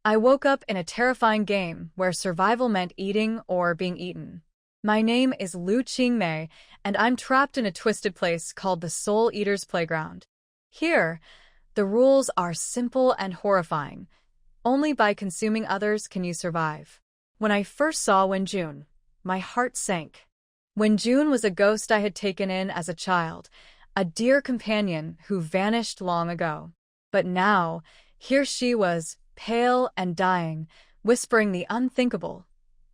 I woke up in a terrifying game where survival meant eating or being eaten. My name is Lu Qingmei, and I'm trapped in a twisted place called the Soul Eater's Playground. Here, the rules are simple and horrifying. Only by consuming others can you survive. When I first saw Wenjun, my heart sank. Wenjun was a ghost I had taken in as a child, a dear companion who vanished long ago. But now, here she was, pale and dying, whispering the unthinkable,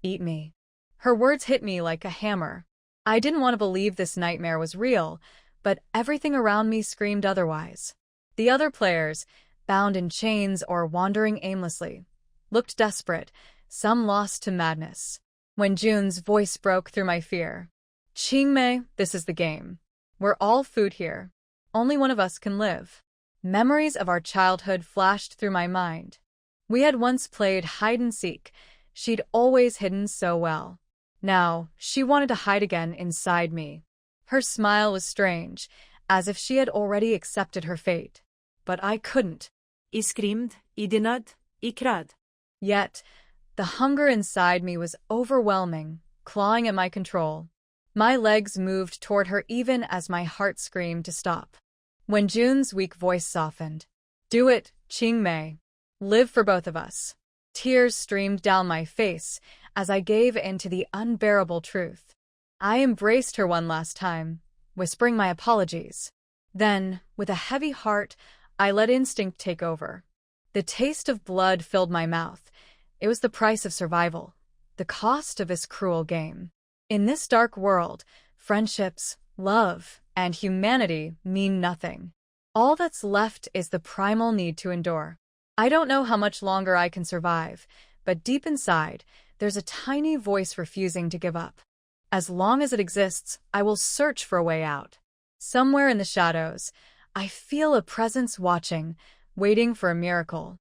"Eat me." Her words hit me like a hammer. I didn't want to believe this nightmare was real, but everything around me screamed otherwise. The other players, bound in chains or wandering aimlessly, looked desperate, some lost to madness. When Jun's voice broke through my fear. "Qingmei, this is the game. We're all food here. Only one of us can live." Memories of our childhood flashed through my mind. We had once played hide-and-seek. She'd always hidden so well. Now, she wanted to hide again inside me. Her smile was strange, as if she had already accepted her fate. But I couldn't. I screamed, I denied, I cried. Yet, the hunger inside me was overwhelming, clawing at my control. My legs moved toward her even as my heart screamed to stop. When Jun's weak voice softened. "Do it, Qingmei. Live for both of us." Tears streamed down my face as I gave in to the unbearable truth. I embraced her one last time, whispering my apologies. Then, with a heavy heart, I let instinct take over. The taste of blood filled my mouth. It was the price of survival, the cost of this cruel game. In this dark world, friendships, love, and humanity mean nothing. All that's left is the primal need to endure. I don't know how much longer I can survive, but deep inside, there's a tiny voice refusing to give up. As long as it exists, I will search for a way out. Somewhere in the shadows, I feel a presence watching, waiting for a miracle.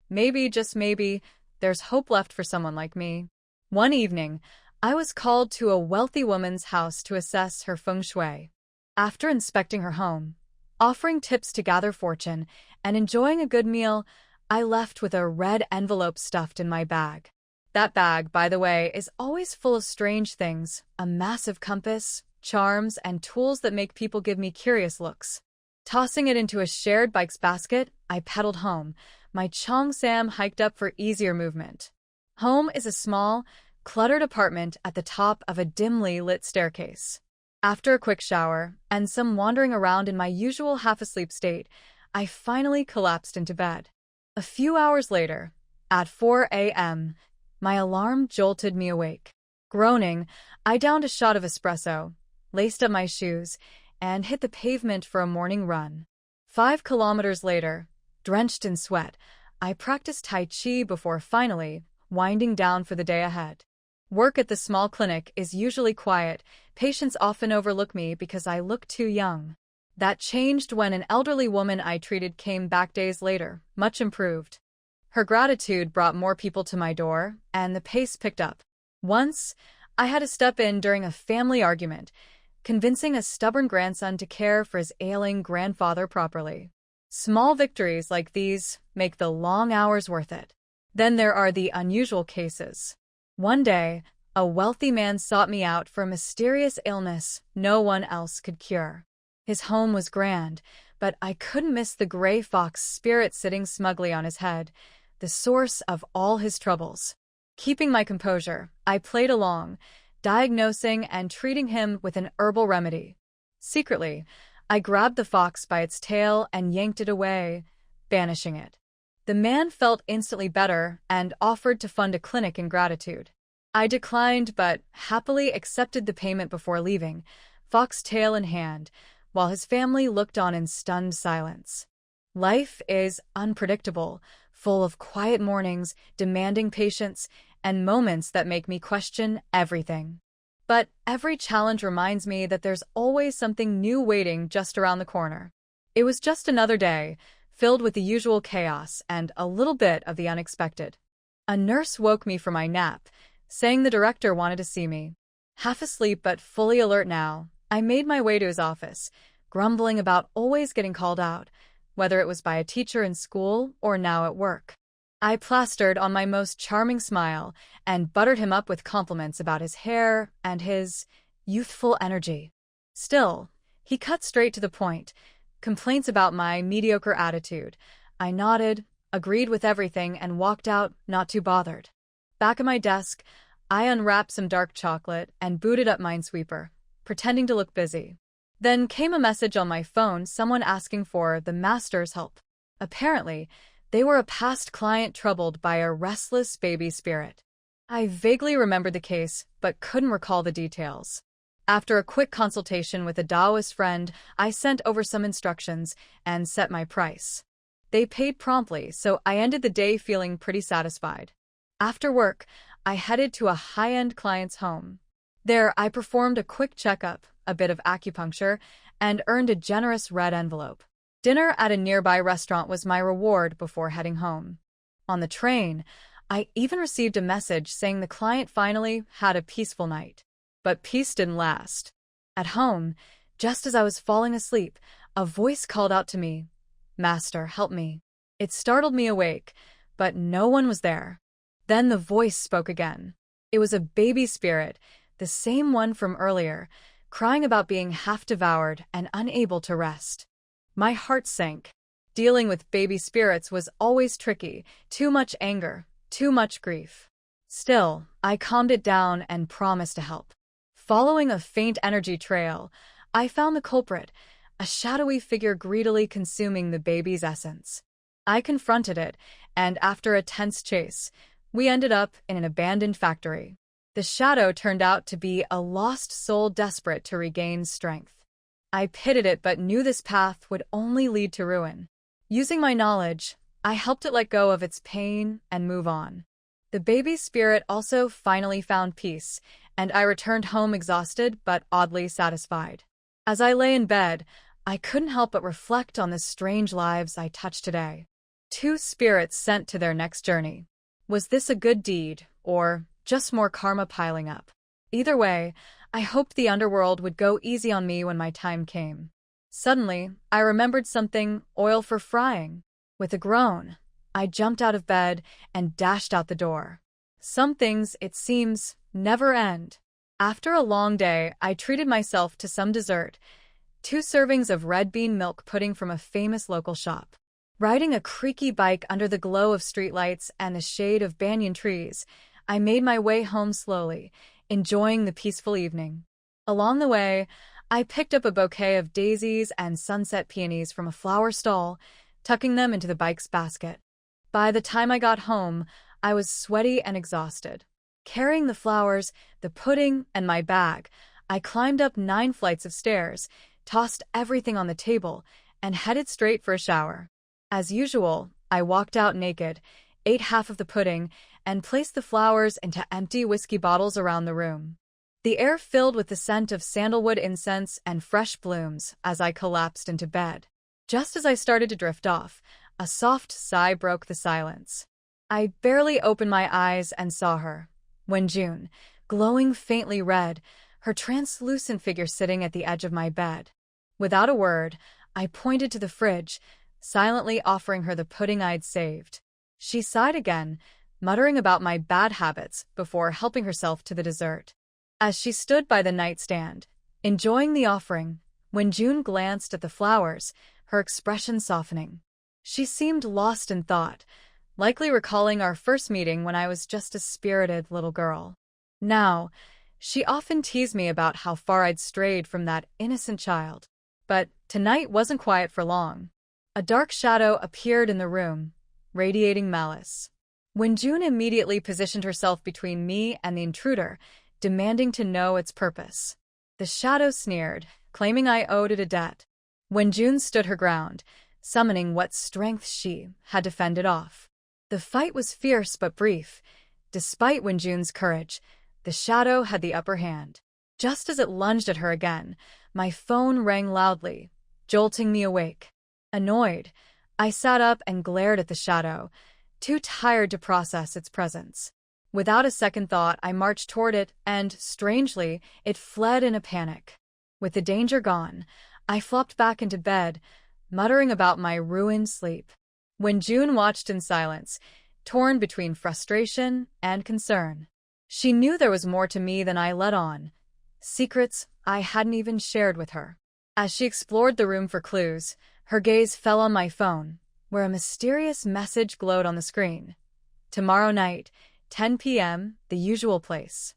Maybe, just maybe, there's hope left for someone like me. One evening, I was called to a wealthy woman's house to assess her feng shui. After inspecting her home, offering tips to gather fortune, and enjoying a good meal, I left with a red envelope stuffed in my bag. That bag, by the way, is always full of strange things, a massive compass, charms, and tools that make people give me curious looks. Tossing it into a shared bike's basket, I pedaled home, my cheongsam hiked up for easier movement. Home is a small, cluttered apartment at the top of a dimly lit staircase. After a quick shower, and some wandering around in my usual half-asleep state, I finally collapsed into bed. A few hours later, at 4 a.m., my alarm jolted me awake. Groaning, I downed a shot of espresso, laced up my shoes, and hit the pavement for a morning run. 5 kilometers later, drenched in sweat, I practiced Tai Chi before finally winding down for the day ahead. Work at the small clinic is usually quiet. Patients often overlook me because I look too young. That changed when an elderly woman I treated came back days later, much improved. Her gratitude brought more people to my door, and the pace picked up. Once, I had to step in during a family argument, convincing a stubborn grandson to care for his ailing grandfather properly. Small victories like these make the long hours worth it. Then there are the unusual cases. One day, a wealthy man sought me out for a mysterious illness no one else could cure. His home was grand, but I couldn't miss the gray fox spirit sitting smugly on his head, the source of all his troubles. Keeping my composure, I played along, diagnosing and treating him with an herbal remedy. Secretly, I grabbed the fox by its tail and yanked it away, banishing it. The man felt instantly better and offered to fund a clinic in gratitude. I declined but happily accepted the payment before leaving, fox tail in hand, while his family looked on in stunned silence. Life is unpredictable, full of quiet mornings, demanding patience, and moments that make me question everything. But every challenge reminds me that there's always something new waiting just around the corner. It was just another day, filled with the usual chaos and a little bit of the unexpected. A nurse woke me from my nap, saying the director wanted to see me. Half asleep but fully alert now, I made my way to his office, grumbling about always getting called out, whether it was by a teacher in school or now at work. I plastered on my most charming smile and buttered him up with compliments about his hair and his youthful energy. Still, he cut straight to the point, complaints about my mediocre attitude. I nodded, agreed with everything, and walked out, not too bothered. Back at my desk, I unwrapped some dark chocolate and booted up Minesweeper, pretending to look busy. Then came a message on my phone, someone asking for the master's help. Apparently, they were a past client troubled by a restless baby spirit. I vaguely remembered the case, but couldn't recall the details. After a quick consultation with a Taoist friend, I sent over some instructions and set my price. They paid promptly, so I ended the day feeling pretty satisfied. After work, I headed to a high-end client's home. There, I performed a quick checkup, a bit of acupuncture, and earned a generous red envelope. Dinner at a nearby restaurant was my reward before heading home. On the train, I even received a message saying the client finally had a peaceful night. But peace didn't last. At home, just as I was falling asleep, a voice called out to me, "Master, help me." It startled me awake, but no one was there. Then the voice spoke again. It was a baby spirit, the same one from earlier, crying about being half-devoured and unable to rest. My heart sank. Dealing with baby spirits was always tricky, too much anger, too much grief. Still, I calmed it down and promised to help. Following a faint energy trail, I found the culprit, a shadowy figure greedily consuming the baby's essence. I confronted it, and after a tense chase, we ended up in an abandoned factory. The shadow turned out to be a lost soul desperate to regain strength. I pitied it but knew this path would only lead to ruin. Using my knowledge, I helped it let go of its pain and move on. The baby spirit also finally found peace, and I returned home exhausted but oddly satisfied. As I lay in bed, I couldn't help but reflect on the strange lives I touched today. 2 spirits sent to their next journey. Was this a good deed, or just more karma piling up? Either way, I hoped the underworld would go easy on me when my time came. Suddenly, I remembered something: oil for frying. With a groan, I jumped out of bed and dashed out the door. Some things, it seems, never end. After a long day, I treated myself to some dessert: 2 servings of red bean milk pudding from a famous local shop. Riding a creaky bike under the glow of streetlights and the shade of banyan trees, I made my way home slowly, enjoying the peaceful evening. Along the way, I picked up a bouquet of daisies and sunset peonies from a flower stall, tucking them into the bike's basket. By the time I got home, I was sweaty and exhausted. Carrying the flowers, the pudding, and my bag, I climbed up 9 flights of stairs, tossed everything on the table, and headed straight for a shower. As usual, I walked out naked, ate half of the pudding, and placed the flowers into empty whiskey bottles around the room. The air filled with the scent of sandalwood incense and fresh blooms as I collapsed into bed. Just as I started to drift off, a soft sigh broke the silence. I barely opened my eyes and saw her, Wenjun, glowing faintly red, her translucent figure sitting at the edge of my bed. Without a word, I pointed to the fridge, silently offering her the pudding I'd saved. She sighed again, muttering about my bad habits before helping herself to the dessert. As she stood by the nightstand, enjoying the offering, Wenjun glanced at the flowers, her expression softening. She seemed lost in thought, likely recalling our first meeting when I was just a spirited little girl. Now, she often teased me about how far I'd strayed from that innocent child. But tonight wasn't quiet for long. A dark shadow appeared in the room, radiating malice. Wenjun immediately positioned herself between me and the intruder, demanding to know its purpose. The shadow sneered, claiming I owed it a debt. Wenjun stood her ground, summoning what strength she had to fend it off. The fight was fierce but brief. Despite Wenjun's courage, the shadow had the upper hand. Just as it lunged at her again, my phone rang loudly, jolting me awake. Annoyed, I sat up and glared at the shadow, too tired to process its presence. Without a second thought, I marched toward it, and, strangely, it fled in a panic. With the danger gone, I flopped back into bed, muttering about my ruined sleep. Wenjun watched in silence, torn between frustration and concern. She knew there was more to me than I let on, secrets I hadn't even shared with her. As she explored the room for clues, her gaze fell on my phone, where a mysterious message glowed on the screen. Tomorrow night, 10 p.m., the usual place.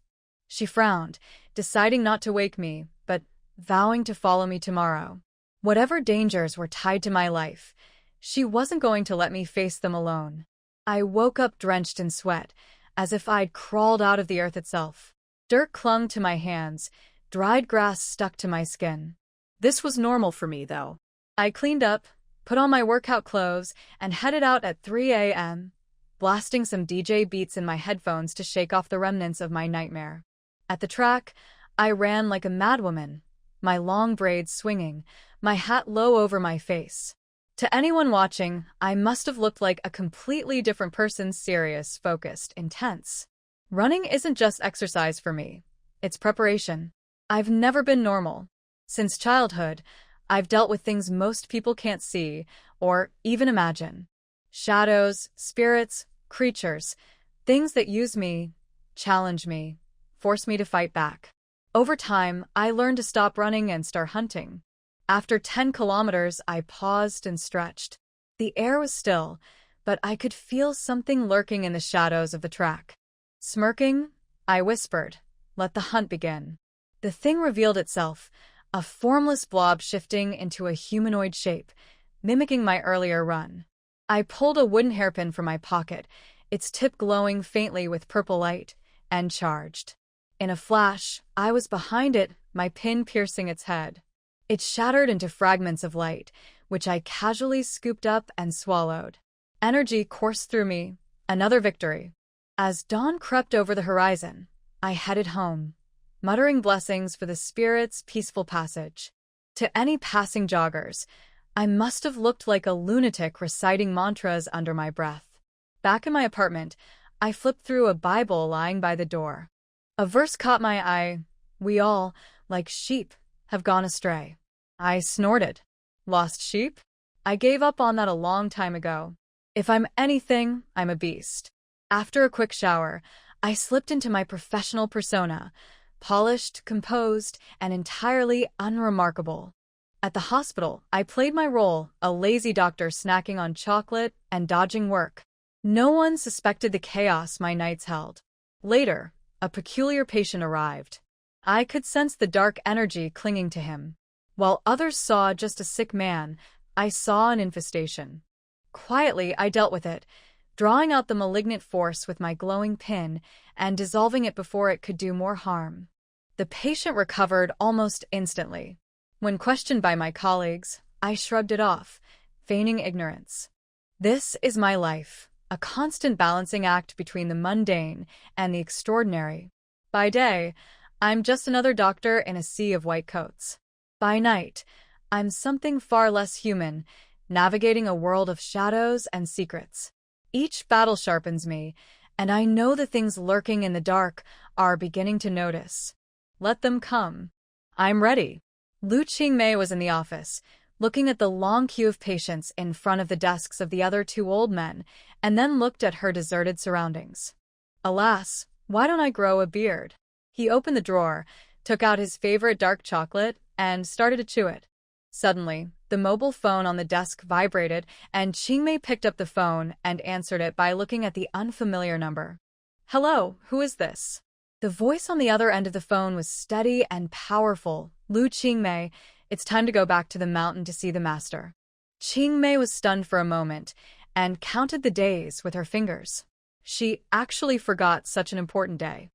She frowned, deciding not to wake me, but vowing to follow me tomorrow. Whatever dangers were tied to my life, she wasn't going to let me face them alone. I woke up drenched in sweat, as if I'd crawled out of the earth itself. Dirt clung to my hands, dried grass stuck to my skin. This was normal for me, though. I cleaned up, put on my workout clothes, and headed out at 3 a.m., blasting some DJ beats in my headphones to shake off the remnants of my nightmare. At the track, I ran like a madwoman, my long braids swinging, my hat low over my face. To anyone watching, I must have looked like a completely different person, serious, focused, intense. Running isn't just exercise for me. It's preparation. I've never been normal. Since childhood, I've dealt with things most people can't see or even imagine. Shadows, spirits, creatures, things that use me, challenge me, force me to fight back. Over time, I learned to stop running and start hunting. After 10 kilometers, I paused and stretched. The air was still, but I could feel something lurking in the shadows of the track. Smirking, I whispered, "Let the hunt begin." The thing revealed itself, a formless blob shifting into a humanoid shape, mimicking my earlier run. I pulled a wooden hairpin from my pocket, its tip glowing faintly with purple light, and charged. In a flash, I was behind it, my pin piercing its head. It shattered into fragments of light, which I casually scooped up and swallowed. Energy coursed through me, another victory. As dawn crept over the horizon, I headed home, muttering blessings for the spirit's peaceful passage. To any passing joggers, I must have looked like a lunatic reciting mantras under my breath. Back in my apartment, I flipped through a Bible lying by the door. A verse caught my eye. "We all, like sheep, have gone astray." I snorted. Lost sheep? I gave up on that a long time ago. If I'm anything, I'm a beast. After a quick shower, I slipped into my professional persona, polished, composed, and entirely unremarkable. At the hospital, I played my role, a lazy doctor snacking on chocolate and dodging work. No one suspected the chaos my nights held. Later, a peculiar patient arrived. I could sense the dark energy clinging to him. While others saw just a sick man, I saw an infestation. Quietly, I dealt with it, drawing out the malignant force with my glowing pin and dissolving it before it could do more harm. The patient recovered almost instantly. When questioned by my colleagues, I shrugged it off, feigning ignorance. This is my life, a constant balancing act between the mundane and the extraordinary. By day, I'm just another doctor in a sea of white coats. By night, I'm something far less human, navigating a world of shadows and secrets. Each battle sharpens me, and I know the things lurking in the dark are beginning to notice. Let them come. I'm ready. Lu Qingmei was in the office, looking at the long queue of patients in front of the desks of the other two old men, and then looked at her deserted surroundings. Alas, why don't I grow a beard? He opened the drawer, took out his favorite dark chocolate, and started to chew it. Suddenly, the mobile phone on the desk vibrated, and Qingmei picked up the phone and answered it by looking at the unfamiliar number. "Hello, who is this?" The voice on the other end of the phone was steady and powerful. "Lu Qingmei, it's time to go back to the mountain to see the master." Qingmei was stunned for a moment and counted the days with her fingers. She actually forgot such an important day.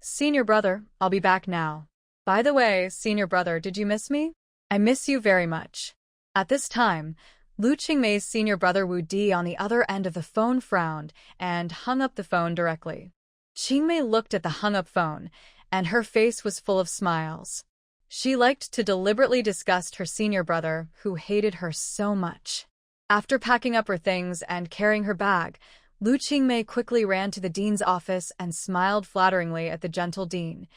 Senior brother, I'll be back now. By the way, senior brother, did you miss me? I miss you very much." At this time, Lu Qingmei's senior brother Wu Di on the other end of the phone frowned and hung up the phone directly. Qingmei looked at the hung-up phone, and her face was full of smiles. She liked to deliberately disgust her senior brother, who hated her so much. After packing up her things and carrying her bag, Lu Qingmei quickly ran to the dean's office and smiled flatteringly at the gentle dean.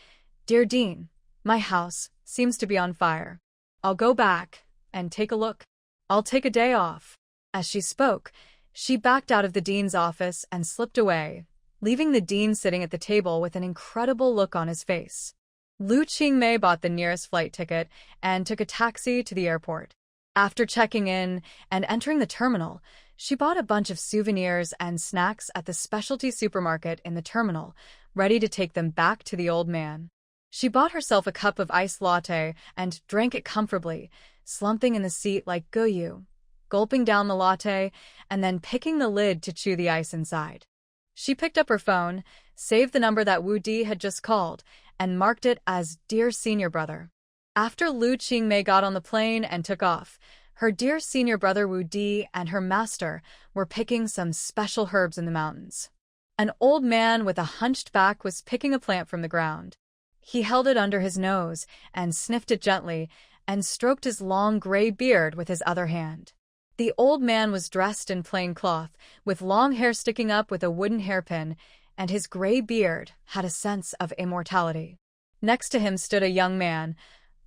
"Dear Dean, my house seems to be on fire. I'll go back and take a look. I'll take a day off." As she spoke, She backed out of the dean's office and slipped away, leaving the dean sitting at the table with an incredible look on his face. Lu Qingmei bought the nearest flight ticket and took a taxi to the airport. After checking in and entering the terminal, she bought a bunch of souvenirs and snacks at the specialty supermarket in the terminal, ready to take them back to the old man. She bought herself a cup of iced latte and drank it comfortably, slumping in the seat like Goyu, gulping down the latte and then picking the lid to chew the ice inside. She picked up her phone, saved the number that Wu Di had just called, and marked it as Dear Senior Brother. After Lu Qingmei got on the plane and took off, her dear senior brother Wu Di and her master were picking some special herbs in the mountains. An old man with a hunched back was picking a plant from the ground. He held it under his nose and sniffed it gently and stroked his long gray beard with his other hand. The old man was dressed in plain cloth, with long hair sticking up with a wooden hairpin, and his gray beard had a sense of immortality. Next to him stood a young man,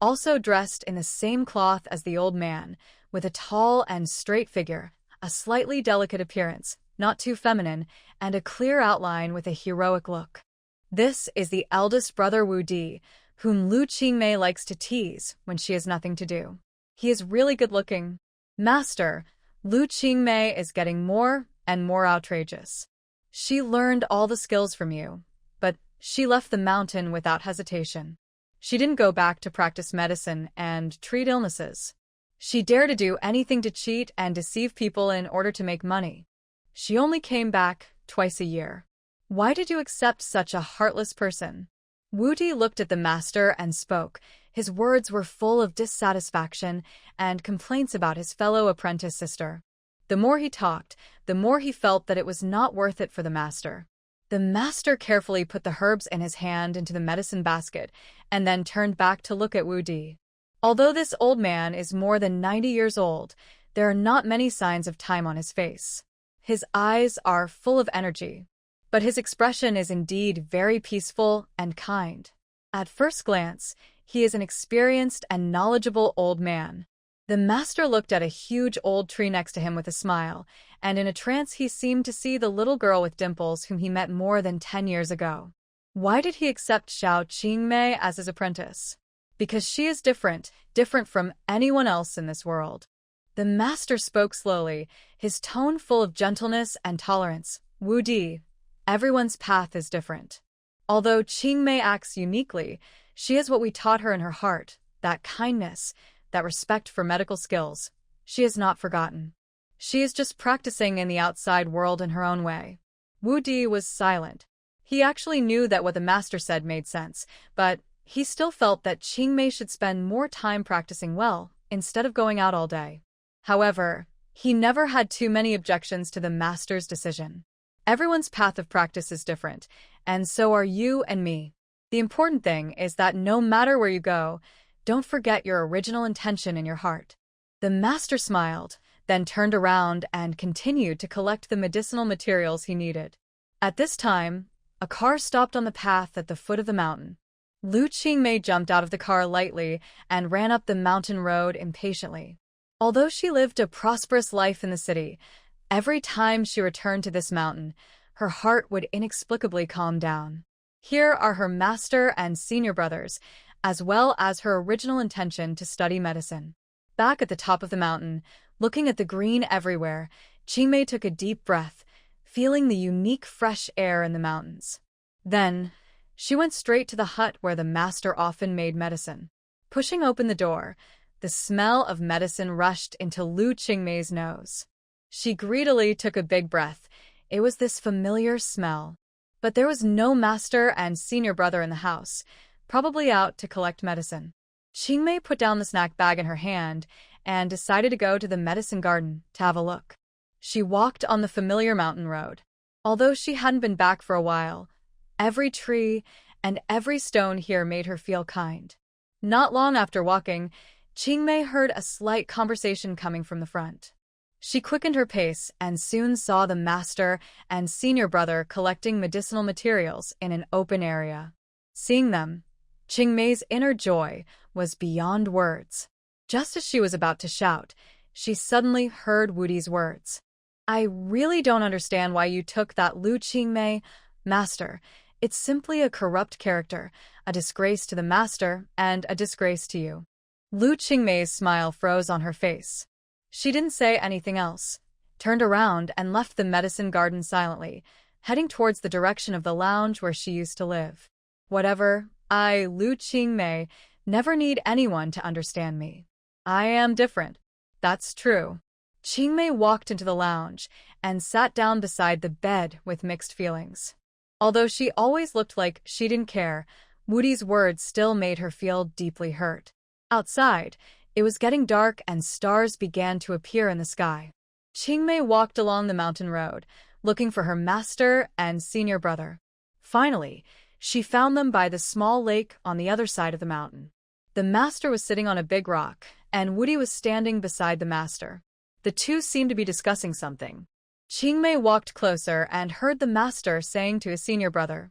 also dressed in the same cloth as the old man, with a tall and straight figure, a slightly delicate appearance, not too feminine, and a clear outline with a heroic look. This is the eldest brother Wu Di, whom Lu Qingmei likes to tease when she has nothing to do. He is really good-looking. Master, Lu Qingmei is getting more and more outrageous. She learned all the skills from you, but she left the mountain without hesitation. She didn't go back to practice medicine and treat illnesses. She dared to do anything to cheat and deceive people in order to make money. She only came back twice a year. Why did you accept such a heartless person? Wu Di looked at the master and spoke. His words were full of dissatisfaction and complaints about his fellow apprentice sister. The more he talked, the more he felt that it was not worth it for the master. The master carefully put the herbs in his hand into the medicine basket and then turned back to look at Wu Di. Although this old man is more than 90 years old, there are not many signs of time on his face. His eyes are full of energy, but his expression is indeed very peaceful and kind. At first glance, he is an experienced and knowledgeable old man. The master looked at a huge old tree next to him with a smile, and in a trance he seemed to see the little girl with dimples whom he met more than 10 years ago. Why did he accept Xiao Qingmei as his apprentice? Because she is different from anyone else in this world. The master spoke slowly, his tone full of gentleness and tolerance. Wu Di, everyone's path is different. Although Qingmei acts uniquely, she has what we taught her in her heart, that kindness, that respect for medical skills. She has not forgotten. She is just practicing in the outside world in her own way. Wu Di was silent. He actually knew that what the master said made sense, but he still felt that Qingmei should spend more time practicing well, instead of going out all day. However, he never had too many objections to the master's decision. Everyone's path of practice is different, and so are you and me. The important thing is that no matter where you go, don't forget your original intention in your heart. The master smiled, then turned around and continued to collect the medicinal materials he needed. At this time, a car stopped on the path at the foot of the mountain. Lu Qingmei jumped out of the car lightly and ran up the mountain road impatiently. Although she lived a prosperous life in the city, every time she returned to this mountain, her heart would inexplicably calm down. Here are her master and senior brothers, as well as her original intention to study medicine. Back at the top of the mountain, looking at the green everywhere, Qingmei took a deep breath, feeling the unique fresh air in the mountains. Then, she went straight to the hut where the master often made medicine. Pushing open the door, the smell of medicine rushed into Lu Qingmei's nose. She greedily took a big breath. It was this familiar smell. But there was no master and senior brother in the house, probably out to collect medicine. Qingmei put down the snack bag in her hand and decided to go to the medicine garden to have a look. She walked on the familiar mountain road. Although she hadn't been back for a while, every tree and every stone here made her feel kind. Not long after walking, Qingmei heard a slight conversation coming from the front. She quickened her pace and soon saw the master and senior brother collecting medicinal materials in an open area. Seeing them, Qingmei's inner joy was beyond words. Just as she was about to shout, she suddenly heard Wu Di's words. I really don't understand why you took that Lu Qingmei, Master. It's simply a corrupt character, a disgrace to the Master, and a disgrace to you. Lu Qingmei's smile froze on her face. She didn't say anything else, turned around and left the medicine garden silently, heading towards the direction of the lounge where she used to live. Whatever, I, Lu Qingmei, never need anyone to understand me. I am different. That's true. Qingmei walked into the lounge and sat down beside the bed with mixed feelings. Although she always looked like she didn't care, Woody's words still made her feel deeply hurt. Outside, it was getting dark and stars began to appear in the sky. Qingmei walked along the mountain road, looking for her master and senior brother. Finally, she found them by the small lake on the other side of the mountain. The master was sitting on a big rock, and Woody was standing beside the master. The two seemed to be discussing something. Qingmei walked closer and heard the master saying to his senior brother,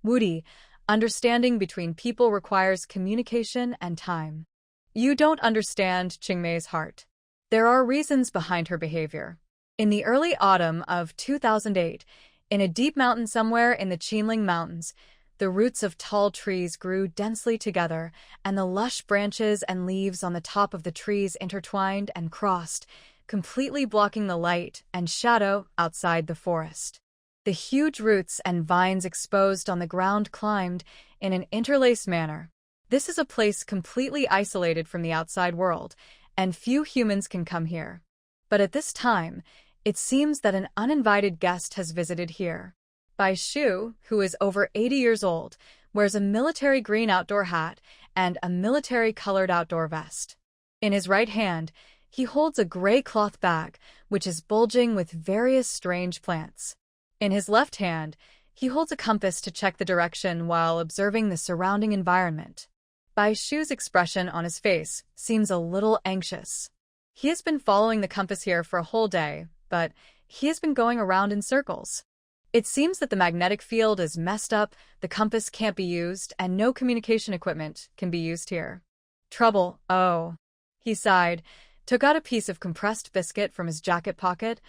"Woody, understanding between people requires communication and time." You don't understand Qingmei's heart. There are reasons behind her behavior. In the early autumn of 2008, in a deep mountain somewhere in the Qinling Mountains, the roots of tall trees grew densely together, and the lush branches and leaves on the top of the trees intertwined and crossed, completely blocking the light and shadow outside the forest. The huge roots and vines exposed on the ground climbed in an interlaced manner. This is a place completely isolated from the outside world, and few humans can come here. But at this time, it seems that an uninvited guest has visited here. Bai Shu, who is over 80 years old, wears a military green outdoor hat and a military-colored outdoor vest. In his right hand, he holds a gray cloth bag, which is bulging with various strange plants. In his left hand, he holds a compass to check the direction while observing the surrounding environment. Bai Shu's expression on his face seems a little anxious. He has been following the compass here for a whole day, but he has been going around in circles. It seems that the magnetic field is messed up, the compass can't be used, and no communication equipment can be used here. Trouble, oh. He sighed, took out a piece of compressed biscuit from his jacket pocket,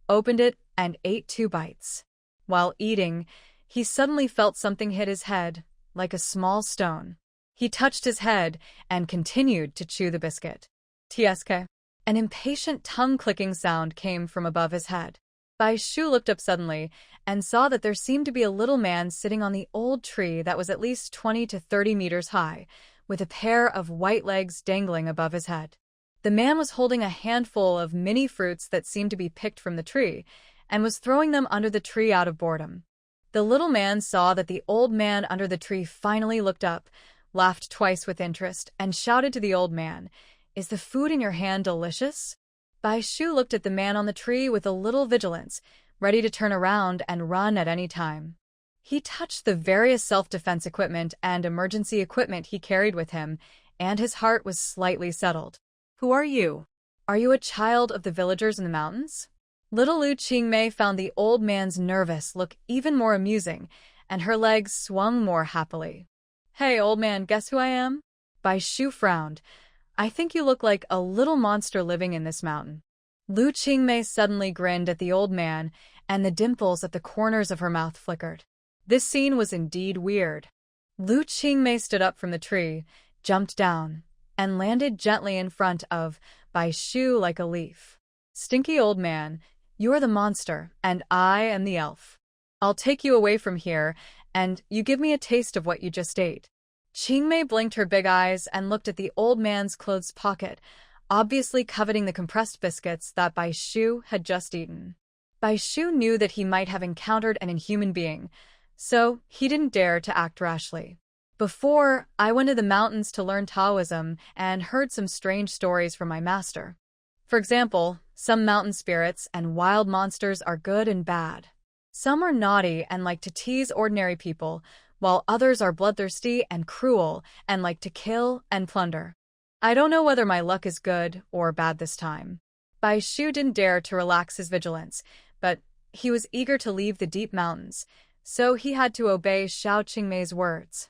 opened it, and ate 2 bites. While eating, he suddenly felt something hit his head, like a small stone. He touched his head and continued to chew the biscuit. TSK. An impatient tongue-clicking sound came from above his head. Bai Shu looked up suddenly and saw that there seemed to be a little man sitting on the old tree that was at least 20 to 30 meters high, with a pair of white legs dangling above his head. The man was holding a handful of mini fruits that seemed to be picked from the tree, and was throwing them under the tree out of boredom. The little man saw that the old man under the tree finally looked up, laughed twice with interest, and shouted to the old man, "Is the food in your hand delicious?" Bai Shu looked at the man on the tree with a little vigilance, ready to turn around and run at any time. He touched the various self-defense equipment and emergency equipment he carried with him, and his heart was slightly settled. "Who are you? Are you a child of the villagers in the mountains?" Little Lu Qingmei found the old man's nervous look even more amusing, and her legs swung more happily. "Hey, old man, guess who I am?" Bai Shu frowned. "I think you look like a little monster living in this mountain." Lu Qingmei suddenly grinned at the old man, and the dimples at the corners of her mouth flickered. This scene was indeed weird. Lu Qingmei stood up from the tree, jumped down, and landed gently in front of Bai Shu like a leaf. "Stinky old man, you are the monster, and I am the elf. I'll take you away from here, and you give me a taste of what you just ate." Qingmei blinked her big eyes and looked at the old man's clothes pocket, obviously coveting the compressed biscuits that Bai Shu had just eaten. Bai Shu knew that he might have encountered an inhuman being, so he didn't dare to act rashly. "Before, I went to the mountains to learn Taoism and heard some strange stories from my master. For example, some mountain spirits and wild monsters are good and bad. Some are naughty and like to tease ordinary people, while others are bloodthirsty and cruel and like to kill and plunder. I don't know whether my luck is good or bad this time." Bai Shu didn't dare to relax his vigilance, but he was eager to leave the deep mountains, so he had to obey Xiao Qingmei's words.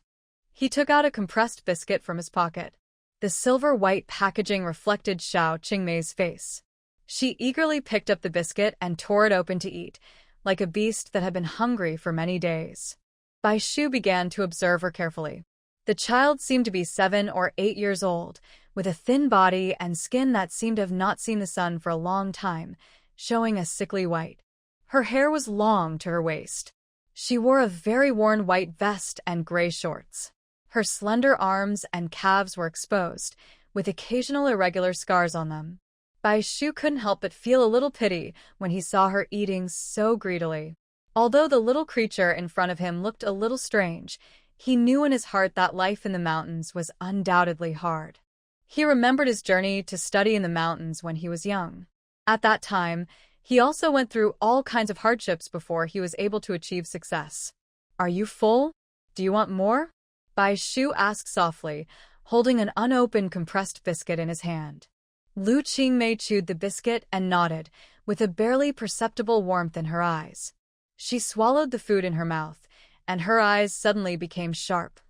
He took out a compressed biscuit from his pocket. The silver-white packaging reflected Xiao Qingmei's face. She eagerly picked up the biscuit and tore it open to eat, like a beast that had been hungry for many days. Bai Shu began to observe her carefully. The child seemed to be 7 or 8 years old, with a thin body and skin that seemed to have not seen the sun for a long time, showing a sickly white. Her hair was long to her waist. She wore a very worn white vest and gray shorts. Her slender arms and calves were exposed, with occasional irregular scars on them. Bai Shu couldn't help but feel a little pity when he saw her eating so greedily. Although the little creature in front of him looked a little strange, he knew in his heart that life in the mountains was undoubtedly hard. He remembered his journey to study in the mountains when he was young. At that time, he also went through all kinds of hardships before he was able to achieve success. "Are you full? Do you want more?" Bai Shu asked softly, holding an unopened compressed biscuit in his hand. Lu Qingmei chewed the biscuit and nodded, with a barely perceptible warmth in her eyes. She swallowed the food in her mouth, and her eyes suddenly became sharp.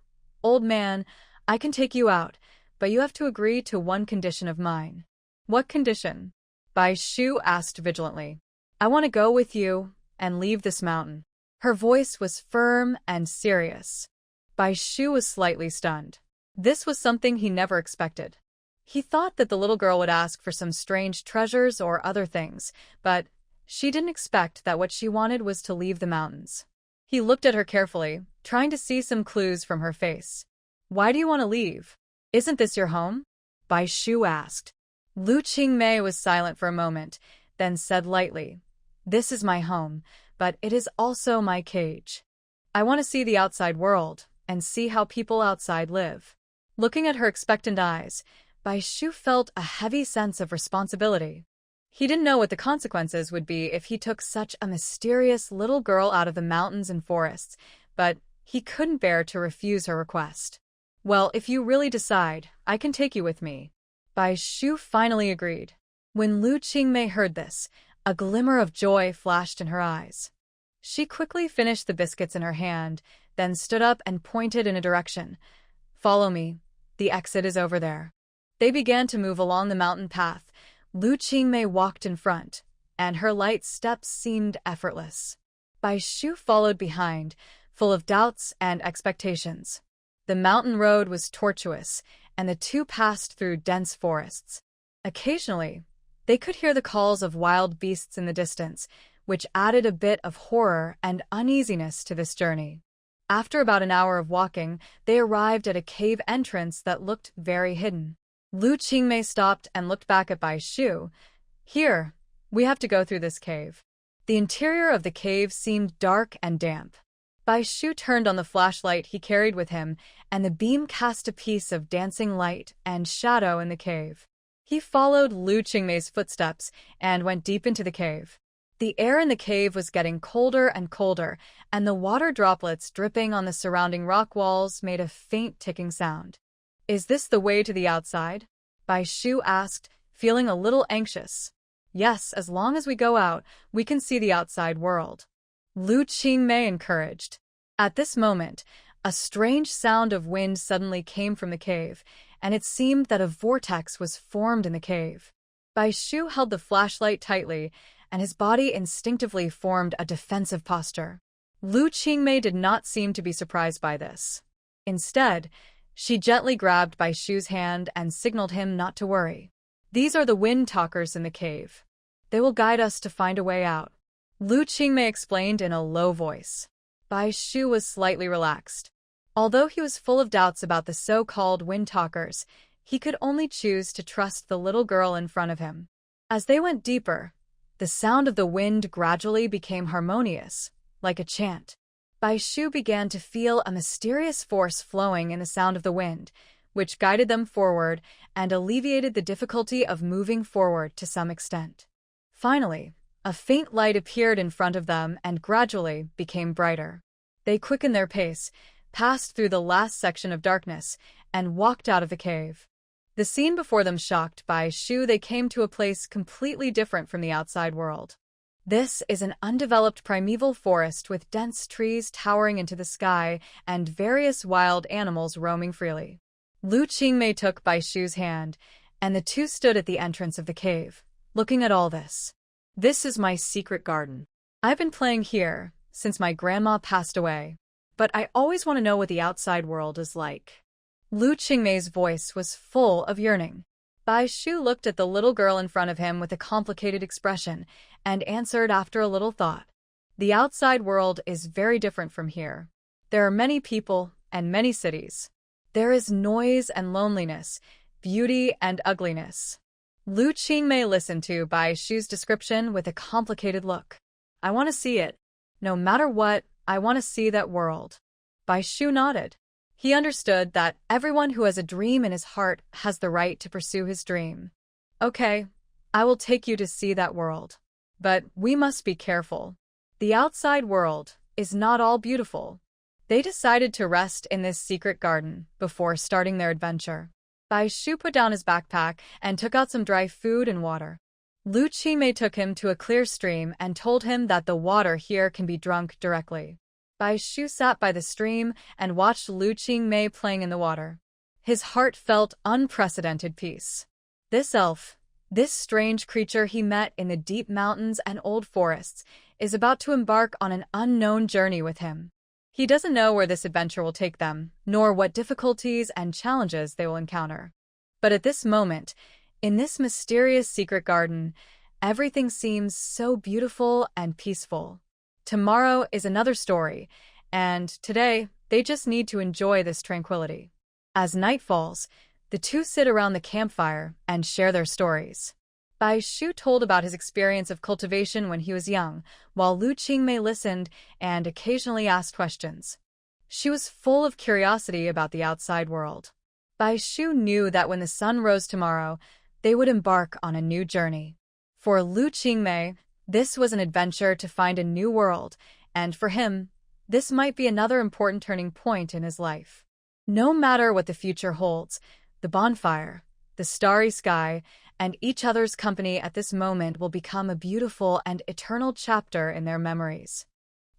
"Old man, I can take you out, but you have to agree to one condition of mine." "What condition?" Bai Shu asked vigilantly. "I want to go with you and leave this mountain." Her voice was firm and serious. Bai Shu was slightly stunned. This was something he never expected. He thought that the little girl would ask for some strange treasures or other things, but she didn't expect that what she wanted was to leave the mountains. He looked at her carefully, trying to see some clues from her face. "Why do you want to leave? Isn't this your home?" Bai Shu asked. Lu Qingmei was silent for a moment, then said lightly, "This is my home, but it is also my cage. I want to see the outside world and see how people outside live." Looking at her expectant eyes, Bai Shu felt a heavy sense of responsibility. He didn't know what the consequences would be if he took such a mysterious little girl out of the mountains and forests, but he couldn't bear to refuse her request. "Well, if you really decide, I can take you with me." Bai Shu finally agreed. When Lu Qingmei heard this, a glimmer of joy flashed in her eyes. She quickly finished the biscuits in her hand, then stood up and pointed in a direction. "Follow me. The exit is over there." They began to move along the mountain path. Lu Qingmei walked in front, and her light steps seemed effortless. Bai Shu followed behind, full of doubts and expectations. The mountain road was tortuous, and the two passed through dense forests. Occasionally, they could hear the calls of wild beasts in the distance, which added a bit of horror and uneasiness to this journey. After about an hour of walking, they arrived at a cave entrance that looked very hidden. Lu Qingmei stopped and looked back at Bai Shu. "Here, we have to go through this cave." The interior of the cave seemed dark and damp. Bai Shu turned on the flashlight he carried with him, and the beam cast a piece of dancing light and shadow in the cave. He followed Lu Qingmei's footsteps and went deep into the cave. The air in the cave was getting colder and colder, and the water droplets dripping on the surrounding rock walls made a faint ticking sound. "Is this the way to the outside?" Bai Shu asked, feeling a little anxious. "Yes, as long as we go out, we can see the outside world," Lu Qingmei encouraged. At this moment, a strange sound of wind suddenly came from the cave, and it seemed that a vortex was formed in the cave. Bai Shu held the flashlight tightly, and his body instinctively formed a defensive posture. Lu Qingmei did not seem to be surprised by this. Instead, she gently grabbed Bai Shu's hand and signaled him not to worry. "These are the wind talkers in the cave. They will guide us to find a way out," Lu Qingmei explained in a low voice. Bai Shu was slightly relaxed. Although he was full of doubts about the so-called wind talkers, he could only choose to trust the little girl in front of him. As they went deeper, the sound of the wind gradually became harmonious, like a chant. Bai Shu began to feel a mysterious force flowing in the sound of the wind, which guided them forward and alleviated the difficulty of moving forward to some extent. Finally, a faint light appeared in front of them and gradually became brighter. They quickened their pace, passed through the last section of darkness, and walked out of the cave. The scene before them shocked Bai Shu. They came to a place completely different from the outside world. This is an undeveloped primeval forest with dense trees towering into the sky and various wild animals roaming freely. Lu Qingmei took Bai Shu's hand, and the two stood at the entrance of the cave. looking at all this. This is my secret garden. I've been playing here since my grandma passed away, but I always want to know what the outside world is like. Lu Qingmei's voice was full of yearning. Bai Shu looked at the little girl in front of him with a complicated expression and answered after a little thought. The outside world is very different from here. There are many people and many cities. There is noise and loneliness, beauty and ugliness. Lu Qingmei listened to Bai Shu's description with a complicated look. I want to see it. No matter what, I want to see that world. Bai Shu nodded. He understood that everyone who has a dream in his heart has the right to pursue his dream. Okay, I will take you to see that world. But we must be careful. The outside world is not all beautiful. They decided to rest in this secret garden before starting their adventure. Bai Shu put down his backpack and took out some dry food and water. Lu Qingmei took him to a clear stream and told him that the water here can be drunk directly. Bai Shu sat by the stream and watched Lu Qingmei playing in the water. His heart felt unprecedented peace. This elf, this strange creature he met in the deep mountains and old forests, is about to embark on an unknown journey with him. He doesn't know where this adventure will take them, nor what difficulties and challenges they will encounter. But at this moment, in this mysterious secret garden, everything seems so beautiful and peaceful. Tomorrow is another story, and today they just need to enjoy this tranquility. As night falls, the two sit around the campfire and share their stories. Bai Shu told about his experience of cultivation when he was young, while Lu Qingmei listened and occasionally asked questions. She was full of curiosity about the outside world. Bai Shu knew that when the sun rose tomorrow, they would embark on a new journey. For Lu Qingmei, this was an adventure to find a new world, and for him, this might be another important turning point in his life. No matter what the future holds, the bonfire, the starry sky, and each other's company at this moment will become a beautiful and eternal chapter in their memories.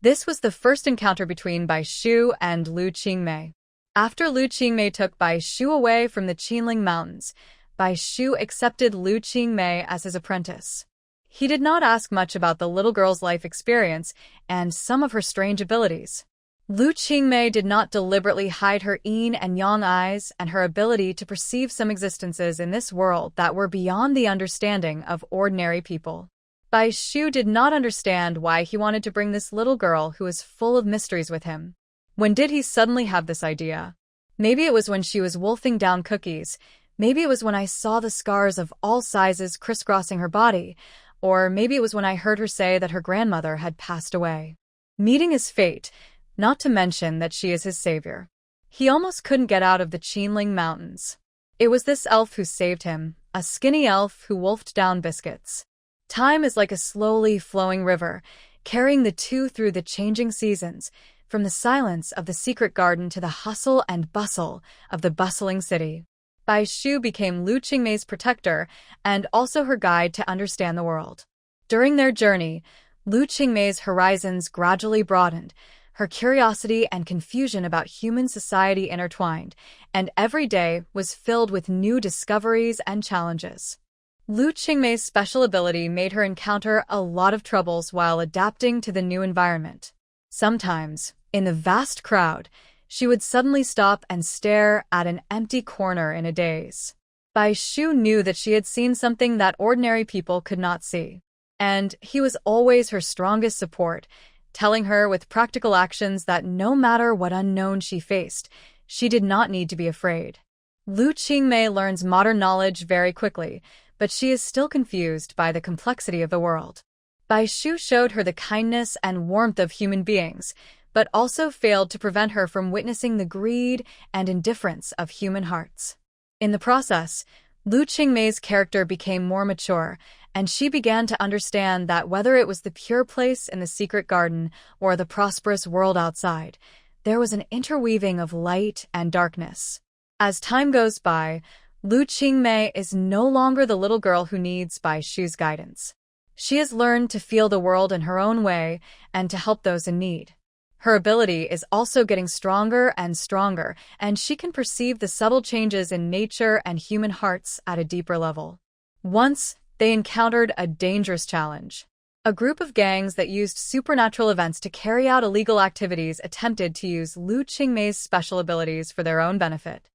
This was the first encounter between Bai Shu and Lu Qingmei. After Lu Qingmei took Bai Shu away from the Qinling Mountains, Bai Shu accepted Lu Qingmei as his apprentice. He did not ask much about the little girl's life experience and some of her strange abilities. Lu Qingmei did not deliberately hide her yin and yang eyes and her ability to perceive some existences in this world that were beyond the understanding of ordinary people. Bai Shu did not understand why he wanted to bring this little girl who was full of mysteries with him. When did he suddenly have this idea? Maybe it was when she was wolfing down cookies. Maybe it was when I saw the scars of all sizes crisscrossing her body. Or maybe it was when I heard her say that her grandmother had passed away. Meeting is fate, not to mention that she is his savior. He almost couldn't get out of the Qinling Mountains. It was this elf who saved him, a skinny elf who wolfed down biscuits. Time is like a slowly flowing river, carrying the two through the changing seasons, from the silence of the secret garden to the hustle and bustle of the bustling city. Bai Shu became Lu Qingmei's protector and also her guide to understand the world. During their journey, Lu Qingmei's horizons gradually broadened, her curiosity and confusion about human society intertwined, and every day was filled with new discoveries and challenges. Lu Qingmei's special ability made her encounter a lot of troubles while adapting to the new environment. Sometimes, in the vast crowd, she would suddenly stop and stare at an empty corner in a daze. Bai Shu knew that she had seen something that ordinary people could not see, and he was always her strongest support, telling her with practical actions that no matter what unknown she faced, she did not need to be afraid. Lu Qingmei learns modern knowledge very quickly, but she is still confused by the complexity of the world. Bai Shu showed her the kindness and warmth of human beings, but also failed to prevent her from witnessing the greed and indifference of human hearts. In the process, Lu Qingmei's character became more mature, and she began to understand that whether it was the pure place in the secret garden or the prosperous world outside, there was an interweaving of light and darkness. As time goes by, Lu Qingmei is no longer the little girl who needs Bai Shu's guidance. She has learned to feel the world in her own way and to help those in need. Her ability is also getting stronger and stronger, and she can perceive the subtle changes in nature and human hearts at a deeper level. Once, they encountered a dangerous challenge. A group of gangs that used supernatural events to carry out illegal activities attempted to use Lu Qingmei's special abilities for their own benefit.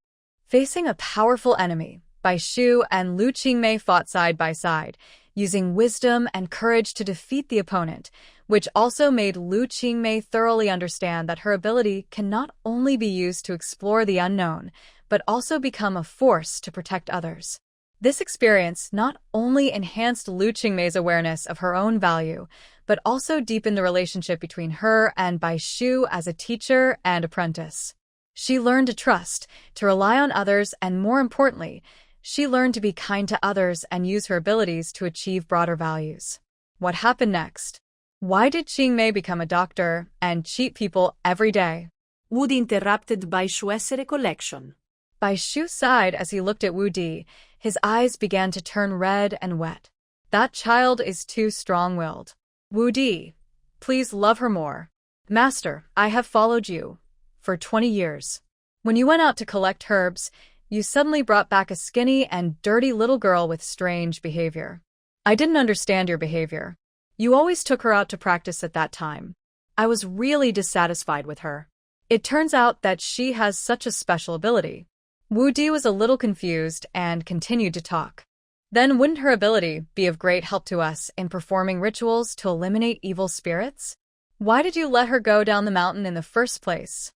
Facing a powerful enemy, Bai Shu and Lu Qingmei fought side by side, using wisdom and courage to defeat the opponent, which also made Lu Qingmei thoroughly understand that her ability can not only be used to explore the unknown, but also become a force to protect others. This experience not only enhanced Lu Qingmei's awareness of her own value, but also deepened the relationship between her and Bai Shu as a teacher and apprentice. She learned to trust, to rely on others, and more importantly, she learned to be kind to others and use her abilities to achieve broader values. What happened next? Why did Qingmei become a doctor and cheat people every day? Wood interrupted Bai Shu's recollection. Bai Shu sighed as he looked at Wu Di. His eyes began to turn red and wet. That child is too strong-willed. Wu Di, please love her more. Master, I have followed you for 20 years. When you went out to collect herbs, you suddenly brought back a skinny and dirty little girl with strange behavior. I didn't understand your behavior. You always took her out to practice at that time. I was really dissatisfied with her. It turns out that she has such a special ability. Wu Di was a little confused and continued to talk. Then wouldn't her ability be of great help to us in performing rituals to eliminate evil spirits? Why did you let her go down the mountain in the first place?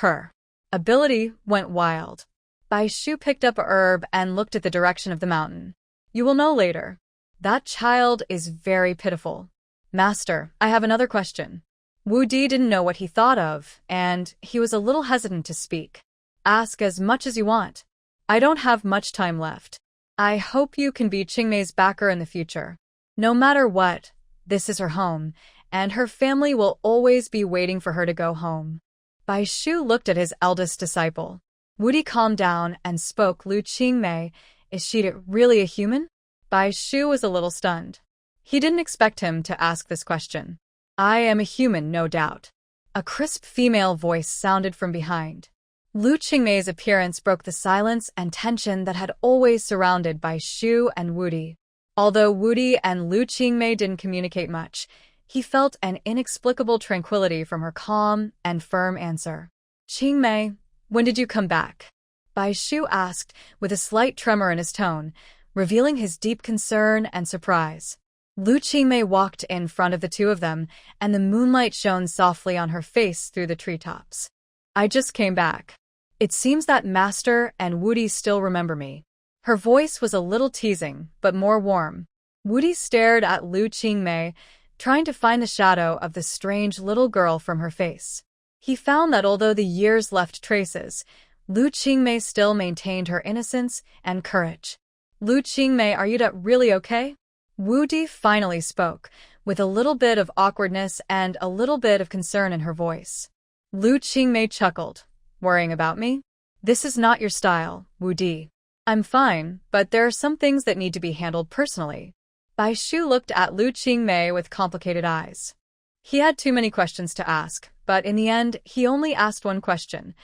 Her ability went wild. Bai Shu picked up a herb and looked at the direction of the mountain. You will know later. That child is very pitiful. Master, I have another question. Wu Di didn't know what he thought of, and he was a little hesitant to speak. Ask as much as you want. I don't have much time left. I hope you can be Qingmei's backer in the future. No matter what, this is her home, and her family will always be waiting for her to go home. Bai Shu looked at his eldest disciple. Wu Di calmed down and spoke. Lu Qingmei, is she really a human? Bai Shu was a little stunned. He didn't expect him to ask this question. I am a human, no doubt. A crisp female voice sounded from behind. Lu Qingmei's appearance broke the silence and tension that had always surrounded Bai Shu and Wu Di. Although Wu Di and Lu Qingmei didn't communicate much, he felt an inexplicable tranquility from her calm and firm answer. Qingmei, when did you come back? Bai Shu asked, with a slight tremor in his tone, revealing his deep concern and surprise. Lu Qingmei walked in front of the two of them, and the moonlight shone softly on her face through the treetops. I just came back. It seems that Master and Wu Di still remember me. Her voice was a little teasing, but more warm. Wu Di stared at Lu Qingmei, trying to find the shadow of the strange little girl from her face. He found that although the years left traces, Lu Qingmei still maintained her innocence and courage. Lu Qingmei, are you really okay? Wu Di finally spoke, with a little bit of awkwardness and a little bit of concern in her voice. Lu Qingmei chuckled. Worrying about me? This is not your style, Wu Di. I'm fine, but there are some things that need to be handled personally. Bai Shu looked at Lu Qingmei with complicated eyes. He had too many questions to ask, but in the end, he only asked one question.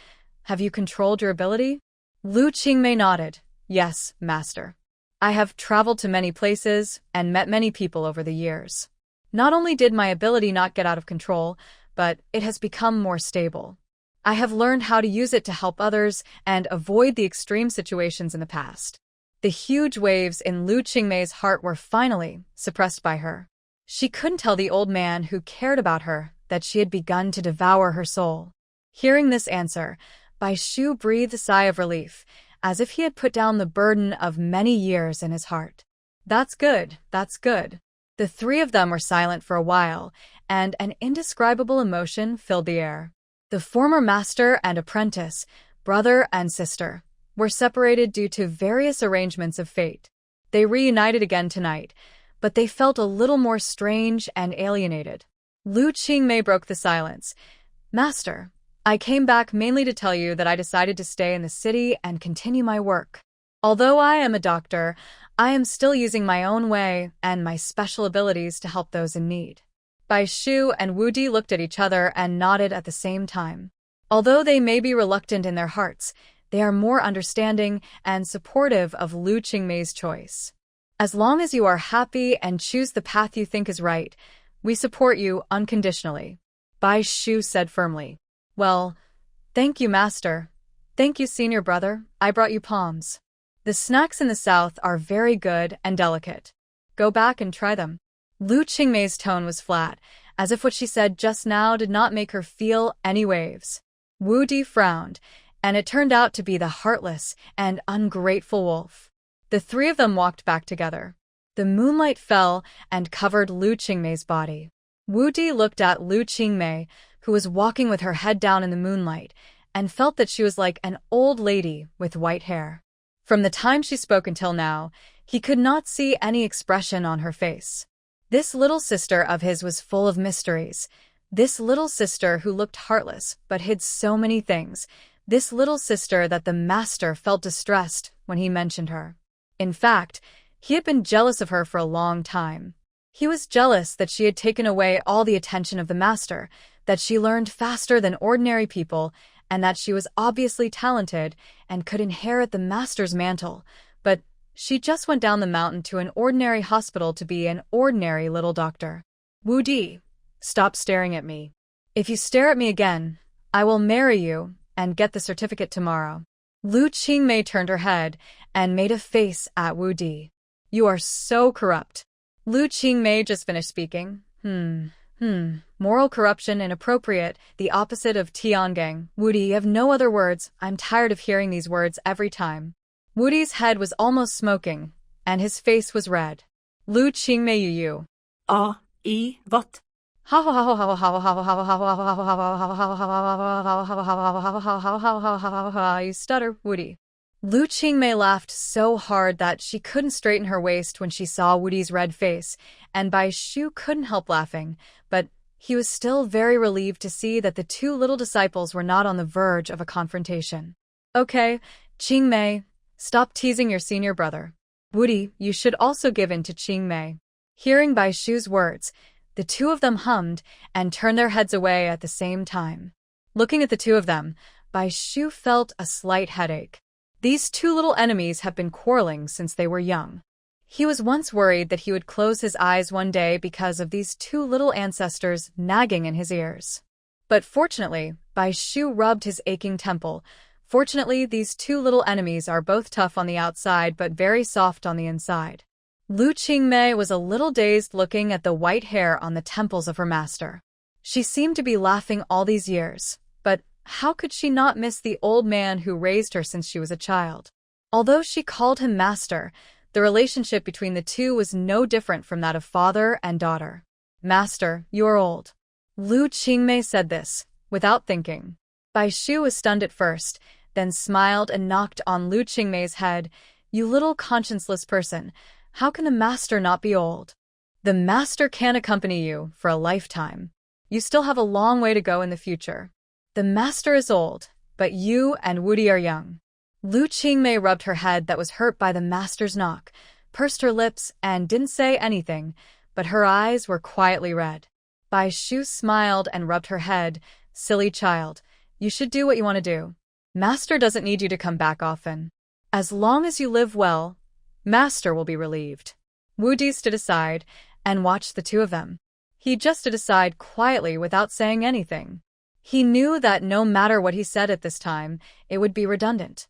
Have you controlled your ability? Lu Qingmei nodded. Yes, Master. I have traveled to many places and met many people over the years. Not only did my ability not get out of control, but it has become more stable. I have learned how to use it to help others and avoid the extreme situations in the past. The huge waves in Lu Qingmei's heart were finally suppressed by her. She couldn't tell the old man who cared about her that she had begun to devour her soul. Hearing this answer, Bai Shu breathed a sigh of relief, as if he had put down the burden of many years in his heart. That's good, that's good. The three of them were silent for a while, and an indescribable emotion filled the air. The former master and apprentice, brother and sister, were separated due to various arrangements of fate. They reunited again tonight, but they felt a little more strange and alienated. Lu Qingmei broke the silence. Master, I came back mainly to tell you that I decided to stay in the city and continue my work. Although I am a doctor, I am still using my own way and my special abilities to help those in need. Bai Shu and Wu Di looked at each other and nodded at the same time. Although they may be reluctant in their hearts, they are more understanding and supportive of Lu Qingmei's choice. As long as you are happy and choose the path you think is right, we support you unconditionally. Bai Shu said firmly. Well, thank you, master. Thank you, senior brother. I brought you palms. The snacks in the south are very good and delicate. Go back and try them. Lu Qingmei's tone was flat, as if what she said just now did not make her feel any waves. Wu Di frowned, and it turned out to be the heartless and ungrateful wolf. The three of them walked back together. The moonlight fell and covered Lu Qingmei's body. Wu Di looked at Lu Qingmei, who was walking with her head down in the moonlight, and felt that she was like an old lady with white hair. From the time she spoke until now, he could not see any expression on her face. This little sister of his was full of mysteries. This little sister who looked heartless but hid so many things. This little sister that the master felt distressed when he mentioned her. In fact, he had been jealous of her for a long time. He was jealous that she had taken away all the attention of the master, that she learned faster than ordinary people, and that she was obviously talented and could inherit the master's mantle, but she just went down the mountain to an ordinary hospital to be an ordinary little doctor. Wu Di, stop staring at me. If you stare at me again, I will marry you and get the certificate tomorrow. Lu Qingmei turned her head and made a face at Wu Di. You are so corrupt. Lu Qingmei just finished speaking. Moral corruption inappropriate, the opposite of Tiangang. Wu Di, you have no other words. I'm tired of hearing these words every time. Wu Di's head was almost smoking, and his face was red. Lu Qingmei you. What? You stutter, Wu Di. Lu Qingmei laughed so hard that she couldn't straighten her waist when she saw Wu Di's red face, and Bai Shu couldn't help laughing, but he was still very relieved to see that the two little disciples were not on the verge of a confrontation. Okay, Qingmei, stop teasing your senior brother. Wu Di, you should also give in to Qingmei. Hearing Bai Shu's words, the two of them hummed and turned their heads away at the same time. Looking at the two of them, Bai Shu felt a slight headache. These two little enemies have been quarreling since they were young. He was once worried that he would close his eyes one day because of these two little ancestors nagging in his ears. But fortunately, Bai Shu rubbed his aching temple. Fortunately, these two little enemies are both tough on the outside but very soft on the inside. Lu Qingmei was a little dazed looking at the white hair on the temples of her master. She seemed to be laughing all these years, but how could she not miss the old man who raised her since she was a child? Although she called him master, the relationship between the two was no different from that of father and daughter. Master, you are old. Lu Qingmei said this, without thinking. Bai Shu was stunned at first, then smiled and knocked on Lu Qingmei's head. You little conscienceless person, how can the master not be old? The master can accompany you for a lifetime. You still have a long way to go in the future. The master is old, but you and Wu Di are young. Lu Qingmei rubbed her head that was hurt by the master's knock, pursed her lips, and didn't say anything, but her eyes were quietly red. Bai Shu smiled and rubbed her head. Silly child, you should do what you want to do. Master doesn't need you to come back often. As long as you live well, Master will be relieved. Wu Di stood aside and watched the two of them. He just stood aside quietly without saying anything. He knew that no matter what he said at this time, it would be redundant.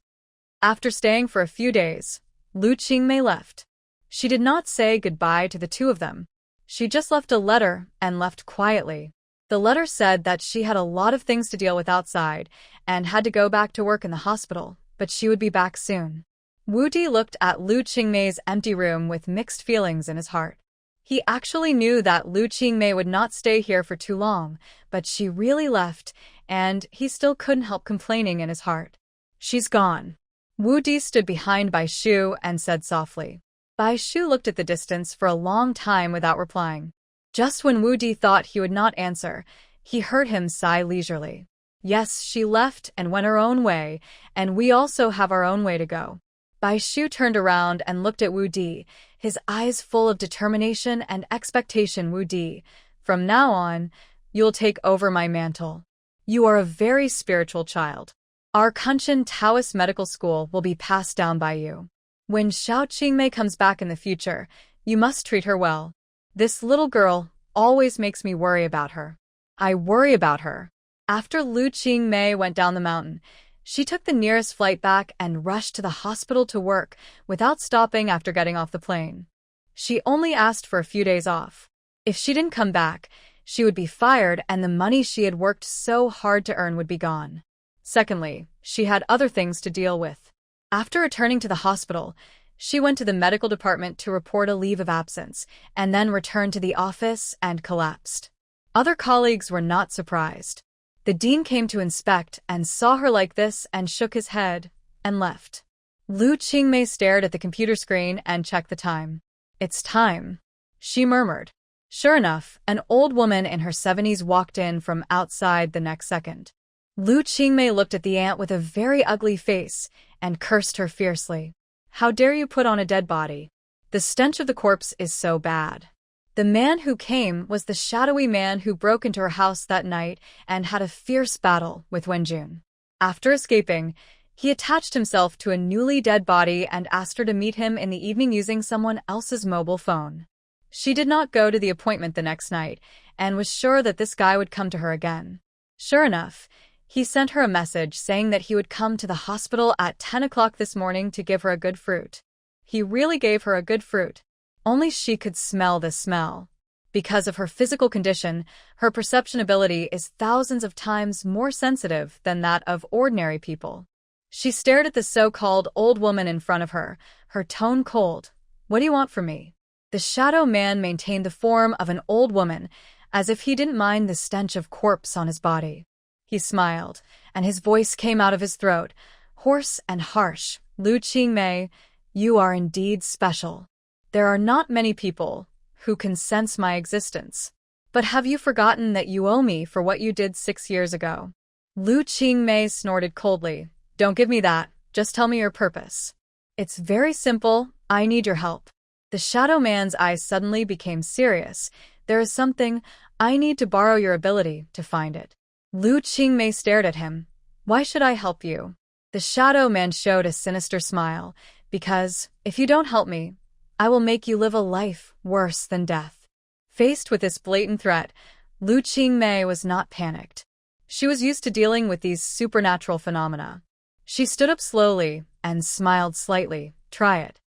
After staying for a few days, Lu Qingmei left. She did not say goodbye to the two of them. She just left a letter and left quietly. The letter said that she had a lot of things to deal with outside and had to go back to work in the hospital, but she would be back soon. Wu Di looked at Lu Qingmei's empty room with mixed feelings in his heart. He actually knew that Lu Qingmei would not stay here for too long, but she really left, and he still couldn't help complaining in his heart. She's gone. Wu Di stood behind Bai Shu and said softly. Bai Shu looked at the distance for a long time without replying. Just when Wu Di thought he would not answer, he heard him sigh leisurely. Yes, she left and went her own way, and we also have our own way to go. Bai Shu turned around and looked at Wu Di, his eyes full of determination and expectation. Wu Di, from now on, you'll take over my mantle. You are a very spiritual child. Our Kunshan Taoist medical school will be passed down by you. When Xiao Qingmei comes back in the future, you must treat her well. This little girl always makes me worry about her. I worry about her. After Lu Qingmei went down the mountain, she took the nearest flight back and rushed to the hospital to work without stopping after getting off the plane. She only asked for a few days off. If she didn't come back, she would be fired and the money she had worked so hard to earn would be gone. Secondly, she had other things to deal with. After returning to the hospital, she went to the medical department to report a leave of absence, and then returned to the office and collapsed. Other colleagues were not surprised. The dean came to inspect and saw her like this and shook his head and left. Lu Qingmei stared at the computer screen and checked the time. "It's time," she murmured. Sure enough, an old woman in her 70s walked in from outside the next second. Lu Qingmei looked at the aunt with a very ugly face and cursed her fiercely. "How dare you put on a dead body? The stench of the corpse is so bad." The man who came was the shadowy man who broke into her house that night and had a fierce battle with Wenjun. After escaping, he attached himself to a newly dead body and asked her to meet him in the evening using someone else's mobile phone. She did not go to the appointment the next night and was sure that this guy would come to her again. Sure enough, he sent her a message saying that he would come to the hospital at 10 o'clock this morning to give her a good fruit. He really gave her a good fruit. Only she could smell the smell. Because of her physical condition, her perception ability is thousands of times more sensitive than that of ordinary people. She stared at the so-called old woman in front of her, her tone cold. "What do you want from me?" The shadow man maintained the form of an old woman, as if he didn't mind the stench of corpse on his body. He smiled, and his voice came out of his throat, hoarse and harsh. "Lu Qingmei, you are indeed special. There are not many people who can sense my existence. But have you forgotten that you owe me for what you did 6 years ago?" Lu Qingmei snorted coldly. "Don't give me that. Just tell me your purpose." "It's very simple. I need your help." The shadow man's eyes suddenly became serious. "There is something. I need to borrow your ability to find it." Lu Qingmei stared at him. "Why should I help you?" The shadow man showed a sinister smile. "Because, if you don't help me, I will make you live a life worse than death." Faced with this blatant threat, Lu Qingmei was not panicked. She was used to dealing with these supernatural phenomena. She stood up slowly and smiled slightly. "Try it.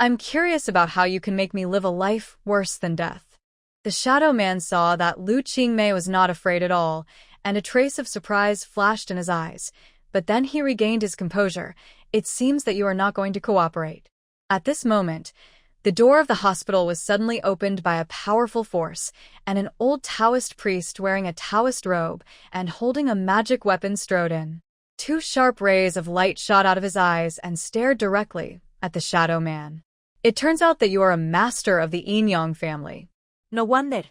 I'm curious about how you can make me live a life worse than death." The shadow man saw that Lu Qingmei was not afraid at all, and a trace of surprise flashed in his eyes. But then he regained his composure. "It seems that you are not going to cooperate." At this moment, the door of the hospital was suddenly opened by a powerful force, and an old Taoist priest wearing a Taoist robe and holding a magic weapon strode in. 2 sharp rays of light shot out of his eyes and stared directly at the shadow man. "It turns out that you are a master of the Yin-Yang family." No wonder.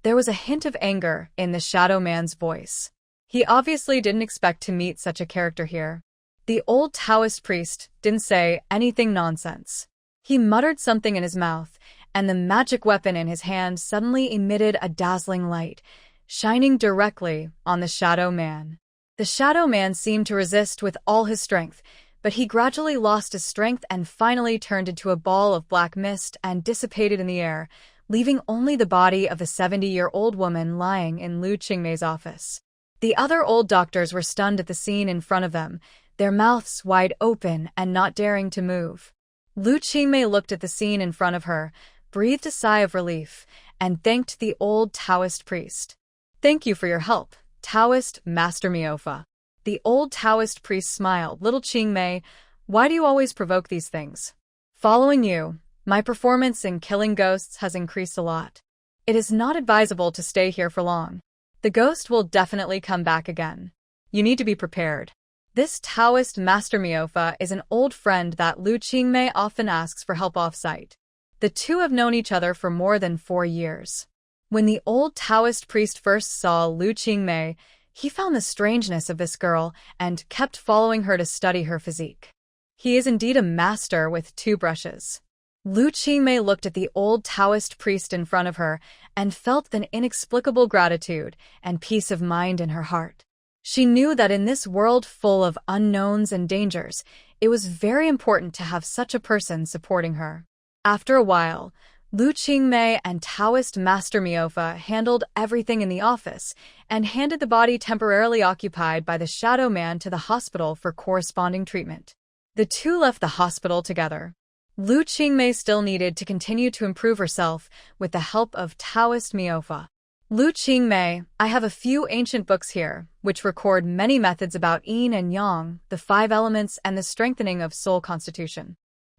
There was a hint of anger in the shadow man's voice. He obviously didn't expect to meet such a character here. The old Taoist priest didn't say anything nonsense. He muttered something in his mouth, and the magic weapon in his hand suddenly emitted a dazzling light, shining directly on the shadow man. The shadow man seemed to resist with all his strength, but he gradually lost his strength and finally turned into a ball of black mist and dissipated in the air, leaving only the body of a 70-year-old woman lying in Lu Qingmei's office. The other old doctors were stunned at the scene in front of them, their mouths wide open and not daring to move. Lu Qingmei looked at the scene in front of her, breathed a sigh of relief, and thanked the old Taoist priest. "Thank you for your help, Taoist Master Miofa." The old Taoist priest smiled. "Little Qingmei, why do you always provoke these things? Following you, my performance in killing ghosts has increased a lot. It is not advisable to stay here for long. The ghost will definitely come back again. You need to be prepared." This Taoist Master Miofa is an old friend that Lu Qingmei often asks for help off-site. The two have known each other for more than 4 years. When the old Taoist priest first saw Lu Qingmei, he found the strangeness of this girl and kept following her to study her physique. He is indeed a master with 2 brushes. Lu Qingmei looked at the old Taoist priest in front of her and felt an inexplicable gratitude and peace of mind in her heart. She knew that in this world full of unknowns and dangers, it was very important to have such a person supporting her. After a while, Lu Qingmei and Taoist Master Miaofa handled everything in the office and handed the body temporarily occupied by the shadow man to the hospital for corresponding treatment. The two left the hospital together. Lu Qingmei still needed to continue to improve herself with the help of Taoist Miaofa. Lu Qingmei, I have a few ancient books here, which record many methods about yin and yang, the 5 elements, and the strengthening of soul constitution.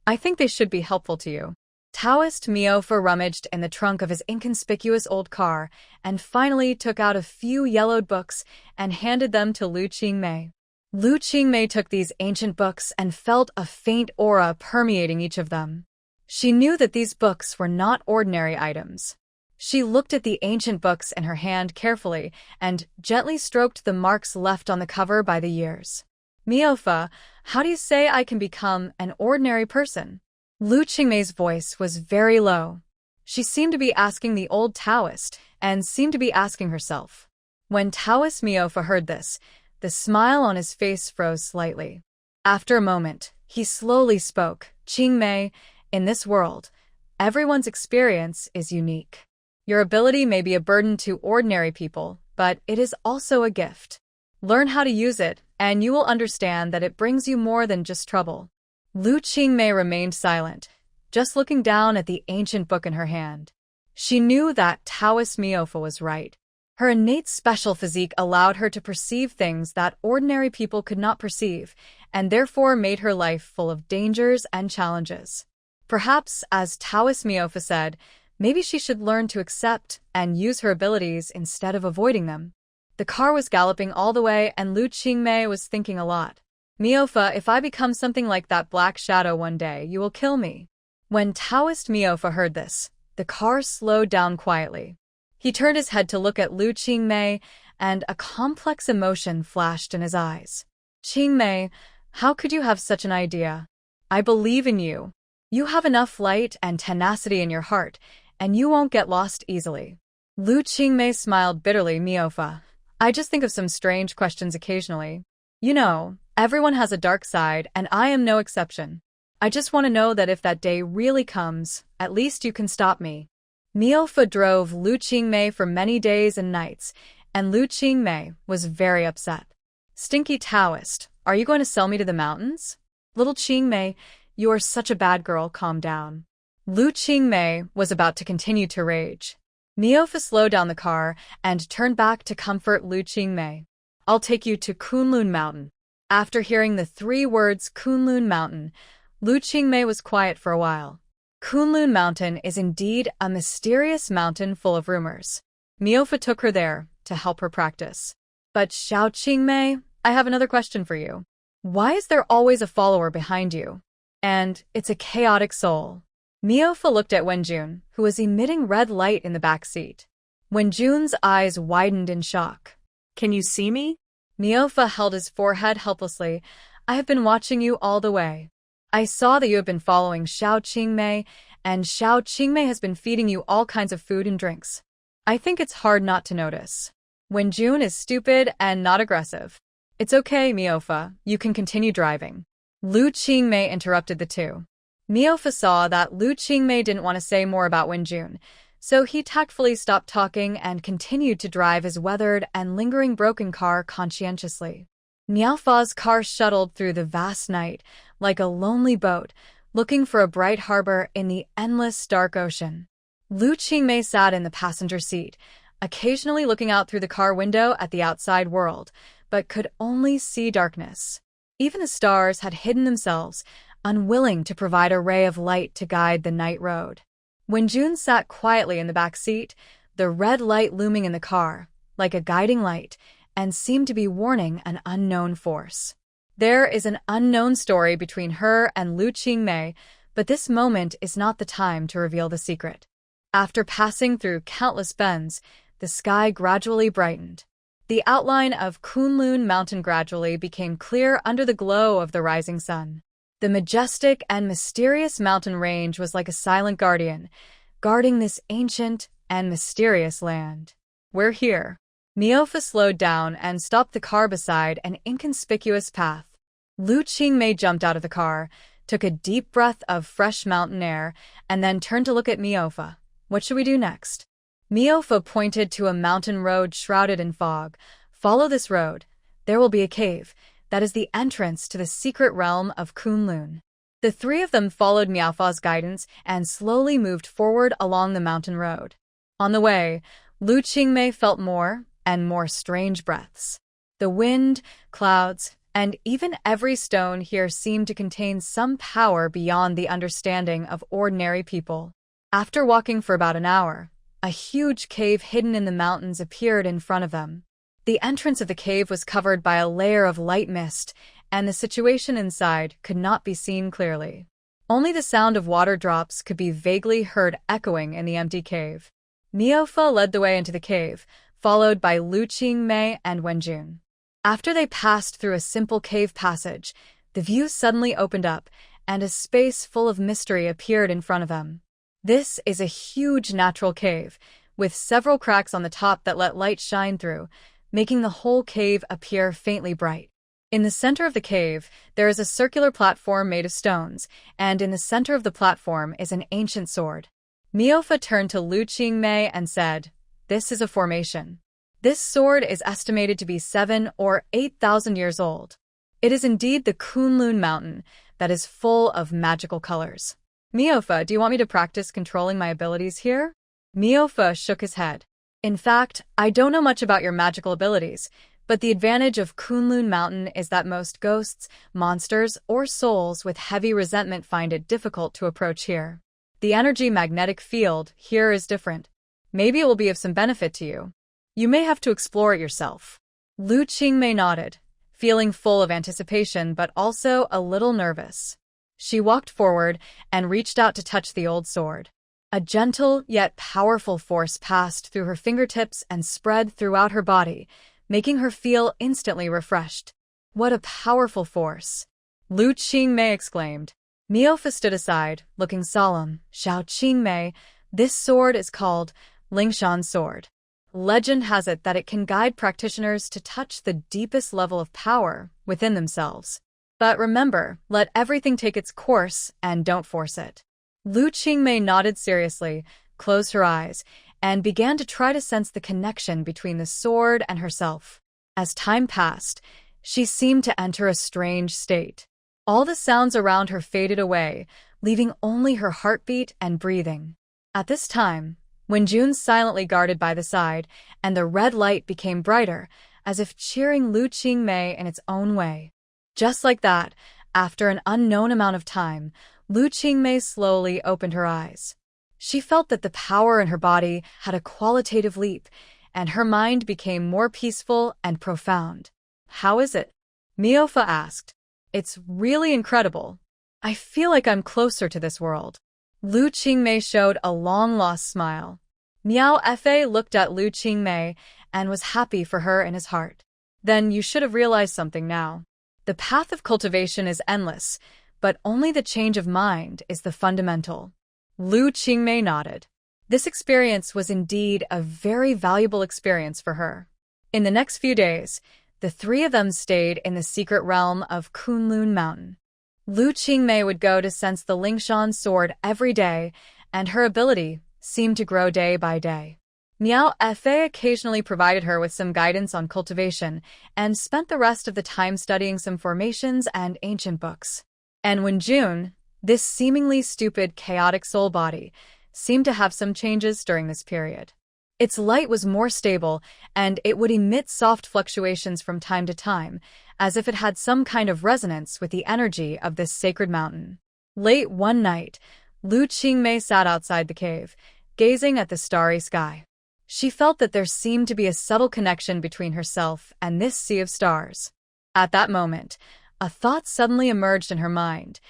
I think they should be helpful to you. Taoist Miaofa rummaged in the trunk of his inconspicuous old car and finally took out a few yellowed books and handed them to Lu Qingmei. Lu Qingmei took these ancient books and felt a faint aura permeating each of them. She knew that these books were not ordinary items. She looked at the ancient books in her hand carefully and gently stroked the marks left on the cover by the years. Miaofa, how do you say I can become an ordinary person? Lu Qingmei's voice was very low. She seemed to be asking the old Taoist and seemed to be asking herself. When Taoist Miaofa heard this, the smile on his face froze slightly. After a moment, he slowly spoke. Qingmei, in this world, everyone's experience is unique. Your ability may be a burden to ordinary people, but it is also a gift. Learn how to use it, and you will understand that it brings you more than just trouble. Lu Qingmei remained silent, just looking down at the ancient book in her hand. She knew that Taoist Miaofa was right. Her innate special physique allowed her to perceive things that ordinary people could not perceive, and therefore made her life full of dangers and challenges. Perhaps, as Taoist Miaofa said, maybe she should learn to accept and use her abilities instead of avoiding them. The car was galloping all the way and Lu Qingmei was thinking a lot. Miaofa, if I become something like that black shadow one day, you will kill me. When Taoist Miaofa heard this, the car slowed down quietly. He turned his head to look at Lu Qingmei, and a complex emotion flashed in his eyes. Qingmei, how could you have such an idea? I believe in you. You have enough light and tenacity in your heart, and you won't get lost easily. Lu Qingmei smiled bitterly. Miaofa, I just think of some strange questions occasionally. You know, everyone has a dark side, and I am no exception. I just want to know that if that day really comes, at least you can stop me. Miaofa drove Lu Qingmei for many days and nights, and Lu Qingmei was very upset. Stinky Taoist, are you going to sell me to the mountains? Little Qingmei, you are such a bad girl, calm down. Lu Qingmei was about to continue to rage. Miaofa slowed down the car and turned back to comfort Lu Qingmei. I'll take you to Kunlun Mountain. After hearing the 3 words Kunlun Mountain, Lu Qingmei was quiet for a while. Kunlun Mountain is indeed a mysterious mountain full of rumors. Miaofa took her there to help her practice. But Xiao Qingmei, I have another question for you. Why is there always a follower behind you? And it's a chaotic soul. Miaofa looked at Wenjun, who was emitting red light in the back seat. Wenjun's eyes widened in shock. Can you see me? Miaofa held his forehead helplessly. I have been watching you all the way. I saw that you have been following Xiao Qingmei, and Xiao Qingmei has been feeding you all kinds of food and drinks. I think it's hard not to notice. Wenjun is stupid and not aggressive. It's okay, Miaofa, you can continue driving. Lu Qingmei interrupted the two. Miaofa saw that Lu Qingmei didn't want to say more about Wenjun, so he tactfully stopped talking and continued to drive his weathered and lingering broken car conscientiously. Miaofa's car shuttled through the vast night like a lonely boat, looking for a bright harbor in the endless dark ocean. Lu Qingmei sat in the passenger seat, occasionally looking out through the car window at the outside world, but could only see darkness. Even the stars had hidden themselves, unwilling to provide a ray of light to guide the night road. Wenjun sat quietly in the back seat, the red light looming in the car, like a guiding light, and seemed to be warning an unknown force. There is an unknown story between her and Lu Qingmei, but this moment is not the time to reveal the secret. After passing through countless bends, the sky gradually brightened. The outline of Kunlun Mountain gradually became clear under the glow of the rising sun. The majestic and mysterious mountain range was like a silent guardian, guarding this ancient and mysterious land. We're here. Miaofa slowed down and stopped the car beside an inconspicuous path. Lu Qingmei jumped out of the car, took a deep breath of fresh mountain air, and then turned to look at Miaofa. What should we do next? Miaofa pointed to a mountain road shrouded in fog. Follow this road. There will be a cave. That is the entrance to the secret realm of Kunlun. The three of them followed Miaofa's guidance and slowly moved forward along the mountain road. On the way, Lu Qingmei felt more and more strange breaths. The wind, clouds, and even every stone here seemed to contain some power beyond the understanding of ordinary people. After walking for about an hour, a huge cave hidden in the mountains appeared in front of them. The entrance of the cave was covered by a layer of light mist, and the situation inside could not be seen clearly. Only the sound of water drops could be vaguely heard echoing in the empty cave. Miaofa led the way into the cave, followed by Lu Qingmei and Wenjun. After they passed through a simple cave passage, the view suddenly opened up, and a space full of mystery appeared in front of them. This is a huge natural cave, with several cracks on the top that let light shine through, making the whole cave appear faintly bright. In the center of the cave, there is a circular platform made of stones, and in the center of the platform is an ancient sword. Miaofa turned to Lu Qingmei and said, "This is a formation. This sword is estimated to be 7,000 or 8,000 years old. It is indeed the Kunlun mountain that is full of magical colors." Miaofa, do you want me to practice controlling my abilities here? Miaofa shook his head. In fact, I don't know much about your magical abilities, but the advantage of Kunlun Mountain is that most ghosts, monsters, or souls with heavy resentment find it difficult to approach here. The energy magnetic field here is different. Maybe it will be of some benefit to you. You may have to explore it yourself. Lu Qingmei nodded, feeling full of anticipation but also a little nervous. She walked forward and reached out to touch the old sword. A gentle yet powerful force passed through her fingertips and spread throughout her body, making her feel instantly refreshed. What a powerful force! Lu Qingmei exclaimed. Miaofa stood aside, looking solemn. Xiao Qingmei, this sword is called Lingshan's sword. Legend has it that it can guide practitioners to touch the deepest level of power within themselves. But remember, let everything take its course and don't force it. Lu Qingmei nodded seriously, closed her eyes, and began to try to sense the connection between the sword and herself. As time passed, she seemed to enter a strange state. All the sounds around her faded away, leaving only her heartbeat and breathing. At this time, Wenjun silently guarded by the side, and the red light became brighter, as if cheering Lu Qingmei in its own way. Just like that, after an unknown amount of time, Lu Qingmei slowly opened her eyes. She felt that the power in her body had a qualitative leap, and her mind became more peaceful and profound. How is it? Miaofa asked. It's really incredible. I feel like I'm closer to this world. Lu Qingmei showed a long-lost smile. Miao Fe looked at Lu Qingmei and was happy for her in his heart. Then you should have realized something now. The path of cultivation is endless, but only the change of mind is the fundamental. Lu Qingmei nodded. This experience was indeed a very valuable experience for her. In the next few days, the three of them stayed in the secret realm of Kunlun Mountain. Lu Qingmei would go to sense the Lingshan sword every day, and her ability seemed to grow day by day. Miao Fe occasionally provided her with some guidance on cultivation and spent the rest of the time studying some formations and ancient books. And Wenjun, this seemingly stupid, chaotic soul body, seemed to have some changes during this period. Its light was more stable, and it would emit soft fluctuations from time to time, as if it had some kind of resonance with the energy of this sacred mountain. Late one night, Lu Qingmei sat outside the cave, gazing at the starry sky. She felt that there seemed to be a subtle connection between herself and this sea of stars. At that moment, a thought suddenly emerged in her mind.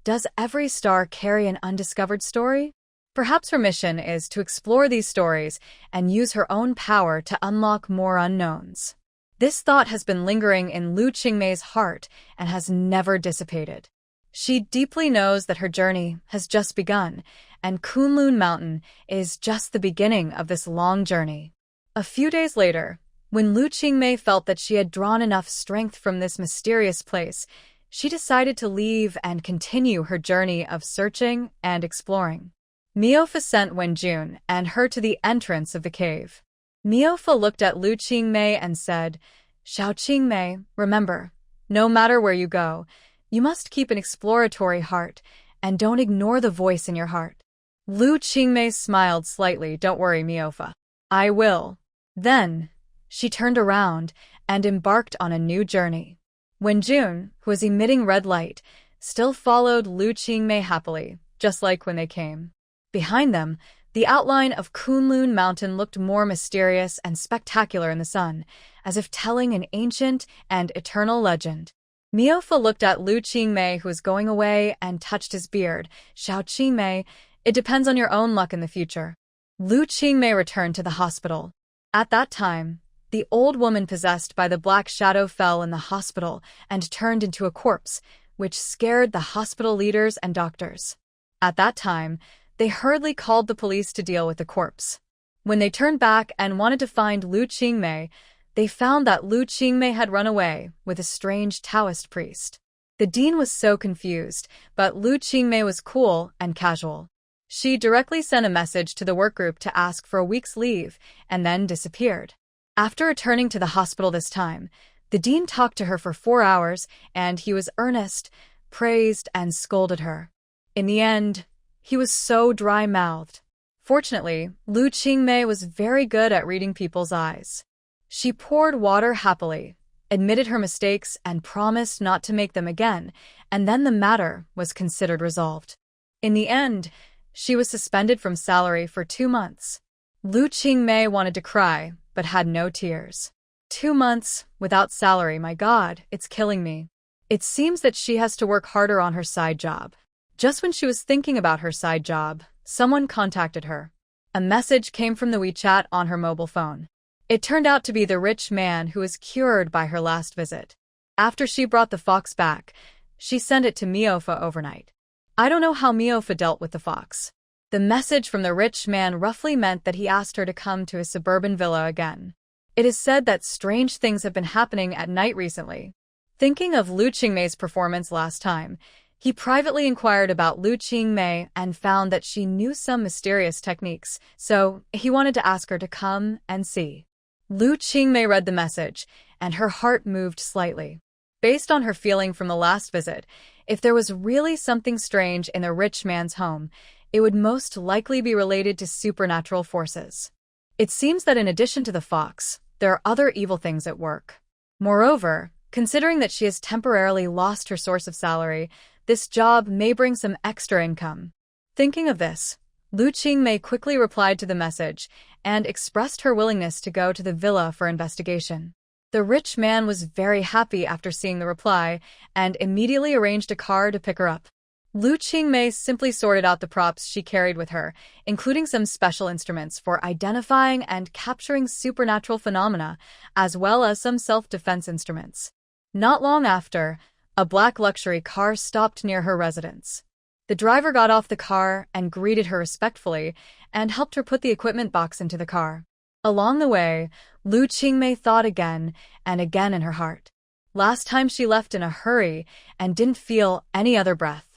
Does every star carry an undiscovered story? Perhaps her mission is to explore these stories and use her own power to unlock more unknowns. This thought has been lingering in Lu Qingmei's heart and has never dissipated. She deeply knows that her journey has just begun, and Kunlun Mountain is just the beginning of this long journey. A few days later, When Lu Qingmei felt that she had drawn enough strength from this mysterious place, she decided to leave and continue her journey of searching and exploring. Miaofa sent Wenjun and her to the entrance of the cave. Miaofa looked at Lu Qingmei and said, "Xiao Qingmei, remember, no matter where you go, you must keep an exploratory heart and don't ignore the voice in your heart." Lu Qingmei smiled slightly. "Don't worry, Miaofa. I will." Then, she turned around and embarked on a new journey. Wenjun, who was emitting red light, still followed Lu Qingmei happily, just like when they came. Behind them, the outline of Kunlun Mountain looked more mysterious and spectacular in the sun, as if telling an ancient and eternal legend. Miaofa looked at Lu Qingmei, who was going away, and touched his beard. "Xiao Qingmei, it depends on your own luck in the future." Lu Qingmei returned to the hospital. At that time, the old woman possessed by the black shadow fell in the hospital and turned into a corpse, which scared the hospital leaders and doctors. At that time, they hurriedly called the police to deal with the corpse. When they turned back and wanted to find Lu Qingmei, they found that Lu Qingmei had run away with a strange Taoist priest. The dean was so confused, but Lu Qingmei was cool and casual. She directly sent a message to the work group to ask for a week's leave and then disappeared. After returning to the hospital this time, the dean talked to her for 4 hours, and he was earnest, praised, and scolded her. In the end, he was so dry-mouthed. Fortunately, Lu Qingmei was very good at reading people's eyes. She poured water happily, admitted her mistakes, and promised not to make them again, and then the matter was considered resolved. In the end, she was suspended from salary for 2 months. Lu Qingmei wanted to cry, but had no tears. 2 months without salary, my God, it's killing me. It seems that she has to work harder on her side job. Just when she was thinking about her side job, someone contacted her. A message came from the WeChat on her mobile phone. It turned out to be the rich man who was cured by her last visit. After she brought the fox back, she sent it to Miaofa overnight. I don't know how Miaofa dealt with the fox. The message from the rich man roughly meant that he asked her to come to his suburban villa again. It is said that strange things have been happening at night recently. Thinking of Lu Qingmei's performance last time, he privately inquired about Lu Qingmei and found that she knew some mysterious techniques, so he wanted to ask her to come and see. Lu Qingmei read the message, and her heart moved slightly. Based on her feeling from the last visit, if there was really something strange in the rich man's home, it would most likely be related to supernatural forces. It seems that in addition to the fox, there are other evil things at work. Moreover, considering that she has temporarily lost her source of salary, this job may bring some extra income. Thinking of this, Lu Qingmei quickly replied to the message and expressed her willingness to go to the villa for investigation. The rich man was very happy after seeing the reply and immediately arranged a car to pick her up. Lu Qingmei simply sorted out the props she carried with her, including some special instruments for identifying and capturing supernatural phenomena, as well as some self-defense instruments. Not long after, a black luxury car stopped near her residence. The driver got off the car and greeted her respectfully and helped her put the equipment box into the car. Along the way, Lu Qingmei thought again and again in her heart. Last time she left in a hurry and didn't feel any other breath.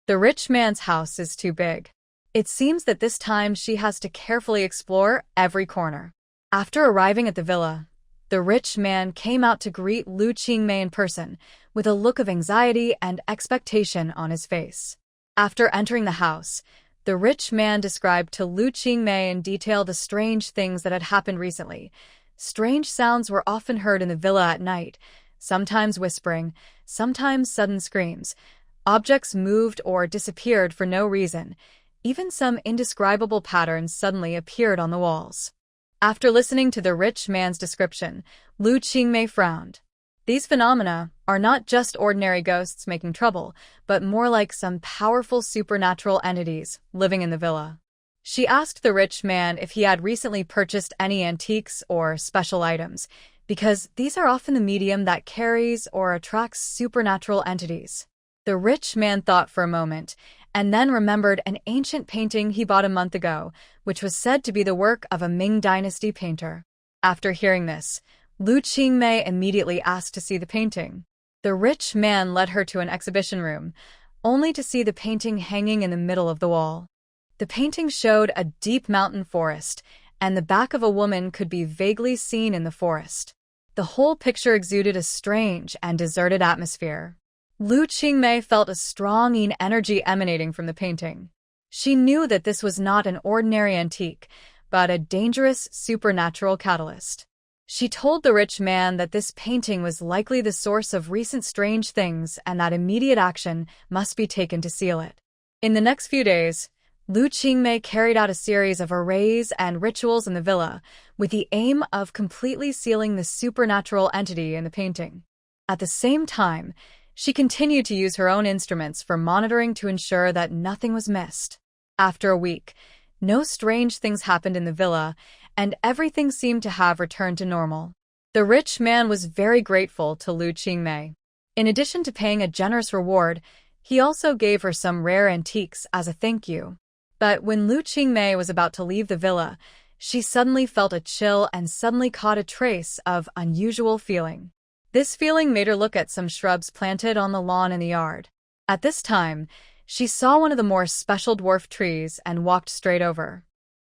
The rich man's house is too big. It seems that this time she has to carefully explore every corner. After arriving at the villa, the rich man came out to greet Lu Qingmei in person, with a look of anxiety and expectation on his face. After entering the house, the rich man described to Lu Qingmei in detail the strange things that had happened recently. Strange sounds were often heard in the villa at night, sometimes whispering, sometimes sudden screams. Objects moved or disappeared for no reason. Even some indescribable patterns suddenly appeared on the walls. After listening to the rich man's description, Lu Qingmei frowned. These phenomena are not just ordinary ghosts making trouble, but more like some powerful supernatural entities living in the villa. She asked the rich man if he had recently purchased any antiques or special items, because these are often the medium that carries or attracts supernatural entities. The rich man thought for a moment, and then remembered an ancient painting he bought a month ago, which was said to be the work of a Ming Dynasty painter. After hearing this, Lu Qingmei immediately asked to see the painting. The rich man led her to an exhibition room, only to see the painting hanging in the middle of the wall. The painting showed a deep mountain forest, and the back of a woman could be vaguely seen in the forest. The whole picture exuded a strange and deserted atmosphere. Lu Qingmei felt a strong energy emanating from the painting. She knew that this was not an ordinary antique, but a dangerous supernatural catalyst. She told the rich man that this painting was likely the source of recent strange things and that immediate action must be taken to seal it. In the next few days, Lu Qingmei carried out a series of arrays and rituals in the villa, with the aim of completely sealing the supernatural entity in the painting. At the same time, she continued to use her own instruments for monitoring to ensure that nothing was missed. After a week, no strange things happened in the villa, and everything seemed to have returned to normal. The rich man was very grateful to Lu Qingmei. In addition to paying a generous reward, he also gave her some rare antiques as a thank you. But when Lu Qingmei was about to leave the villa, she suddenly felt a chill and suddenly caught a trace of unusual feeling. This feeling made her look at some shrubs planted on the lawn in the yard. At this time, she saw one of the more special dwarf trees and walked straight over.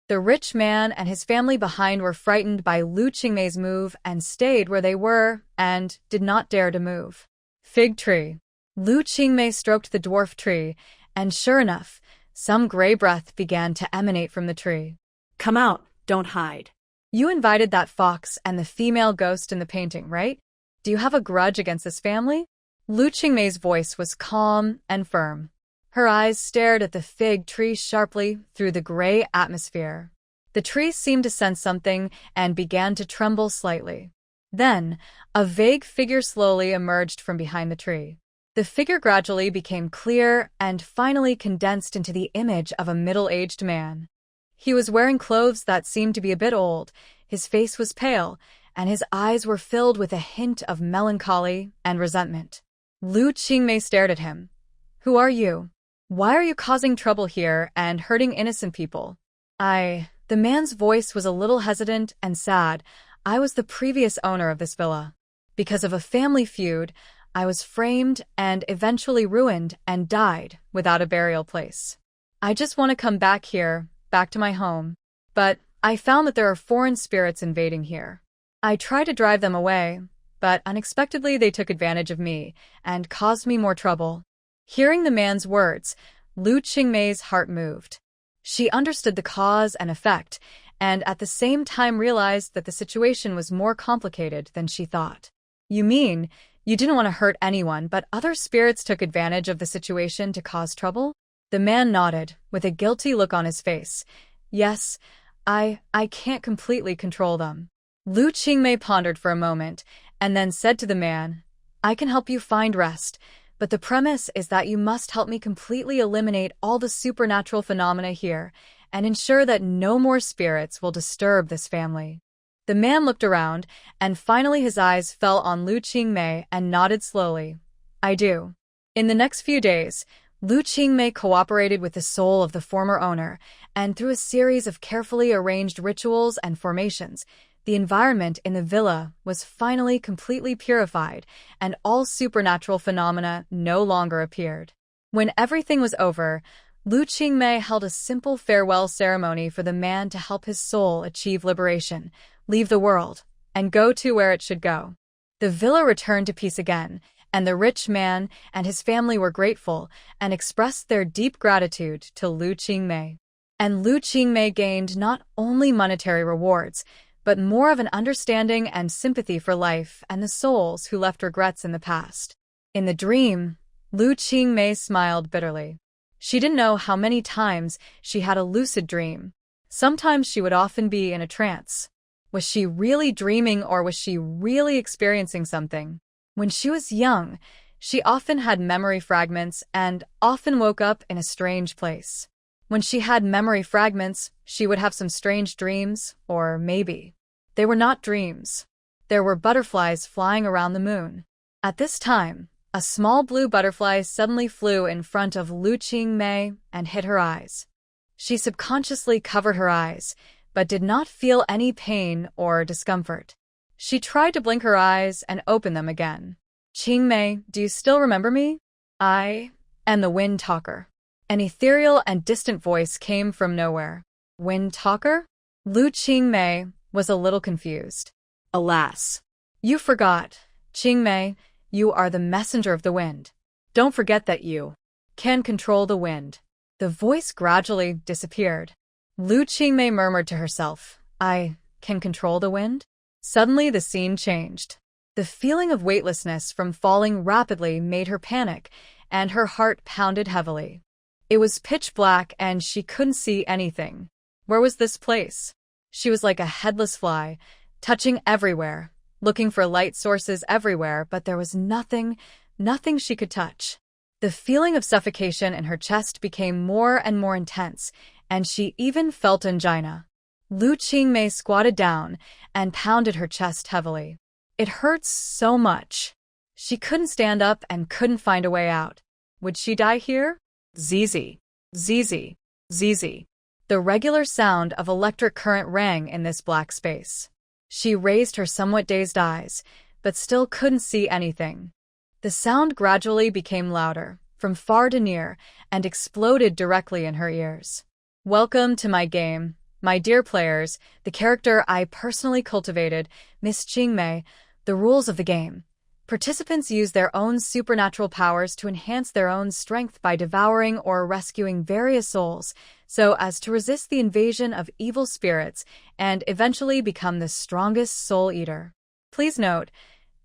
The rich man and his family behind were frightened by Lu Qingmei's move and stayed where they were and did not dare to move. Fig tree. Lu Qingmei stroked the dwarf tree, and sure enough, some gray breath began to emanate from the tree. Come out, don't hide. You invited that fox and the female ghost in the painting, right? Do you have a grudge against this family? Lu Qingmei's voice was calm and firm. Her eyes stared at the fig tree sharply through the gray atmosphere. The tree seemed to sense something and began to tremble slightly. Then, a vague figure slowly emerged from behind the tree. The figure gradually became clear and finally condensed into the image of a middle-aged man. He was wearing clothes that seemed to be a bit old, his face was pale, and his eyes were filled with a hint of melancholy and resentment. Lu Qingmei stared at him. Who are you? Why are you causing trouble here and hurting innocent people? The man's voice was a little hesitant and sad. I was the previous owner of this villa. Because of a family feud, I was framed and eventually ruined and died without a burial place. I just want to come back here, back to my home. But I found that there are foreign spirits invading here. I tried to drive them away, but unexpectedly they took advantage of me and caused me more trouble. Hearing the man's words, Lu Qingmei's heart moved. She understood the cause and effect, and at the same time realized that the situation was more complicated than she thought. You mean, you didn't want to hurt anyone, but other spirits took advantage of the situation to cause trouble? The man nodded, with a guilty look on his face. Yes, I can't completely control them. Lu Qingmei pondered for a moment, and then said to the man, I can help you find rest, but the premise is that you must help me completely eliminate all the supernatural phenomena here and ensure that no more spirits will disturb this family. The man looked around, and finally his eyes fell on Lu Qingmei and nodded slowly. I do. In the next few days, Lu Qingmei cooperated with the soul of the former owner, and through a series of carefully arranged rituals and formations, the environment in the villa was finally completely purified, and all supernatural phenomena no longer appeared. When everything was over, Lu Qingmei held a simple farewell ceremony for the man to help his soul achieve liberation, leave the world, and go to where it should go. The villa returned to peace again, and the rich man and his family were grateful and expressed their deep gratitude to Lu Qingmei. And Lu Qingmei gained not only monetary rewards, but more of an understanding and sympathy for life and the souls who left regrets in the past. In the dream, Lu Qingmei smiled bitterly. She didn't know how many times she had a lucid dream. Sometimes she would often be in a trance. Was she really dreaming, or was she really experiencing something? When she was young, she often had memory fragments and often woke up in a strange place. When she had memory fragments, she would have some strange dreams, or maybe they were not dreams. There were butterflies flying around the moon. At this time, a small blue butterfly suddenly flew in front of Lu Qingmei and hit her eyes. She subconsciously covered her eyes, but did not feel any pain or discomfort. She tried to blink her eyes and open them again. Qingmei, do you still remember me? I am the Wind Talker. An ethereal and distant voice came from nowhere. Wind Talker? Lu Qingmei was a little confused. Alas. You forgot. Qingmei, you are the messenger of the wind. Don't forget that you can control the wind. The voice gradually disappeared. Lu Qingmei murmured to herself, I can control the wind? Suddenly the scene changed. The feeling of weightlessness from falling rapidly made her panic, and her heart pounded heavily. It was pitch black and she couldn't see anything. Where was this place? She was like a headless fly, touching everywhere, looking for light sources everywhere, but there was nothing she could touch. The feeling of suffocation in her chest became more and more intense, and she even felt angina. Lu Qingmei squatted down and pounded her chest heavily. It hurts so much. She couldn't stand up and couldn't find a way out. Would she die here? Zzz, zzz, zzz. The regular sound of electric current rang in this black space. She raised her somewhat dazed eyes, but still couldn't see anything. The sound gradually became louder, from far to near, and exploded directly in her ears. Welcome to my game, my dear players, the character I personally cultivated, Miss Qingmei. The rules of the game. Participants use their own supernatural powers to enhance their own strength by devouring or rescuing various souls, so as to resist the invasion of evil spirits and eventually become the strongest soul eater. Please note,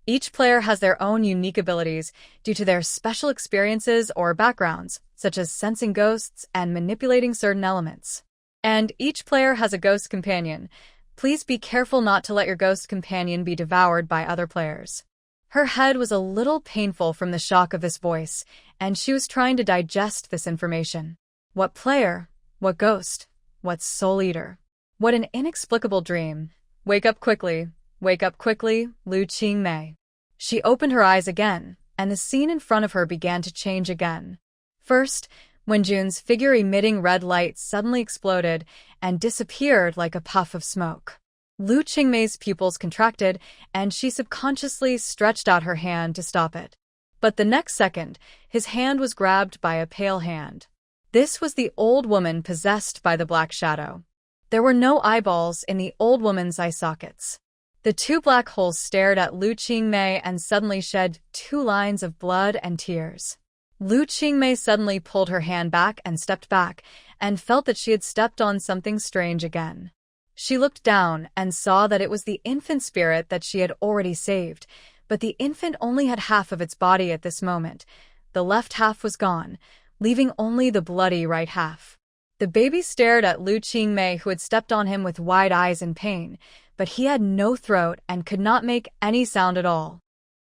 each player has their own unique abilities due to their special experiences or backgrounds, such as sensing ghosts and manipulating certain elements. And each player has a ghost companion. Please be careful not to let your ghost companion be devoured by other players. Her head was a little painful from the shock of this voice, and she was trying to digest this information. What player? What ghost? What soul eater? What an inexplicable dream. Wake up quickly, Lu Qingmei. She opened her eyes again, and the scene in front of her began to change again. First, when Jun's figure emitting red light suddenly exploded and disappeared like a puff of smoke. Lu Qingmei's pupils contracted, and she subconsciously stretched out her hand to stop it. But the next second, his hand was grabbed by a pale hand. This was the old woman possessed by the black shadow. There were no eyeballs in the old woman's eye sockets. The two black holes stared at Lu Qingmei and suddenly shed 2 lines of blood and tears. Lu Qingmei suddenly pulled her hand back and stepped back, and felt that she had stepped on something strange again. She looked down and saw that it was the infant spirit that she had already saved, but the infant only had half of its body at this moment. The left half was gone, leaving only the bloody right half. The baby stared at Lu Qingmei, who had stepped on him with wide eyes in pain, but he had no throat and could not make any sound at all.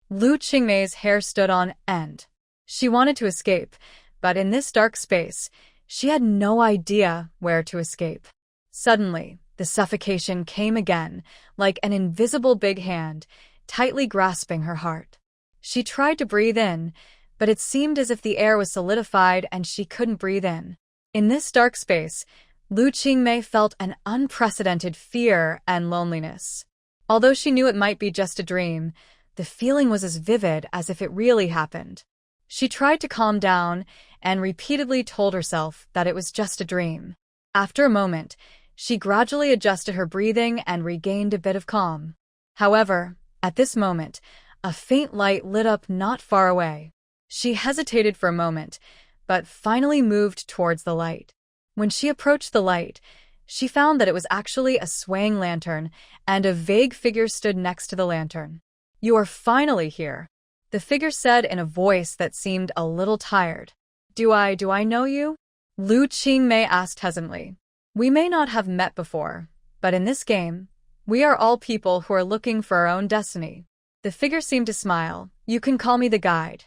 Lu Qingmei's hair stood on end. She wanted to escape, but in this dark space, she had no idea where to escape. Suddenly, the suffocation came again, like an invisible big hand, tightly grasping her heart. She tried to breathe in, but it seemed as if the air was solidified and she couldn't breathe in. In this dark space, Lu Qingmei felt an unprecedented fear and loneliness. Although she knew it might be just a dream, the feeling was as vivid as if it really happened. She tried to calm down and repeatedly told herself that it was just a dream. After a moment, she gradually adjusted her breathing and regained a bit of calm. However, at this moment, a faint light lit up not far away. She hesitated for a moment, but finally moved towards the light. When she approached the light, she found that it was actually a swaying lantern, and a vague figure stood next to the lantern. You are finally here, the figure said in a voice that seemed a little tired. Do I know you? Lu Qingmei asked hesitantly. We may not have met before, but in this game, we are all people who are looking for our own destiny. The figure seemed to smile. You can call me the guide.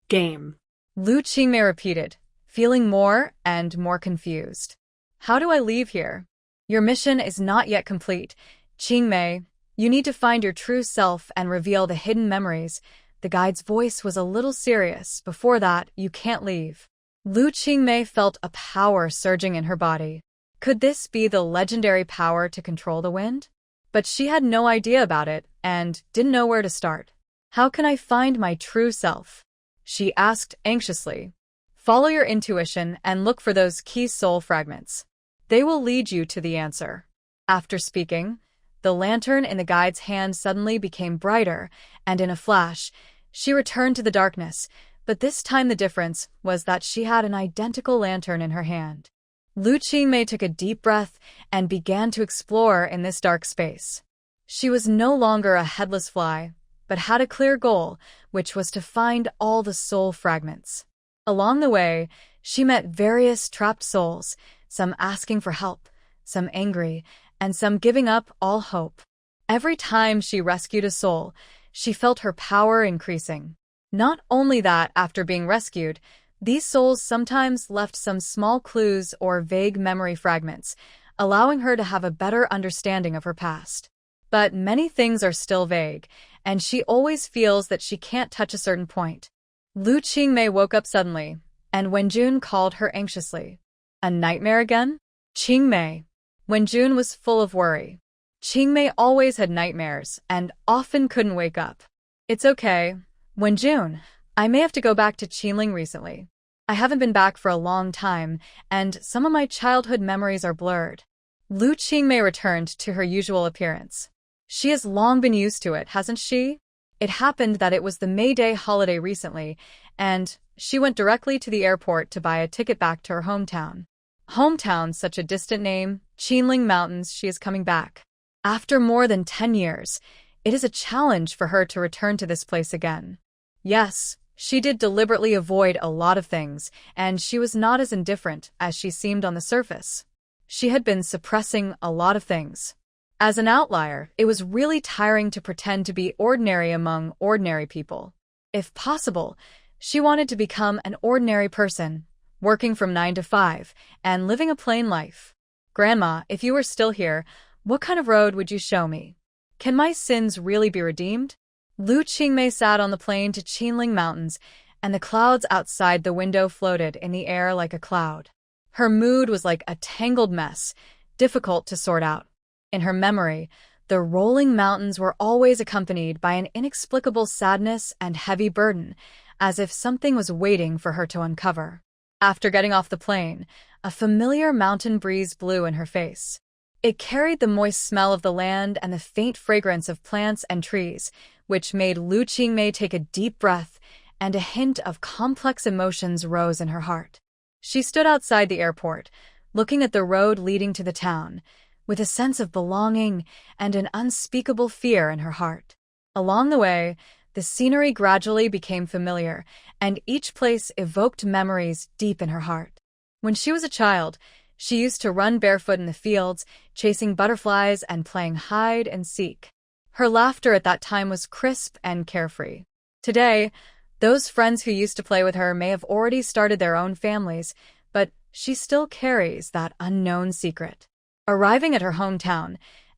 Game. Lu Qingmei repeated, feeling more and more confused. How do I leave here? Your mission is not yet complete. Qingmei, you need to find your true self and reveal the hidden memories. The guide's voice was a little serious. Before that, you can't leave. Lu Qingmei felt a power surging in her body. Could this be the legendary power to control the wind? But she had no idea about it and didn't know where to start. How can I find my true self? She asked anxiously. Follow your intuition and look for those key soul fragments. They will lead you to the answer. After speaking, the lantern in the guide's hand suddenly became brighter, and in a flash, she returned to the darkness, but this time the difference was that she had an identical lantern in her hand. Lu Qingmei took a deep breath and began to explore in this dark space. She was no longer a headless fly, but had a clear goal, which was to find all the soul fragments. Along the way, she met various trapped souls, some asking for help, some angry, and some giving up all hope. Every time she rescued a soul, she felt her power increasing. Not only that, after being rescued, these souls sometimes left some small clues or vague memory fragments, allowing her to have a better understanding of her past. But many things are still vague, and she always feels that she can't touch a certain point. Lu Qingmei woke up suddenly, and Wenjun called her anxiously. A nightmare again? Qingmei. Wenjun was full of worry. Qingmei always had nightmares and often couldn't wake up. It's okay, Wenjun. I may have to go back to Qinling recently. I haven't been back for a long time, and some of my childhood memories are blurred. Lu Qingmei returned to her usual appearance. She has long been used to it, hasn't she? It happened that it was the May Day holiday recently, and she went directly to the airport to buy a ticket back to her hometown. Hometown, such a distant name, Qinling Mountains, she is coming back. After more than 10 years, it is a challenge for her to return to this place again. Yes, she did deliberately avoid a lot of things, and she was not as indifferent as she seemed on the surface. She had been suppressing a lot of things. As an outlier, it was really tiring to pretend to be ordinary among ordinary people. If possible, she wanted to become an ordinary person, working from 9 to 5, and living a plain life. Grandma, if you were still here, what kind of road would you show me? Can my sins really be redeemed? Lu Qingmei sat on the plane to Qinling Mountains, and the clouds outside the window floated in the air like a cloud. Her mood was like a tangled mess, difficult to sort out. In her memory, the rolling mountains were always accompanied by an inexplicable sadness and heavy burden, as if something was waiting for her to uncover. After getting off the plane, a familiar mountain breeze blew in her face. It carried the moist smell of the land and the faint fragrance of plants and trees, which made Lu Qingmei take a deep breath, and a hint of complex emotions rose in her heart. She stood outside the airport, looking at the road leading to the town, with a sense of belonging and an unspeakable fear in her heart. Along the way, the scenery gradually became familiar, and each place evoked memories deep in her heart. When she was a child, she used to run barefoot in the fields, chasing butterflies and playing hide and seek. Her laughter at that time was crisp and carefree. Today, those friends who used to play with her may have already started their own families, but she still carries that unknown secret. Arriving at her hometown,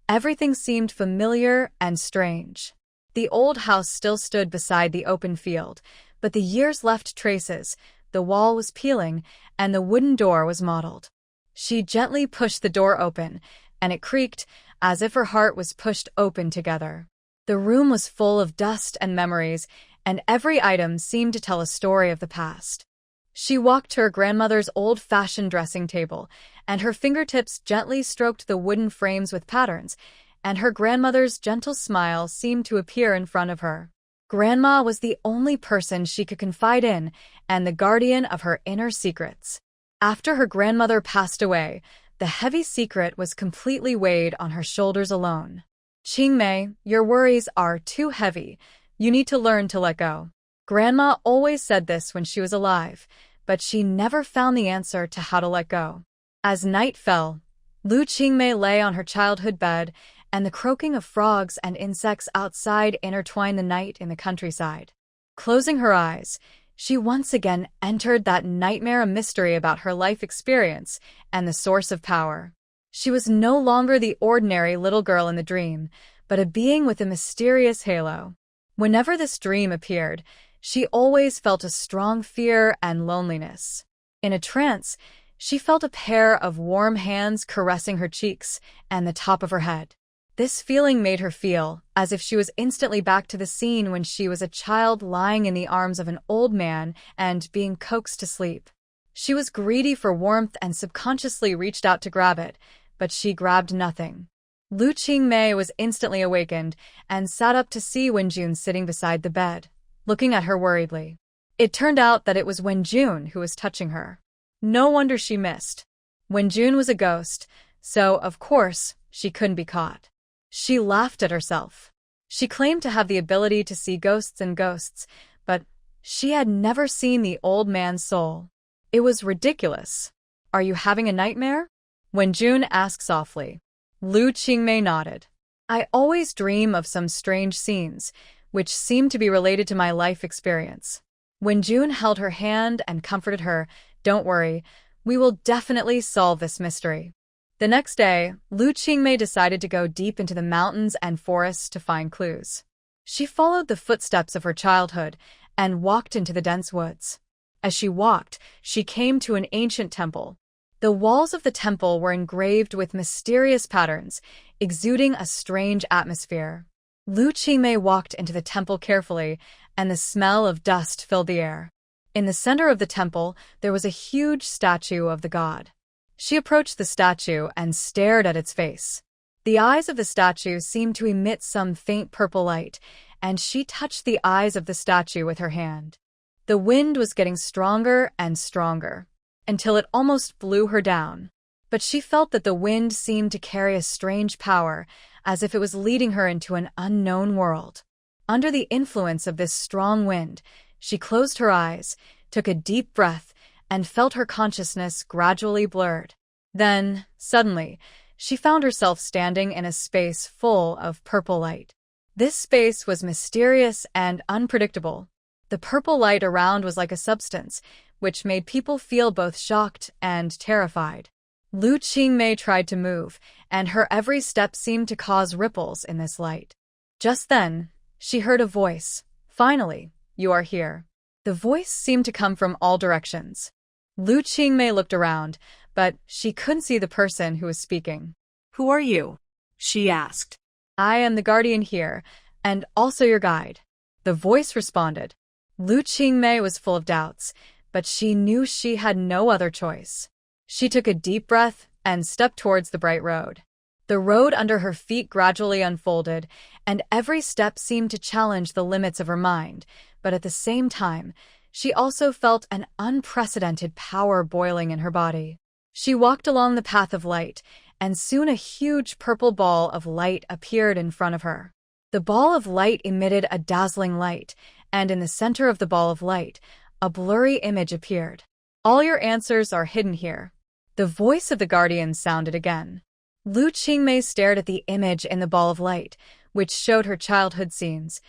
everything seemed familiar and strange. The old house still stood beside the open field, but the years left traces. The wall was peeling, and the wooden door was mottled. She gently pushed the door open, and it creaked, as if her heart was pushed open together. The room was full of dust and memories, and every item seemed to tell a story of the past. She walked to her grandmother's old-fashioned dressing table, and her fingertips gently stroked the wooden frames with patterns, and her grandmother's gentle smile seemed to appear in front of her. Grandma was the only person she could confide in, and the guardian of her inner secrets. After her grandmother passed away, the heavy secret was completely weighed on her shoulders alone. Qingmei, your worries are too heavy. You need to learn to let go. Grandma always said this when she was alive, but she never found the answer to how to let go. As night fell, Lu Qingmei lay on her childhood bed, and the croaking of frogs and insects outside intertwined the night in the countryside. Closing her eyes, she once again entered that nightmare mystery about her life experience and the source of power. She was no longer the ordinary little girl in the dream, but a being with a mysterious halo. Whenever this dream appeared, she always felt a strong fear and loneliness. In a trance, she felt a pair of warm hands caressing her cheeks and the top of her head. This feeling made her feel as if she was instantly back to the scene when she was a child lying in the arms of an old man and being coaxed to sleep. She was greedy for warmth and subconsciously reached out to grab it, but she grabbed nothing. Lu Qingmei was instantly awakened and sat up to see Wenjun sitting beside the bed, looking at her worriedly. It turned out that it was Wenjun who was touching her. No wonder she missed. Wenjun was a ghost, so, of course, she couldn't be caught. She laughed at herself. She claimed to have the ability to see ghosts and ghosts, but she had never seen the old man's soul. It was ridiculous. Are you having a nightmare? Wenjun asked softly. Lu Qingmei nodded. I always dream of some strange scenes, which seem to be related to my life experience. Wenjun held her hand and comforted her. Don't worry, we will definitely solve this mystery. The next day, Lu Qingmei decided to go deep into the mountains and forests to find clues. She followed the footsteps of her childhood and walked into the dense woods. As she walked, she came to an ancient temple. The walls of the temple were engraved with mysterious patterns, exuding a strange atmosphere. Lu Qingmei walked into the temple carefully, and the smell of dust filled the air. In the center of the temple, there was a huge statue of the god. She approached the statue and stared at its face. The eyes of the statue seemed to emit some faint purple light, and she touched the eyes of the statue with her hand. The wind was getting stronger and stronger, until it almost blew her down. But she felt that the wind seemed to carry a strange power, as if it was leading her into an unknown world. Under the influence of this strong wind, she closed her eyes, took a deep breath, and felt her consciousness gradually blurred. Then, suddenly, she found herself standing in a space full of purple light. This space was mysterious and unpredictable. The purple light around was like a substance, which made people feel both shocked and terrified. Lu Qingmei tried to move, and her every step seemed to cause ripples in this light. Just then, she heard a voice. Finally, you are here. The voice seemed to come from all directions. Lu Qingmei looked around, but she couldn't see the person who was speaking. Who are you? She asked. I am the guardian here, and also your guide. The voice responded. Lu Qingmei was full of doubts, but she knew she had no other choice. She took a deep breath and stepped towards the bright road. The road under her feet gradually unfolded, and every step seemed to challenge the limits of her mind, but at the same time, she also felt an unprecedented power boiling in her body. She walked along the path of light, and soon a huge purple ball of light appeared in front of her. The ball of light emitted a dazzling light, and in the center of the ball of light, a blurry image appeared. All your answers are hidden here. The voice of the guardian sounded again. Lu Qingmei stared at the image in the ball of light, which showed her childhood scenes.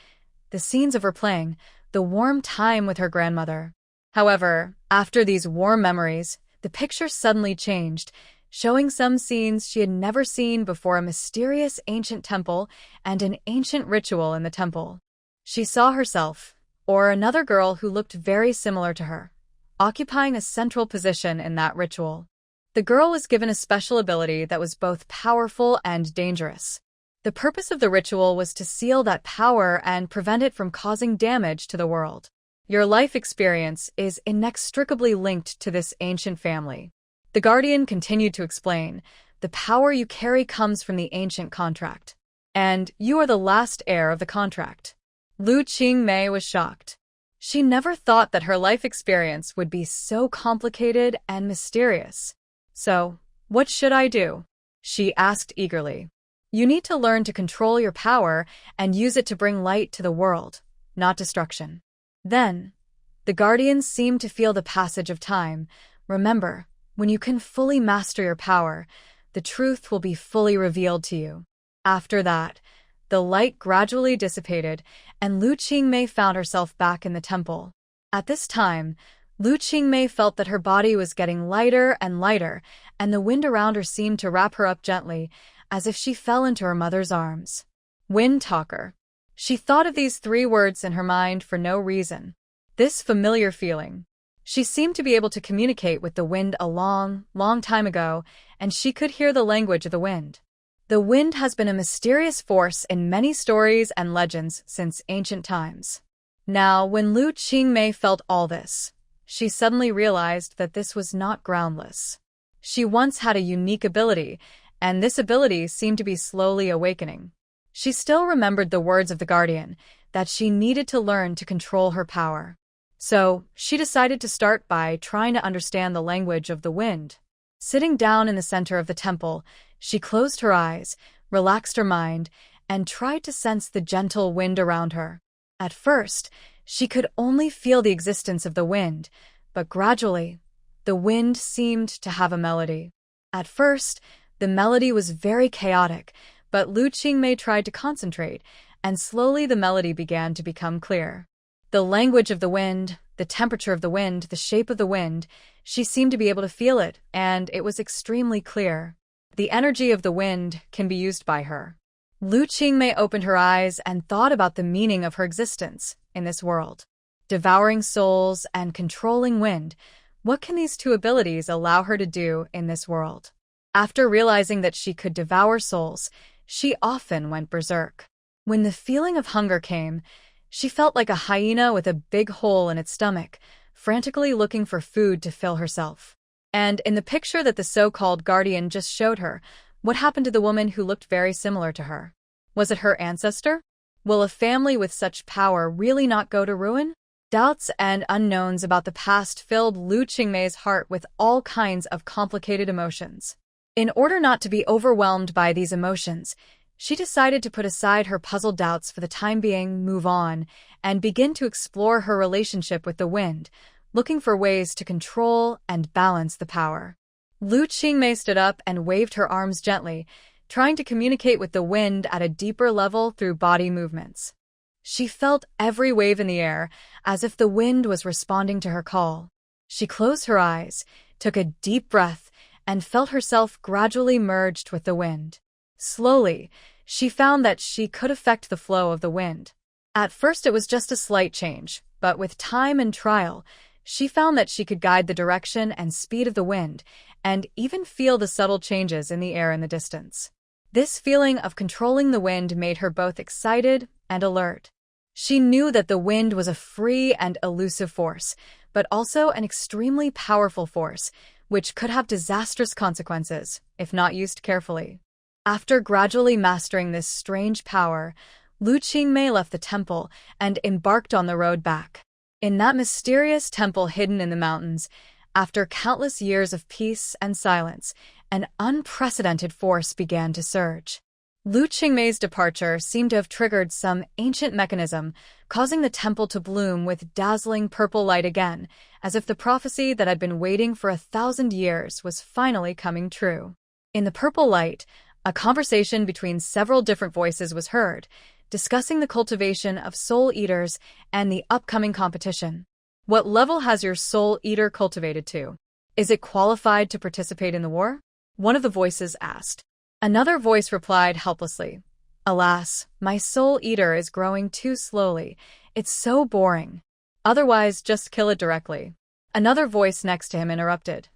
The scenes of her playing, the warm time with her grandmother. However, after these warm memories, the picture suddenly changed, showing some scenes she had never seen before: a mysterious ancient temple and an ancient ritual in the temple. She saw herself, or another girl who looked very similar to her, occupying a central position in that ritual. The girl was given a special ability that was both powerful and dangerous. The purpose of the ritual was to seal that power and prevent it from causing damage to the world. Your life experience is inextricably linked to this ancient family. The guardian continued to explain, the power you carry comes from the ancient contract, and you are the last heir of the contract. Lu Qingmei was shocked. She never thought that her life experience would be so complicated and mysterious. So, what should I do? She asked eagerly. You need to learn to control your power and use it to bring light to the world, not destruction. Then, the guardian seemed to feel the passage of time. Remember, when you can fully master your power, the truth will be fully revealed to you. After that, the light gradually dissipated, and Lu Qingmei found herself back in the temple. At this time, Lu Qingmei felt that her body was getting lighter and lighter, and the wind around her seemed to wrap her up gently, as if she fell into her mother's arms. Wind talker. She thought of these 3 words in her mind for no reason. This familiar feeling. She seemed to be able to communicate with the wind a long, long time ago, and she could hear the language of the wind. The wind has been a mysterious force in many stories and legends since ancient times. Now, when Lu Qingmei felt all this, she suddenly realized that this was not groundless. She once had a unique ability, and this ability seemed to be slowly awakening. She still remembered the words of the Guardian, that she needed to learn to control her power. So, she decided to start by trying to understand the language of the wind. Sitting down in the center of the temple, she closed her eyes, relaxed her mind, and tried to sense the gentle wind around her. At first, she could only feel the existence of the wind, but gradually, the wind seemed to have a melody. At first, the melody was very chaotic, but Lu Qingmei tried to concentrate, and slowly the melody began to become clear. The language of the wind, the temperature of the wind, the shape of the wind, she seemed to be able to feel it, and it was extremely clear. The energy of the wind can be used by her. Lu Qingmei opened her eyes and thought about the meaning of her existence in this world. Devouring souls and controlling wind, what can these two abilities allow her to do in this world? After realizing that she could devour souls, she often went berserk. When the feeling of hunger came, she felt like a hyena with a big hole in its stomach, frantically looking for food to fill herself. And in the picture that the so-called guardian just showed her, what happened to the woman who looked very similar to her? Was it her ancestor? Will a family with such power really not go to ruin? Doubts and unknowns about the past filled Lu Qingmei's heart with all kinds of complicated emotions. In order not to be overwhelmed by these emotions, she decided to put aside her puzzled doubts for the time being, move on, and begin to explore her relationship with the wind, looking for ways to control and balance the power. Lu Qingmei stood up and waved her arms gently, trying to communicate with the wind at a deeper level through body movements. She felt every wave in the air, as if the wind was responding to her call. She closed her eyes, took a deep breath, and felt herself gradually merged with the wind. Slowly, she found that she could affect the flow of the wind. At first it was just a slight change, but with time and trial, she found that she could guide the direction and speed of the wind, and even feel the subtle changes in the air in the distance. This feeling of controlling the wind made her both excited and alert. She knew that the wind was a free and elusive force, but also an extremely powerful force, which could have disastrous consequences if not used carefully. After gradually mastering this strange power, Lu Qingmei left the temple and embarked on the road back. In that mysterious temple hidden in the mountains, after countless years of peace and silence, an unprecedented force began to surge. Lu Qingmei's departure seemed to have triggered some ancient mechanism, causing the temple to bloom with dazzling purple light again, as if the prophecy that had been waiting for 1,000 years was finally coming true. In the purple light, a conversation between several different voices was heard, discussing the cultivation of soul eaters and the upcoming competition. What level has your soul eater cultivated to? Is it qualified to participate in the war? One of the voices asked. Another voice replied helplessly, "Alas, my soul eater is growing too slowly. It's so boring. Otherwise, just kill it directly." Another voice next to him interrupted.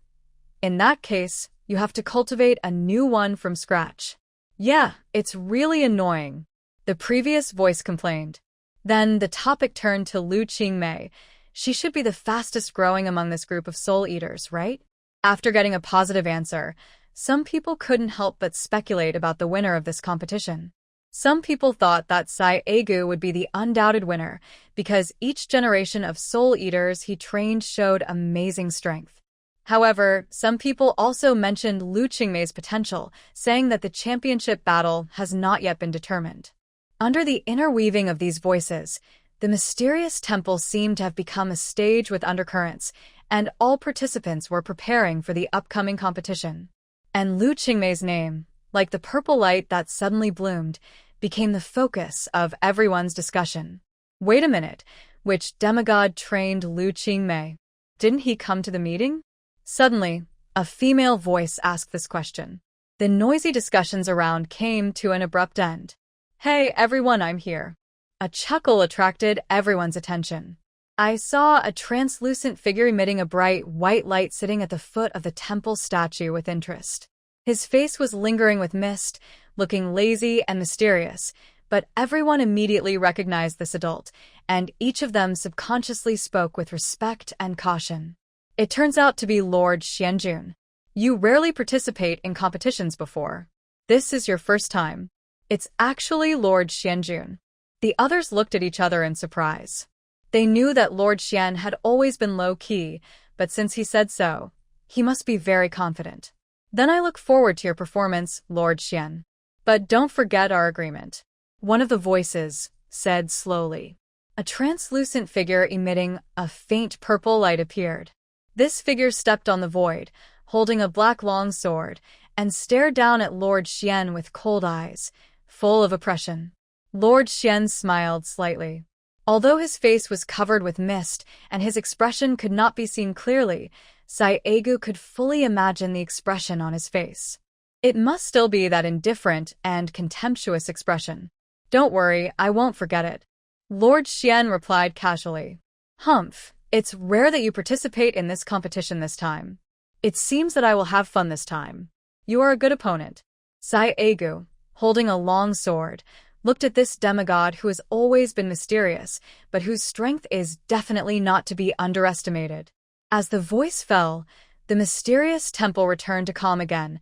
"In that case, you have to cultivate a new one from scratch." "Yeah, it's really annoying," the previous voice complained. Then the topic turned to Lu Qingmei. She should be the fastest growing among this group of soul eaters, right? After getting a positive answer, some people couldn't help but speculate about the winner of this competition. Some people thought that Sai Egu would be the undoubted winner because each generation of soul eaters he trained showed amazing strength. However, some people also mentioned Lu Qingmei's potential, saying that the championship battle has not yet been determined. Under the interweaving of these voices, the mysterious temple seemed to have become a stage with undercurrents, and all participants were preparing for the upcoming competition. And Lu Qingmei's name, like the purple light that suddenly bloomed, became the focus of everyone's discussion. Wait a minute, which demigod trained Lu Qingmei? Didn't he come to the meeting? Suddenly, a female voice asked this question. The noisy discussions around came to an abrupt end. "Hey everyone, I'm here." A chuckle attracted everyone's attention. I saw a translucent figure emitting a bright white light sitting at the foot of the temple statue with interest. His face was lingering with mist, looking lazy and mysterious, but everyone immediately recognized this adult, and each of them subconsciously spoke with respect and caution. It turns out to be Lord Xianjun. You rarely participate in competitions before. This is your first time. It's actually Lord Xianjun. The others looked at each other in surprise. They knew that Lord Xian had always been low-key, but since he said so, he must be very confident. Then I look forward to your performance, Lord Xian. But don't forget our agreement. One of the voices said slowly. A translucent figure emitting a faint purple light appeared. This figure stepped on the void, holding a black long sword, and stared down at Lord Xian with cold eyes, full of oppression. Lord Xian smiled slightly. Although his face was covered with mist and his expression could not be seen clearly, Saegu could fully imagine the expression on his face. It must still be that indifferent and contemptuous expression. Don't worry, I won't forget it. Lord Xian replied casually. Humph, it's rare that you participate in this competition this time. It seems that I will have fun this time. You are a good opponent. Saegu, holding a long sword, looked at this demigod who has always been mysterious, but whose strength is definitely not to be underestimated. As the voice fell, the mysterious temple returned to calm again.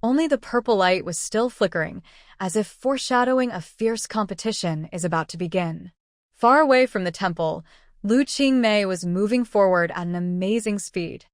Only the purple light was still flickering, as if foreshadowing a fierce competition is about to begin. Far away from the temple, Lu Qingmei was moving forward at an amazing speed.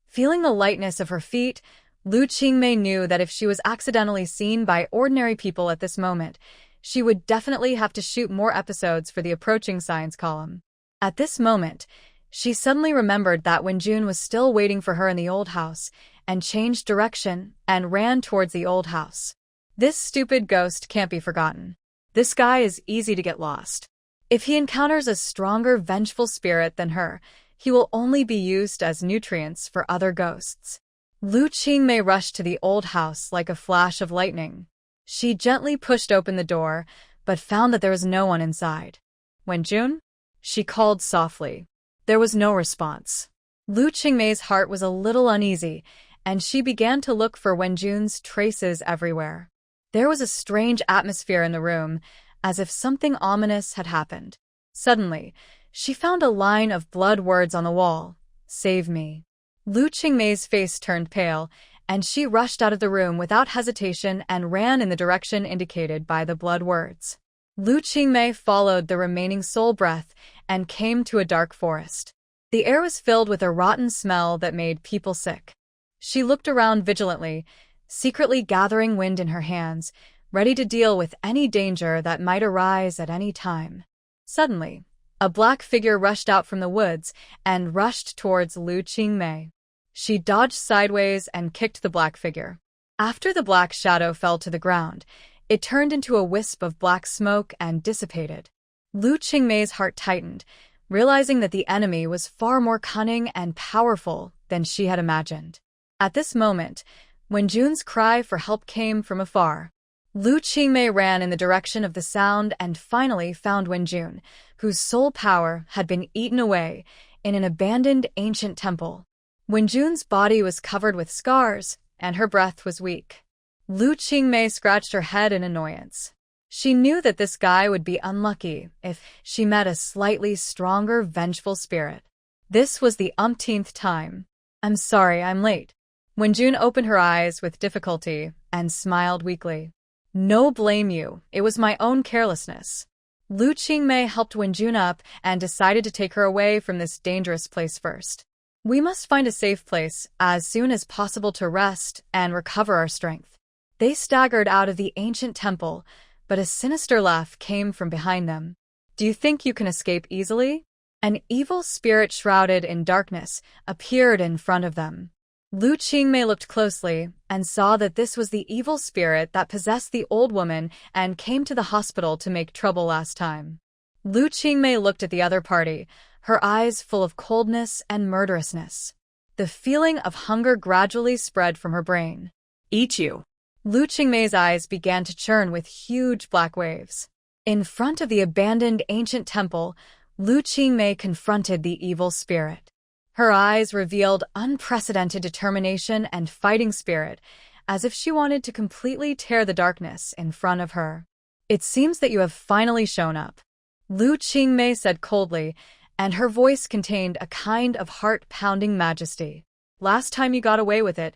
Feeling the lightness of her feet, Lu Qingmei knew that if she was accidentally seen by ordinary people at this moment, she would definitely have to shoot more episodes for the approaching science column. At this moment, she suddenly remembered that Wenjun was still waiting for her in the old house, and changed direction and ran towards the old house. This stupid ghost can't be forgotten. This guy is easy to get lost. If he encounters a stronger, vengeful spirit than her, he will only be used as nutrients for other ghosts. Lu Qingmei rushed to the old house like a flash of lightning. She gently pushed open the door, but found that there was no one inside. Wenjun? She called softly. There was no response. Lu Qingmei's heart was a little uneasy, and she began to look for Wenjun's traces everywhere. There was a strange atmosphere in the room, as if something ominous had happened. Suddenly, she found a line of blood words on the wall. Save me. Lu Qingmei's face turned pale, and she rushed out of the room without hesitation and ran in the direction indicated by the blood words. Lu Qingmei followed the remaining soul breath and came to a dark forest. The air was filled with a rotten smell that made people sick. She looked around vigilantly, secretly gathering wind in her hands, ready to deal with any danger that might arise at any time. Suddenly, a black figure rushed out from the woods and rushed towards Lu Qingmei. She dodged sideways and kicked the black figure. After the black shadow fell to the ground, it turned into a wisp of black smoke and dissipated. Lu Qingmei's heart tightened, realizing that the enemy was far more cunning and powerful than she had imagined. At this moment, Wenjun's cry for help came from afar. Lu Qingmei ran in the direction of the sound and finally found Wenjun, whose soul power had been eaten away, in an abandoned ancient temple. Wenjun's body was covered with scars, and her breath was weak. Lu Qingmei scratched her head in annoyance. She knew that this guy would be unlucky if she met a slightly stronger, vengeful spirit. This was the umpteenth time. I'm sorry, I'm late. Wenjun opened her eyes with difficulty and smiled weakly. No blame you, it was my own carelessness. Lu Qingmei helped Wenjun up and decided to take her away from this dangerous place first. We must find a safe place as soon as possible to rest and recover our strength. They staggered out of the ancient temple, but a sinister laugh came from behind them. Do you think you can escape easily? An evil spirit shrouded in darkness appeared in front of them. Lu Qingmei looked closely and saw that this was the evil spirit that possessed the old woman and came to the hospital to make trouble last time. Lu Qingmei looked at the other party, her eyes full of coldness and murderousness. The feeling of hunger gradually spread from her brain. Eat you. Lu Qingmei's eyes began to churn with huge black waves. In front of the abandoned ancient temple, Lu Qingmei confronted the evil spirit. Her eyes revealed unprecedented determination and fighting spirit, as if she wanted to completely tear the darkness in front of her. "It seems that you have finally shown up," Lu Qingmei said coldly, and her voice contained a kind of heart-pounding majesty. "Last time you got away with it,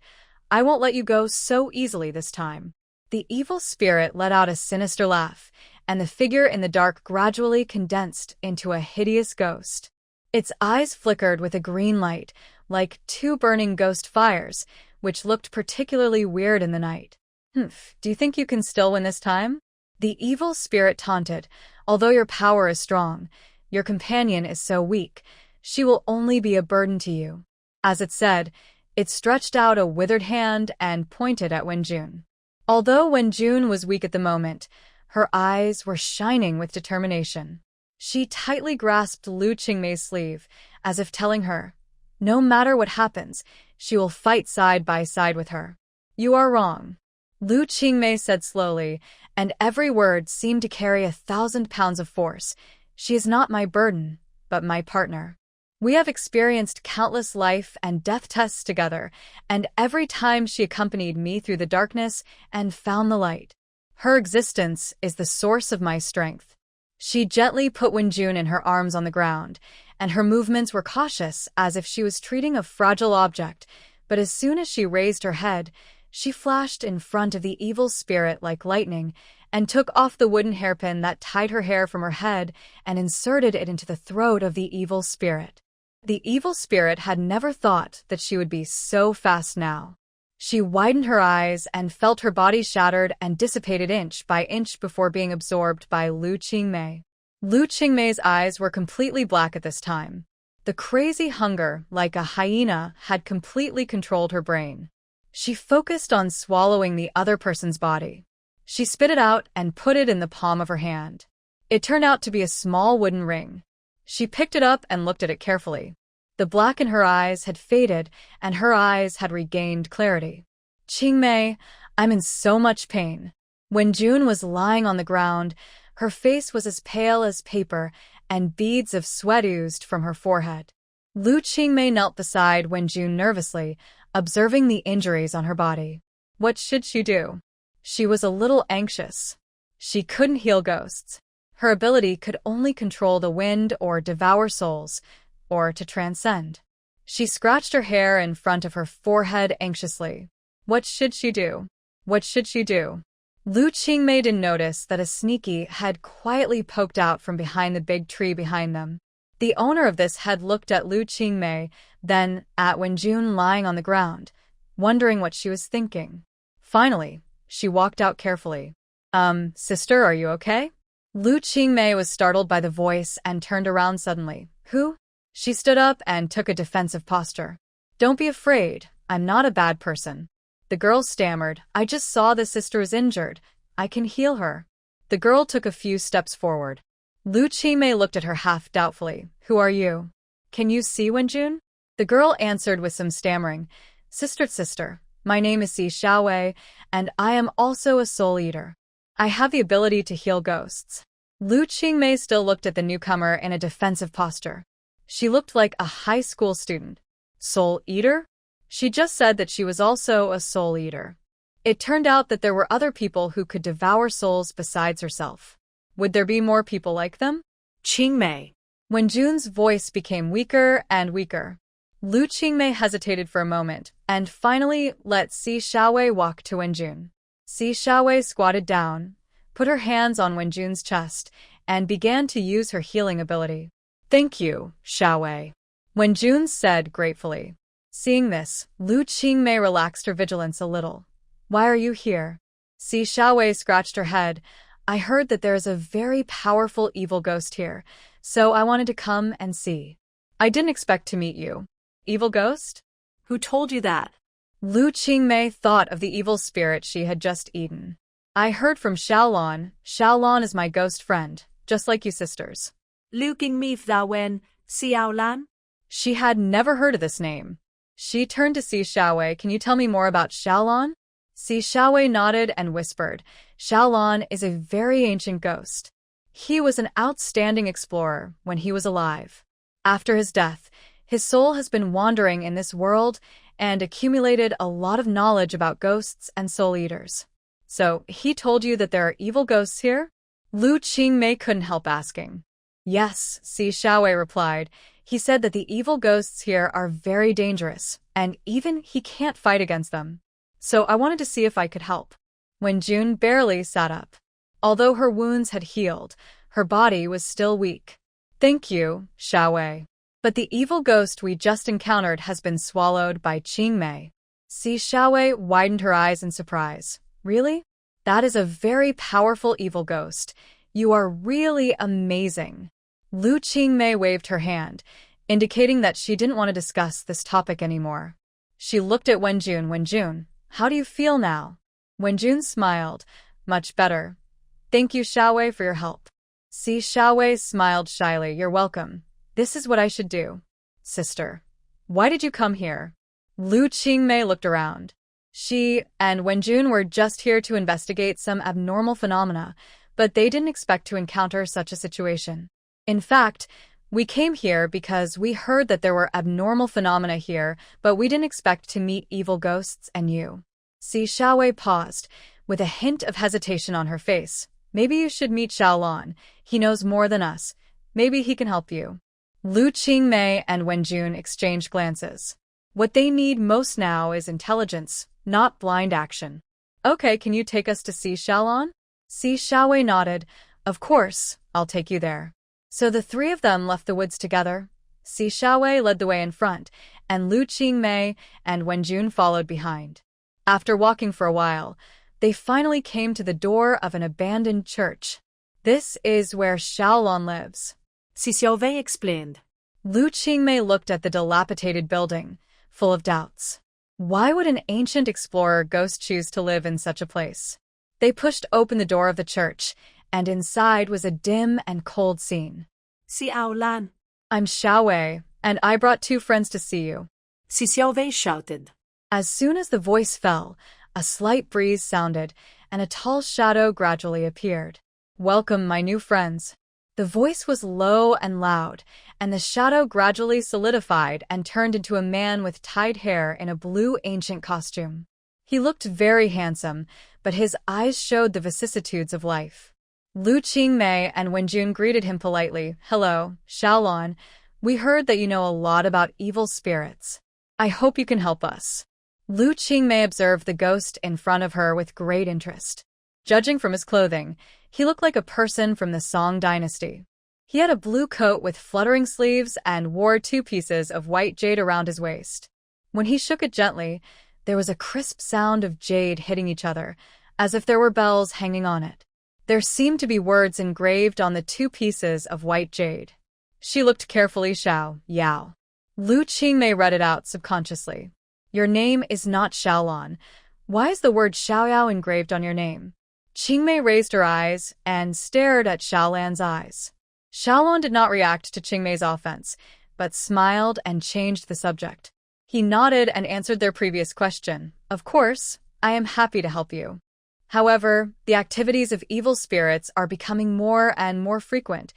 I won't let you go so easily this time." The evil spirit let out a sinister laugh, and the figure in the dark gradually condensed into a hideous ghost. Its eyes flickered with a green light, like two burning ghost fires, which looked particularly weird in the night. Do you think you can still win this time?" The evil spirit taunted. "Although your power is strong, your companion is so weak, she will only be a burden to you." As it said, it stretched out a withered hand and pointed at Wenjun. Although Wenjun was weak at the moment, her eyes were shining with determination. She tightly grasped Lu Qingmei's sleeve, as if telling her, no matter what happens, she will fight side by side with her. "You are wrong," Lu Qingmei said slowly, and every word seemed to carry 1,000 pounds of force. "She is not my burden, but my partner. We have experienced countless life and death tests together, and every time she accompanied me through the darkness and found the light. Her existence is the source of my strength." She gently put Wenjun in her arms on the ground, and her movements were cautious as if she was treating a fragile object, but as soon as she raised her head, she flashed in front of the evil spirit like lightning and took off the wooden hairpin that tied her hair from her head and inserted it into the throat of the evil spirit. The evil spirit had never thought that she would be so fast now. She widened her eyes and felt her body shattered and dissipated inch by inch before being absorbed by Lu Qingmei. Lu Qingmei's eyes were completely black at this time. The crazy hunger, like a hyena, had completely controlled her brain. She focused on swallowing the other person's body. She spit it out and put it in the palm of her hand. It turned out to be a small wooden ring. She picked it up and looked at it carefully. The black in her eyes had faded, and her eyes had regained clarity. "Qingmei, I'm in so much pain." When June was lying on the ground, her face was as pale as paper, and beads of sweat oozed from her forehead. Lu Qingmei knelt beside Wenjun nervously, observing the injuries on her body. What should she do? She was a little anxious. She couldn't heal ghosts. Her ability could only control the wind or devour souls, or to transcend. She scratched her hair in front of her forehead anxiously. What should she do? What should she do? Lu Qingmei didn't notice that a sneaky head quietly poked out from behind the big tree behind them. The owner of this head looked at Lu Qingmei, then at Wenjun lying on the ground, wondering what she was thinking. Finally, she walked out carefully. Sister, are you okay?" Lu Qingmei was startled by the voice and turned around suddenly. "Who?" She stood up and took a defensive posture. "Don't be afraid. I'm not a bad person." The girl stammered. "I just saw the sister is injured. I can heal her." The girl took a few steps forward. Lu Qingmei looked at her half doubtfully. "Who are you? Can you see Wenjun?" The girl answered with some stammering. Sister, my name is Si Xiaowei, and I am also a soul eater. I have the ability to heal ghosts." Lu Qingmei still looked at the newcomer in a defensive posture. She looked like a high school student. Soul eater? She just said that she was also a soul eater. It turned out that there were other people who could devour souls besides herself. Would there be more people like them? Qingmei. Wenjun's voice became weaker and weaker. Lu Qingmei hesitated for a moment, and finally let Si Xiaowei walk to Wenjun. Si Xiaowei squatted down, put her hands on Wenjun's chest, and began to use her healing ability. "Thank you, Xiaowei," Wenjun said gratefully. Seeing this, Lu Qingmei relaxed her vigilance a little. "Why are you here?" Si Xiaowei scratched her head. "I heard that there is a very powerful evil ghost here, so I wanted to come and see. I didn't expect to meet you." "Evil ghost? Who told you that?" Lu Qingmei thought of the evil spirit she had just eaten. "I heard from Xiaolon. Xiaolon is my ghost friend, just like you sisters." Lu Qingmei Wen Xiaolan? She had never heard of this name. She turned to Si Xiaowei. "Can you tell me more about Xiaolon?" Si Xiaowei nodded and whispered, "Xiaolon is a very ancient ghost. He was an outstanding explorer when he was alive. After his death, his soul has been wandering in this world and accumulated a lot of knowledge about ghosts and soul eaters. So, he told you that there are evil ghosts here? Lu Qingmei couldn't help asking. Yes, Si Xiaowei replied. He said that the evil ghosts here are very dangerous, and even he can't fight against them. So I wanted to see if I could help. Wenjun barely sat up. Although her wounds had healed, her body was still weak. Thank you, Xiaowei. But the evil ghost we just encountered has been swallowed by Qingmei. Si Xiaowei widened her eyes in surprise. Really? That is a very powerful evil ghost. You are really amazing. Lu Qingmei waved her hand, indicating that she didn't want to discuss this topic anymore. She looked at Wenjun. Wenjun, how do you feel now? Wenjun smiled. Much better. Thank you, Xiaowei, for your help. Si Xiaowei smiled shyly. You're welcome. This is what I should do. Sister, why did you come here? Lu Qingmei looked around. She and Wenjun were just here to investigate some abnormal phenomena, but they didn't expect to encounter such a situation. In fact, we came here because we heard that there were abnormal phenomena here, but we didn't expect to meet evil ghosts and you. Si Xiaowei paused, with a hint of hesitation on her face. Maybe you should meet Xiaolan. He knows more than us. Maybe he can help you. Lu Qingmei and Wenjun exchanged glances. What they need most now is intelligence, not blind action. Okay, can you take us to see Xiaolan? Si Xiaowei nodded. Of course, I'll take you there. So the three of them left the woods together. Si Xiaowei led the way in front, and Lu Qingmei and Wenjun followed behind. After walking for a while, they finally came to the door of an abandoned church. This is where Xiaolan lives. Si Xiaowei explained. Lu Qingmei looked at the dilapidated building, full of doubts. Why would an ancient explorer ghost choose to live in such a place? They pushed open the door of the church, and inside was a dim and cold scene. Xiaolan. I'm Xiaowei, and I brought 2 friends to see you. Si Xiaowei shouted. As soon as the voice fell, a slight breeze sounded, and a tall shadow gradually appeared. Welcome, my new friends. The voice was low and loud, and the shadow gradually solidified and turned into a man with tied hair in a blue ancient costume. He looked very handsome, but his eyes showed the vicissitudes of life. Lu Qingmei and Wenjun greeted him politely. Hello, Xiaolan. We heard that you know a lot about evil spirits. I hope you can help us. Lu Qingmei observed the ghost in front of her with great interest. Judging from his clothing, he looked like a person from the Song dynasty. He had a blue coat with fluttering sleeves and wore 2 pieces of white jade around his waist. When he shook it gently, there was a crisp sound of jade hitting each other, as if there were bells hanging on it. There seemed to be words engraved on the 2 pieces of white jade. She looked carefully. Xiao Yao. Lu Qingmei read it out subconsciously. Your name is not Xiaolan. Why is the word Xiaoyao engraved on your name? Qingmei raised her eyes and stared at Xiaolan's eyes. Xiaolan did not react to Qingmei's offense, but smiled and changed the subject. He nodded and answered their previous question. Of course, I am happy to help you. However, the activities of evil spirits are becoming more and more frequent,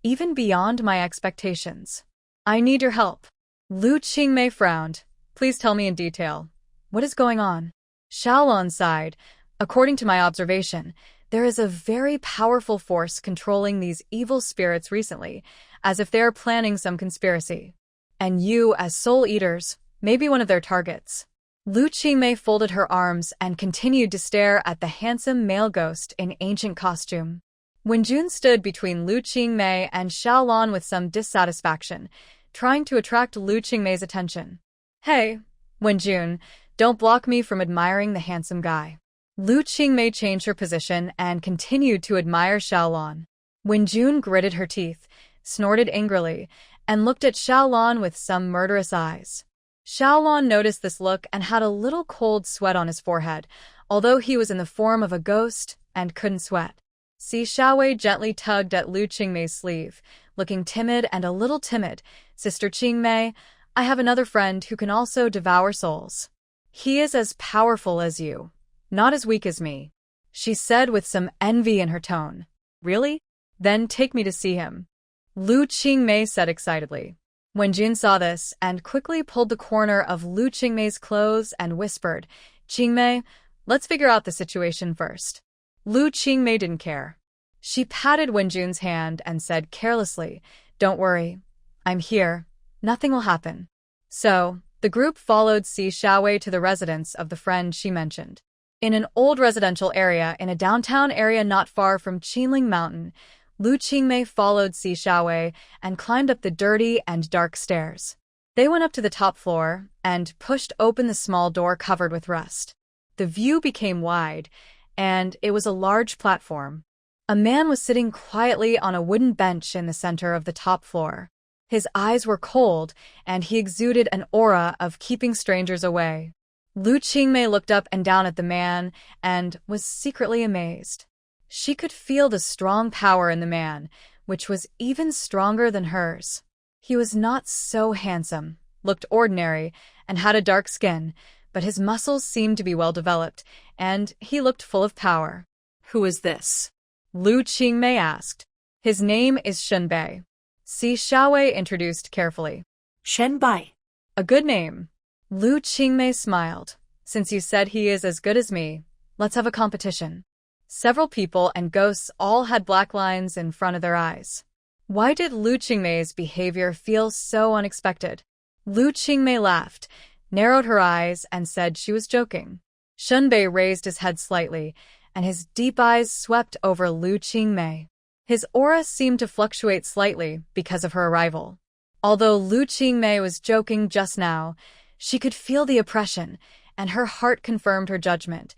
even beyond my expectations. I need your help. Lu Qingmei frowned. Please tell me in detail. What is going on? Xiaolan sighed. According to my observation, there is a very powerful force controlling these evil spirits recently, as if they are planning some conspiracy. And you, as soul eaters, may be one of their targets. Lu Qingmei folded her arms and continued to stare at the handsome male ghost in ancient costume. Wenjun stood between Lu Qingmei and Xiaolan with some dissatisfaction, trying to attract Lu Qingmei's attention. Hey, Wenjun, don't block me from admiring the handsome guy. Lu Qingmei changed her position and continued to admire Xiaolan. Wenjun gritted her teeth, snorted angrily, and looked at Xiaolan with some murderous eyes. Xiaolan noticed this look and had a little cold sweat on his forehead, although he was in the form of a ghost and couldn't sweat. Si Xiaowei gently tugged at Lu Qingmei's sleeve, looking timid and a little timid. Sister Qingmei, I have another friend who can also devour souls. He is as powerful as you, not as weak as me, she said with some envy in her tone. Really? Then take me to see him. Lu Qingmei said excitedly. Wenjun saw this and quickly pulled the corner of Lu Qingmei's clothes and whispered, "Qingmei, let's figure out the situation first." Lu Qingmei didn't care. She patted Wenjun's hand and said carelessly, "Don't worry. I'm here. Nothing will happen." So, the group followed Si Xiaowei to the residence of the friend she mentioned. In an old residential area in a downtown area not far from Qinling Mountain, Lu Qingmei followed Si Xiaowei and climbed up the dirty and dark stairs. They went up to the top floor and pushed open the small door covered with rust. The view became wide, and it was a large platform. A man was sitting quietly on a wooden bench in the center of the top floor. His eyes were cold, and he exuded an aura of keeping strangers away. Lu Qingmei looked up and down at the man and was secretly amazed. She could feel the strong power in the man, which was even stronger than hers. He was not so handsome, looked ordinary, and had a dark skin, but his muscles seemed to be well developed, and he looked full of power. Who is this? Lu Qingmei asked. His name is Shenbei. Si Xiaowei introduced carefully. Shenbai. A good name. Lu Qingmei smiled. Since you said he is as good as me, let's have a competition. Several people and ghosts all had black lines in front of their eyes. Why did Lu Qingmei's behavior feel so unexpected? Lu Qingmei laughed, narrowed her eyes, and said she was joking. Shenbei raised his head slightly, and his deep eyes swept over Lu Qingmei. His aura seemed to fluctuate slightly because of her arrival. Although Lu Qingmei was joking just now, she could feel the oppression, and her heart confirmed her judgment.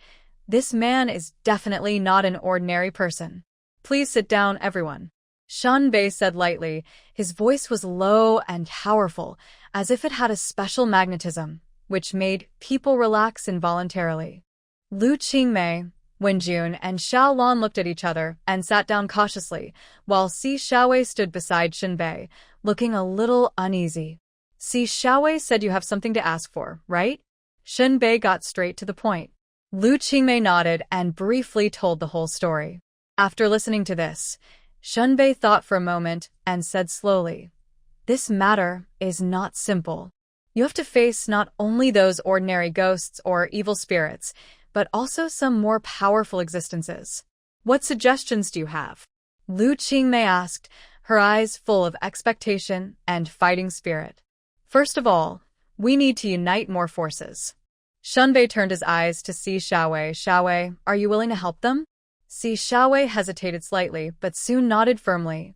This man is definitely not an ordinary person. Please sit down, everyone. Shenbei said lightly. His voice was low and powerful, as if it had a special magnetism, which made people relax involuntarily. Lu Qingmei, Wenjun, and Xiaolon looked at each other and sat down cautiously, while Si Xiaowei stood beside Shenbei, looking a little uneasy. Si Xiaowei said you have something to ask for, right? Shenbei got straight to the point. Lu Qingmei nodded and briefly told the whole story. After listening to this, Shenbei thought for a moment and said slowly, "This matter is not simple. You have to face not only those ordinary ghosts or evil spirits, but also some more powerful existences. What suggestions do you have?" Lu Qingmei asked, her eyes full of expectation and fighting spirit. "First of all, we need to unite more forces." Shenbei turned his eyes to Si Xiaowei. "Xiaowei, are you willing to help them?" Si Xiaowei hesitated slightly, but soon nodded firmly.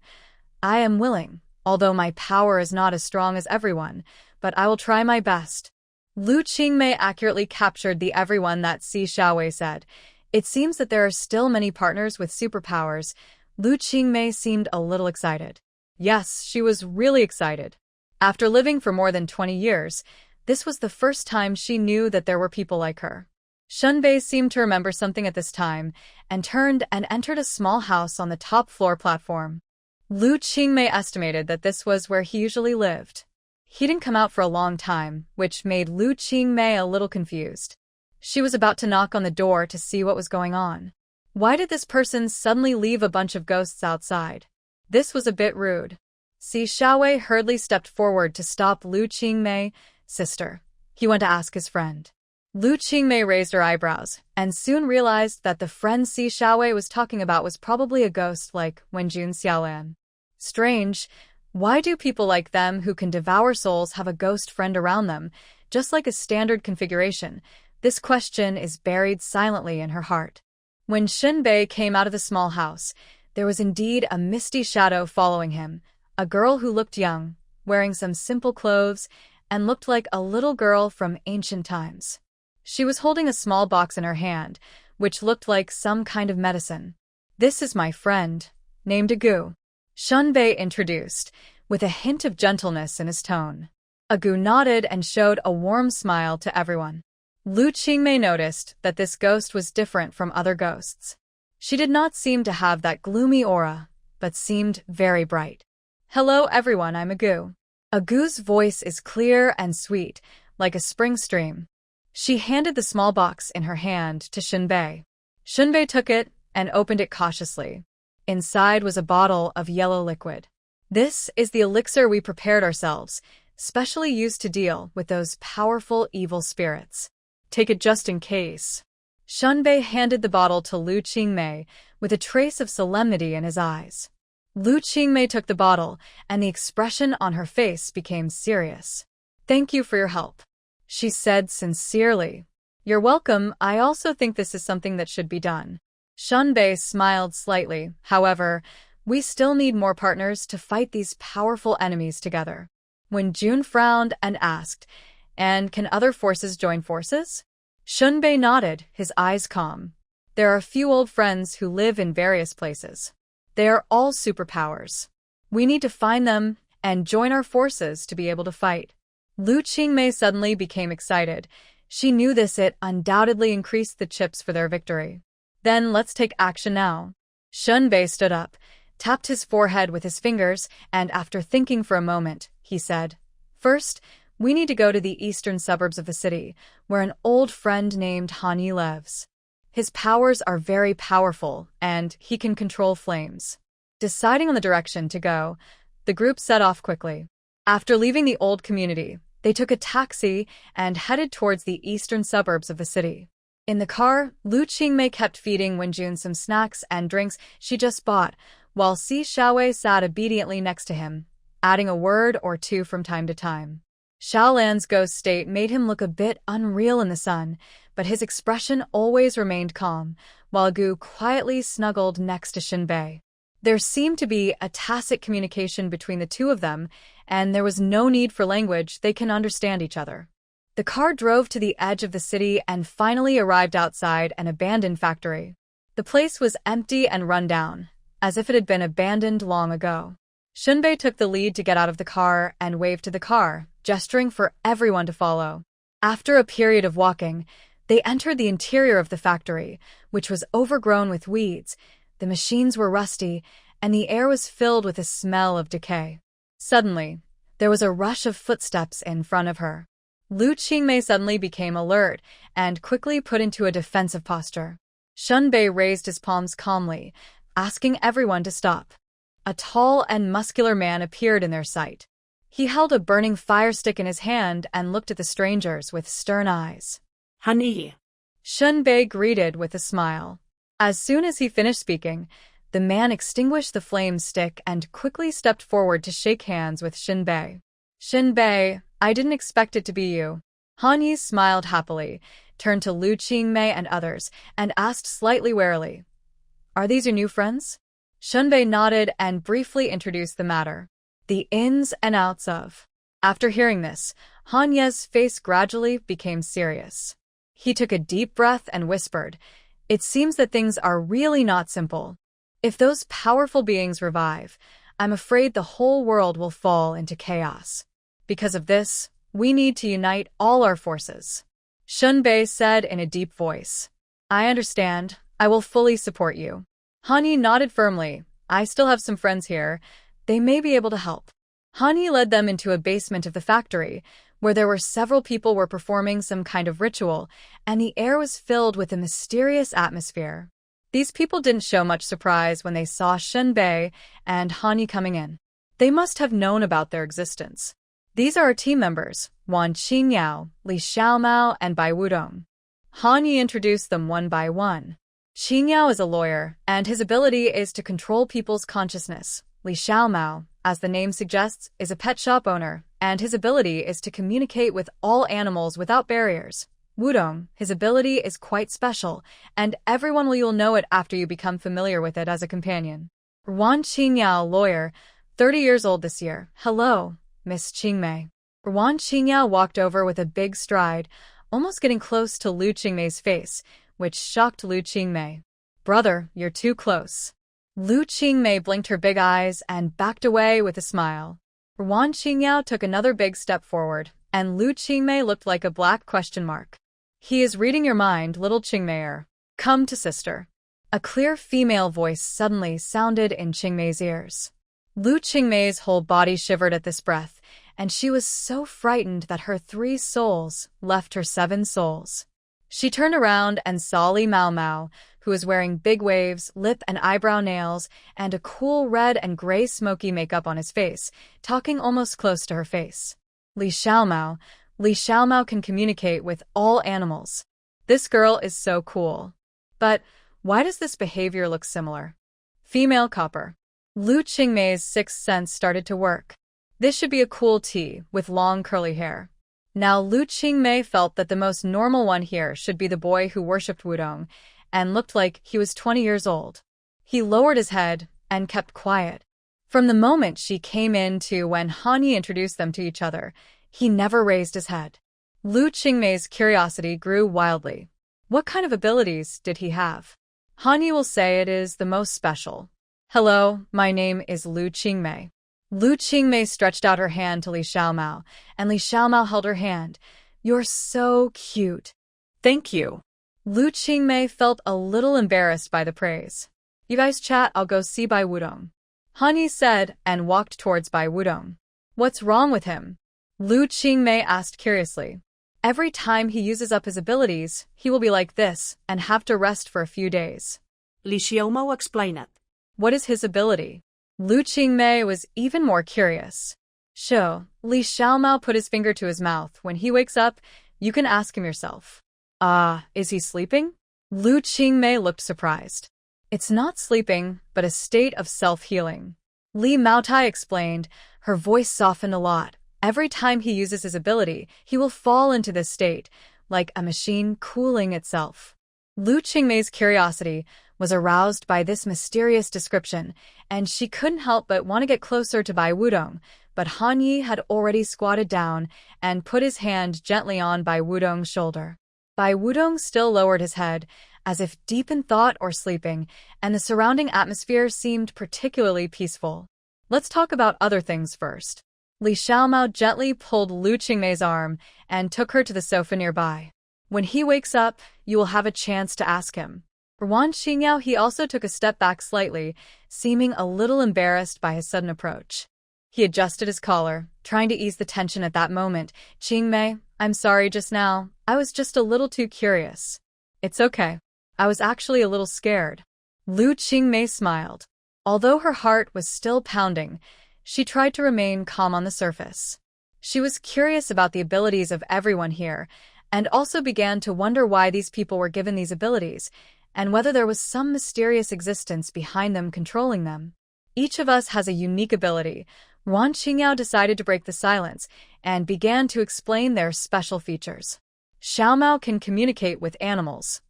"I am willing, although my power is not as strong as everyone, but I will try my best." Lu Qingmei accurately captured the everyone that Si Xiaowei said. It seems that there are still many partners with superpowers. Lu Qingmei seemed a little excited. Yes, she was really excited. After living for more than 20 years, this was the first time she knew that there were people like her. Shenbei seemed to remember something at this time and turned and entered a small house on the top floor platform. Lu Qingmei estimated that this was where he usually lived. He didn't come out for a long time, which made Lu Qingmei a little confused. She was about to knock on the door to see what was going on. Why did this person suddenly leave a bunch of ghosts outside? This was a bit rude. Si Xiaowei hurriedly stepped forward to stop Lu Qingmei. "Sister," he went to ask his friend. Lu Qingmei raised her eyebrows and soon realized that the friend Si Xiaowei was talking about was probably a ghost like Wenjun Xiaolan. Strange. Why do people like them who can devour souls have a ghost friend around them, just like a standard configuration? This question is buried silently in her heart. When Shenbei came out of the small house, there was indeed a misty shadow following him, a girl who looked young, wearing some simple clothes, and looked like a little girl from ancient times. She was holding a small box in her hand, which looked like some kind of medicine. "This is my friend, named Agu," Shenbei introduced, with a hint of gentleness in his tone. Agu nodded and showed a warm smile to everyone. Lu Qingmei noticed that this ghost was different from other ghosts. She did not seem to have that gloomy aura, but seemed very bright. "Hello everyone, I'm Agu." Agu's voice is clear and sweet, like a spring stream. She handed the small box in her hand to Shenbei. Shenbei took it and opened it cautiously. Inside was a bottle of yellow liquid. This is the elixir we prepared ourselves, specially used to deal with those powerful evil spirits. Take it just in case. Shunbei handed the bottle to Lu Qingmei with a trace of solemnity in his eyes. Lu Qingmei took the bottle, and the expression on her face became serious. "Thank you for your help," she said sincerely. "You're welcome. I also think this is something that should be done." Shunbei smiled slightly. "However, we still need more partners to fight these powerful enemies together." When Jun frowned and asked, "And can other forces join forces?" Shunbei nodded, his eyes calm. "There are a few old friends who live in various places. They are all superpowers. We need to find them and join our forces to be able to fight." Lu Qingmei suddenly became excited. She knew it undoubtedly increased the chips for their victory. "Then let's take action now." Shunbei stood up, tapped his forehead with his fingers, and after thinking for a moment, he said, "First, we need to go to the eastern suburbs of the city, where an old friend named Hanyi lives. His powers are very powerful, and he can control flames." Deciding on the direction to go, the group set off quickly. After leaving the old community, they took a taxi and headed towards the eastern suburbs of the city. In the car, Lu Qingmei kept feeding Wenjun some snacks and drinks she just bought, while Si Xiaowei sat obediently next to him, adding a word or two from time to time. Xiaolan's ghost state made him look a bit unreal in the sun, but his expression always remained calm, while Gu quietly snuggled next to Shinbei. There seemed to be a tacit communication between the two of them, and there was no need for language. They can understand each other. The car drove to the edge of the city and finally arrived outside an abandoned factory. The place was empty and run down, as if it had been abandoned long ago. Shunbei took the lead to get out of the car and waved to the car, gesturing for everyone to follow. After a period of walking, they entered the interior of the factory, which was overgrown with weeds. The machines were rusty, and the air was filled with a smell of decay. Suddenly, there was a rush of footsteps in front of her. Lu Qingmei suddenly became alert and quickly put into a defensive posture. Shunbei raised his palms calmly, asking everyone to stop. A tall and muscular man appeared in their sight. He held a burning fire stick in his hand and looked at the strangers with stern eyes. "Honey." Shunbei greeted with a smile. As soon as he finished speaking, the man extinguished the flame stick and quickly stepped forward to shake hands with Shinbei. "Shinbei, I didn't expect it to be you." Hanyi smiled happily, turned to Lu Qingmei and others, and asked slightly warily, "Are these your new friends?" Shunbei nodded and briefly introduced the matter. The ins and outs of. After hearing this, Hanye's face gradually became serious. He took a deep breath and whispered, "It seems that things are really not simple. If those powerful beings revive, I'm afraid the whole world will fall into chaos. Because of this, we need to unite all our forces." Shunbei said in a deep voice, "I understand. I will fully support you." Hanyi nodded firmly. "I still have some friends here. They may be able to help." Hanyi led them into a basement of the factory, where there were several people were performing some kind of ritual, and the air was filled with a mysterious atmosphere. These people didn't show much surprise when they saw Shunbei and Hanyi coming in. They must have known about their existence. "These are our team members, Wan Qingyao, Li Xiaomao, and Bai Wudong." Hanyi introduced them one by one. Qingyao is a lawyer, and his ability is to control people's consciousness. Li Xiaomao, as the name suggests, is a pet shop owner, and his ability is to communicate with all animals without barriers. Wudong, his ability is quite special, and everyone will know it after you become familiar with it as a companion. Wan Qingyao, lawyer, 30 years old this year. "Hello, Miss Qingmei." Wan Qingyao walked over with a big stride, almost getting close to Lu Qingmei's face, which shocked Lu Qingmei. "Brother, you're too close." Lu Qingmei blinked her big eyes and backed away with a smile. Wan Qingyao took another big step forward, and Lu Qingmei looked like a black question mark. "He is reading your mind, little Qingmeier. Come to sister." A clear female voice suddenly sounded in Qingmei's ears. Lu Qingmei's whole body shivered at this breath, and she was so frightened that her 3 souls left her 7 souls. She turned around and saw Li Mao Mao, who was wearing big waves, lip and eyebrow nails, and a cool red and gray smoky makeup on his face, talking almost close to her face. Li Xiaomao can communicate with all animals. This girl is so cool. But why does this behavior look similar? Female copper. Lu Qingmei's sixth sense started to work. This should be a cool tea with long curly hair. Now Lu Qingmei felt that the most normal one here should be the boy who worshipped Wudong and looked like he was 20 years old. He lowered his head and kept quiet. From the moment she came in to when Han Yi introduced them to each other, he never raised his head. Lu Qingmei's curiosity grew wildly. What kind of abilities did he have? Han Yi will say it is the most special. Hello, my name is Lu Qingmei. Lu Qingmei stretched out her hand to Li Xiaomao, and Li Xiaomao held her hand. You're so cute. Thank you. Lu Qingmei felt a little embarrassed by the praise. You guys chat, I'll go see Bai Wudong. Han Yi said and walked towards Bai Wudong. What's wrong with him? Lu Qingmei asked curiously. Every time he uses up his abilities, he will be like this and have to rest for a few days. Li Xiaomao explained. What is his ability? Lu Qingmei was even more curious. Li Xiaomao put his finger to his mouth. When he wakes up, you can ask him yourself. Is he sleeping? Lu Qingmei looked surprised. It's not sleeping, but a state of self-healing. Li Maotai explained, her voice softened a lot. Every time he uses his ability, he will fall into this state, like a machine cooling itself. Lu Qingmei's curiosity was aroused by this mysterious description, and she couldn't help but want to get closer to Bai Wudong, but Han Yi had already squatted down and put his hand gently on Bai Wudong's shoulder. Bai Wudong still lowered his head, as if deep in thought or sleeping, and the surrounding atmosphere seemed particularly peaceful. Let's talk about other things first. Li Xiaomao gently pulled Lu Qingmei's arm and took her to the sofa nearby. When he wakes up, you will have a chance to ask him. For Wan Qingyao, he also took a step back slightly, seeming a little embarrassed by his sudden approach. He adjusted his collar, trying to ease the tension at that moment. Qingmei, I'm sorry just now. I was just a little too curious. It's okay. I was actually a little scared. Lu Qingmei smiled. Although her heart was still pounding, she tried to remain calm on the surface. She was curious about the abilities of everyone here, and also began to wonder why these people were given these abilities, and whether there was some mysterious existence behind them controlling them. Each of us has a unique ability. Wan Qingyao decided to break the silence and began to explain their special features. Xiaomao can communicate with animals.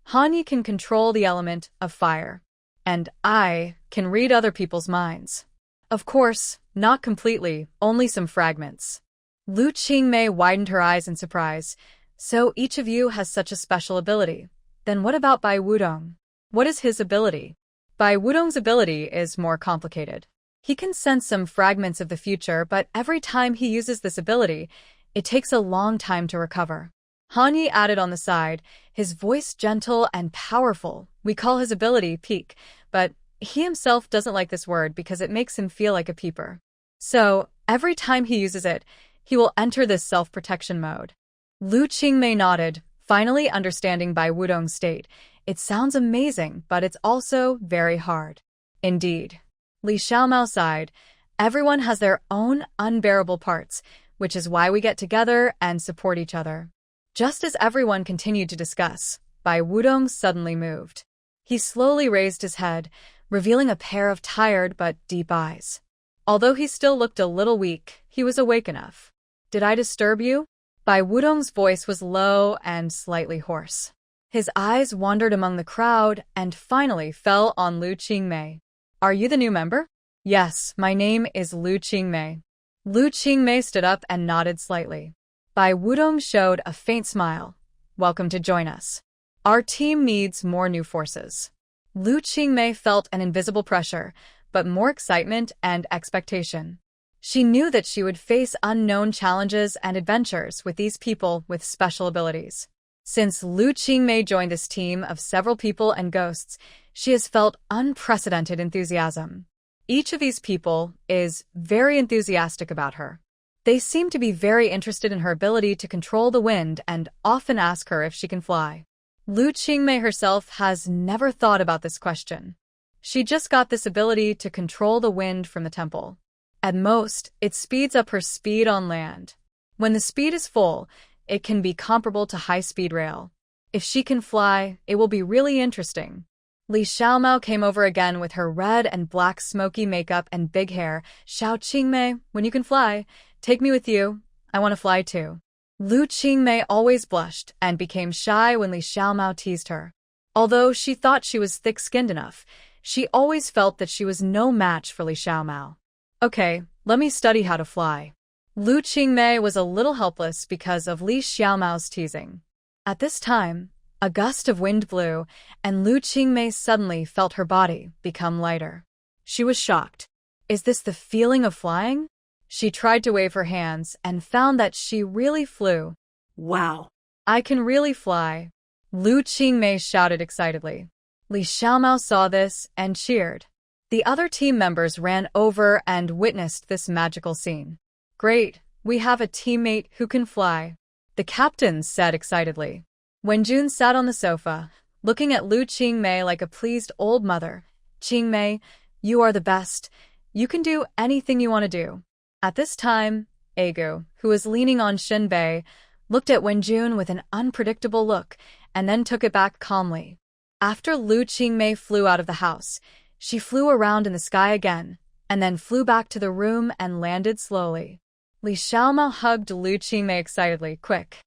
Han Yi can control the element of fire. And I can read other people's minds. Of course, not completely, only some fragments. Lu Qingmei widened her eyes in surprise. So each of you has such a special ability. Then what about Bai Wudong? What is his ability? Bai Wudong's ability is more complicated. He can sense some fragments of the future, but every time he uses this ability, it takes a long time to recover. Han Yi added on the side, his voice gentle and powerful. We call his ability peak, but he himself doesn't like this word because it makes him feel like a peeper. So, every time he uses it, he will enter this self-protection mode. Lu Qingmei nodded, finally understanding Bai Wudong's state. It sounds amazing, but it's also very hard. Indeed. Li Xiaomao sighed. Everyone has their own unbearable parts, which is why we get together and support each other. Just as everyone continued to discuss, Bai Wudong suddenly moved. He slowly raised his head, revealing a pair of tired but deep eyes. Although he still looked a little weak, he was awake enough. Did I disturb you? Bai Wudong's voice was low and slightly hoarse. His eyes wandered among the crowd and finally fell on Lu Qingmei. Are you the new member? Yes, my name is Lu Qingmei. Lu Qingmei stood up and nodded slightly. Bai Wudong showed a faint smile. Welcome to join us. Our team needs more new forces. Lu Qingmei felt an invisible pressure, but more excitement and expectation. She knew that she would face unknown challenges and adventures with these people with special abilities. Since Lu Qingmei joined this team of several people and ghosts, she has felt unprecedented enthusiasm. Each of these people is very enthusiastic about her. They seem to be very interested in her ability to control the wind and often ask her if she can fly. Lu Qingmei herself has never thought about this question. She just got this ability to control the wind from the temple. At most, it speeds up her speed on land. When the speed is full, it can be comparable to high-speed rail. If she can fly, it will be really interesting. Li Xiaomao came over again with her red and black smoky makeup and big hair. Xiao Qingmei, when you can fly, take me with you. I want to fly too. Lu Qingmei always blushed and became shy when Li Xiaomao teased her. Although she thought she was thick-skinned enough, she always felt that she was no match for Li Xiaomao. Okay, let me study how to fly. Lu Qingmei was a little helpless because of Li Xiaomao's teasing. At this time, a gust of wind blew, and Lu Qingmei suddenly felt her body become lighter. She was shocked. Is this the feeling of flying? She tried to wave her hands and found that she really flew. Wow. I can really fly. Lu Qingmei shouted excitedly. Li Xiaomao saw this and cheered. The other team members ran over and witnessed this magical scene. Great, we have a teammate who can fly, the captain said excitedly. Wenjun sat on the sofa, looking at Lu Qingmei like a pleased old mother. Qingmei, you are the best. You can do anything you want to do. At this time, Egu, who was leaning on Shinbei, looked at Wenjun with an unpredictable look and then took it back calmly. After Lu Qingmei flew out of the house, she flew around in the sky again, and then flew back to the room and landed slowly. Li Xiaomao hugged Lu Qingmei excitedly. Quick.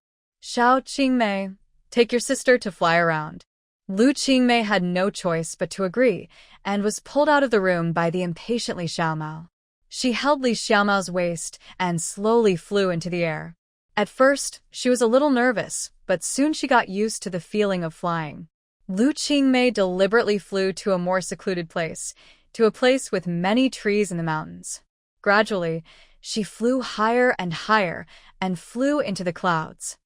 Xiao Qingmei, take your sister to fly around. Lu Qingmei had no choice but to agree, and was pulled out of the room by the impatient Li Xiaomao. She held Li Xiaomao's waist and slowly flew into the air. At first, she was a little nervous, but soon she got used to the feeling of flying. Lu Qingmei deliberately flew to a more secluded place, to a place with many trees in the mountains. Gradually, she flew higher and flew into the clouds.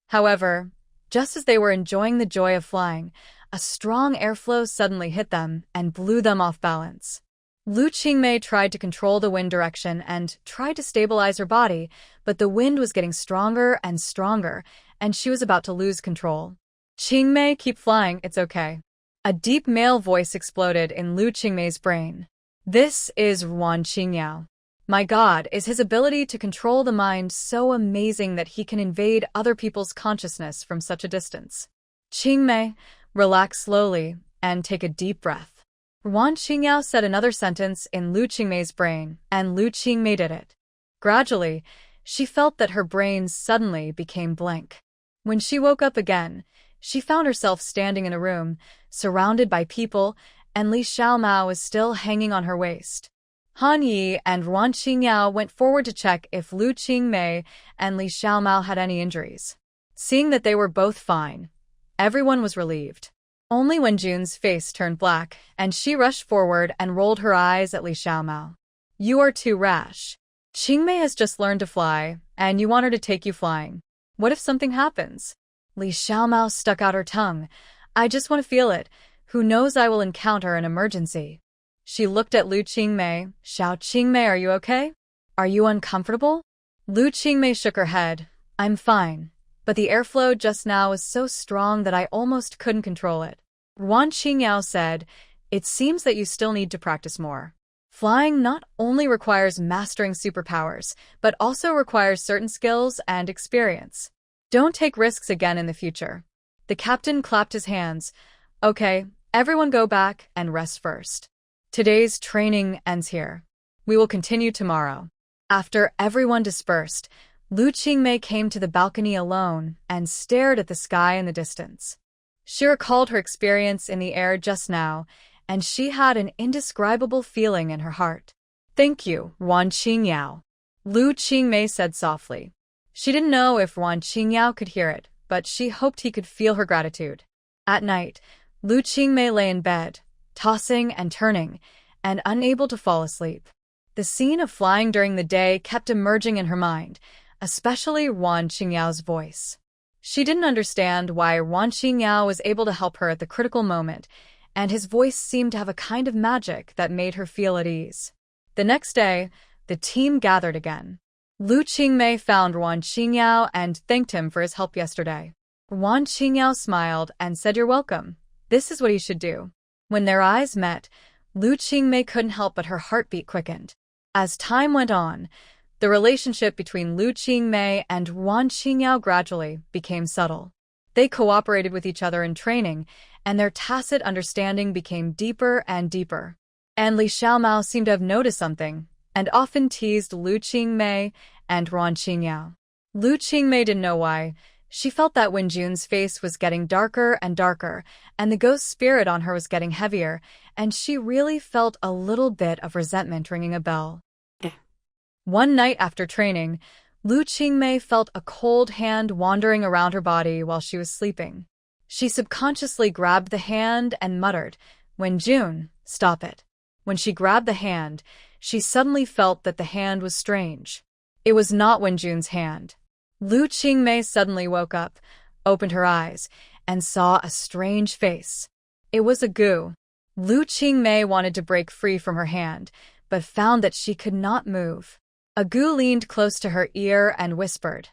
However, just as they were enjoying the joy of flying, a strong airflow suddenly hit them and blew them off balance. Lu Qingmei tried to control the wind direction and tried to stabilize her body, but the wind was getting stronger and stronger, and she was about to lose control. Qingmei, keep flying, it's okay. A deep male voice exploded in Lu Qingmei's brain. This is Ruan Qingyao. My God, is his ability to control the mind so amazing that he can invade other people's consciousness from such a distance. Qingmei, relax slowly and take a deep breath. Ruan Qingyao said another sentence in Lu Qingmei's brain, and Lu Qingmei did it. Gradually, she felt that her brain suddenly became blank. When she woke up again, she found herself standing in a room, surrounded by people, and Li Xiaomao was still hanging on her waist. Han Yi and Ruan Qingyao went forward to check if Lu Qingmei and Li Xiaomao had any injuries. Seeing that they were both fine, everyone was relieved. Only Wenjun's face turned black, and she rushed forward and rolled her eyes at Li Xiaomao. You are too rash. Qingmei has just learned to fly, and you want her to take you flying. What if something happens? Li Xiaomao stuck out her tongue. I just want to feel it. Who knows, I will encounter an emergency. She looked at Lu Qingmei. Xiao Qingmei, are you okay? Are you uncomfortable? Lu Qingmei shook her head. I'm fine, but the airflow just now was so strong that I almost couldn't control it. Ruan Qingyao said, it seems that you still need to practice more. Flying not only requires mastering superpowers, but also requires certain skills and experience. Don't take risks again in the future. The captain clapped his hands. Okay, everyone go back and rest first. Today's training ends here. We will continue tomorrow. After everyone dispersed, Lu Qingmei came to the balcony alone and stared at the sky in the distance. She recalled her experience in the air just now, and she had an indescribable feeling in her heart. Thank you, Ruan Qingyao. Lu Qingmei said softly. She didn't know if Ruan Qingyao could hear it, but she hoped he could feel her gratitude. At night, Lu Qingmei lay in bed, tossing and turning, and unable to fall asleep. The scene of flying during the day kept emerging in her mind, especially Ruan Qingyao's voice. She didn't understand why Ruan Qingyao was able to help her at the critical moment, and his voice seemed to have a kind of magic that made her feel at ease. The next day, the team gathered again. Lu Qingmei found Wan Qingyao and thanked him for his help yesterday. Wan Qingyao smiled and said, "You're welcome. This is what you should do." When their eyes met, Lu Qingmei couldn't help but her heartbeat quickened. As time went on, the relationship between Lu Qingmei and Wan Qingyao gradually became subtle. They cooperated with each other in training, and their tacit understanding became deeper and deeper. And Li Xiaomao seemed to have noticed something, and often teased Lu Qingmei and Wan Qingyao. Lu Qingmei didn't know why. She felt that Wenjun's face was getting darker and darker, and the ghost spirit on her was getting heavier, and she really felt a little bit of resentment ringing a bell. One night after training, Lu Qingmei felt a cold hand wandering around her body while she was sleeping. She subconsciously grabbed the hand and muttered, "Wenjun, stop it." When she grabbed the hand, she suddenly felt that the hand was strange. It was not Wenjun's hand. Lu Qingmei suddenly woke up, opened her eyes, and saw a strange face. It was a gu. Lu Qingmei wanted to break free from her hand, but found that she could not move. A gu leaned close to her ear and whispered,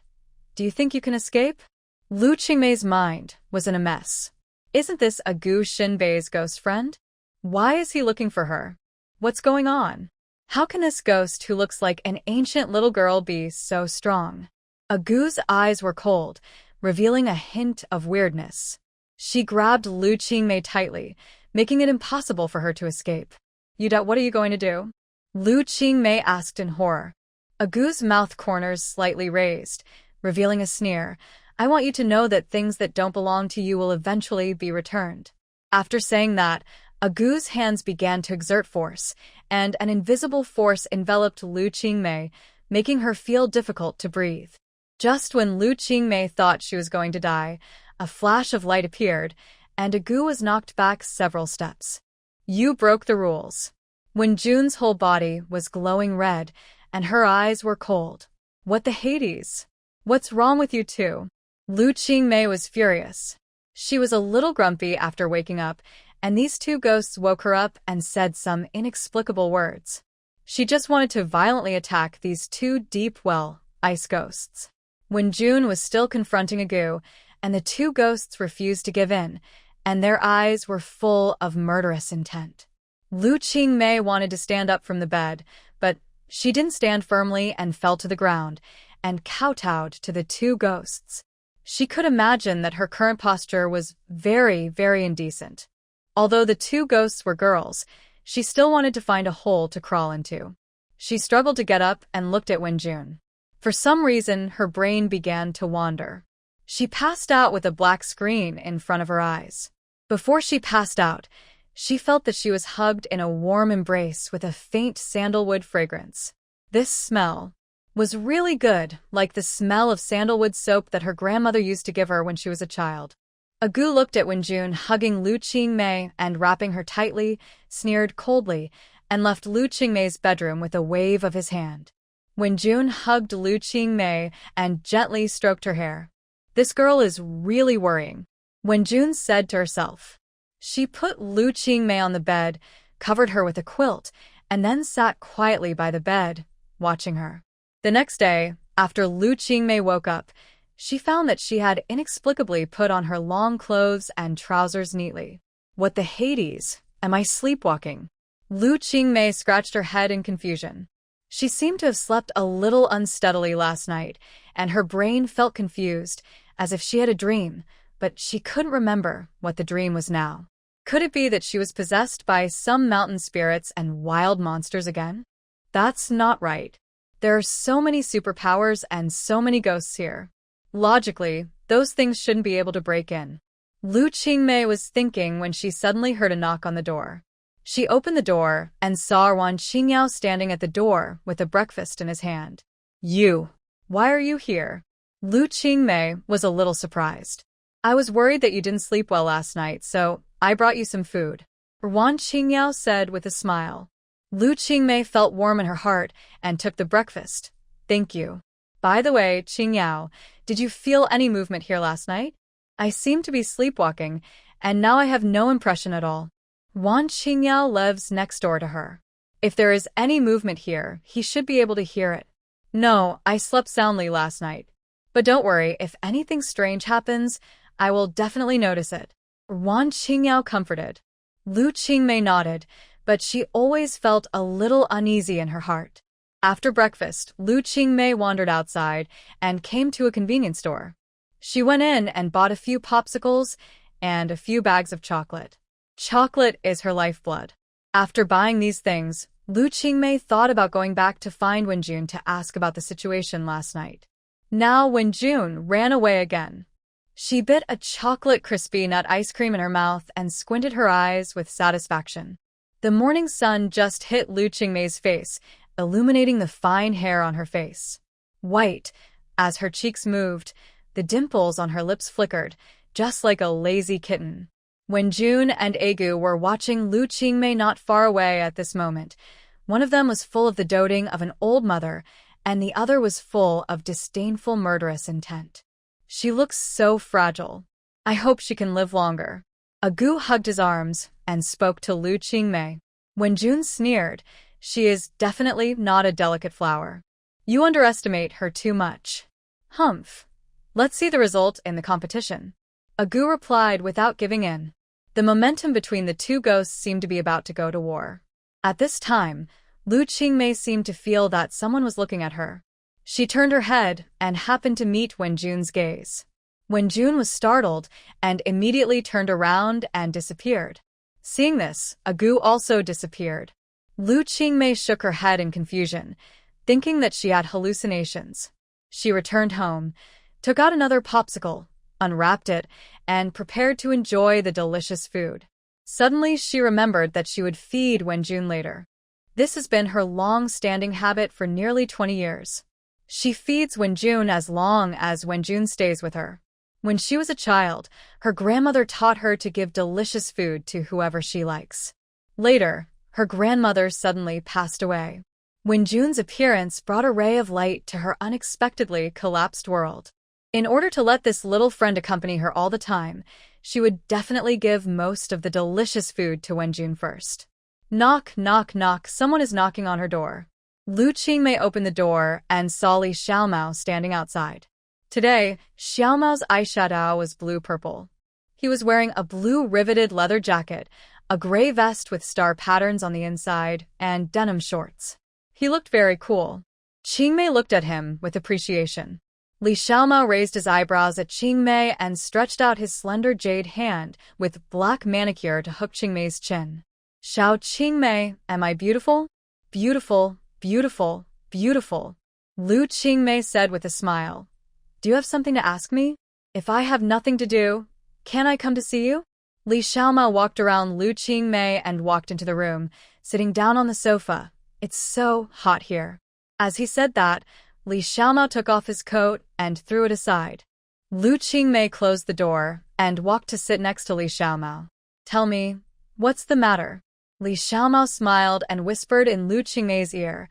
"Do you think you can escape?" Lu Qingmei's mind was in a mess. Isn't this a gu Shinbei's ghost friend? Why is he looking for her? What's going on? How can this ghost who looks like an ancient little girl be so strong? A gu's eyes were cold, revealing a hint of weirdness. She grabbed Lu Qingmei tightly, making it impossible for her to escape. What are you going to do?" Lu Qingmei asked in horror. A gu's mouth corners slightly raised, revealing a sneer. "I want you to know that things that don't belong to you will eventually be returned." After saying that, a gu's hands began to exert force, and an invisible force enveloped Lu Qingmei, making her feel difficult to breathe. Just when Lu Qingmei thought she was going to die, a flash of light appeared, and a gu was knocked back several steps. "You broke the rules." Wenjun's whole body was glowing red, and her eyes were cold. "What the Hades? What's wrong with you two?" Lu Qingmei was furious. She was a little grumpy after waking up, and these two ghosts woke her up and said some inexplicable words. She just wanted to violently attack these two deep well ice ghosts. Wenjun was still confronting a gu, and the two ghosts refused to give in, and their eyes were full of murderous intent. Lu Qingmei wanted to stand up from the bed, but she didn't stand firmly and fell to the ground, and kowtowed to the two ghosts. She could imagine that her current posture was very, very indecent. Although the two ghosts were girls, she still wanted to find a hole to crawl into. She struggled to get up and looked at Wenjun. For some reason, her brain began to wander. She passed out with a black screen in front of her eyes. Before she passed out, she felt that she was hugged in a warm embrace with a faint sandalwood fragrance. This smell was really good, like the smell of sandalwood soap that her grandmother used to give her when she was a child. A gu looked at Wenjun hugging Lu Qingmei and wrapping her tightly, sneered coldly, and left Lu Qingmei's bedroom with a wave of his hand. Wenjun hugged Lu Qingmei and gently stroked her hair. "This girl is really worrying," Wenjun said to herself. She put Lu Qingmei on the bed, covered her with a quilt, and then sat quietly by the bed, watching her. The next day, after Lu Qingmei woke up, she found that she had inexplicably put on her long clothes and trousers neatly. "What the Hades? Am I sleepwalking?" Lu Qingmei scratched her head in confusion. She seemed to have slept a little unsteadily last night, and her brain felt confused, as if she had a dream, but she couldn't remember what the dream was now. Could it be that she was possessed by some mountain spirits and wild monsters again? That's not right. There are so many superpowers and so many ghosts here. Logically, those things shouldn't be able to break in. Lu Qingmei was thinking when she suddenly heard a knock on the door. She opened the door and saw Wan Qingyao standing at the door with a breakfast in his hand. Why are you here?" Lu Qingmei was a little surprised. "I was worried that you didn't sleep well last night, so I brought you some food," Wan Qingyao said with a smile. Lu Qingmei felt warm in her heart and took the breakfast. "Thank you. By the way, Qingyao, did you feel any movement here last night? I seem to be sleepwalking, and now I have no impression at all." Wan Qingyao lives next door to her. If there is any movement here, he should be able to hear it. No, I slept soundly last night. But don't worry, if anything strange happens, I will definitely notice it. Wan Qingyao comforted. Lu Qingmei nodded, but she always felt a little uneasy in her heart. After breakfast, Lu Qingmei wandered outside and came to a convenience store. She went in and bought a few popsicles and a few bags of chocolate. Chocolate is her lifeblood. After buying these things, Lu Qingmei thought about going back to find Wenjun to ask about the situation last night. Now Wenjun ran away again. She bit a chocolate crispy nut ice cream in her mouth and squinted her eyes with satisfaction. The morning sun just hit Lu Qingmei's face, illuminating the fine hair on her face. White, as her cheeks moved, the dimples on her lips flickered, just like a lazy kitten. Wenjun and Agu were watching Lu Qingmei not far away at this moment. One of them was full of the doting of an old mother, and the other was full of disdainful murderous intent. She looks so fragile. I hope she can live longer. Agu hugged his arms and spoke to Lu Qingmei. Wenjun sneered. She is definitely not a delicate flower. You underestimate her too much. Humph. Let's see the result in the competition. Agu replied without giving in. The momentum between the two ghosts seemed to be about to go to war. At this time, Lu Qingmei seemed to feel that someone was looking at her. She turned her head and happened to meet Wenjun's gaze. Wenjun was startled and immediately turned around and disappeared. Seeing this, Agu also disappeared. Lu Qingmei shook her head in confusion, thinking that she had hallucinations. She returned home, took out another popsicle, unwrapped it, and prepared to enjoy the delicious food. Suddenly, she remembered that she would feed Wenjun later. This has been her long-standing habit for nearly 20 years. She feeds Wenjun as long as Wenjun stays with her. When she was a child, her grandmother taught her to give delicious food to whoever she likes. Later, her grandmother suddenly passed away. Wenjun's appearance brought a ray of light to her unexpectedly collapsed world. In order to let this little friend accompany her all the time, she would definitely give most of the delicious food to Wenjun first. Knock, knock, knock, someone is knocking on her door. Lu Qingmei opened the door and saw Li Xiaomao standing outside. Today, Xiaomao's eyeshadow was blue-purple. He was wearing a blue riveted leather jacket, a gray vest with star patterns on the inside, and denim shorts. He looked very cool. Qingmei looked at him with appreciation. Li Xiaomao raised his eyebrows at Qingmei and stretched out his slender jade hand with black manicure to hook Qingmei's chin. Xiao Qingmei, am I beautiful? Beautiful, beautiful, beautiful. Lu Qingmei said with a smile. Do you have something to ask me? If I have nothing to do, can I come to see you? Li Xiaomao walked around Lu Qingmei and walked into the room, sitting down on the sofa. It's so hot here. As he said that, Li Xiaomao took off his coat and threw it aside. Lu Qingmei closed the door and walked to sit next to Li Xiaomao. Tell me, what's the matter? Li Xiaomao smiled and whispered in Lu Qingmei's ear.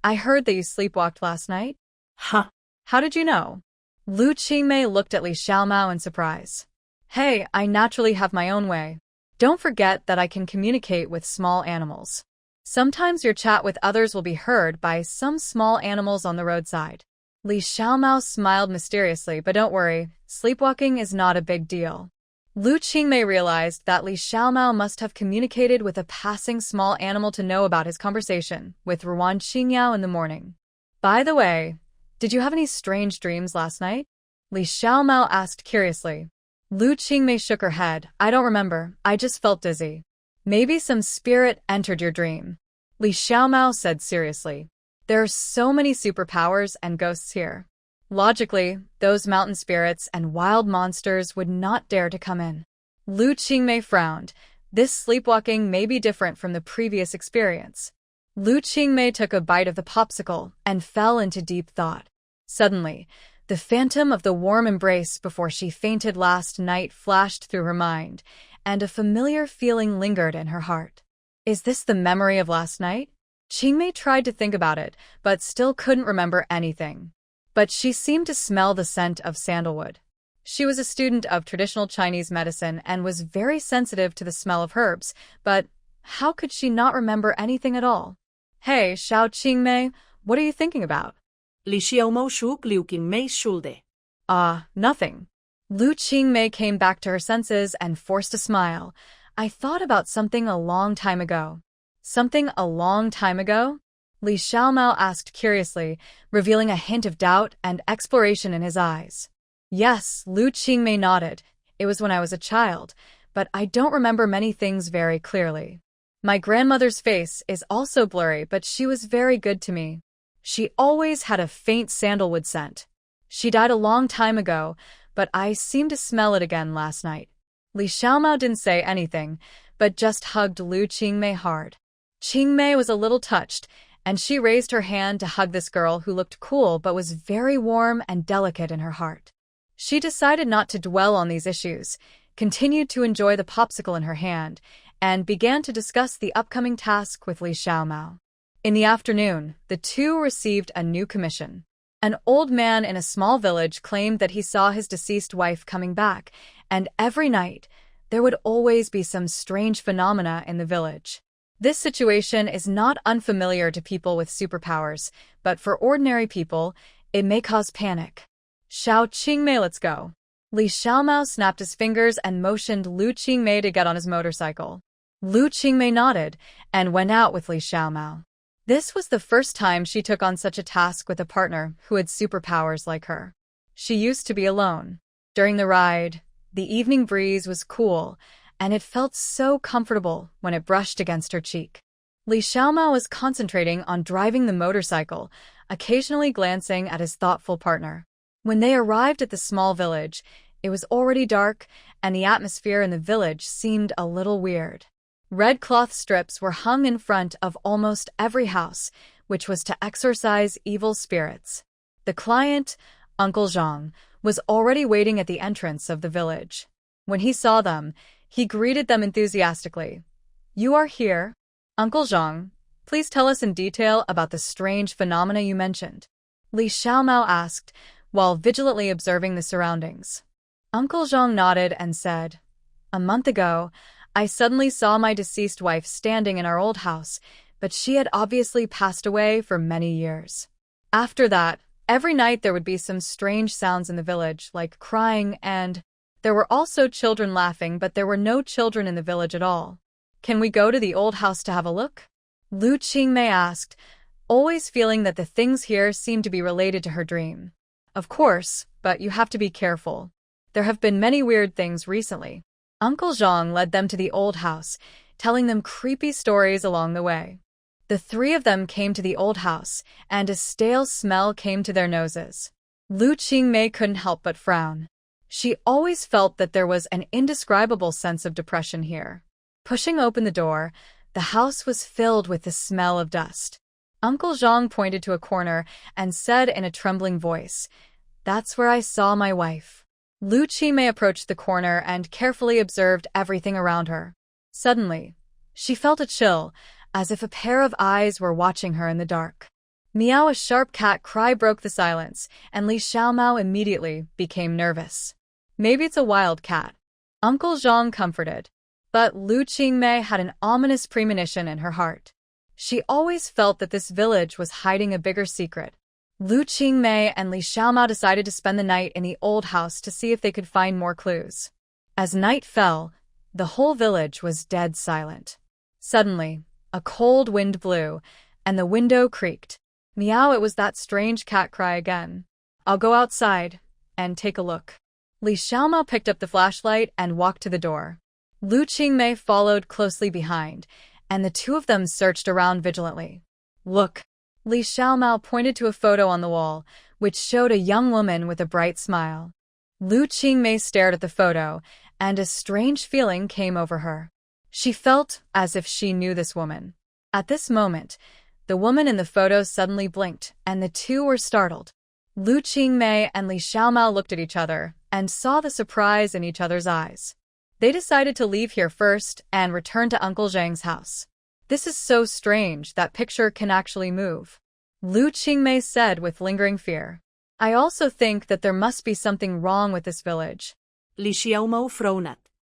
I heard that you sleepwalked last night. Huh. How did you know? Lu Qingmei looked at Li Xiaomao in surprise. Hey, I naturally have my own way. Don't forget that I can communicate with small animals. Sometimes your chat with others will be heard by some small animals on the roadside. Li Xiaomao smiled mysteriously, but don't worry, sleepwalking is not a big deal. Lu Qingmei realized that Li Xiaomao must have communicated with a passing small animal to know about his conversation with Ruan Qingyao in the morning. By the way, did you have any strange dreams last night? Li Xiaomao asked curiously. Lu Qingmei shook her head. I don't remember, I just felt dizzy. Maybe some spirit entered your dream. Li Xiaomao said seriously. There are so many superpowers and ghosts here. Logically, those mountain spirits and wild monsters would not dare to come in. Lu Qingmei frowned. This sleepwalking may be different from the previous experience. Lu Qingmei took a bite of the popsicle and fell into deep thought. Suddenly, the phantom of the warm embrace before she fainted last night flashed through her mind, and a familiar feeling lingered in her heart. Is this the memory of last night? Qingmei tried to think about it, but still couldn't remember anything. But she seemed to smell the scent of sandalwood. She was a student of traditional Chinese medicine and was very sensitive to the smell of herbs, but how could she not remember anything at all? Hey, Xiao Qingmei, what are you thinking about? Li Xiaomo shook Liu Qingmei's shoulder. Nothing. Lu Qingmei came back to her senses and forced a smile. I thought about something a long time ago. Something a long time ago? Li Xiaomao asked curiously, revealing a hint of doubt and exploration in his eyes. Yes, Lu Qingmei nodded. It was when I was a child, but I don't remember many things very clearly. My grandmother's face is also blurry, but she was very good to me. She always had a faint sandalwood scent. She died a long time ago, but I seemed to smell it again last night. Li Xiaomao didn't say anything, but just hugged Lu Qingmei hard. Qingmei was a little touched, and she raised her hand to hug this girl who looked cool but was very warm and delicate in her heart. She decided not to dwell on these issues, continued to enjoy the popsicle in her hand, and began to discuss the upcoming task with Li Xiaomao. In the afternoon, the two received a new commission. An old man in a small village claimed that he saw his deceased wife coming back, and every night, there would always be some strange phenomena in the village. This situation is not unfamiliar to people with superpowers, but for ordinary people, it may cause panic. Xiao Qingmei, let's go. Li Xiaomao snapped his fingers and motioned Lu Qingmei to get on his motorcycle. Lu Qingmei nodded and went out with Li Xiaomao. This was the first time she took on such a task with a partner who had superpowers like her. She used to be alone. During the ride, the evening breeze was cool, and it felt so comfortable when it brushed against her cheek. Li Xiaomao was concentrating on driving the motorcycle, occasionally glancing at his thoughtful partner. When they arrived at the small village, it was already dark, and the atmosphere in the village seemed a little weird. Red cloth strips were hung in front of almost every house, which was to exorcise evil spirits. The client, Uncle Zhang, was already waiting at the entrance of the village. When he saw them, he greeted them enthusiastically. "You are here? Uncle Zhang, please tell us in detail about the strange phenomena you mentioned," Li Xiaomao asked, while vigilantly observing the surroundings. Uncle Zhang nodded and said, "A month ago, I suddenly saw my deceased wife standing in our old house, but she had obviously passed away for many years. After that, every night there would be some strange sounds in the village, like crying, and there were also children laughing, but there were no children in the village at all. Can we go to the old house to have a look?" Lu Qingmei asked, always feeling that the things here seemed to be related to her dream. "Of course, but you have to be careful. There have been many weird things recently." Uncle Zhang led them to the old house, telling them creepy stories along the way. The three of them came to the old house, and a stale smell came to their noses. Lu Qingmei couldn't help but frown. She always felt that there was an indescribable sense of depression here. Pushing open the door, the house was filled with the smell of dust. Uncle Zhang pointed to a corner and said in a trembling voice, "That's where I saw my wife." Lu Qingmei approached the corner and carefully observed everything around her. Suddenly, she felt a chill, as if a pair of eyes were watching her in the dark. Meow, a sharp cat cry broke the silence, and Li Xiaomao immediately became nervous. "Maybe it's a wild cat," Uncle Zhang comforted. But Lu Qingmei had an ominous premonition in her heart. She always felt that this village was hiding a bigger secret. Lu Qingmei and Li Xiaomao decided to spend the night in the old house to see if they could find more clues. As night fell, the whole village was dead silent. Suddenly, a cold wind blew, and the window creaked. "Meow, it was that strange cat cry again. I'll go outside and take a look." Li Xiaomao picked up the flashlight and walked to the door. Lu Qingmei followed closely behind, and the two of them searched around vigilantly. "Look." Li Xiaomao pointed to a photo on the wall, which showed a young woman with a bright smile. Lu Qingmei stared at the photo, and a strange feeling came over her. She felt as if she knew this woman. At this moment, the woman in the photo suddenly blinked, and the two were startled. Lu Qingmei and Li Xiaomao looked at each other and saw the surprise in each other's eyes. They decided to leave here first and return to Uncle Zhang's house. "This is so strange, that picture can actually move," Lu Qingmei said with lingering fear. "I also think that there must be something wrong with this village." Li Xiaomo frowned.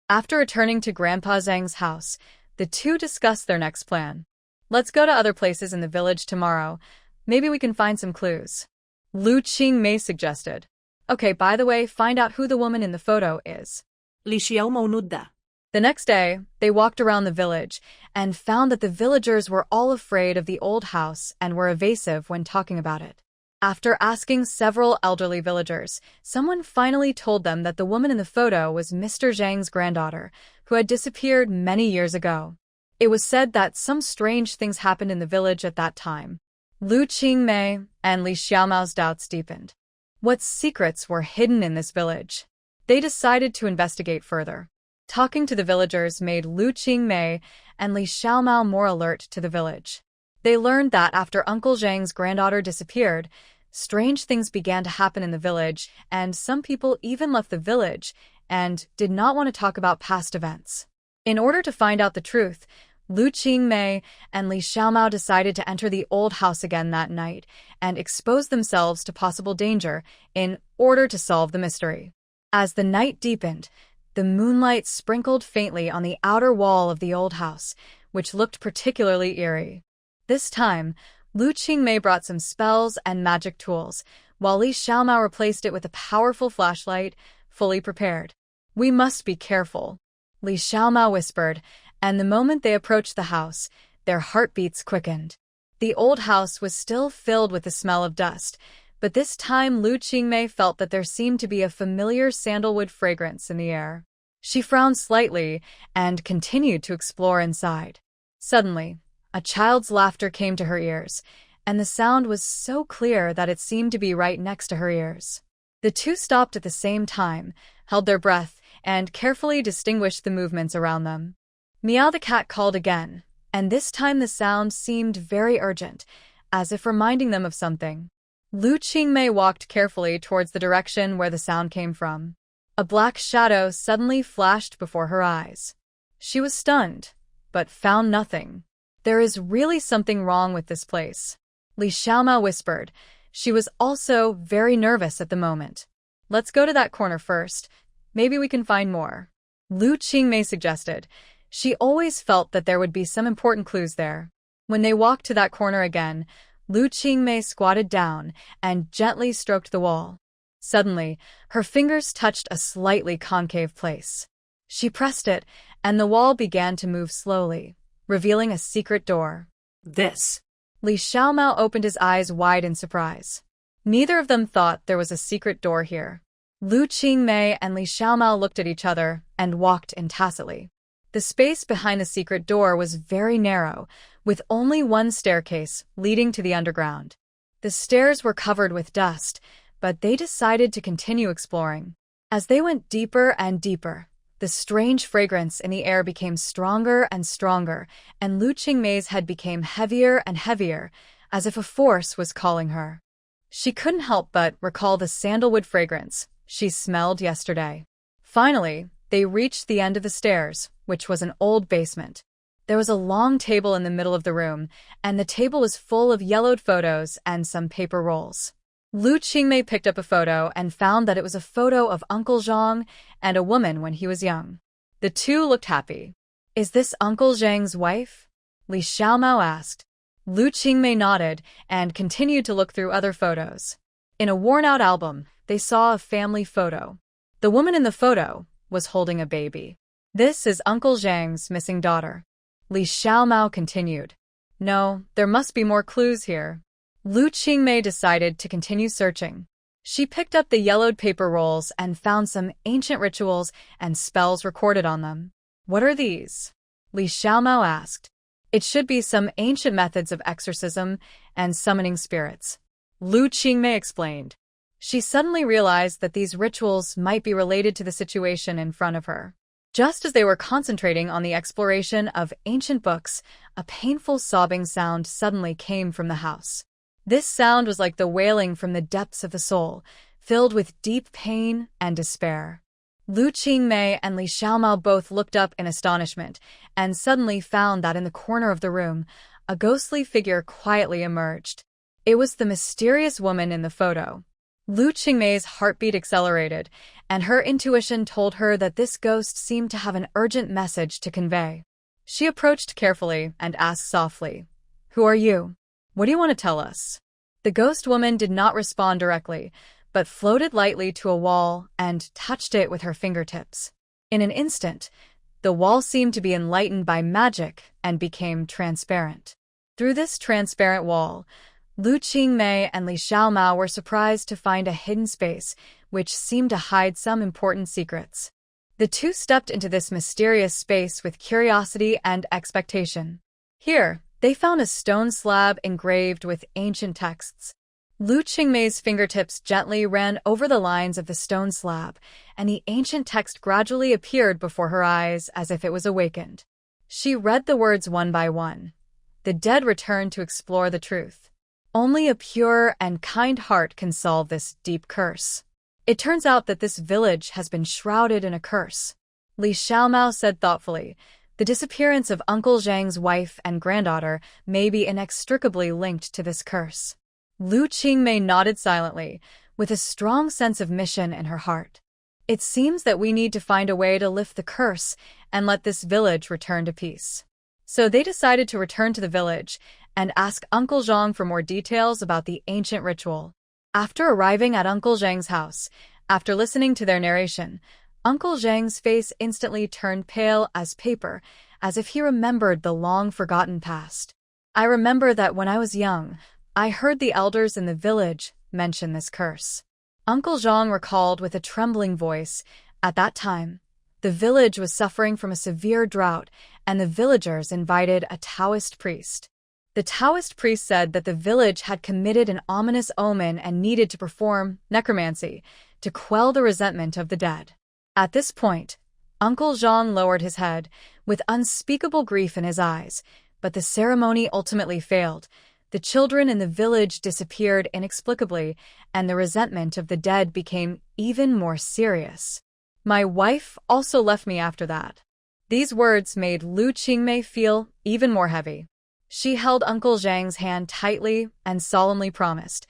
After returning to Grandpa Zhang's house, the two discussed their next plan. "Let's go to other places in the village tomorrow. Maybe we can find some clues." Lu Qingmei suggested. Okay, by the way, find out who the woman in the photo is. Li Xiaomou nudda. The next day, they walked around the village and found that the villagers were all afraid of the old house and were evasive when talking about it. After asking several elderly villagers, someone finally told them that the woman in the photo was Mr. Zhang's granddaughter, who had disappeared many years ago. It was said that some strange things happened in the village at that time. Lu Qingmei and Li Xiaomao's doubts deepened. What secrets were hidden in this village? They decided to investigate further. Talking to the villagers made Lu Qingmei and Li Xiaomao more alert to the village. They learned that after Uncle Zhang's granddaughter disappeared, strange things began to happen in the village, and some people even left the village and did not want to talk about past events. In order to find out the truth, Lu Qingmei and Li Xiaomao decided to enter the old house again that night and expose themselves to possible danger in order to solve the mystery. As the night deepened, the moonlight sprinkled faintly on the outer wall of the old house, which looked particularly eerie. This time, Lu Qingmei brought some spells and magic tools, while Li Xiaomao replaced it with a powerful flashlight, fully prepared. We must be careful, Li Xiaomao whispered, and the moment they approached the house, their heartbeats quickened. The old house was still filled with the smell of dust, but this time Lu Qingmei felt that there seemed to be a familiar sandalwood fragrance in the air. She frowned slightly and continued to explore inside. Suddenly, a child's laughter came to her ears, and the sound was so clear that it seemed to be right next to her ears. The two stopped at the same time, held their breath, and carefully distinguished the movements around them. Meow the cat called again, and this time the sound seemed very urgent, as if reminding them of something. Lu Qingmei walked carefully towards the direction where the sound came from. A black shadow suddenly flashed before her eyes. She was stunned, but found nothing. There is really something wrong with this place, Li Xiaomao whispered. She was also very nervous at the moment. Let's go to that corner first. Maybe we can find more, Lu Qingmei suggested. She always felt that there would be some important clues there. When they walked to that corner again, Lu Qingmei squatted down and gently stroked the wall. Suddenly, her fingers touched a slightly concave place. She pressed it, and the wall began to move slowly, revealing a secret door. This. Li Xiaomao opened his eyes wide in surprise. Neither of them thought there was a secret door here. Lu Qingmei and Li Xiaomao looked at each other and walked in tacitly. The space behind the secret door was very narrow, with only one staircase leading to the underground. The stairs were covered with dust, but they decided to continue exploring. As they went deeper and deeper, the strange fragrance in the air became stronger and stronger, and Lu Qingmei's head became heavier and heavier, as if a force was calling her. She couldn't help but recall the sandalwood fragrance she smelled yesterday. Finally, they reached the end of the stairs, which was an old basement. There was a long table in the middle of the room, and the table was full of yellowed photos and some paper rolls. Lu Qingmei picked up a photo and found that it was a photo of Uncle Zhang and a woman when he was young. The two looked happy. Is this Uncle Zhang's wife? Li Xiaomao asked. Lu Qingmei nodded and continued to look through other photos. In a worn-out album, they saw a family photo. The woman in the photo was holding a baby. This is Uncle Zhang's missing daughter. Li Xiaomao continued. No, there must be more clues here. Lu Qingmei decided to continue searching. She picked up the yellowed paper rolls and found some ancient rituals and spells recorded on them. What are these? Li Xiaomao asked. It should be some ancient methods of exorcism and summoning spirits, Lu Qingmei explained. She suddenly realized that these rituals might be related to the situation in front of her. Just as they were concentrating on the exploration of ancient books, a painful sobbing sound suddenly came from the house. This sound was like the wailing from the depths of the soul, filled with deep pain and despair. Lu Qingmei and Li Xiaomao both looked up in astonishment and suddenly found that in the corner of the room, a ghostly figure quietly emerged. It was the mysterious woman in the photo. Lu Qingmei's heartbeat accelerated, and her intuition told her that this ghost seemed to have an urgent message to convey. She approached carefully and asked softly, "Who are you? What do you want to tell us?" The ghost woman did not respond directly, but floated lightly to a wall and touched it with her fingertips. In an instant, the wall seemed to be enlightened by magic and became transparent. Through this transparent wall, Lu Qingmei and Li Xiaomao were surprised to find a hidden space which seemed to hide some important secrets. The two stepped into this mysterious space with curiosity and expectation. Here, they found a stone slab engraved with ancient texts. Lu Qingmei's fingertips gently ran over the lines of the stone slab, and the ancient text gradually appeared before her eyes as if it was awakened. She read the words one by one. The dead returned to explore the truth. Only a pure and kind heart can solve this deep curse. It turns out that this village has been shrouded in a curse. Li Xiaomao said thoughtfully, the disappearance of Uncle Zhang's wife and granddaughter may be inextricably linked to this curse. Lu Qingmei nodded silently, with a strong sense of mission in her heart. It seems that we need to find a way to lift the curse and let this village return to peace. So they decided to return to the village and ask Uncle Zhang for more details about the ancient ritual. After arriving at Uncle Zhang's house, after listening to their narration, Uncle Zhang's face instantly turned pale as paper, as if he remembered the long-forgotten past. I remember that when I was young, I heard the elders in the village mention this curse. Uncle Zhang recalled with a trembling voice, at that time, the village was suffering from a severe drought, and the villagers invited a Taoist priest. The Taoist priest said that the village had committed an ominous omen and needed to perform necromancy to quell the resentment of the dead. At this point, Uncle Zhang lowered his head, with unspeakable grief in his eyes, but the ceremony ultimately failed. The children in the village disappeared inexplicably, and the resentment of the dead became even more serious. My wife also left me after that. These words made Lu Qingmei feel even more heavy. She held Uncle Zhang's hand tightly and solemnly promised,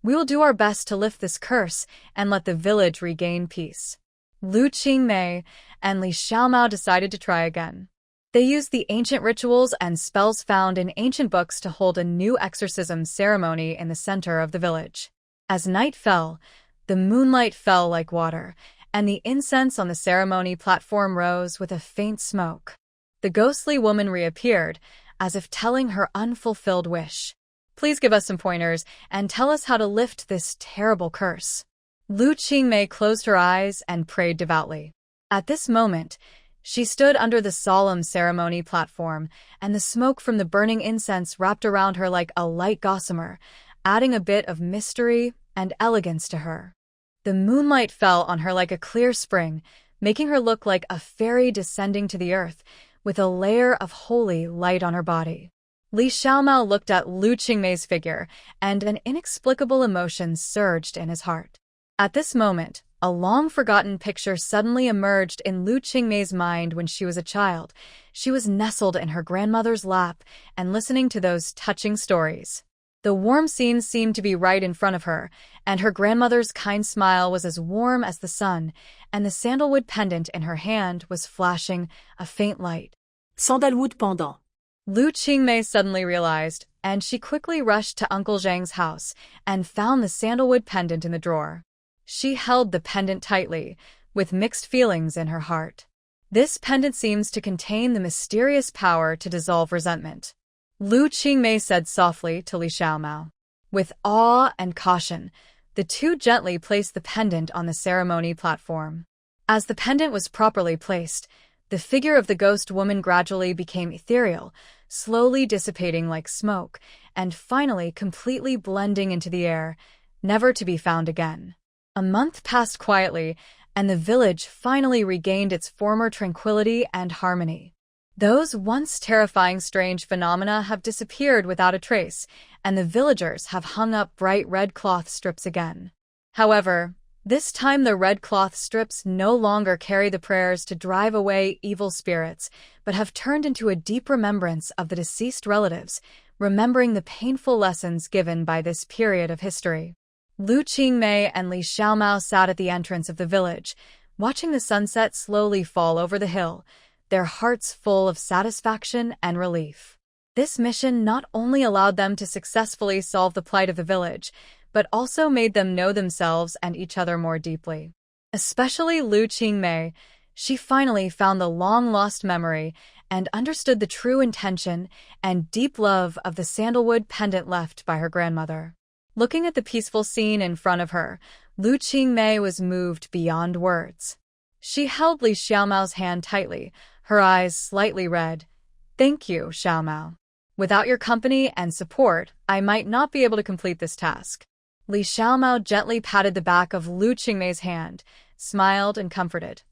"We will do our best to lift this curse and let the village regain peace." Lu Qingmei and Li Xiaomao decided to try again. They used the ancient rituals and spells found in ancient books to hold a new exorcism ceremony in the center of the village. As night fell, the moonlight fell like water, and the incense on the ceremony platform rose with a faint smoke. The ghostly woman reappeared, as if telling her unfulfilled wish. "Please give us some pointers and tell us how to lift this terrible curse." Lu Qingmei closed her eyes and prayed devoutly. At this moment, she stood under the solemn ceremony platform, and the smoke from the burning incense wrapped around her like a light gossamer, adding a bit of mystery and elegance to her. The moonlight fell on her like a clear spring, making her look like a fairy descending to the earth, with a layer of holy light on her body. Li Xiaomao looked at Lu Qingmei's figure, and an inexplicable emotion surged in his heart. At this moment, a long-forgotten picture suddenly emerged in Lu Qingmei's mind when she was a child. She was nestled in her grandmother's lap and listening to those touching stories. The warm scene seemed to be right in front of her, and her grandmother's kind smile was as warm as the sun, and the sandalwood pendant in her hand was flashing a faint light. Sandalwood pendant. Lu Qingmei suddenly realized, and she quickly rushed to Uncle Zhang's house and found the sandalwood pendant in the drawer. She held the pendant tightly, with mixed feelings in her heart. This pendant seems to contain the mysterious power to dissolve resentment. Lu Qingmei said softly to Li Xiaomao. With awe and caution, the two gently placed the pendant on the ceremony platform. As the pendant was properly placed, the figure of the ghost woman gradually became ethereal, slowly dissipating like smoke, and finally completely blending into the air, never to be found again. A month passed quietly, and the village finally regained its former tranquility and harmony. Those once terrifying strange phenomena have disappeared without a trace, and the villagers have hung up bright red cloth strips again. However, this time the red cloth strips no longer carry the prayers to drive away evil spirits, but have turned into a deep remembrance of the deceased relatives, remembering the painful lessons given by this period of history. Lu Qingmei and Li Xiaomao sat at the entrance of the village, watching the sunset slowly fall over the hill, their hearts full of satisfaction and relief. This mission not only allowed them to successfully solve the plight of the village, but also made them know themselves and each other more deeply. Especially Lu Qingmei, she finally found the long-lost memory and understood the true intention and deep love of the sandalwood pendant left by her grandmother. Looking at the peaceful scene in front of her, Lu Qingmei was moved beyond words. She held Li Xiaomao's hand tightly, her eyes slightly red. "Thank you, Xiaomao. Without your company and support, I might not be able to complete this task." Li Xiaomao gently patted the back of Lu Qingmei's hand, smiled and comforted.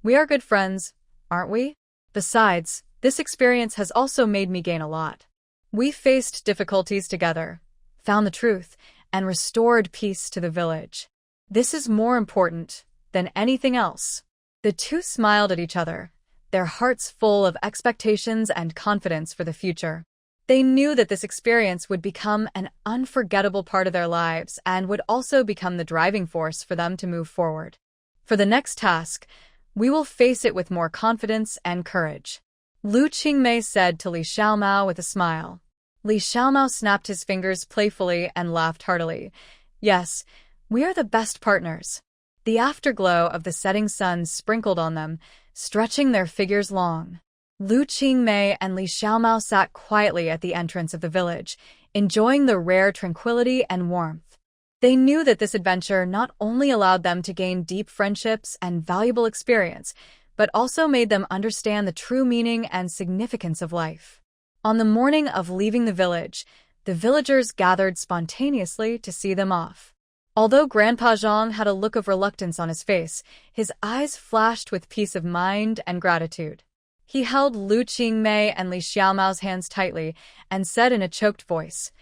"We are good friends, aren't we? Besides, this experience has also made me gain a lot. We faced difficulties together, found the truth, and restored peace to the village. This is more important than anything else." The two smiled at each other, their hearts full of expectations and confidence for the future. They knew that this experience would become an unforgettable part of their lives and would also become the driving force for them to move forward. For the next task, we will face it with more confidence and courage, Lu Qingmei said to Li Xiaomao with a smile. Li Xiaomao snapped his fingers playfully and laughed heartily. "Yes, we are the best partners." The afterglow of the setting sun sprinkled on them, stretching their figures long. Lu Qingmei and Li Xiaomao sat quietly at the entrance of the village, enjoying the rare tranquility and warmth. They knew that this adventure not only allowed them to gain deep friendships and valuable experience, but also made them understand the true meaning and significance of life. On the morning of leaving the villagers gathered spontaneously to see them off. Although Grandpa Zhang had a look of reluctance on his face, his eyes flashed with peace of mind and gratitude. He held Lu Qingmei and Li Xiaomao's hands tightly and said in a choked voice,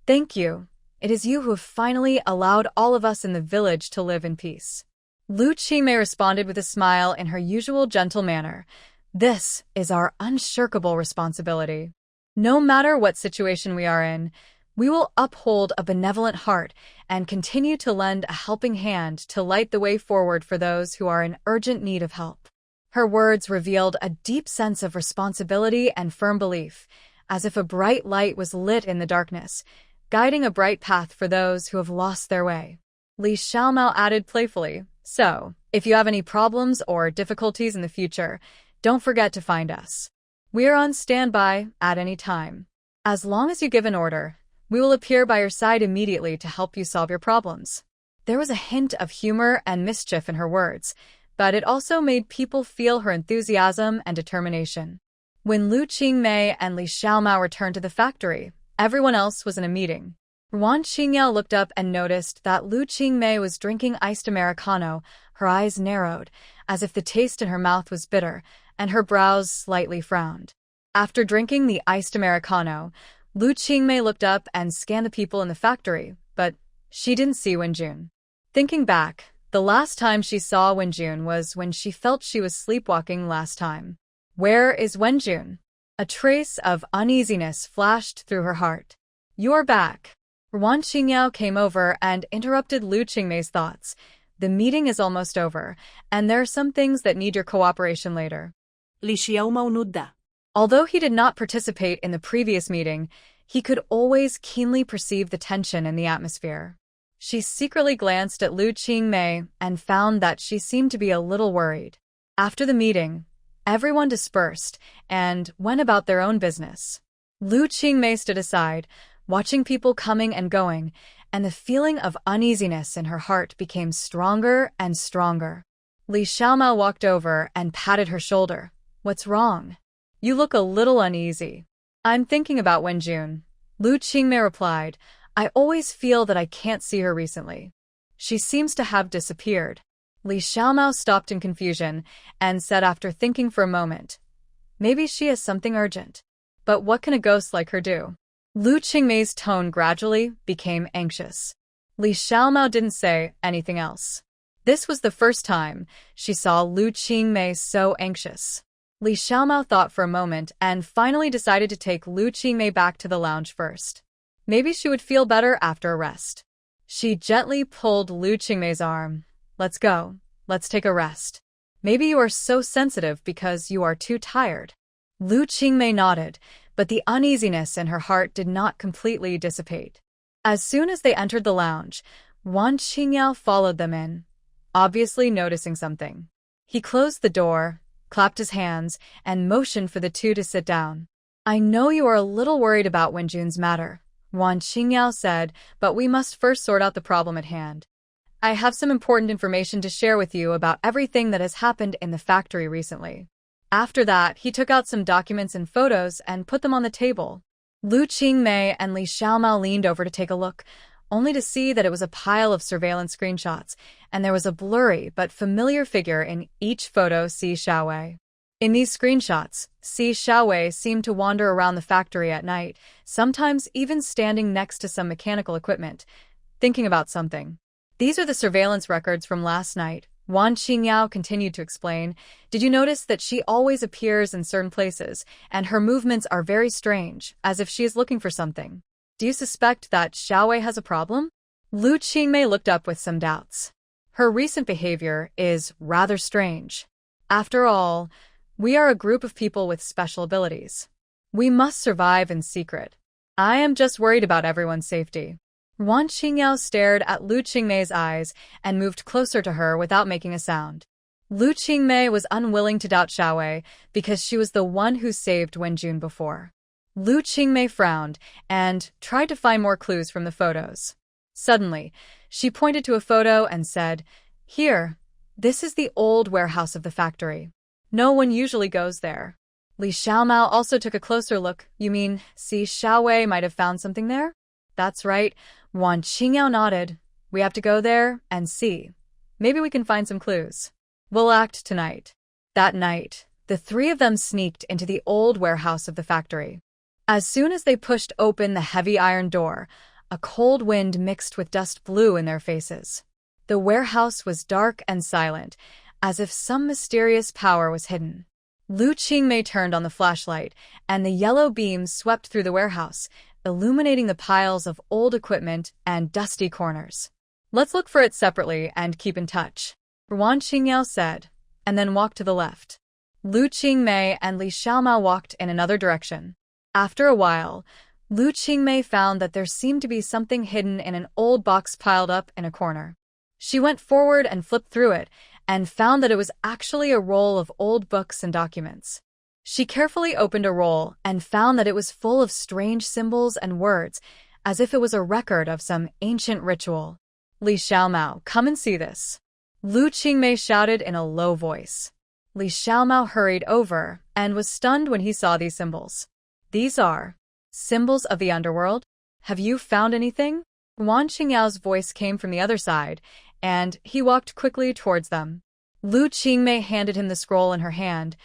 "Thank you. It is you who have finally allowed all of us in the village to live in peace." Lu Qingmei responded with a smile in her usual gentle manner. "This is our unshakable responsibility. No matter what situation we are in, we will uphold a benevolent heart and continue to lend a helping hand to light the way forward for those who are in urgent need of help." Her words revealed a deep sense of responsibility and firm belief, as if a bright light was lit in the darkness, guiding a bright path for those who have lost their way. Li Xiaomao added playfully, "So, if you have any problems or difficulties in the future, don't forget to find us. We are on standby at any time. As long as you give an order, we will appear by your side immediately to help you solve your problems." There was a hint of humor and mischief in her words, but it also made people feel her enthusiasm and determination. When Lu Qingmei and Li Xiaomao returned to the factory, everyone else was in a meeting. Ruan Qingyao looked up and noticed that Lu Qingmei was drinking iced Americano, her eyes narrowed, as if the taste in her mouth was bitter, and her brows slightly frowned. After drinking the iced Americano, Lu Qingmei looked up and scanned the people in the factory, but she didn't see Wenjun. Thinking back, the last time she saw Wenjun was when she felt she was sleepwalking last time. Where is Wenjun? A trace of uneasiness flashed through her heart. "You're back." Ruan Qingyao came over and interrupted Lu Qingmei's thoughts. "The meeting is almost over, and there are some things that need your cooperation later." Li Xiaomao nudda. Although he did not participate in the previous meeting, he could always keenly perceive the tension in the atmosphere. She secretly glanced at Lu Qingmei and found that she seemed to be a little worried. After the meeting, everyone dispersed and went about their own business. Lu Qingmei stood aside, watching people coming and going, and the feeling of uneasiness in her heart became stronger and stronger. Li Xiaomao walked over and patted her shoulder. "What's wrong? You look a little uneasy." "I'm thinking about Wenjun," Lu Qingmei replied. "I always feel that I can't see her recently. She seems to have disappeared." Li Xiaomao stopped in confusion and said after thinking for a moment, "Maybe she has something urgent. But what can a ghost like her do?" Lu Qingmei's tone gradually became anxious. Li Xiaomao didn't say anything else. This was the first time she saw Lu Qingmei so anxious. Li Xiaomao thought for a moment and finally decided to take Lu Qingmei back to the lounge first. Maybe she would feel better after a rest. She gently pulled Lu Qingmei's arm. "Let's go. Let's take a rest. Maybe you are so sensitive because you are too tired." Lu Qingmei nodded, but the uneasiness in her heart did not completely dissipate. As soon as they entered the lounge, Wan Qingyao followed them in, obviously noticing something. He closed the door, clapped his hands, and motioned for the two to sit down. I know you are a little worried about Wenjun's matter, Wan Qingyao said, but we must first sort out the problem at hand. I have some important information to share with you about everything that has happened in the factory recently. After that, he took out some documents and photos and put them on the table. Lu Qingmei and Li Xiaomao leaned over to take a look, only to see that it was a pile of surveillance screenshots, and there was a blurry but familiar figure in each photo, Si Xiaowei. In these screenshots, Si Xiaowei seemed to wander around the factory at night, sometimes even standing next to some mechanical equipment, thinking about something. These are the surveillance records from last night, Wan Qingyao continued to explain. Did you notice that she always appears in certain places, and her movements are very strange, as if she is looking for something? Do you suspect that Xiaowei has a problem? Lu Qingmei looked up with some doubts. Her recent behavior is rather strange. After all, we are a group of people with special abilities. We must survive in secret. I am just worried about everyone's safety. Wan Qingyao stared at Lu Qingmei's eyes and moved closer to her without making a sound. Lu Qingmei was unwilling to doubt Xiaowei because she was the one who saved Wenjun before. Lu Qingmei frowned and tried to find more clues from the photos. Suddenly, she pointed to a photo and said, "Here, this is the old warehouse of the factory. No one usually goes there." Li Xiaomao also took a closer look. You mean Si Xiaowei might have found something there? That's right. Wan Qingyao nodded. We have to go there and see. Maybe we can find some clues. We'll act tonight. That night, the three of them sneaked into the old warehouse of the factory. As soon as they pushed open the heavy iron door, a cold wind mixed with dust blew in their faces. The warehouse was dark and silent, as if some mysterious power was hidden. Lu Qingmei turned on the flashlight, and the yellow beam swept through the warehouse, illuminating the piles of old equipment and dusty corners. Let's look for it separately and keep in touch, Wan Qingyao said, and then walked to the left. Lu Qingmei and Li Xiaomao walked in another direction. After a while, Lu Qingmei found that there seemed to be something hidden in an old box piled up in a corner. She went forward and flipped through it, and found that it was actually a roll of old books and documents. She carefully opened a roll and found that it was full of strange symbols and words, as if it was a record of some ancient ritual. Li Xiaomao, come and see this. Lu Qingmei shouted in a low voice. Li Xiaomao hurried over and was stunned when he saw these symbols. These are symbols of the underworld? Have you found anything? Wan Qingyao's voice came from the other side, and he walked quickly towards them. Lu Qingmei handed him the scroll in her hand.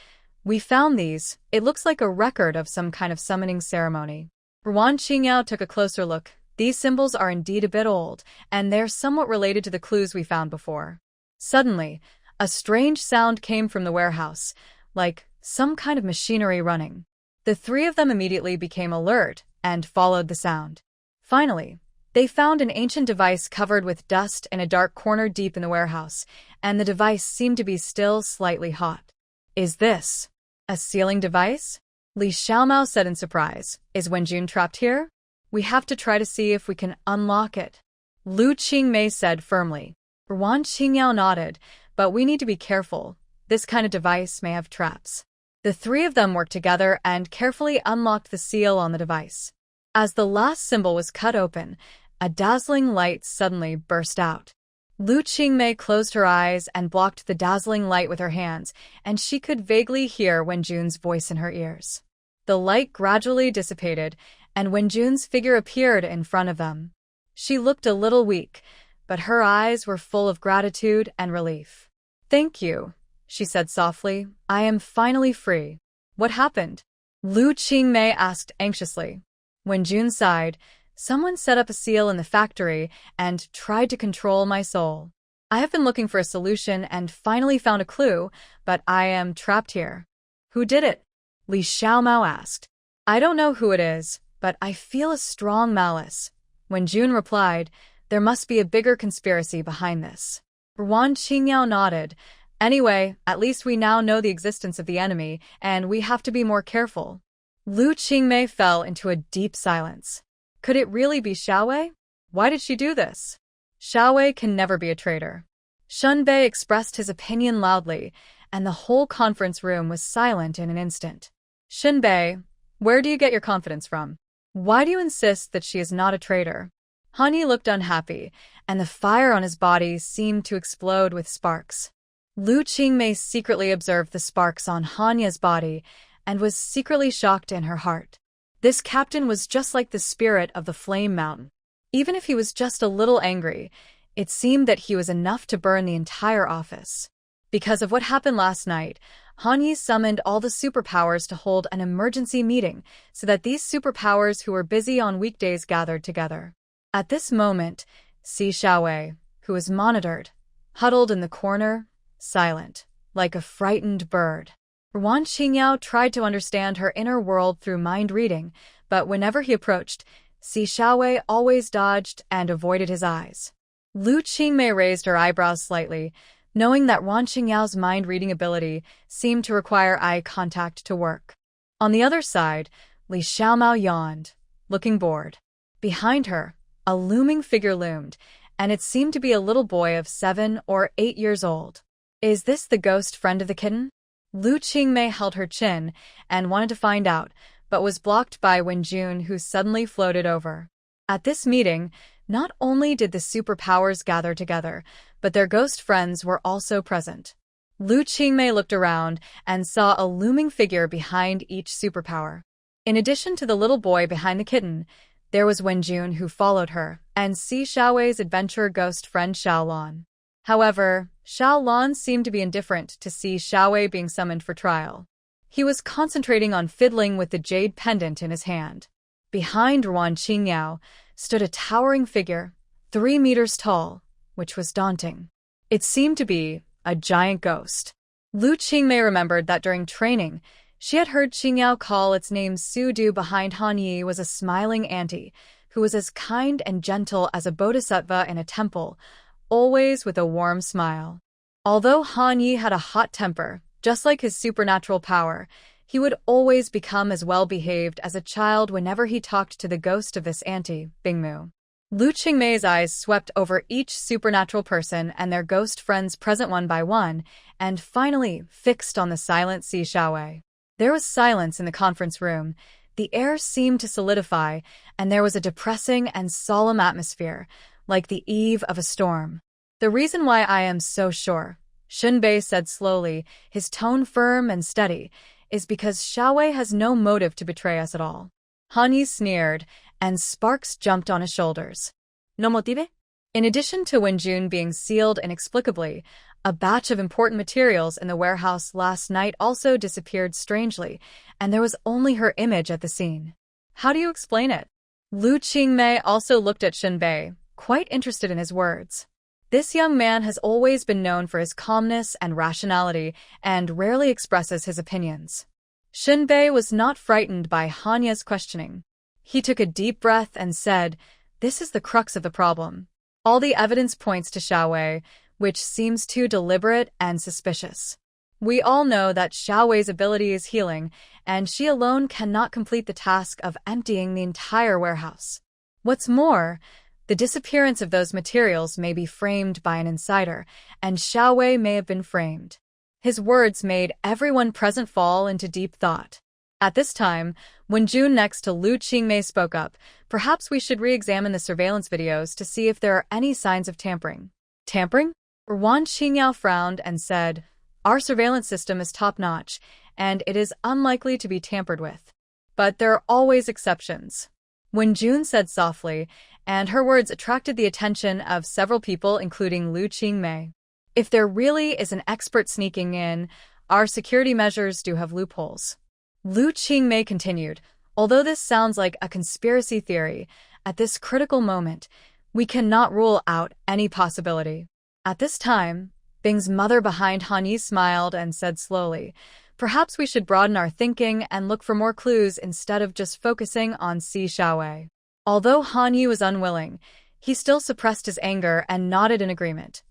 We found these. It looks like a record of some kind of summoning ceremony. Wan Qingyao took a closer look. These symbols are indeed a bit old, and they're somewhat related to the clues we found before. Suddenly, a strange sound came from the warehouse, like some kind of machinery running. The three of them immediately became alert and followed the sound. Finally, they found an ancient device covered with dust in a dark corner deep in the warehouse, and the device seemed to be still slightly hot. Is this a sealing device? Li Xiaomao said in surprise. Is Wenjun trapped here? We have to try to see if we can unlock it. Lu Qingmei said firmly. Wan Qingyao nodded, but we need to be careful. This kind of device may have traps. The three of them worked together and carefully unlocked the seal on the device. As the last symbol was cut open, a dazzling light suddenly burst out. Lu Qingmei closed her eyes and blocked the dazzling light with her hands, and she could vaguely hear Wenjun's voice in her ears. The light gradually dissipated, and Wenjun's figure appeared in front of them. She looked a little weak, but her eyes were full of gratitude and relief. Thank you, she said softly. I am finally free. What happened? Lu Qingmei asked anxiously. Wenjun sighed. Someone set up a seal in the factory and tried to control my soul. I have been looking for a solution and finally found a clue, but I am trapped here. Who did it? Li Xiaomao asked. I don't know who it is, but I feel a strong malice. Wenjun replied, there must be a bigger conspiracy behind this. Wan Qingyao nodded. Anyway, at least we now know the existence of the enemy, and we have to be more careful. Lu Qingmei fell into a deep silence. Could it really be Xiaowei? Why did she do this? Xiaowei can never be a traitor. Shunbei expressed his opinion loudly, and the whole conference room was silent in an instant. Shunbei, where do you get your confidence from? Why do you insist that she is not a traitor? Han Yi looked unhappy, and the fire on his body seemed to explode with sparks. Lu Qingmei secretly observed the sparks on Han Yi's body and was secretly shocked in her heart. This captain was just like the spirit of the Flame Mountain. Even if he was just a little angry, it seemed that he was enough to burn the entire office. Because of what happened last night, Han Yi summoned all the superpowers to hold an emergency meeting so that these superpowers who were busy on weekdays gathered together. At this moment, Si Xiaowei, who was monitored, huddled in the corner, silent, like a frightened bird. Wan Qingyao tried to understand her inner world through mind reading, but whenever he approached, Si Xiaowei always dodged and avoided his eyes. Lu Qingmei raised her eyebrows slightly, knowing that Wan Qingyao's mind-reading ability seemed to require eye contact to work. On the other side, Li Xiaomao yawned, looking bored. Behind her, a looming figure loomed, and it seemed to be a little boy of 7 or 8 years old. Is this the ghost friend of the kitten? Lu Qingmei held her chin and wanted to find out, but was blocked by Wenjun, who suddenly floated over. At this meeting, not only did the superpowers gather together, but their ghost friends were also present. Lu Qingmei looked around and saw a looming figure behind each superpower. In addition to the little boy behind the kitten, there was Wenjun, who followed her, and Si Xiaowei's adventure ghost friend Xiaolan. However, Xiaolan seemed to be indifferent to Si Xiaowei being summoned for trial. He was concentrating on fiddling with the jade pendant in his hand. Behind Wan Qingyao stood a towering figure, 3 meters tall, which was daunting. It seemed to be a giant ghost. Lu Qingmei remembered that during training, she had heard Qingyao call its name Su Du. Behind Han Yi was a smiling auntie, who was as kind and gentle as a bodhisattva in a temple, always with a warm smile. Although Han Yi had a hot temper, just like his supernatural power, he would always become as well-behaved as a child whenever he talked to the ghost of this auntie, Bingmu. Lu Qingmei's eyes swept over each supernatural person and their ghost friends present one by one, and finally fixed on the silent Si Xiaowei. There was silence in the conference room. The air seemed to solidify, and there was a depressing and solemn atmosphere, like the eve of a storm. The reason why I am so sure, Shunbei said slowly, his tone firm and steady, is because Xiaowei has no motive to betray us at all. Han Yi sneered, and sparks jumped on his shoulders. No motive? In addition to Wenjun being sealed inexplicably, a batch of important materials in the warehouse last night also disappeared strangely, and there was only her image at the scene. How do you explain it? Lu Qingmei also looked at Shunbei, quite interested in his words. This young man has always been known for his calmness and rationality, and rarely expresses his opinions. Shunbei was not frightened by Han Yi's questioning. He took a deep breath and said, "This is the crux of the problem. All the evidence points to Xiaowei, which seems too deliberate and suspicious. We all know that Xiaowei's ability is healing, and she alone cannot complete the task of emptying the entire warehouse. What's more, the disappearance of those materials may be framed by an insider, and Xiaowei may have been framed." His words made everyone present fall into deep thought. At this time, when June next to Lu Qingmei spoke up, "Perhaps we should re-examine the surveillance videos to see if there are any signs of tampering." Tampering? Wan Qingyao frowned and said, "Our surveillance system is top-notch, and it is unlikely to be tampered with. But there are always exceptions." When June said softly, and her words attracted the attention of several people including Lu Qingmei. "If there really is an expert sneaking in, our security measures do have loopholes." Lu Qingmei continued, "Although this sounds like a conspiracy theory, at this critical moment, we cannot rule out any possibility." At this time, Bing's mother behind Han Yi smiled and said slowly, "Perhaps we should broaden our thinking and look for more clues instead of just focusing on Si Xiaowei." Although Han Yi was unwilling, he still suppressed his anger and nodded in agreement.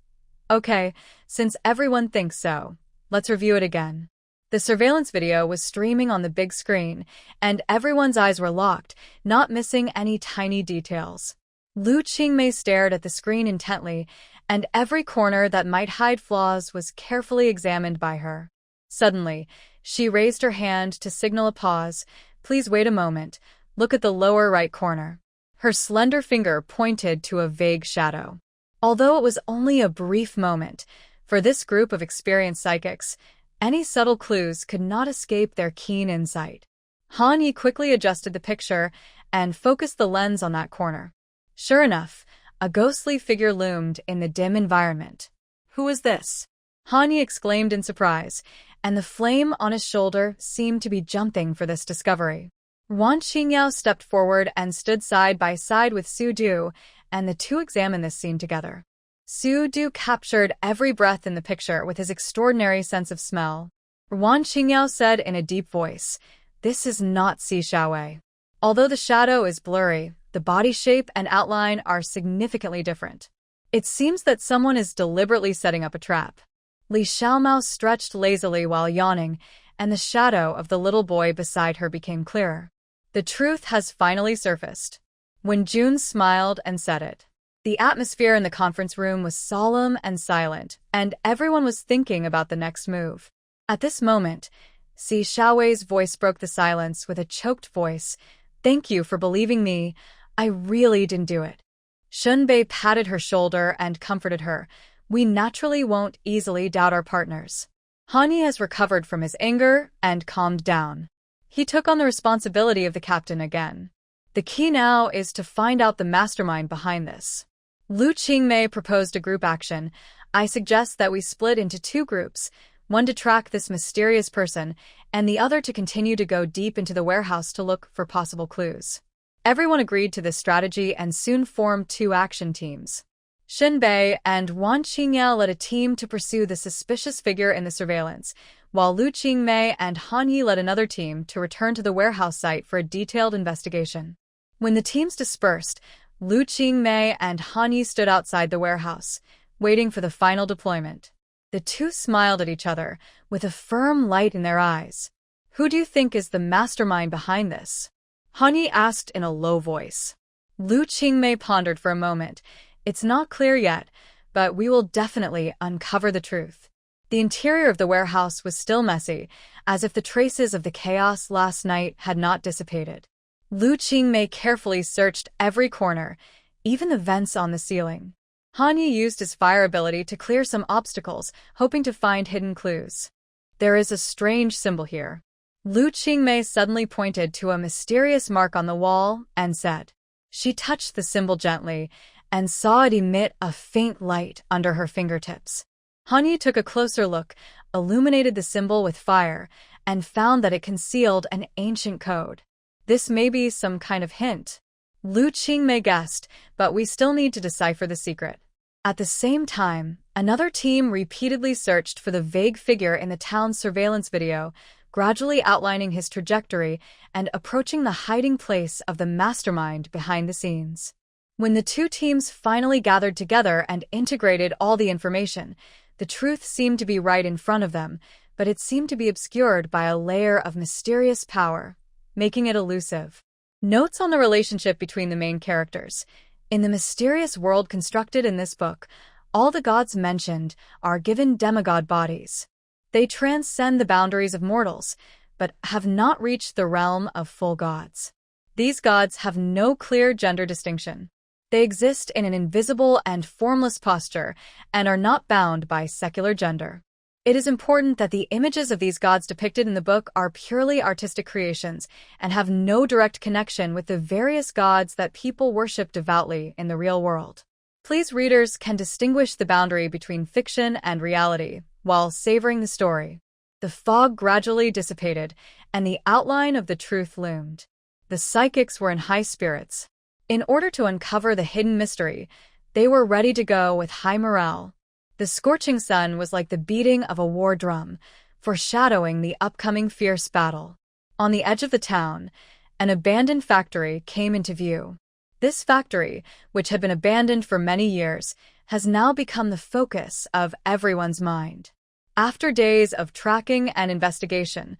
"Okay, since everyone thinks so, let's review it again." The surveillance video was streaming on the big screen, and everyone's eyes were locked, not missing any tiny details. Lu Qingmei stared at the screen intently, and every corner that might hide flaws was carefully examined by her. Suddenly, she raised her hand to signal a pause. "Please wait a moment. Look at the lower right corner." Her slender finger pointed to a vague shadow. Although it was only a brief moment, for this group of experienced psychics, any subtle clues could not escape their keen insight. Han Yi quickly adjusted the picture and focused the lens on that corner. Sure enough, a ghostly figure loomed in the dim environment. Who is this? Han Yi exclaimed in surprise, and the flame on his shoulder seemed to be jumping for this discovery. Wan Qingyao stepped forward and stood side by side with Su Du, and the two examined this scene together. Su Du captured every breath in the picture with his extraordinary sense of smell. Wan Qingyao said in a deep voice, "This is not Si Xiaowei. Although the shadow is blurry, the body shape and outline are significantly different. It seems that someone is deliberately setting up a trap." Li Xiaomao stretched lazily while yawning, and the shadow of the little boy beside her became clearer. The truth has finally surfaced. When June smiled and said it, the atmosphere in the conference room was solemn and silent, and everyone was thinking about the next move. At this moment, Si Xiaowei's voice broke the silence with a choked voice. "Thank you for believing me. I really didn't do it." Shunbei patted her shoulder and comforted her. "We naturally won't easily doubt our partners." Han Yi has recovered from his anger and calmed down. He took on the responsibility of the captain again. The key now is to find out the mastermind behind this. Lu Qingmei proposed a group action. "I suggest that we split into two groups, one to track this mysterious person, and the other to continue to go deep into the warehouse to look for possible clues." Everyone agreed to this strategy and soon formed two action teams. Shinbei and Wan Qingyao led a team to pursue the suspicious figure in the surveillance, while Lu Qingmei and Han Yi led another team to return to the warehouse site for a detailed investigation. When the teams dispersed, Lu Qingmei and Han Yi stood outside the warehouse, waiting for the final deployment. The two smiled at each other, with a firm light in their eyes. "Who do you think is the mastermind behind this?" Han Yi asked in a low voice. Lu Qingmei pondered for a moment. "It's not clear yet, but we will definitely uncover the truth." The interior of the warehouse was still messy, as if the traces of the chaos last night had not dissipated. Lu Qingmei carefully searched every corner, even the vents on the ceiling. Han Yi used his fire ability to clear some obstacles, hoping to find hidden clues. "There is a strange symbol here." Lu Qingmei suddenly pointed to a mysterious mark on the wall and said. She touched the symbol gently and saw it emit a faint light under her fingertips. Han Yi took a closer look, illuminated the symbol with fire, and found that it concealed an ancient code. "This may be some kind of hint," Lu Qingmei guessed, "but we still need to decipher the secret." At the same time, another team repeatedly searched for the vague figure in the town's surveillance video, gradually outlining his trajectory and approaching the hiding place of the mastermind behind the scenes. When the two teams finally gathered together and integrated all the information, the truth seemed to be right in front of them, but it seemed to be obscured by a layer of mysterious power, making it elusive. Notes on the relationship between the main characters. In the mysterious world constructed in this book, all the gods mentioned are given demigod bodies. They transcend the boundaries of mortals, but have not reached the realm of full gods. These gods have no clear gender distinction. They exist in an invisible and formless posture and are not bound by secular gender. It is important that the images of these gods depicted in the book are purely artistic creations and have no direct connection with the various gods that people worship devoutly in the real world. Please, readers can distinguish the boundary between fiction and reality while savoring the story. The fog gradually dissipated, and the outline of the truth loomed. The psychics were in high spirits. In order to uncover the hidden mystery, they were ready to go with high morale. The scorching sun was like the beating of a war drum, foreshadowing the upcoming fierce battle. On the edge of the town, an abandoned factory came into view. This factory, which had been abandoned for many years, has now become the focus of everyone's mind. After days of tracking and investigation,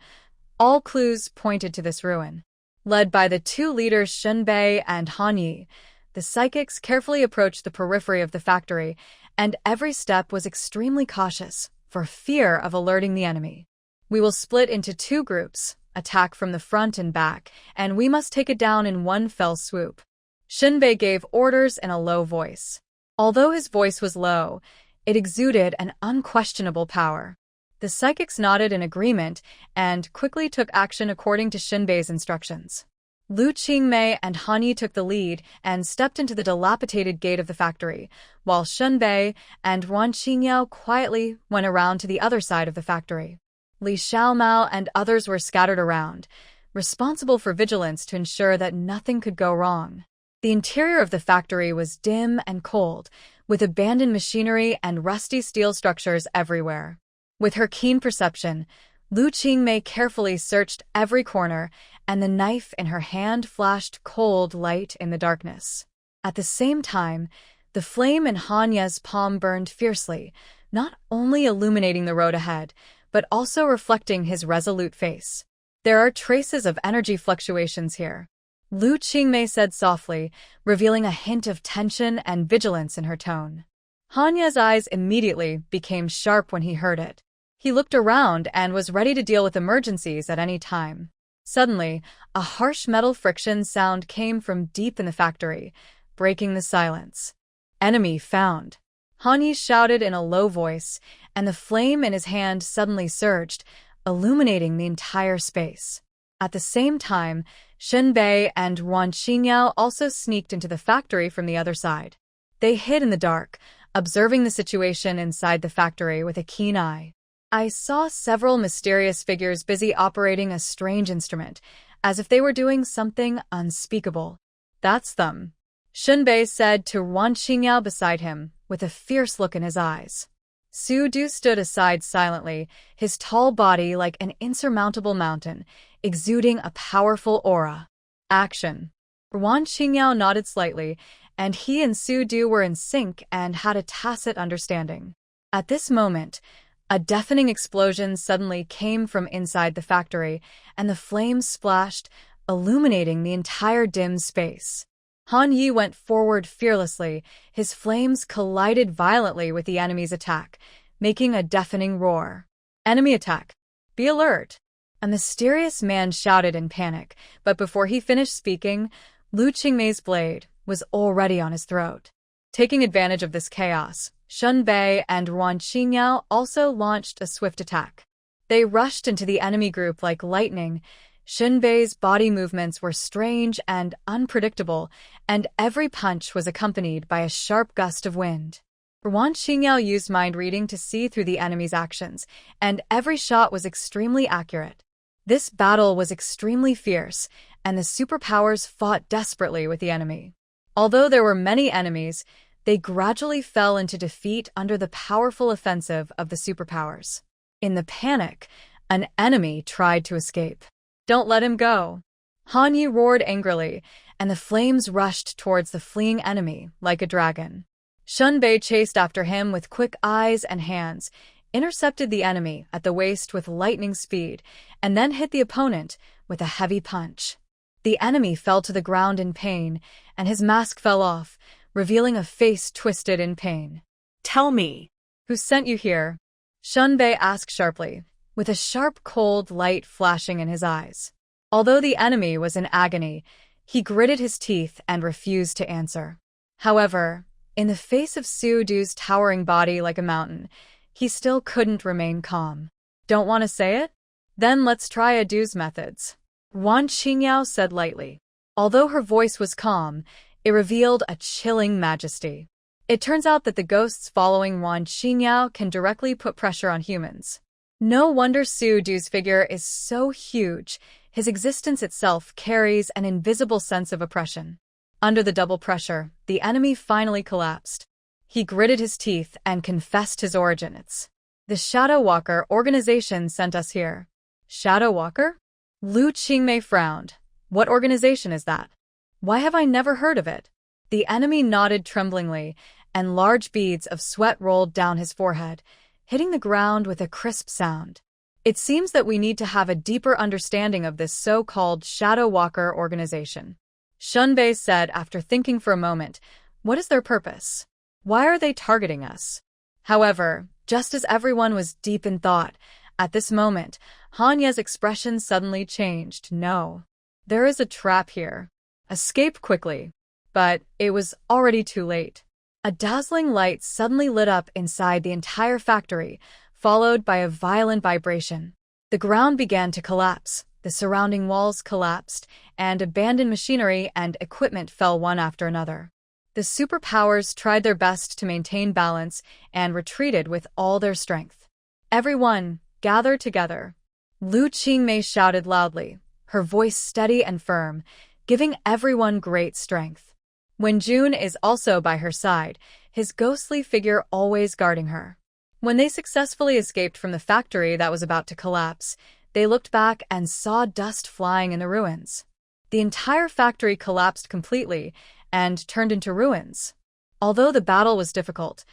all clues pointed to this ruin. Led by the two leaders Shunbei and Han Yi, the psychics carefully approached the periphery of the factory, and every step was extremely cautious, for fear of alerting the enemy. We will split into two groups, attack from the front and back, and we must take it down in one fell swoop. Shunbei gave orders in a low voice. Although his voice was low, it exuded an unquestionable power. The psychics nodded in agreement and quickly took action according to Shunbei's instructions. Lu Qingmei and Han Yi took the lead and stepped into the dilapidated gate of the factory, while Shunbei and Wan Qingyao quietly went around to the other side of the factory. Li Xiaomao and others were scattered around, responsible for vigilance to ensure that nothing could go wrong. The interior of the factory was dim and cold, with abandoned machinery and rusty steel structures everywhere. With her keen perception, Lu Qingmei carefully searched every corner, and the knife in her hand flashed cold light in the darkness. At the same time, the flame in Han Ye's palm burned fiercely, not only illuminating the road ahead, but also reflecting his resolute face. There are traces of energy fluctuations here, Lu Qingmei said softly, revealing a hint of tension and vigilance in her tone. Han Ye's eyes immediately became sharp when he heard it. He looked around and was ready to deal with emergencies at any time. Suddenly, a harsh metal friction sound came from deep in the factory, breaking the silence. "Enemy found," Han Yi shouted in a low voice, and the flame in his hand suddenly surged, illuminating the entire space. At the same time, Shunbei and Wan Qingyao also sneaked into the factory from the other side. They hid in the dark, observing the situation inside the factory with a keen eye. I saw several mysterious figures busy operating a strange instrument, as if they were doing something unspeakable. "That's them," Shunbei said to Wan Qingyao beside him, with a fierce look in his eyes. Su Du stood aside silently, his tall body like an insurmountable mountain, exuding a powerful aura. "Action." Wan Qingyao nodded slightly, and he and Su Du were in sync and had a tacit understanding. At this moment, a deafening explosion suddenly came from inside the factory, and the flames splashed, illuminating the entire dim space. Han Yi went forward fearlessly, his flames collided violently with the enemy's attack, making a deafening roar. "Enemy attack! Be alert!" A mysterious man shouted in panic, but before he finished speaking, Lu Qingmei's blade was already on his throat. Taking advantage of this chaos, Shunbei and Wan Qingyao also launched a swift attack. They rushed into the enemy group like lightning. Shunbei's body movements were strange and unpredictable, and every punch was accompanied by a sharp gust of wind. Wan Qingyao used mind reading to see through the enemy's actions, and every shot was extremely accurate. This battle was extremely fierce, and the superpowers fought desperately with the enemy. Although there were many enemies, they gradually fell into defeat under the powerful offensive of the superpowers. In the panic, an enemy tried to escape. "Don't let him go!" Han Yi roared angrily, and the flames rushed towards the fleeing enemy like a dragon. Shunbei chased after him with quick eyes and hands, intercepted the enemy at the waist with lightning speed, and then hit the opponent with a heavy punch. The enemy fell to the ground in pain, and his mask fell off, revealing a face twisted in pain. "Tell me, who sent you here?" Shunbei asked sharply, with a sharp cold light flashing in his eyes. Although the enemy was in agony, he gritted his teeth and refused to answer. However, in the face of Su Du's towering body like a mountain, he still couldn't remain calm. "Don't want to say it? Then let's try a Du's methods," Wan Qingyao said lightly. Although her voice was calm, it revealed a chilling majesty. It turns out that the ghosts following Wan Qingyao can directly put pressure on humans. No wonder Su Du's figure is so huge. His existence itself carries an invisible sense of oppression. Under the double pressure, the enemy finally collapsed. He gritted his teeth and confessed his origin. "It's the Shadow Walker organization sent us here." "Shadow Walker?" Lu Qingmei frowned. "What organization is that? Why have I never heard of it?" The enemy nodded tremblingly, and large beads of sweat rolled down his forehead. hitting the ground with a crisp sound. It seems that we need to have a deeper understanding of this so-called Shadow Walker organization. Shunbei said after thinking for a moment, what is their purpose? Why are they targeting us? However, just as everyone was deep in thought, at this moment, Hanya's expression suddenly changed. No. There is a trap here. Escape quickly. But it was already too late. A dazzling light suddenly lit up inside the entire factory, followed by a violent vibration. The ground began to collapse, the surrounding walls collapsed, and abandoned machinery and equipment fell one after another. The superpowers tried their best to maintain balance and retreated with all their strength. Everyone, gather together. Lu Qingmei shouted loudly, her voice steady and firm, giving everyone great strength. When June is also by her side, his ghostly figure always guarding her. When they successfully escaped from the factory that was about to collapse, they looked back and saw dust flying in the ruins. The entire factory collapsed completely and turned into ruins. Although the battle was difficult,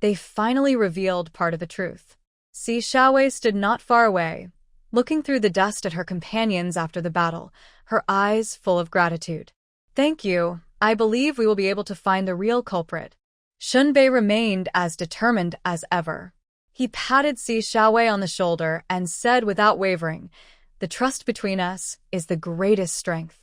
they finally revealed part of the truth. Si Xiaowei stood not far away, looking through the dust at her companions after the battle, her eyes full of gratitude. Thank you. I believe we will be able to find the real culprit. Shunbei remained as determined as ever. He patted Si Xiaowei on the shoulder and said without wavering, the trust between us is the greatest strength.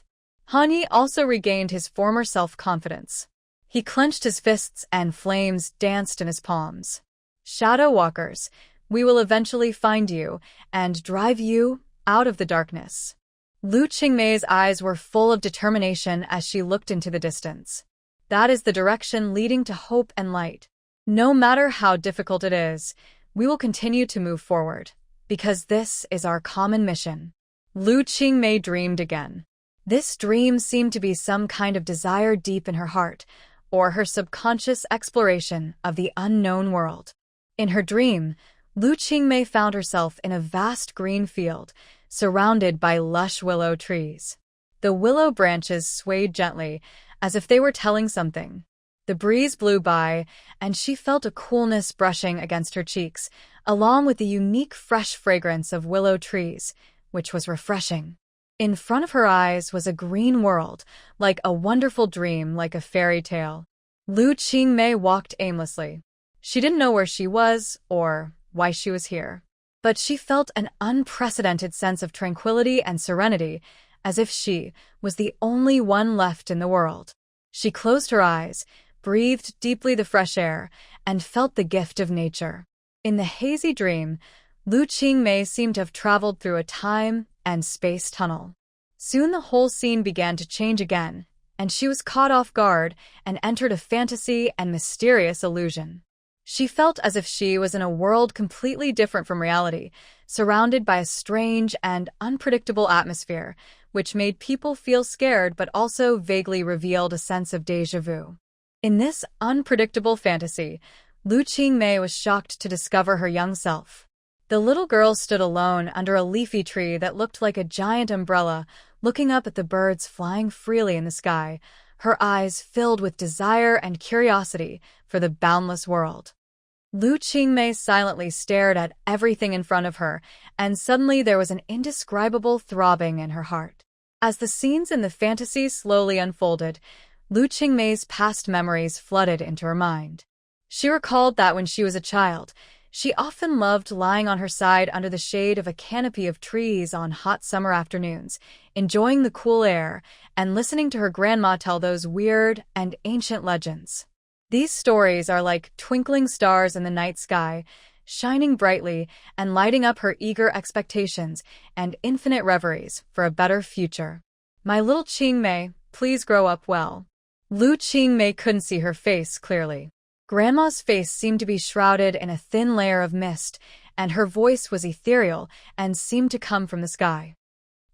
Han Yi also regained his former self-confidence. He clenched his fists and flames danced in his palms. Shadow Walkers, we will eventually find you and drive you out of the darkness. Lu Qingmei's eyes were full of determination as she looked into the distance. That is the direction leading to hope and light. No matter how difficult it is, we will continue to move forward, because this is our common mission. Lu Qingmei dreamed again. This dream seemed to be some kind of desire deep in her heart, or her subconscious exploration of the unknown world. In her dream, Lu Qingmei found herself in a vast green field, surrounded by lush willow trees. The willow branches swayed gently, as if they were telling something. The breeze blew by, and she felt a coolness brushing against her cheeks, along with the unique fresh fragrance of willow trees, which was refreshing. In front of her eyes was a green world, like a wonderful dream, like a fairy tale. Lu Qingmei walked aimlessly. She didn't know where she was or why she was here. But she felt an unprecedented sense of tranquility and serenity, as if she was the only one left in the world. She closed her eyes, breathed deeply the fresh air, and felt the gift of nature. In the hazy dream, Lu Qingmei seemed to have traveled through a time and space tunnel. Soon the whole scene began to change again, and she was caught off guard and entered a fantasy and mysterious illusion. She felt as if she was in a world completely different from reality, surrounded by a strange and unpredictable atmosphere, which made people feel scared but also vaguely revealed a sense of déjà vu. In this unpredictable fantasy, Lu Qingmei was shocked to discover her young self. The little girl stood alone under a leafy tree that looked like a giant umbrella, looking up at the birds flying freely in the sky, her eyes filled with desire and curiosity for the boundless world. Lu Qingmei silently stared at everything in front of her, and suddenly there was an indescribable throbbing in her heart. As the scenes in the fantasy slowly unfolded, Lu Qingmei's past memories flooded into her mind. She recalled that when she was a child, she often loved lying on her side under the shade of a canopy of trees on hot summer afternoons, enjoying the cool air and listening to her grandma tell those weird and ancient legends. These stories are like twinkling stars in the night sky, shining brightly and lighting up her eager expectations and infinite reveries for a better future. My little Qingmei, please grow up well. Lu Qingmei couldn't see her face clearly. Grandma's face seemed to be shrouded in a thin layer of mist, and her voice was ethereal and seemed to come from the sky.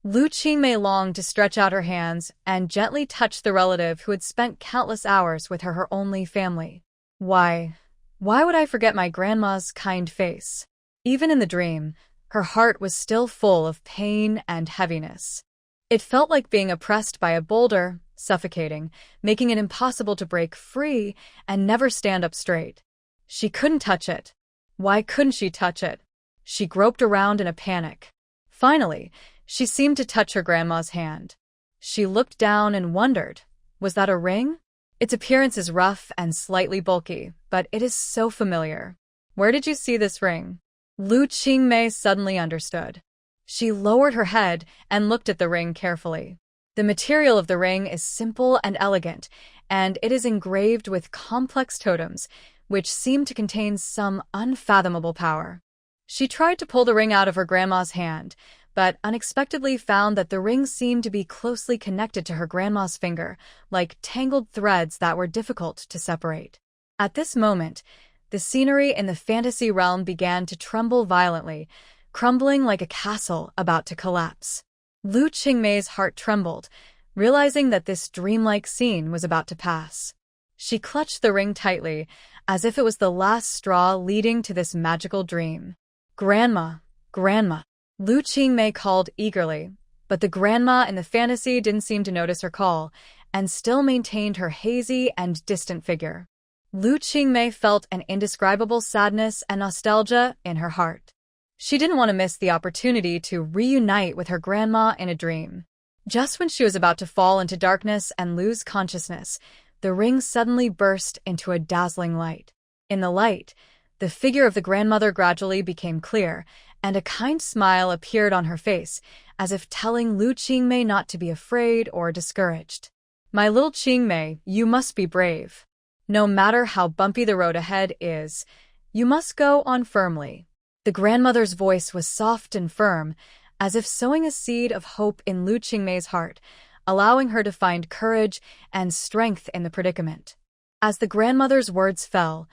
Lu Qingmei longed to stretch out her hands and gently touch the relative who had spent countless hours with her only family. Why would I forget my grandma's kind face? Even in the dream, her heart was still full of pain and heaviness. It felt like being oppressed by a boulder, suffocating, making it impossible to break free and never stand up straight. She couldn't touch it. Why couldn't she touch it? She groped around in a panic. Finally, she seemed to touch her grandma's hand. She looked down and wondered, was that a ring? Its appearance is rough and slightly bulky, but it is so familiar. Where did you see this ring? Lu Qingmei suddenly understood. She lowered her head and looked at the ring carefully. The material of the ring is simple and elegant, and it is engraved with complex totems, which seem to contain some unfathomable power. She tried to pull the ring out of her grandma's hand, but unexpectedly found that the ring seemed to be closely connected to her grandma's finger, like tangled threads that were difficult to separate. At this moment, the scenery in the fantasy realm began to tremble violently, crumbling like a castle about to collapse. Lu Qingmei's heart trembled, realizing that this dreamlike scene was about to pass. She clutched the ring tightly, as if it was the last straw leading to this magical dream. "Grandma, Grandma," Lu Qingmei called eagerly, but the grandma in the fantasy didn't seem to notice her call, and still maintained her hazy and distant figure. Lu Qingmei felt an indescribable sadness and nostalgia in her heart. She didn't want to miss the opportunity to reunite with her grandma in a dream. Just when she was about to fall into darkness and lose consciousness, the ring suddenly burst into a dazzling light. In the light, the figure of the grandmother gradually became clear, and a kind smile appeared on her face, as if telling Lu Qingmei not to be afraid or discouraged. "My little Qingmei, you must be brave. No matter how bumpy the road ahead is, you must go on firmly." The grandmother's voice was soft and firm, as if sowing a seed of hope in Lu Qingmei's heart, allowing her to find courage and strength in the predicament. As the grandmother's words fell,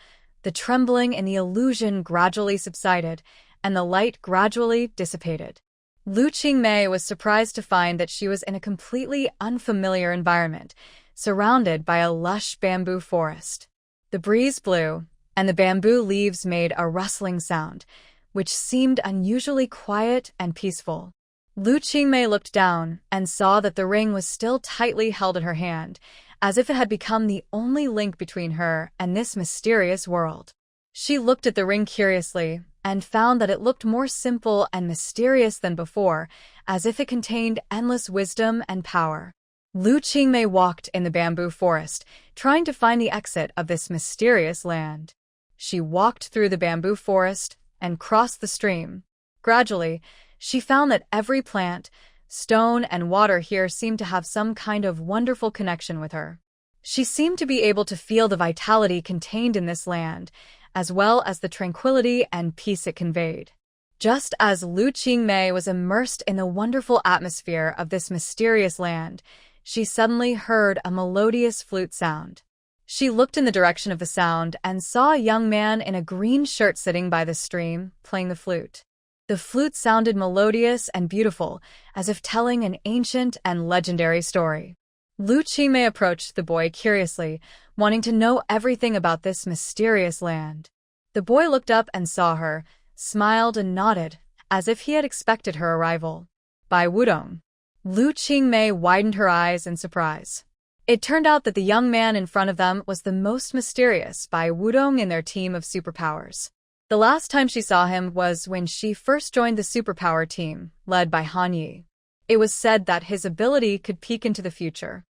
the trembling in the illusion gradually subsided, and the light gradually dissipated. Lu Qingmei was surprised to find that she was in a completely unfamiliar environment, surrounded by a lush bamboo forest. The breeze blew, and the bamboo leaves made a rustling sound, which seemed unusually quiet and peaceful. Lu Qingmei looked down and saw that the ring was still tightly held in her hand, as if it had become the only link between her and this mysterious world. She looked at the ring curiously and found that it looked more simple and mysterious than before, as if it contained endless wisdom and power. Lu Qingmei walked in the bamboo forest, trying to find the exit of this mysterious land. She walked through the bamboo forest and crossed the stream. Gradually, she found that every plant, stone, and water here seemed to have some kind of wonderful connection with her. She seemed to be able to feel the vitality contained in this land, as well as the tranquility and peace it conveyed. Just as Lu Qingmei was immersed in the wonderful atmosphere of this mysterious land, she suddenly heard a melodious flute sound. She looked in the direction of the sound and saw a young man in a green shirt sitting by the stream, playing the flute. The flute sounded melodious and beautiful, as if telling an ancient and legendary story. Lu Qingmei approached the boy curiously, wanting to know everything about this mysterious land. The boy looked up and saw her, smiled and nodded, as if he had expected her arrival. "Bai Wudong." Lu Qingmei widened her eyes in surprise. It turned out that the young man in front of them was the most mysterious Bai Wudong in their team of superpowers. The last time she saw him was when she first joined the superpower team, led by Han Yi. It was said that his ability could peek into the future.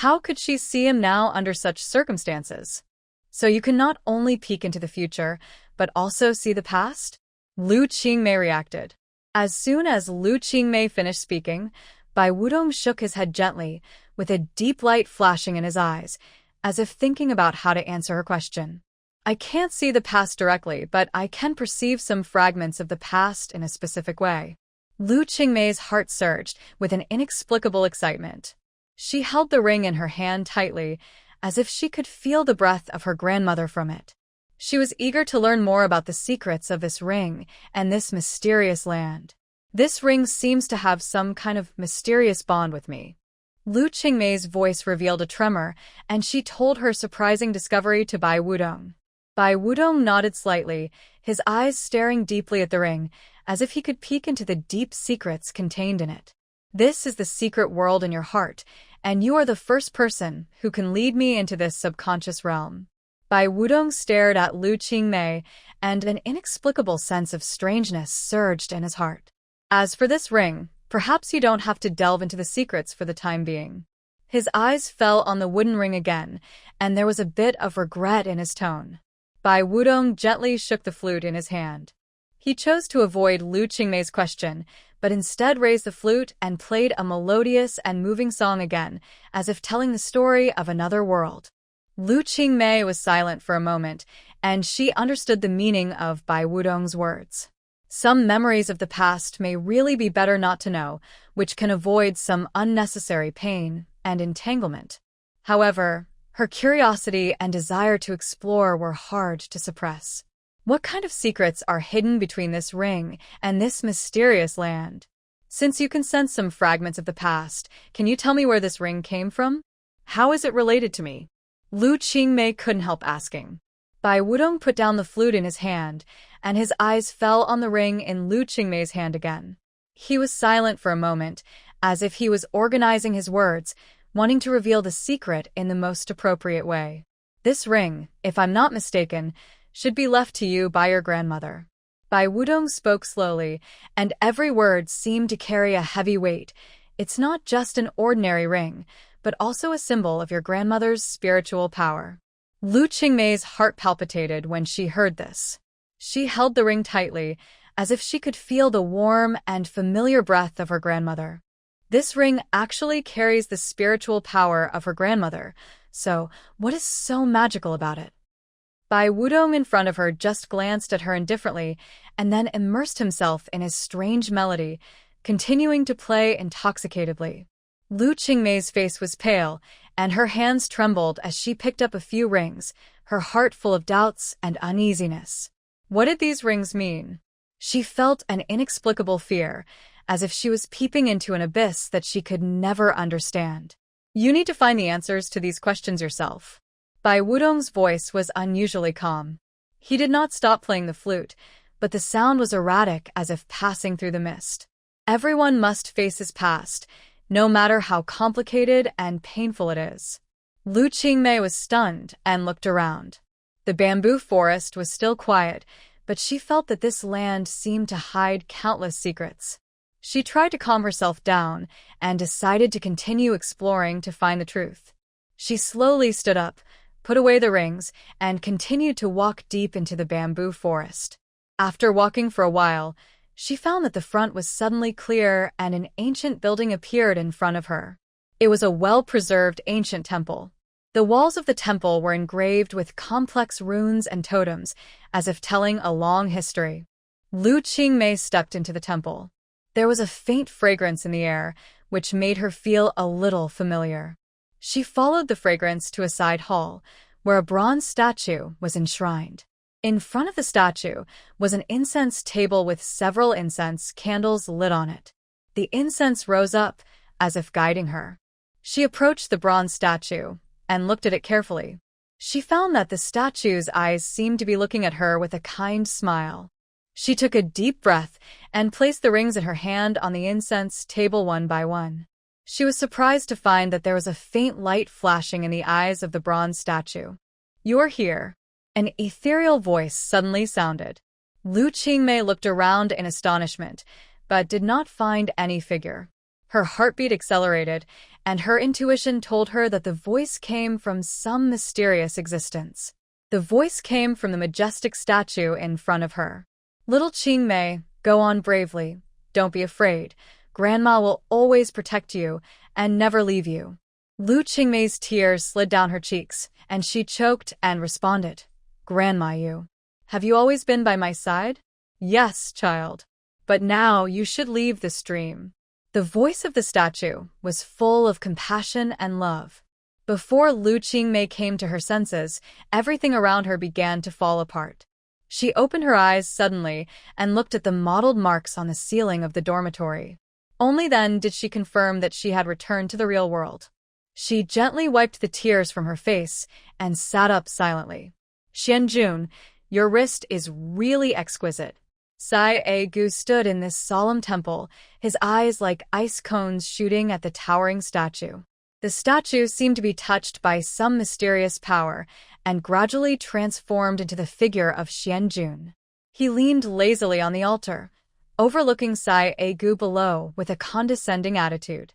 How could she see him now under such circumstances? "So you can not only peek into the future, but also see the past?" Lu Qingmei reacted. As soon as Lu Qingmei finished speaking, Bai Wudong shook his head gently, with a deep light flashing in his eyes, as if thinking about how to answer her question. "I can't see the past directly, but I can perceive some fragments of the past in a specific way." Lu Qingmei's heart surged with an inexplicable excitement. She held the ring in her hand tightly, as if she could feel the breath of her grandmother from it. She was eager to learn more about the secrets of this ring and this mysterious land. "This ring seems to have some kind of mysterious bond with me." Lu Qingmei's voice revealed a tremor, and she told her surprising discovery to Bai Wudong. Bai Wudong nodded slightly, his eyes staring deeply at the ring, as if he could peek into the deep secrets contained in it. "This is the secret world in your heart, and you are the first person who can lead me into this subconscious realm." Bai Wudong stared at Lu Qingmei, and an inexplicable sense of strangeness surged in his heart. As for this ring, perhaps you don't have to delve into the secrets for the time being. His eyes fell on the wooden ring again, and there was a bit of regret in his tone. Bai Wudong gently shook the flute in his hand. He chose to avoid Lu Qingmei's question, but instead raised the flute and played a melodious and moving song again, as if telling the story of another world. Lu Qingmei was silent for a moment, and she understood the meaning of Bai Wudong's words. Some memories of the past may really be better not to know, which can avoid some unnecessary pain and entanglement. However, her curiosity and desire to explore were hard to suppress. What kind of secrets are hidden between this ring and this mysterious land? Since you can sense some fragments of the past, can you tell me where this ring came from? How is it related to me? Lu Qingmei couldn't help asking. Bai Wudong put down the flute in his hand, and his eyes fell on the ring in Lu Qingmei's hand again. He was silent for a moment, as if he was organizing his words, wanting to reveal the secret in the most appropriate way. This ring, if I'm not mistaken, should be left to you by your grandmother. Bai Wudong spoke slowly, and every word seemed to carry a heavy weight. It's not just an ordinary ring, but also a symbol of your grandmother's spiritual power. Lu Qingmei's heart palpitated when she heard this. She held the ring tightly, as if she could feel the warm and familiar breath of her grandmother. This ring actually carries the spiritual power of her grandmother, so what is so magical about it? Bai Wudong in front of her just glanced at her indifferently and then immersed himself in his strange melody, continuing to play intoxicatedly. Lu Qingmei's face was pale, and her hands trembled as she picked up a few rings, her heart full of doubts and uneasiness. What did these rings mean? She felt an inexplicable fear, as if she was peeping into an abyss that she could never understand. You need to find the answers to these questions yourself. Bai Wudong's voice was unusually calm. He did not stop playing the flute, but the sound was erratic as if passing through the mist. Everyone must face his past, no matter how complicated and painful it is. Lu Qingmei was stunned and looked around. The bamboo forest was still quiet, but she felt that this land seemed to hide countless secrets. She tried to calm herself down and decided to continue exploring to find the truth. She slowly stood up, put away the rings, and continued to walk deep into the bamboo forest. After walking for a while, she found that the front was suddenly clear and an ancient building appeared in front of her. It was a well-preserved ancient temple. The walls of the temple were engraved with complex runes and totems, as if telling a long history. Lu Qingmei stepped into the temple. There was a faint fragrance in the air, which made her feel a little familiar. She followed the fragrance to a side hall, where a bronze statue was enshrined. In front of the statue was an incense table with several incense candles lit on it. The incense rose up, as if guiding her. She approached the bronze statue and looked at it carefully. She found that the statue's eyes seemed to be looking at her with a kind smile. She took a deep breath and placed the rings in her hand on the incense table one by one. She was surprised to find that there was a faint light flashing in the eyes of the bronze statue. "You're here." An ethereal voice suddenly sounded. Lu Qingmei looked around in astonishment, but did not find any figure. Her heartbeat accelerated, and her intuition told her that the voice came from some mysterious existence. The voice came from the majestic statue in front of her. "Little Qingmei, go on bravely. Don't be afraid. Grandma will always protect you and never leave you." Lu Qingmei's tears slid down her cheeks, and she choked and responded, "Grandma, have you always been by my side?" "Yes, child. But now you should leave this dream." The voice of the statue was full of compassion and love. Before Lu Qingmei came to her senses, everything around her began to fall apart. She opened her eyes suddenly and looked at the mottled marks on the ceiling of the dormitory. Only then did she confirm that she had returned to the real world. She gently wiped the tears from her face and sat up silently. "Xianjun, your wrist is really exquisite." Sai Gu stood in this solemn temple, his eyes like ice cones shooting at the towering statue. The statue seemed to be touched by some mysterious power and gradually transformed into the figure of Xianjun. He leaned lazily on the altar, overlooking Sai Egu below with a condescending attitude.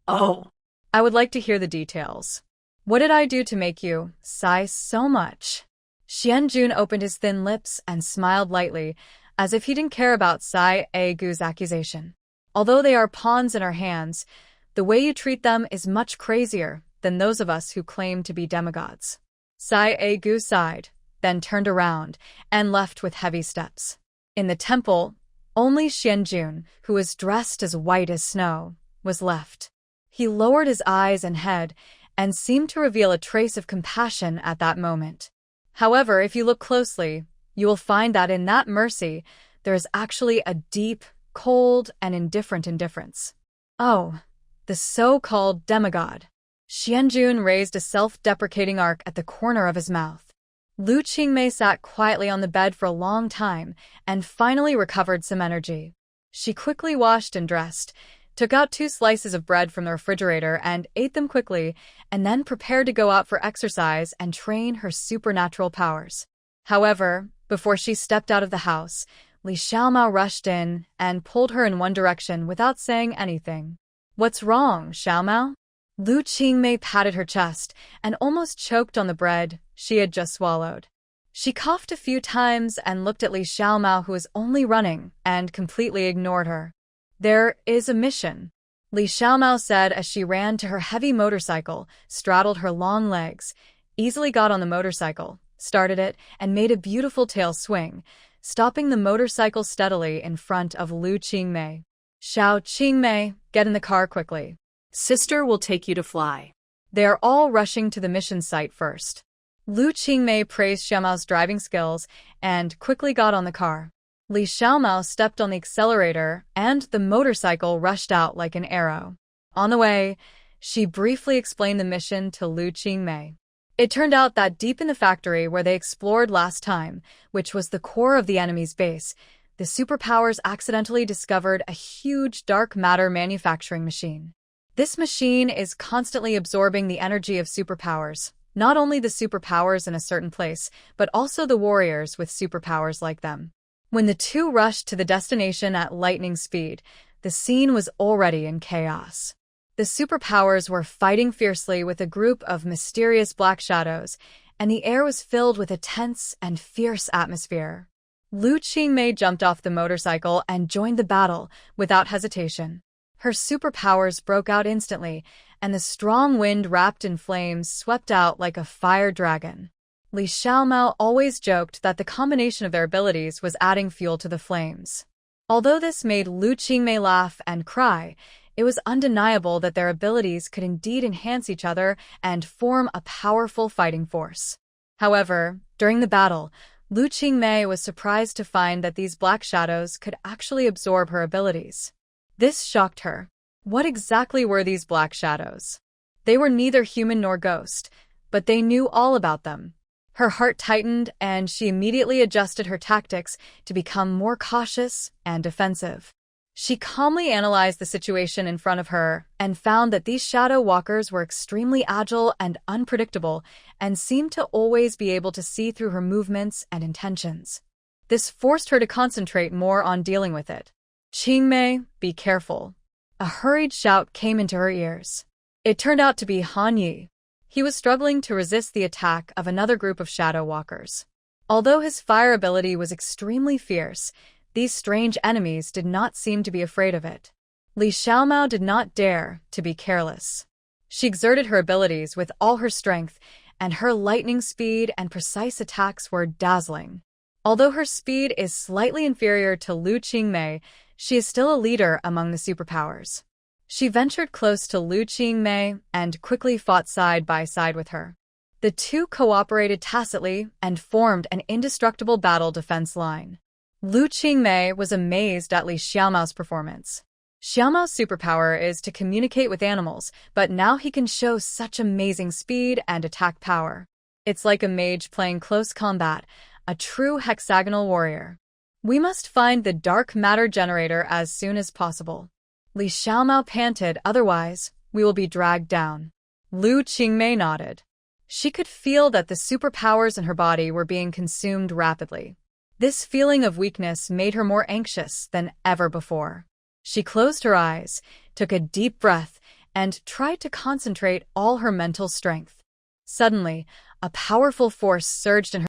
Oh, I would like to hear the details. What did I do to make you sigh so much? Xianjun opened his thin lips and smiled lightly, as if he didn't care about Sai Egu's accusation. Although they are pawns in our hands, the way you treat them is much crazier than those of us who claim to be demigods. Sai Egu sighed, then turned around and left with heavy steps. In the temple, only Xianjun, who was dressed as white as snow, was left. He lowered his eyes and head and seemed to reveal a trace of compassion at that moment. However, if you look closely, you will find that in that mercy, there is actually a deep, cold, and indifferent indifference. Oh, the so-called demigod. Xianjun raised a self-deprecating arc at the corner of his mouth. Lu Qingmei sat quietly on the bed for a long time and finally recovered some energy. She quickly washed and dressed, took out 2 slices of bread from the refrigerator and ate them quickly, and then prepared to go out for exercise and train her supernatural powers. However, before she stepped out of the house, Li Xiaomao rushed in and pulled her in one direction without saying anything. What's wrong, Xiaomao? Lu Qingmei patted her chest and almost choked on the bread she had just swallowed. She coughed a few times and looked at Li Xiaomao, who was only running, and completely ignored her. There is a mission, Li Xiaomao said as she ran to her heavy motorcycle, straddled her long legs, easily got on the motorcycle, started it, and made a beautiful tail swing, stopping the motorcycle steadily in front of Lu Qingmei. Xiao Qingmei, get in the car quickly. sister will take you to fly. They are all rushing to the mission site first. Lu Qingmei praised Xiaomao's driving skills and quickly got on the car. Li Xiaomao stepped on the accelerator and the motorcycle rushed out like an arrow. On the way, she briefly explained the mission to Lu Qingmei. It turned out that deep in the factory where they explored last time, which was the core of the enemy's base, the superpowers accidentally discovered a huge dark matter manufacturing machine. This machine is constantly absorbing the energy of superpowers, not only the superpowers in a certain place, but also the warriors with superpowers like them. When the two rushed to the destination at lightning speed, the scene was already in chaos. The superpowers were fighting fiercely with a group of mysterious black shadows, and the air was filled with a tense and fierce atmosphere. Lu Qingmei jumped off the motorcycle and joined the battle without hesitation. Her superpowers broke out instantly, and the strong wind wrapped in flames swept out like a fire dragon. Li Xiaomao always joked that the combination of their abilities was adding fuel to the flames. Although this made Lu Qingmei laugh and cry, it was undeniable that their abilities could indeed enhance each other and form a powerful fighting force. However, during the battle, Lu Qingmei was surprised to find that these black shadows could actually absorb her abilities. This shocked her. What exactly were these black shadows? They were neither human nor ghost, but they knew all about them. Her heart tightened, and she immediately adjusted her tactics to become more cautious and defensive. She calmly analyzed the situation in front of her and found that these shadow walkers were extremely agile and unpredictable and seemed to always be able to see through her movements and intentions. This forced her to concentrate more on dealing with it. Qingmei, be careful. A hurried shout came into her ears. It turned out to be Han Yi. He was struggling to resist the attack of another group of shadow walkers. Although his fire ability was extremely fierce, these strange enemies did not seem to be afraid of it. Li Xiaomao did not dare to be careless. She exerted her abilities with all her strength, and her lightning speed and precise attacks were dazzling. Although her speed is slightly inferior to Lu Qingmei, she is still a leader among the superpowers. She ventured close to Lu Qingmei and quickly fought side by side with her. The two cooperated tacitly and formed an indestructible battle defense line. Lu Qingmei was amazed at Li Xiaomao's performance. Xiaomao's superpower is to communicate with animals, but now he can show such amazing speed and attack power. It's like a mage playing close combat, a true hexagonal warrior. We must find the dark matter generator as soon as possible. Li Xiaomao panted, otherwise, we will be dragged down. Lu Qingmei nodded. She could feel that the superpowers in her body were being consumed rapidly. This feeling of weakness made her more anxious than ever before. She closed her eyes, took a deep breath, and tried to concentrate all her mental strength. Suddenly, a powerful force surged in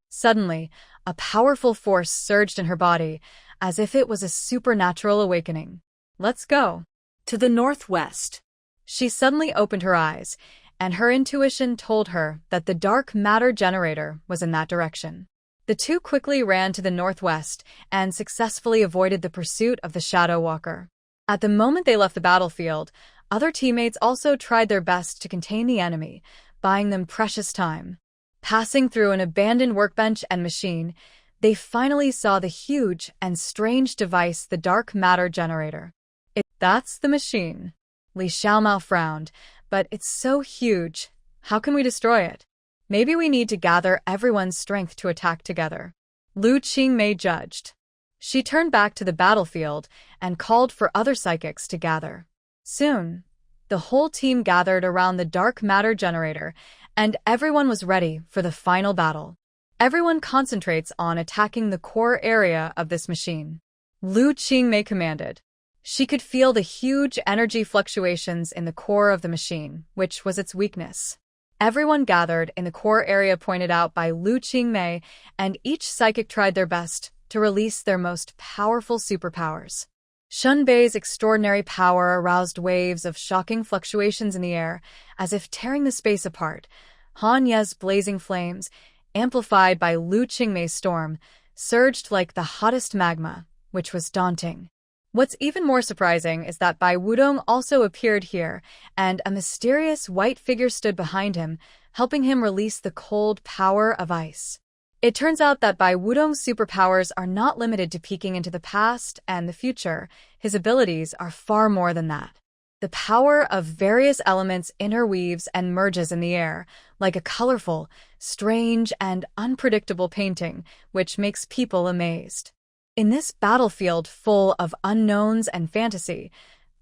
her body, as if it was a supernatural awakening. Let's go. To the northwest. She suddenly opened her eyes, and her intuition told her that the dark matter generator was in that direction. The two quickly ran to the northwest and successfully avoided the pursuit of the Shadow Walker. At the moment they left the battlefield, other teammates also tried their best to contain the enemy, buying them precious time. Passing through an abandoned workbench and machine, they finally saw the huge and strange device, the dark matter generator. That's the machine. Li Xiaomao frowned. But it's so huge. How can we destroy it? Maybe we need to gather everyone's strength to attack together. Lu Qingmei judged. She turned back to the battlefield and called for other psychics to gather. Soon, the whole team gathered around the dark matter generator, and everyone was ready for the final battle. Everyone concentrates on attacking the core area of this machine. Lu Qingmei commanded. She could feel the huge energy fluctuations in the core of the machine, which was its weakness. Everyone gathered in the core area pointed out by Lu Qingmei, and each psychic tried their best to release their most powerful superpowers. Shun Bei's extraordinary power aroused waves of shocking fluctuations in the air, as if tearing the space apart. Han Ye's blazing flames, amplified by Lu Qingmei's storm, surged like the hottest magma, which was daunting. What's even more surprising is that Bai Wudong also appeared here, and a mysterious white figure stood behind him, helping him release the cold power of ice. It turns out that Bai Wudong's superpowers are not limited to peeking into the past and the future. His abilities are far more than that. The power of various elements interweaves and merges in the air, like a colorful, strange, and unpredictable painting, which makes people amazed. In this battlefield full of unknowns and fantasy,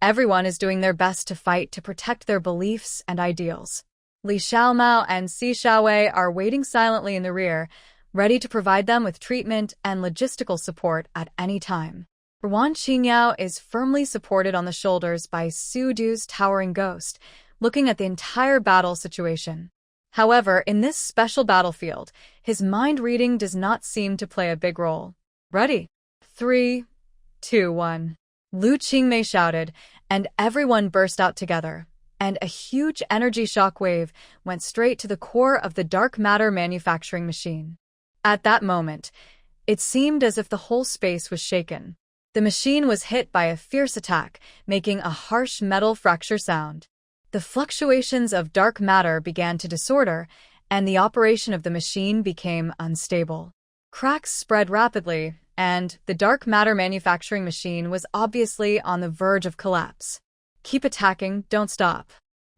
everyone is doing their best to fight to protect their beliefs and ideals. Li Xiaomao and Si Xiaowei are waiting silently in the rear, ready to provide them with treatment and logistical support at any time. Wan Qingyao is firmly supported on the shoulders by Su Du's towering ghost, looking at the entire battle situation. However, in this special battlefield, his mind reading does not seem to play a big role. Ready? 3, 2, 1. Lu Qingmei shouted, and everyone burst out together, and a huge energy shock wave went straight to the core of the dark matter manufacturing machine. At that moment, it seemed as if the whole space was shaken. The machine was hit by a fierce attack, making a harsh metal fracture sound. The fluctuations of dark matter began to disorder, and the operation of the machine became unstable. Cracks spread rapidly, and the dark matter manufacturing machine was obviously on the verge of collapse. Keep attacking, don't stop.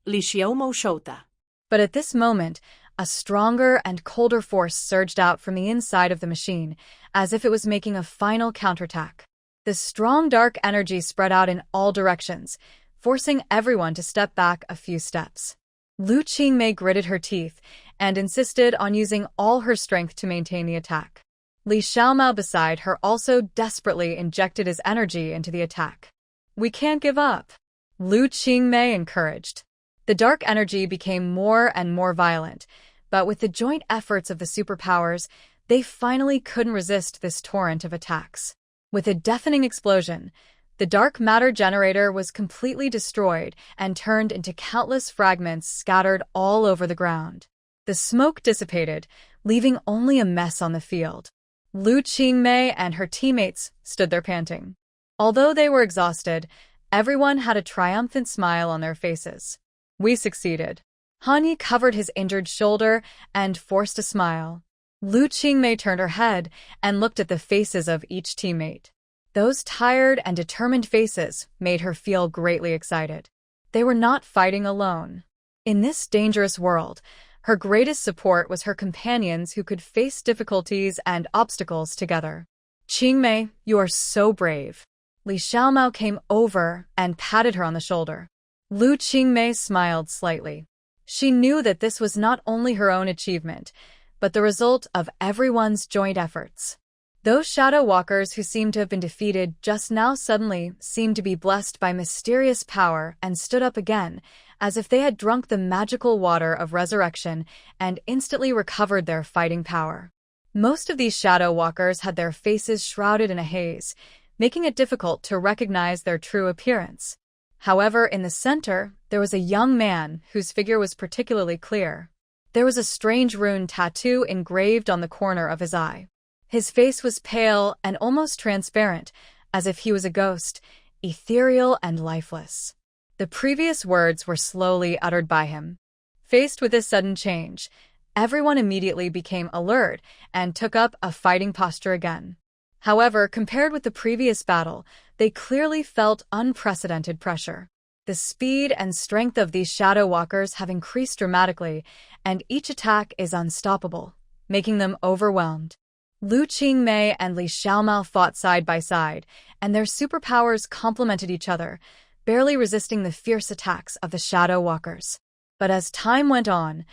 Li Xiaomao Shota. But at this moment, a stronger and colder force surged out from the inside of the machine, as if it was making a final counterattack. The strong dark energy spread out in all directions, forcing everyone to step back a few steps. Lu Qingmei gritted her teeth and insisted on using all her strength to maintain the attack. Li Xiaomao beside her also desperately injected his energy into the attack. We can't give up, Lu Qingmei encouraged. The dark energy became more and more violent, but with the joint efforts of the superpowers, they finally couldn't resist this torrent of attacks. With a deafening explosion, the dark matter generator was completely destroyed and turned into countless fragments scattered all over the ground. The smoke dissipated, leaving only a mess on the field. Lu Qingmei and her teammates stood there panting. Although they were exhausted, everyone had a triumphant smile on their faces. We succeeded. Han Yi covered his injured shoulder and forced a smile. Lu Qingmei turned her head and looked at the faces of each teammate. Those tired and determined faces made her feel greatly excited. They were not fighting alone. In this dangerous world, her greatest support was her companions who could face difficulties and obstacles together. Qingmei, you are so brave. Li Xiaomao came over and patted her on the shoulder. Lu Qingmei smiled slightly. She knew that this was not only her own achievement, but the result of everyone's joint efforts. Those shadow walkers who seemed to have been defeated just now suddenly seemed to be blessed by mysterious power and stood up again, as if they had drunk the magical water of resurrection and instantly recovered their fighting power. Most of these shadow walkers had their faces shrouded in a haze, making it difficult to recognize their true appearance. However, in the center, there was a young man whose figure was particularly clear. There was a strange rune tattoo engraved on the corner of his eye. His face was pale and almost transparent, as if he was a ghost, ethereal and lifeless. The previous words were slowly uttered by him. Faced with this sudden change, everyone immediately became alert and took up a fighting posture again. However, compared with the previous battle, they clearly felt unprecedented pressure. The speed and strength of these shadow walkers have increased dramatically, and each attack is unstoppable, making them overwhelmed. Lu Qingmei and Li Xiaomao fought side by side, and their superpowers complemented each other, barely resisting the fierce attacks of the shadow walkers. But as time went on,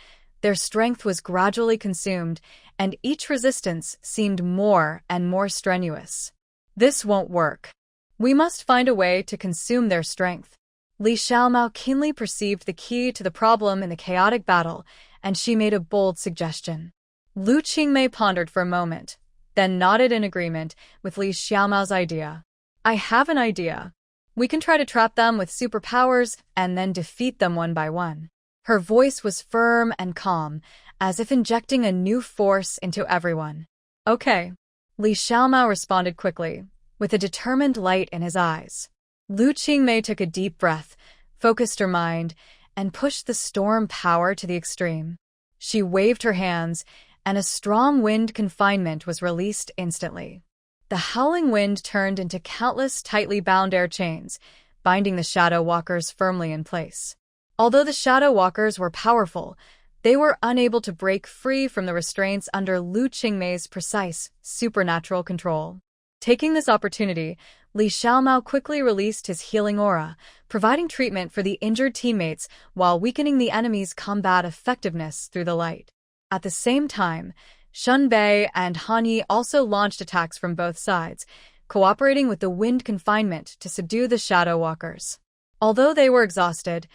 their strength was gradually consumed, and each resistance seemed more and more strenuous. This won't work. We must find a way to consume their strength. Li Xiaomao keenly perceived the key to the problem in the chaotic battle, and she made a bold suggestion. Lu Qingmei pondered for a moment, then nodded in agreement with Li Xiaomao's idea. I have an idea. We can try to trap them with superpowers and then defeat them one by one. Her voice was firm and calm, as if injecting a new force into everyone. Okay. Li Xiaomao responded quickly, with a determined light in his eyes. Lu Qingmei took a deep breath, focused her mind, and pushed the storm power to the extreme. She waved her hands, and a strong wind confinement was released instantly. The howling wind turned into countless tightly bound air chains, binding the shadow walkers firmly in place. Although the shadow walkers were powerful, they were unable to break free from the restraints under Lu Qingmei's precise, supernatural control. Taking this opportunity, Li Xiaomao quickly released his healing aura, providing treatment for the injured teammates while weakening the enemy's combat effectiveness through the light. At the same time, Shun Bei and Han Yi also launched attacks from both sides, cooperating with the wind confinement to subdue the shadow walkers. Although they were exhausted,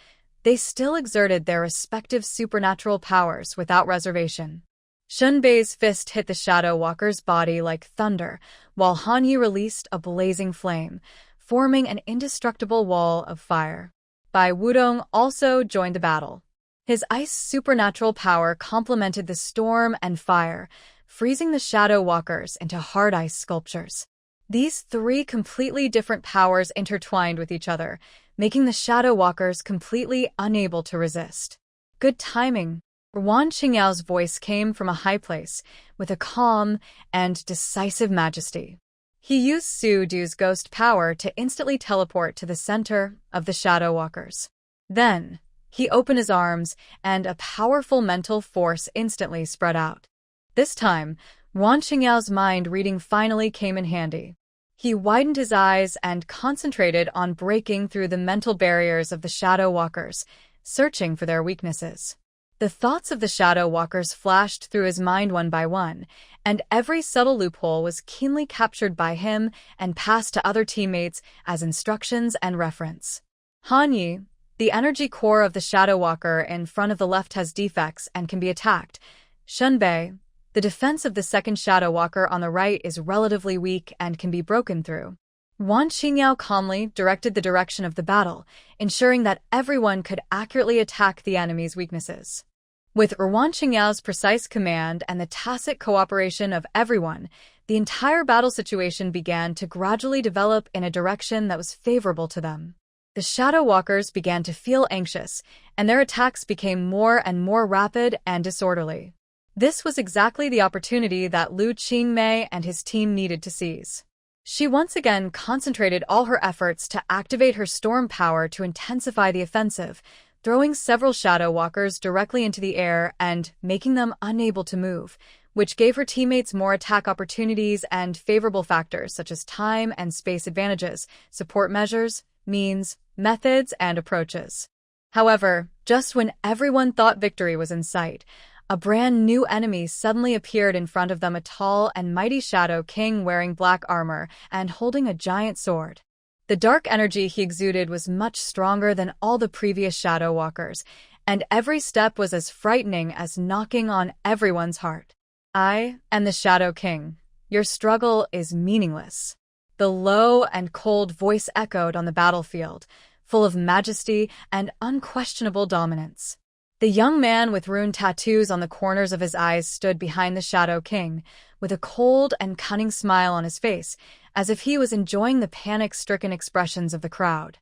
they still exerted their respective supernatural powers without reservation. Shun Bei's fist hit the shadow walker's body like thunder, while Han Yi released a blazing flame, forming an indestructible wall of fire. Bai Wudong also joined the battle. His ice supernatural power complemented the storm and fire, freezing the shadow walkers into hard ice sculptures. These three completely different powers intertwined with each other, making the shadow walkers completely unable to resist. Good timing. Wan Qingyao's voice came from a high place, with a calm and decisive majesty. He used Su Du's ghost power to instantly teleport to the center of the shadow walkers. Then, he opened his arms, and a powerful mental force instantly spread out. This time, Wan Qingyao's mind reading finally came in handy. He widened his eyes and concentrated on breaking through the mental barriers of the shadow walkers, searching for their weaknesses. The thoughts of the shadow walkers flashed through his mind one by one, and every subtle loophole was keenly captured by him and passed to other teammates as instructions and reference. Han Yi, the energy core of the shadow walker in front of the left has defects and can be attacked. Shun Bei, the defense of the second shadow walker on the right is relatively weak and can be broken through. Wan Qingyao calmly directed the direction of the battle, ensuring that everyone could accurately attack the enemy's weaknesses. With Wan Qingyao's precise command and the tacit cooperation of everyone, the entire battle situation began to gradually develop in a direction that was favorable to them. The shadow walkers began to feel anxious, and their attacks became more and more rapid and disorderly. This was exactly the opportunity that Lu Qingmei and his team needed to seize. She once again concentrated all her efforts to activate her storm power to intensify the offensive, throwing several shadow walkers directly into the air and making them unable to move, which gave her teammates more attack opportunities and favorable factors such as time and space advantages, support measures, means, methods, and approaches. However, Just when everyone thought victory was in sight, a brand new enemy suddenly appeared in front of them, a tall and mighty Shadow King wearing black armor and holding a giant sword. The dark energy he exuded was much stronger than all the previous Shadow Walkers, and every step was as frightening as knocking on everyone's heart. I am the Shadow King. Your struggle is meaningless. The low and cold voice echoed on the battlefield, full of majesty and unquestionable dominance. The young man with rune tattoos on the corners of his eyes stood behind the Shadow King, with a cold and cunning smile on his face, as if he was enjoying the panic-stricken expressions of the crowd.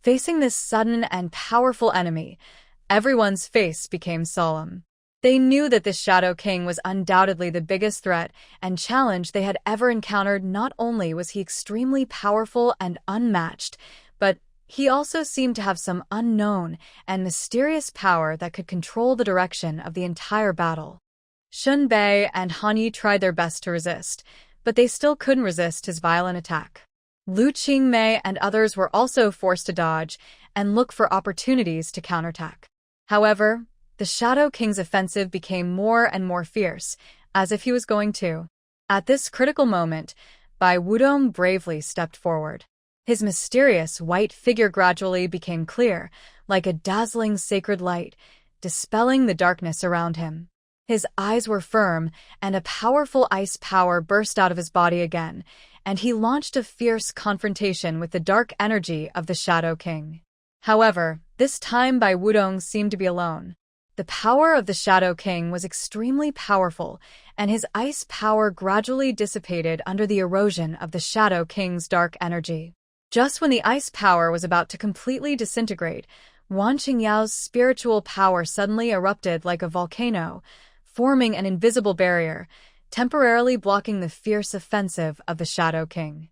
Facing this sudden and powerful enemy, everyone's face became solemn. They knew that this Shadow King was undoubtedly the biggest threat and challenge they had ever encountered. Not only was he extremely powerful and unmatched, but he also seemed to have some unknown and mysterious power that could control the direction of the entire battle. Shun Bei and Han Yi tried their best to resist, but they still couldn't resist his violent attack. Lu Qingmei and others were also forced to dodge and look for opportunities to counterattack. However, the Shadow King's offensive became more and more fierce, as if he was going to. At this critical moment, Bai Wudong bravely stepped forward. His mysterious white figure gradually became clear, like a dazzling sacred light, dispelling the darkness around him. His eyes were firm, and a powerful ice power burst out of his body again, and he launched a fierce confrontation with the dark energy of the Shadow King. However, this time Bai Wudong seemed to be alone. The power of the Shadow King was extremely powerful, and his ice power gradually dissipated under the erosion of the Shadow King's dark energy. Just when the ice power was about to completely disintegrate, Wan Qingyao's spiritual power suddenly erupted like a volcano, forming an invisible barrier, temporarily blocking the fierce offensive of the Shadow King.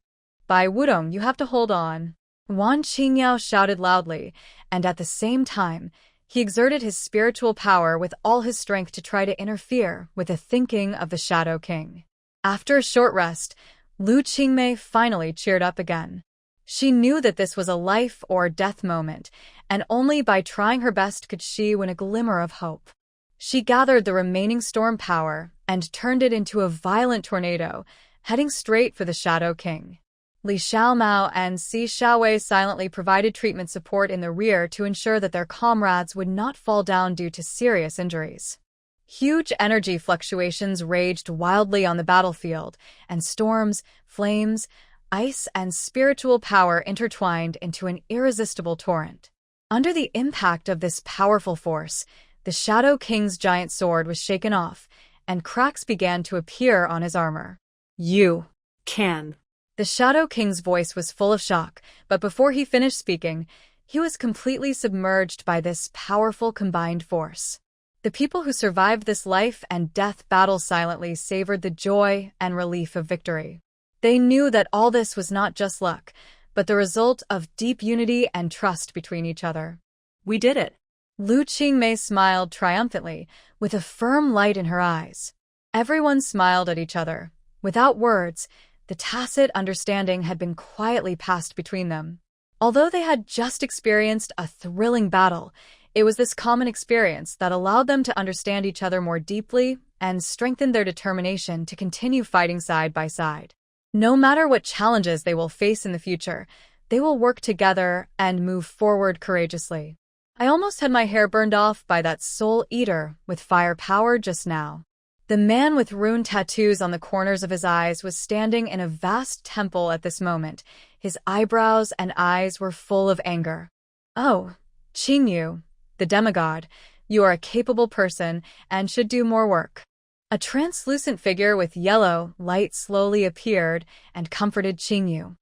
Bai Wudong, you have to hold on. Wan Qingyao shouted loudly, and at the same time, he exerted his spiritual power with all his strength to try to interfere with the thinking of the Shadow King. After a short rest, Lu Qingmei finally cheered up again. She knew that this was a life or death moment, and only by trying her best could she win a glimmer of hope. She gathered the remaining storm power and turned it into a violent tornado, heading straight for the Shadow King. Li Xiaomao and Si Xiaowei silently provided treatment support in the rear to ensure that their comrades would not fall down due to serious injuries. Huge energy fluctuations raged wildly on the battlefield, and storms, flames, ice, and spiritual power intertwined into an irresistible torrent. Under the impact of this powerful force, the Shadow King's giant sword was shaken off, and cracks began to appear on his armor. You can. The Shadow King's voice was full of shock, but before he finished speaking, he was completely submerged by this powerful combined force. The people who survived this life and death battle silently savored the joy and relief of victory. They knew that all this was not just luck, but the result of deep unity and trust between each other. We did it. Lu Qingmei smiled triumphantly, with a firm light in her eyes. Everyone smiled at each other. Without words, the tacit understanding had been quietly passed between them. Although they had just experienced a thrilling battle, it was this common experience that allowed them to understand each other more deeply and strengthened their determination to continue fighting side by side. No matter what challenges they will face in the future, they will work together and move forward courageously. I almost had my hair burned off by that soul eater with fire power just now. The man with rune tattoos on the corners of his eyes was standing in a vast temple at this moment. His eyebrows and eyes were full of anger. Oh, Qingyu, the demigod, you are a capable person and should do more work. A translucent figure with yellow light slowly appeared and comforted Qingyu.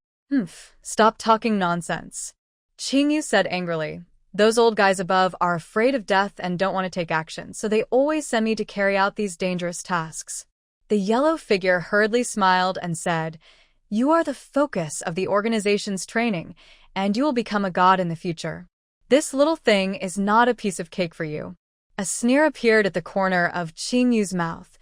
Stop talking nonsense. Qingyu said angrily. Those old guys above are afraid of death and don't want to take action, so they always send me to carry out these dangerous tasks. The yellow figure hurriedly smiled and said, You are the focus of the organization's training, and you will become a god in the future. This little thing is not a piece of cake for you. A sneer appeared at the corner of Qingyu's mouth.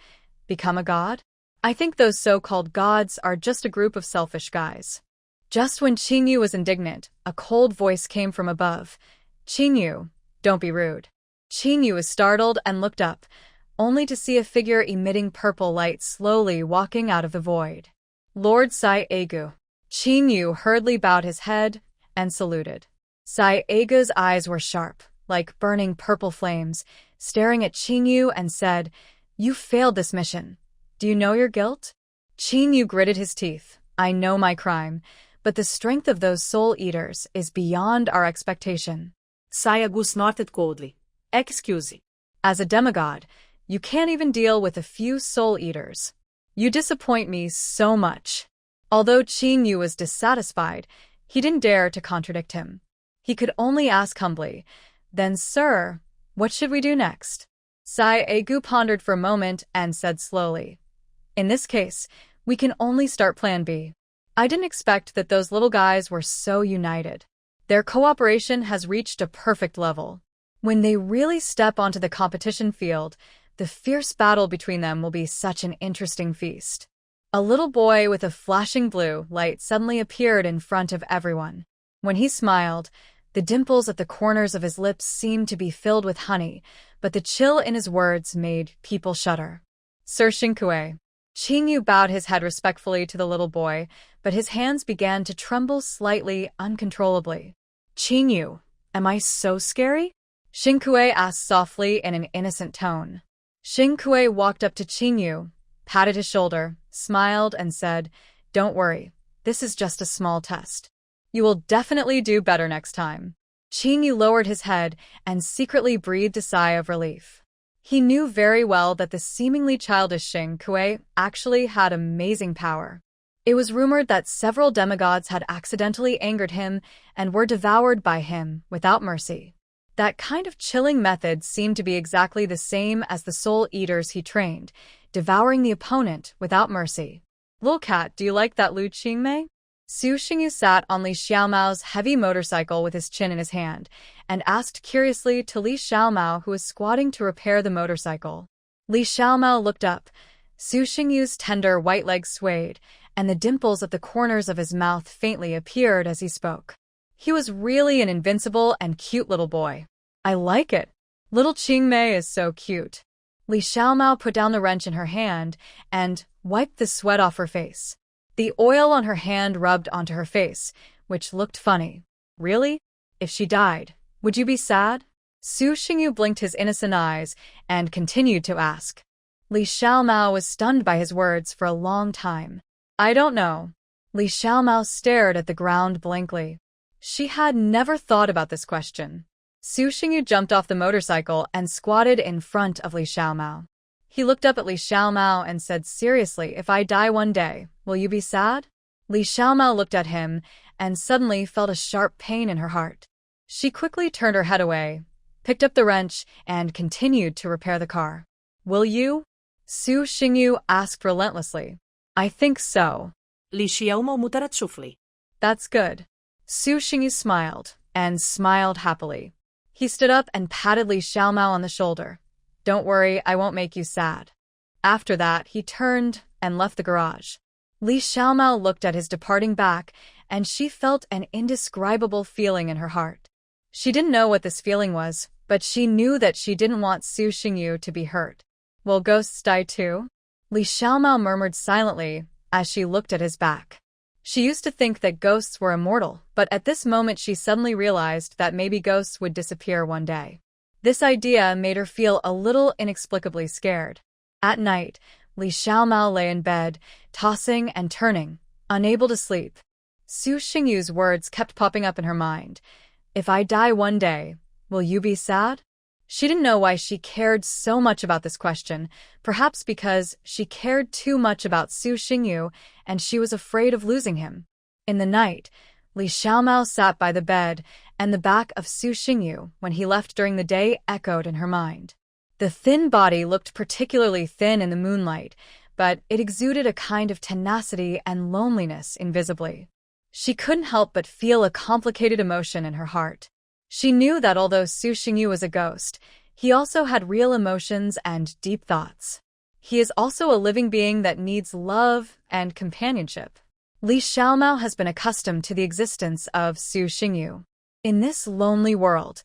Become a god? I think those so-called gods are just a group of selfish guys. Just when Qingyu was indignant, a cold voice came from above. Qingyu, don't be rude. Qingyu was startled and looked up, only to see a figure emitting purple light slowly walking out of the void. Lord Sai Egu. Qingyu hurriedly bowed his head and saluted. Sai Egu's eyes were sharp, like burning purple flames, staring at Qingyu and said, "You failed this mission. Do you know your guilt?" Qingyu gritted his teeth. "I know my crime, but the strength of those soul eaters is beyond our expectation." Sai Egu snorted coldly. "Excuse. As a demigod, you can't even deal with a few soul eaters. You disappoint me so much." Although Qingyu was dissatisfied, he didn't dare to contradict him. He could only ask humbly, "Then, sir, what should we do next?" Sai Egu pondered for a moment and said slowly, "In this case, we can only start Plan B. I didn't expect that those little guys were so united. Their cooperation has reached a perfect level. When they really step onto the competition field, the fierce battle between them will be such an interesting feast." A little boy with a flashing blue light suddenly appeared in front of everyone. When he smiled, the dimples at the corners of his lips seemed to be filled with honey, but the chill in his words made people shudder. "Sir Xinkue." Qingyu bowed his head respectfully to the little boy, but his hands began to tremble slightly, uncontrollably. "Qingyu, am I so scary?" Xinkue asked softly in an innocent tone. Xinkue walked up to Qingyu, patted his shoulder, smiled, and said, "Don't worry, this is just a small test. You will definitely do better next time." Qingyu lowered his head and secretly breathed a sigh of relief. He knew very well that the seemingly childish Xinkue actually had amazing power. It was rumored that several demigods had accidentally angered him and were devoured by him without mercy. That kind of chilling method seemed to be exactly the same as the soul eaters he trained, devouring the opponent without mercy. "Lil cat, do you like that Lu Qingmei?" Su Xingyu sat on Li Xiaomao's heavy motorcycle with his chin in his hand, and asked curiously to Li Xiaomao, who was squatting to repair the motorcycle. Li Xiaomao looked up. Su Xingyu's tender white legs swayed, and the dimples at the corners of his mouth faintly appeared as he spoke. He was really an invincible and cute little boy. "I like it. Little Qingmei is so cute." Li Xiaomao put down the wrench in her hand and wiped the sweat off her face. The oil on her hand rubbed onto her face, which looked funny. "Really? If she died, would you be sad?" Su Xingyu blinked his innocent eyes and continued to ask. Li Xiaomao was stunned by his words for a long time. "I don't know." Li Xiaomao stared at the ground blankly. She had never thought about this question. Su Xingyu jumped off the motorcycle and squatted in front of Li Xiaomao. He looked up at Li Xiaomao and said seriously, "If I die one day, will you be sad?" Li Xiaomao looked at him and suddenly felt a sharp pain in her heart. She quickly turned her head away, picked up the wrench, and continued to repair the car. "Will you?" Su Xingyu asked relentlessly. "I think so." Li Xiaomao mutaratsufli. "That's good." Su Xingyu smiled, and smiled happily. He stood up and patted Li Xiaomao on the shoulder. "Don't worry, I won't make you sad." After that, he turned and left the garage. Li Xiaomao looked at his departing back, and she felt an indescribable feeling in her heart. She didn't know what this feeling was, but she knew that she didn't want Su Xingyu to be hurt. "Will ghosts die too?" Li Xiaomao murmured silently as she looked at his back. She used to think that ghosts were immortal, but at this moment she suddenly realized that maybe ghosts would disappear one day. This idea made her feel a little inexplicably scared. At night, Li Xiaomao lay in bed, tossing and turning, unable to sleep. Su Xingyu's words kept popping up in her mind. "If I die one day, will you be sad?" She didn't know why she cared so much about this question, perhaps because she cared too much about Su Xingyu and she was afraid of losing him. In the night, Li Xiaomao sat by the bed, and the back of Su Xingyu, when he left during the day, echoed in her mind. The thin body looked particularly thin in the moonlight, but it exuded a kind of tenacity and loneliness invisibly. She couldn't help but feel a complicated emotion in her heart. She knew that although Su Xingyu was a ghost, he also had real emotions and deep thoughts. He is also a living being that needs love and companionship. Li Xiaomao has been accustomed to the existence of Su Xingyu. In this lonely world,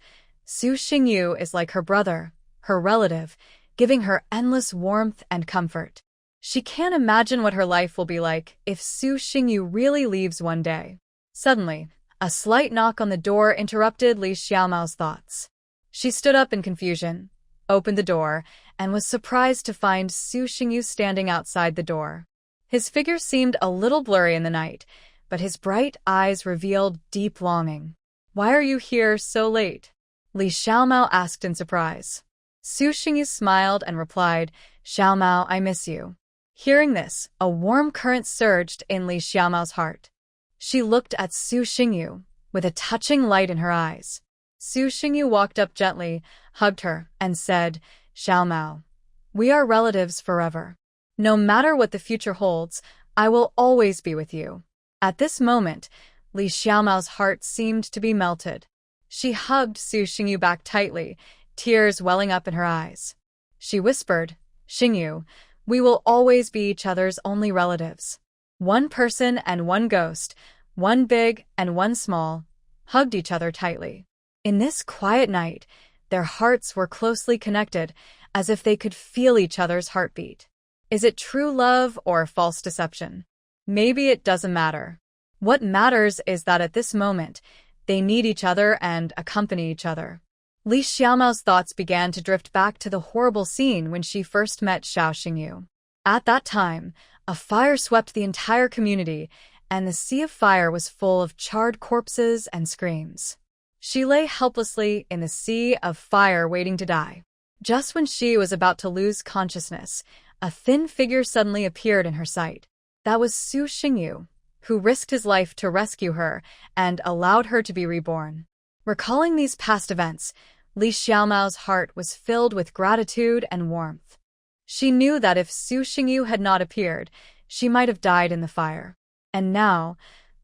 Su Xingyu is like her brother, her relative, giving her endless warmth and comfort. She can't imagine what her life will be like if Su Xingyu really leaves one day. Suddenly, a slight knock on the door interrupted Li Xiaomao's thoughts. She stood up in confusion, opened the door, and was surprised to find Su Xingyu standing outside the door. His figure seemed a little blurry in the night, but his bright eyes revealed deep longing. "Why are you here so late?" Li Xiaomao asked in surprise. Su Xingyu smiled and replied, "Xiaomao, I miss you." Hearing this, a warm current surged in Li Xiaomao's heart. She looked at Su Xingyu, with a touching light in her eyes. Su Xingyu walked up gently, hugged her, and said, "Xiaomao, we are relatives forever. No matter what the future holds, I will always be with you." At this moment, Li Xiaomao's heart seemed to be melted. She hugged Su Xingyu back tightly, tears welling up in her eyes. She whispered, "Xingyu, we will always be each other's only relatives." One person and one ghost, one big and one small, hugged each other tightly. In this quiet night, their hearts were closely connected, as if they could feel each other's heartbeat. Is it true love or false deception? Maybe it doesn't matter. What matters is that at this moment, they need each other and accompany each other. Li Xiaomao's thoughts began to drift back to the horrible scene when she first met Xiao Xingyu. At that time, a fire swept the entire community, and the sea of fire was full of charred corpses and screams. She lay helplessly in the sea of fire waiting to die. Just when she was about to lose consciousness, a thin figure suddenly appeared in her sight. That was Su Xingyu, who risked his life to rescue her and allowed her to be reborn. Recalling these past events, Li Xiaomao's heart was filled with gratitude and warmth. She knew that if Su Xingyu had not appeared, she might have died in the fire. And now,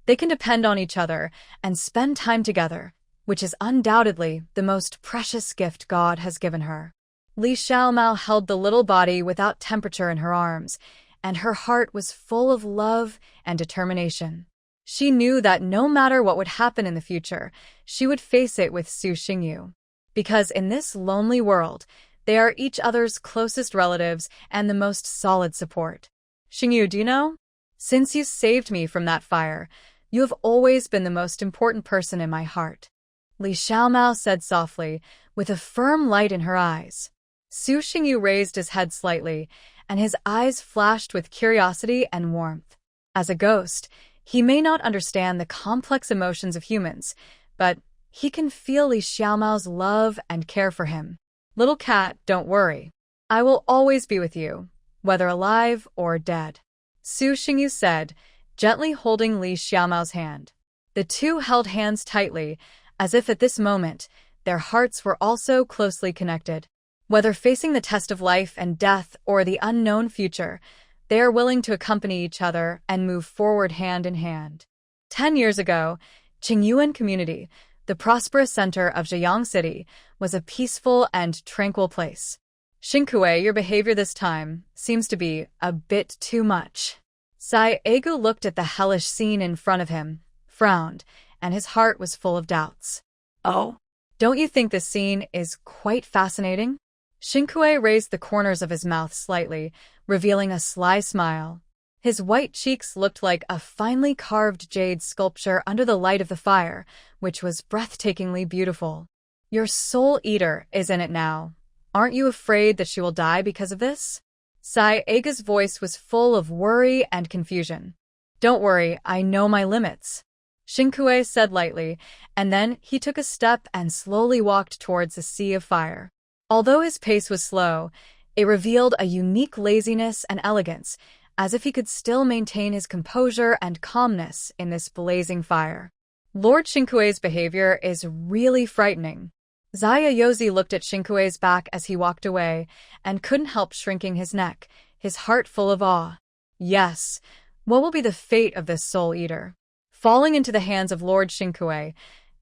they can depend on each other and spend time together, which is undoubtedly the most precious gift God has given her. Li Xiaomao held the little body without temperature in her arms, and her heart was full of love and determination. She knew that no matter what would happen in the future, she would face it with Su Xingyu. Because in this lonely world, they are each other's closest relatives and the most solid support. "Xingyu, do you know? Since you saved me from that fire, you have always been the most important person in my heart," Li Xiaomao said softly, with a firm light in her eyes. Su Xingyu raised his head slightly, and his eyes flashed with curiosity and warmth. As a ghost, he may not understand the complex emotions of humans, but he can feel Li Xiaomao's love and care for him. "Little cat, don't worry. I will always be with you, whether alive or dead," Su Xingyu said, gently holding Li Xiaomao's hand. The two held hands tightly, as if at this moment, their hearts were also closely connected. Whether facing the test of life and death or the unknown future, they are willing to accompany each other and move forward hand in hand. 10 years ago, Qingyuan Community, the prosperous center of Zhejiang City, was a peaceful and tranquil place. "Xingkue, your behavior this time seems to be a bit too much." Sai Egu looked at the hellish scene in front of him, frowned, and his heart was full of doubts. "Oh? Don't you think this scene is quite fascinating?" Xingkue raised the corners of his mouth slightly, revealing a sly smile. His white cheeks looked like a finely carved jade sculpture under the light of the fire, which was breathtakingly beautiful. "Your soul eater is in it now. Aren't you afraid that she will die because of this?" Sai Ega's voice was full of worry and confusion. "Don't worry, I know my limits," Xingkue said lightly, and then he took a step and slowly walked towards the sea of fire. Although his pace was slow, it revealed a unique laziness and elegance, as if he could still maintain his composure and calmness in this blazing fire. Lord Xingkue's behavior is really frightening. Xia Yozi looked at Xingkue's back as he walked away, and couldn't help shrinking his neck, his heart full of awe. Yes, what will be the fate of this soul eater? Falling into the hands of Lord Xingkue,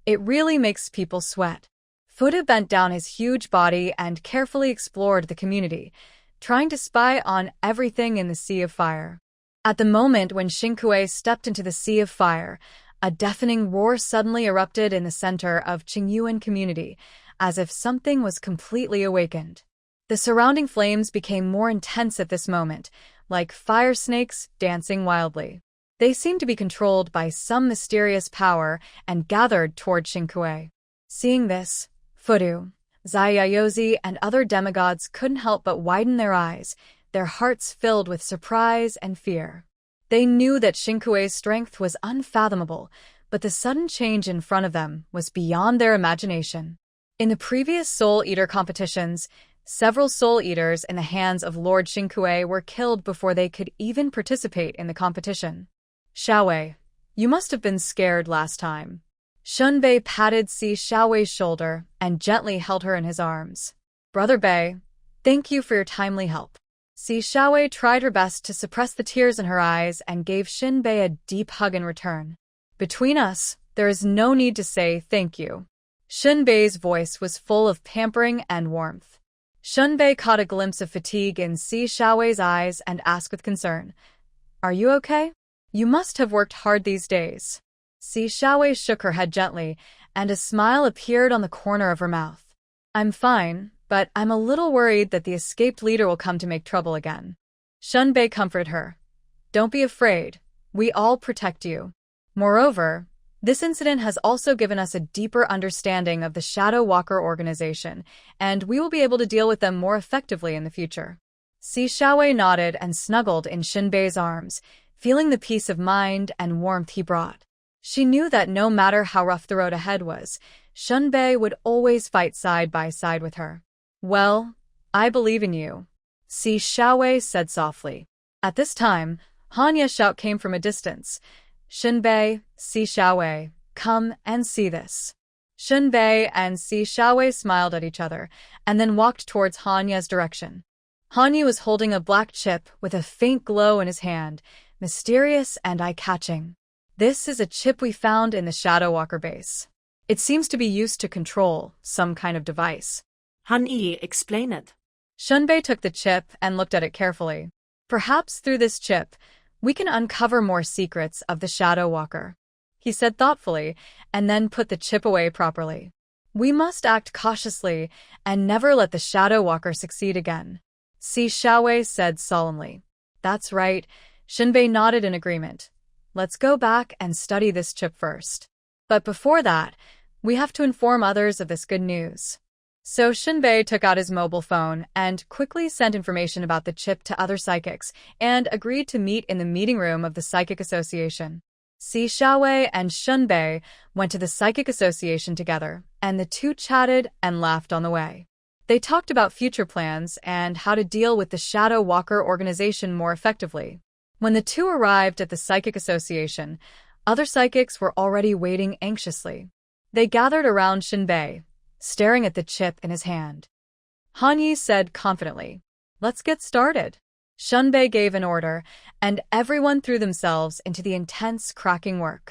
it really makes people sweat. Fuda bent down his huge body and carefully explored the community, trying to spy on everything in the sea of fire. At the moment when Xingkue stepped into the sea of fire, a deafening roar suddenly erupted in the center of Qingyuan community, as if something was completely awakened. The surrounding flames became more intense at this moment, like fire snakes dancing wildly. They seemed to be controlled by some mysterious power and gathered toward Shinkue. Seeing this, Fudu, Zayayozi, and other demigods couldn't help but widen their eyes, their hearts filled with surprise and fear. They knew that Shinkue's strength was unfathomable, but the sudden change in front of them was beyond their imagination. In the previous Soul Eater competitions, several Soul Eaters in the hands of Lord Shinkue were killed before they could even participate in the competition. Xiaowei, you must have been scared last time. Shunbei patted Si Xiaowei's shoulder and gently held her in his arms. Brother Bei, thank you for your timely help. Si Xiaowei tried her best to suppress the tears in her eyes and gave Shinbei a deep hug in return. Between us, there is no need to say thank you. Shinbei's voice was full of pampering and warmth. Shunbei caught a glimpse of fatigue in Si Xiaowei's eyes and asked with concern, "Are you okay? You must have worked hard these days." Si Xiaowei shook her head gently, and a smile appeared on the corner of her mouth. "I'm fine, but I'm a little worried that the escaped leader will come to make trouble again." Shunbei comforted her. "Don't be afraid. We all protect you. Moreover, this incident has also given us a deeper understanding of the Shadow Walker organization, and we will be able to deal with them more effectively in the future." Si Xiaowei nodded and snuggled in Shinbei's arms, feeling the peace of mind and warmth he brought. She knew that no matter how rough the road ahead was, Shunbei would always fight side by side with her. "Well, I believe in you," Si Xiaowei said softly. At this time, Hanya's shout came from a distance. "Shinbei, Si Xiaowei, come and see this." Shinbei and Si Xiaowei smiled at each other, and then walked towards Hanya's direction. Hanya was holding a black chip with a faint glow in his hand, mysterious and eye-catching. "This is a chip we found in the Shadow Walker base. It seems to be used to control some kind of device." Han-yi, explain it. Shunbei took the chip and looked at it carefully. "Perhaps through this chip, we can uncover more secrets of the Shadow Walker," he said thoughtfully, and then put the chip away properly. "We must act cautiously and never let the Shadow Walker succeed again," Si Xiaowei said solemnly. "That's right," Shinbei nodded in agreement. "Let's go back and study this chip first. But before that, we have to inform others of this good news." So Shinbei took out his mobile phone and quickly sent information about the chip to other psychics and agreed to meet in the meeting room of the Psychic Association. Si Xiaowei and Shunbei went to the Psychic Association together, and the two chatted and laughed on the way. They talked about future plans and how to deal with the Shadow Walker organization more effectively. When the two arrived at the Psychic Association, other psychics were already waiting anxiously. They gathered around Shinbei, staring at the chip in his hand. Hanyi said confidently, "Let's get started." Shunbei gave an order, and everyone threw themselves into the intense cracking work.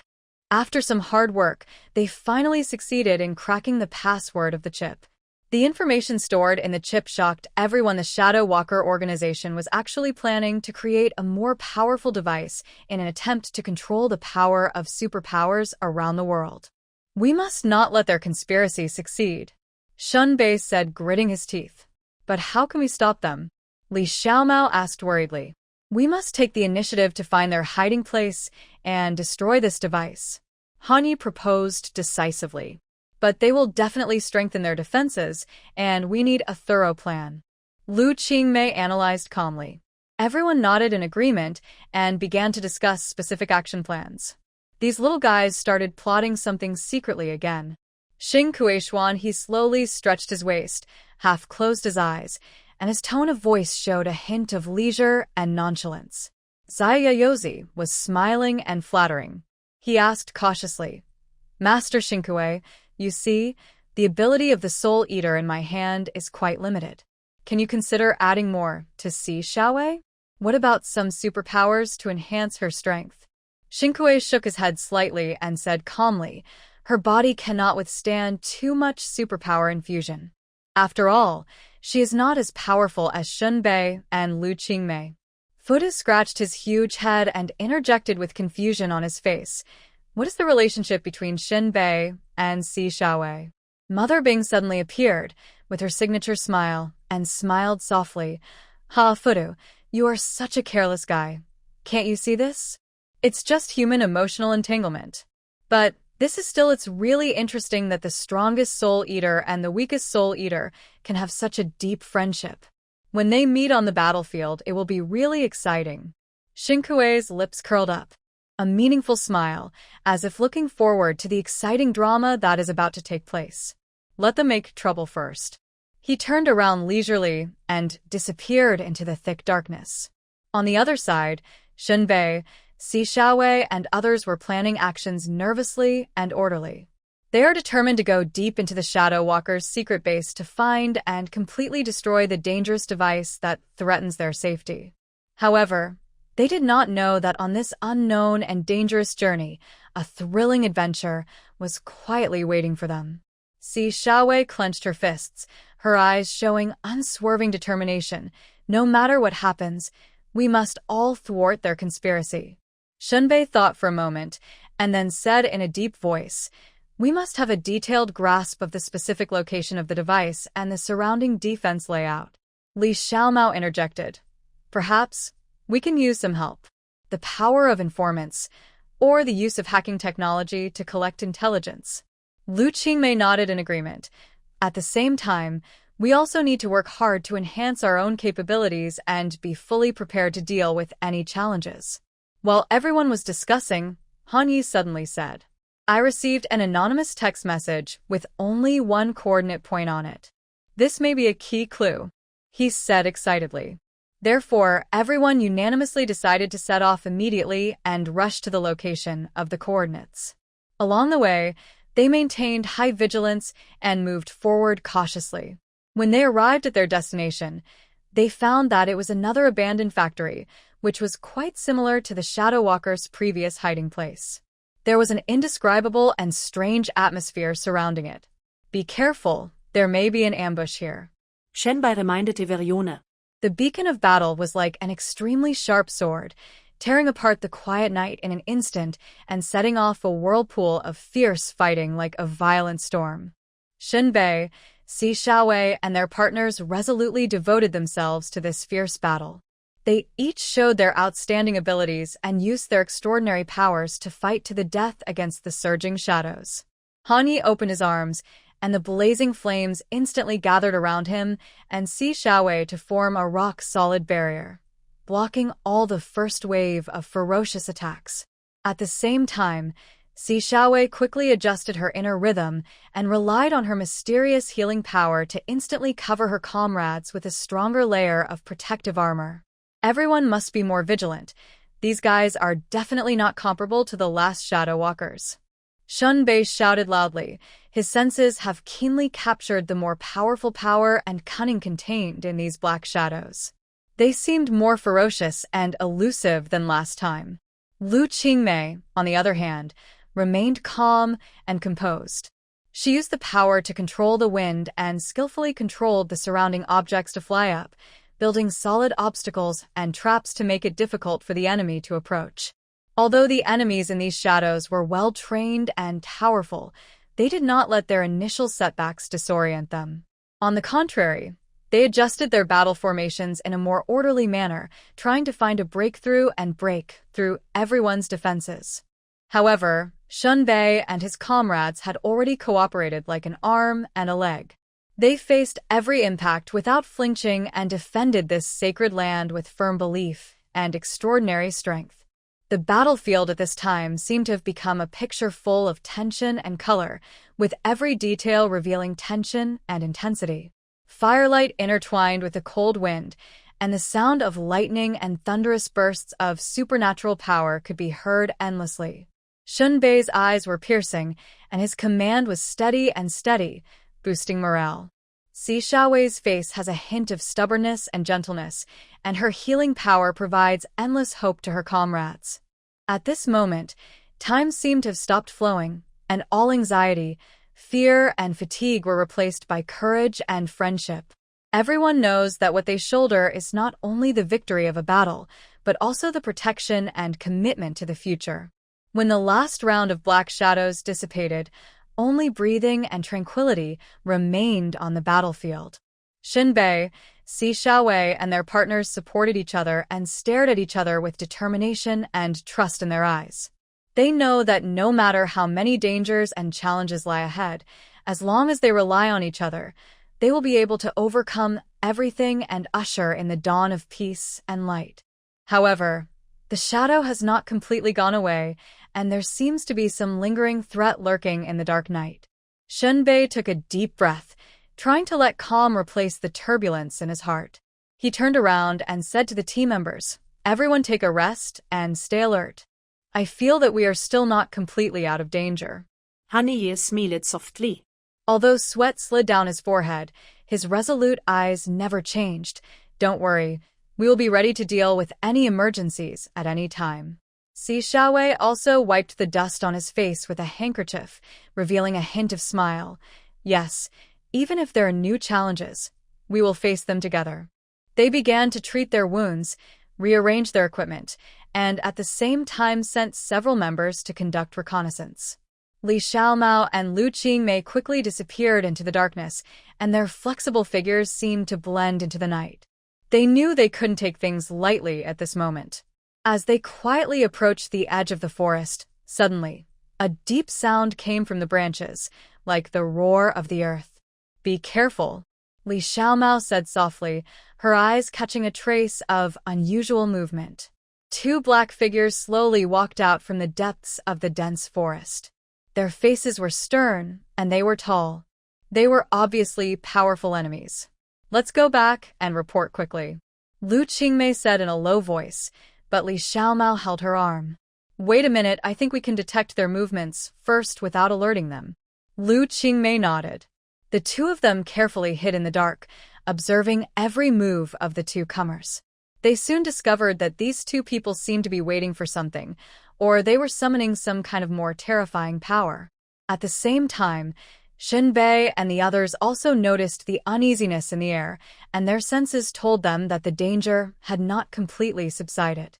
After some hard work, they finally succeeded in cracking the password of the chip. The information stored in the chip shocked everyone. The Shadow Walker organization was actually planning to create a more powerful device in an attempt to control the power of superpowers around the world. "We must not let their conspiracy succeed," Shunbei said, gritting his teeth. "But how can we stop them?" Li Xiaomao asked worriedly. "We must take the initiative to find their hiding place and destroy this device," Hanyi proposed decisively. "But they will definitely strengthen their defenses, and we need a thorough plan," Lu Qingmei analyzed calmly. Everyone nodded in agreement and began to discuss specific action plans. These little guys started plotting something secretly again. Xing Kueishuan, he slowly stretched his waist, half closed his eyes, and his tone of voice showed a hint of leisure and nonchalance. Zayayozi was smiling and flattering. He asked cautiously, "Master Shinkue, you see, the ability of the Soul Eater in my hand is quite limited. Can you consider adding more to Si Xiaowei? What about some superpowers to enhance her strength?" Shinkue shook his head slightly and said calmly, "Her body cannot withstand too much superpower infusion. After all, she is not as powerful as Shunbei and Lu Qingmei." Fuda scratched his huge head and interjected with confusion on his face. "What is the relationship between Shinbei and Si Xiaowei?" Mother Bing suddenly appeared, with her signature smile, and smiled softly. Ha, Fudu, you are such a careless guy. Can't you see this? It's just human emotional entanglement. But it's really interesting that the strongest soul eater and the weakest soul eater can have such a deep friendship. When they meet on the battlefield, it will be really exciting. Xinkui's lips curled up, a meaningful smile, as if looking forward to the exciting drama that is about to take place. Let them make trouble first. He turned around leisurely and disappeared into the thick darkness. On the other side, Shenbei, Si Xiaowei, and others were planning actions nervously and orderly. They are determined to go deep into the Shadow Walker's secret base to find and completely destroy the dangerous device that threatens their safety. However, they did not know that on this unknown and dangerous journey, a thrilling adventure was quietly waiting for them. Si Xiaowei clenched her fists, her eyes showing unswerving determination. No matter what happens, we must all thwart their conspiracy. Shenbei thought for a moment, and then said in a deep voice, "We must have a detailed grasp of the specific location of the device and the surrounding defense layout." Li Xiaomao interjected, "Perhaps we can use some help. The power of informants, or the use of hacking technology to collect intelligence." Lu Qingmei nodded in agreement. At the same time, we also need to work hard to enhance our own capabilities and be fully prepared to deal with any challenges. While everyone was discussing, Han Yi suddenly said, "I received an anonymous text message with only one coordinate point on it. This may be a key clue," he said excitedly. Therefore, everyone unanimously decided to set off immediately and rush to the location of the coordinates. Along the way, they maintained high vigilance and moved forward cautiously. When they arrived at their destination, they found that it was another abandoned factory, which was quite similar to the Shadow Walker's previous hiding place. There was an indescribable and strange atmosphere surrounding it. "Be careful, there may be an ambush here." Shenbai reminded Verione. The beacon of battle was like an extremely sharp sword, tearing apart the quiet night in an instant and setting off a whirlpool of fierce fighting like a violent storm. Shenbei, Si Xiaowei, and their partners resolutely devoted themselves to this fierce battle. They each showed their outstanding abilities and used their extraordinary powers to fight to the death against the surging shadows. Han Yi opened his arms, and the blazing flames instantly gathered around him and Si Xiaowei to form a rock-solid barrier, blocking all the first wave of ferocious attacks. At the same time, Si Xiaowei quickly adjusted her inner rhythm and relied on her mysterious healing power to instantly cover her comrades with a stronger layer of protective armor. Everyone must be more vigilant. These guys are definitely not comparable to the last Shadow Walkers. Shun Bei shouted loudly. His senses have keenly captured the more powerful power and cunning contained in these black shadows. They seemed more ferocious and elusive than last time. Lu Qingmei, on the other hand, remained calm and composed. She used the power to control the wind and skillfully controlled the surrounding objects to fly up, building solid obstacles and traps to make it difficult for the enemy to approach. Although the enemies in these shadows were well-trained and powerful, they did not let their initial setbacks disorient them. On the contrary, they adjusted their battle formations in a more orderly manner, trying to find a breakthrough and break through everyone's defenses. However, Shun Bei and his comrades had already cooperated like an arm and a leg. They faced every impact without flinching and defended this sacred land with firm belief and extraordinary strength. The battlefield at this time seemed to have become a picture full of tension and color, with every detail revealing tension and intensity. Firelight intertwined with the cold wind, and the sound of lightning and thunderous bursts of supernatural power could be heard endlessly. Shun Bei's eyes were piercing, and his command was steady, boosting morale. Si Xiaowei's face has a hint of stubbornness and gentleness, and her healing power provides endless hope to her comrades. At this moment, time seemed to have stopped flowing, and all anxiety, fear, and fatigue were replaced by courage and friendship. Everyone knows that what they shoulder is not only the victory of a battle, but also the protection and commitment to the future. When the last round of black shadows dissipated, Only breathing and tranquility remained on the battlefield. Shinbei, Si Xiaowei, and their partners supported each other and stared at each other with determination and trust in their eyes. They know that no matter how many dangers and challenges lie ahead, as long as they rely on each other, they will be able to overcome everything and usher in the dawn of peace and light. However, the shadow has not completely gone away, and there seems to be some lingering threat lurking in the dark night. Shinbei took a deep breath, trying to let calm replace the turbulence in his heart. He turned around and said to the team members, "Everyone take a rest and stay alert. I feel that we are still not completely out of danger." Hanye smiled softly. Although sweat slid down his forehead, his resolute eyes never changed. "Don't worry, we will be ready to deal with any emergencies at any time." Si Xiaowei also wiped the dust on his face with a handkerchief, revealing a hint of smile. "Yes, even if there are new challenges, we will face them together." They began to treat their wounds, rearrange their equipment, and at the same time sent several members to conduct reconnaissance. Li Xiaomao and Lu Qingmei quickly disappeared into the darkness, and their flexible figures seemed to blend into the night. They knew they couldn't take things lightly at this moment. As they quietly approached the edge of the forest, suddenly, a deep sound came from the branches, like the roar of the earth. "Be careful," Li Xiaomao said softly, her eyes catching a trace of unusual movement. Two black figures slowly walked out from the depths of the dense forest. Their faces were stern, and they were tall. They were obviously powerful enemies. "Let's go back and report quickly," Lu Qingmei said in a low voice, but Li Xiaomao held her arm. "Wait a minute, I think we can detect their movements first without alerting them." Lu Qingmei nodded. The two of them carefully hid in the dark, observing every move of the two comers. They soon discovered that these two people seemed to be waiting for something, or they were summoning some kind of more terrifying power. At the same time, Shinbei and the others also noticed the uneasiness in the air, and their senses told them that the danger had not completely subsided.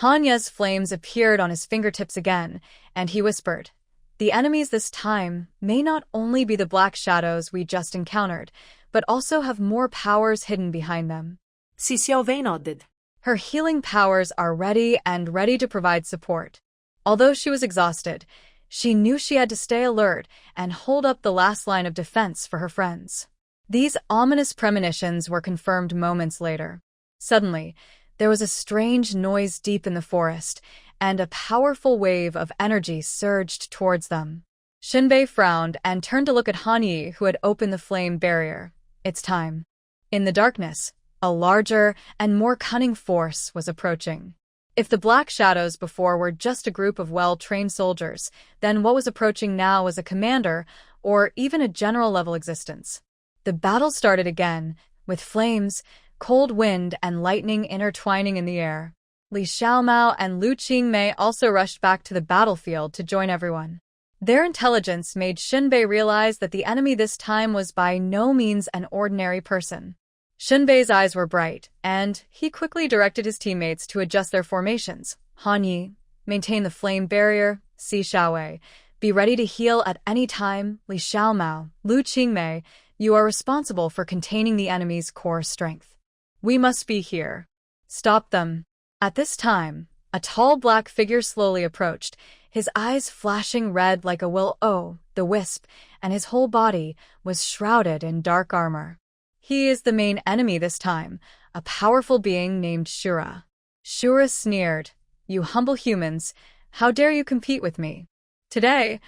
Hanye's flames appeared on his fingertips again, and he whispered, "The enemies this time may not only be the black shadows we just encountered, but also have more powers hidden behind them." Si Xiaowei nodded. Her healing powers are ready to provide support. Although she was exhausted, she knew she had to stay alert and hold up the last line of defense for her friends. These ominous premonitions were confirmed moments later. Suddenly, there was a strange noise deep in the forest, and a powerful wave of energy surged towards them. Shinbei frowned and turned to look at Hanyi, who had opened the flame barrier. "It's time." In the darkness, a larger and more cunning force was approaching. If the black shadows before were just a group of well-trained soldiers, then what was approaching now was a commander or even a general-level existence. The battle started again, with flames, cold wind, and lightning intertwining in the air. Li Xiaomao and Lu Qingmei also rushed back to the battlefield to join everyone. Their intelligence made Shinbei realize that the enemy this time was by no means an ordinary person. Shinbei's eyes were bright, and he quickly directed his teammates to adjust their formations. "Hanyi, maintain the flame barrier. Si Xiaowei, be ready to heal at any time. Li Xiaomao, Lu Qingmei, you are responsible for containing the enemy's core strength. We must be here. Stop them." At this time, a tall black figure slowly approached, his eyes flashing red like a will-o'-the-wisp, and his whole body was shrouded in dark armor. He is the main enemy this time, a powerful being named Shura. Shura sneered, "You humble humans, how dare you compete with me? Today,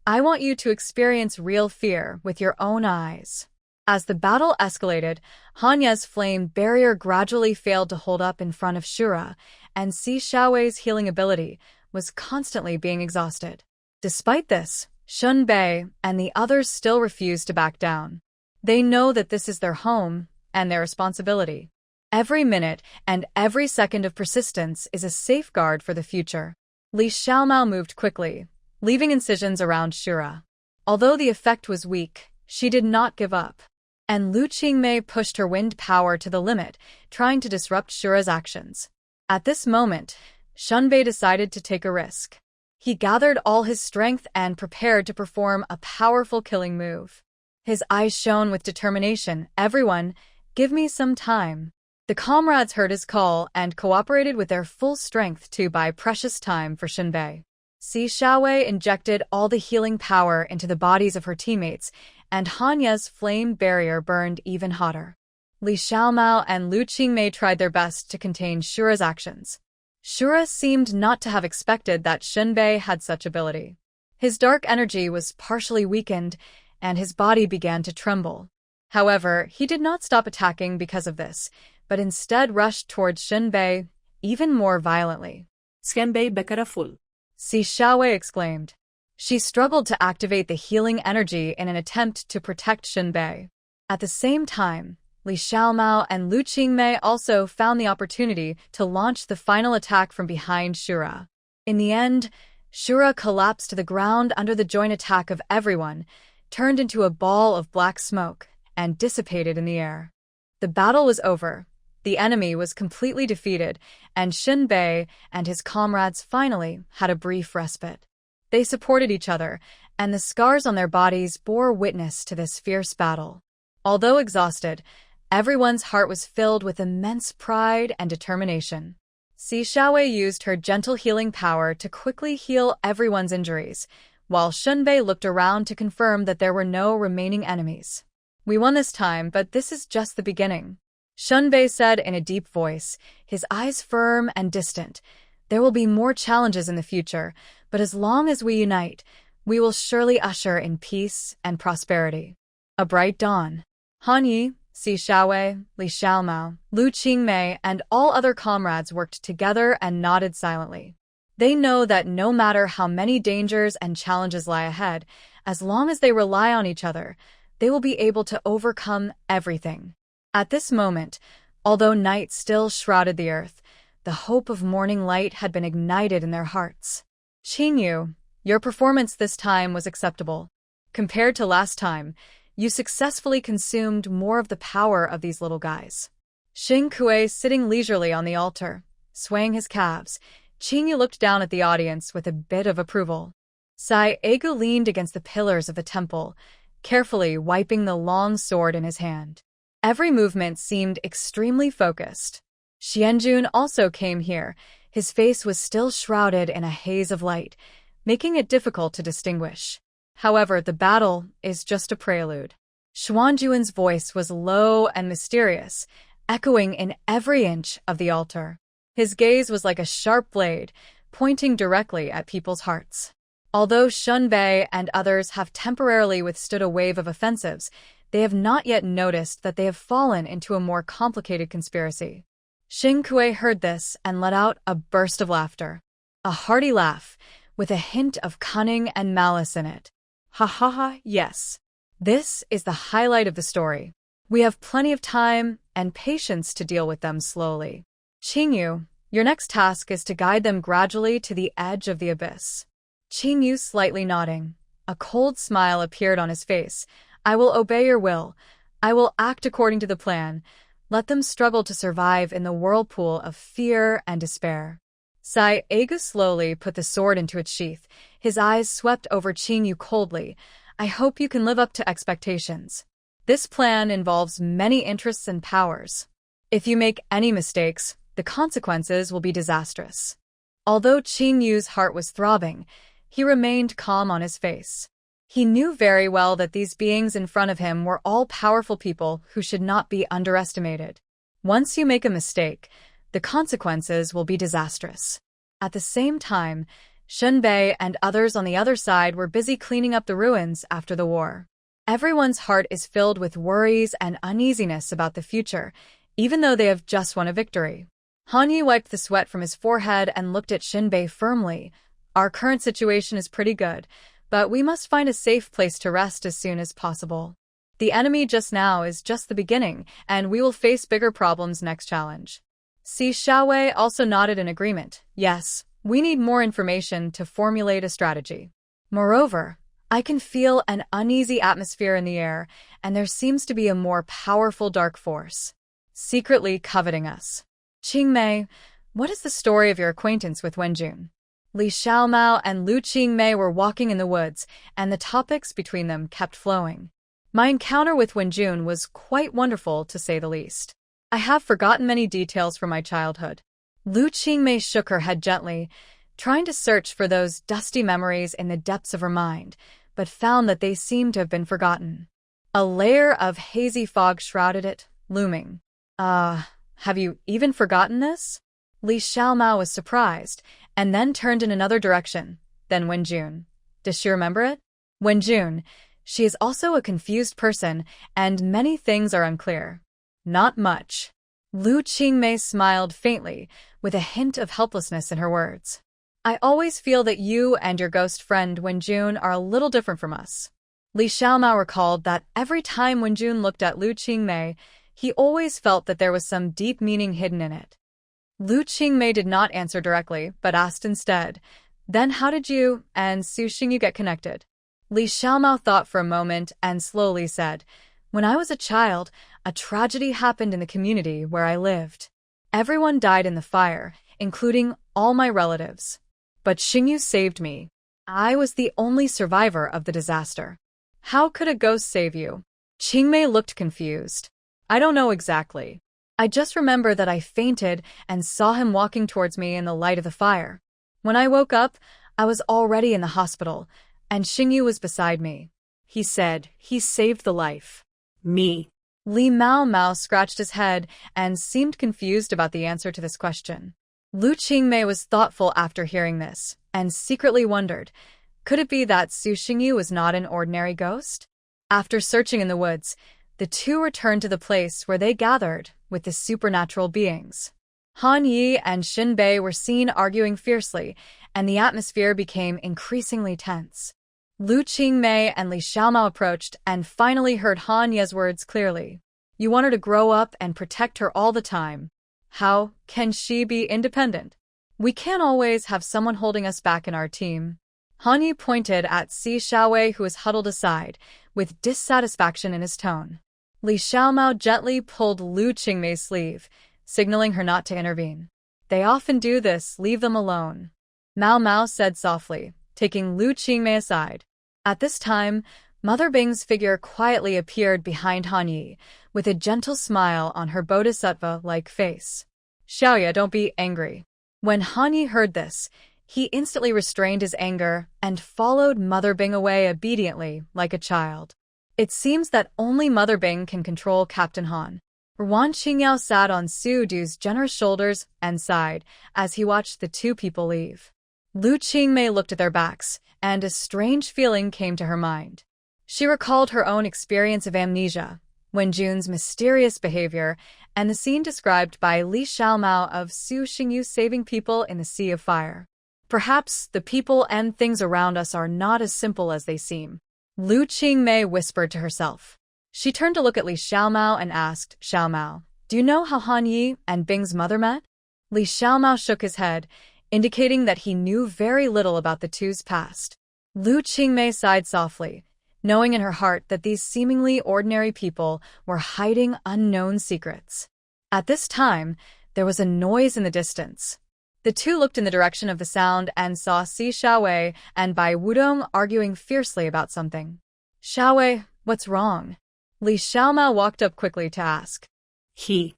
I want you to experience real fear with your own eyes." As the battle escalated, Hanye's flame barrier gradually failed to hold up in front of Shura, and Si Xiaowei's healing ability was constantly being exhausted. Despite this, Shinbei and the others still refused to back down. They know that this is their home and their responsibility. Every minute and every second of persistence is a safeguard for the future. Li Xiaomao moved quickly, leaving incisions around Shura. Although the effect was weak, she did not give up. And Lu Qingmei pushed her wind power to the limit, trying to disrupt Shura's actions. At this moment, Shinbei decided to take a risk. He gathered all his strength and prepared to perform a powerful killing move. His eyes shone with determination. Everyone, give me some time. The comrades heard his call and cooperated with their full strength to buy precious time for Shinbei. Si Xiaowei injected all the healing power into the bodies of her teammates, and Hanya's flame barrier burned even hotter. Li Xiaomao and Lu Qingmei tried their best to contain Shura's actions. Shura seemed not to have expected that Shinbei had such ability. His dark energy was partially weakened, and his body began to tremble. However, he did not stop attacking because of this, but instead rushed towards Shinbei even more violently. Shinbei be careful. Si Xiaowei exclaimed. She struggled to activate the healing energy in an attempt to protect Shinbei. At the same time, Li Xiaomao and Lu Qingmei also found the opportunity to launch the final attack from behind Shura. In the end, Shura collapsed to the ground under the joint attack of everyone, turned into a ball of black smoke, and dissipated in the air. The battle was over. The enemy was completely defeated, and Shinbei and his comrades finally had a brief respite. They supported each other, and the scars on their bodies bore witness to this fierce battle. Although exhausted, everyone's heart was filled with immense pride and determination. Si Xiaowei used her gentle healing power to quickly heal everyone's injuries, while Shinbei looked around to confirm that there were no remaining enemies. We won this time, but this is just the beginning. Shinbei said in a deep voice, his eyes firm and distant. There will be more challenges in the future, but as long as we unite, we will surely usher in peace and prosperity. A bright dawn. Han Yi, Si Xiaowei, Li Xiaomao, Lu Qingmei, and all other comrades worked together and nodded silently. They know that no matter how many dangers and challenges lie ahead, as long as they rely on each other, they will be able to overcome everything. At this moment, although night still shrouded the earth, the hope of morning light had been ignited in their hearts. Qingyu, your performance this time was acceptable. Compared to last time, you successfully consumed more of the power of these little guys. Xing Kuei sitting leisurely on the altar, swaying his calves, Qingyu looked down at the audience with a bit of approval. Sai Egu leaned against the pillars of the temple, carefully wiping the long sword in his hand. Every movement seemed extremely focused. Xianjun also came here. His face was still shrouded in a haze of light, making it difficult to distinguish. However, the battle is just a prelude. Xuanjuan's voice was low and mysterious, echoing in every inch of the altar. His gaze was like a sharp blade, pointing directly at people's hearts. Although Shinbei and others have temporarily withstood a wave of offensives, they have not yet noticed that they have fallen into a more complicated conspiracy. Xing Kuei heard this and let out a burst of laughter. A hearty laugh, with a hint of cunning and malice in it. Ha ha ha, yes. This is the highlight of the story. We have plenty of time and patience to deal with them slowly. Qingyu, your next task is to guide them gradually to the edge of the abyss. Qingyu slightly nodding. A cold smile appeared on his face. I will obey your will. I will act according to the plan. Let them struggle to survive in the whirlpool of fear and despair. Sai Egu slowly put the sword into its sheath. His eyes swept over Qingyu coldly. I hope you can live up to expectations. This plan involves many interests and powers. If you make any mistakes, the consequences will be disastrous. Although Qingyu's heart was throbbing, he remained calm on his face. He knew very well that these beings in front of him were all powerful people who should not be underestimated. Once you make a mistake, the consequences will be disastrous. At the same time, Shinbei and others on the other side were busy cleaning up the ruins after the war. Everyone's heart is filled with worries and uneasiness about the future, even though they have just won a victory. Han Yi wiped the sweat from his forehead and looked at Shinbei firmly. Our current situation is pretty good, but we must find a safe place to rest as soon as possible. The enemy just now is just the beginning, and we will face bigger problems next challenge. Si Xiaowei also nodded in agreement. Yes, we need more information to formulate a strategy. Moreover, I can feel an uneasy atmosphere in the air, and there seems to be a more powerful dark force, secretly coveting us. Qingmei, what is the story of your acquaintance with Wenjun? Li Xiaomao and Lu Qingmei were walking in the woods, and the topics between them kept flowing. My encounter with Wenjun was quite wonderful, to say the least. I have forgotten many details from my childhood. Lu Qingmei shook her head gently, trying to search for those dusty memories in the depths of her mind, but found that they seemed to have been forgotten. A layer of hazy fog shrouded it, looming. Have you even forgotten this? Li Xiaomao was surprised, and then turned in another direction. Then Wenjun. Does she remember it? Wenjun. She is also a confused person, and many things are unclear. Not much. Lu Qingmei smiled faintly, with a hint of helplessness in her words. I always feel that you and your ghost friend Wenjun are a little different from us. Li Xiaomao recalled that every time Wenjun looked at Lu Qingmei, he always felt that there was some deep meaning hidden in it. Lu Qingmei did not answer directly, but asked instead, "Then how did you and Su Xingyu get connected?" Li Xiaomao thought for a moment and slowly said, "When I was a child, a tragedy happened in the community where I lived. Everyone died in the fire, including all my relatives. But Xingyu saved me. I was the only survivor of the disaster." "How could a ghost save you?" Qingmei looked confused. "I don't know exactly. I just remember that I fainted and saw him walking towards me in the light of the fire. When I woke up, I was already in the hospital, and Xingyu was beside me. He said he saved the life." Me. Li Mao scratched his head and seemed confused about the answer to this question. Lu Qingmei was thoughtful after hearing this, and secretly wondered, could it be that Su Xingyu was not an ordinary ghost? After searching in the woods, the two returned to the place where they gathered with the supernatural beings. Han Yi and Xin Bei were seen arguing fiercely, and the atmosphere became increasingly tense. Lu Qingmei and Li Xiaomao approached and finally heard Han Ye's words clearly. "You want her to grow up and protect her all the time. How can she be independent? We can't always have someone holding us back in our team." Han Yi pointed at Si Xiaowei, who was huddled aside, with dissatisfaction in his tone. Li Xiaomao gently pulled Lu Qingmei's sleeve, signaling her not to intervene. "They often do this, leave them alone," Mao said softly, taking Lu Qingmei aside. At this time, Mother Bing's figure quietly appeared behind Han Yi, with a gentle smile on her bodhisattva-like face. "Xiaoya, don't be angry." When Han Yi heard this, he instantly restrained his anger and followed Mother Bing away obediently, like a child. It seems that only Mother Bing can control Captain Han. Wan Qingyao sat on Su Du's generous shoulders and sighed as he watched the two people leave. Lu Qingmei looked at their backs, and a strange feeling came to her mind. She recalled her own experience of amnesia, Wenjun's mysterious behavior, and the scene described by Li Xiaomao of Su Xingyu saving people in the Sea of Fire. Perhaps the people and things around us are not as simple as they seem, Lu Qingmei whispered to herself. She turned to look at Li Xiaomao and asked, "Xiaomao, do you know how Han Yi and Bing's mother met?" Li Xiaomao shook his head, indicating that he knew very little about the two's past. Lu Qingmei sighed softly, knowing in her heart that these seemingly ordinary people were hiding unknown secrets. At this time, there was a noise in the distance. The two looked in the direction of the sound and saw Si Xiaowei and Bai Wudong arguing fiercely about something. "Xiaowei, what's wrong?" Li Xiaomao walked up quickly to ask. He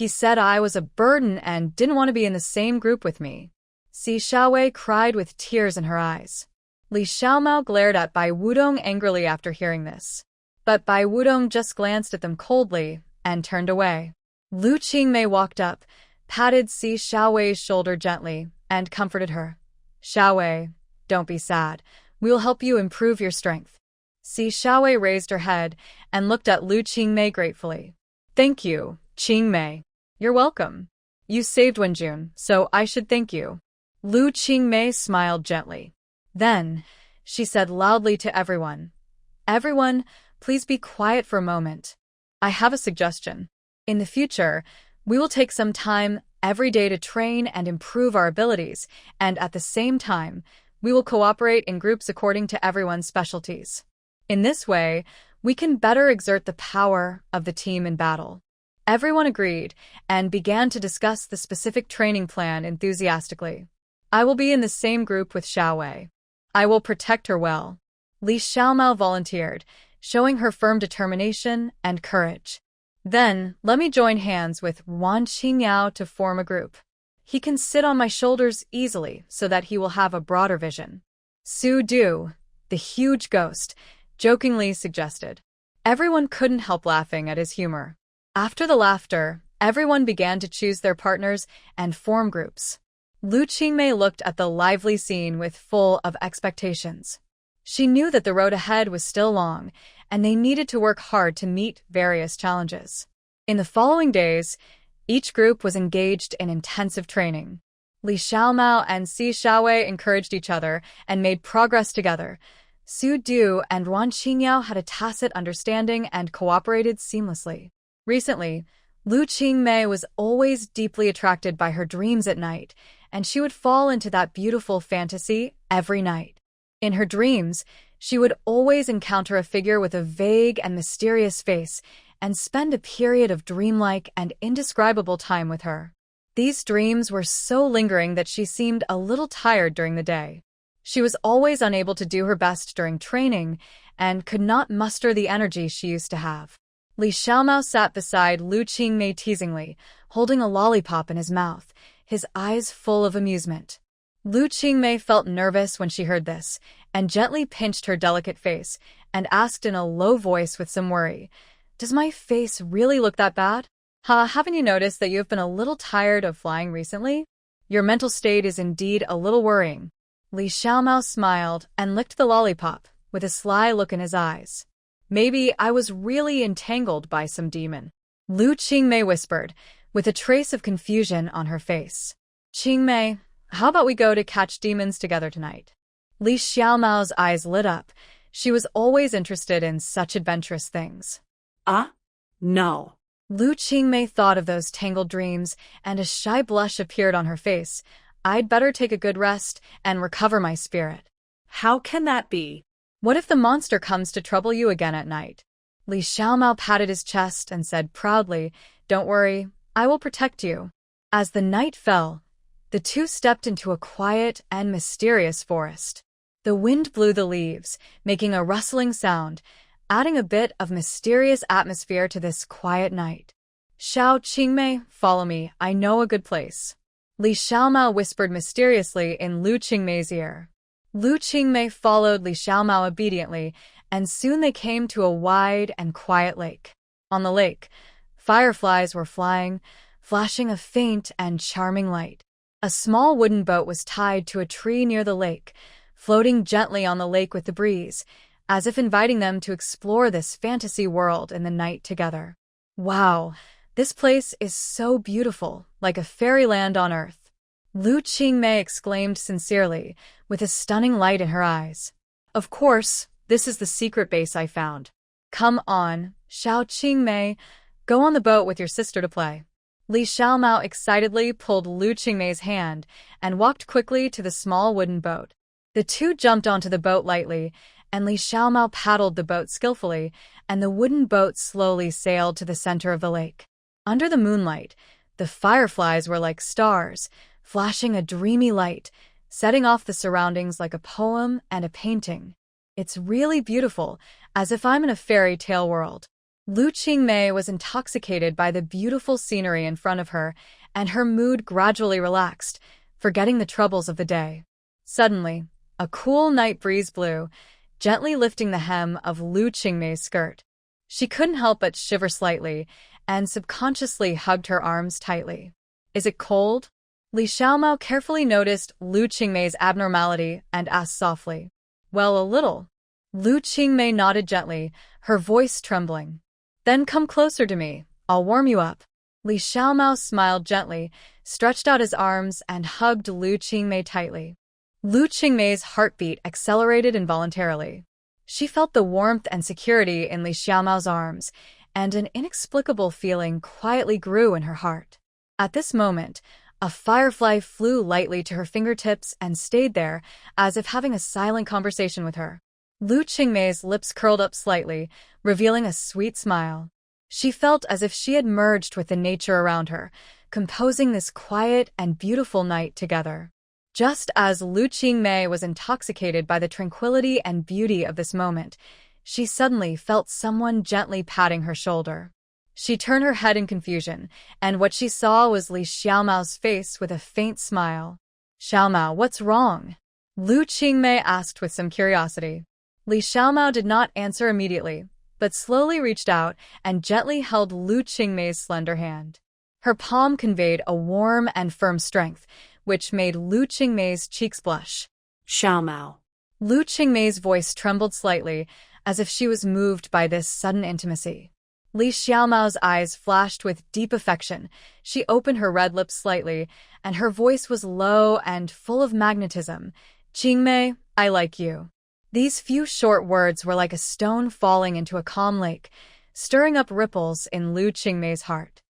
said I was a burden and didn't want to be in the same group with me." Si Xiaowei cried with tears in her eyes. Li Xiaomao glared at Bai Wudong angrily after hearing this. But Bai Wudong just glanced at them coldly and turned away. Lu Qingmei walked up, patted Si Xiaowei's shoulder gently, and comforted her. "Xiaowei, don't be sad. We will help you improve your strength." Si Xiaowei raised her head and looked at Lu Qingmei gratefully. "Thank you, Qingmei. You're welcome. You saved Wenjun, so I should thank you." Lu Qingmei smiled gently. Then, she said loudly to everyone, "Everyone, please be quiet for a moment. I have a suggestion. In the future, we will take some time every day to train and improve our abilities, and at the same time, we will cooperate in groups according to everyone's specialties. In this way, we can better exert the power of the team in battle." Everyone agreed and began to discuss the specific training plan enthusiastically. I will be in the same group with Xiao Wei. I will protect her well. Li Xiaomao volunteered, showing her firm determination and courage. Then, let me join hands with Wan Qingyao to form a group. He can sit on my shoulders easily so that he will have a broader vision. Su Du, the huge ghost, jokingly suggested. Everyone couldn't help laughing at his humor. After the laughter, everyone began to choose their partners and form groups. Lu Qingmei looked at the lively scene with full of expectations. She knew that the road ahead was still long, and they needed to work hard to meet various challenges. In the following days, each group was engaged in intensive training. Li Xiaomao and Si Xiaowei encouraged each other and made progress together. Su Du and Wan Qingyao had a tacit understanding and cooperated seamlessly. Recently, Lu Qingmei was always deeply attracted by her dreams at night, and she would fall into that beautiful fantasy every night. In her dreams, she would always encounter a figure with a vague and mysterious face and spend a period of dreamlike and indescribable time with her. These dreams were so lingering that she seemed a little tired during the day. She was always unable to do her best during training and could not muster the energy she used to have. Li Xiaomao sat beside Lu Qingmei teasingly, holding a lollipop in his mouth, his eyes full of amusement. Lu Qingmei felt nervous when she heard this, and gently pinched her delicate face, and asked in a low voice with some worry, "Does my face really look that bad? Haven't you noticed that you have been a little tired of flying recently? Your mental state is indeed a little worrying." Li Xiaomao smiled and licked the lollipop, with a sly look in his eyes. "Maybe I was really entangled by some demon," Lu Qingmei whispered, with a trace of confusion on her face. "Qingmei, how about we go to catch demons together tonight?" Li Xiaomao's eyes lit up. She was always interested in such adventurous things. No. Lu Qingmei thought of those tangled dreams, and a shy blush appeared on her face. "I'd better take a good rest and recover my spirit." How can that be? "What if the monster comes to trouble you again at night?" Li Xiaomao patted his chest and said proudly, "Don't worry, I will protect you." As the night fell, the two stepped into a quiet and mysterious forest. The wind blew the leaves, making a rustling sound, adding a bit of mysterious atmosphere to this quiet night. "Xiao Qingmei, follow me, I know a good place," Li Xiaomao whispered mysteriously in Lu Qingmei's ear. Lu Qingmei followed Li Xiaomao obediently, and soon they came to a wide and quiet lake. On the lake, fireflies were flying, flashing a faint and charming light. A small wooden boat was tied to a tree near the lake, floating gently on the lake with the breeze, as if inviting them to explore this fantasy world in the night together. "Wow, this place is so beautiful, like a fairyland on earth," Lu Qingmei exclaimed sincerely, with a stunning light in her eyes. "Of course, this is the secret base I found. Come on, Xiao Qingmei, go on the boat with your sister to play." Li Xiaomao excitedly pulled Lu Qingmei's hand and walked quickly to the small wooden boat. The two jumped onto the boat lightly, and Li Xiaomao paddled the boat skillfully, and the wooden boat slowly sailed to the center of the lake. Under the moonlight, the fireflies were like stars, flashing a dreamy light, setting off the surroundings like a poem and a painting. "It's really beautiful, as if I'm in a fairy tale world." Lu Qingmei was intoxicated by the beautiful scenery in front of her, and her mood gradually relaxed, forgetting the troubles of the day. Suddenly, a cool night breeze blew, gently lifting the hem of Lu Qingmei's skirt. She couldn't help but shiver slightly, and subconsciously hugged her arms tightly. "Is it cold?" Li Xiaomao carefully noticed Lu Qingmei's abnormality and asked softly. "Well, a little." Lu Qingmei nodded gently, her voice trembling. "Then come closer to me, I'll warm you up." Li Xiaomao smiled gently, stretched out his arms, and hugged Lu Qingmei tightly. Lu Qingmei's heartbeat accelerated involuntarily. She felt the warmth and security in Li Xiaomao's arms, and an inexplicable feeling quietly grew in her heart. At this moment, a firefly flew lightly to her fingertips and stayed there, as if having a silent conversation with her. Lu Qingmei's lips curled up slightly, revealing a sweet smile. She felt as if she had merged with the nature around her, composing this quiet and beautiful night together. Just as Lu Qingmei was intoxicated by the tranquility and beauty of this moment, she suddenly felt someone gently patting her shoulder. She turned her head in confusion, and what she saw was Li Xiaomao's face with a faint smile. "Xiaomao, what's wrong?" Lu Qingmei asked with some curiosity. Li Xiaomao did not answer immediately, but slowly reached out and gently held Lu Qingmei's slender hand. Her palm conveyed a warm and firm strength, which made Lu Qingmei's cheeks blush. Xiaomao. Lu Qingmei's voice trembled slightly, as if she was moved by this sudden intimacy. Li Xiaomao's eyes flashed with deep affection. She opened her red lips slightly, and her voice was low and full of magnetism. "Qingmei, I like you." These few short words were like a stone falling into a calm lake, stirring up ripples in Lu Qingmei's heart.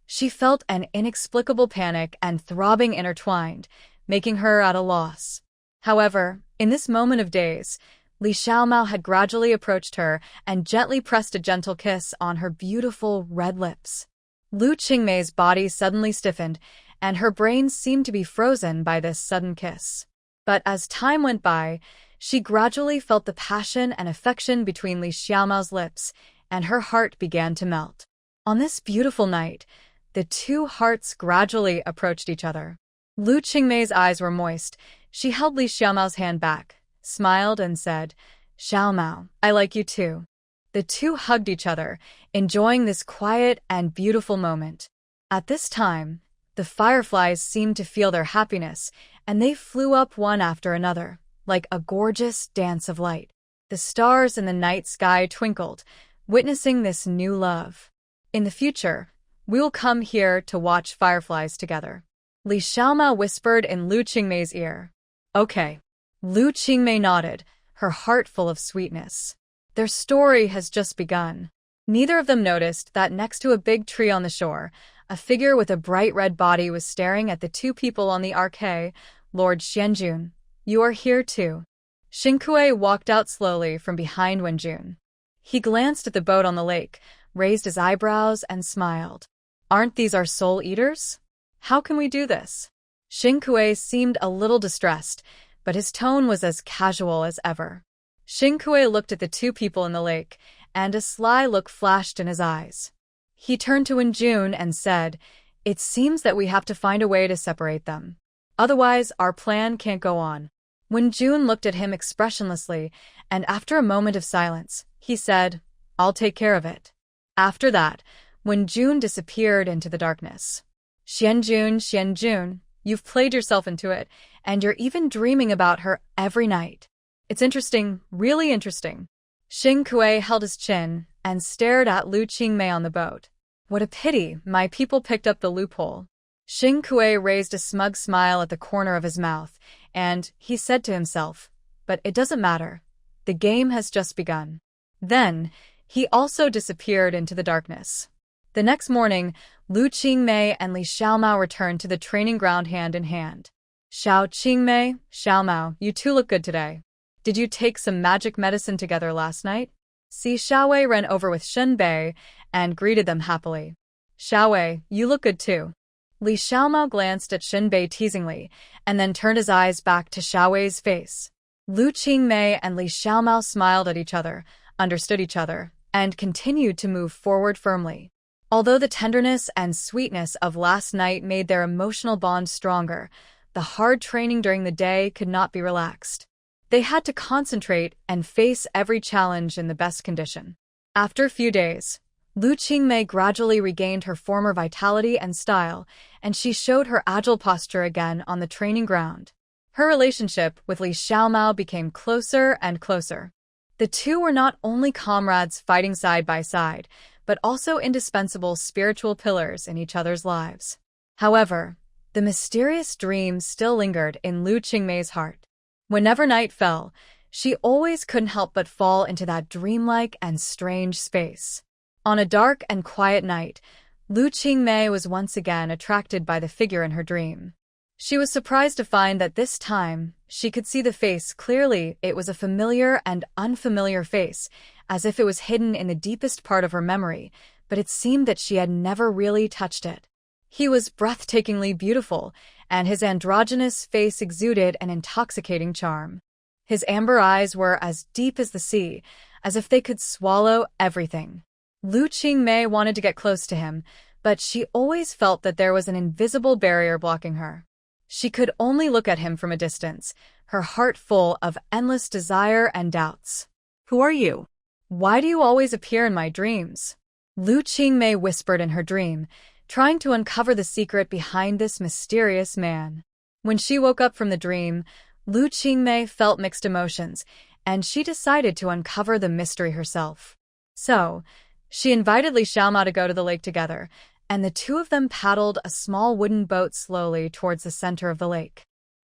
She felt an inexplicable panic and throbbing intertwined, making her at a loss. However, in this moment of daze, Li Xiaomao had gradually approached her and gently pressed a gentle kiss on her beautiful red lips. Lu Qingmei's body suddenly stiffened, and her brain seemed to be frozen by this sudden kiss. But as time went by, she gradually felt the passion and affection between Li Xiaomao's lips, and her heart began to melt. On this beautiful night, the two hearts gradually approached each other. Lu Qingmei's eyes were moist. She held Li Xiaomao's hand back, smiled, and said, "Xiaomao, I like you too." The two hugged each other, enjoying this quiet and beautiful moment. At this time, the fireflies seemed to feel their happiness, and they flew up one after another, like a gorgeous dance of light. The stars in the night sky twinkled, witnessing this new love. "In the future, we will come here to watch fireflies together," Li Xiaomao whispered in Lu Qingmei's ear. "Okay." Lu Qingmei nodded, her heart full of sweetness. Their story has just begun. Neither of them noticed that next to a big tree on the shore, a figure with a bright red body was staring at the two people on the arcade. "Lord Xianjun, you are here too." Xingkui walked out slowly from behind Wenjun. He glanced at the boat on the lake, raised his eyebrows, and smiled. "Aren't these our soul eaters? How can we do this?" Xingkui seemed a little distressed, but his tone was as casual as ever. Xingkui looked at the two people in the lake, and a sly look flashed in his eyes. He turned to Wenjun and said, "It seems that we have to find a way to separate them. Otherwise, our plan can't go on." Wenjun looked at him expressionlessly, and after a moment of silence, he said, "I'll take care of it." After that, Wenjun disappeared into the darkness. Xianjun, you've played yourself into it, and you're even dreaming about her every night. It's interesting, really interesting." Xingkui held his chin and stared at Lu Qingmei on the boat. "What a pity my people picked up the loophole." Xingkui raised a smug smile at the corner of his mouth, and he said to himself, "But it doesn't matter. The game has just begun." Then, he also disappeared into the darkness. The next morning, Lu Qingmei and Li Xiaomao returned to the training ground hand in hand. Qingmei, Xiaomao, you two look good today. Did you take some magic medicine together last night?" Si Xiaowei ran over with Shen Bei and greeted them happily. "Xiaowei, you look good too." Li Xiaomao glanced at Shen Bei teasingly, and then turned his eyes back to Xiaowei's face. Lu Qingmei and Li Xiaomao smiled at each other, understood each other, and continued to move forward firmly. Although the tenderness and sweetness of last night made their emotional bond stronger, the hard training during the day could not be relaxed. They had to concentrate and face every challenge in the best condition. After a few days, Lu Qingmei gradually regained her former vitality and style, and she showed her agile posture again on the training ground. Her relationship with Li Xiaomao became closer and closer. The two were not only comrades fighting side by side, but also indispensable spiritual pillars in each other's lives. However, the mysterious dream still lingered in Lu Qingmei's heart. Whenever night fell, she always couldn't help but fall into that dreamlike and strange space. On a dark and quiet night, Lu Qingmei was once again attracted by the figure in her dream. She was surprised to find that this time, she could see the face clearly. It was a familiar and unfamiliar face, as if it was hidden in the deepest part of her memory, but it seemed that she had never really touched it. He was breathtakingly beautiful, and his androgynous face exuded an intoxicating charm. His amber eyes were as deep as the sea, as if they could swallow everything. Lu Qingmei wanted to get close to him, but she always felt that there was an invisible barrier blocking her. She could only look at him from a distance, her heart full of endless desire and doubts. Who are you? Why do you always appear in my dreams? Lu Qingmei whispered in her dream, trying to uncover the secret behind this mysterious man. When she woke up from the dream, Lu Qingmei felt mixed emotions, and she decided to uncover the mystery herself. So, she invited Li Xiaomao to go to the lake together, and the two of them paddled a small wooden boat slowly towards the center of the lake.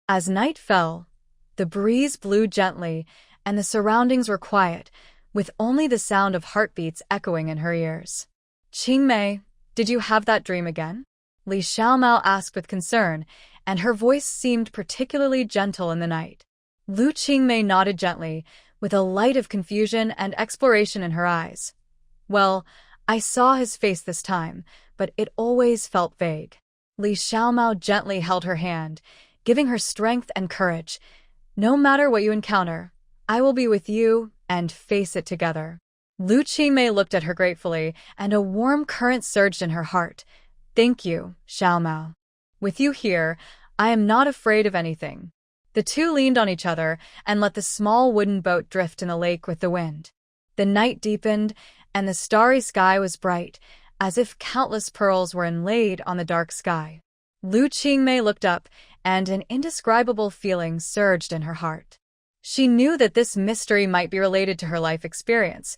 As night fell, the breeze blew gently, and the surroundings were quiet, with only the sound of heartbeats echoing in her ears. Qingmei, did you have that dream again? Li Xiaomao asked with concern, and her voice seemed particularly gentle in the night. Lu Qingmei nodded gently, with a light of confusion and exploration in her eyes. Well, I saw his face this time, but it always felt vague. Li Xiaomao gently held her hand, giving her strength and courage. No matter what you encounter, I will be with you and face it together. Lu Qingmei looked at her gratefully, and a warm current surged in her heart. Thank you, Xiaomao. With you here, I am not afraid of anything. The two leaned on each other and let the small wooden boat drift in the lake with the wind. The night deepened, and the starry sky was bright, as if countless pearls were inlaid on the dark sky. Lu Qingmei looked up, and an indescribable feeling surged in her heart. She knew that this mystery might be related to her life experience,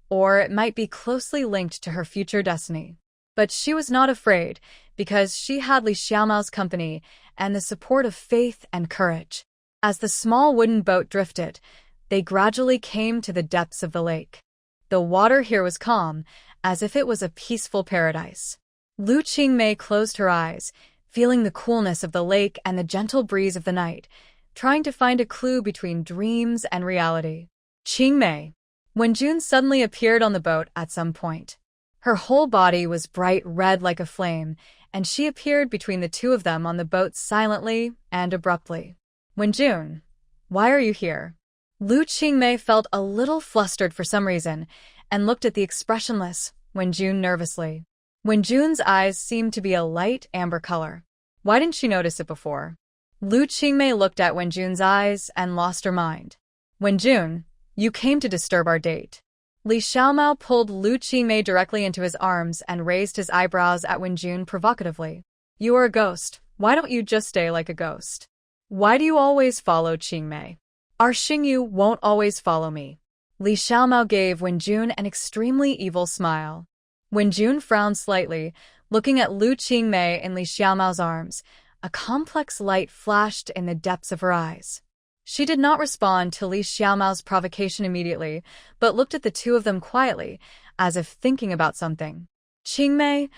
or it might be closely linked to her future destiny. But she was not afraid, because she had Li Xiaomao's company and the support of faith and courage. As the small wooden boat drifted, they gradually came to the depths of the lake. The water here was calm, as if it was a peaceful paradise. Lu Qingmei closed her eyes, feeling the coolness of the lake and the gentle breeze of the night, trying to find a clue between dreams and reality. Qingmei. Wenjun suddenly appeared on the boat at some point. Her whole body was bright red like a flame, and she appeared between the two of them on the boat silently and abruptly. Wenjun, why are you here? Lu Qingmei felt a little flustered for some reason, and looked at the expressionless Wenjun nervously. Wenjun's eyes seemed to be a light amber color. Why didn't she notice it before? Lu Qingmei looked at Wenjun's eyes and lost her mind. Wenjun, you came to disturb our date. Li Xiaomao pulled Lu Qingmei directly into his arms and raised his eyebrows at Wenjun provocatively. You are a ghost. Why don't you just stay like a ghost? Why do you always follow Qingmei? Our Xingyu won't always follow me. Li Xiaomao gave Wenjun an extremely evil smile. Wenjun frowned slightly, looking at Lu Qingmei in Li Xiaomao's arms. A complex light flashed in the depths of her eyes. She did not respond to Li Xiaomao's provocation immediately, but looked at the two of them quietly, as if thinking about something. Qingmei,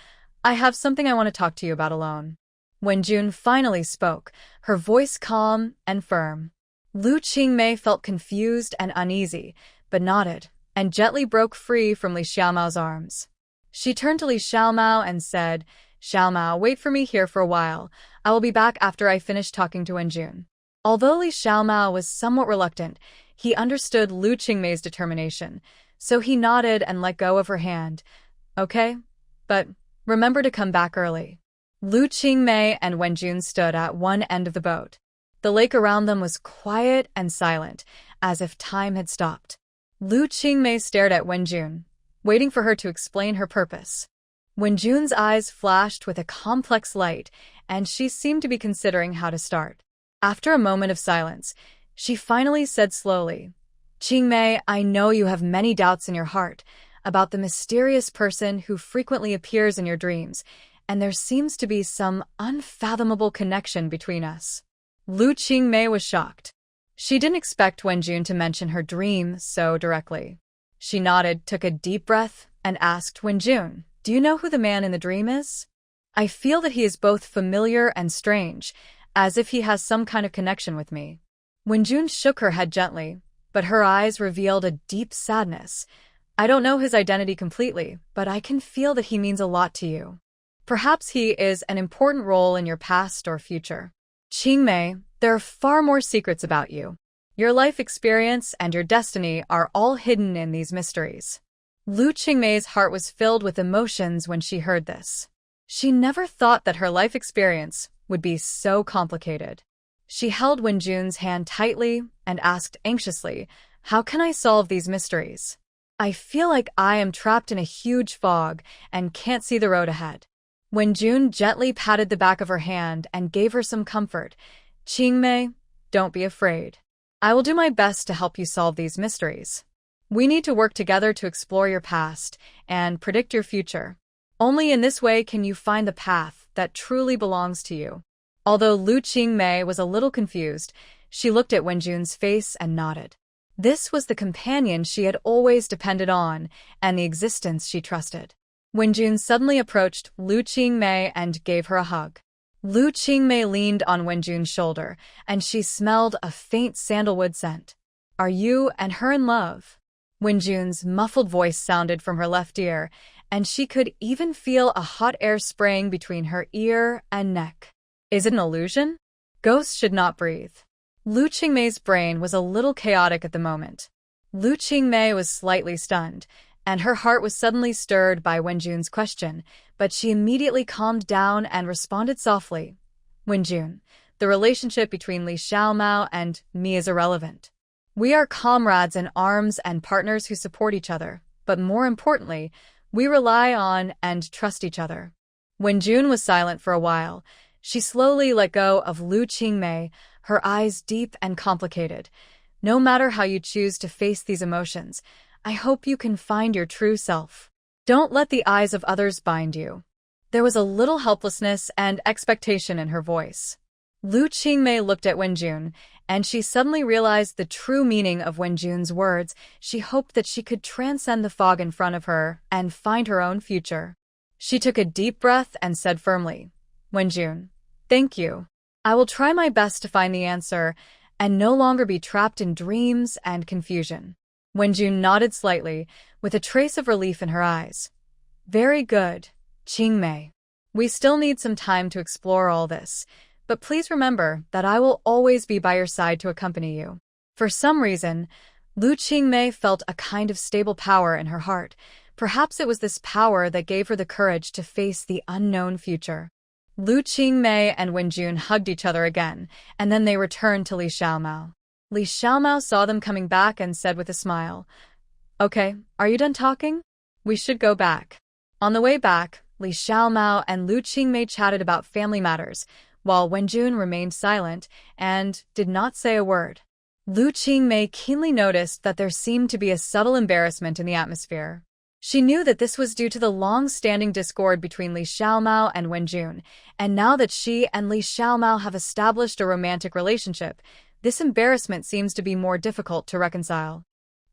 I have something I want to talk to you about alone. Wenjun finally spoke, her voice calm and firm. Lu Qingmei felt confused and uneasy, but nodded, and gently broke free from Li Xiaomao's arms. She turned to Li Xiaomao and said, Xiaomao, wait for me here for a while. I will be back after I finish talking to Wenjun. Although Li Xiaomao was somewhat reluctant, he understood Lu Qingmei's determination, so he nodded and let go of her hand. Okay, but remember to come back early. Lu Qingmei and Wenjun stood at one end of the boat. The lake around them was quiet and silent, as if time had stopped. Lu Qingmei stared at Wenjun, waiting for her to explain her purpose. Wenjun's eyes flashed with a complex light, and she seemed to be considering how to start. After a moment of silence, she finally said slowly, Qingmei, I know you have many doubts in your heart about the mysterious person who frequently appears in your dreams, and there seems to be some unfathomable connection between us. Lu Qingmei was shocked. She didn't expect Wenjun to mention her dream so directly. She nodded, took a deep breath, and asked Wenjun, do you know who the man in the dream is? I feel that he is both familiar and strange, as if he has some kind of connection with me. Wenjun shook her head gently, but her eyes revealed a deep sadness. I don't know his identity completely, but I can feel that he means a lot to you. Perhaps he is an important role in your past or future. Qingmei, there are far more secrets about you. Your life experience and your destiny are all hidden in these mysteries. Lu Qingmei's heart was filled with emotions when she heard this. She never thought that her life experience would be so complicated. She held Wenjun's hand tightly and asked anxiously, "How can I solve these mysteries? I feel like I am trapped in a huge fog and can't see the road ahead." Wenjun gently patted the back of her hand and gave her some comfort. "Qingmei, don't be afraid. I will do my best to help you solve these mysteries. We need to work together to explore your past and predict your future. Only in this way can you find the path that truly belongs to you." Although Lu Qingmei was a little confused, she looked at Wenjun's face and nodded. This was the companion she had always depended on and the existence she trusted. Wenjun suddenly approached Lu Qingmei and gave her a hug. Lu Qingmei leaned on Wenjun's shoulder, and she smelled a faint sandalwood scent. "Are you and her in love?" Wenjun's muffled voice sounded from her left ear, and she could even feel a hot air spraying between her ear and neck. Is it an illusion? Ghosts should not breathe. Lu Qingmei's brain was a little chaotic at the moment. Lu Qingmei was slightly stunned, and her heart was suddenly stirred by Wenjun's question, but she immediately calmed down and responded softly. "Wenjun, the relationship between Li Xiaomao and me is irrelevant. We are comrades in arms and partners who support each other, but more importantly, we rely on and trust each other." Wenjun was silent for a while. She slowly let go of Lu Qingmei, her eyes deep and complicated. "No matter how you choose to face these emotions, I hope you can find your true self. Don't let the eyes of others bind you." There was a little helplessness and expectation in her voice. Lu Qingmei looked at Wenjun, and she suddenly realized the true meaning of Wenjun's words. She hoped that she could transcend the fog in front of her and find her own future. She took a deep breath and said firmly, "Wenjun, thank you. I will try my best to find the answer and no longer be trapped in dreams and confusion." Wenjun nodded slightly, with a trace of relief in her eyes. "Very good, Qingmei. We still need some time to explore all this, but please remember that I will always be by your side to accompany you." For some reason, Lu Qingmei felt a kind of stable power in her heart. Perhaps it was this power that gave her the courage to face the unknown future. Lu Qingmei and Wenjun hugged each other again, and then they returned to Li Xiaomao. Li Xiaomao saw them coming back and said with a smile, "Okay, are you done talking? We should go back." On the way back, Li Xiaomao and Lu Qingmei chatted about family matters, while Wenjun remained silent and did not say a word. Lu Qingmei keenly noticed that there seemed to be a subtle embarrassment in the atmosphere. She knew that this was due to the long-standing discord between Li Xiaomao and Wenjun, and now that she and Li Xiaomao have established a romantic relationship, this embarrassment seems to be more difficult to reconcile.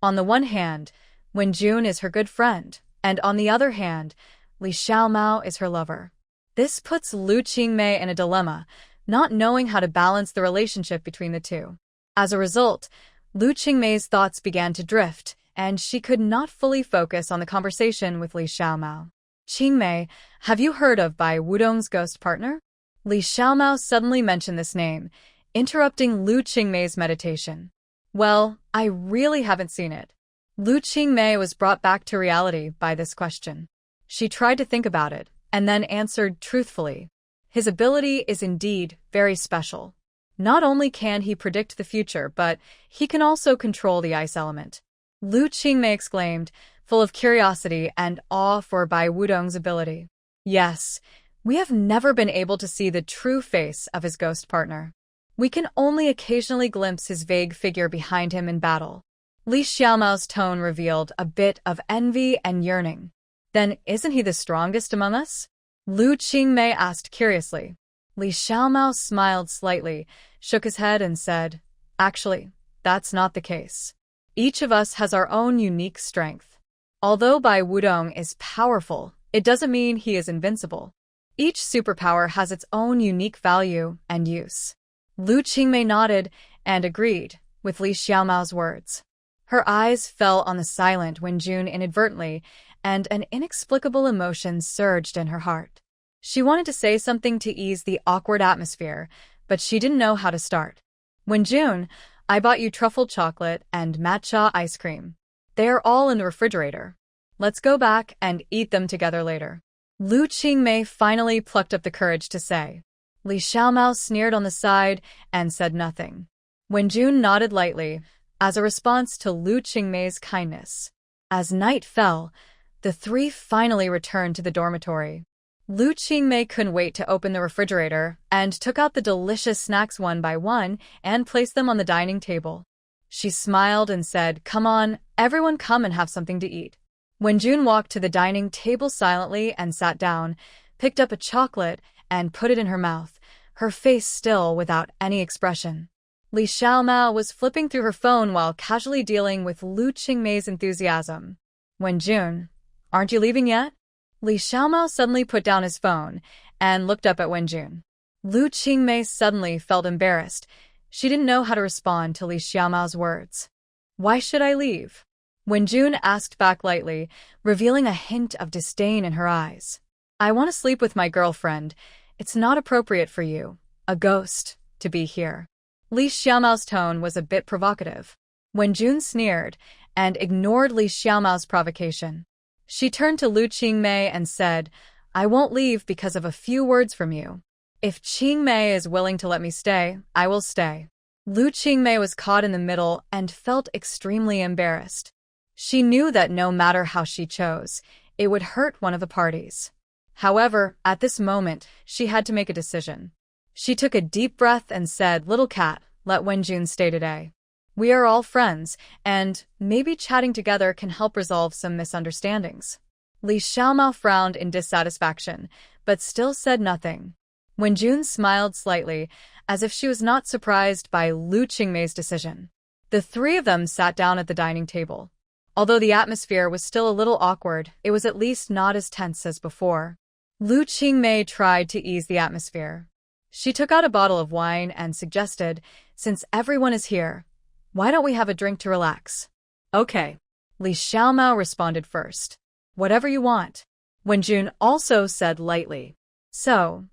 On the one hand, Wenjun is her good friend, and on the other hand, Li Xiaomao is her lover. This puts Lu Qingmei in a dilemma, not knowing how to balance the relationship between the two. As a result, Lu Qingmei's thoughts began to drift, and she could not fully focus on the conversation with Li Xiaomao. "Qingmei, have you heard of Bai Wudong's ghost partner?" Li Xiaomao suddenly mentioned this name, interrupting Lu Qingmei's meditation. "Well, I really haven't seen it." Lu Qingmei was brought back to reality by this question. She tried to think about it, and then answered truthfully. "His ability is indeed very special. Not only can he predict the future, but he can also control the ice element." Lu Qingmei exclaimed, full of curiosity and awe for Bai Wudong's ability. "Yes, we have never been able to see the true face of his ghost partner. We can only occasionally glimpse his vague figure behind him in battle." Li Xiaomao's tone revealed a bit of envy and yearning. "Then isn't he the strongest among us?" Lu Qingmei asked curiously. Li Xiaomao smiled slightly, shook his head and said, "Actually, that's not the case. Each of us has our own unique strength. Although Bai Wudong is powerful, it doesn't mean he is invincible. Each superpower has its own unique value and use." Lu Qingmei nodded and agreed with Li Xiaomao's words. Her eyes fell on the silent Wenjun inadvertently, and an inexplicable emotion surged in her heart. She wanted to say something to ease the awkward atmosphere, but she didn't know how to start. Wenjun, I bought you truffle chocolate and matcha ice cream. They are all in the refrigerator. Let's go back and eat them together later. Lu Qingmei finally plucked up the courage to say. Li Xiaomao sneered on the side and said nothing. Wenjun nodded lightly, as a response to Lu Qingmei's kindness. As night fell, the three finally returned to the dormitory. Lu Qingmei couldn't wait to open the refrigerator and took out the delicious snacks one by one and placed them on the dining table. She smiled and said, "Come on, everyone come and have something to eat." Wenjun walked to the dining table silently and sat down, picked up a chocolate and put it in her mouth, her face still without any expression. Li Xiaomao was flipping through her phone while casually dealing with Lu Qingmei's enthusiasm. Wenjun, aren't you leaving yet? Li Xiaomao suddenly put down his phone and looked up at Wenjun. Lu Qingmei suddenly felt embarrassed. She didn't know how to respond to Li Xiaomao's words. Why should I leave? Wenjun asked back lightly, revealing a hint of disdain in her eyes. I want to sleep with my girlfriend. It's not appropriate for you, a ghost, to be here. Li Xiaomao's tone was a bit provocative. Wenjun sneered and ignored Li Xiaomao's provocation. She turned to Lu Qingmei and said, I won't leave because of a few words from you. If Qingmei is willing to let me stay, I will stay. Lu Qingmei was caught in the middle and felt extremely embarrassed. She knew that no matter how she chose, it would hurt one of the parties. However, at this moment, she had to make a decision. She took a deep breath and said, Little cat, let Wenjun stay today. We are all friends, and maybe chatting together can help resolve some misunderstandings. Li Xiaomao frowned in dissatisfaction, but still said nothing. Wenjun smiled slightly, as if she was not surprised by Lu Qingmei's decision. The three of them sat down at the dining table. Although the atmosphere was still a little awkward, it was at least not as tense as before. Lu Qingmei tried to ease the atmosphere. She took out a bottle of wine and suggested, since everyone is here, why don't we have a drink to relax? Okay. Li Xiaomao responded first. Whatever you want. Wenjun also said lightly. So,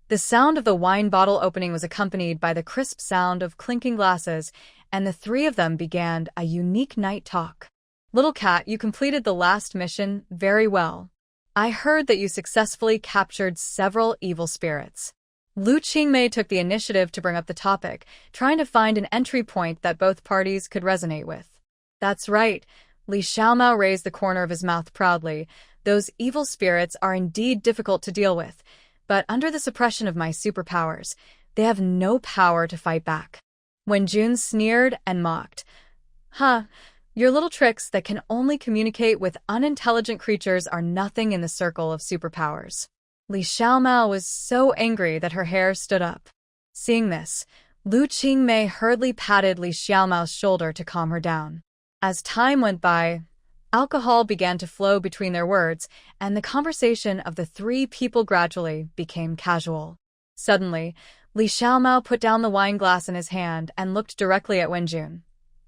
the sound of the wine bottle opening was accompanied by the crisp sound of clinking glasses, and the three of them began a unique night talk. Little cat, you completed the last mission very well. I heard that you successfully captured several evil spirits. Lu Qingmei took the initiative to bring up the topic, trying to find an entry point that both parties could resonate with. That's right. Li Xiaomao raised the corner of his mouth proudly. Those evil spirits are indeed difficult to deal with, but under the suppression of my superpowers, they have no power to fight back. Wenjun sneered and mocked. Huh, your little tricks that can only communicate with unintelligent creatures are nothing in the circle of superpowers. Li Xiaomao was so angry that her hair stood up. Seeing this, Lu Qingmei hurriedly patted Li Xiaomao's shoulder to calm her down. As time went by, alcohol began to flow between their words, and the conversation of the three people gradually became casual. Suddenly, Li Xiaomao put down the wine glass in his hand and looked directly at Wenjun.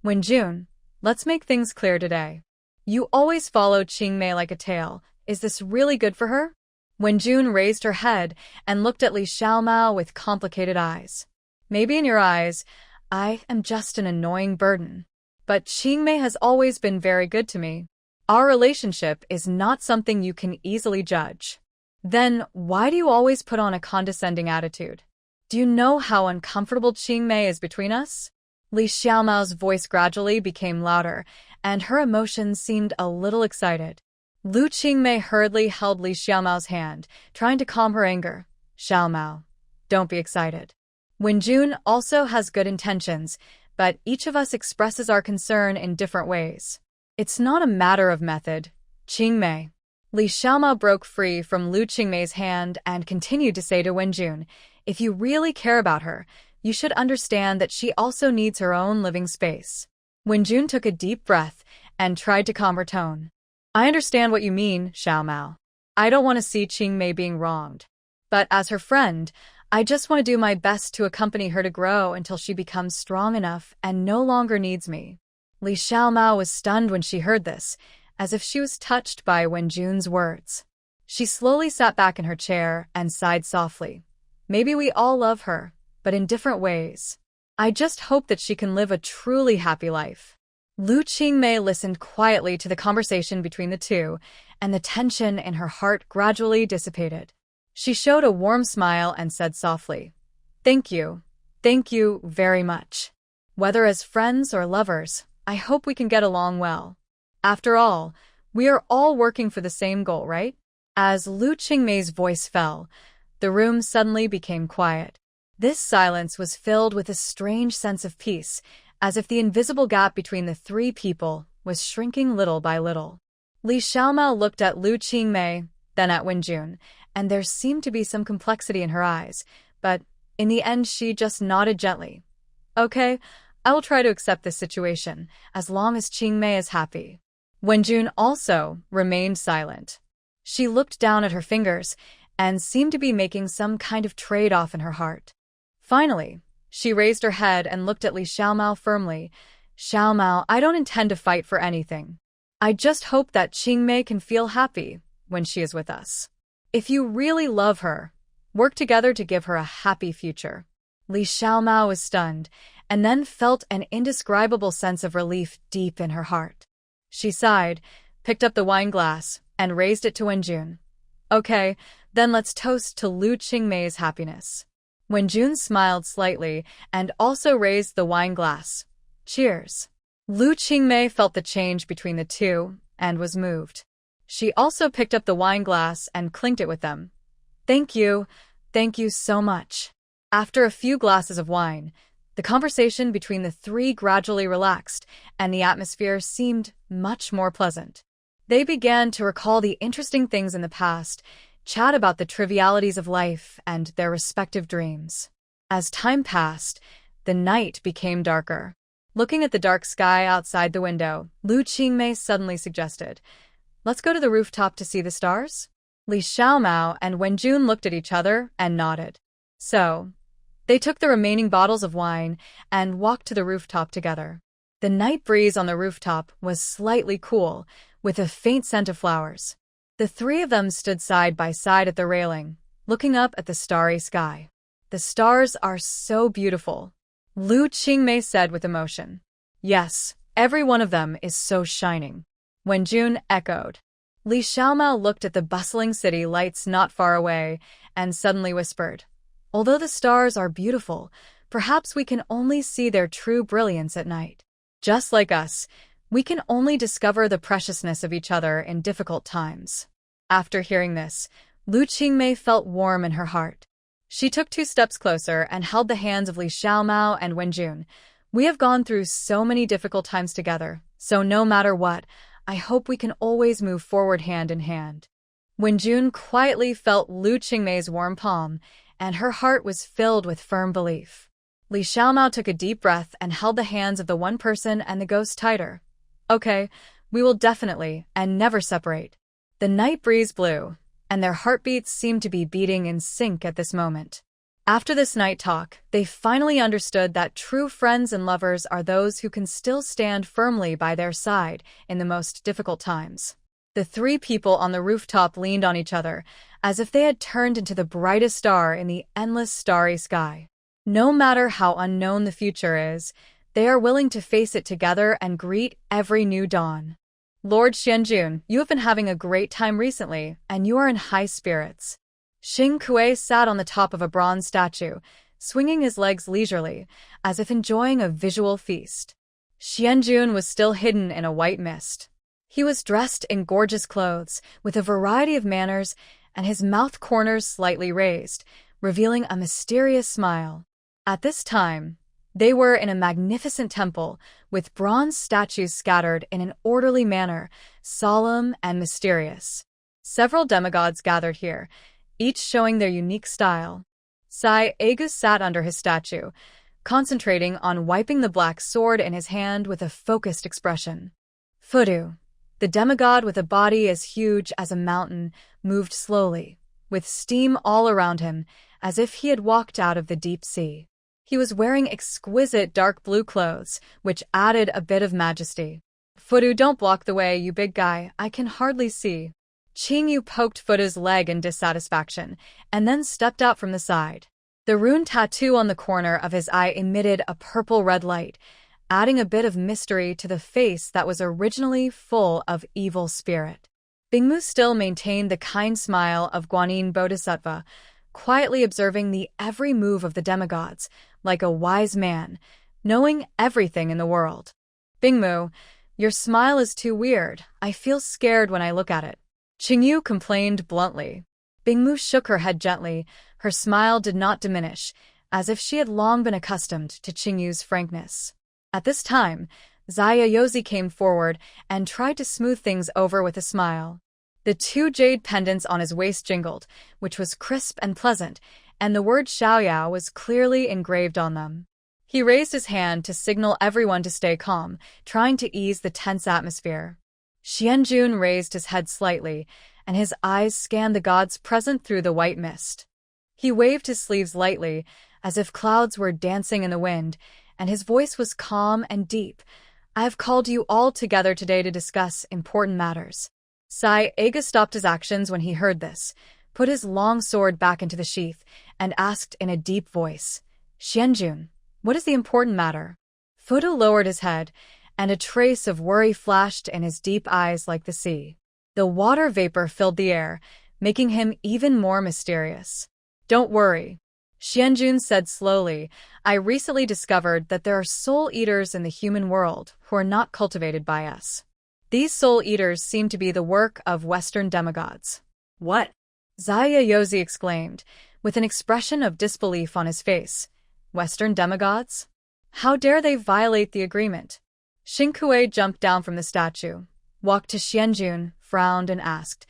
Wenjun, let's make things clear today. You always follow Qingmei like a tail. Is this really good for her? Wenjun raised her head and looked at Li Xiaomao with complicated eyes. Maybe in your eyes, I am just an annoying burden. But Qingmei has always been very good to me. Our relationship is not something you can easily judge. Then why do you always put on a condescending attitude? Do you know how uncomfortable Qingmei is between us? Li Xiaomao's voice gradually became louder, and her emotions seemed a little excited. Lu Qingmei hurriedly held Li Xiaomao's hand, trying to calm her anger. Xiaomao, don't be excited. Wenjun also has good intentions, but each of us expresses our concern in different ways. It's not a matter of method. Qingmei. Li Xiaomao broke free from Lu Qingmei's hand and continued to say to Wenjun, if you really care about her, you should understand that she also needs her own living space. Wenjun took a deep breath and tried to calm her tone. I understand what you mean, Xiaomao. I don't want to see Qingmei being wronged. But as her friend, I just want to do my best to accompany her to grow until she becomes strong enough and no longer needs me. Li Xiaomao was stunned when she heard this, as if she was touched by Wenjun's words. She slowly sat back in her chair and sighed softly. Maybe we all love her, but in different ways. I just hope that she can live a truly happy life. Lu Qingmei listened quietly to the conversation between the two, and the tension in her heart gradually dissipated. She showed a warm smile and said softly, "Thank you. Thank you very much. Whether as friends or lovers, I hope we can get along well. After all, we are all working for the same goal, right?" As Lu Qingmei's voice fell, the room suddenly became quiet. This silence was filled with a strange sense of peace, as if the invisible gap between the three people was shrinking little by little. Li Xiaomao looked at Lu Qingmei, then at Wenjun, and there seemed to be some complexity in her eyes, but in the end she just nodded gently. "Okay, I will try to accept this situation, as long as Qingmei is happy." Wenjun also remained silent. She looked down at her fingers and seemed to be making some kind of trade-off in her heart. Finally, she raised her head and looked at Li Xiaomao firmly. "Xiaomao, I don't intend to fight for anything. I just hope that Qingmei can feel happy when she is with us. If you really love her, work together to give her a happy future." Li Xiaomao was stunned, and then felt an indescribable sense of relief deep in her heart. She sighed, picked up the wine glass, and raised it to Wenjun. "Okay, then let's toast to Lu Qingmei's happiness." Wenjun smiled slightly and also raised the wine glass. "Cheers." Lu Qingmei felt the change between the two and was moved. She also picked up the wine glass and clinked it with them. Thank you so much." After a few glasses of wine, the conversation between the three gradually relaxed, and the atmosphere seemed much more pleasant. They began to recall the interesting things in the past, chat about the trivialities of life and their respective dreams. As time passed, the night became darker. Looking at the dark sky outside the window, Lu Qingmei suddenly suggested, "Let's go to the rooftop to see the stars?" Li Xiaomao and Wenjun looked at each other and nodded. So, they took the remaining bottles of wine and walked to the rooftop together. The night breeze on the rooftop was slightly cool, with a faint scent of flowers. The three of them stood side by side at the railing, looking up at the starry sky. "The stars are so beautiful," Lu Qingmei said with emotion. "Yes, every one of them is so shining," Wenjun echoed. Li Xiaomao looked at the bustling city lights not far away and suddenly whispered, "Although the stars are beautiful, perhaps we can only see their true brilliance at night. Just like us, we can only discover the preciousness of each other in difficult times." After hearing this, Lu Qingmei felt warm in her heart. She took 2 steps closer and held the hands of Li Xiaomao and Wenjun. "We have gone through so many difficult times together, so no matter what, I hope we can always move forward hand in hand." Wenjun quietly felt Lu Qingmei's warm palm, and her heart was filled with firm belief. Li Xiaomao took a deep breath and held the hands of the one person and the ghost tighter. "Okay, we will definitely and never separate." The night breeze blew, and their heartbeats seemed to be beating in sync at this moment. After this night talk, they finally understood that true friends and lovers are those who can still stand firmly by their side in the most difficult times. The three people on the rooftop leaned on each other, as if they had turned into the brightest star in the endless starry sky. No matter how unknown the future is, they are willing to face it together and greet every new dawn. "Lord Xianjun, you have been having a great time recently, and you are in high spirits." Xing Kuei sat on the top of a bronze statue, swinging his legs leisurely, as if enjoying a visual feast. Xianjun was still hidden in a white mist. He was dressed in gorgeous clothes, with a variety of manners, and his mouth corners slightly raised, revealing a mysterious smile. At this time, they were in a magnificent temple, with bronze statues scattered in an orderly manner, solemn and mysterious. Several demigods gathered here, each showing their unique style. Sai Agus sat under his statue, concentrating on wiping the black sword in his hand with a focused expression. Fudu, the demigod with a body as huge as a mountain, moved slowly, with steam all around him, as if he had walked out of the deep sea. He was wearing exquisite dark blue clothes, which added a bit of majesty. "Fudu, don't block the way, you big guy, I can hardly see." Qingyu poked Fuda's leg in dissatisfaction, and then stepped out from the side. The rune tattoo on the corner of his eye emitted a purple-red light, adding a bit of mystery to the face that was originally full of evil spirit. Bingmu still maintained the kind smile of Guanyin Bodhisattva, quietly observing the every move of the demigods, like a wise man, knowing everything in the world. Bingmu, your smile is too weird. I feel scared when I look at it. Qingyu complained bluntly. Bingmu shook her head gently. Her smile did not diminish, as if she had long been accustomed to Qingyu's frankness. At this time, Zayayozi came forward and tried to smooth things over with a smile. The 2 jade pendants on his waist jingled, which was crisp and pleasant, and the word Xiaoyao was clearly engraved on them. He raised his hand to signal everyone to stay calm, trying to ease the tense atmosphere. Xianjun raised his head slightly, and his eyes scanned the gods present through the white mist. He waved his sleeves lightly, as if clouds were dancing in the wind, and his voice was calm and deep. I have called you all together today to discuss important matters. Sai Aga stopped his actions when he heard this, put his long sword back into the sheath, and asked in a deep voice, Xianjun, what is the important matter? Fuda lowered his head, and a trace of worry flashed in his deep eyes like the sea. The water vapor filled the air, making him even more mysterious. Don't worry, Xianjun said slowly. I recently discovered that there are soul-eaters in the human world who are not cultivated by us. These soul-eaters seem to be the work of Western demigods. What? Zayayozi exclaimed, with an expression of disbelief on his face. Western demigods? How dare they violate the agreement? Xingkue jumped down from the statue, walked to Xianjun, frowned and asked,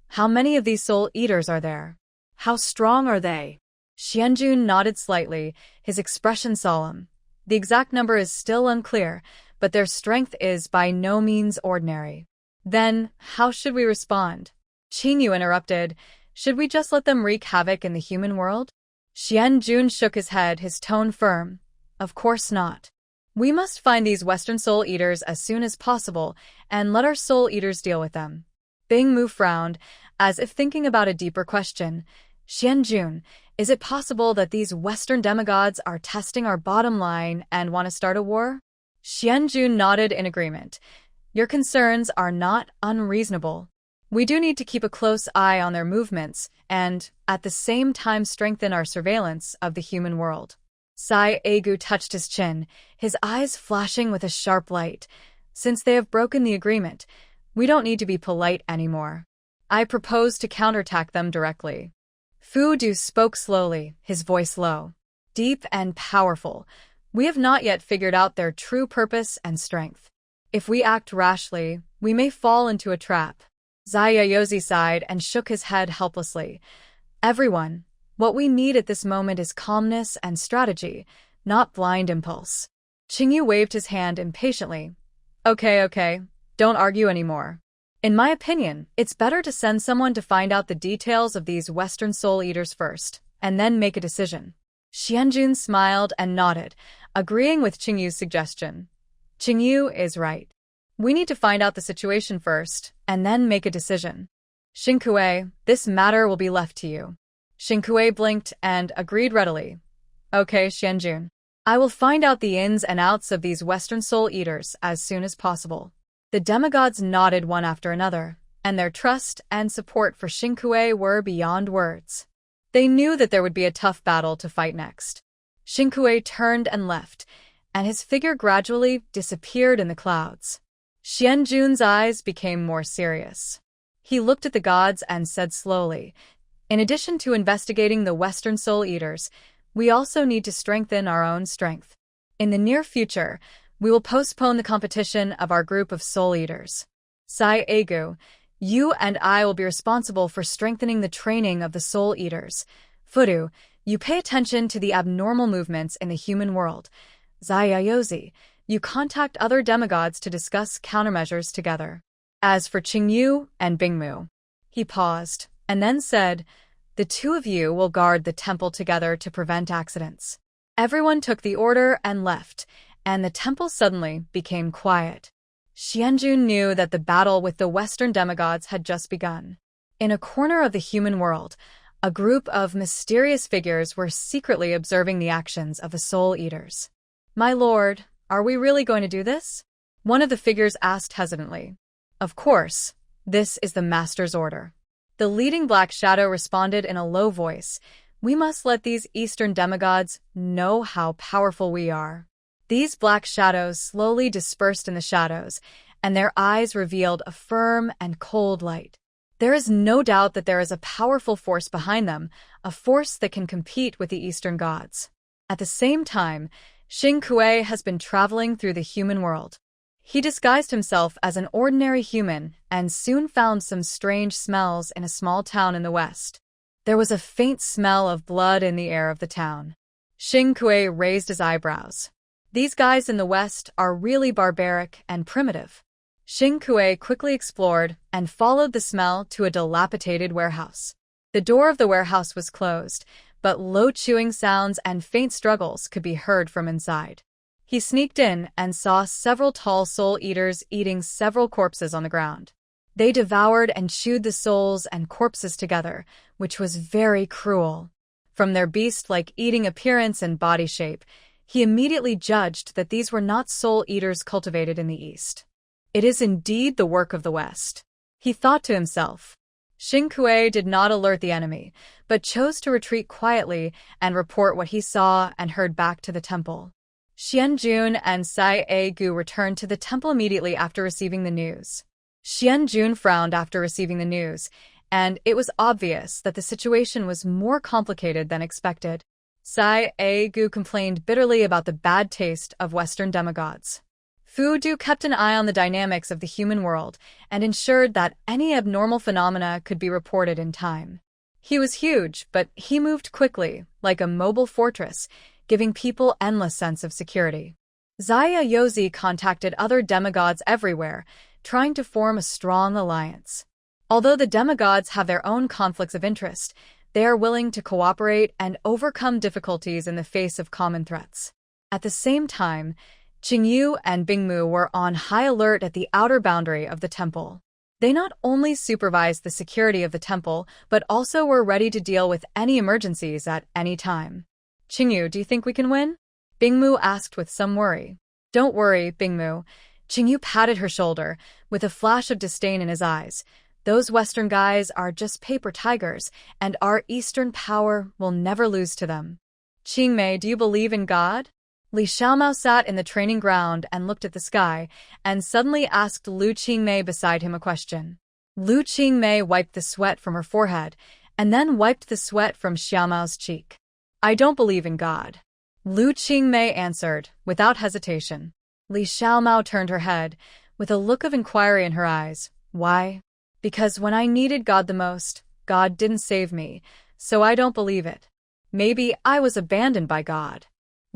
how many of these soul-eaters are there? How strong are they? Xianjun nodded slightly, his expression solemn. The exact number is still unclear, but their strength is by no means ordinary. Then, how should we respond? Qingyu interrupted. Should we just let them wreak havoc in the human world? Xianjun shook his head, his tone firm. Of course not. We must find these Western soul-eaters as soon as possible and let our soul-eaters deal with them. Bingmu frowned, as if thinking about a deeper question. Xianjun, is it possible that these Western demigods are testing our bottom line and want to start a war? Xianjun nodded in agreement. Your concerns are not unreasonable. We do need to keep a close eye on their movements and, at the same time, strengthen our surveillance of the human world. Sai Aga touched his chin, his eyes flashing with a sharp light. Since they have broken the agreement, we don't need to be polite anymore. I propose to counterattack them directly. Fu Du spoke slowly, his voice low. Deep and powerful. We have not yet figured out their true purpose and strength. If we act rashly, we may fall into a trap. Zayayozi sighed and shook his head helplessly. Everyone, what we need at this moment is calmness and strategy, not blind impulse. Qingyu waved his hand impatiently. Okay, don't argue anymore. In my opinion, it's better to send someone to find out the details of these Western soul-eaters first, and then make a decision. Xianjun smiled and nodded, agreeing with Qingyu's suggestion. Qingyu is right. We need to find out the situation first, and then make a decision. Xingkue, this matter will be left to you. Xingkue blinked and agreed readily. Okay, Xianjun. I will find out the ins and outs of these Western soul-eaters as soon as possible. The demigods nodded one after another, and their trust and support for Xingkue were beyond words. They knew that there would be a tough battle to fight next. Xingkue turned and left, and his figure gradually disappeared in the clouds. Xianjun's eyes became more serious. He looked at the gods and said slowly, in addition to investigating the Western soul-eaters, we also need to strengthen our own strength. In the near future, we will postpone the competition of our group of soul-eaters. Sai Aga, you and I will be responsible for strengthening the training of the soul-eaters. Fudu, you pay attention to the abnormal movements in the human world. Zayayozi, you contact other demigods to discuss countermeasures together. As for Qingyu and Bingmu, he paused, and then said, the two of you will guard the temple together to prevent accidents. Everyone took the order and left, and the temple suddenly became quiet. Xianjun knew that the battle with the Western demigods had just begun. In a corner of the human world, a group of mysterious figures were secretly observing the actions of the Soul Eaters. "My lord, are we really going to do this?" one of the figures asked hesitantly. "Of course, this is the Master's order." The leading black shadow responded in a low voice, "We must let these Eastern demigods know how powerful we are." These black shadows slowly dispersed in the shadows, and their eyes revealed a firm and cold light. There is no doubt that there is a powerful force behind them, a force that can compete with the Eastern gods. At the same time, Xing Kuei has been traveling through the human world. He disguised himself as an ordinary human and soon found some strange smells in a small town in the west. There was a faint smell of blood in the air of the town. Xing Kuei raised his eyebrows. These guys in the west are really barbaric and primitive. Xing Kuei quickly explored and followed the smell to a dilapidated warehouse. The door of the warehouse was closed, but low chewing sounds and faint struggles could be heard from inside. He sneaked in and saw several tall soul eaters eating several corpses on the ground. They devoured and chewed the souls and corpses together, which was very cruel. From their beast-like eating appearance and body shape, he immediately judged that these were not soul eaters cultivated in the East. It is indeed the work of the West, he thought to himself. Xing Kuei did not alert the enemy, but chose to retreat quietly and report what he saw and heard back to the temple. Xianjun and Cai Gu returned to the temple immediately after receiving the news. Xianjun frowned after receiving the news, and it was obvious that the situation was more complicated than expected. Cai Gu complained bitterly about the bad taste of Western demigods. Fu Du kept an eye on the dynamics of the human world and ensured that any abnormal phenomena could be reported in time. He was huge, but he moved quickly, like a mobile fortress, giving people endless sense of security. Zaya Yozi contacted other demigods everywhere, trying to form a strong alliance. Although the demigods have their own conflicts of interest, they are willing to cooperate and overcome difficulties in the face of common threats. At the same time, Qingyu and Bingmu were on high alert at the outer boundary of the temple. They not only supervised the security of the temple, but also were ready to deal with any emergencies at any time. "Qingyu, do you think we can win?" Bingmu asked with some worry. "Don't worry, Bingmu." Qingyu patted her shoulder, with a flash of disdain in his eyes. "Those Western guys are just paper tigers, and our Eastern power will never lose to them." "Qingmei, do you believe in God?" Li Xiaomao sat in the training ground and looked at the sky, and suddenly asked Lu Qingmei beside him a question. Lu Qingmei wiped the sweat from her forehead, and then wiped the sweat from Xiaomao's cheek. "I don't believe in God," Lu Qingmei answered, without hesitation. Li Xiaomao turned her head, with a look of inquiry in her eyes. "Why?" "Because when I needed God the most, God didn't save me, so I don't believe it. Maybe I was abandoned by God."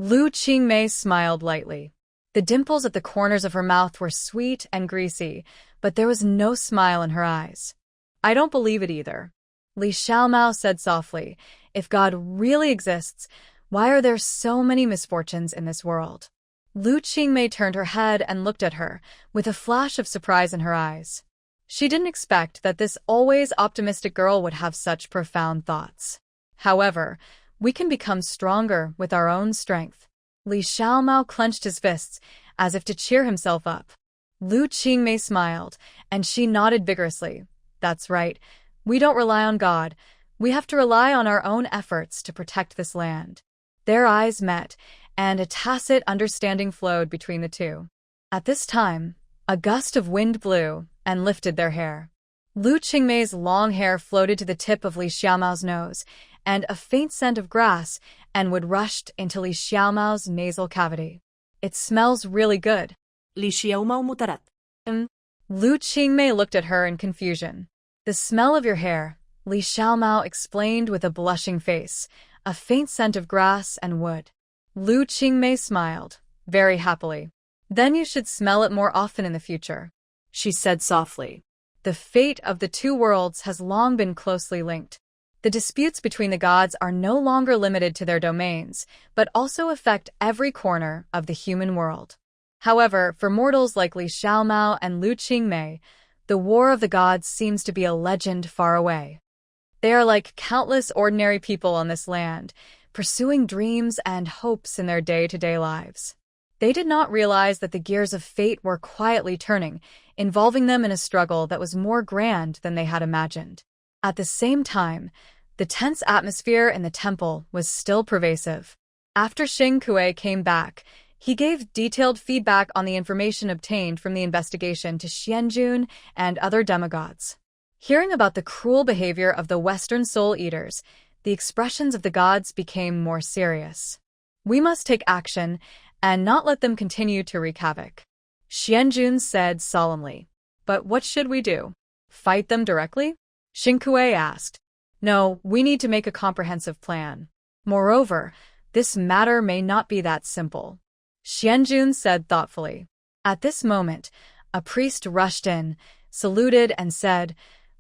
Lu Qingmei smiled lightly. The dimples at the corners of her mouth were sweet and greasy, but there was no smile in her eyes. "I don't believe it either," Li Xiaomao said softly. "If God really exists, why are there so many misfortunes in this world?" Lu Qingmei turned her head and looked at her, with a flash of surprise in her eyes. She didn't expect that this always optimistic girl would have such profound thoughts. "However, we can become stronger with our own strength." Li Xiaomao clenched his fists, as if to cheer himself up. Lu Qingmei smiled, and she nodded vigorously. "That's right. We don't rely on God. We have to rely on our own efforts to protect this land." Their eyes met, and a tacit understanding flowed between the two. At this time, a gust of wind blew and lifted their hair. Lu Qingmei's long hair floated to the tip of Li Xiaomao's nose, and a faint scent of grass and wood rushed into Li Xiaomao's nasal cavity. "It smells really good." Li Xiaomao mutarat. Lu Qingmei looked at her in confusion. "The smell of your hair," Li Xiaomao explained with a blushing face, "a faint scent of grass and wood." Lu Qingmei smiled, very happily. "Then you should smell it more often in the future," she said softly. The fate of the two worlds has long been closely linked. The disputes between the gods are no longer limited to their domains, but also affect every corner of the human world. However, for mortals like Li Xiaomao and Lu Qingmei, The War of the Gods seems to be a legend far away. They are like countless ordinary people on this land, pursuing dreams and hopes in their day-to-day lives. They did not realize that the gears of fate were quietly turning, involving them in a struggle that was more grand than they had imagined. At the same time, the tense atmosphere in the temple was still pervasive. After Xing Kuei came back, he gave detailed feedback on the information obtained from the investigation to Xianjun and other demigods. Hearing about the cruel behavior of the Western Soul Eaters, the expressions of the gods became more serious. We must take action and not let them continue to wreak havoc. Xianjun said solemnly. But what should we do? Fight them directly? Xing Kuei asked. No, we need to make a comprehensive plan. Moreover, this matter may not be that simple. Xianjun said thoughtfully. At this moment, a priest rushed in, saluted and said,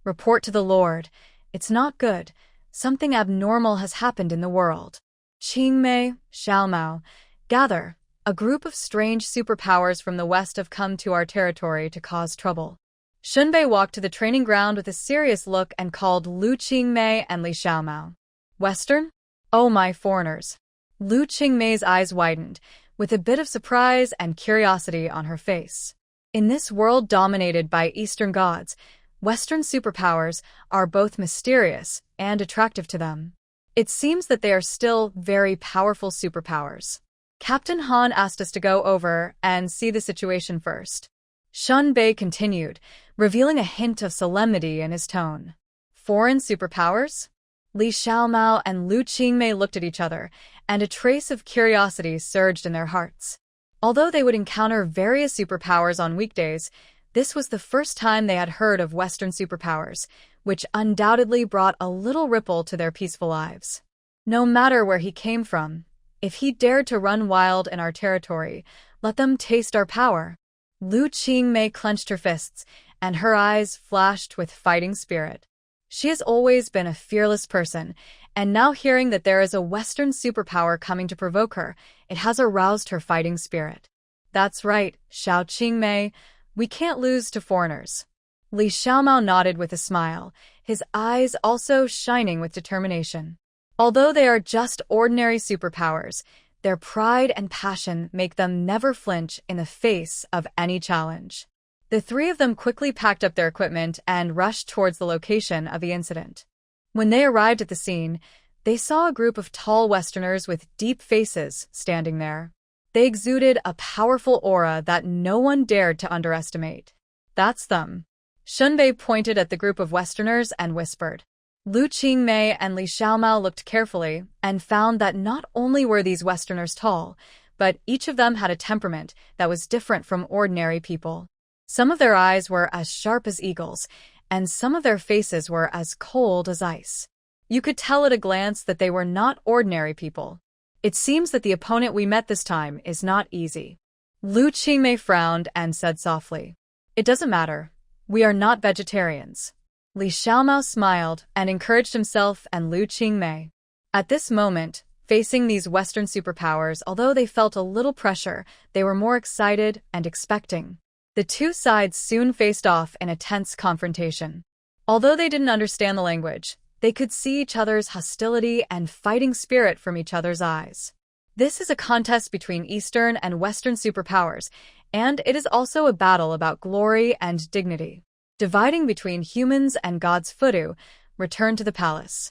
Report to the Lord. It's not good. Something abnormal has happened in the world. Qingmei, Xiaomao, gather. A group of strange superpowers from the west have come to our territory to cause trouble. Shunbei walked to the training ground with a serious look and called Lu Qingmei and Li Xiaomao. Western? Oh my foreigners. Lu Qingmei's eyes widened, with a bit of surprise and curiosity on her face. In this world dominated by Eastern gods, Western superpowers are both mysterious and attractive to them. It seems that they are still very powerful superpowers. Captain Han asked us to go over and see the situation first. Shunbei continued, revealing a hint of solemnity in his tone. Foreign superpowers? Li Xiaomao and Lu Qingmei looked at each other, and a trace of curiosity surged in their hearts. Although they would encounter various superpowers on weekdays, this was the first time they had heard of Western superpowers, which undoubtedly brought a little ripple to their peaceful lives. No matter where he came from, if he dared to run wild in our territory, let them taste our power. Lu Qingmei clenched her fists, and her eyes flashed with fighting spirit. She has always been a fearless person, and now hearing that there is a Western superpower coming to provoke her, it has aroused her fighting spirit. That's right, Xiao Qingmei, we can't lose to foreigners. Li Xiaomao nodded with a smile, his eyes also shining with determination. Although they are just ordinary superpowers, their pride and passion make them never flinch in the face of any challenge. The three of them quickly packed up their equipment and rushed towards the location of the incident. When they arrived at the scene, they saw a group of tall Westerners with deep faces standing there. They exuded a powerful aura that no one dared to underestimate. That's them. Shunbei pointed at the group of Westerners and whispered. Lu Qingmei and Li Xiaomao looked carefully and found that not only were these Westerners tall, but each of them had a temperament that was different from ordinary people. Some of their eyes were as sharp as eagles, and some of their faces were as cold as ice. You could tell at a glance that they were not ordinary people. It seems that the opponent we met this time is not easy. Lu Qingmei frowned and said softly, It doesn't matter. We are not vegetarians. Li Xiaomao smiled and encouraged himself and Lu Qingmei. At this moment, facing these Western superpowers, although they felt a little pressure, they were more excited and expecting. The two sides soon faced off in a tense confrontation. Although they didn't understand the language, they could see each other's hostility and fighting spirit from each other's eyes. This is a contest between Eastern and Western superpowers, and it is also a battle about glory and dignity. Dividing between humans and gods, Fudu returned to the palace.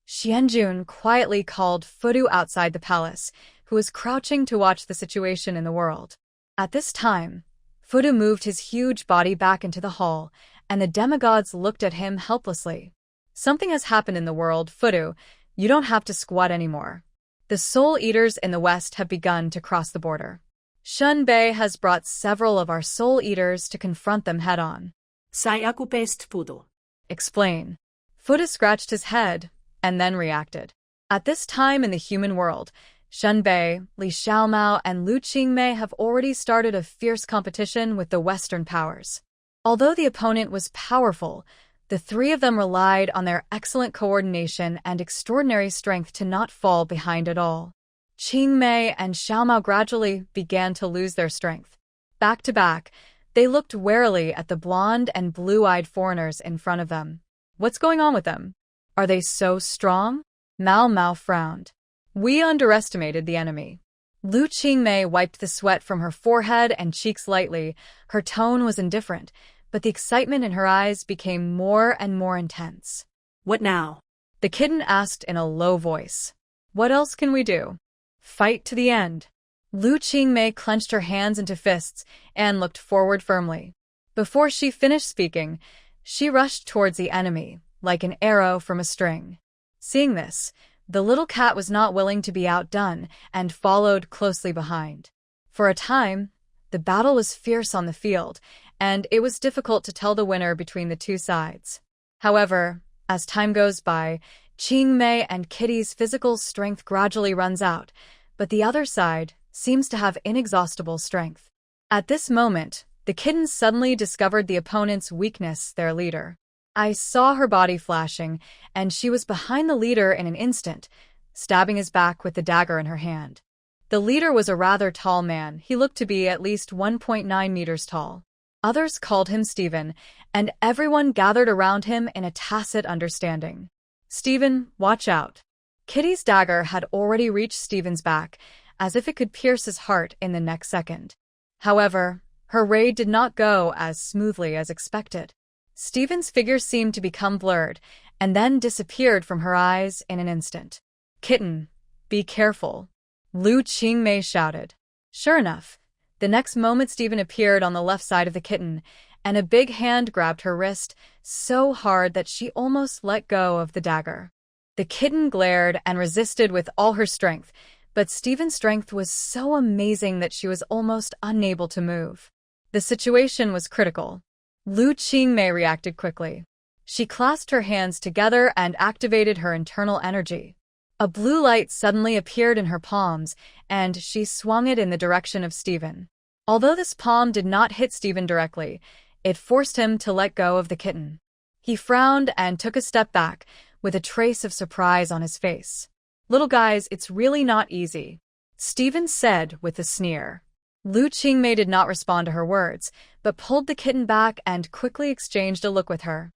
Xianjun quietly called Fudu outside the palace, who was crouching to watch the situation in the world. At this time, Fudu moved his huge body back into the hall, and the demigods looked at him helplessly. Something has happened in the world, Fudu. You don't have to squat anymore. The Soul Eaters in the west have begun to cross the border. Shunbei has brought several of our Soul Eaters to confront them head-on. Sai aku pest Fudu. Explain. Fudu scratched his head and then reacted. At this time in the human world, Shunbei, Li Xiaomao, and Lu Qingmei have already started a fierce competition with the Western powers. Although the opponent was powerful, the three of them relied on their excellent coordination and extraordinary strength to not fall behind at all. Qingmei and Xiaomao gradually began to lose their strength. Back to back, They looked warily at the blonde and blue-eyed foreigners in front of them. What's going on with them? Are they so strong? Mao Mao frowned. We underestimated the enemy. Lu Qingmei wiped the sweat from her forehead and cheeks lightly. Her tone was indifferent, but the excitement in her eyes became more and more intense. What now? The kitten asked in a low voice. What else can we do? Fight to the end. Lu Qingmei clenched her hands into fists and looked forward firmly. Before she finished speaking, she rushed towards the enemy, like an arrow from a string. Seeing this, the little cat was not willing to be outdone and followed closely behind. For a time, the battle was fierce on the field, and it was difficult to tell the winner between the two sides. However, as time goes by, Qingmei and Kitty's physical strength gradually runs out, but the other side seems to have inexhaustible strength. At this moment, the kitten suddenly discovered the opponent's weakness, their leader. I saw her body flashing, and she was behind the leader in an instant, stabbing his back with the dagger in her hand. The leader was a rather tall man. He looked to be at least 1.9 meters tall. Others called him Stephen, and everyone gathered around him in a tacit understanding. Stephen, watch out. Kitty's dagger had already reached Stephen's back, as if it could pierce his heart in the next second. However, her raid did not go as smoothly as expected. Stephen's figure seemed to become blurred, and then disappeared from her eyes in an instant. Kitten, be careful, Lu Qingmei shouted. Sure enough, the next moment Stephen appeared on the left side of the kitten, and a big hand grabbed her wrist so hard that she almost let go of the dagger. The kitten glared and resisted with all her strength, but Stephen's strength was so amazing that she was almost unable to move. The situation was critical. Lu Qingmei reacted quickly. She clasped her hands together and activated her internal energy. A blue light suddenly appeared in her palms, and she swung it in the direction of Stephen. Although this palm did not hit Stephen directly, it forced him to let go of the kitten. He frowned and took a step back, with a trace of surprise on his face. Little guys, it's really not easy, Stephen said with a sneer. Lu Qingmei did not respond to her words, but pulled the kitten back and quickly exchanged a look with her.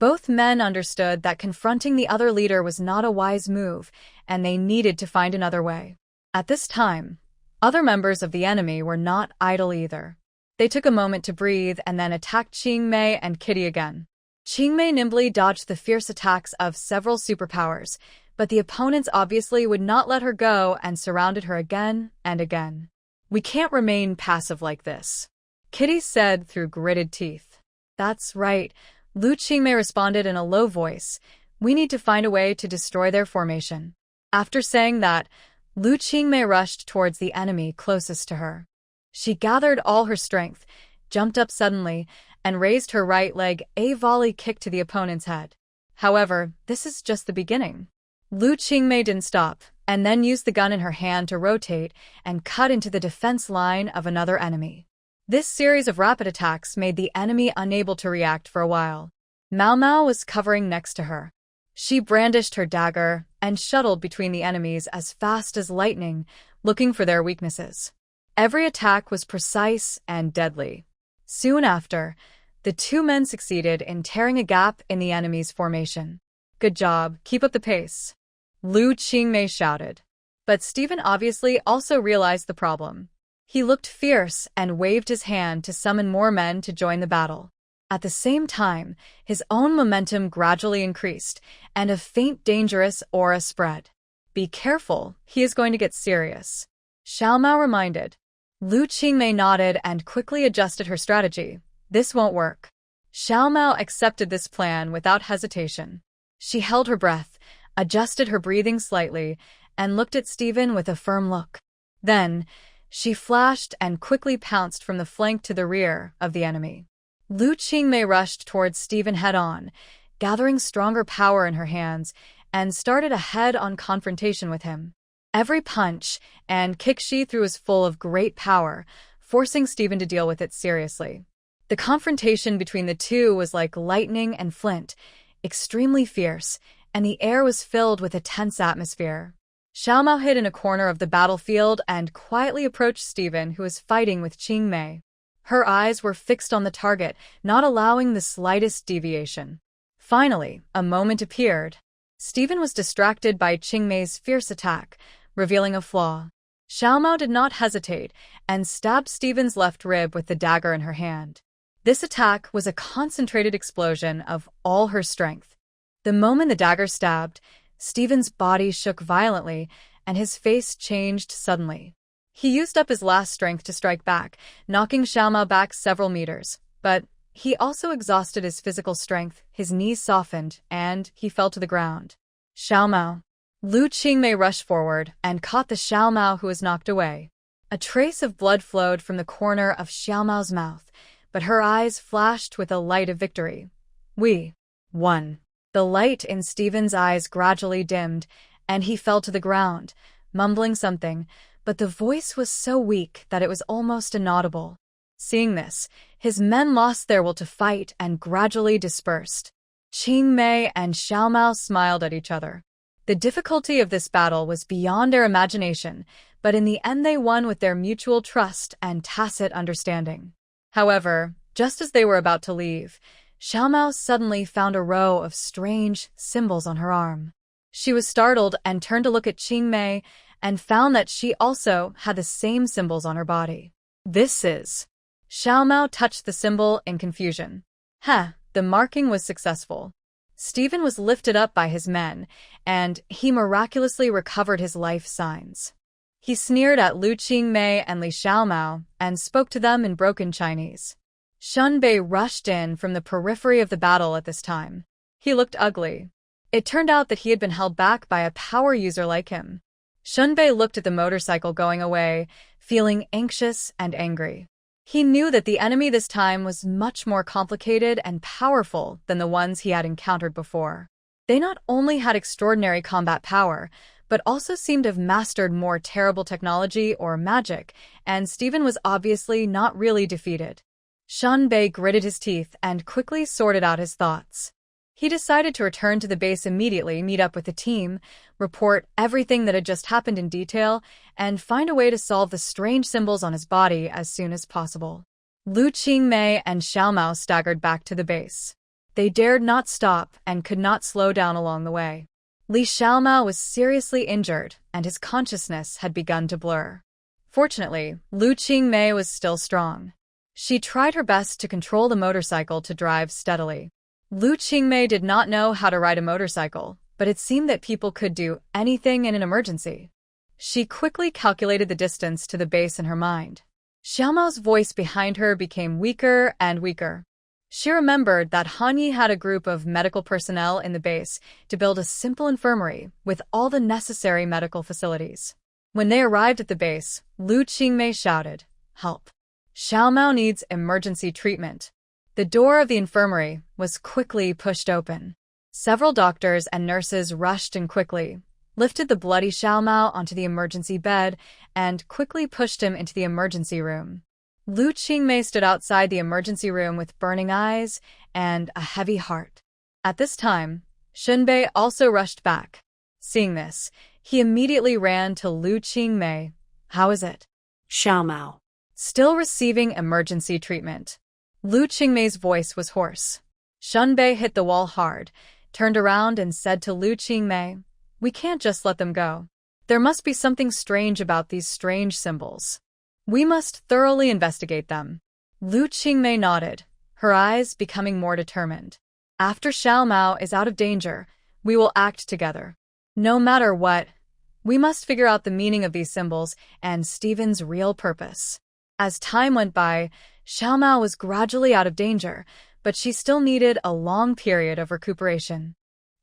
Both men understood that confronting the other leader was not a wise move, and they needed to find another way. At this time, other members of the enemy were not idle either. They took a moment to breathe and then attacked Qingmei and Kitty again. Qingmei nimbly dodged the fierce attacks of several superpowers, but the opponents obviously would not let her go and surrounded her again and again. We can't remain passive like this, Kitty said through gritted teeth. That's right, Lu Qingmei responded in a low voice. We need to find a way to destroy their formation. After saying that, Lu Qingmei rushed towards the enemy closest to her. She gathered all her strength, jumped up suddenly, and raised her right leg, a volley kick to the opponent's head. However, this is just the beginning. Lu Qingmei didn't stop, and then used the gun in her hand to rotate and cut into the defense line of another enemy. This series of rapid attacks made the enemy unable to react for a while. Mao Mao was covering next to her. She brandished her dagger and shuttled between the enemies as fast as lightning, looking for their weaknesses. Every attack was precise and deadly. Soon after, the two men succeeded in tearing a gap in the enemy's formation. Good job, keep up the pace, Lu Qingmei shouted. But Stephen obviously also realized the problem. He looked fierce and waved his hand to summon more men to join the battle. At the same time, his own momentum gradually increased, and a faint dangerous aura spread. Be careful, he is going to get serious, Xiao Mao reminded. Lu Qingmei nodded and quickly adjusted her strategy. This won't work. Xiao Mao accepted this plan without hesitation. She held her breath, adjusted her breathing slightly, and looked at Stephen with a firm look. Then, she flashed and quickly pounced from the flank to the rear of the enemy. Lu Qingmei rushed towards Stephen head-on, gathering stronger power in her hands, and started a head-on confrontation with him. Every punch and kick she threw was full of great power, forcing Stephen to deal with it seriously. The confrontation between the two was like lightning and flint, extremely fierce, and the air was filled with a tense atmosphere. Xiao Mao hid in a corner of the battlefield and quietly approached Stephen, who was fighting with Qingmei. Her eyes were fixed on the target, not allowing the slightest deviation. Finally, a moment appeared. Stephen was distracted by Qingmei's fierce attack, revealing a flaw. Xiaomao did not hesitate and stabbed Stephen's left rib with the dagger in her hand. This attack was a concentrated explosion of all her strength. The moment the dagger stabbed, Stephen's body shook violently and his face changed suddenly. He used up his last strength to strike back, knocking Xiaomao back several meters. But he also exhausted his physical strength, his knees softened, and he fell to the ground. Xiaomao. Lu Qingmei rushed forward and caught the Xiaomao who was knocked away. A trace of blood flowed from the corner of Xiaomao's mouth, but her eyes flashed with a light of victory. We won. The light in Stephen's eyes gradually dimmed, and he fell to the ground, mumbling something, but the voice was so weak that it was almost inaudible. Seeing this, his men lost their will to fight and gradually dispersed. Qingmei and Xiaomao smiled at each other. The difficulty of this battle was beyond their imagination, but in the end they won with their mutual trust and tacit understanding. However, just as they were about to leave, Xiaomao suddenly found a row of strange symbols on her arm. She was startled and turned to look at Qingmei and found that she also had the same symbols on her body. This is... Xiaomao touched the symbol in confusion. The marking was successful. Stephen was lifted up by his men, and he miraculously recovered his life signs. He sneered at Lu Qingmei and Li Xiaomao and spoke to them in broken Chinese. Shunbei rushed in from the periphery of the battle at this time. He looked ugly. It turned out that he had been held back by a power user like him. Shunbei looked at the motorcycle going away, feeling anxious and angry. He knew that the enemy this time was much more complicated and powerful than the ones he had encountered before. They not only had extraordinary combat power, but also seemed to have mastered more terrible technology or magic, and Stephen was obviously not really defeated. Shunbei gritted his teeth and quickly sorted out his thoughts. He decided to return to the base immediately, meet up with the team, report everything that had just happened in detail, and find a way to solve the strange symbols on his body as soon as possible. Lu Qingmei and Xiaomao staggered back to the base. They dared not stop and could not slow down along the way. Li Xiaomao was seriously injured, and his consciousness had begun to blur. Fortunately, Lu Qingmei was still strong. She tried her best to control the motorcycle to drive steadily. Lu Qingmei did not know how to ride a motorcycle, but it seemed that people could do anything in an emergency. She quickly calculated the distance to the base in her mind. Xiaomao's voice behind her became weaker and weaker. She remembered that Han Yi had a group of medical personnel in the base to build a simple infirmary with all the necessary medical facilities. When they arrived at the base, Lu Qingmei shouted, "Help! Xiaomao needs emergency treatment." The door of the infirmary was quickly pushed open. Several doctors and nurses rushed in quickly, lifted the bloody Xiaomao onto the emergency bed, and quickly pushed him into the emergency room. Lu Qingmei stood outside the emergency room with burning eyes and a heavy heart. At this time, Shunbei also rushed back. Seeing this, he immediately ran to Lu Qingmei. "How is it?" Xiaomao. "Still receiving emergency treatment." Lu Qingmei's voice was hoarse. Shunbei hit the wall hard, turned around and said to Lu Qingmei, "We can't just let them go. There must be something strange about these strange symbols. We must thoroughly investigate them." Lu Qingmei nodded, her eyes becoming more determined. "After Xiaomao is out of danger, we will act together. No matter what, we must figure out the meaning of these symbols and Stephen's real purpose." As time went by, Xiaomao was gradually out of danger, but she still needed a long period of recuperation.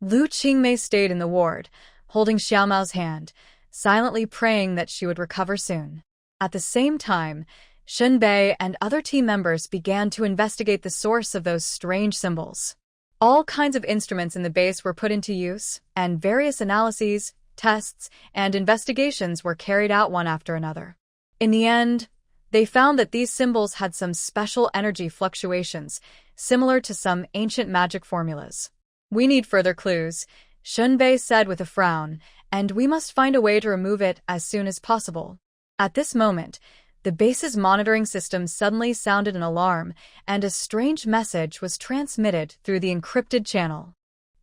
Lu Qingmei stayed in the ward, holding Xiaomao's hand, silently praying that she would recover soon. At the same time, Shunbei and other team members began to investigate the source of those strange symbols. All kinds of instruments in the base were put into use, and various analyses, tests, and investigations were carried out one after another. In the end, they found that these symbols had some special energy fluctuations, similar to some ancient magic formulas. "We need further clues," Shunbei said with a frown, "and we must find a way to remove it as soon as possible." At this moment, The base's monitoring system suddenly sounded an alarm, and a strange message was transmitted through the encrypted channel.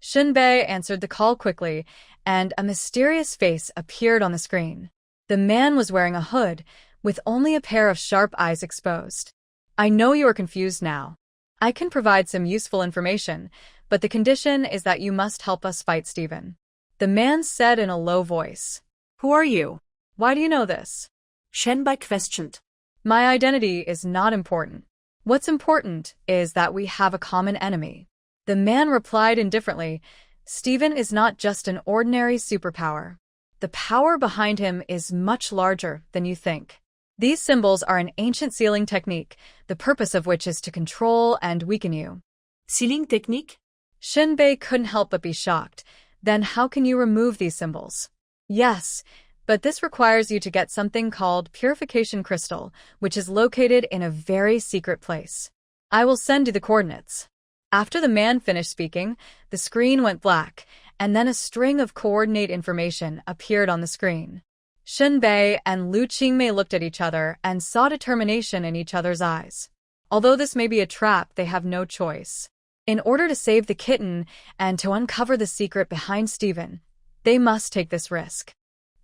Shunbei answered the call quickly, and a mysterious face appeared on the screen. The man was wearing a hood, with only a pair of sharp eyes exposed. I know you are confused now. I can provide some useful information, but the condition is that you must help us fight Steven. The man said in a low voice. Who are you? Why do you know this? Shenbai questioned. My identity is not important. What's important is that we have a common enemy. The man replied indifferently, Steven is not just an ordinary superpower. The power behind him is much larger than you think. These symbols are an ancient sealing technique, the purpose of which is to control and weaken you. Sealing technique? Shinbei couldn't help but be shocked. Then how can you remove these symbols? Yes, but this requires you to get something called Purification Crystal, which is located in a very secret place. I will send you the coordinates. After the man finished speaking, the screen went black, and then a string of coordinate information appeared on the screen. Shunbei and Lu Qingmei looked at each other and saw determination in each other's eyes. Although this may be a trap, they have no choice. In order to save the kitten and to uncover the secret behind Steven, they must take this risk.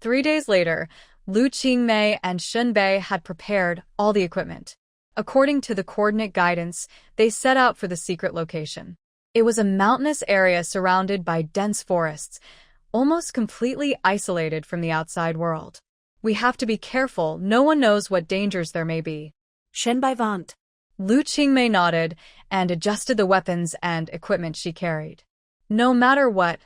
3 days later, Lu Qingmei and Shunbei had prepared all the equipment. According to the coordinate guidance, they set out for the secret location. It was a mountainous area surrounded by dense forests, almost completely isolated from the outside world. We have to be careful, no one knows what dangers there may be. Shenbai warned. Lu Qingmei nodded and adjusted the weapons and equipment she carried. No matter what,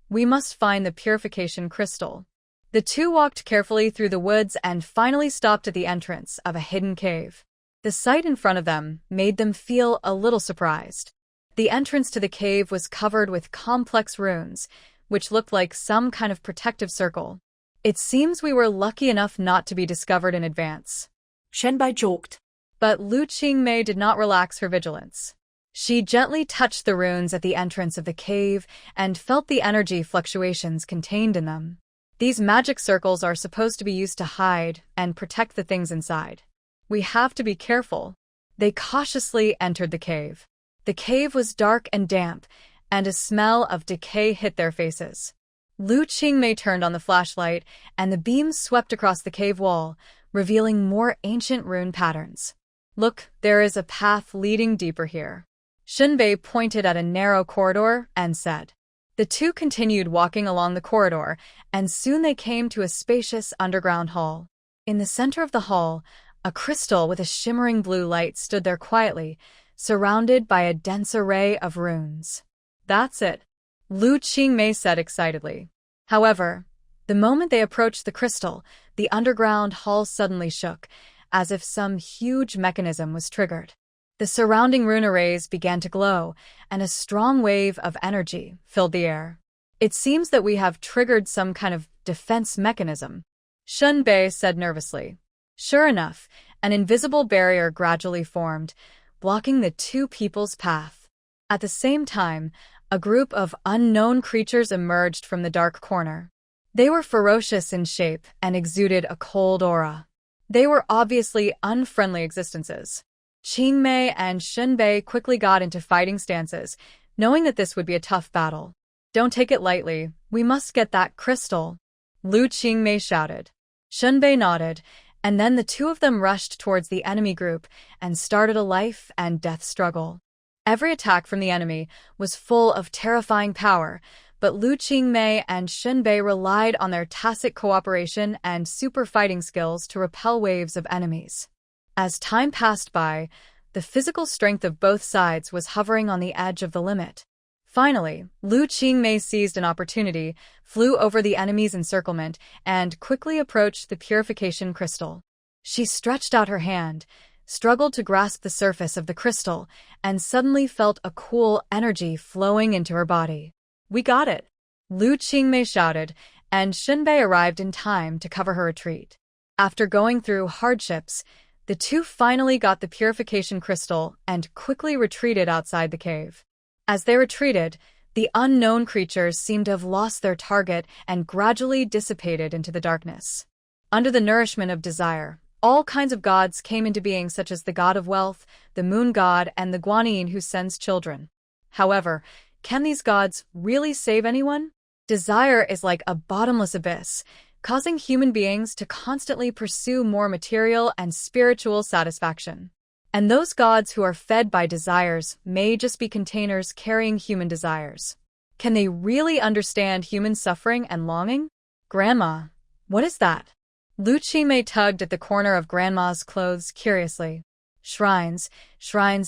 we must find the purification crystal. The two walked carefully through the woods and finally stopped at the entrance of a hidden cave. The sight in front of them made them feel a little surprised. The entrance to the cave was covered with complex runes, which looked like some kind of protective circle. It seems we were lucky enough not to be discovered in advance. Shenbai joked. But Lu Qingmei did not relax her vigilance. She gently touched the runes at the entrance of the cave and felt the energy fluctuations contained in them. These magic circles are supposed to be used to hide and protect the things inside. We have to be careful. They cautiously entered the cave. The cave was dark and damp, and a smell of decay hit their faces. Lu Qingmei turned on the flashlight, and the beam swept across the cave wall, revealing more ancient rune patterns. Look, there is a path leading deeper here. Shunbei pointed at a narrow corridor and said. The two continued walking along the corridor, and soon they came to a spacious underground hall. In the center of the hall, a crystal with a shimmering blue light stood there quietly, surrounded by a dense array of runes. That's it, Lu Qingmei said excitedly. However, the moment they approached the crystal, the underground hall suddenly shook, as if some huge mechanism was triggered. The surrounding rune arrays began to glow, and a strong wave of energy filled the air. It seems that we have triggered some kind of defense mechanism, Shunbei said nervously. Sure enough, an invisible barrier gradually formed, blocking the two people's path. At the same time, a group of unknown creatures emerged from the dark corner. They were ferocious in shape and exuded a cold aura. They were obviously unfriendly existences. Qingmei and Shunbei quickly got into fighting stances, knowing that this would be a tough battle. Don't take it lightly, we must get that crystal, Lu Qingmei shouted. Shunbei nodded, and then the two of them rushed towards the enemy group and started a life and death struggle. Every attack from the enemy was full of terrifying power, but Lu Qingmei and Shunbei relied on their tacit cooperation and super fighting skills to repel waves of enemies. As time passed by, the physical strength of both sides was hovering on the edge of the limit. Finally, Lu Qingmei seized an opportunity, flew over the enemy's encirclement, and quickly approached the purification crystal. She stretched out her hand, struggled to grasp the surface of the crystal, and suddenly felt a cool energy flowing into her body. We got it, Lu Qingmei shouted, and Shunbei arrived in time to cover her retreat. After going through hardships, the two finally got the purification crystal and quickly retreated outside the cave. As they retreated, the unknown creatures seemed to have lost their target and gradually dissipated into the darkness. Under the nourishment of desire, All kinds of gods came into being, such as the god of wealth, the moon god, and the guanyin who sends children. However, can these gods really save anyone? Desire is like a bottomless abyss, causing human beings to constantly pursue more material and spiritual satisfaction. And those gods who are fed by desires may just be containers carrying human desires. Can they really understand human suffering and longing? Grandma, what is that? Lu Qingmei tugged at the corner of Grandma's clothes curiously. Shrines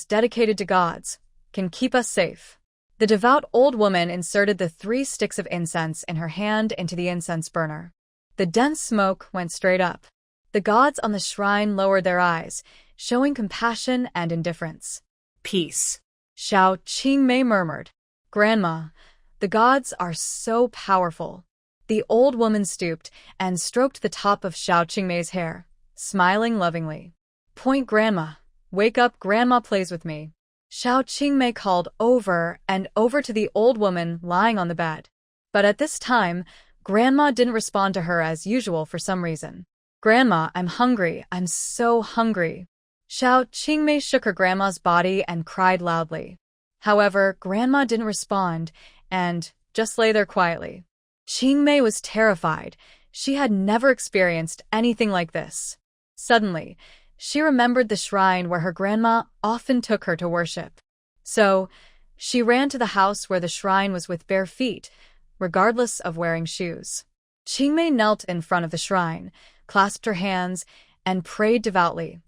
dedicated to gods, can keep us safe. The devout old woman inserted the 3 sticks of incense in her hand into the incense burner. The dense smoke went straight up. The gods on the shrine lowered their eyes, showing compassion and indifference. Peace. Xiao Qingmei murmured. Grandma, the gods are so powerful. The old woman stooped and stroked the top of Xiao Qingmei's hair, smiling lovingly. Point, Grandma. Wake up, Grandma plays with me. Xiao Qingmei called over and over to the old woman lying on the bed. But at this time, Grandma didn't respond to her as usual for some reason. Grandma, I'm hungry. I'm so hungry. Xiao Qingmei shook her grandma's body and cried loudly. However, Grandma didn't respond and just lay there quietly. Qingmei was terrified. She had never experienced anything like this. Suddenly, she remembered the shrine where her grandma often took her to worship. So, she ran to the house where the shrine was with bare feet, regardless of wearing shoes. Qingmei knelt in front of the shrine, clasped her hands, and prayed devoutly.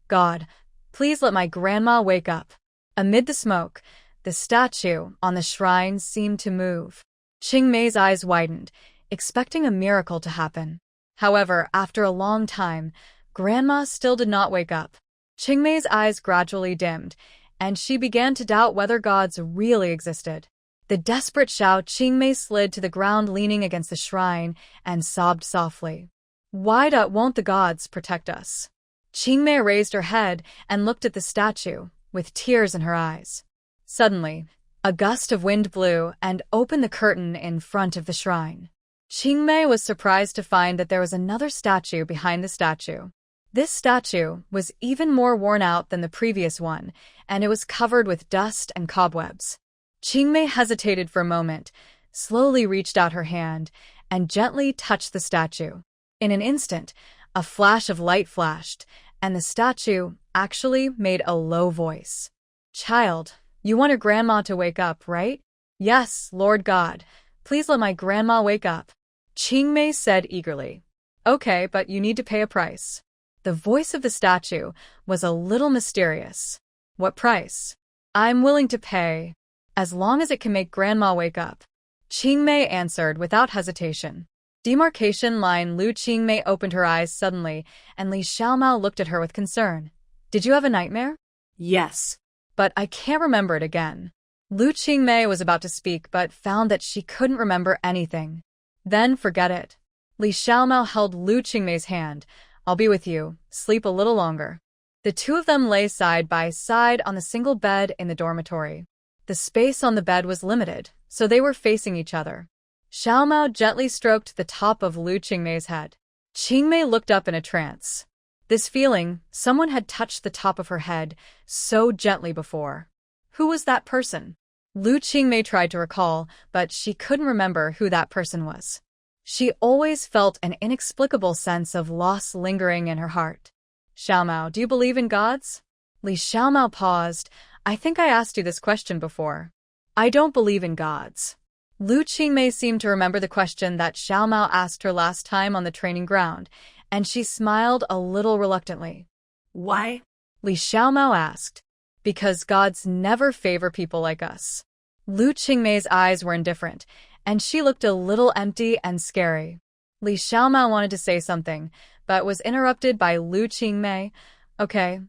God, please let my grandma wake up. Amid the smoke, the statue on the shrine seemed to move. Qingmei's eyes widened, expecting a miracle to happen. However, after a long time, Grandma still did not wake up. Qingmei's eyes gradually dimmed, and she began to doubt whether gods really existed. The desperate Xiao Qingmei slid to the ground leaning against the shrine and sobbed softly. Why won't the gods protect us? Qingmei raised her head and looked at the statue, with tears in her eyes. Suddenly, a gust of wind blew and opened the curtain in front of the shrine. Qingmei was surprised to find that there was another statue behind the statue. This statue was even more worn out than the previous one, and it was covered with dust and cobwebs. Qingmei hesitated for a moment, slowly reached out her hand, and gently touched the statue. In an instant, a flash of light flashed, and the statue actually made a low voice. Child, you want your grandma to wake up, right? Yes, Lord God. Please let my grandma wake up. Qingmei said eagerly. Okay, but you need to pay a price. The voice of the statue was a little mysterious. What price? I'm willing to pay, as long as it can make Grandma wake up. Qingmei answered without hesitation. Demarcation line. Lu Qingmei opened her eyes suddenly, and Li Xiaomao looked at her with concern. Did you have a nightmare? Yes. But I can't remember it again. Lu Qingmei was about to speak but found that she couldn't remember anything. Then forget it. Li Xiaomao held Lu Qingmei's hand. I'll be with you. Sleep a little longer. The two of them lay side by side on the single bed in the dormitory. The space on the bed was limited, so they were facing each other. Xiaomao gently stroked the top of Lu Qingmei's head. Qingmei looked up in a trance. This feeling, someone had touched the top of her head so gently before. Who was that person? Lu Qingmei tried to recall, but she couldn't remember who that person was. She always felt an inexplicable sense of loss lingering in her heart. Xiaomao, do you believe in gods? Li Xiaomao paused. I think I asked you this question before. I don't believe in gods. Lu Qingmei seemed to remember the question that Xiaomao asked her last time on the training ground, and she smiled a little reluctantly. Why? Li Xiaomao asked. Because gods never favor people like us. Lu Qingmei's eyes were indifferent, and she looked a little empty and scary. Li Xiaomao wanted to say something, but was interrupted by Lu Qingmei. Okay,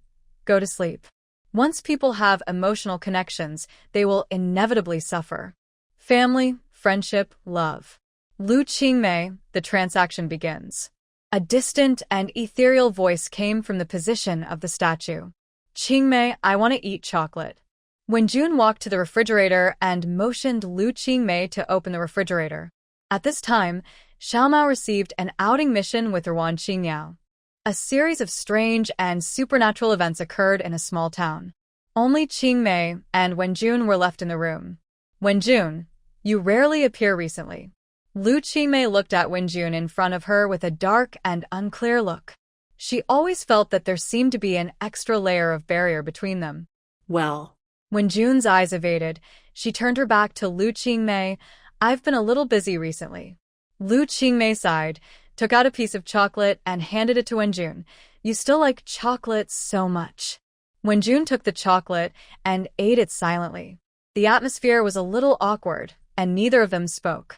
go to sleep. Once people have emotional connections, they will inevitably suffer. Family, friendship, love. Lu Qingmei, the transaction begins. A distant and ethereal voice came from the position of the statue. Qingmei, I want to eat chocolate. When June walked to the refrigerator and motioned Lu Qingmei to open the refrigerator. At this time, Xiaomao received an outing mission with Ruan Qingyao. A series of strange and supernatural events occurred in a small town. Only Qingmei and Wenjun were left in the room. Wenjun, you rarely appear recently. Lu Qingmei looked at Wenjun in front of her with a dark and unclear look. She always felt that there seemed to be an extra layer of barrier between them. Well, When Jun's eyes evaded, she turned her back to Lu Qingmei. I've been a little busy recently. Lu Qingmei sighed, took out a piece of chocolate, and handed it to Wenjun. You still like chocolate so much. Wenjun took the chocolate and ate it silently. The atmosphere was a little awkward, and neither of them spoke.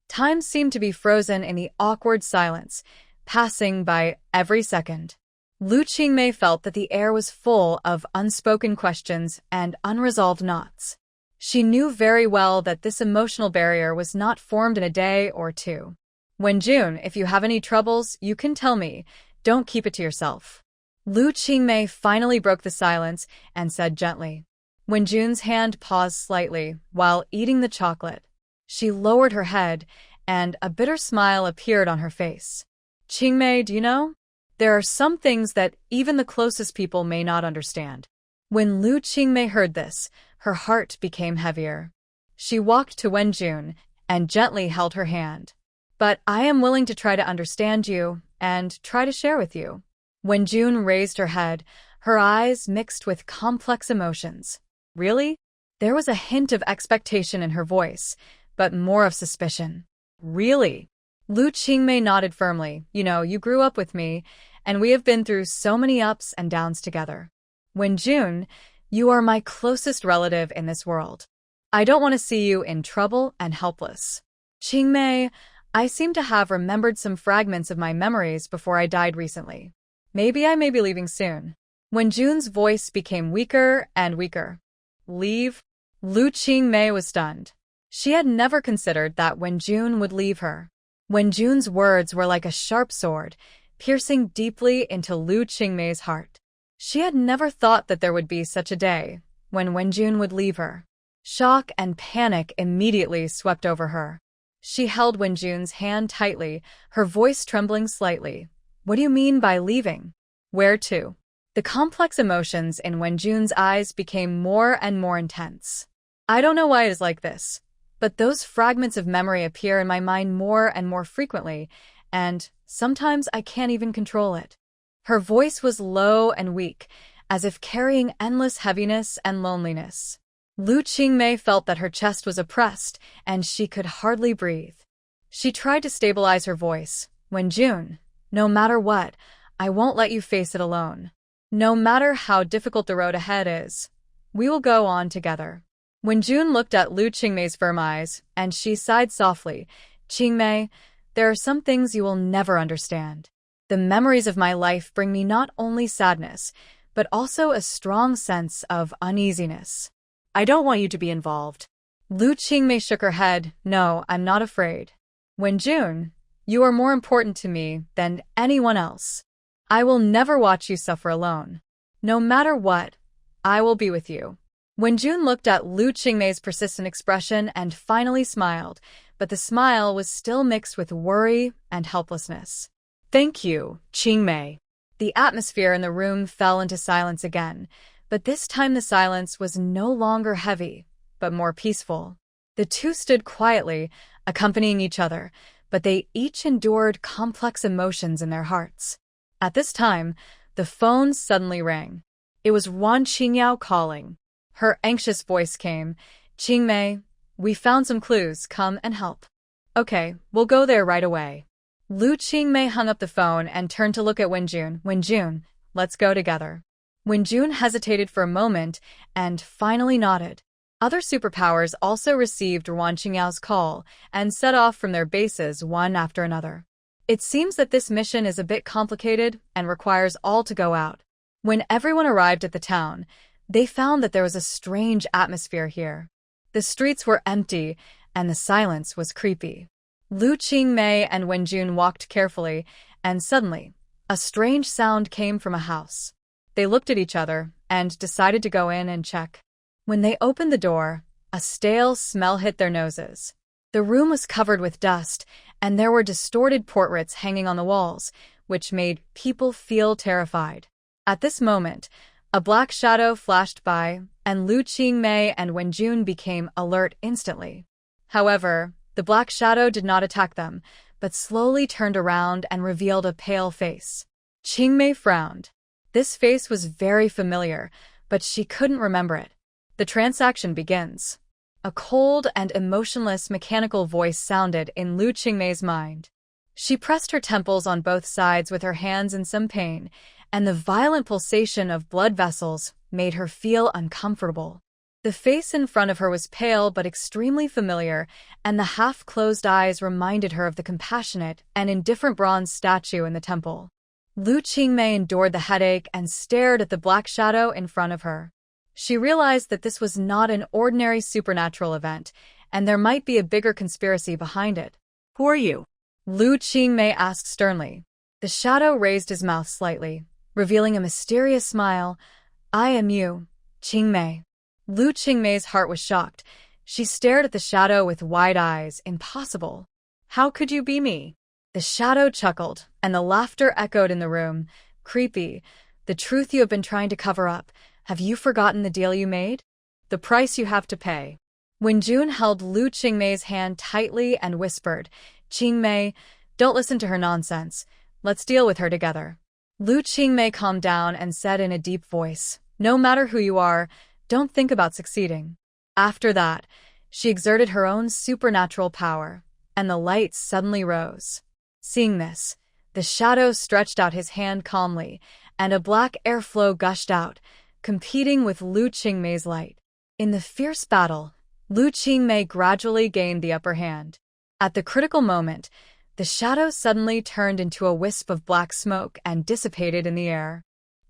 Time seemed to be frozen in the awkward silence, passing by every second. Lu Qingmei felt that the air was full of unspoken questions and unresolved knots. She knew very well that this emotional barrier was not formed in a day or two. Wenjun, if you have any troubles, you can tell me. Don't keep it to yourself. Lu Qingmei finally broke the silence and said gently. Wenjun's hand paused slightly while eating the chocolate. She lowered her head, and a bitter smile appeared on her face. Qingmei, do you know? There are some things that even the closest people may not understand. When Lu Qingmei heard this, her heart became heavier. She walked to Wenjun and gently held her hand. But I am willing to try to understand you and try to share with you. Wenjun raised her head, her eyes mixed with complex emotions. Really? There was a hint of expectation in her voice, but more of suspicion. Really? Lu Qingmei nodded firmly. You know, you grew up with me, and we have been through so many ups and downs together. Wenjun, you are my closest relative in this world. I don't want to see you in trouble and helpless. Qingmei, I seem to have remembered some fragments of my memories before I died recently. Maybe I may be leaving soon. Wenjun's voice became weaker and weaker. Leave? Lu Qingmei was stunned. She had never considered that Wenjun would leave her. Wenjun's words were like a sharp sword, piercing deeply into Lu Qingmei's heart. She had never thought that there would be such a day when Wenjun would leave her. Shock and panic immediately swept over her. She held Wenjun's hand tightly, her voice trembling slightly. What do you mean by leaving? Where to? The complex emotions in Wenjun's eyes became more and more intense. I don't know why it is like this, but those fragments of memory appear in my mind more and more frequently, and sometimes I can't even control it. Her voice was low and weak, as if carrying endless heaviness and loneliness. Lu Qingmei felt that her chest was oppressed, and she could hardly breathe. She tried to stabilize her voice. Wenjun, no matter what, I won't let you face it alone. No matter how difficult the road ahead is, we will go on together. Wenjun looked at Lu Qingmei's firm eyes, and she sighed softly. Qingmei, there are some things you will never understand. The memories of my life bring me not only sadness, but also a strong sense of uneasiness. I don't want you to be involved. Lu Qingmei shook her head. No, I'm not afraid. Wenjun, you are more important to me than anyone else. I will never watch you suffer alone. No matter what, I will be with you. Wenjun looked at Lu Qingmei's persistent expression and finally smiled, but the smile was still mixed with worry and helplessness. Thank you, Qingmei. The atmosphere in the room fell into silence again, but this time the silence was no longer heavy, but more peaceful. The two stood quietly, accompanying each other, but they each endured complex emotions in their hearts. At this time, the phone suddenly rang. It was Wan Qingyao calling. Her anxious voice came. Qingmei, we found some clues. Come and help. Okay, we'll go there right away. Lu Qingmei hung up the phone and turned to look at Wenjun. Wenjun, let's go together. Wenjun hesitated for a moment and finally nodded. Other superpowers also received Wan Qingyao's call and set off from their bases one after another. It seems that this mission is a bit complicated and requires all to go out. When everyone arrived at the town, they found that there was a strange atmosphere here. The streets were empty and the silence was creepy. Lu Qingmei and Wenjun walked carefully, and suddenly, a strange sound came from a house. They looked at each other and decided to go in and check. When they opened the door, a stale smell hit their noses. The room was covered with dust, and there were distorted portraits hanging on the walls, which made people feel terrified. At this moment, a black shadow flashed by, and Lu Qingmei and Wenjun became alert instantly. However, the black shadow did not attack them, but slowly turned around and revealed a pale face. Qingmei frowned. This face was very familiar, but she couldn't remember it. The transaction begins. A cold and emotionless mechanical voice sounded in Lu Qingmei's mind. She pressed her temples on both sides with her hands in some pain, and the violent pulsation of blood vessels made her feel uncomfortable. The face in front of her was pale but extremely familiar, and the half-closed eyes reminded her of the compassionate and indifferent bronze statue in the temple. Lu Qingmei endured the headache and stared at the black shadow in front of her. She realized that this was not an ordinary supernatural event, and there might be a bigger conspiracy behind it. Who are you? Lu Qingmei asked sternly. The shadow raised his mouth slightly, revealing a mysterious smile. I am you, Qingmei. Lu Qingmei's heart was shocked. She stared at the shadow with wide eyes. Impossible. How could you be me? The shadow chuckled, and the laughter echoed in the room. Creepy. The truth you have been trying to cover up. Have you forgotten the deal you made? The price you have to pay. Wenjun held Lu Qingmei's hand tightly and whispered, Qingmei, don't listen to her nonsense. Let's deal with her together. Lu Qingmei calmed down and said in a deep voice, no matter who you are, don't think about succeeding. After that, she exerted her own supernatural power, and the lights suddenly rose. Seeing this, the shadow stretched out his hand calmly, and a black airflow gushed out, competing with Lu Qingmei's light. In the fierce battle, Lu Qingmei gradually gained the upper hand. At the critical moment, the shadow suddenly turned into a wisp of black smoke and dissipated in the air.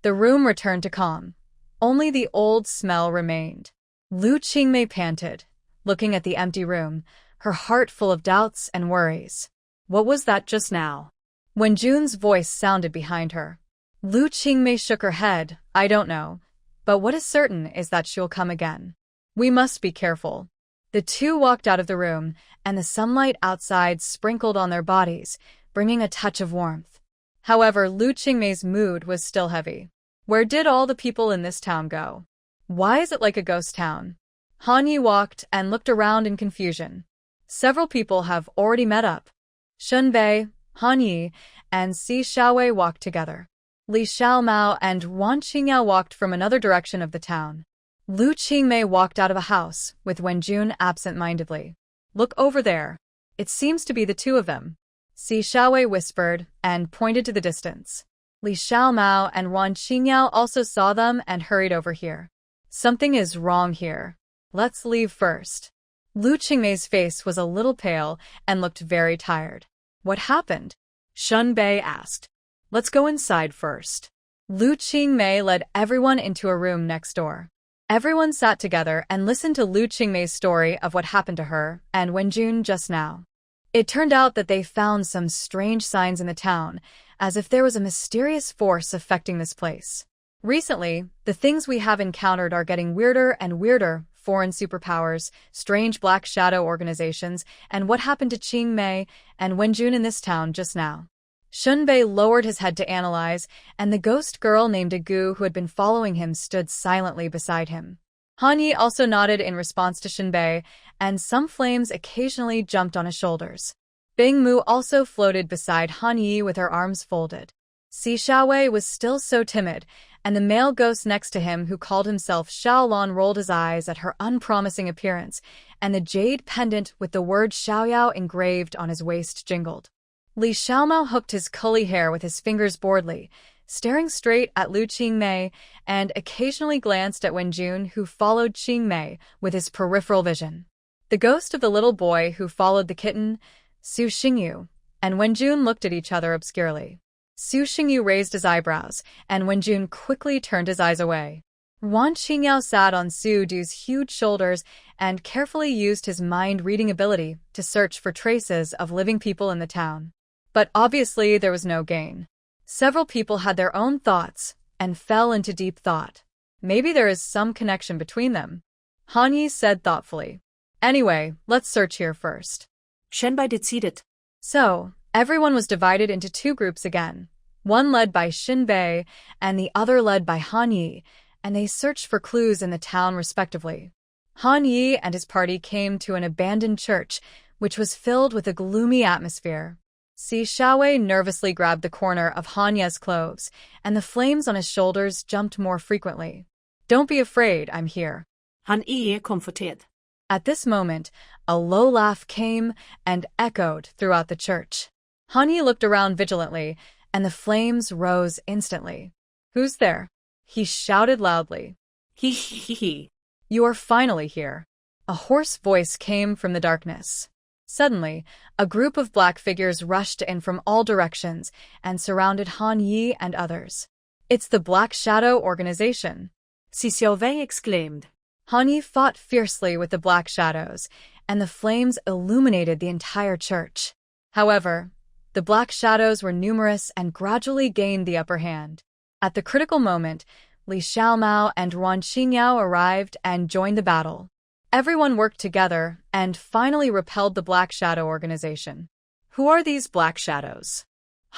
The room returned to calm. Only the old smell remained. Lu Qingmei panted, looking at the empty room, her heart full of doubts and worries. What was that just now? Wenjun's voice sounded behind her. Lu Qingmei shook her head. I don't know. But what is certain is that she'll come again. We must be careful. The two walked out of the room, and the sunlight outside sprinkled on their bodies, bringing a touch of warmth. However, Lu Qingmei's mood was still heavy. Where did all the people in this town go? Why is it like a ghost town? Han Yi walked and looked around in confusion. Several people have already met up. Shun Bei, Han Yi, and Si Xiaowei walked together. Li Xiaomao and Wan Qingyao walked from another direction of the town. Lu Qingmei walked out of a house, with Wenjun absent-mindedly. Look over there. It seems to be the two of them. Si Xiaowei whispered and pointed to the distance. Li Xiaomao and Wan Qingyao also saw them and hurried over here. Something is wrong here. Let's leave first. Lu Qingmei's face was a little pale and looked very tired. What happened? Shun Bei asked. Let's go inside first. Lu Qingmei led everyone into a room next door. Everyone sat together and listened to Lu Qingmei's story of what happened to her and Wenjun just now. It turned out that they found some strange signs in the town, as if there was a mysterious force affecting this place. Recently, the things we have encountered are getting weirder and weirder. Foreign superpowers, strange black shadow organizations, and what happened to Qingmei and Wenjun in this town just now. Shun Bei lowered his head to analyze, and the ghost girl named Agu who had been following him stood silently beside him. Han Yi also nodded in response to Shun Bei, and some flames occasionally jumped on his shoulders. Bing Mu also floated beside Han Yi with her arms folded. Si Xiaowei was still so timid, and the male ghost next to him who called himself Xiaolon rolled his eyes at her unpromising appearance, and the jade pendant with the word Xiaoyao engraved on his waist jingled. Li Xiaomao hooked his curly hair with his fingers boredly, staring straight at Lu Qingmei, and occasionally glanced at Wenjun who followed Qingmei with his peripheral vision. The ghost of the little boy who followed the kitten, Su Xingyu, and Wenjun looked at each other obscurely. Su Xingyu raised his eyebrows, and Wenjun quickly turned his eyes away. Wan Qingyao sat on Su Du's huge shoulders and carefully used his mind-reading ability to search for traces of living people in the town. But obviously there was no gain. Several people had their own thoughts and fell into deep thought. Maybe there is some connection between them. Han Yi said thoughtfully. Anyway, let's search here first. Shen Bei decided. So, everyone was divided into two groups again. one led by Shinbei and the other led by Han Yi, and they searched for clues in the town respectively. Han Yi and his party came to an abandoned church, which was filled with a gloomy atmosphere. Si Xiaowei nervously grabbed the corner of Han Ye's clothes, and the flames on his shoulders jumped more frequently. "Don't be afraid, I'm here." Han är komforterad. At this moment, a low laugh came and echoed throughout the church. Han Yi looked around vigilantly, and the flames rose instantly. "Who's there?" he shouted loudly. He. "You are finally here." A hoarse voice came from the darkness. Suddenly, a group of black figures rushed in from all directions and surrounded Han Yi and others. "It's the Black Shadow Organization," Si Xiaowei exclaimed. Han Yi fought fiercely with the black shadows, and the flames illuminated the entire church. However, the black shadows were numerous and gradually gained the upper hand. At the critical moment, Li Xiaomao and Ruan Qingyao arrived and joined the battle. Everyone worked together and finally repelled the Black Shadow Organization. "Who are these black shadows?"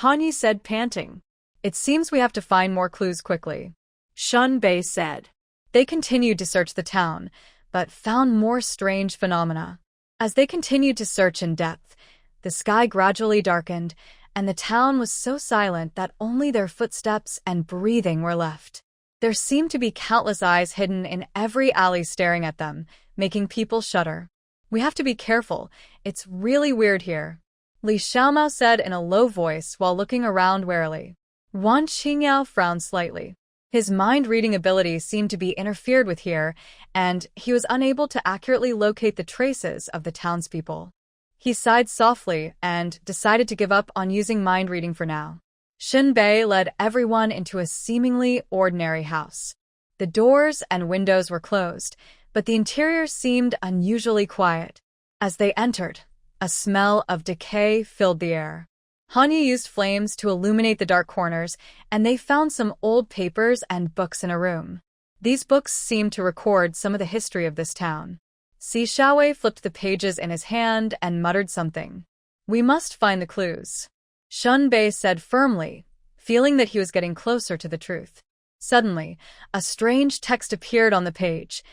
Han Yi said, panting. "It seems we have to find more clues quickly," Shinbei said. They continued to search the town, but found more strange phenomena. As they continued to search in depth, the sky gradually darkened, and the town was so silent that only their footsteps and breathing were left. There seemed to be countless eyes hidden in every alley staring at them, making people shudder. "We have to be careful. It's really weird here," Li Xiaomao said in a low voice while looking around warily. Ruan Qingyao frowned slightly. His mind-reading ability seemed to be interfered with here, and he was unable to accurately locate the traces of the townspeople. He sighed softly and decided to give up on using mind-reading for now. Shinbei led everyone into a seemingly ordinary house. The doors and windows were closed, but the interior seemed unusually quiet. As they entered, a smell of decay filled the air. Han Yi used flames to illuminate the dark corners, and they found some old papers and books in a room. These books seemed to record some of the history of this town. Si Xiaowei flipped the pages in his hand and muttered something. "We must find the clues," Shinbei said firmly, feeling that he was getting closer to the truth. Suddenly, a strange text appeared on the page.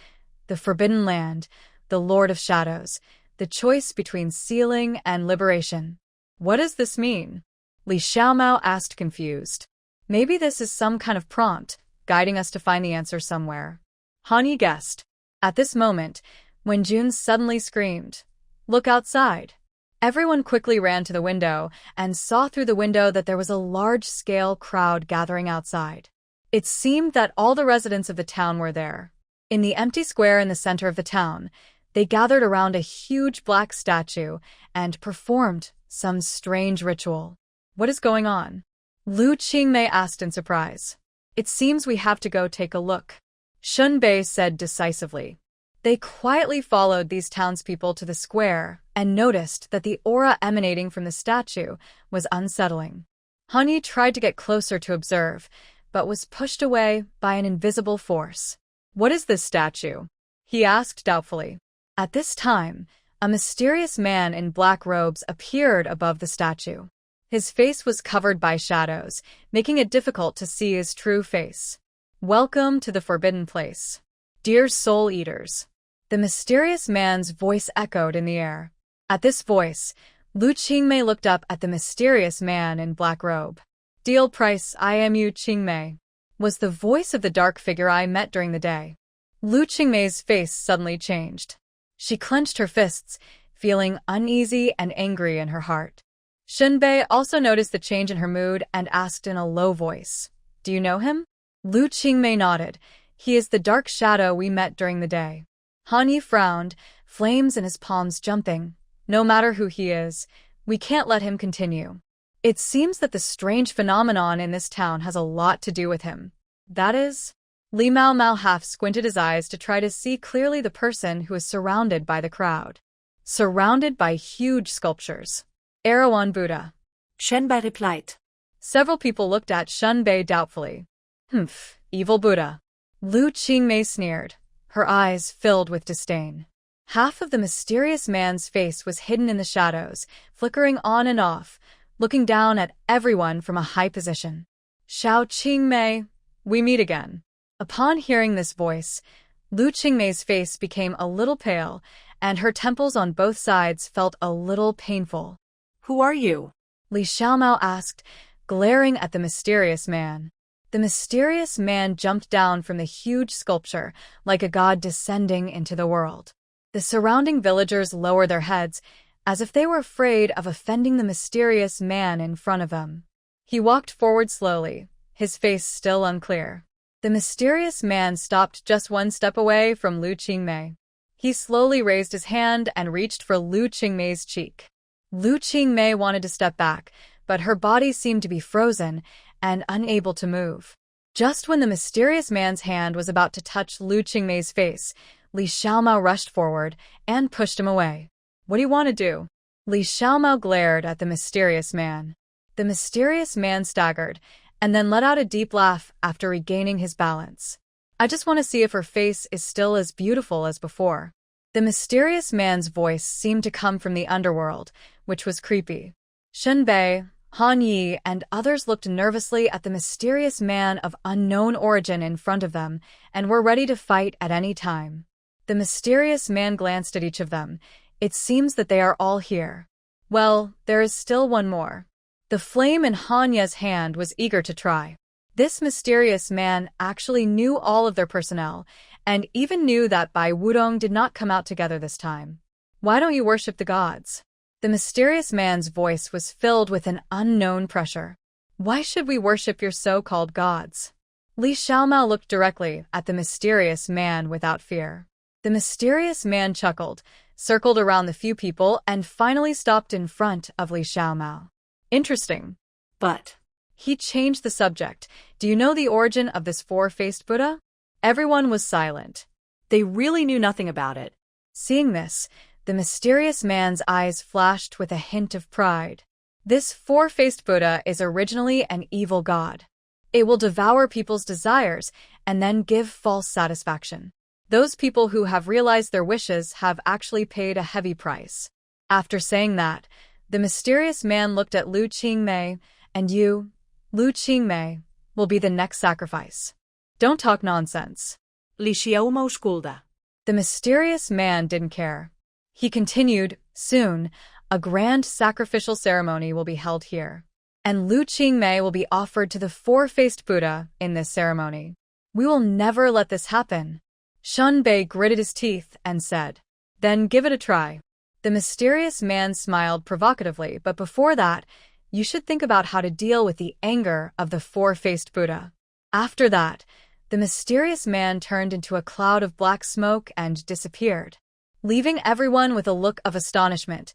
"The Forbidden Land, the Lord of Shadows, the choice between sealing and liberation." "What does this mean?" Li Xiaomao asked, confused. "Maybe this is some kind of prompt, guiding us to find the answer somewhere," Han Yi guessed. At this moment, Wen Jun suddenly screamed, "Look outside!" Everyone quickly ran to the window and saw through the window that there was a large-scale crowd gathering outside. It seemed that all the residents of the town were there. In the empty square in the center of the town, they gathered around a huge black statue and performed some strange ritual. "What is going on?" Lu Qingmei asked in surprise. "It seems we have to go take a look," Shinbei said decisively. They quietly followed these townspeople to the square and noticed that the aura emanating from the statue was unsettling. Han Yi tried to get closer to observe, but was pushed away by an invisible force. "What is this statue?" he asked doubtfully. At this time, a mysterious man in black robes appeared above the statue. His face was covered by shadows, making it difficult to see his true face. "Welcome to the Forbidden Place, dear Soul Eaters." The mysterious man's voice echoed in the air. At this voice, Lu Qingmei looked up at the mysterious man in black robe. "Deal price, I am Yu Qingmei," was the voice of the dark figure I met during the day. Lu Qingmei's face suddenly changed. She clenched her fists, feeling uneasy and angry in her heart. Shinbei also noticed the change in her mood and asked in a low voice, "Do you know him?" Lu Qingmei nodded. "He is the dark shadow we met during the day." Han Yi frowned, flames in his palms jumping. "No matter who he is, we can't let him continue. It seems that the strange phenomenon in this town has a lot to do with him." "That is?" Li Mao Mao half squinted his eyes to try to see clearly the person who was surrounded by the crowd. Surrounded by huge sculptures. Erawan Buddha. Shinbei replied. Several people looked at Shinbei doubtfully. "Humph, evil Buddha." Lu Qingmei sneered, her eyes filled with disdain. Half of the mysterious man's face was hidden in the shadows, flickering on and off, looking down at everyone from a high position. Xiao Qingmei, we meet again. Upon hearing this voice, Lu Qingmei's face became a little pale, and her temples on both sides felt a little painful. Who are you? Li Xiaomao asked, glaring at the mysterious man. The mysterious man jumped down from the huge sculpture, like a god descending into the world. The surrounding villagers lowered their heads, as if they were afraid of offending the mysterious man in front of them. He walked forward slowly, his face still unclear. The mysterious man stopped just one step away from Lu Qingmei. He slowly raised his hand and reached for Lu Qingmei's cheek. Lu Qingmei wanted to step back, but her body seemed to be frozen and unable to move. Just when the mysterious man's hand was about to touch Lu Qingmei's face, Li Xiaomao rushed forward and pushed him away. What do you want to do? Li Xiaomao glared at the mysterious man. The mysterious man staggered and then let out a deep laugh after regaining his balance. I just want to see if her face is still as beautiful as before. The mysterious man's voice seemed to come from the underworld, which was creepy. Shen Bei, Han Yi, and others looked nervously at the mysterious man of unknown origin in front of them and were ready to fight at any time. The mysterious man glanced at each of them. It seems that they are all here. Well, there is still one more. The flame in Han Ye's hand was eager to try. This mysterious man actually knew all of their personnel, and even knew that Bai Wudong did not come out together this time. Why don't you worship the gods? The mysterious man's voice was filled with an unknown pressure. Why should we worship your so-called gods? Li Xiaomao looked directly at the mysterious man without fear. The mysterious man chuckled, circled around the few people, and finally stopped in front of Li Xiaomao. Interesting. But he changed the subject. Do you know the origin of this four-faced Buddha? Everyone was silent. They really knew nothing about it. Seeing this, the mysterious man's eyes flashed with a hint of pride. This four-faced Buddha is originally an evil god. It will devour people's desires and then give false satisfaction. Those people who have realized their wishes have actually paid a heavy price. After saying that, the mysterious man looked at Lu Qingmei, and you, Lu Qingmei, will be the next sacrifice. Don't talk nonsense. Li Xiaomao skulda. The mysterious man didn't care. He continued, soon, a grand sacrificial ceremony will be held here. And Lu Qingmei will be offered to the four-faced Buddha in this ceremony. We will never let this happen. Shen Bei gritted his teeth and said, then give it a try. The mysterious man smiled provocatively, but before that, you should think about how to deal with the anger of the four-faced Buddha. After that, the mysterious man turned into a cloud of black smoke and disappeared, leaving everyone with a look of astonishment.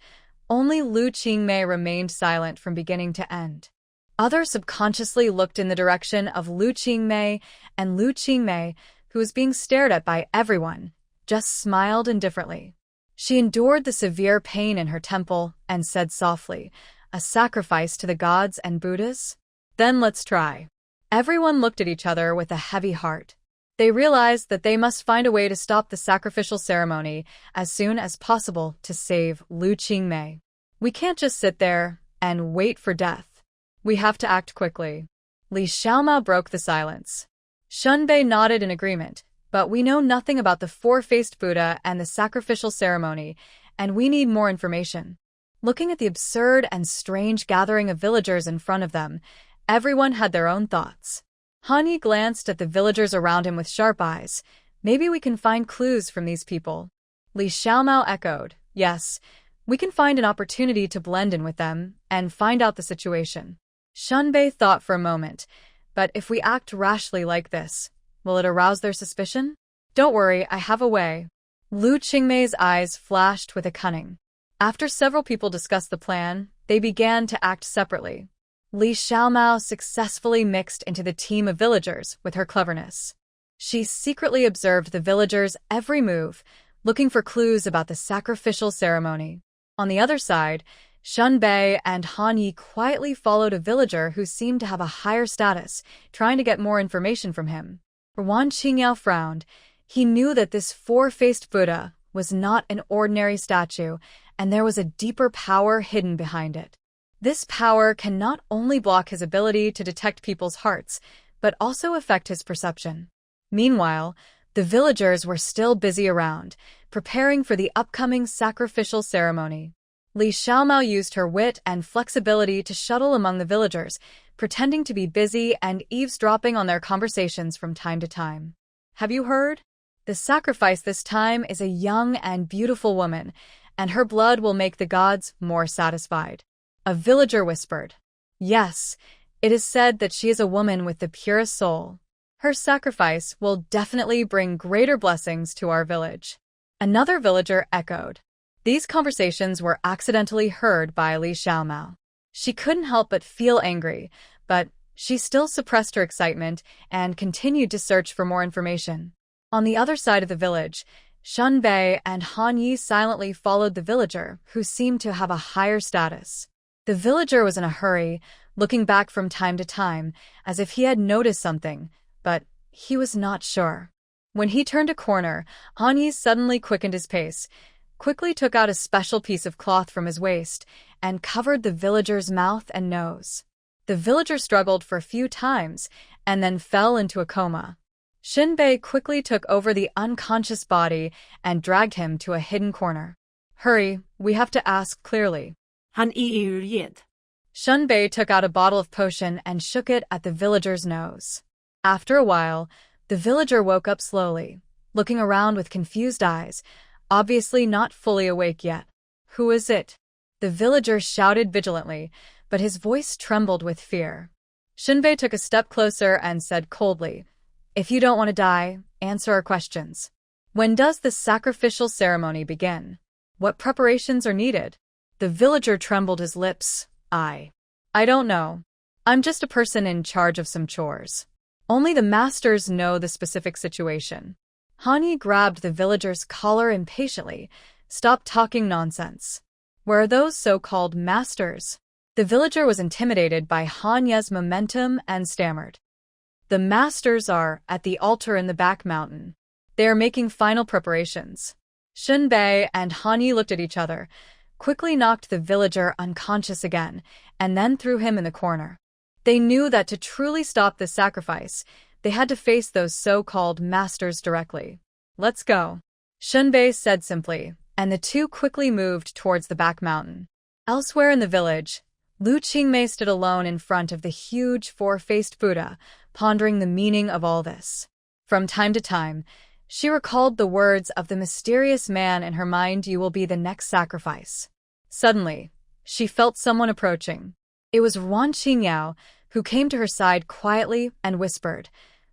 Only Lu Qingmei remained silent from beginning to end. Others subconsciously looked in the direction of Lu Qingmei, and Lu Qingmei, who was being stared at by everyone, just smiled indifferently. She endured the severe pain in her temple and said softly, a sacrifice to the gods and Buddhas? Then let's try. Everyone looked at each other with a heavy heart. They realized that they must find a way to stop the sacrificial ceremony as soon as possible to save Lu Qingmei. We can't just sit there and wait for death. We have to act quickly. Li Xiaomao broke the silence. Shen Bei nodded in agreement, but we know nothing about the four-faced Buddha and the sacrificial ceremony, and we need more information. Looking at the absurd and strange gathering of villagers in front of them, everyone had their own thoughts. Han Yi glanced at the villagers around him with sharp eyes. Maybe we can find clues from these people. Li Xiaomao echoed, yes, we can find an opportunity to blend in with them and find out the situation. Shen Bei thought for a moment, but if we act rashly like this, will it arouse their suspicion? Don't worry, I have a way. Lu Qingmei's eyes flashed with a cunning. After several people discussed the plan, they began to act separately. Li Xiaomao successfully mixed into the team of villagers with her cleverness. She secretly observed the villagers' every move, looking for clues about the sacrificial ceremony. On the other side, Shen Bei and Han Yi quietly followed a villager who seemed to have a higher status, trying to get more information from him. Wan Qingyao frowned. He knew that this four-faced Buddha was not an ordinary statue, and there was a deeper power hidden behind it. This power can not only block his ability to detect people's hearts, but also affect his perception. Meanwhile, the villagers were still busy around, preparing for the upcoming sacrificial ceremony. Li Xiaomao used her wit and flexibility to shuttle among the villagers, pretending to be busy and eavesdropping on their conversations from time to time. Have you heard? The sacrifice this time is a young and beautiful woman, and her blood will make the gods more satisfied. A villager whispered. Yes, it is said that she is a woman with the purest soul. Her sacrifice will definitely bring greater blessings to our village. Another villager echoed. These conversations were accidentally heard by Li Xiaomao. She couldn't help but feel angry, but she still suppressed her excitement and continued to search for more information. On the other side of the village, Shun Bei and Han Yi silently followed the villager, who seemed to have a higher status. The villager was in a hurry, looking back from time to time, as if he had noticed something, but he was not sure. When he turned a corner, Han Yi suddenly quickened his pace, quickly took out a special piece of cloth from his waist, and covered the villager's mouth and nose. The villager struggled for a few times, and then fell into a coma. Shinbei quickly took over the unconscious body and dragged him to a hidden corner. Hurry, we have to ask clearly. Shunbei took out a bottle of potion and shook it at the villager's nose. After a while, the villager woke up slowly, looking around with confused eyes, obviously not fully awake yet. Who is it? The villager shouted vigilantly, but his voice trembled with fear. Shinbei took a step closer and said coldly, If you don't want to die, answer our questions. When does the sacrificial ceremony begin? What preparations are needed? The villager trembled his lips. I don't know. I'm just a person in charge of some chores. Only the masters know the specific situation. Hani grabbed the villager's collar impatiently. Stop talking nonsense. Where are those so-called masters? The villager was intimidated by Hanya's momentum and stammered. The masters are at the altar in the back mountain. They are making final preparations. Shunbei and Hani looked at each other, quickly knocked the villager unconscious again, and then threw him in the corner. They knew that to truly stop the sacrifice, they had to face those so-called masters directly. Let's go, Shunbei said simply, and the two quickly moved towards the back mountain. Elsewhere in the village, Lu Qingmei stood alone in front of the huge four-faced Buddha, pondering the meaning of all this. From time to time, she recalled the words of the mysterious man in her mind. You will be the next sacrifice. Suddenly, she felt someone approaching. It was Wan Qingyao, who came to her side quietly and whispered,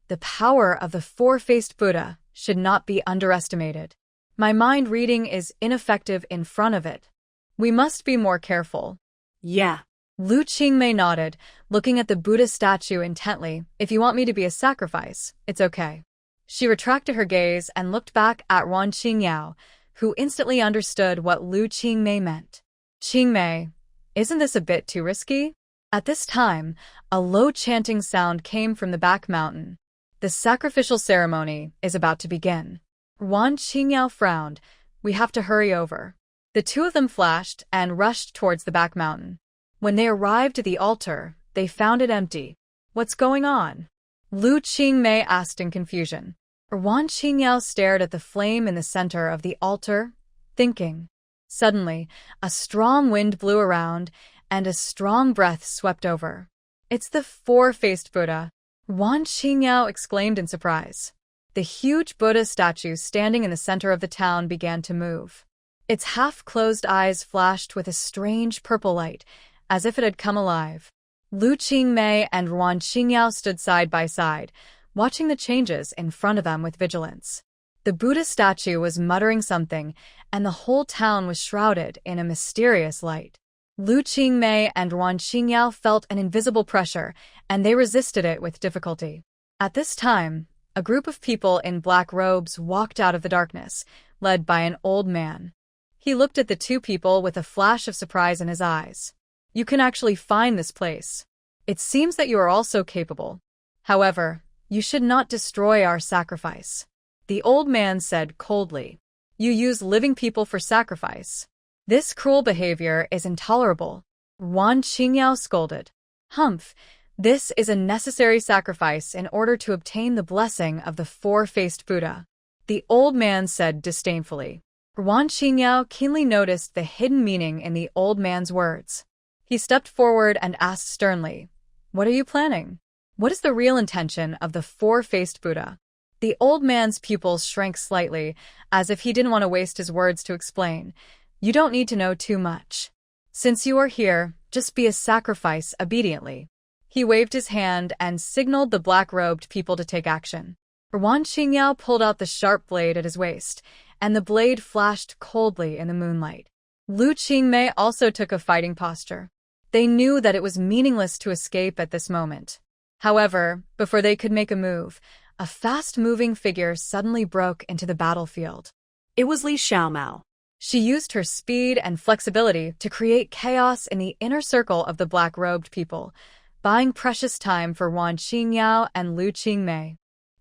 The power of the four-faced Buddha should not be underestimated. My mind reading is ineffective in front of it. We must be more careful. Yeah. Lu Qingmei nodded, looking at the Buddha statue intently. If you want me to be a sacrifice, it's okay. She retracted her gaze and looked back at Wan Qingyao, who instantly understood what Lu Qingmei meant. Qingmei, isn't this a bit too risky? At this time, a low chanting sound came from the back mountain. The sacrificial ceremony is about to begin. Wan Qingyao frowned. We have to hurry over. The two of them flashed and rushed towards the back mountain. When they arrived at the altar, they found it empty. What's going on? Lu Qingmei asked in confusion. Wan Qingyao stared at the flame in the center of the altar, thinking. Suddenly, a strong wind blew around, and a strong breath swept over. It's the four-faced Buddha, Wan Qingyao exclaimed in surprise. The huge Buddha statue standing in the center of the town began to move. Its half-closed eyes flashed with a strange purple light, as if it had come alive. Lu Qingmei and Wan Qingyao stood side by side, watching the changes in front of them with vigilance. The Buddha statue was muttering something, and the whole town was shrouded in a mysterious light. Lu Qingmei and Wan Qingyao felt an invisible pressure, and they resisted it with difficulty. At this time, a group of people in black robes walked out of the darkness, led by an old man. He looked at the two people with a flash of surprise in his eyes. You can actually find this place. It seems that you are also capable. However, you should not destroy our sacrifice. The old man said coldly. You use living people for sacrifice. This cruel behavior is intolerable. Wan Qingyao scolded. Humph, this is a necessary sacrifice in order to obtain the blessing of the four-faced Buddha, the old man said disdainfully. Wan Qingyao keenly noticed the hidden meaning in the old man's words. He stepped forward and asked sternly, "What are you planning? What is the real intention of the four-faced Buddha?" The old man's pupils shrank slightly, as if he didn't want to waste his words to explain. "You don't need to know too much. Since you are here, just be a sacrifice obediently." He waved his hand and signaled the black-robed people to take action. Wan Qingyao pulled out the sharp blade at his waist, and the blade flashed coldly in the moonlight. Lu Qingmei also took a fighting posture. They knew that it was meaningless to escape at this moment. However, before they could make a move, a fast-moving figure suddenly broke into the battlefield. It was Li Xiaomao. She used her speed and flexibility to create chaos in the inner circle of the black-robed people, buying precious time for Wan Qingyao and Lu Qingmei.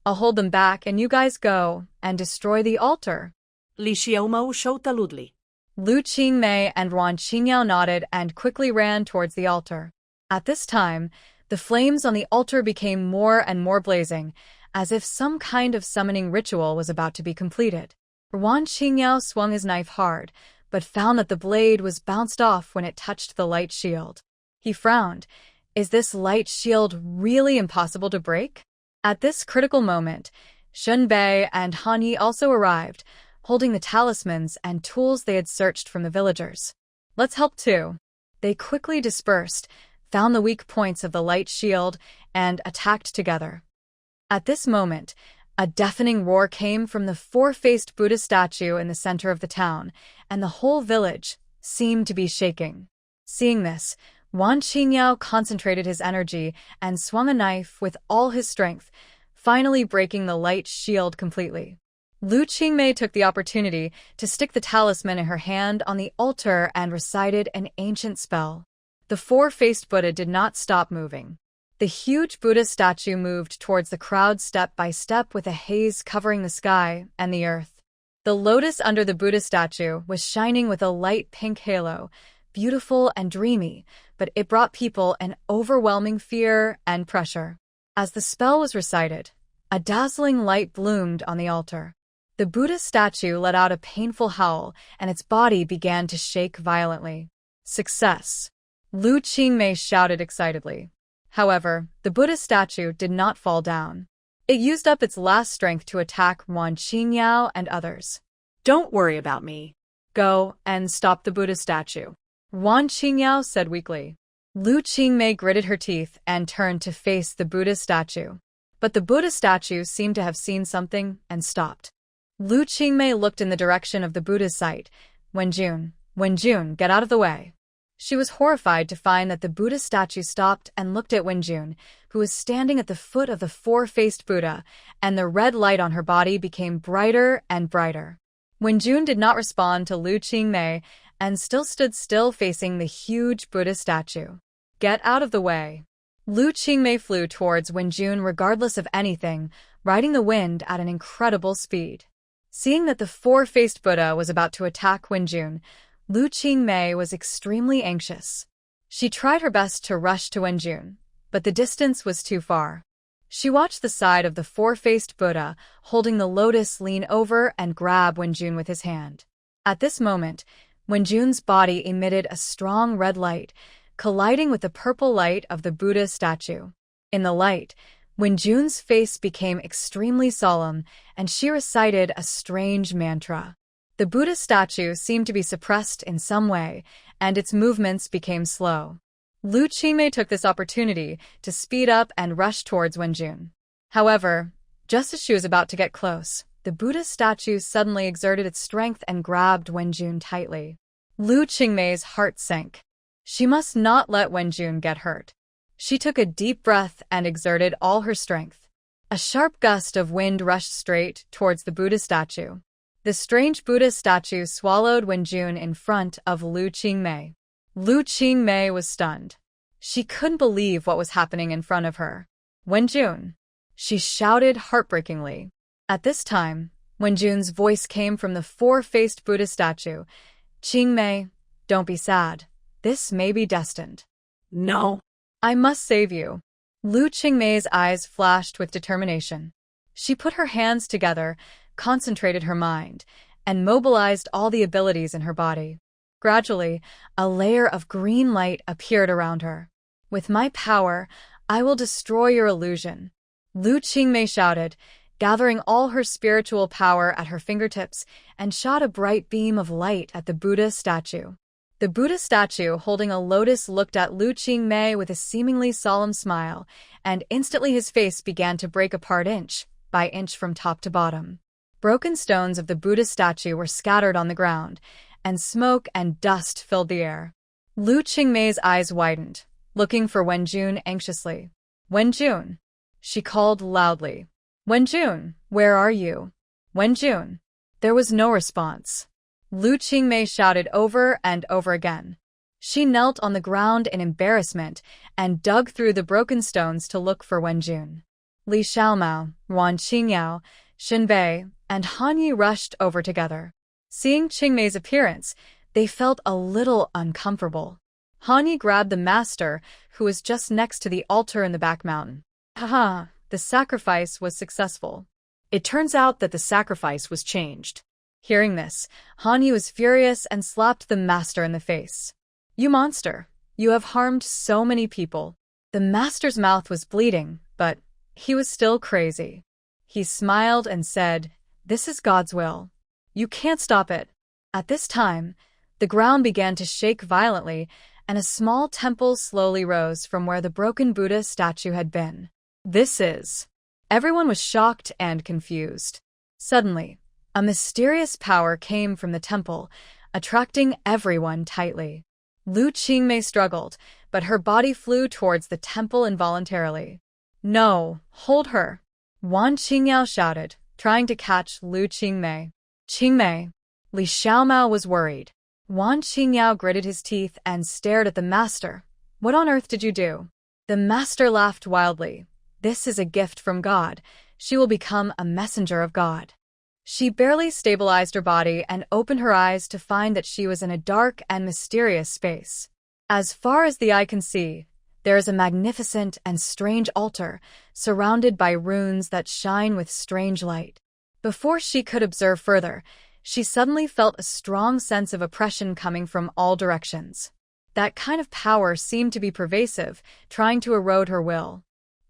"I'll hold them back and you guys go and destroy the altar." Li Xiaomao showed taludli. Lu Qingmei and Wan Qingyao nodded and quickly ran towards the altar. At this time, the flames on the altar became more and more blazing, as if some kind of summoning ritual was about to be completed. Wan Qingyao swung his knife hard, but found that the blade was bounced off when it touched the light shield. He frowned. Is this light shield really impossible to break? At this critical moment, Shun Bei and Han Yi also arrived, holding the talismans and tools they had searched from the villagers. "Let's help too." They quickly dispersed, found the weak points of the light shield, and attacked together. At this moment, a deafening roar came from the four-faced Buddha statue in the center of the town, and the whole village seemed to be shaking. Seeing this, Wan Qingyao concentrated his energy and swung a knife with all his strength, finally breaking the light shield completely. Lu Qingmei took the opportunity to stick the talisman in her hand on the altar and recited an ancient spell. The four-faced Buddha did not stop moving. The huge Buddha statue moved towards the crowd step by step with a haze covering the sky and the earth. The lotus under the Buddha statue was shining with a light pink halo, beautiful and dreamy, but it brought people an overwhelming fear and pressure. As the spell was recited, a dazzling light bloomed on the altar. The Buddha statue let out a painful howl, and its body began to shake violently. "Success!" Lu Qingmei shouted excitedly. However, the Buddha statue did not fall down. It used up its last strength to attack Wan Qingyao and others. "Don't worry about me. Go and stop the Buddha statue," Wan Qingyao said weakly. Lu Qingmei gritted her teeth and turned to face the Buddha statue. But the Buddha statue seemed to have seen something and stopped. Lu Qingmei looked in the direction of the Buddha's sight. Wenjun, get out of the way." She was horrified to find that the Buddha statue stopped and looked at Wenjun, who was standing at the foot of the four-faced Buddha, and the red light on her body became brighter and brighter. Wenjun did not respond to Lu Qingmei and still stood still facing the huge Buddha statue. "Get out of the way." Lu Qingmei flew towards Wenjun regardless of anything, riding the wind at an incredible speed. Seeing that the four-faced Buddha was about to attack Wenjun, Lu Qingmei was extremely anxious. She tried her best to rush to Wenjun, but the distance was too far. She watched the side of the four-faced Buddha, holding the lotus, lean over and grab Wenjun with his hand. At this moment, Wenjun's body emitted a strong red light, colliding with the purple light of the Buddha statue. In the light, Wenjun's face became extremely solemn, and she recited a strange mantra. The Buddha statue seemed to be suppressed in some way, and its movements became slow. Lu Qingmei took this opportunity to speed up and rush towards Wenjun. However, just as she was about to get close, the Buddha statue suddenly exerted its strength and grabbed Wenjun tightly. Lu Qingmei's heart sank. She must not let Wenjun get hurt. She took a deep breath and exerted all her strength. A sharp gust of wind rushed straight towards the Buddha statue. The strange Buddha statue swallowed Wenjun in front of Lu Qingmei. Lu Qingmei was stunned. She couldn't believe what was happening in front of her. "Wenjun!" she shouted heartbreakingly. At this time, Wenjun's voice came from the four-faced Buddha statue. "Qingmei, don't be sad. This may be destined. No. I must save you. Lu Qingmei's eyes flashed with determination. She put her hands together, concentrated her mind, and mobilized all the abilities in her body. Gradually, a layer of green light appeared around her. With my power, I will destroy your illusion. Lu Qingmei shouted, gathering all her spiritual power at her fingertips, and shot a bright beam of light at the Buddha statue. The Buddha statue, holding a lotus, looked at Lu Qingmei with a seemingly solemn smile, and instantly his face began to break apart inch by inch from top to bottom. Broken stones of the Buddha statue were scattered on the ground, and smoke and dust filled the air. Lu Qingmei's eyes widened, looking for Wenjun anxiously. Wenjun, she called loudly. Wenjun, where are you? Wenjun. There was no response. Lu Qingmei shouted over and over again. She knelt on the ground in embarrassment and dug through the broken stones to look for Wenjun. Li Xiaomao, Wan Qingyao, Shenbei, and Han Yi rushed over together. Seeing Qingmei's appearance, they felt a little uncomfortable. Han Yi grabbed the master, who was just next to the altar in the back mountain. Haha, the sacrifice was successful. It turns out that the sacrifice was changed. Hearing this, Han Yi was furious and slapped the master in the face. You monster! You have harmed so many people. The master's mouth was bleeding, but he was still crazy. He smiled and said, This is God's will. You can't stop it. At this time, the ground began to shake violently, and a small temple slowly rose from where the broken Buddha statue had been. This is... Everyone was shocked and confused. Suddenly, a mysterious power came from the temple, attracting everyone tightly. Lu Qingmei struggled, but her body flew towards the temple involuntarily. No, hold her! Wan Qingyao shouted, trying to catch Lu Qingmei. Qingmei! Li Xiaomao was worried. Wan Qingyao gritted his teeth and stared at the master. What on earth did you do? The master laughed wildly. This is a gift from God. She will become a messenger of God. She barely stabilized her body and opened her eyes to find that she was in a dark and mysterious space. As far as the eye can see, there is a magnificent and strange altar, surrounded by runes that shine with strange light. Before she could observe further, she suddenly felt a strong sense of oppression coming from all directions. That kind of power seemed to be pervasive, trying to erode her will.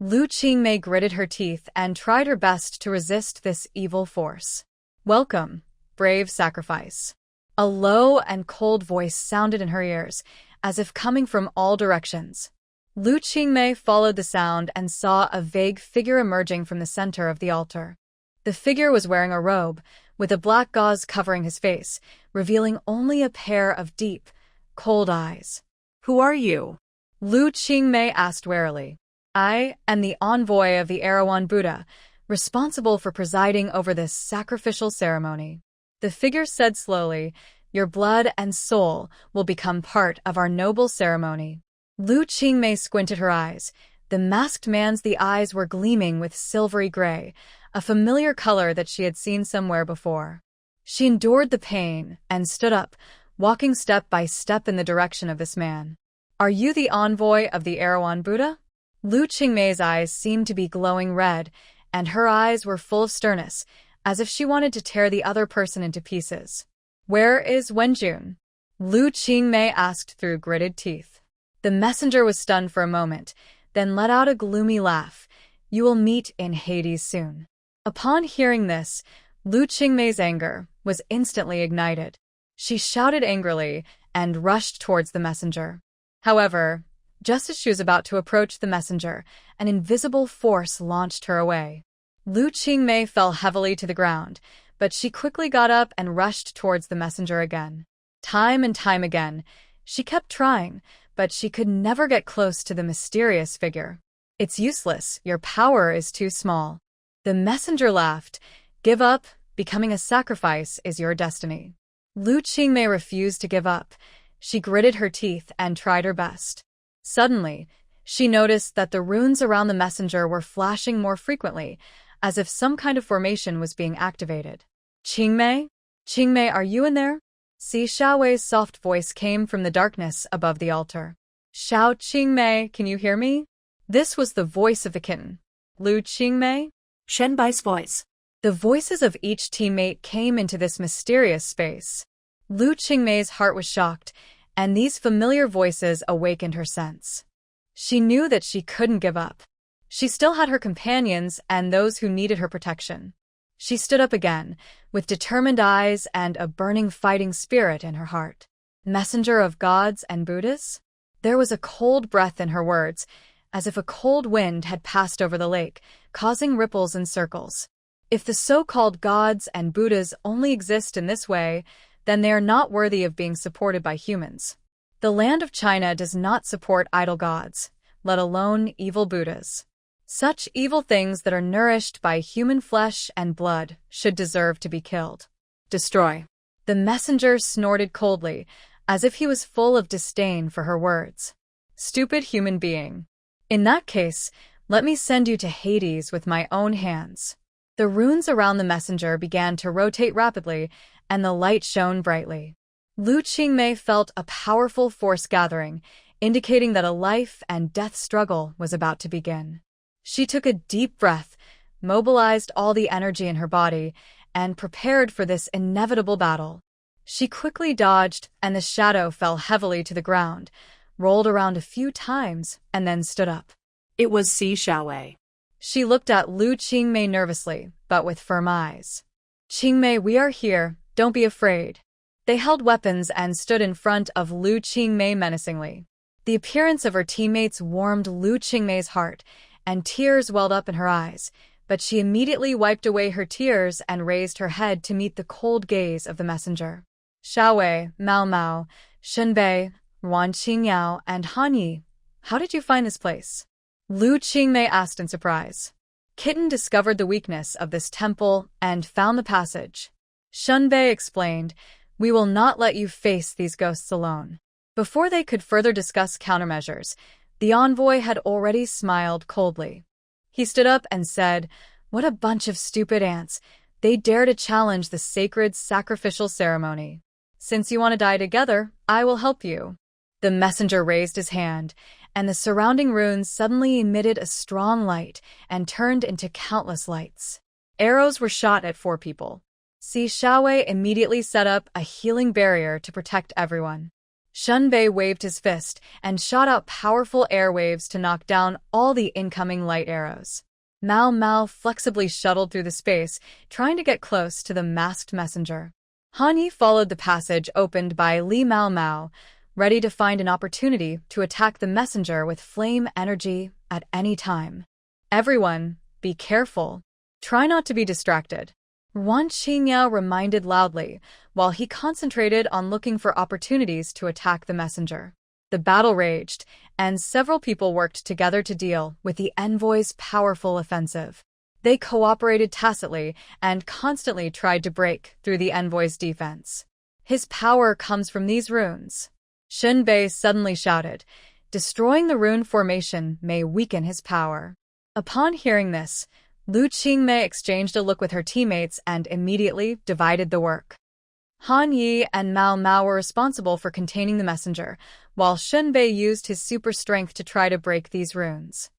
Lu Qingmei gritted her teeth and tried her best to resist this evil force. Welcome, brave sacrifice. A low and cold voice sounded in her ears, as if coming from all directions. Lu Qingmei followed the sound and saw a vague figure emerging from the center of the altar. The figure was wearing a robe, with a black gauze covering his face, revealing only a pair of deep, cold eyes. Who are you? Lu Qingmei asked warily. I am the envoy of the Erawan Buddha, responsible for presiding over this sacrificial ceremony. The figure said slowly, Your blood and soul will become part of our noble ceremony. Lu Qingmei squinted her eyes. The masked man's eyes were gleaming with silvery gray, a familiar color that she had seen somewhere before. She endured the pain and stood up, walking step by step in the direction of this man. Are you the envoy of the Erawan Buddha? Lu Qingmei's eyes seemed to be glowing red, and her eyes were full of sternness, as if she wanted to tear the other person into pieces. Where is Wenjun? Lu Qingmei asked through gritted teeth. The messenger was stunned for a moment, then let out a gloomy laugh. You will meet in Hades soon. Upon hearing this, Lu Qingmei's anger was instantly ignited. She shouted angrily and rushed towards the messenger. However, just as she was about to approach the messenger, an invisible force launched her away. Lu Qingmei fell heavily to the ground, but she quickly got up and rushed towards the messenger again. Time and time again, she kept trying, but she could never get close to the mysterious figure. It's useless, your power is too small. The messenger laughed. Give up, becoming a sacrifice is your destiny. Lu Qingmei refused to give up. She gritted her teeth and tried her best. Suddenly, she noticed that the runes around the messenger were flashing more frequently, as if some kind of formation was being activated. Qingmei? Qingmei, are you in there? Si Xiaowei's soft voice came from the darkness above the altar. Xiao Qingmei, can you hear me? This was the voice of the kitten. Lu Qingmei? Shenbai's voice. The voices of each teammate came into this mysterious space. Lu Qingmei's heart was shocked, and these familiar voices awakened her sense. She knew that she couldn't give up. She still had her companions and those who needed her protection. She stood up again, with determined eyes and a burning fighting spirit in her heart. Messenger of gods and Buddhas? There was a cold breath in her words, as if a cold wind had passed over the lake, causing ripples and circles. If the so-called gods and Buddhas only exist in this way, then they are not worthy of being supported by humans. The land of China does not support idol gods, let alone evil Buddhas. Such evil things that are nourished by human flesh and blood should deserve to be killed. Destroy. The messenger snorted coldly, as if he was full of disdain for her words. Stupid human being. In that case, let me send you to Hades with my own hands. The runes around the messenger began to rotate rapidly, and the light shone brightly. Lu Qingmei felt a powerful force gathering, indicating that a life and death struggle was about to begin. She took a deep breath, mobilized all the energy in her body, and prepared for this inevitable battle. She quickly dodged, and the shadow fell heavily to the ground, rolled around a few times, and then stood up. It was Si Xiaowei. She looked at Lu Qingmei nervously, but with firm eyes. Qingmei, we are here, don't be afraid. They held weapons and stood in front of Lu Qingmei menacingly. The appearance of her teammates warmed Lu Qingmei's heart, and tears welled up in her eyes, but she immediately wiped away her tears and raised her head to meet the cold gaze of the messenger. Xiaowei, Mao Mao, Shenbei, Wan Qingyao, and Han Yi, how did you find this place? Lu Qingmei asked in surprise. Kitten discovered the weakness of this temple and found the passage. Shenbei explained, we will not let you face these ghosts alone. Before they could further discuss countermeasures, the envoy had already smiled coldly. He stood up and said, what a bunch of stupid ants. They dare to challenge the sacred sacrificial ceremony. Since you want to die together, I will help you. The messenger raised his hand, and the surrounding runes suddenly emitted a strong light and turned into countless lights. Arrows were shot at 4 people. Si Xiaowei immediately set up a healing barrier to protect everyone. Shenbei waved his fist and shot out powerful airwaves to knock down all the incoming light arrows. Mao Mao flexibly shuttled through the space, trying to get close to the masked messenger. Han Yi followed the passage opened by Li Mao Mao, ready to find an opportunity to attack the messenger with flame energy at any time. Everyone, be careful. Try not to be distracted. Wan Qingyao reminded loudly, while he concentrated on looking for opportunities to attack the messenger. The battle raged, and several people worked together to deal with the envoy's powerful offensive. They cooperated tacitly and constantly tried to break through the envoy's defense. His power comes from these runes. Shenbei suddenly shouted, destroying the rune formation may weaken his power. Upon hearing this, Lu Qingmei exchanged a look with her teammates and immediately divided the work. Han Yi and Mao Mao were responsible for containing the messenger, while Shenbei used his super strength to try to break these runes.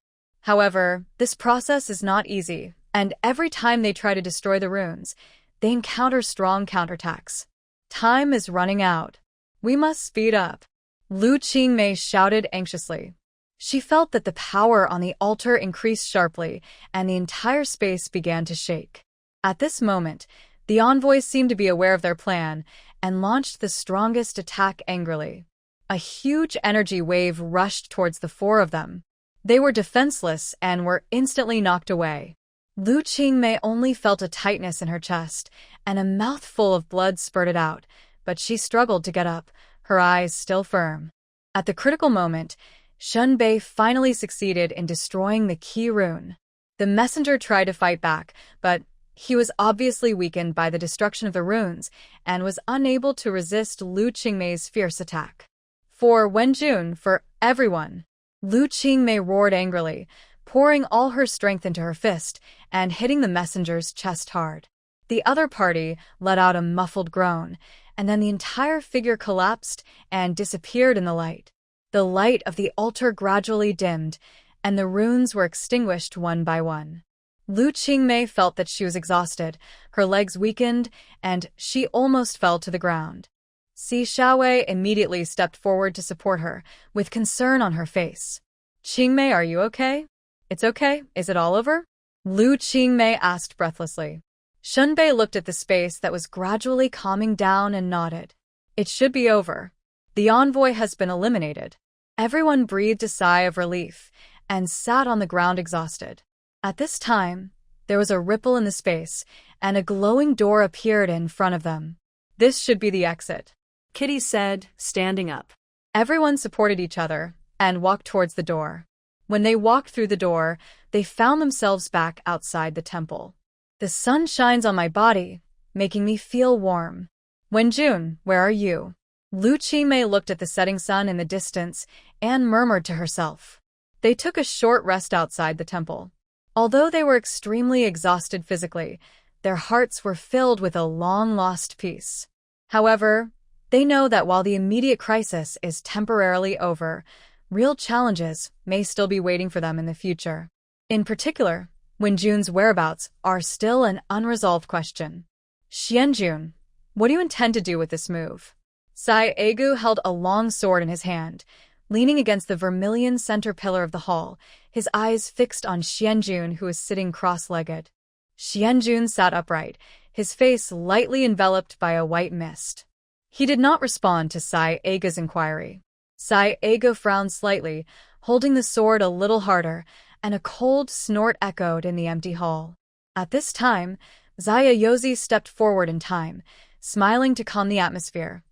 However, this process is not easy, and every time they try to destroy the runes, they encounter strong counterattacks. Time is running out. We must speed up. Lu Qingmei shouted anxiously. She felt that the power on the altar increased sharply, and the entire space began to shake. At this moment, the envoys seemed to be aware of their plan and launched the strongest attack angrily. A huge energy wave rushed towards the 4 of them. They were defenseless and were instantly knocked away. Lu Qingmei only felt a tightness in her chest, and a mouthful of blood spurted out, but she struggled to get up, her eyes still firm. At the critical moment, Shenbei finally succeeded in destroying the key rune. The messenger tried to fight back, but he was obviously weakened by the destruction of the runes and was unable to resist Lu Qingmei's fierce attack. For Wenjun, for everyone! Lu Qingmei roared angrily, pouring all her strength into her fist and hitting the messenger's chest hard. The other party let out a muffled groan, and then the entire figure collapsed and disappeared in the light. The light of the altar gradually dimmed, and the runes were extinguished one by one. Lu Qingmei felt that she was exhausted, her legs weakened, and she almost fell to the ground. Si Xiaowei immediately stepped forward to support her, with concern on her face. "Qingmei, are you okay?" "It's okay. Is it all over?" Lu Qingmei asked breathlessly. Shunbei looked at the space that was gradually calming down and nodded. "It should be over. The envoy has been eliminated." Everyone breathed a sigh of relief and sat on the ground exhausted. At this time, there was a ripple in the space, and a glowing door appeared in front of them. "This should be the exit," Kitty said, standing up. Everyone supported each other and walked towards the door. When they walked through the door, they found themselves back outside the temple. "The sun shines on my body, making me feel warm." "Wenjun, where are you?" Lu Qingmei looked at the setting sun in the distance and murmured to herself. They took a short rest outside the temple. Although they were extremely exhausted physically, their hearts were filled with a long-lost peace. However, they know that while the immediate crisis is temporarily over, real challenges may still be waiting for them in the future. In particular, Wenjun's whereabouts are still an unresolved question. "Xianjun, what do you intend to do with this move?" Sai Egu held a long sword in his hand, leaning against the vermilion center pillar of the hall, his eyes fixed on Xianjun, who was sitting cross-legged. Xianjun sat upright, his face lightly enveloped by a white mist. He did not respond to Sai Egu's inquiry. Sai Egu frowned slightly, holding the sword a little harder, and a cold snort echoed in the empty hall. At this time, Zayayozi stepped forward in time, smiling to calm the atmosphere.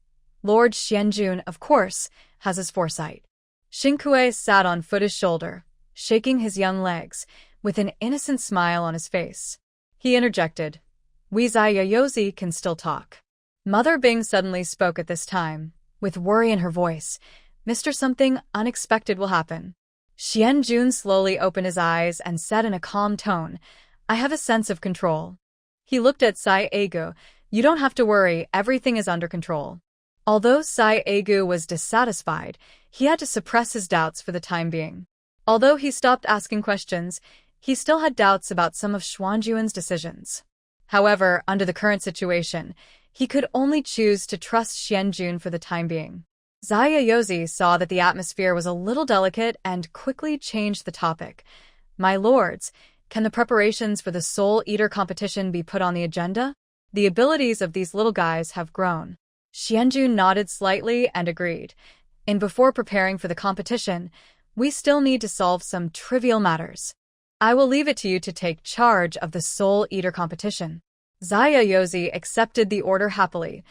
Lord Xianjun, of course, has his foresight. Xinkue sat on Futa's shoulder, shaking his young legs, with an innocent smile on his face. He interjected, "We Zayayozi can still talk." Mother Bing suddenly spoke at this time, with worry in her voice. "Mr. Something unexpected will happen." Xianjun slowly opened his eyes and said in a calm tone, "I have a sense of control." He looked at Sai Egu. "You don't have to worry, everything is under control." Although Sai Egu was dissatisfied, he had to suppress his doubts for the time being. Although he stopped asking questions, he still had doubts about some of Xuanjuan's decisions. However, under the current situation, he could only choose to trust Xianjun for the time being. Zayayozi saw that the atmosphere was a little delicate and quickly changed the topic. "My lords, can the preparations for the Soul Eater competition be put on the agenda? The abilities of these little guys have grown." Xianjun nodded slightly and agreed. "And before preparing for the competition, we still need to solve some trivial matters. I will leave it to you to take charge of the Soul Eater competition." Zayayozi accepted the order happily.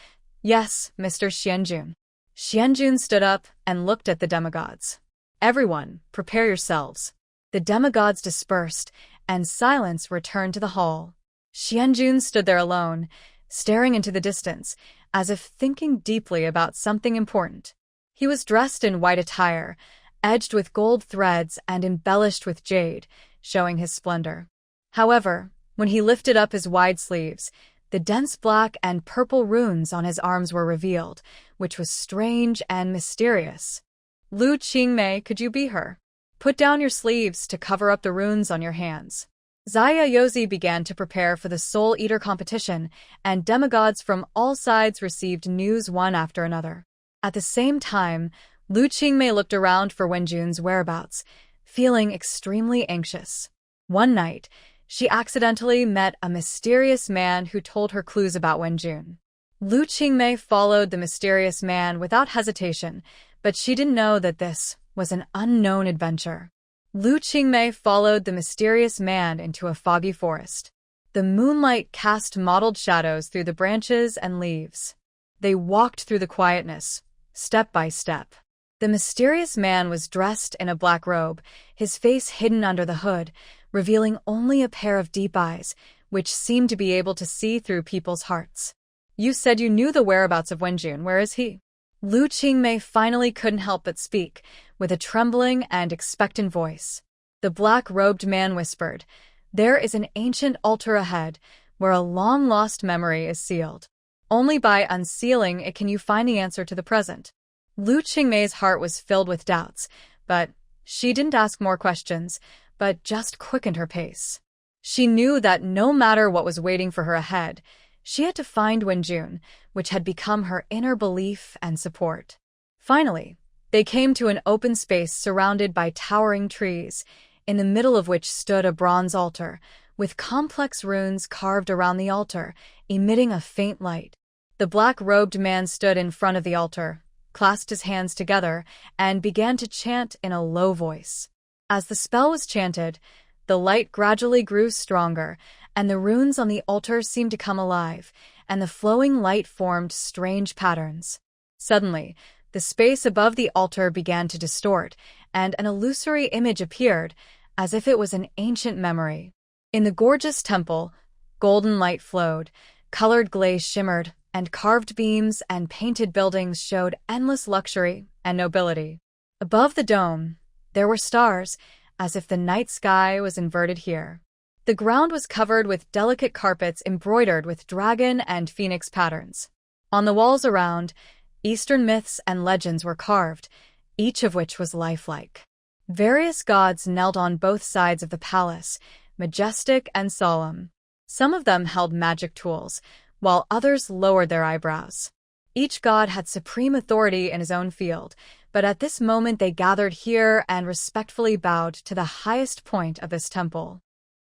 "Yes, Mr. Xianjun." Xianjun stood up and looked at the demigods. "Everyone, prepare yourselves." The demigods dispersed, and silence returned to the hall. Xianjun stood there alone, staring into the distance, as if thinking deeply about something important. He was dressed in white attire, edged with gold threads and embellished with jade, showing his splendor. However, when he lifted up his wide sleeves, the dense black and purple runes on his arms were revealed, which was strange and mysterious. "Lu Qingmei, could you be her? Put down your sleeves to cover up the runes on your hands." Zayayozi began to prepare for the Soul Eater competition, and demigods from all sides received news one after another. At the same time, Lu Qingmei looked around for Wenjun's whereabouts, feeling extremely anxious. One night, she accidentally met a mysterious man who told her clues about Wenjun. Lu Qingmei followed the mysterious man without hesitation, but she didn't know that this was an unknown adventure. Lu Qingmei followed the mysterious man into a foggy forest. The moonlight cast mottled shadows through the branches and leaves. They walked through the quietness, step by step. The mysterious man was dressed in a black robe, his face hidden under the hood, revealing only a pair of deep eyes, which seemed to be able to see through people's hearts. "You said you knew the whereabouts of Wenjun. Where is he?" Lu Qingmei finally couldn't help but speak, with a trembling and expectant voice. The black-robed man whispered, "There is an ancient altar ahead, where a long-lost memory is sealed. Only by unsealing it can you find the answer to the present. Lu Qingmei's heart was filled with doubts, but she didn't ask more questions, but just quickened her pace. She knew that no matter what was waiting for her ahead, she had to find Wenjun, which had become her inner belief and support. Finally, they came to an open space surrounded by towering trees, in the middle of which stood a bronze altar, with complex runes carved around the altar, emitting a faint light. The black-robed man stood in front of the altar, clasped his hands together, and began to chant in a low voice. As the spell was chanted, the light gradually grew stronger, and the runes on the altar seemed to come alive, and the flowing light formed strange patterns. Suddenly, the space above the altar began to distort, and an illusory image appeared, as if it was an ancient memory. In the gorgeous temple, golden light flowed, colored glaze shimmered, and carved beams and painted buildings showed endless luxury and nobility. Above the dome, there were stars, as if the night sky was inverted here. The ground was covered with delicate carpets embroidered with dragon and phoenix patterns. On the walls around, Eastern myths and legends were carved, each of which was lifelike. Various gods knelt on both sides of the palace, majestic and solemn. Some of them held magic tools, while others lowered their eyebrows. Each god had supreme authority in his own field, but at this moment they gathered here and respectfully bowed to the highest point of this temple.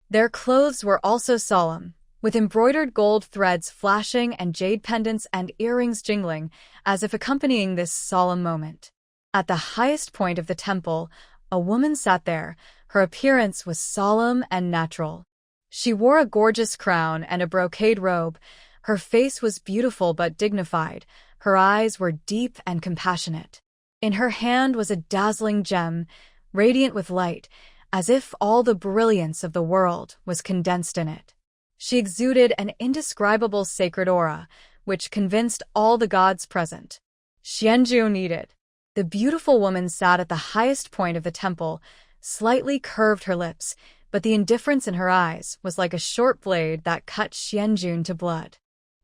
Their clothes were also solemn, with embroidered gold threads flashing and jade pendants and earrings jingling, as if accompanying this solemn moment. At the highest point of the temple, a woman sat there. Her appearance was solemn and natural. She wore a gorgeous crown and a brocade robe. Her face was beautiful but dignified. Her eyes were deep and compassionate. In her hand was a dazzling gem, radiant with light, as if all the brilliance of the world was condensed in it. She exuded an indescribable sacred aura, which convinced all the gods present. Xianju needed. The beautiful woman sat at the highest point of the temple, slightly curved her lips, but the indifference in her eyes was like a short blade that cut Xianjun to blood.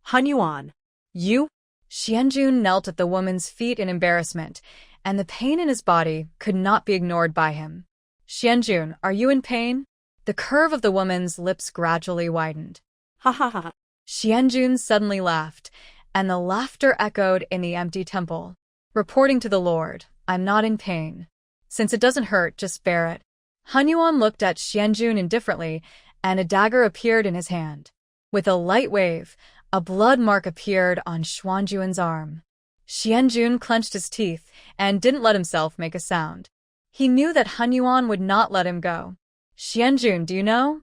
Hunyuan. You? Xianjun knelt at the woman's feet in embarrassment, and the pain in his body could not be ignored by him. Xianjun, are you in pain? The curve of the woman's lips gradually widened. Ha ha ha. Xianjun suddenly laughed, and the laughter echoed in the empty temple. Reporting to the Lord, I'm not in pain. Since it doesn't hurt, just bear it. Hunyuan looked at Xianjun indifferently, and a dagger appeared in his hand. With a light wave, a blood mark appeared on Xuanjuan's arm. Xianjun clenched his teeth and didn't let himself make a sound. He knew that Hunyuan would not let him go. Xianjun, do you know?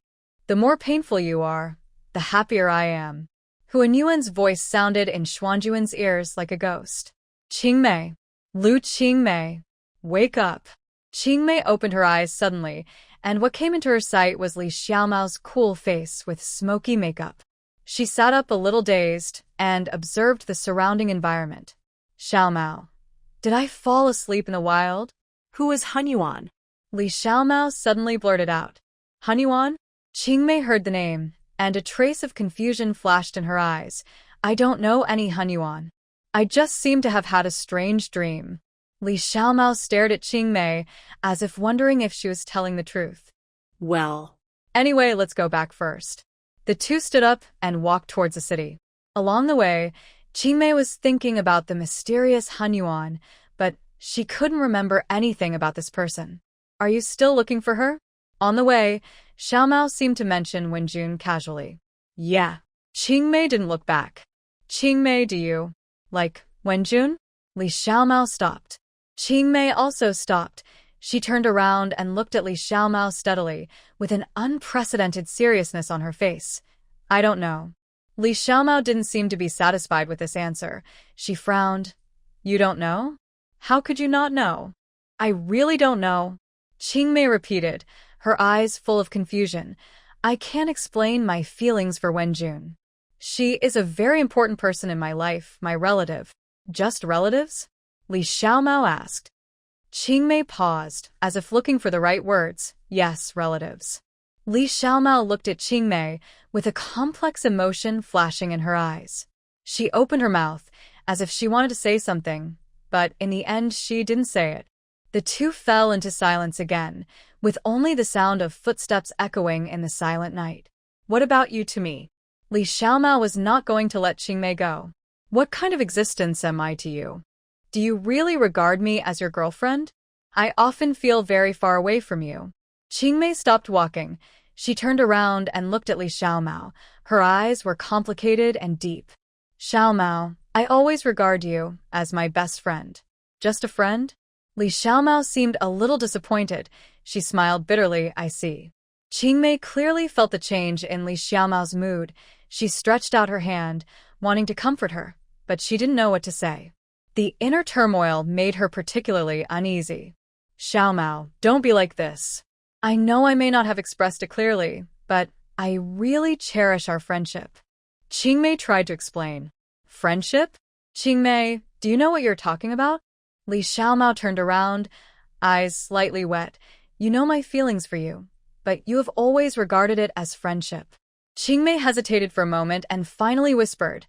The more painful you are, the happier I am. Hunyuan's voice sounded in Xuanjuan's ears like a ghost. Qingmei. Lu Qingmei. Wake up. Qingmei opened her eyes suddenly, and what came into her sight was Li Xiaomao's cool face with smoky makeup. She sat up a little dazed and observed the surrounding environment. Xiaomao. Did I fall asleep in the wild? Who is Hunyuan? Li Xiaomao suddenly blurted out. Hunyuan? Qingmei heard the name, and a trace of confusion flashed in her eyes. I don't know any Hunyuan. I just seem to have had a strange dream. Li Xiaomao stared at Qingmei, as if wondering if she was telling the truth. Well. Anyway, let's go back first. The two stood up and walked towards the city. Along the way, Qingmei was thinking about the mysterious Hunyuan, but she couldn't remember anything about this person. Are you still looking for her? On the way, Xiaomao seemed to mention Wenjun casually. Yeah. Qingmei didn't look back. Qingmei, do you like Wenjun? Li Xiaomao stopped. Qingmei also stopped. She turned around and looked at Li Xiaomao steadily, with an unprecedented seriousness on her face. I don't know. Li Xiaomao didn't seem to be satisfied with this answer. She frowned. You don't know? How could you not know? I really don't know. Qingmei repeated, her eyes full of confusion. I can't explain my feelings for Wenjun. She is a very important person in my life, my relative. Just relatives? Li Xiaomao asked. Qingmei paused, as if looking for the right words. Yes, relatives. Li Xiaomao looked at Qingmei, with a complex emotion flashing in her eyes. She opened her mouth, as if she wanted to say something, but in the end she didn't say it. The two fell into silence again, with only the sound of footsteps echoing in the silent night. What about you to me? Li Xiaomao was not going to let Qingmei go. What kind of existence am I to you? Do you really regard me as your girlfriend? I often feel very far away from you. Qingmei stopped walking. She turned around and looked at Li Xiaomao. Her eyes were complicated and deep. Xiaomao, I always regard you as my best friend. Just a friend? Li Xiaomao seemed a little disappointed. She smiled bitterly, I see. Qingmei clearly felt the change in Li Xiaomao's mood. She stretched out her hand, wanting to comfort her, but she didn't know what to say. The inner turmoil made her particularly uneasy. Xiaomao, don't be like this. I know I may not have expressed it clearly, but I really cherish our friendship. Qingmei tried to explain. Friendship? Qingmei, do you know what you're talking about? Li Xiaomao turned around, eyes slightly wet. You know my feelings for you, but you have always regarded it as friendship. Qingmei hesitated for a moment and finally whispered,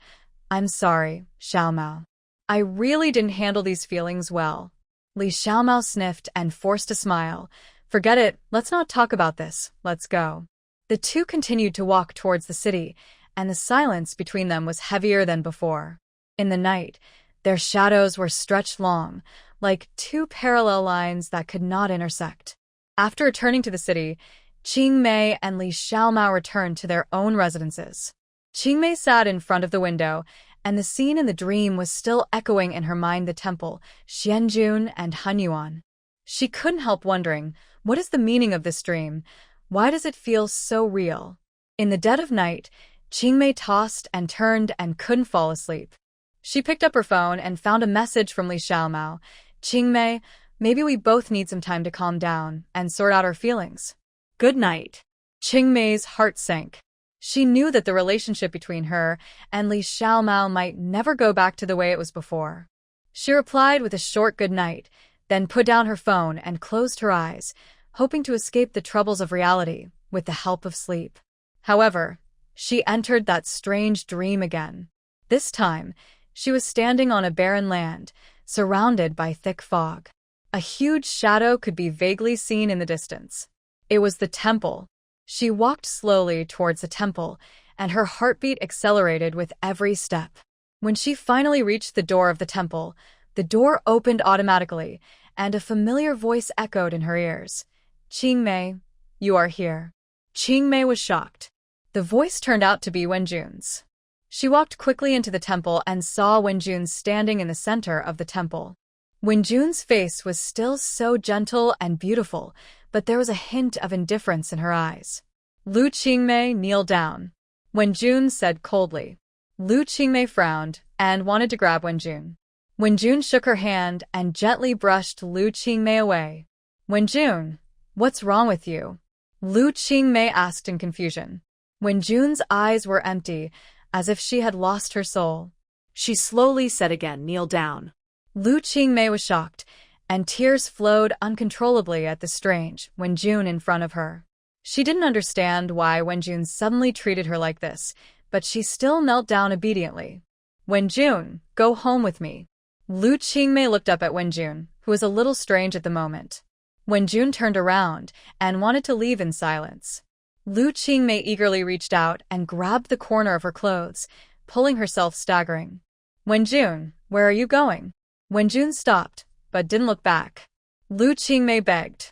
I'm sorry, Xiaomao. I really didn't handle these feelings well. Li Xiaomao sniffed and forced a smile. Forget it, let's not talk about this, let's go. The two continued to walk towards the city, and the silence between them was heavier than before. In the night, their shadows were stretched long, like two parallel lines that could not intersect. After returning to the city, Qingmei and Li Xiaomao returned to their own residences. Qingmei sat in front of the window, and the scene in the dream was still echoing in her mind: the temple, Xianjun, and Hunyuan. She couldn't help wondering, what is the meaning of this dream? Why does it feel so real? In the dead of night, Qingmei tossed and turned and couldn't fall asleep. She picked up her phone and found a message from Li Xiaomao. Qingmei, maybe we both need some time to calm down and sort out our feelings. Good night. Qingmei's heart sank. She knew that the relationship between her and Li Xiaomao might never go back to the way it was before. She replied with a short good night, then put down her phone and closed her eyes, hoping to escape the troubles of reality with the help of sleep. However, she entered that strange dream again. This time, she was standing on a barren land, surrounded by thick fog. A huge shadow could be vaguely seen in the distance. It was the temple. She walked slowly towards the temple, and her heartbeat accelerated with every step. When she finally reached the door of the temple, the door opened automatically, and a familiar voice echoed in her ears. Qingmei, you are here. Qingmei was shocked. The voice turned out to be Wenjun's. She walked quickly into the temple and saw Wenjun standing in the center of the temple. Wenjun's face was still so gentle and beautiful, but there was a hint of indifference in her eyes. Lu Qingmei, kneel down. Wenjun said coldly. Lu Qingmei frowned and wanted to grab Wenjun. Wenjun shook her hand and gently brushed Lu Qingmei away. Wenjun, what's wrong with you? Lu Qingmei asked in confusion. Wenjun's eyes were empty, as if she had lost her soul. She slowly said again, kneel down. Lu Qingmei was shocked, and tears flowed uncontrollably at the strange Wenjun in front of her. She didn't understand why Wenjun suddenly treated her like this, but she still knelt down obediently. Wenjun, go home with me. Lu Qingmei looked up at Wenjun, who was a little strange at the moment. Wenjun turned around and wanted to leave in silence. Lu Qingmei eagerly reached out and grabbed the corner of her clothes, pulling herself staggering. Wenjun, where are you going? Wenjun stopped, but didn't look back. Lu Qingmei begged.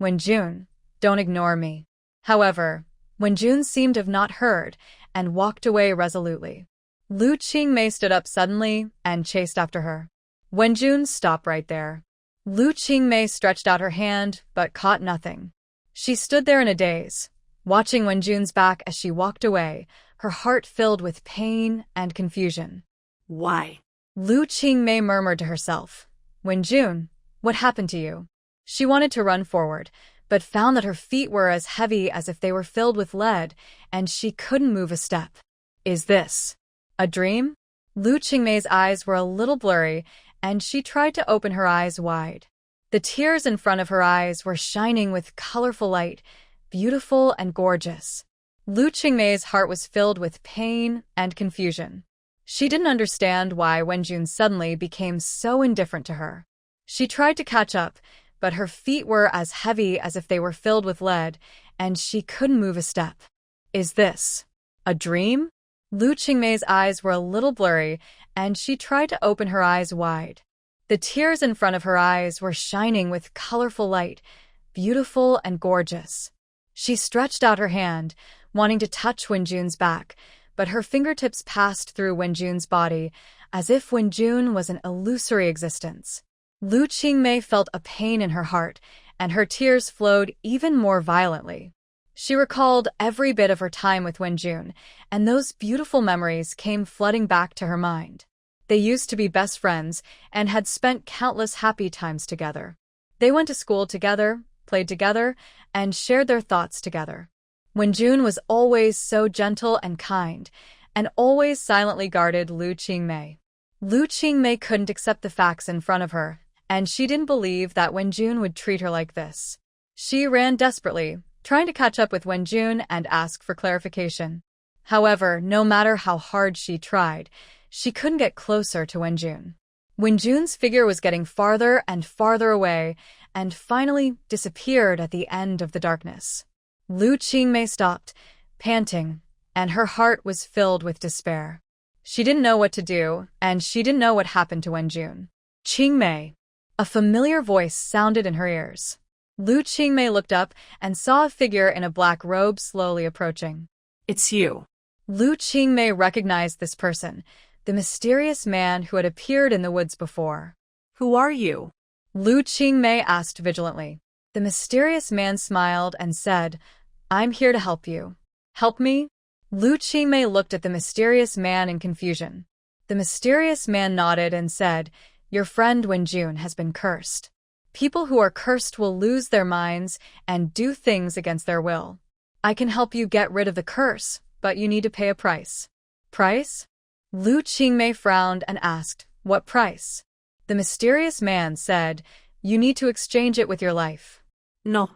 Wenjun, don't ignore me. However, Wenjun seemed to have not heard and walked away resolutely. Lu Qingmei stood up suddenly and chased after her. Wenjun, stop right there. Lu Qingmei stretched out her hand but caught nothing. She stood there in a daze, watching Wenjun's back as she walked away, her heart filled with pain and confusion. Why? Lu Qingmei murmured to herself. Wenjun, what happened to you? She wanted to run forward, but found that her feet were as heavy as if they were filled with lead, and she couldn't move a step. Is this a dream? Lu Qingmei's eyes were a little blurry, and she tried to open her eyes wide. The tears in front of her eyes were shining with colorful light, beautiful and gorgeous. Lu Qingmei's heart was filled with pain and confusion. She didn't understand why Wenjun suddenly became so indifferent to her. She tried to catch up, but her feet were as heavy as if they were filled with lead, and she couldn't move a step. Is this a dream? Lu Qingmei's eyes were a little blurry, and she tried to open her eyes wide. The tears in front of her eyes were shining with colorful light, beautiful and gorgeous. She stretched out her hand, wanting to touch Wenjun's back, but her fingertips passed through Wenjun's body, as if Wenjun was an illusory existence. Lu Qingmei felt a pain in her heart, and her tears flowed even more violently. She recalled every bit of her time with Wenjun, and those beautiful memories came flooding back to her mind. They used to be best friends and had spent countless happy times together. They went to school together, played together, and shared their thoughts together. Wenjun was always so gentle and kind, and always silently guarded Lu Qingmei. Lu Qingmei couldn't accept the facts in front of her, and she didn't believe that Wenjun would treat her like this. She ran desperately, trying to catch up with Wenjun and ask for clarification. However, no matter how hard she tried, she couldn't get closer to Wenjun. Wenjun's figure was getting farther and farther away, and finally disappeared at the end of the darkness. Lu Qingmei stopped, panting, and her heart was filled with despair. She didn't know what to do, and she didn't know what happened to Wenjun. Qingmei. A familiar voice sounded in her ears. Lu Qingmei looked up and saw a figure in a black robe slowly approaching. It's you. Lu Qingmei recognized this person, the mysterious man who had appeared in the woods before. Who are you? Lu Qingmei asked vigilantly. The mysterious man smiled and said, I'm here to help you. Help me? Lu Qingmei looked at the mysterious man in confusion. The mysterious man nodded and said, Your friend Wenjun has been cursed. People who are cursed will lose their minds and do things against their will. I can help you get rid of the curse, but you need to pay a price. Price? Lu Qingmei frowned and asked, What price? The mysterious man said, You need to exchange it with your life. No.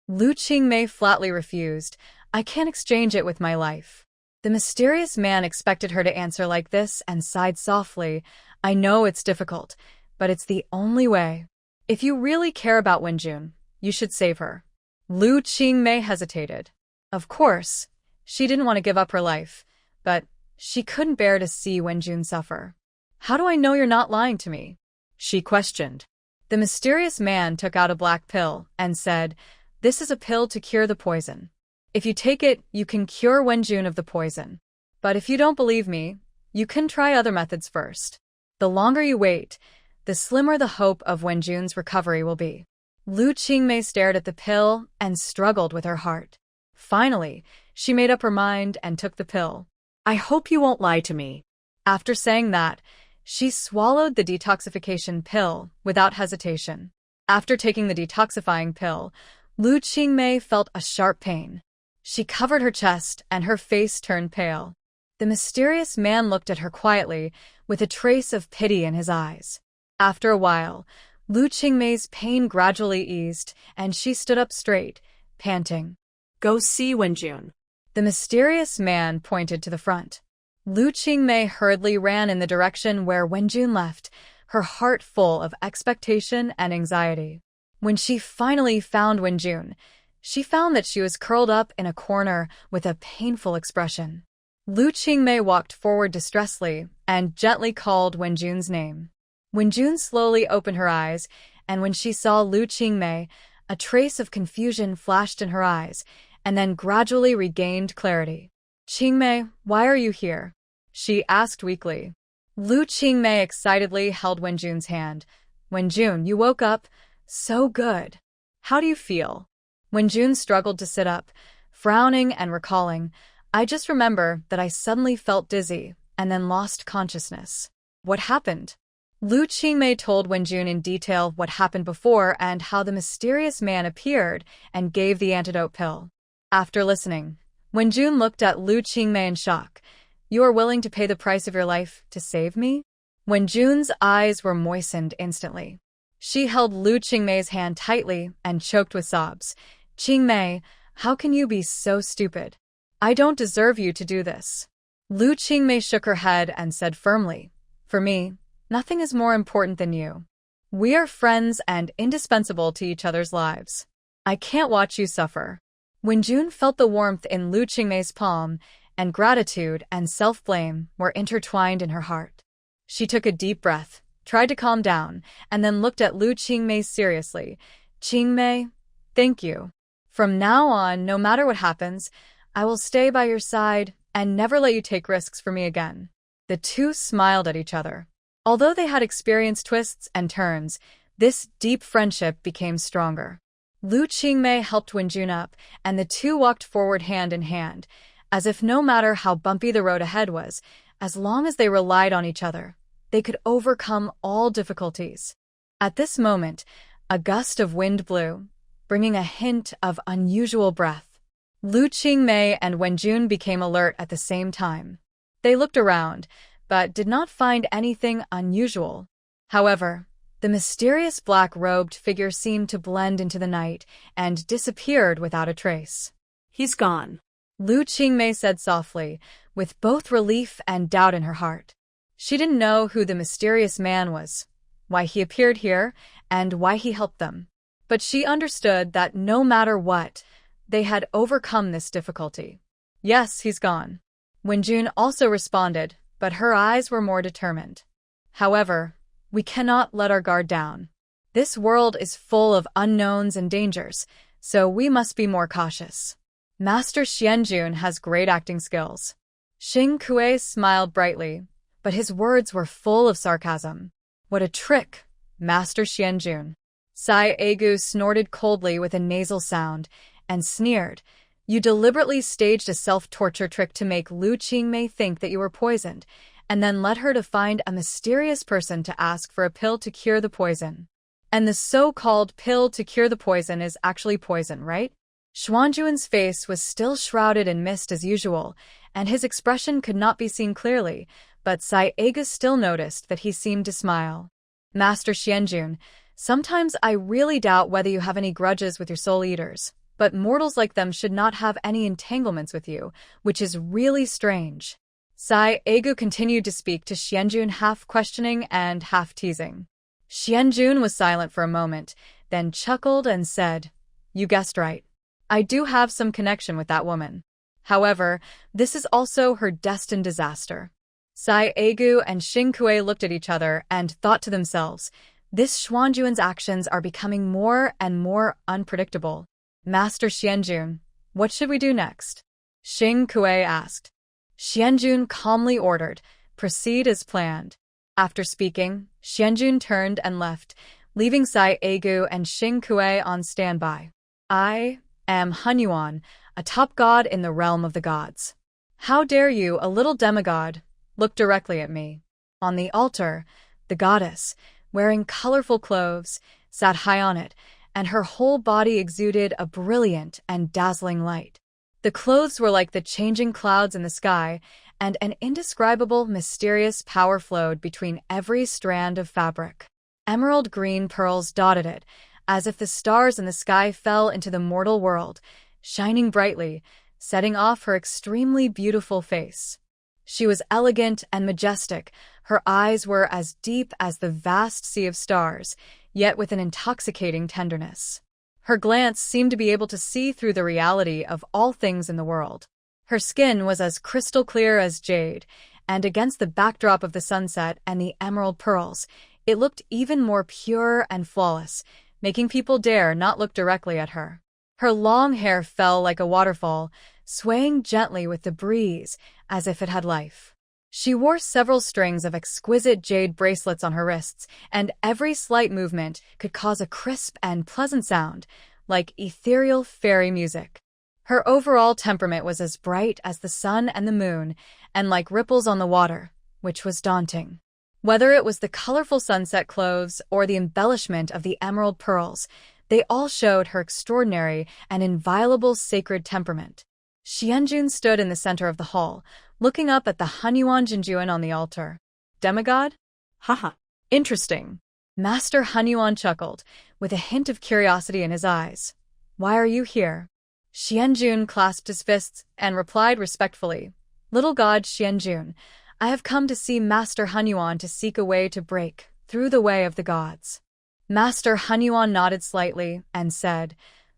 Lu Qingmei flatly refused. I can't exchange it with my life. The mysterious man expected her to answer like this and sighed softly. I know it's difficult, but it's the only way. If you really care about Wenjun, you should save her. Lu Qingmei hesitated. Of course, she didn't want to give up her life, but she couldn't bear to see Wenjun suffer. How do I know you're not lying to me? She questioned. The mysterious man took out a black pill and said, This is a pill to cure the poison. If you take it, you can cure Wenjun of the poison. But if you don't believe me, you can try other methods first. The longer you wait, the slimmer the hope of Wenjun's recovery will be. Lu Qingmei stared at the pill and struggled with her heart. Finally, she made up her mind and took the pill. I hope you won't lie to me. After saying that, she swallowed the detoxification pill without hesitation. After taking the detoxifying pill, Lu Qingmei felt a sharp pain. She covered her chest and her face turned pale. The mysterious man looked at her quietly, with a trace of pity in his eyes. After a while, Lu Qingmei's pain gradually eased, and she stood up straight, panting. Go see Wenjun. The mysterious man pointed to the front. Lu Qingmei hurriedly ran in the direction where Wenjun left, her heart full of expectation and anxiety. When she finally found Wenjun, she found that she was curled up in a corner with a painful expression. Lu Qingmei walked forward distressfully and gently called Wenjun's name. Wenjun slowly opened her eyes, and when she saw Lu Qingmei, a trace of confusion flashed in her eyes, and then gradually regained clarity. Qingmei, why are you here? She asked weakly. Lu Qingmei excitedly held Wenjun's hand. Wenjun, you woke up? So good. How do you feel? Wenjun struggled to sit up, frowning and recalling. I just remember that I suddenly felt dizzy and then lost consciousness. What happened? Lu Qingmei told Wenjun in detail what happened before and how the mysterious man appeared and gave the antidote pill. After listening, Wenjun looked at Lu Qingmei in shock. You are willing to pay the price of your life to save me? Wenjun's eyes were moistened instantly. She held Lu Qingmei's hand tightly and choked with sobs. Qingmei, how can you be so stupid? I don't deserve you to do this. Lu Qingmei shook her head and said firmly, "For me, nothing is more important than you. We are friends and indispensable to each other's lives. I can't watch you suffer." Wenjun felt the warmth in Lu Qingmei's palm, and gratitude and self-blame were intertwined in her heart. She took a deep breath, tried to calm down, and then looked at Lu Qingmei seriously. "Qingmei, thank you. From now on, no matter what happens, I will stay by your side and never let you take risks for me again." The two smiled at each other. Although they had experienced twists and turns, this deep friendship became stronger. Lu Qingmei helped Wenjun up, and the two walked forward hand in hand, as if no matter how bumpy the road ahead was, as long as they relied on each other, they could overcome all difficulties. At this moment, a gust of wind blew, bringing a hint of unusual breath. Lu Qingmei and Wenjun became alert at the same time. They looked around, but did not find anything unusual. However, the mysterious black-robed figure seemed to blend into the night and disappeared without a trace. "He's gone," Lu Qingmei said softly, with both relief and doubt in her heart. She didn't know who the mysterious man was, why he appeared here, and why he helped them. But she understood that no matter what, they had overcome this difficulty. "Yes, he's gone." Wenjun also responded, but her eyes were more determined. "However, we cannot let our guard down. This world is full of unknowns and dangers, so we must be more cautious. Master Xianjun has great acting skills." Xing Kuei smiled brightly, but his words were full of sarcasm. "What a trick, Master Xianjun." Sai Egu snorted coldly with a nasal sound and sneered. "You deliberately staged a self-torture trick to make Lu Qingmei think that you were poisoned, and then led her to find a mysterious person to ask for a pill to cure the poison. And the so-called pill to cure the poison is actually poison, right?" Xuanjuan's face was still shrouded in mist as usual, and his expression could not be seen clearly, but Sai Egu still noticed that he seemed to smile. "Master Xianjun, sometimes I really doubt whether you have any grudges with your soul eaters, but mortals like them should not have any entanglements with you, which is really strange." Sai Egu continued to speak to Xianjun, half questioning and half teasing. Xianjun was silent for a moment, then chuckled and said, "You guessed right. I do have some connection with that woman. However, this is also her destined disaster." Sai Egu and Xing Kuei looked at each other and thought to themselves, this Xuanjuan's actions are becoming more and more unpredictable. "Master Xianjun, what should we do next?" Xing Kuei asked. Xianjun calmly ordered, "Proceed as planned." After speaking, Xianjun turned and left, leaving Sai Egu and Xing Kuei on standby. "I am Hunyuan, a top god in the realm of the gods. How dare you, a little demigod, look directly at me?" On the altar, the goddess, wearing colorful clothes, sat high on it, and her whole body exuded a brilliant and dazzling light. The clothes were like the changing clouds in the sky, and an indescribable, mysterious power flowed between every strand of fabric. Emerald green pearls dotted it, as if the stars in the sky fell into the mortal world, shining brightly, setting off her extremely beautiful face. She was elegant and majestic. Her eyes were as deep as the vast sea of stars, yet with an intoxicating tenderness. Her glance seemed to be able to see through the reality of all things in the world. Her skin was as crystal clear as jade, and against the backdrop of the sunset and the emerald pearls, it looked even more pure and flawless, making people dare not look directly at her. Her long hair fell like a waterfall, swaying gently with the breeze as if it had life. She wore several strings of exquisite jade bracelets on her wrists, and every slight movement could cause a crisp and pleasant sound, like ethereal fairy music. Her overall temperament was as bright as the sun and the moon, and like ripples on the water, which was daunting. Whether it was the colorful sunset clothes or the embellishment of the emerald pearls, they all showed her extraordinary and inviolable sacred temperament. Xianjun stood in the center of the hall, looking up at the Hunyuan Jinjuan on the altar. "Demigod? Haha, interesting." Master Hunyuan chuckled, with a hint of curiosity in his eyes. "Why are you here?" Xianjun clasped his fists and replied respectfully, Little god Xianjun, I have come to see Master Hunyuan to seek a way to break through the way of the gods. Master Hunyuan nodded slightly and said,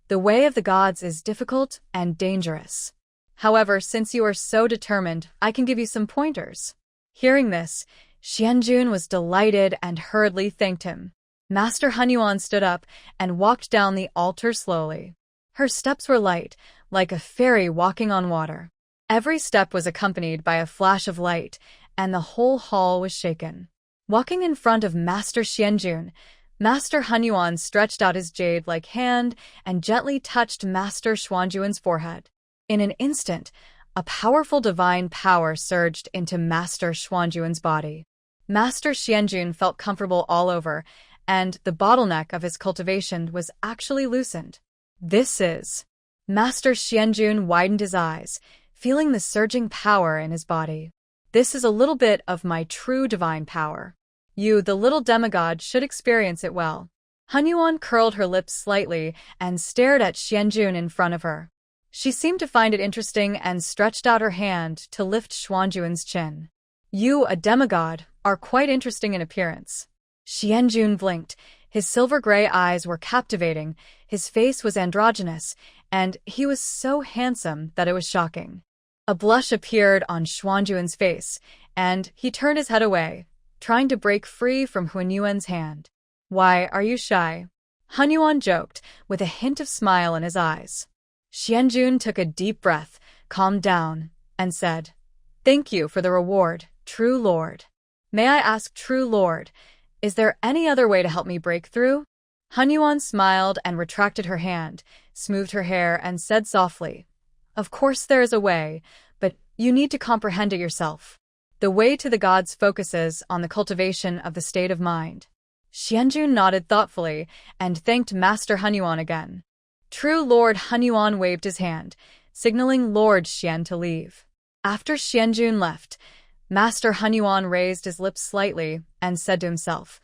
The way of the gods is difficult and dangerous. However, since you are so determined, I can give you some pointers. Hearing this, Xianjun was delighted and hurriedly thanked him. Master Hunyuan stood up and walked down the altar slowly. Her steps were light, like a fairy walking on water. Every step was accompanied by a flash of light, and the whole hall was shaken. Walking in front of Master Xianjun, Master Hunyuan stretched out his jade-like hand and gently touched Master Xuanjuan's forehead. In an instant, a powerful divine power surged into Master Xuanjuan's body. Master Xianjun felt comfortable all over, and the bottleneck of his cultivation was actually loosened. This is... Master Xianjun widened his eyes, feeling the surging power in his body. This is a little bit of my true divine power. You, the little demigod, should experience it well. Hunyuan curled her lips slightly and stared at Xianjun in front of her. She seemed to find it interesting and stretched out her hand to lift Xuanjuan's chin. You, a demigod, are quite interesting in appearance. Xianjun blinked. His silver-gray eyes were captivating, his face was androgynous, and he was so handsome that it was shocking. A blush appeared on Xuanjuan's face, and he turned his head away, trying to break free from Hunyuan's hand. Why are you shy? Hunyuan joked, with a hint of smile in his eyes. Xianjun took a deep breath, calmed down, and said, Thank you for the reward, true lord. May I ask, true lord, is there any other way to help me break through? Hunyuan smiled and retracted her hand, smoothed her hair, and said softly, Of course there is a way, but you need to comprehend it yourself. The way to the gods focuses on the cultivation of the state of mind. Xianjun nodded thoughtfully and thanked Master Hunyuan again. True Lord Hunyuan waved his hand, signaling Lord Xian to leave. After Xianjun left, Master Hunyuan raised his lips slightly and said to himself,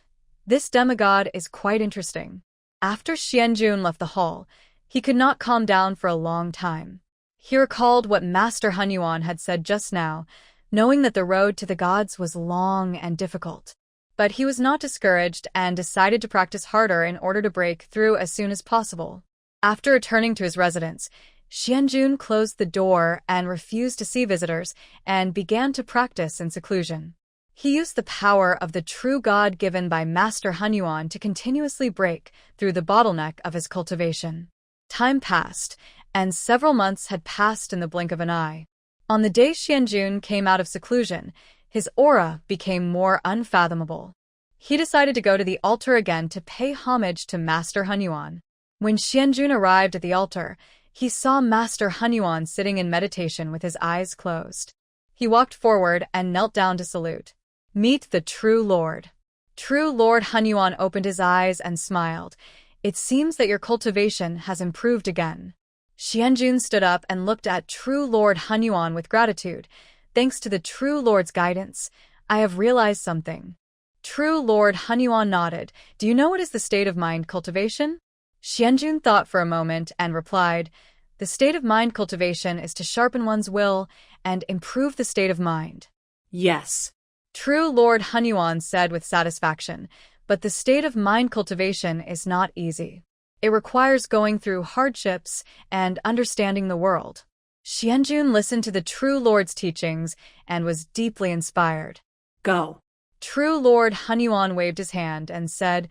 This demigod is quite interesting. After Xianjun left the hall, he could not calm down for a long time. He recalled what Master Hunyuan had said just now, knowing that the road to the gods was long and difficult. But he was not discouraged and decided to practice harder in order to break through as soon as possible. After returning to his residence, Xianjun closed the door and refused to see visitors and began to practice in seclusion. He used the power of the true God given by Master Hunyuan to continuously break through the bottleneck of his cultivation. Time passed, and several months had passed in the blink of an eye. On the day Xianjun came out of seclusion, his aura became more unfathomable. He decided to go to the altar again to pay homage to Master Hunyuan. When Xianjun arrived at the altar, he saw Master Hunyuan sitting in meditation with his eyes closed. He walked forward and knelt down to salute. Meet the true Lord. True Lord Hunyuan opened his eyes and smiled. It seems that your cultivation has improved again. Xianjun stood up and looked at true Lord Hunyuan with gratitude. Thanks to the true Lord's guidance, I have realized something. True Lord Hunyuan nodded. Do you know what is the state of mind cultivation? Xianjun thought for a moment and replied, The state of mind cultivation is to sharpen one's will and improve the state of mind. Yes. True Lord Hunyuan said with satisfaction, but the state of mind cultivation is not easy. It requires going through hardships and understanding the world. Xianjun listened to the true Lord's teachings and was deeply inspired. Go. True Lord Hunyuan waved his hand and said,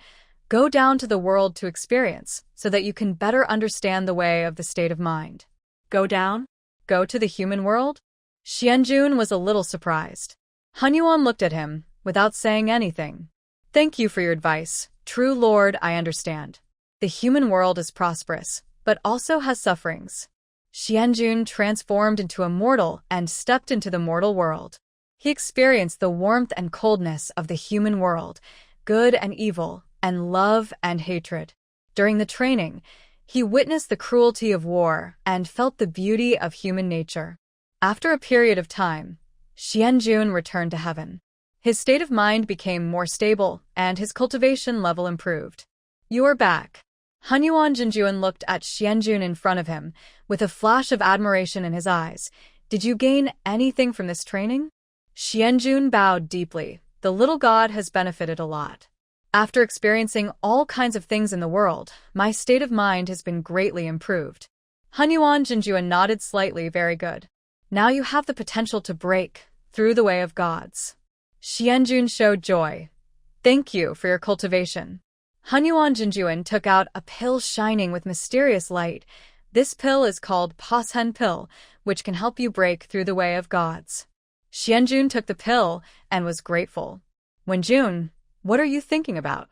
Go down to the world to experience, so that you can better understand the way of the state of mind. Go down? Go to the human world? Xianjun was a little surprised. Hunyuan looked at him, without saying anything. Thank you for your advice, true Lord, I understand. The human world is prosperous, but also has sufferings. Xianjun transformed into a mortal and stepped into the mortal world. He experienced the warmth and coldness of the human world, good and evil, and love and hatred. During the training, he witnessed the cruelty of war and felt the beauty of human nature. After a period of time, Xianjun returned to heaven. His state of mind became more stable, and his cultivation level improved. You are back. Hunyuan Jinjuan looked at Xianjun in front of him, with a flash of admiration in his eyes. Did you gain anything from this training? Xianjun bowed deeply. The little god has benefited a lot. After experiencing all kinds of things in the world, my state of mind has been greatly improved. Hunyuan Jinjuan nodded slightly. Very good. Now you have the potential to break through the way of gods. Xianjun showed joy. Thank you for your cultivation. Hunyuan Jinjuan took out a pill shining with mysterious light. This pill is called Pashen pill, which can help you break through the way of gods. Xianjun took the pill and was grateful. Wenjun, what are you thinking about?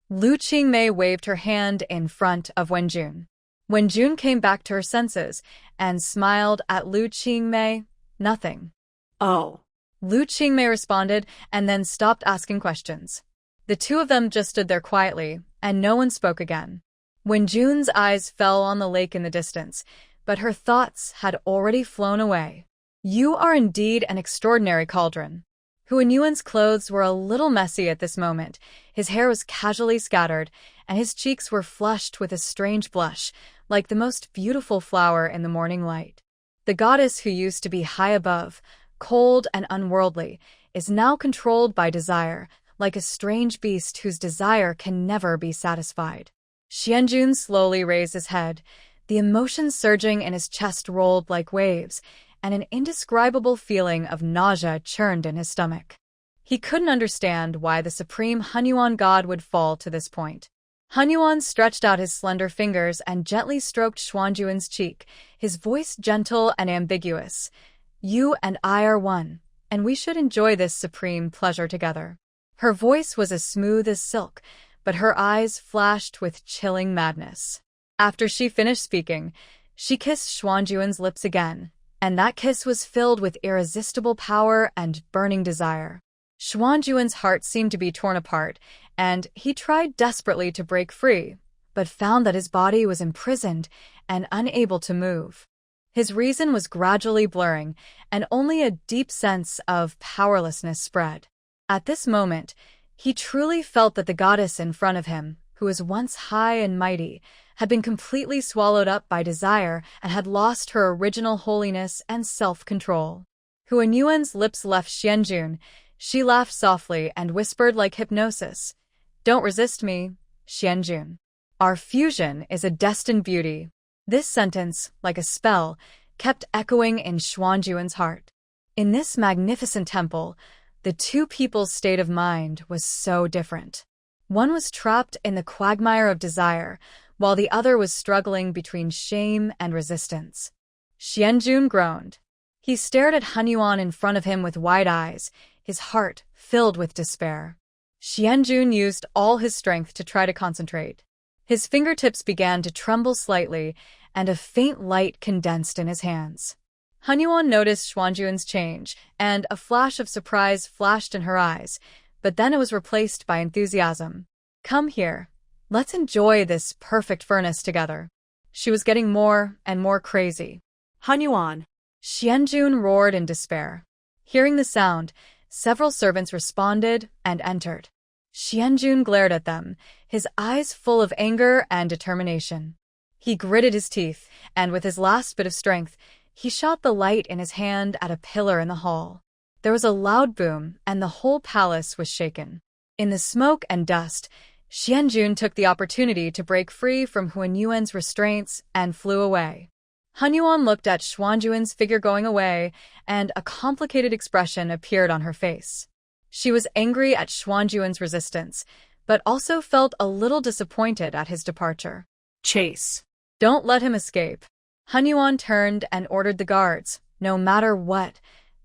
Lu Qingmei waved her hand in front of Wenjun. Wenjun came back to her senses and smiled at Lu Qingmei. Nothing. Oh. Lu Qingmei responded and then stopped asking questions. The two of them just stood there quietly, and no one spoke again. Wenjun's eyes fell on the lake in the distance, but her thoughts had already flown away. You are indeed an extraordinary cauldron. Huanyuan's clothes were a little messy at this moment. His hair was casually scattered, and his cheeks were flushed with a strange blush, like the most beautiful flower in the morning light. The goddess who used to be high above, cold and unworldly, is now controlled by desire, like a strange beast whose desire can never be satisfied. Xianjun slowly raised his head. The emotions surging in his chest rolled like waves, and an indescribable feeling of nausea churned in his stomach. He couldn't understand why the supreme Hunyuan god would fall to this point. Hunyuan stretched out his slender fingers and gently stroked Xuanjuan's cheek, his voice gentle and ambiguous. You and I are one, and we should enjoy this supreme pleasure together. Her voice was as smooth as silk, but her eyes flashed with chilling madness. After she finished speaking, she kissed Xuanjuan's lips again, and that kiss was filled with irresistible power and burning desire. Xuanjuan's heart seemed to be torn apart, and he tried desperately to break free, but found that his body was imprisoned and unable to move. His reason was gradually blurring, and only a deep sense of powerlessness spread. At this moment, he truly felt that the goddess in front of him, who was once high and mighty, had been completely swallowed up by desire and had lost her original holiness and self-control. Huanyuan's lips left Xianjun. She laughed softly and whispered like hypnosis. Don't resist me, Xianjun. Our fusion is a destined beauty. This sentence, like a spell, kept echoing in Xuanjuan's heart. In this magnificent temple, the two people's state of mind was so different. One was trapped in the quagmire of desire, while the other was struggling between shame and resistance. Xianjun groaned. He stared at Hunyuan in front of him with wide eyes, his heart filled with despair. Xianjun used all his strength to try to concentrate. His fingertips began to tremble slightly, and a faint light condensed in his hands. Hunyuan noticed Xuanjuan's change, and a flash of surprise flashed in her eyes, but then it was replaced by enthusiasm. Come here. Let's enjoy this perfect furnace together. She was getting more and more crazy. Hunyuan. Xianjun roared in despair. Hearing the sound, several servants responded and entered. Xianjun glared at them, his eyes full of anger and determination. He gritted his teeth, and with his last bit of strength, he shot the light in his hand at a pillar in the hall. There was a loud boom, and the whole palace was shaken. In the smoke and dust, Xianjun took the opportunity to break free from Huanyuan's restraints and flew away. Hunyuan looked at Xuanjuan's figure going away, and a complicated expression appeared on her face. She was angry at Xuanjuan's resistance, but also felt a little disappointed at his departure. Chase. Don't let him escape. Hunyuan turned and ordered the guards, no matter what,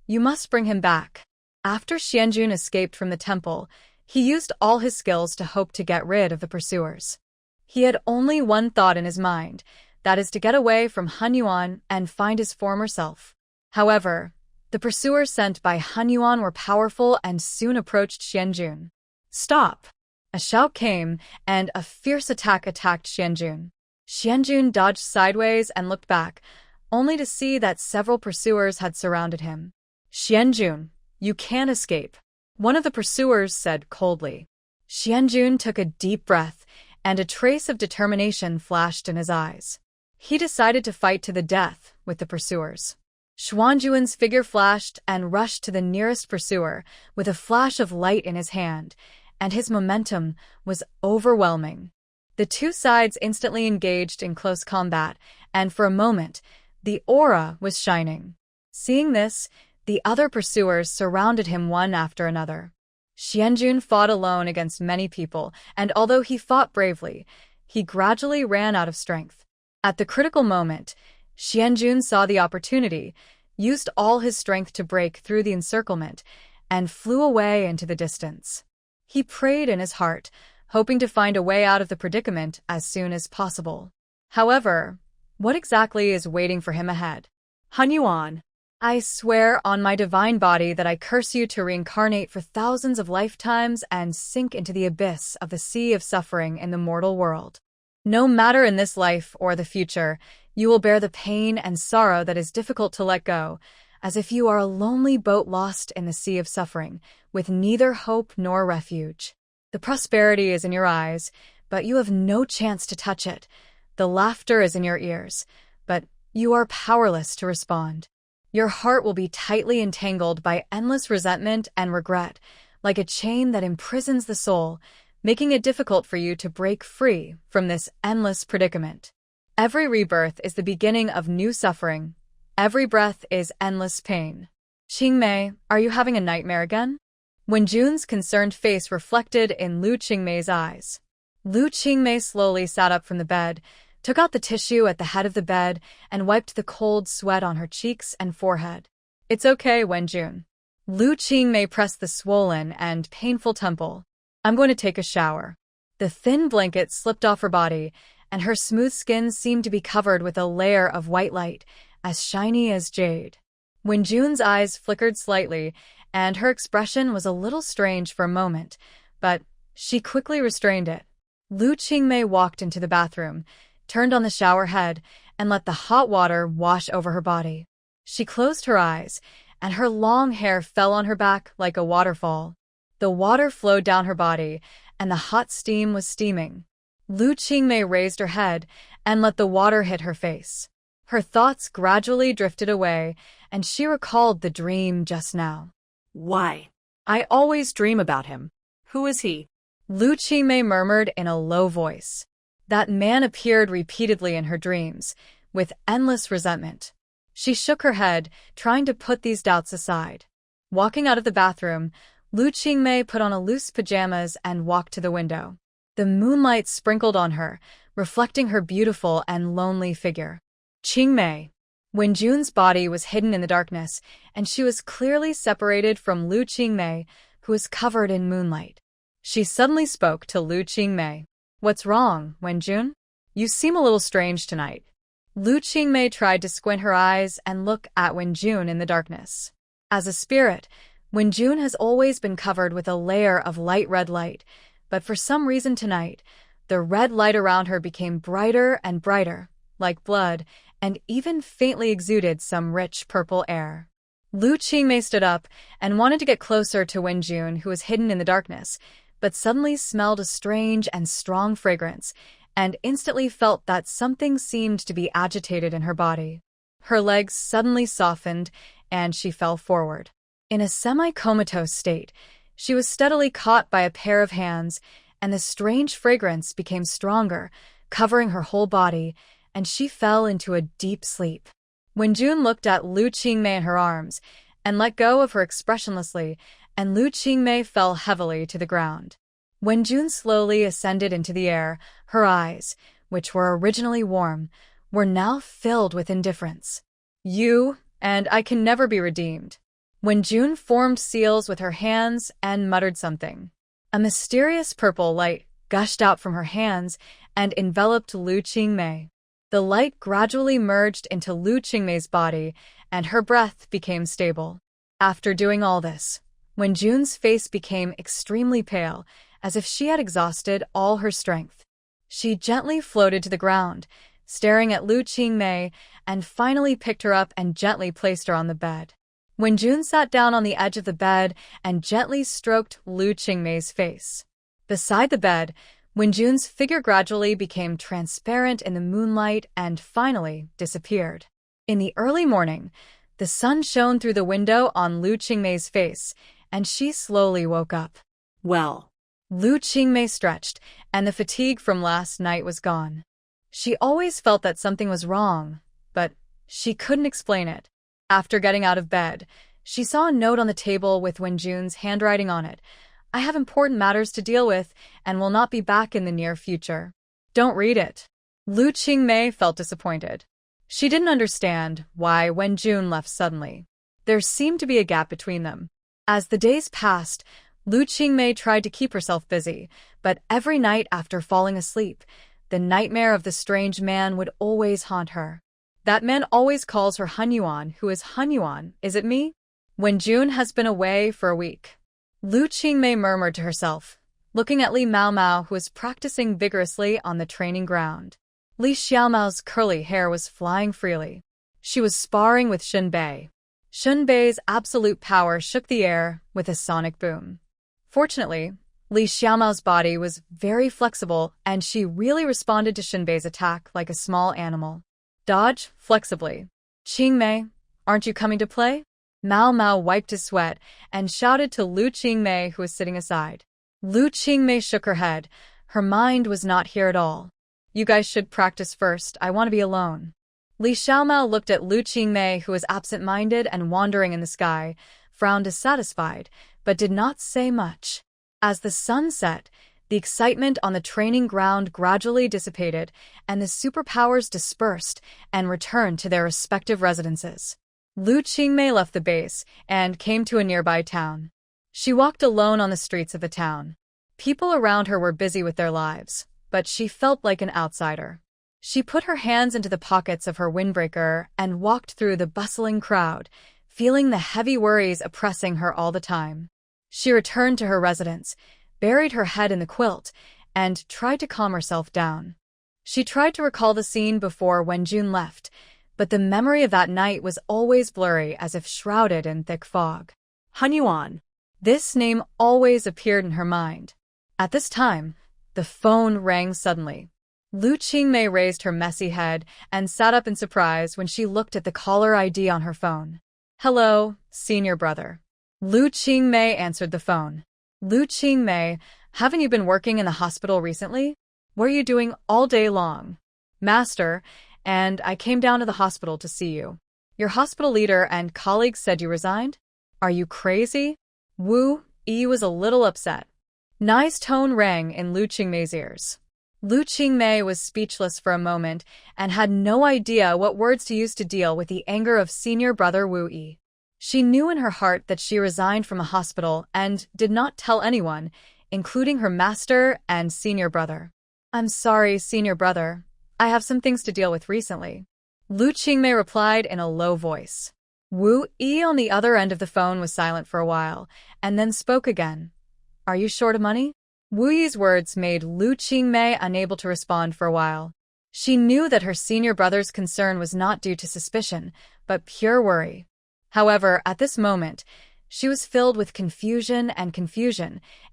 you must bring him back. After Xianjun escaped from the temple, he used all his skills to hope to get rid of the pursuers. He had only one thought in his mind, that is to get away from Hunyuan and find his former self. However, the pursuers sent by Hunyuan were powerful and soon approached Xianjun. Stop! A shout came, and a fierce attack attacked Xianjun. Xianjun dodged sideways and looked back, only to see that several pursuers had surrounded him. Xianjun, you can't escape, one of the pursuers said coldly. Xianjun took a deep breath, and a trace of determination flashed in his eyes. He decided to fight to the death with the pursuers. Xuanjuan's figure flashed and rushed to the nearest pursuer with a flash of light in his hand, and his momentum was overwhelming. The two sides instantly engaged in close combat, and for a moment, the aura was shining. Seeing this, the other pursuers surrounded him one after another. Xianjun fought alone against many people, and although he fought bravely, he gradually ran out of strength. At the critical moment, Xianjun saw the opportunity, used all his strength to break through the encirclement, and flew away into the distance. He prayed in his heart, hoping to find a way out of the predicament as soon as possible. However, what exactly is waiting for him ahead? Han Yuan. I swear on my divine body that I curse you to reincarnate for thousands of lifetimes and sink into the abyss of the sea of suffering in the mortal world. No matter in this life or the future, you will bear the pain and sorrow that is difficult to let go, as if you are a lonely boat lost in the sea of suffering, with neither hope nor refuge. The prosperity is in your eyes, but you have no chance to touch it. The laughter is in your ears, but you are powerless to respond. Your heart will be tightly entangled by endless resentment and regret, like a chain that imprisons the soul, making it difficult for you to break free from this endless predicament. Every rebirth is the beginning of new suffering. Every breath is endless pain. Qingmei, are you having a nightmare again? Wenjun's concerned face reflected in Lu Qingmei's eyes. Lu Qingmei slowly sat up from the bed, took out the tissue at the head of the bed, and wiped the cold sweat on her cheeks and forehead. It's okay, Wenjun. Lu Qingmei pressed the swollen and painful temple. I'm going to take a shower. The thin blanket slipped off her body, and her smooth skin seemed to be covered with a layer of white light, as shiny as jade. Wenjun's eyes flickered slightly, and her expression was a little strange for a moment, but she quickly restrained it. Lu Qingmei walked into the bathroom, turned on the shower head, and let the hot water wash over her body. She closed her eyes, and her long hair fell on her back like a waterfall. The water flowed down her body, and the hot steam was steaming. Lu Qingmei raised her head and let the water hit her face. Her thoughts gradually drifted away, and she recalled the dream just now. Why? I always dream about him. Who is he? Lu Qingmei murmured in a low voice. That man appeared repeatedly in her dreams, with endless resentment. She shook her head, trying to put these doubts aside. Walking out of the bathroom, Lu Qingmei put on a loose pajamas and walked to the window. The moonlight sprinkled on her, reflecting her beautiful and lonely figure. Qingmei. Wenjun's body was hidden in the darkness, and she was clearly separated from Lu Qingmei, who was covered in moonlight. She suddenly spoke to Lu Qingmei. What's wrong, Wenjun? You seem a little strange tonight. Lu Qingmei tried to squint her eyes and look at Wenjun in the darkness. As a spirit, Wenjun has always been covered with a layer of light red light, but for some reason tonight, the red light around her became brighter and brighter, like blood, and even faintly exuded some rich purple air. Lu Qingmei stood up and wanted to get closer to Wenjun, who was hidden in the darkness, but suddenly smelled a strange and strong fragrance, and instantly felt that something seemed to be agitated in her body. Her legs suddenly softened, and she fell forward. In a semi-comatose state, she was steadily caught by a pair of hands, and the strange fragrance became stronger, covering her whole body, and she fell into a deep sleep. Wenjun looked at Lu Qingmei in her arms, and let go of her expressionlessly, and Lu Qingmei fell heavily to the ground. Wenjun slowly ascended into the air. Her eyes, which were originally warm, were now filled with indifference. You and I can never be redeemed. Wenjun formed seals with her hands and muttered something. A mysterious purple light gushed out from her hands and enveloped Lu Qingmei. The light gradually merged into Lu Qingmei's body, and her breath became stable. After doing all this, Wenjun's face became extremely pale, as if she had exhausted all her strength. She gently floated to the ground, staring at Lu Qingmei, and finally picked her up and gently placed her on the bed. Wenjun sat down on the edge of the bed and gently stroked Lu Qingmei's face. Beside the bed, Wenjun's figure gradually became transparent in the moonlight and finally disappeared. In the early morning, The sun shone through the window on Lu Qingmei's face, and she slowly woke up. Well, Lu Qingmei stretched, and the fatigue from last night was gone. She always felt that something was wrong, but she couldn't explain it. After getting out of bed, she saw a note on the table with Wenjun's handwriting on it. I have important matters to deal with and will not be back in the near future. Don't read it. Lu Qingmei felt disappointed. She didn't understand why Wenjun left suddenly. There seemed to be a gap between them. As the days passed, Lu Qingmei tried to keep herself busy, but every night after falling asleep, the nightmare of the strange man would always haunt her. That man always calls her Hunyuan. Who is Hunyuan? Is it me? Wenjun has been away for a week. Lu Qingmei murmured to herself, looking at Li Maomao, who was practicing vigorously on the training ground. Li Xiaomao's curly hair was flying freely. She was sparring with Shun Bei. Shun Bei's absolute power shook the air with a sonic boom. Fortunately, Li Xiaomao's body was very flexible, and she really responded to Shun Bei's attack like a small animal. Dodge flexibly. Qingmei, aren't you coming to play? Mao Mao wiped his sweat and shouted to Lu Qingmei, who was sitting aside. Lu Qingmei shook her head. Her mind was not here at all. You guys should practice first. I want to be alone. Li Xiaomao looked at Lu Qingmei, who was absent-minded and wandering in the sky, frowned dissatisfied, but did not say much. As the sun set, the excitement on the training ground gradually dissipated, and the superpowers dispersed and returned to their respective residences. Lu Qingmei left the base and came to a nearby town. She walked alone on the streets of the town. People around her were busy with their lives, but she felt like an outsider. She put her hands into the pockets of her windbreaker and walked through the bustling crowd, feeling the heavy worries oppressing her all the time. She returned to her residence, buried her head in the quilt, and tried to calm herself down. She tried to recall the scene before Wenjun left, but the memory of that night was always blurry, as if shrouded in thick fog. Hunyuan. This name always appeared in her mind. At this time, the phone rang suddenly. Lu Qingmei raised her messy head and sat up in surprise when she looked at the caller ID on her phone. Hello, senior brother. Lu Qingmei answered the phone. Lu Qingmei, haven't you been working in the hospital recently? What are you doing all day long? Master, and I came down to the hospital to see you. Your hospital leader and colleagues said you resigned? Are you crazy? Wu Yi was a little upset. Nai's tone rang in Lu Qingmei's ears. Lu Qingmei was speechless for a moment and had no idea what words to use to deal with the anger of senior brother Wu Yi. She knew in her heart that she resigned from a hospital and did not tell anyone, including her master and senior brother. I'm sorry, senior brother. I have some things to deal with recently. Lu Qingmei replied in a low voice. Wu Yi on the other end of the phone was silent for a while, and then spoke again. Are you short of money? Wu Yi's words made Lu Qingmei unable to respond for a while. She knew that her senior brother's concern was not due to suspicion, but pure worry. However, at this moment, she was filled with confusion,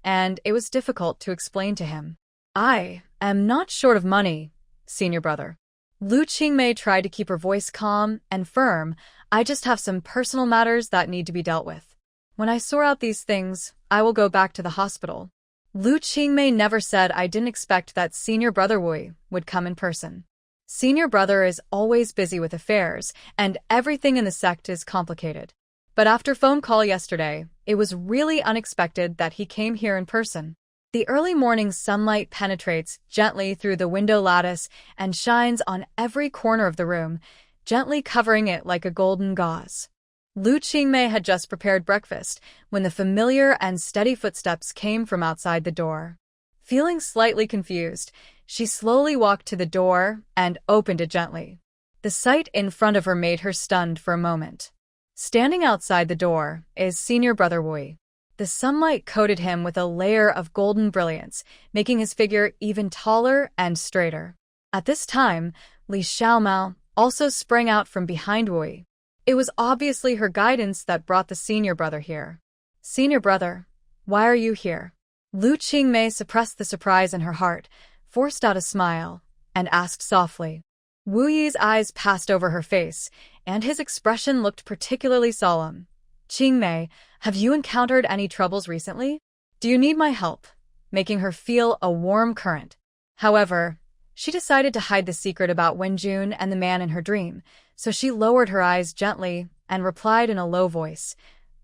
and it was difficult to explain to him. I am not short of money, senior brother. Lu Qingmei tried to keep her voice calm and firm. I just have some personal matters that need to be dealt with. When I sort out these things, I will go back to the hospital. Lu Qingmei never said I didn't expect that senior brother Wu would come in person. Senior brother is always busy with affairs, and everything in the sect is complicated. But after phone call yesterday, it was really unexpected that he came here in person. The early morning sunlight penetrates gently through the window lattice and shines on every corner of the room, gently covering it like a golden gauze. Lu Qingmei had just prepared breakfast when the familiar and steady footsteps came from outside the door. Feeling slightly confused, she slowly walked to the door and opened it gently. The sight in front of her made her stunned for a moment. Standing outside the door is senior brother Wu. The sunlight coated him with a layer of golden brilliance, making his figure even taller and straighter. At this time, Li Xiaomao also sprang out from behind Wu. It was obviously her guidance that brought the senior brother here. Senior brother, why are you here? Lu Qingmei suppressed the surprise in her heart, forced out a smile, and asked softly. Wu Yi's eyes passed over her face, and his expression looked particularly solemn. "Qingmei, have you encountered any troubles recently? Do you need my help?" Making her feel a warm current. However, she decided to hide the secret about Wenjun and the man in her dream, so she lowered her eyes gently and replied in a low voice,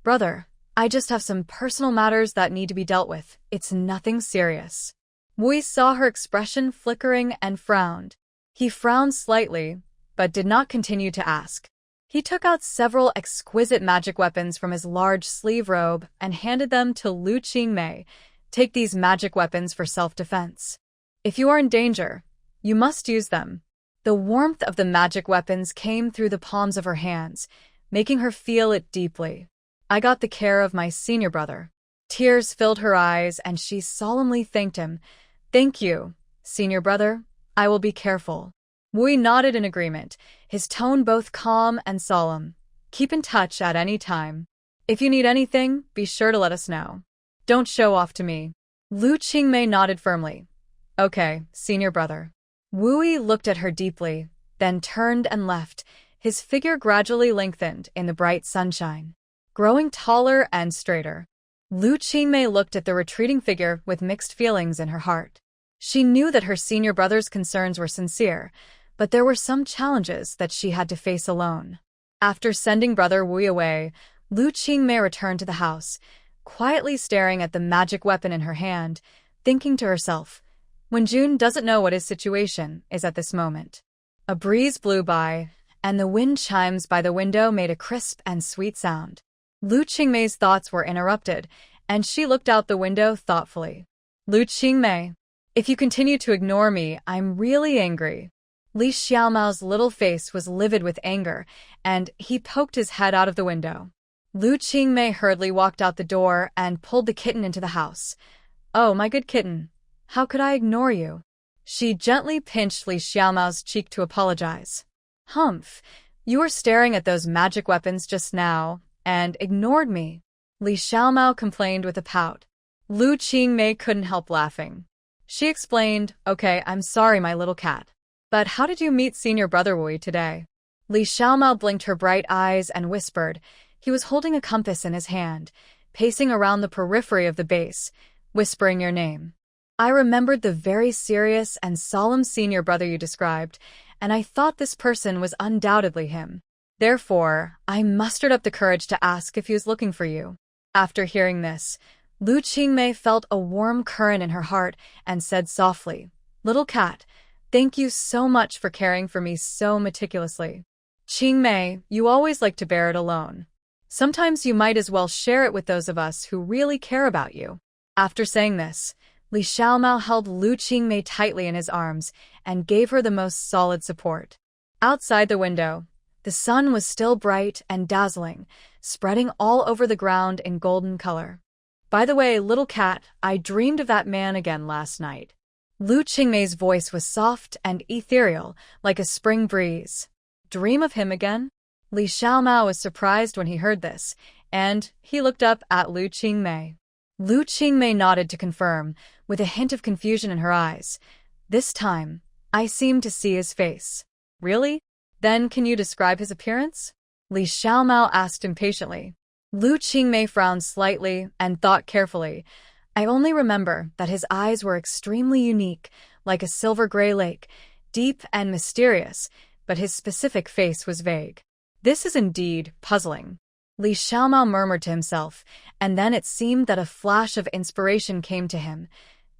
"Brother, I just have some personal matters that need to be dealt with. It's nothing serious." Wei saw her expression flickering and frowned. He frowned slightly, but did not continue to ask. He took out several exquisite magic weapons from his large sleeve robe and handed them to Lu Qingmei. "Take these magic weapons for self-defense. If you are in danger, you must use them." The warmth of the magic weapons came through the palms of her hands, making her feel it deeply. "I got the care of my senior brother." Tears filled her eyes and she solemnly thanked him. "Thank you, senior brother. I will be careful." Wei nodded in agreement, his tone both calm and solemn. "Keep in touch at any time. If you need anything, be sure to let us know. Don't show off to me." Lu Qingmei nodded firmly. "Okay, senior brother." Wei looked at her deeply, then turned and left, his figure gradually lengthened in the bright sunshine, growing taller and straighter. Lu Qingmei looked at the retreating figure with mixed feelings in her heart. She knew that her senior brother's concerns were sincere, but there were some challenges that she had to face alone. After sending brother Wei away, Lu Qingmei returned to the house, quietly staring at the magic weapon in her hand, thinking to herself, Wenjun doesn't know what his situation is at this moment. A breeze blew by, and the wind chimes by the window made a crisp and sweet sound. Lu Qingmei's thoughts were interrupted, and she looked out the window thoughtfully. "Lu Qingmei, if you continue to ignore me, I'm really angry." Li Xiaomao's little face was livid with anger, and he poked his head out of the window. Lu Qingmei hurriedly walked out the door and pulled the kitten into the house. "Oh, my good kitten, how could I ignore you?" She gently pinched Li Xiaomao's cheek to apologize. "Humph, you were staring at those magic weapons just now and ignored me," Li Xiaomao complained with a pout. Lu Qingmei couldn't help laughing. She explained, "Okay, I'm sorry, my little cat. But how did you meet senior brother Wei today?" Li Xiaomao blinked her bright eyes and whispered. He was holding a compass in his hand, pacing around the periphery of the base, whispering your name. "I remembered the very serious and solemn senior brother you described, and I thought this person was undoubtedly him. Therefore, I mustered up the courage to ask if he was looking for you." After hearing this, Lu Qingmei felt a warm current in her heart and said softly, "Little cat, thank you so much for caring for me so meticulously. Qingmei, you always like to bear it alone. Sometimes you might as well share it with those of us who really care about you." After saying this, Li Xiaomao held Lu Qingmei tightly in his arms and gave her the most solid support. Outside the window, the sun was still bright and dazzling, spreading all over the ground in golden color. "By the way, little cat, I dreamed of that man again last night." Lu Qingmei's voice was soft and ethereal, like a spring breeze. "Dream of him again?" Li Xiaomao was surprised when he heard this, and he looked up at Lu Qingmei. Lu Qingmei nodded to confirm, with a hint of confusion in her eyes. "This time, I seemed to see his face." "Really? Then can you describe his appearance?" Li Xiaomao asked impatiently. Lu Qingmei frowned slightly and thought carefully. "I only remember that his eyes were extremely unique, like a silver-gray lake, deep and mysterious, but his specific face was vague." "This is indeed puzzling," Li Xiaomao murmured to himself, and then it seemed that a flash of inspiration came to him.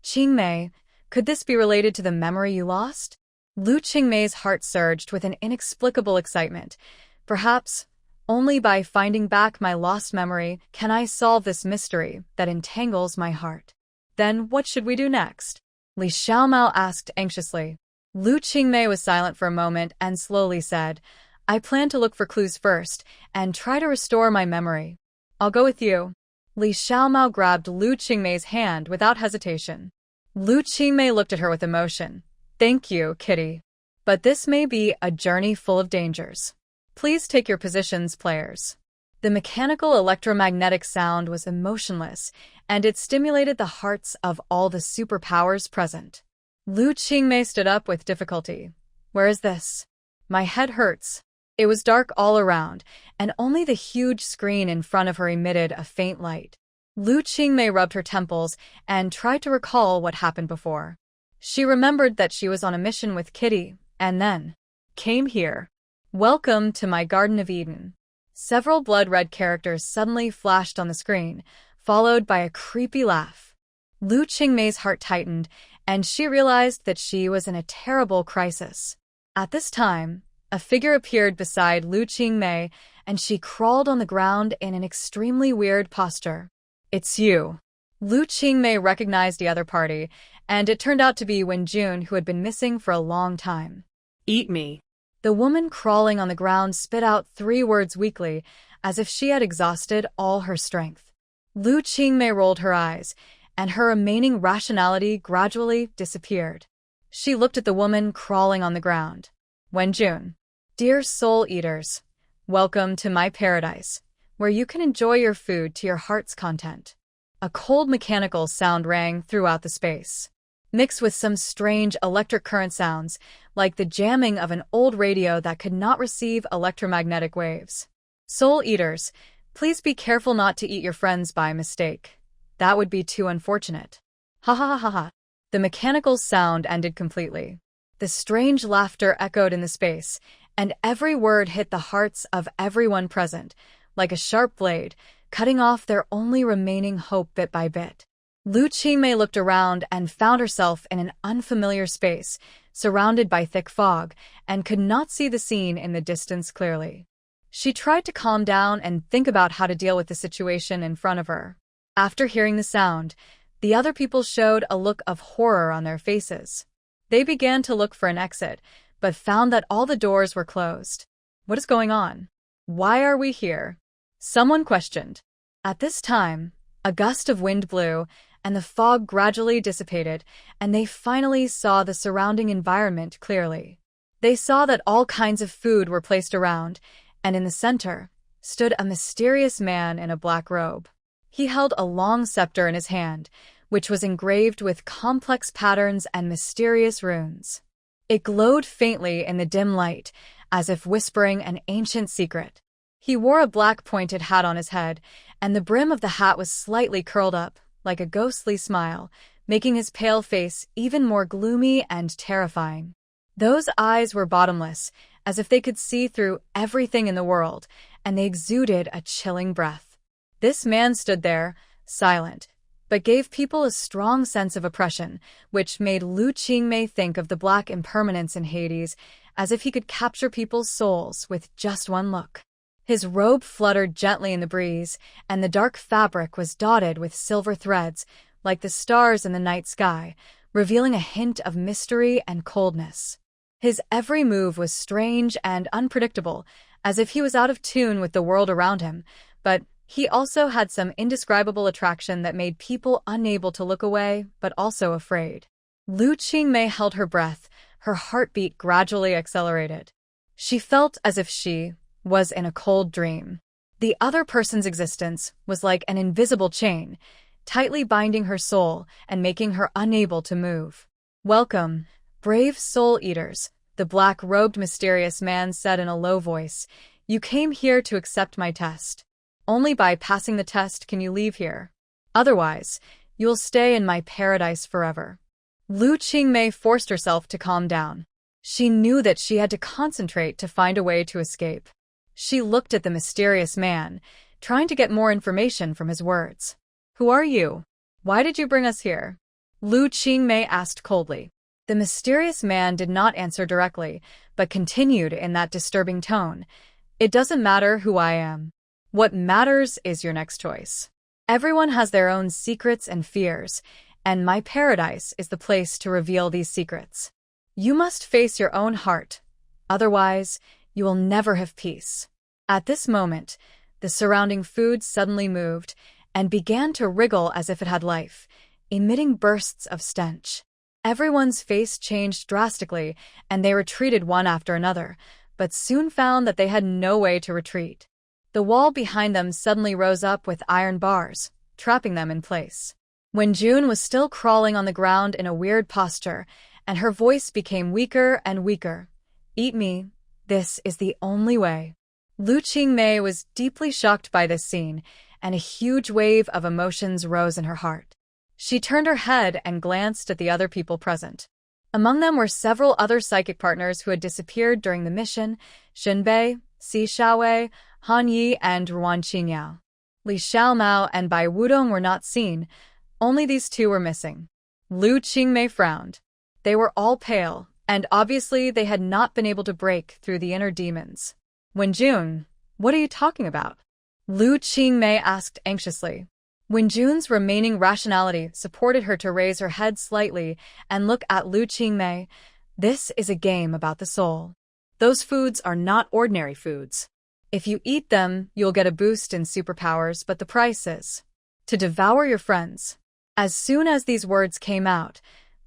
"Qingmei, could this be related to the memory you lost?" Lu Qingmei's heart surged with an inexplicable excitement. "Perhaps, only by finding back my lost memory can I solve this mystery that entangles my heart." "Then what should we do next?" Li Xiaomao asked anxiously. Lu Qingmei was silent for a moment and slowly said, "I plan to look for clues first and try to restore my memory." "I'll go with you." Li Xiaomao grabbed Lu Qingmei's hand without hesitation. Lu Qingmei looked at her with emotion. "Thank you, kitty. But this may be a journey full of dangers. Please take your positions, players." The mechanical electromagnetic sound was emotionless, and it stimulated the hearts of all the superpowers present. Lu Qingmei stood up with difficulty. "Where is this? My head hurts." It was dark all around, and only the huge screen in front of her emitted a faint light. Lu Qingmei rubbed her temples and tried to recall what happened before. She remembered that she was on a mission with Kitty, and then came here. Welcome to my Garden of Eden. Several blood-red characters suddenly flashed on the screen, followed by a creepy laugh. Lu Qingmei's heart tightened, and she realized that she was in a terrible crisis. At this time, a figure appeared beside Lu Qingmei, and she crawled on the ground in an extremely weird posture. It's you. Lu Qingmei recognized the other party, and it turned out to be Wenjun, who had been missing for a long time. Eat me. The woman crawling on the ground spit out 3 words weakly, as if she had exhausted all her strength. Lu Qingmei rolled her eyes, and her remaining rationality gradually disappeared. She looked at the woman crawling on the ground. Wenjun. Dear soul eaters, welcome to my paradise, where you can enjoy your food to your heart's content. A cold mechanical sound rang throughout the space, mixed with some strange electric current sounds, like the jamming of an old radio that could not receive electromagnetic waves. Soul eaters, please be careful not to eat your friends by mistake. That would be too unfortunate. Ha ha ha ha ha. The mechanical sound ended completely. The strange laughter echoed in the space, and every word hit the hearts of everyone present, like a sharp blade, cutting off their only remaining hope bit by bit. Lu Qingmei looked around and found herself in an unfamiliar space, surrounded by thick fog, and could not see the scene in the distance clearly. She tried to calm down and think about how to deal with the situation in front of her. After hearing the sound, the other people showed a look of horror on their faces. They began to look for an exit, but found that all the doors were closed. What is going on? Why are we here? Someone questioned. At this time, a gust of wind blew, and the fog gradually dissipated, and they finally saw the surrounding environment clearly. They saw that all kinds of food were placed around, and in the center stood a mysterious man in a black robe. He held a long scepter in his hand, which was engraved with complex patterns and mysterious runes. It glowed faintly in the dim light, as if whispering an ancient secret. He wore a black pointed hat on his head, and the brim of the hat was slightly curled up, like a ghostly smile, making his pale face even more gloomy and terrifying. Those eyes were bottomless, as if they could see through everything in the world, and they exuded a chilling breath. This man stood there, silent, but gave people a strong sense of oppression, which made Lu Qingmei think of the black impermanence in Hades, as if he could capture people's souls with just one look. His robe fluttered gently in the breeze, and the dark fabric was dotted with silver threads, like the stars in the night sky, revealing a hint of mystery and coldness. His every move was strange and unpredictable, as if he was out of tune with the world around him, but he also had some indescribable attraction that made people unable to look away, but also afraid. Lu Qingmei held her breath, her heartbeat gradually accelerated. She felt as if she was in a cold dream. The other person's existence was like an invisible chain, tightly binding her soul and making her unable to move. Welcome, brave soul eaters, the black-robed mysterious man said in a low voice. You came here to accept my test. Only by passing the test can you leave here. Otherwise, you will stay in my paradise forever. Lu Qingmei forced herself to calm down. She knew that she had to concentrate to find a way to escape. She looked at the mysterious man, trying to get more information from his words. Who are you? Why did you bring us here? Lu Qingmei asked coldly. The mysterious man did not answer directly, but continued in that disturbing tone. It doesn't matter who I am. What matters is your next choice. Everyone has their own secrets and fears, and my paradise is the place to reveal these secrets. You must face your own heart, otherwise you will never have peace. At this moment, the surrounding food suddenly moved and began to wriggle as if it had life, emitting bursts of stench. Everyone's face changed drastically, and they retreated one after another, but soon found that they had no way to retreat. The wall behind them suddenly rose up with iron bars, trapping them in place. Wenjun was still crawling on the ground in a weird posture, and her voice became weaker and weaker. Eat me, This is the only way. Lu Qingmei was deeply shocked by this scene, and a huge wave of emotions rose in her heart. She turned her head and glanced at the other people present. Among them were several other psychic partners who had disappeared during the mission: Xinbei, Si Xiaowei, Han Yi, and Ruan Qingyao. Li Xiaomao and Bai Wudong were not seen, only these two were missing. Lu Qingmei frowned. They were all pale, and obviously they had not been able to break through the inner demons. Wenjun, what are you talking about? Lu Qingmei asked anxiously. Wenjun's remaining rationality supported her to raise her head slightly and look at Lu Qingmei. This is a game about the soul. Those foods are not ordinary foods. If you eat them, you'll get a boost in superpowers, but the price is to devour your friends. As soon as these words came out,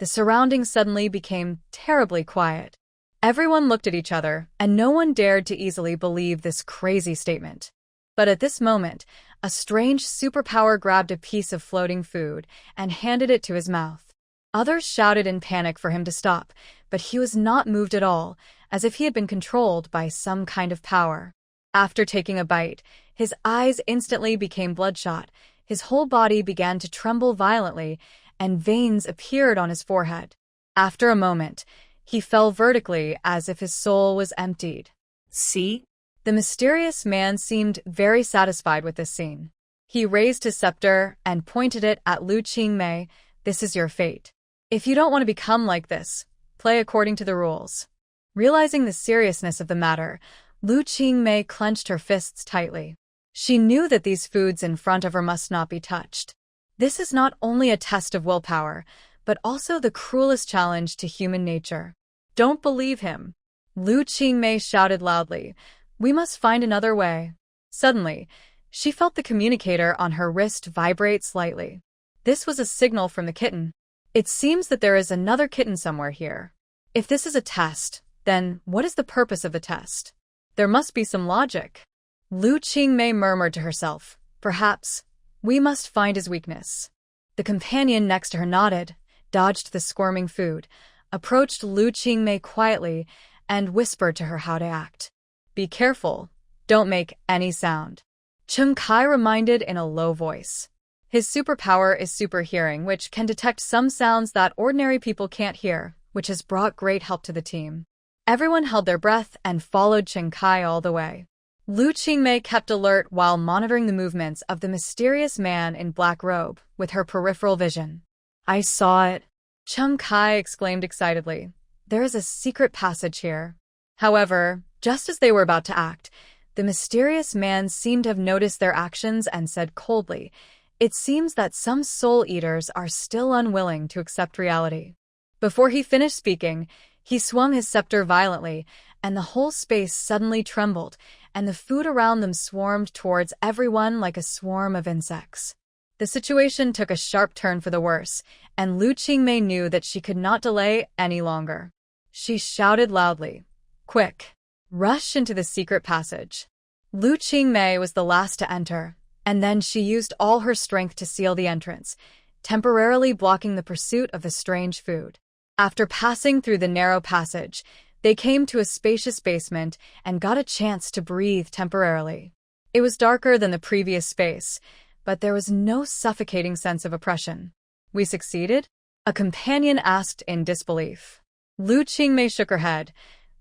the surroundings suddenly became terribly quiet. Everyone looked at each other, and no one dared to easily believe this crazy statement. But at this moment, a strange superpower grabbed a piece of floating food and handed it to his mouth. Others shouted in panic for him to stop, but he was not moved at all, as if he had been controlled by some kind of power. After taking a bite, his eyes instantly became bloodshot, his whole body began to tremble violently, and veins appeared on his forehead. After a moment, he fell vertically as if his soul was emptied. See? The mysterious man seemed very satisfied with this scene. He raised his scepter and pointed it at Lu Qingmei. This is your fate. If you don't want to become like this, play according to the rules. Realizing the seriousness of the matter, Lu Qingmei clenched her fists tightly. She knew that these foods in front of her must not be touched. This is not only a test of willpower, but also the cruelest challenge to human nature. Don't believe him. Lu Qingmei shouted loudly. We must find another way. Suddenly, she felt the communicator on her wrist vibrate slightly. This was a signal from the kitten. It seems that there is another kitten somewhere here. If this is a test, then what is the purpose of the test? There must be some logic. Lu Qingmei murmured to herself. Perhaps we must find his weakness. The companion next to her nodded, dodged the squirming food, approached Lu Qingmei quietly, and whispered to her how to act. Be careful. Don't make any sound. Cheng Kai reminded in a low voice. His superpower is super hearing, which can detect some sounds that ordinary people can't hear, which has brought great help to the team. Everyone held their breath and followed Cheng Kai all the way. Lu Qingmei kept alert while monitoring the movements of the mysterious man in black robe with her peripheral vision. I saw it. Cheng Kai exclaimed excitedly. There is a secret passage here. However, just as they were about to act, the mysterious man seemed to have noticed their actions and said coldly, It seems that some soul eaters are still unwilling to accept reality. Before he finished speaking, he swung his scepter violently, and the whole space suddenly trembled, and the food around them swarmed towards everyone like a swarm of insects. The situation took a sharp turn for the worse, and Lu Qingmei knew that she could not delay any longer. She shouted loudly, Quick! Rush into the secret passage. Lu Qingmei was the last to enter, and then she used all her strength to seal the entrance, temporarily blocking the pursuit of the strange food. After passing through the narrow passage, they came to a spacious basement and got a chance to breathe temporarily. It was darker than the previous space, but there was no suffocating sense of oppression. We succeeded? A companion asked in disbelief. Lu Qingmei shook her head.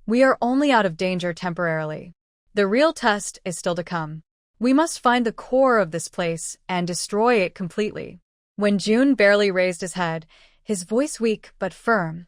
We are only out of danger temporarily. The real test is still to come. We must find the core of this place and destroy it completely. When Jun barely raised his head, his voice weak but firm.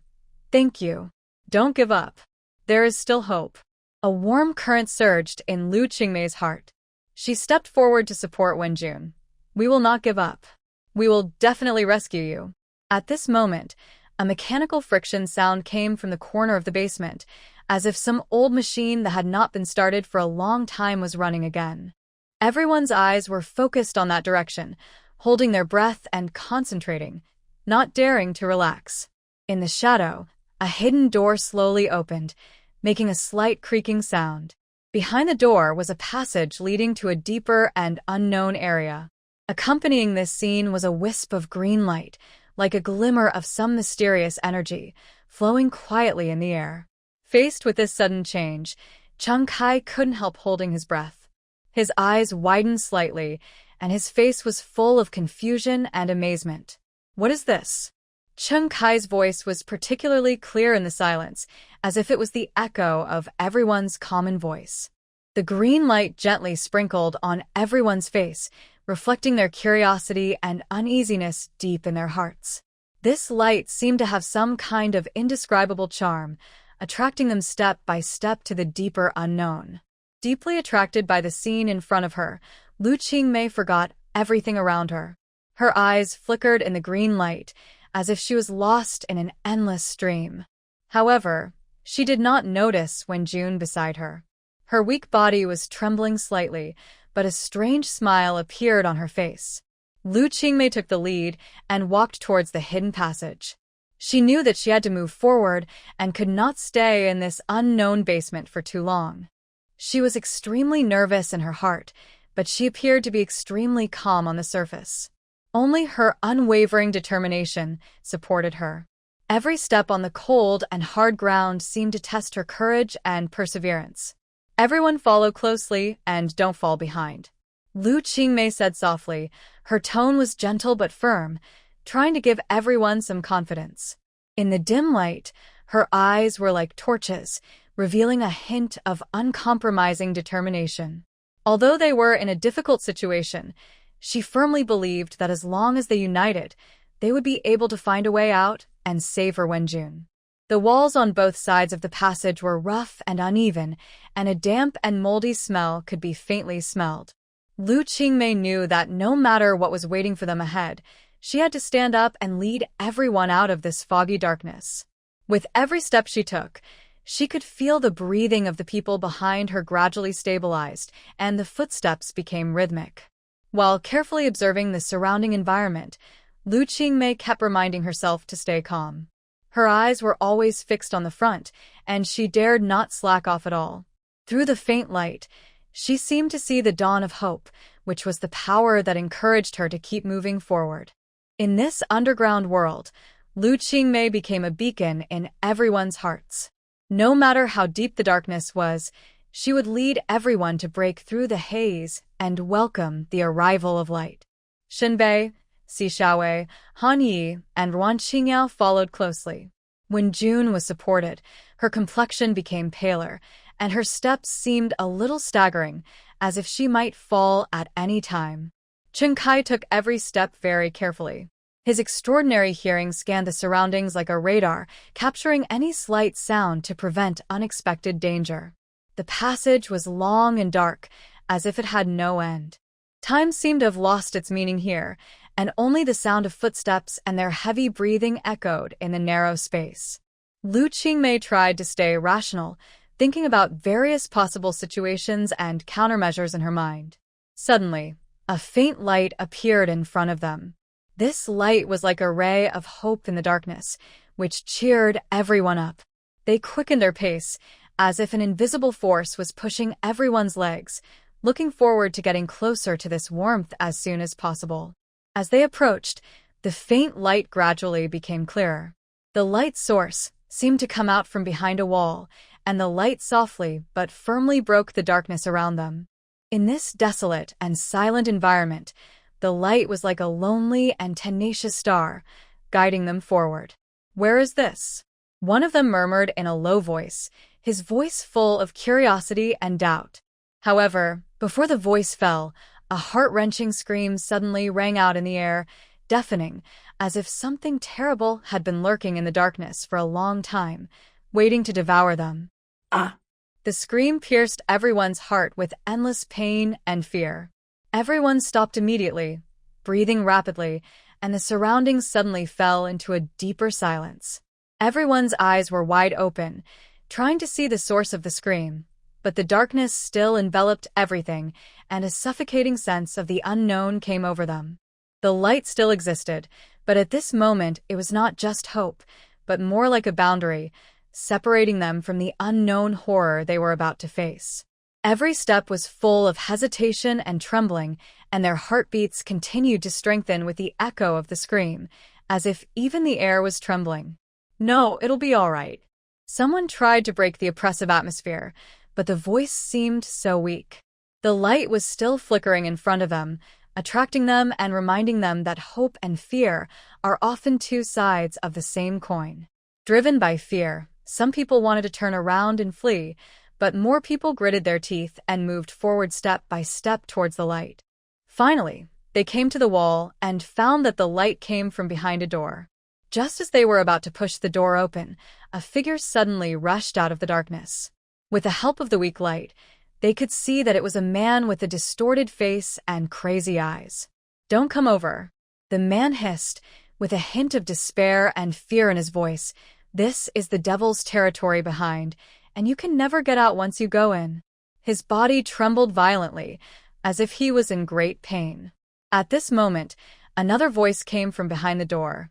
Thank you. Don't give up. There is still hope. A warm current surged in Lu Qingmei's heart. She stepped forward to support Wenjun. We will not give up. We will definitely rescue you. At this moment, a mechanical friction sound came from the corner of the basement, as if some old machine that had not been started for a long time was running again. Everyone's eyes were focused on that direction, holding their breath and concentrating, not daring to relax. In the shadow, a hidden door slowly opened, making a slight creaking sound. Behind the door was a passage leading to a deeper and unknown area. Accompanying this scene was a wisp of green light, like a glimmer of some mysterious energy, flowing quietly in the air. Faced with this sudden change, Chung Kai couldn't help holding his breath. His eyes widened slightly, and his face was full of confusion and amazement. What is this? Chung Kai's voice was particularly clear in the silence, as if it was the echo of everyone's common voice. The green light gently sprinkled on everyone's face, reflecting their curiosity and uneasiness deep in their hearts. This light seemed to have some kind of indescribable charm, attracting them step by step to the deeper unknown. Deeply attracted by the scene in front of her, Lu Qingmei forgot everything around her. Her eyes flickered in the green light, as if she was lost in an endless stream. However, she did not notice when June beside her. Her weak body was trembling slightly, but a strange smile appeared on her face. Lu Qingmei took the lead and walked towards the hidden passage. She knew that she had to move forward and could not stay in this unknown basement for too long. She was extremely nervous in her heart, but she appeared to be extremely calm on the surface. Only her unwavering determination supported her. Every step on the cold and hard ground seemed to test her courage and perseverance. Everyone follow closely and don't fall behind. Lu Qingmei said softly. Her tone was gentle but firm, trying to give everyone some confidence. In the dim light, her eyes were like torches, revealing a hint of uncompromising determination. Although they were in a difficult situation, she firmly believed that as long as they united, they would be able to find a way out and save her Wenjun. The walls on both sides of the passage were rough and uneven, and a damp and moldy smell could be faintly smelled. Lu Qingmei knew that no matter what was waiting for them ahead, she had to stand up and lead everyone out of this foggy darkness. With every step she took, she could feel the breathing of the people behind her gradually stabilized, and the footsteps became rhythmic. While carefully observing the surrounding environment, Lu Qingmei kept reminding herself to stay calm. Her eyes were always fixed on the front, and she dared not slack off at all. Through the faint light, she seemed to see the dawn of hope, which was the power that encouraged her to keep moving forward. In this underground world, Lu Qingmei became a beacon in everyone's hearts. No matter how deep the darkness was, she would lead everyone to break through the haze and welcome the arrival of light. Shenbei, Si Xiaowei, Han Yi, and Ruan Qingyao followed closely. When June was supported, her complexion became paler, and her steps seemed a little staggering, as if she might fall at any time. Chung Kai took every step very carefully. His extraordinary hearing scanned the surroundings like a radar, capturing any slight sound to prevent unexpected danger. The passage was long and dark, as if it had no end. Time seemed to have lost its meaning here, and only the sound of footsteps and their heavy breathing echoed in the narrow space. Lu Qingmei tried to stay rational, thinking about various possible situations and countermeasures in her mind. Suddenly, a faint light appeared in front of them. This light was like a ray of hope in the darkness, which cheered everyone up. They quickened their pace, as if an invisible force was pushing everyone's legs, looking forward to getting closer to this warmth as soon as possible. As they approached, the faint light gradually became clearer. The light source seemed to come out from behind a wall, and the light softly but firmly broke the darkness around them. In this desolate and silent environment, the light was like a lonely and tenacious star, guiding them forward. "Where is this?" one of them murmured in a low voice, his voice full of curiosity and doubt. However, before the voice fell, a heart-wrenching scream suddenly rang out in the air, deafening, as if something terrible had been lurking in the darkness for a long time, waiting to devour them. Ah! The scream pierced everyone's heart with endless pain and fear. Everyone stopped immediately, breathing rapidly, and the surroundings suddenly fell into a deeper silence. Everyone's eyes were wide open, trying to see the source of the scream, but the darkness still enveloped everything, and a suffocating sense of the unknown came over them. The light still existed, but at this moment it was not just hope, but more like a boundary, separating them from the unknown horror they were about to face. Every step was full of hesitation and trembling, and their heartbeats continued to strengthen with the echo of the scream, as if even the air was trembling. "No, it'll be all right." Someone tried to break the oppressive atmosphere, but the voice seemed so weak. The light was still flickering in front of them, attracting them and reminding them that hope and fear are often two sides of the same coin. Driven by fear, some people wanted to turn around and flee, but more people gritted their teeth and moved forward step by step towards the light. Finally, they came to the wall and found that the light came from behind a door. Just as they were about to push the door open, a figure suddenly rushed out of the darkness. With the help of the weak light, they could see that it was a man with a distorted face and crazy eyes. "Don't come over," the man hissed, with a hint of despair and fear in his voice. "This is the devil's territory behind, and you can never get out once you go in." His body trembled violently, as if he was in great pain. At this moment, another voice came from behind the door.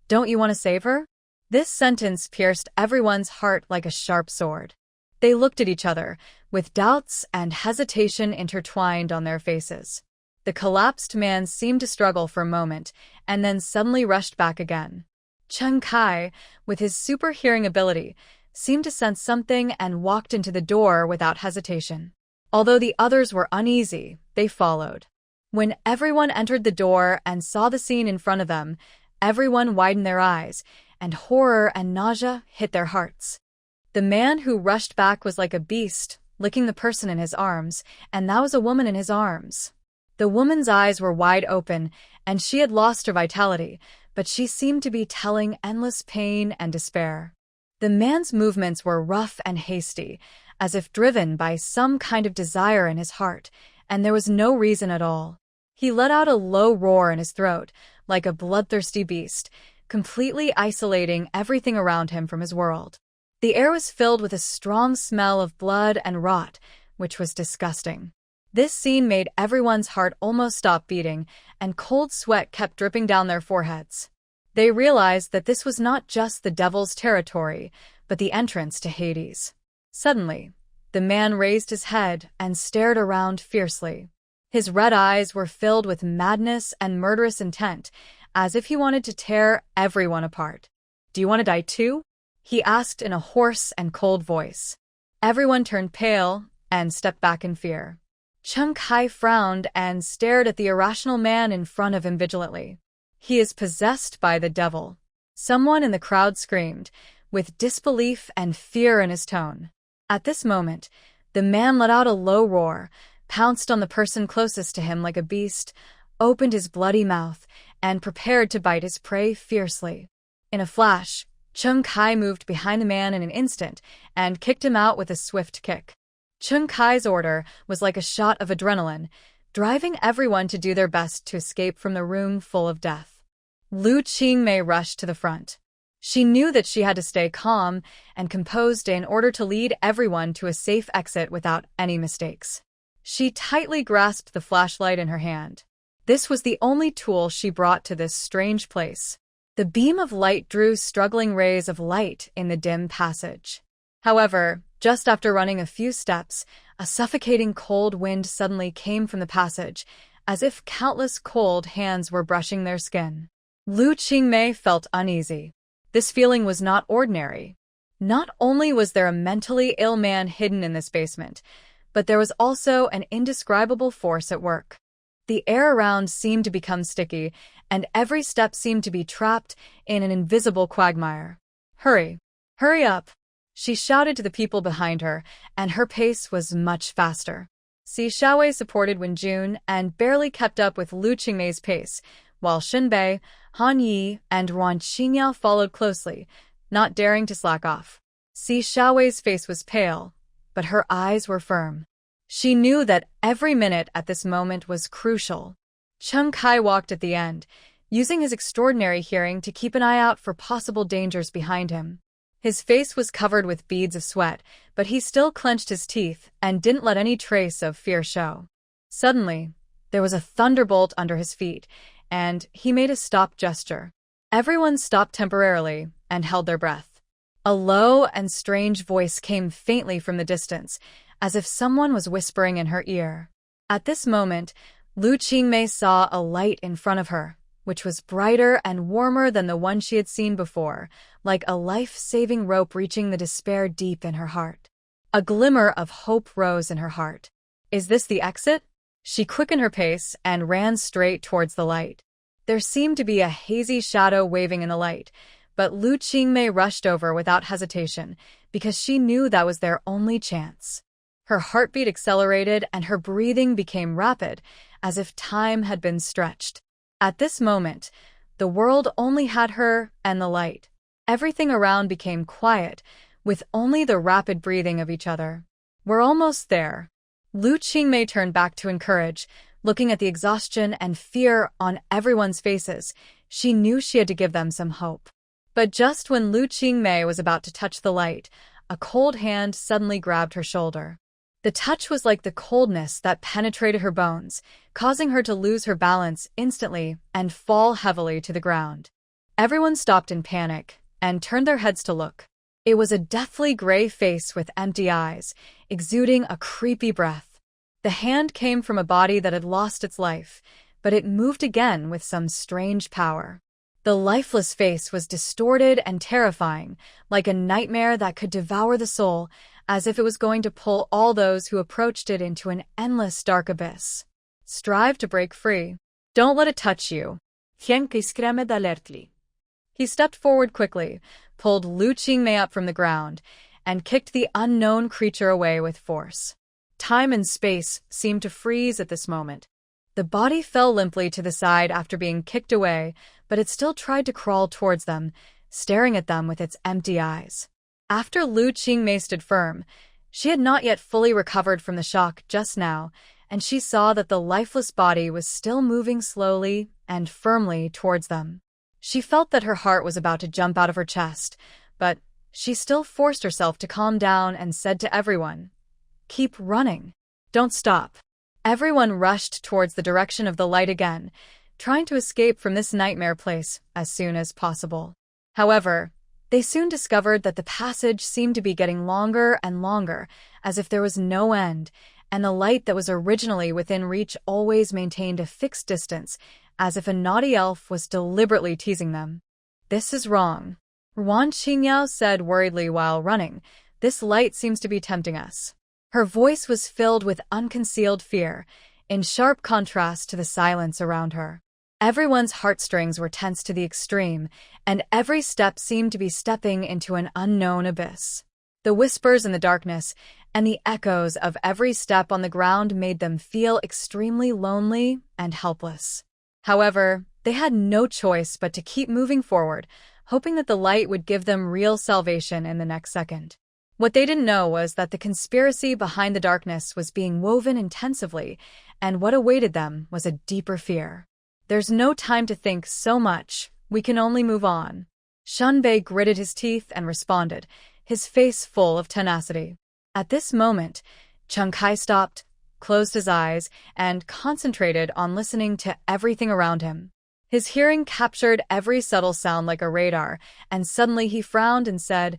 "Don't you want to save her?" This sentence pierced everyone's heart like a sharp sword. They looked at each other, with doubts and hesitation intertwined on their faces. The collapsed man seemed to struggle for a moment, and then suddenly rushed back again. Cheng Kai, with his super hearing ability, seemed to sense something and walked into the door without hesitation. Although the others were uneasy, they followed. When everyone entered the door and saw the scene in front of them, everyone widened their eyes, and horror and nausea hit their hearts. The man who rushed back was like a beast, licking the person in his arms, and that was a woman in his arms. The woman's eyes were wide open, and she had lost her vitality, but she seemed to be telling endless pain and despair. The man's movements were rough and hasty, as if driven by some kind of desire in his heart, and there was no reason at all. He let out a low roar in his throat, like a bloodthirsty beast, completely isolating everything around him from his world. The air was filled with a strong smell of blood and rot, which was disgusting. This scene made everyone's heart almost stop beating, and cold sweat kept dripping down their foreheads. They realized that this was not just the devil's territory, but the entrance to Hades. Suddenly, the man raised his head and stared around fiercely. His red eyes were filled with madness and murderous intent, as if he wanted to tear everyone apart. "Do you want to die too?" he asked in a hoarse and cold voice. Everyone turned pale and stepped back in fear. Cheng Kai frowned and stared at the irrational man in front of him vigilantly. "He is possessed by the devil," someone in the crowd screamed, with disbelief and fear in his tone. At this moment, the man let out a low roar, pounced on the person closest to him like a beast, opened his bloody mouth, and prepared to bite his prey fiercely. In a flash, Cheng Kai moved behind the man in an instant and kicked him out with a swift kick. Cheng Kai's order was like a shot of adrenaline, driving everyone to do their best to escape from the room full of death. Lu Qingmei rushed to the front. She knew that she had to stay calm and composed in order to lead everyone to a safe exit without any mistakes. She tightly grasped the flashlight in her hand. This was the only tool she brought to this strange place. The beam of light drew struggling rays of light in the dim passage. However, just after running a few steps, a suffocating cold wind suddenly came from the passage, as if countless cold hands were brushing their skin. Lu Qingmei felt uneasy. This feeling was not ordinary. Not only was there a mentally ill man hidden in this basement, but there was also an indescribable force at work. The air around seemed to become sticky, and every step seemed to be trapped in an invisible quagmire. "Hurry! Hurry up!" she shouted to the people behind her, and her pace was much faster. Si Xiaowei supported Wen Jun and barely kept up with Lu Qingmei's pace, while Xinbei, Han Yi, and Ruan Xinyao followed closely, not daring to slack off. Si Xiaowei's face was pale, but her eyes were firm. She knew that every minute at this moment was crucial. Cheng Kai walked at the end, using his extraordinary hearing to keep an eye out for possible dangers behind him. His face was covered with beads of sweat, but he still clenched his teeth and didn't let any trace of fear show. Suddenly, there was a thunderbolt under his feet, and he made a stop gesture. Everyone stopped temporarily and held their breath. A low and strange voice came faintly from the distance, as if someone was whispering in her ear. At this moment, Lu Qingmei saw a light in front of her, which was brighter and warmer than the one she had seen before, like a life-saving rope reaching the despair deep in her heart. A glimmer of hope rose in her heart. Is this the exit? She quickened her pace and ran straight towards the light. There seemed to be a hazy shadow waving in the light, but Lu Qingmei rushed over without hesitation because she knew that was their only chance. Her heartbeat accelerated and her breathing became rapid, as if time had been stretched. At this moment, the world only had her and the light. Everything around became quiet, with only the rapid breathing of each other. We're almost there. Lu Qingmei turned back to encourage, looking at the exhaustion and fear on everyone's faces. She knew she had to give them some hope. But just when Lu Qingmei was about to touch the light, a cold hand suddenly grabbed her shoulder. The touch was like the coldness that penetrated her bones, causing her to lose her balance instantly and fall heavily to the ground. Everyone stopped in panic and turned their heads to look. It was a deathly gray face with empty eyes, exuding a creepy breath. The hand came from a body that had lost its life, but it moved again with some strange power. The lifeless face was distorted and terrifying, like a nightmare that could devour the soul, as if it was going to pull all those who approached it into an endless dark abyss. Strive to break free. Don't let it touch you. He stepped forward quickly, pulled Lu Qingmei up from the ground, and kicked the unknown creature away with force. Time and space seemed to freeze at this moment. The body fell limply to the side after being kicked away, but it still tried to crawl towards them, staring at them with its empty eyes. After Lu Qingmei stood firm, she had not yet fully recovered from the shock just now, and she saw that the lifeless body was still moving slowly and firmly towards them. She felt that her heart was about to jump out of her chest, but she still forced herself to calm down and said to everyone, "Keep running. Don't stop." Everyone rushed towards the direction of the light again, trying to escape from this nightmare place as soon as possible. However, they soon discovered that the passage seemed to be getting longer and longer, as if there was no end, and the light that was originally within reach always maintained a fixed distance, as if a naughty elf was deliberately teasing them. "This is wrong," Wan Qingyao said worriedly while running. "This light seems to be tempting us." Her voice was filled with unconcealed fear, in sharp contrast to the silence around her. Everyone's heartstrings were tense to the extreme, and every step seemed to be stepping into an unknown abyss. The whispers in the darkness and the echoes of every step on the ground made them feel extremely lonely and helpless. However, they had no choice but to keep moving forward, hoping that the light would give them real salvation in the next second. What they didn't know was that the conspiracy behind the darkness was being woven intensively, and what awaited them was a deeper fear. "There's no time to think so much. We can only move on." Shunbei gritted his teeth and responded, his face full of tenacity. At this moment, Chung Kai stopped, closed his eyes, and concentrated on listening to everything around him. His hearing captured every subtle sound like a radar, and suddenly he frowned and said,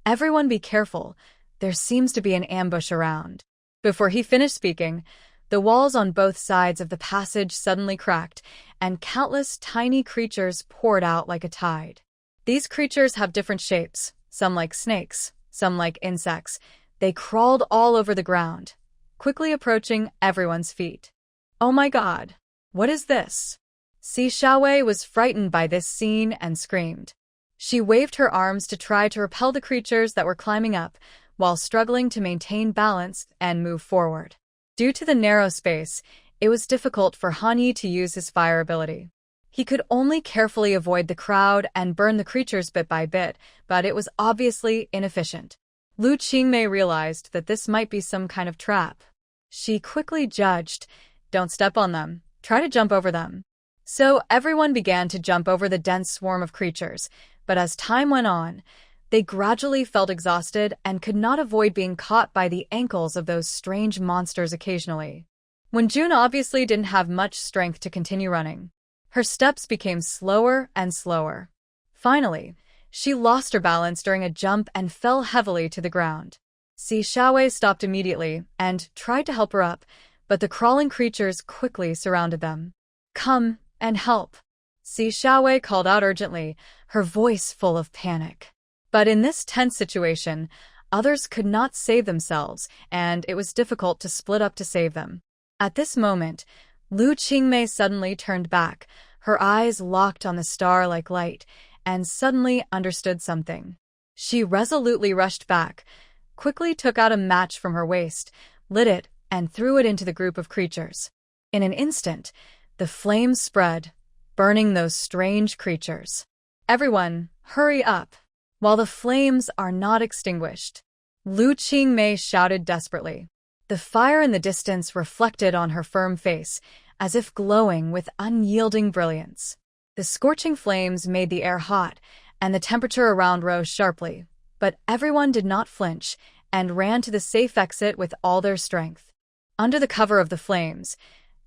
"Everyone be careful. There seems to be an ambush around." Before he finished speaking, the walls on both sides of the passage suddenly cracked, and countless tiny creatures poured out like a tide. These creatures have different shapes, some like snakes, some like insects. They crawled all over the ground, quickly approaching everyone's feet. "Oh my God! What is this?" Si Xiaowei was frightened by this scene and screamed. She waved her arms to try to repel the creatures that were climbing up, while struggling to maintain balance and move forward. Due to the narrow space, it was difficult for Han Yi to use his fire ability. He could only carefully avoid the crowd and burn the creatures bit by bit, but it was obviously inefficient. Lu Qingmei realized that this might be some kind of trap. She quickly judged, "Don't step on them, try to jump over them." So everyone began to jump over the dense swarm of creatures, but as time went on, they gradually felt exhausted and could not avoid being caught by the ankles of those strange monsters occasionally. When June obviously didn't have much strength to continue running, her steps became slower and slower. Finally, she lost her balance during a jump and fell heavily to the ground. Si Xiaowei stopped immediately and tried to help her up, but the crawling creatures quickly surrounded them. "Come and help," Si Xiaowei called out urgently, her voice full of panic. But in this tense situation, Others could not save themselves, and it was difficult to split up to save them. At this moment, Lu Qingmei suddenly turned back, her eyes locked on the star-like light, and suddenly understood something. She resolutely rushed back, quickly took out a match from her waist, lit it, and threw it into the group of creatures. In an instant, the flames spread, burning those strange creatures. "Everyone, hurry up, while the flames are not extinguished," Lu Qingmei shouted desperately. The fire in the distance reflected on her firm face, as if glowing with unyielding brilliance. The scorching flames made the air hot, and the temperature around rose sharply, but everyone did not flinch and ran to the safe exit with all their strength. Under the cover of the flames,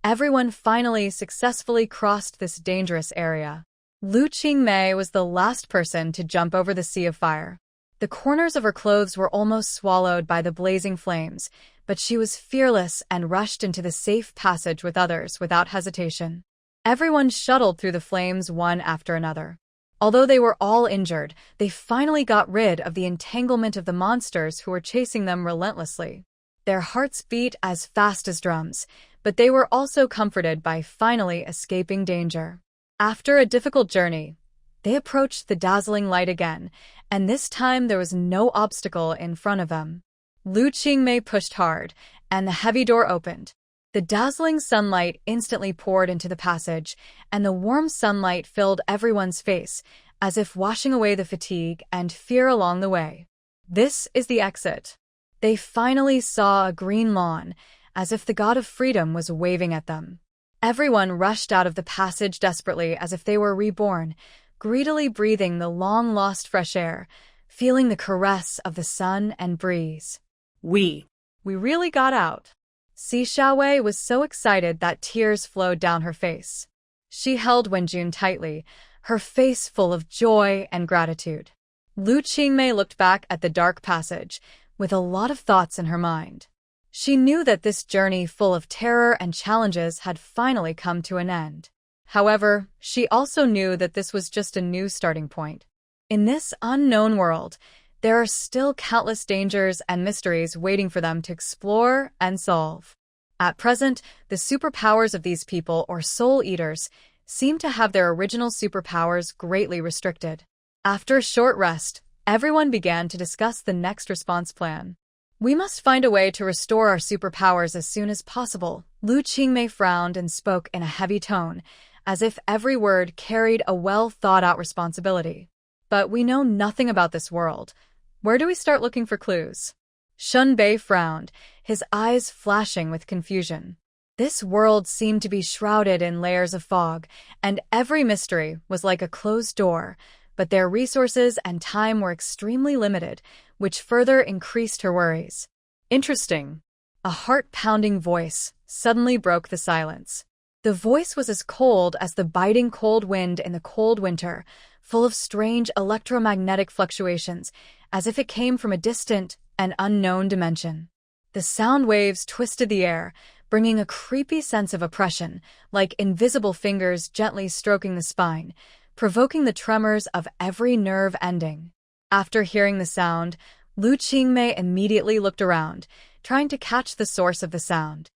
everyone finally successfully crossed this dangerous area. Lu Qingmei was the last person to jump over the sea of fire. The corners of her clothes were almost swallowed by the blazing flames, but she was fearless and rushed into the safe passage with others without hesitation. Everyone shuttled through the flames one after another. Although they were all injured, they finally got rid of the entanglement of the monsters who were chasing them relentlessly. Their hearts beat as fast as drums, but they were also comforted by finally escaping danger. After a difficult journey, they approached the dazzling light again, and this time there was no obstacle in front of them. Lu Qingmei pushed hard, and the heavy door opened. The dazzling sunlight instantly poured into the passage, and the warm sunlight filled everyone's face, as if washing away the fatigue and fear along the way. "This is the exit." They finally saw a green lawn, as if the god of freedom was waving at them. Everyone rushed out of the passage desperately as if they were reborn, greedily breathing the long-lost fresh air, feeling the caress of the sun and breeze. We really got out." Si Xiaowei was so excited that tears flowed down her face. She held Wenjun tightly, her face full of joy and gratitude. Lu Qingmei looked back at the dark passage, with a lot of thoughts in her mind. She knew that this journey full of terror and challenges had finally come to an end. However, she also knew that this was just a new starting point. In this unknown world, there are still countless dangers and mysteries waiting for them to explore and solve. At present, the superpowers of these people, or soul eaters, seem to have their original superpowers greatly restricted. After a short rest, everyone began to discuss the next response plan. "We must find a way to restore our superpowers as soon as possible." Lu Qingmei frowned and spoke in a heavy tone, as if every word carried a well-thought-out responsibility. "But we know nothing about this world. Where do we start looking for clues?" Shun Bei frowned, his eyes flashing with confusion. This world seemed to be shrouded in layers of fog, and every mystery was like a closed door, but their resources and time were extremely limited, which further increased her worries. "Interesting." A heart-pounding voice suddenly broke the silence. The voice was as cold as the biting cold wind in the cold winter, full of strange electromagnetic fluctuations, as if it came from a distant and unknown dimension. The sound waves twisted the air, bringing a creepy sense of oppression, like invisible fingers gently stroking the spine, provoking the tremors of every nerve ending. After hearing the sound, Lu Qingmei immediately looked around, trying to catch the source of the sound.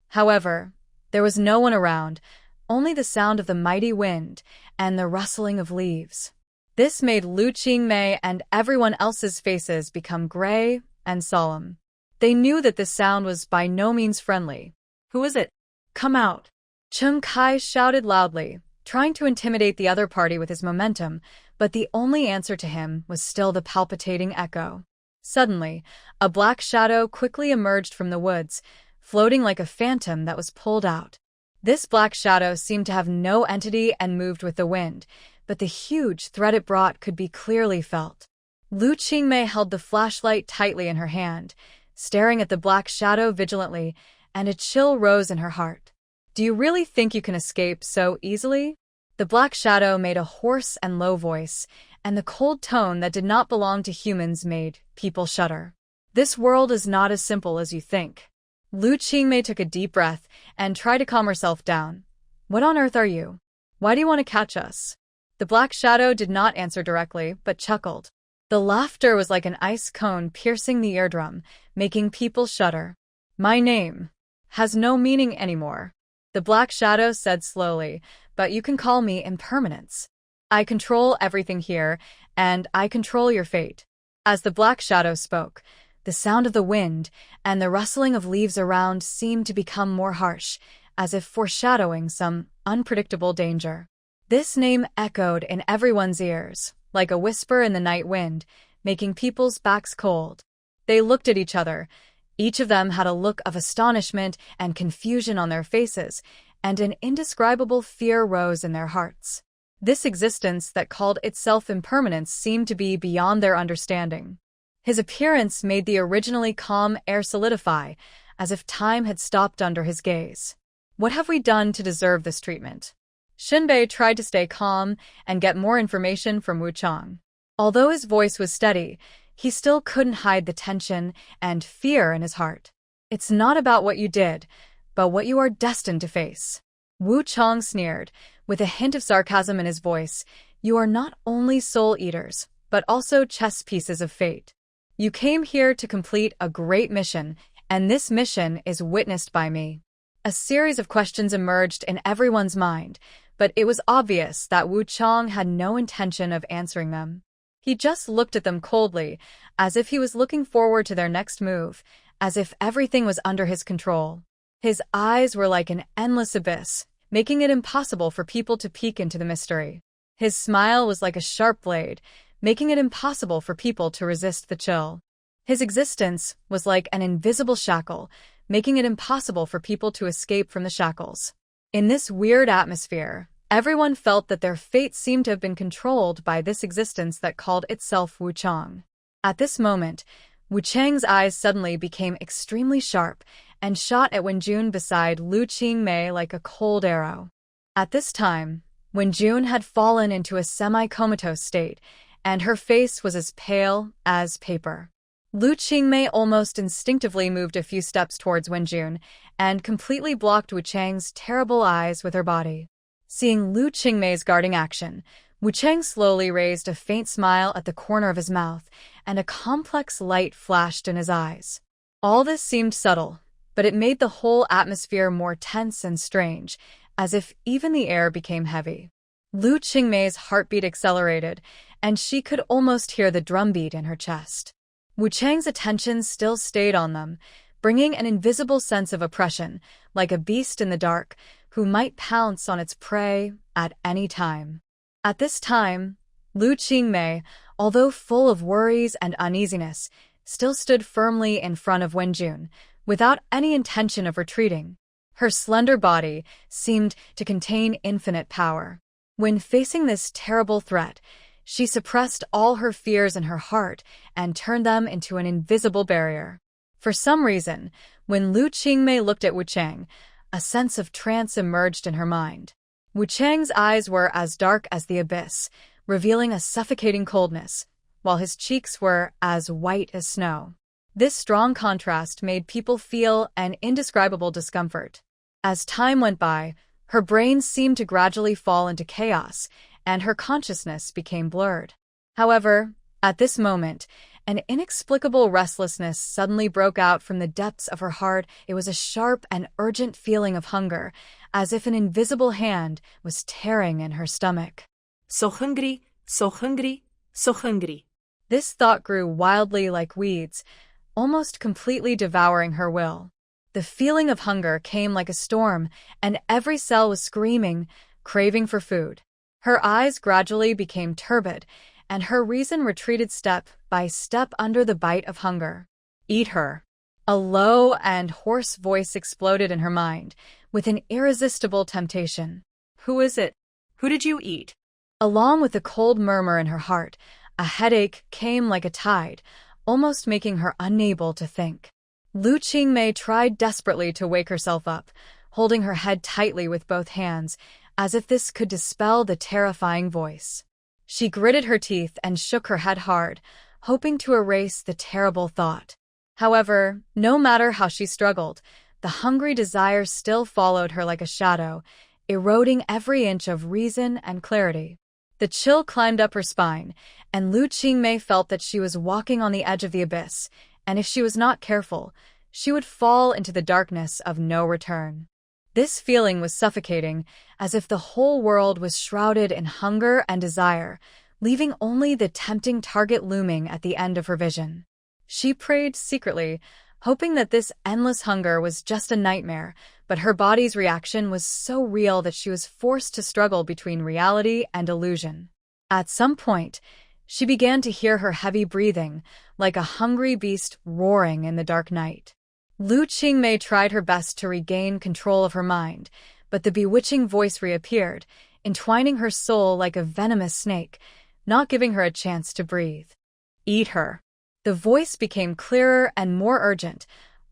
However, there was no one around, only the sound of the mighty wind and the rustling of leaves. This made Lu Qingmei and everyone else's faces become gray and solemn. They knew that this sound was by no means friendly. "Who is it? Come out!" Cheng Kai shouted loudly, trying to intimidate the other party with his momentum, but the only answer to him was still the palpitating echo. Suddenly, a black shadow quickly emerged from the woods, floating like a phantom that was pulled out. This black shadow seemed to have no entity and moved with the wind, but the huge threat it brought could be clearly felt. Lu Qingmei held the flashlight tightly in her hand, staring at the black shadow vigilantly, and a chill rose in her heart. "Do you really think you can escape so easily?" The black shadow made a hoarse and low voice, and the cold tone that did not belong to humans made people shudder. "This world is not as simple as you think." Lu Qingmei took a deep breath and tried to calm herself down. "What on earth are you? Why do you want to catch us?" The black shadow did not answer directly, but chuckled. The laughter was like an ice cone piercing the eardrum, making people shudder. My name has no meaning anymore, the Black Shadow said slowly, but you can call me Impermanence. I control everything here, and I control your fate. As the Black Shadow spoke, the sound of the wind and the rustling of leaves around seemed to become more harsh, as if foreshadowing some unpredictable danger. This name echoed in everyone's ears, like a whisper in the night wind, making people's backs cold. They looked at each other. Each of them had a look of astonishment and confusion on their faces, and an indescribable fear rose in their hearts. This existence that called itself impermanence seemed to be beyond their understanding. His appearance made the originally calm air solidify, as if time had stopped under his gaze. What have we done to deserve this treatment? Shinbei tried to stay calm and get more information from Wu Chang. Although his voice was steady, he still couldn't hide the tension and fear in his heart. It's not about what you did, but what you are destined to face. Wu Chang sneered, with a hint of sarcasm in his voice. You are not only soul eaters, but also chess pieces of fate. You came here to complete a great mission, and this mission is witnessed by me. A series of questions emerged in everyone's mind, but it was obvious that Wu Chang had no intention of answering them. He just looked at them coldly, as if he was looking forward to their next move, as if everything was under his control. His eyes were like an endless abyss, making it impossible for people to peek into the mystery. His smile was like a sharp blade, making it impossible for people to resist the chill. His existence was like an invisible shackle, making it impossible for people to escape from the shackles. In this weird atmosphere, everyone felt that their fate seemed to have been controlled by this existence that called itself Wu Chang. At this moment, Wu Chang's eyes suddenly became extremely sharp and shot at Wenjun beside Lu Qingmei like a cold arrow. At this time, Wenjun had fallen into a semi-comatose state, and her face was as pale as paper. Lu Qingmei almost instinctively moved a few steps towards Wenjun and completely blocked Wu Chang's terrible eyes with her body. Seeing Lu Qingmei's guarding action, Wu Chang slowly raised a faint smile at the corner of his mouth, and a complex light flashed in his eyes. All this seemed subtle, but it made the whole atmosphere more tense and strange, as if even the air became heavy. Lu Qingmei's heartbeat accelerated, and she could almost hear the drumbeat in her chest. Wu Chang's attention still stayed on them, bringing an invisible sense of oppression, like a beast in the dark, who might pounce on its prey at any time. At this time, Lu Qingmei, although full of worries and uneasiness, still stood firmly in front of Wenjun, without any intention of retreating. Her slender body seemed to contain infinite power. When facing this terrible threat, she suppressed all her fears in her heart and turned them into an invisible barrier. For some reason, when Lu Qingmei looked at Wu Chang, a sense of trance emerged in her mind. Wu Chang's eyes were as dark as the abyss, revealing a suffocating coldness, while his cheeks were as white as snow. This strong contrast made people feel an indescribable discomfort. As time went by, her brain seemed to gradually fall into chaos, and her consciousness became blurred. However, at this moment, an inexplicable restlessness suddenly broke out from the depths of her heart. It was a sharp and urgent feeling of hunger, as if an invisible hand was tearing in her stomach. So hungry, so hungry, so hungry. This thought grew wildly like weeds, almost completely devouring her will. The feeling of hunger came like a storm, and every cell was screaming, craving for food. Her eyes gradually became turbid, and her reason retreated step by step under the bite of hunger. Eat her. A low and hoarse voice exploded in her mind, with an irresistible temptation. Who is it? Who did you eat? Along with the cold murmur in her heart, a headache came like a tide, almost making her unable to think. Lu Qingmei tried desperately to wake herself up, holding her head tightly with both hands, as if this could dispel the terrifying voice. She gritted her teeth and shook her head hard, hoping to erase the terrible thought. However, no matter how she struggled, the hungry desire still followed her like a shadow, eroding every inch of reason and clarity. The chill climbed up her spine, and Lu Qingmei felt that she was walking on the edge of the abyss, and if she was not careful, she would fall into the darkness of no return. This feeling was suffocating, as if the whole world was shrouded in hunger and desire, leaving only the tempting target looming at the end of her vision. She prayed secretly, hoping that this endless hunger was just a nightmare, but her body's reaction was so real that she was forced to struggle between reality and illusion. At some point, she began to hear her heavy breathing, like a hungry beast roaring in the dark night. Lu Qingmei tried her best to regain control of her mind, but the bewitching voice reappeared, entwining her soul like a venomous snake, not giving her a chance to breathe. Eat her. The voice became clearer and more urgent,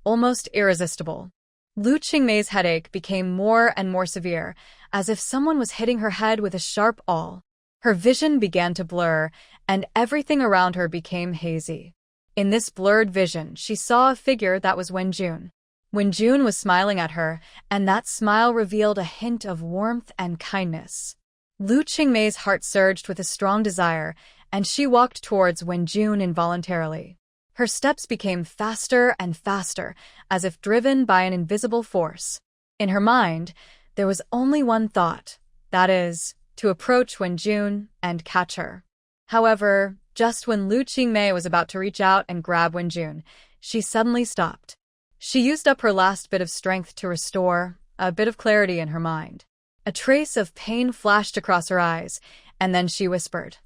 almost irresistible. Lu Qingmei's headache became more and more severe, as if someone was hitting her head with a sharp awl. Her vision began to blur, and everything around her became hazy. In this blurred vision, she saw a figure that was Wenjun. Wenjun was smiling at her, and that smile revealed a hint of warmth and kindness. Lu Qingmei's heart surged with a strong desire, and she walked towards Wenjun involuntarily. Her steps became faster and faster, as if driven by an invisible force. In her mind, there was only one thought, that is, to approach Wenjun and catch her. However, just when Lu Qingmei was about to reach out and grab Wenjun, she suddenly stopped. She used up her last bit of strength to restore a bit of clarity in her mind. A trace of pain flashed across her eyes, and then she whispered,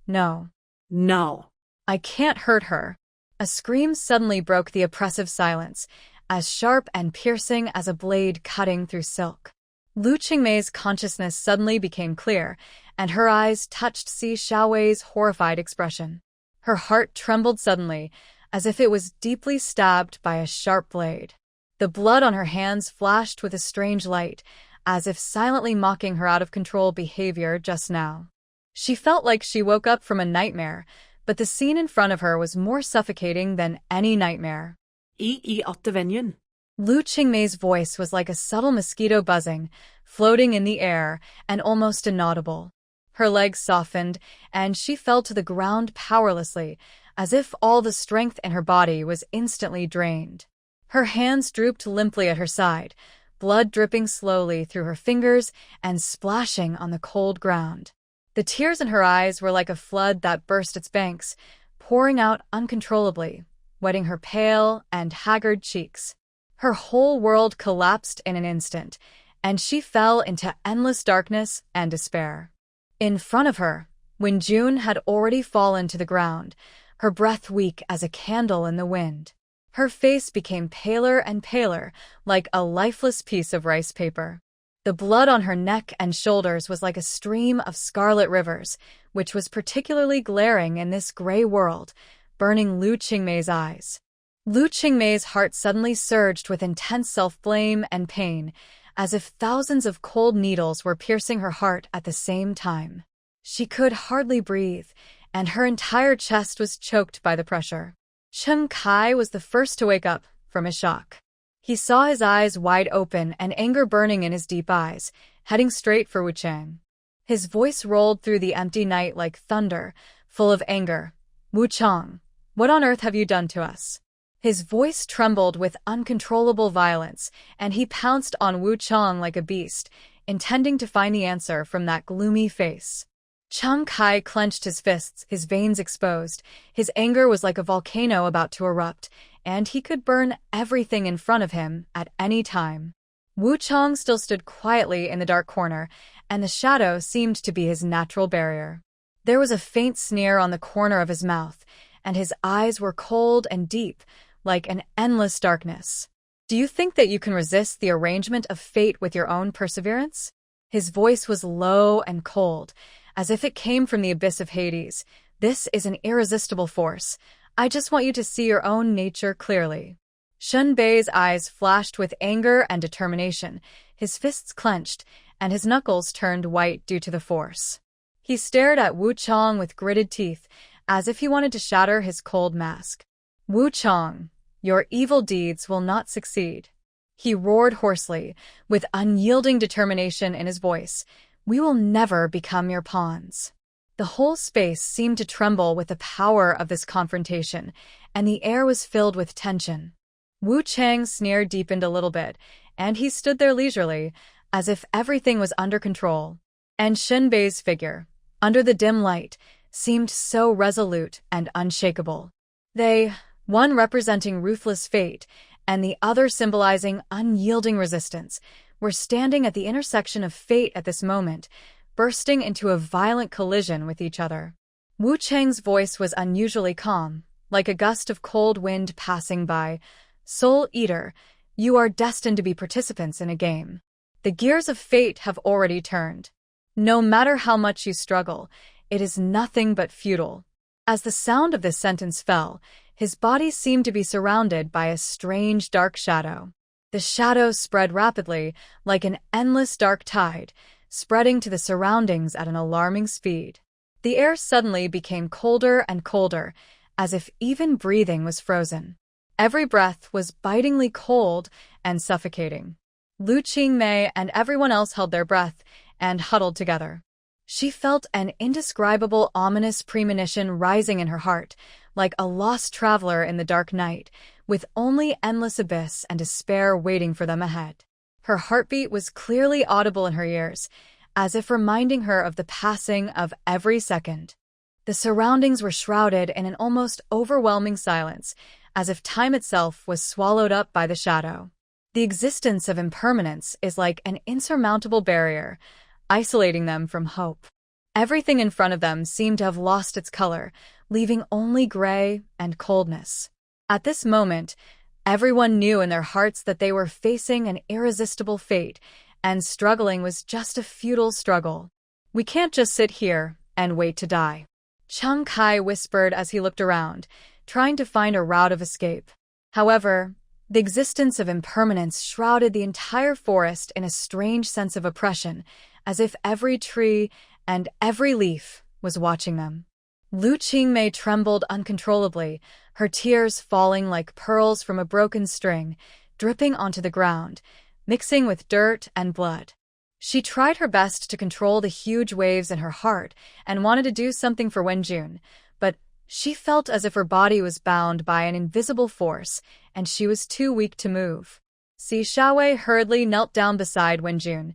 "No. No. I can't hurt her." A scream suddenly broke the oppressive silence, as sharp and piercing as a blade cutting through silk. Lu Qingmei's consciousness suddenly became clear, and her eyes touched Si Xiaowei's horrified expression. Her heart trembled suddenly, as if it was deeply stabbed by a sharp blade. The blood on her hands flashed with a strange light, as if silently mocking her out-of-control behavior just now. She felt like she woke up from a nightmare, but the scene in front of her was more suffocating than any nightmare. I åtte Wenjun. Lu Qingmei's voice was like a subtle mosquito buzzing, floating in the air and almost inaudible. Her legs softened, and she fell to the ground powerlessly, as if all the strength in her body was instantly drained. Her hands drooped limply at her side, blood dripping slowly through her fingers and splashing on the cold ground. The tears in her eyes were like a flood that burst its banks, pouring out uncontrollably, wetting her pale and haggard cheeks. Her whole world collapsed in an instant, and she fell into endless darkness and despair. In front of her, Wenjun had already fallen to the ground, her breath weak as a candle in the wind. Her face became paler and paler, like a lifeless piece of rice paper. The blood on her neck and shoulders was like a stream of scarlet rivers, which was particularly glaring in this gray world, burning Lu Qingmei's eyes. Lu Qingmei's heart suddenly surged with intense self-blame and pain, as if thousands of cold needles were piercing her heart at the same time. She could hardly breathe, and her entire chest was choked by the pressure. Chen Kai was the first to wake up from his shock. He saw his eyes wide open and anger burning in his deep eyes, heading straight for Wu Chang. His voice rolled through the empty night like thunder, full of anger. "Wu Chang, what on earth have you done to us?" His voice trembled with uncontrollable violence, and he pounced on Wu Chang like a beast, intending to find the answer from that gloomy face. Chen Kai clenched his fists, his veins exposed. His anger was like a volcano about to erupt, and he could burn everything in front of him at any time. Wu Chang still stood quietly in the dark corner, and the shadow seemed to be his natural barrier. There was a faint sneer on the corner of his mouth, and his eyes were cold and deep, like an endless darkness. "Do you think that you can resist the arrangement of fate with your own perseverance?" His voice was low and cold, as if it came from the abyss of Hades. "This is an irresistible force. I just want you to see your own nature clearly." Shun Bei's eyes flashed with anger and determination, his fists clenched, and his knuckles turned white due to the force. He stared at Wu Chang with gritted teeth, as if he wanted to shatter his cold mask. "Wu Chang, your evil deeds will not succeed." He roared hoarsely, with unyielding determination in his voice. "We will never become your pawns." The whole space seemed to tremble with the power of this confrontation, and the air was filled with tension. Wu Chang's sneer deepened a little bit, and he stood there leisurely, as if everything was under control. And Shenbei's figure, under the dim light, seemed so resolute and unshakable. They, one representing ruthless fate, and the other symbolizing unyielding resistance, were standing at the intersection of fate at this moment, bursting into a violent collision with each other. Wu Chang's voice was unusually calm, like a gust of cold wind passing by. "Soul Eater, you are destined to be participants in a game. The gears of fate have already turned. No matter how much you struggle, it is nothing but futile." As the sound of this sentence fell, his body seemed to be surrounded by a strange dark shadow. The shadow spread rapidly, like an endless dark tide, spreading to the surroundings at an alarming speed. The air suddenly became colder and colder, as if even breathing was frozen. Every breath was bitingly cold and suffocating. Lu Qingmei and everyone else held their breath and huddled together. She felt an indescribable ominous premonition rising in her heart, like a lost traveler in the dark night, with only endless abyss and despair waiting for them ahead. Her heartbeat was clearly audible in her ears, as if reminding her of the passing of every second. The surroundings were shrouded in an almost overwhelming silence, as if time itself was swallowed up by the shadow. The existence of impermanence is like an insurmountable barrier, isolating them from hope. Everything in front of them seemed to have lost its color, leaving only gray and coldness. At this moment, everyone knew in their hearts that they were facing an irresistible fate, and struggling was just a futile struggle. "We can't just sit here and wait to die," Chung Kai whispered as he looked around, trying to find a route of escape. However, the existence of impermanence shrouded the entire forest in a strange sense of oppression, as if every tree and every leaf was watching them. Lu Qingmei trembled uncontrollably, her tears falling like pearls from a broken string, dripping onto the ground, mixing with dirt and blood. She tried her best to control the huge waves in her heart and wanted to do something for Wenjun, but she felt as if her body was bound by an invisible force, and she was too weak to move. Si Xiaowei hurriedly knelt down beside Wenjun,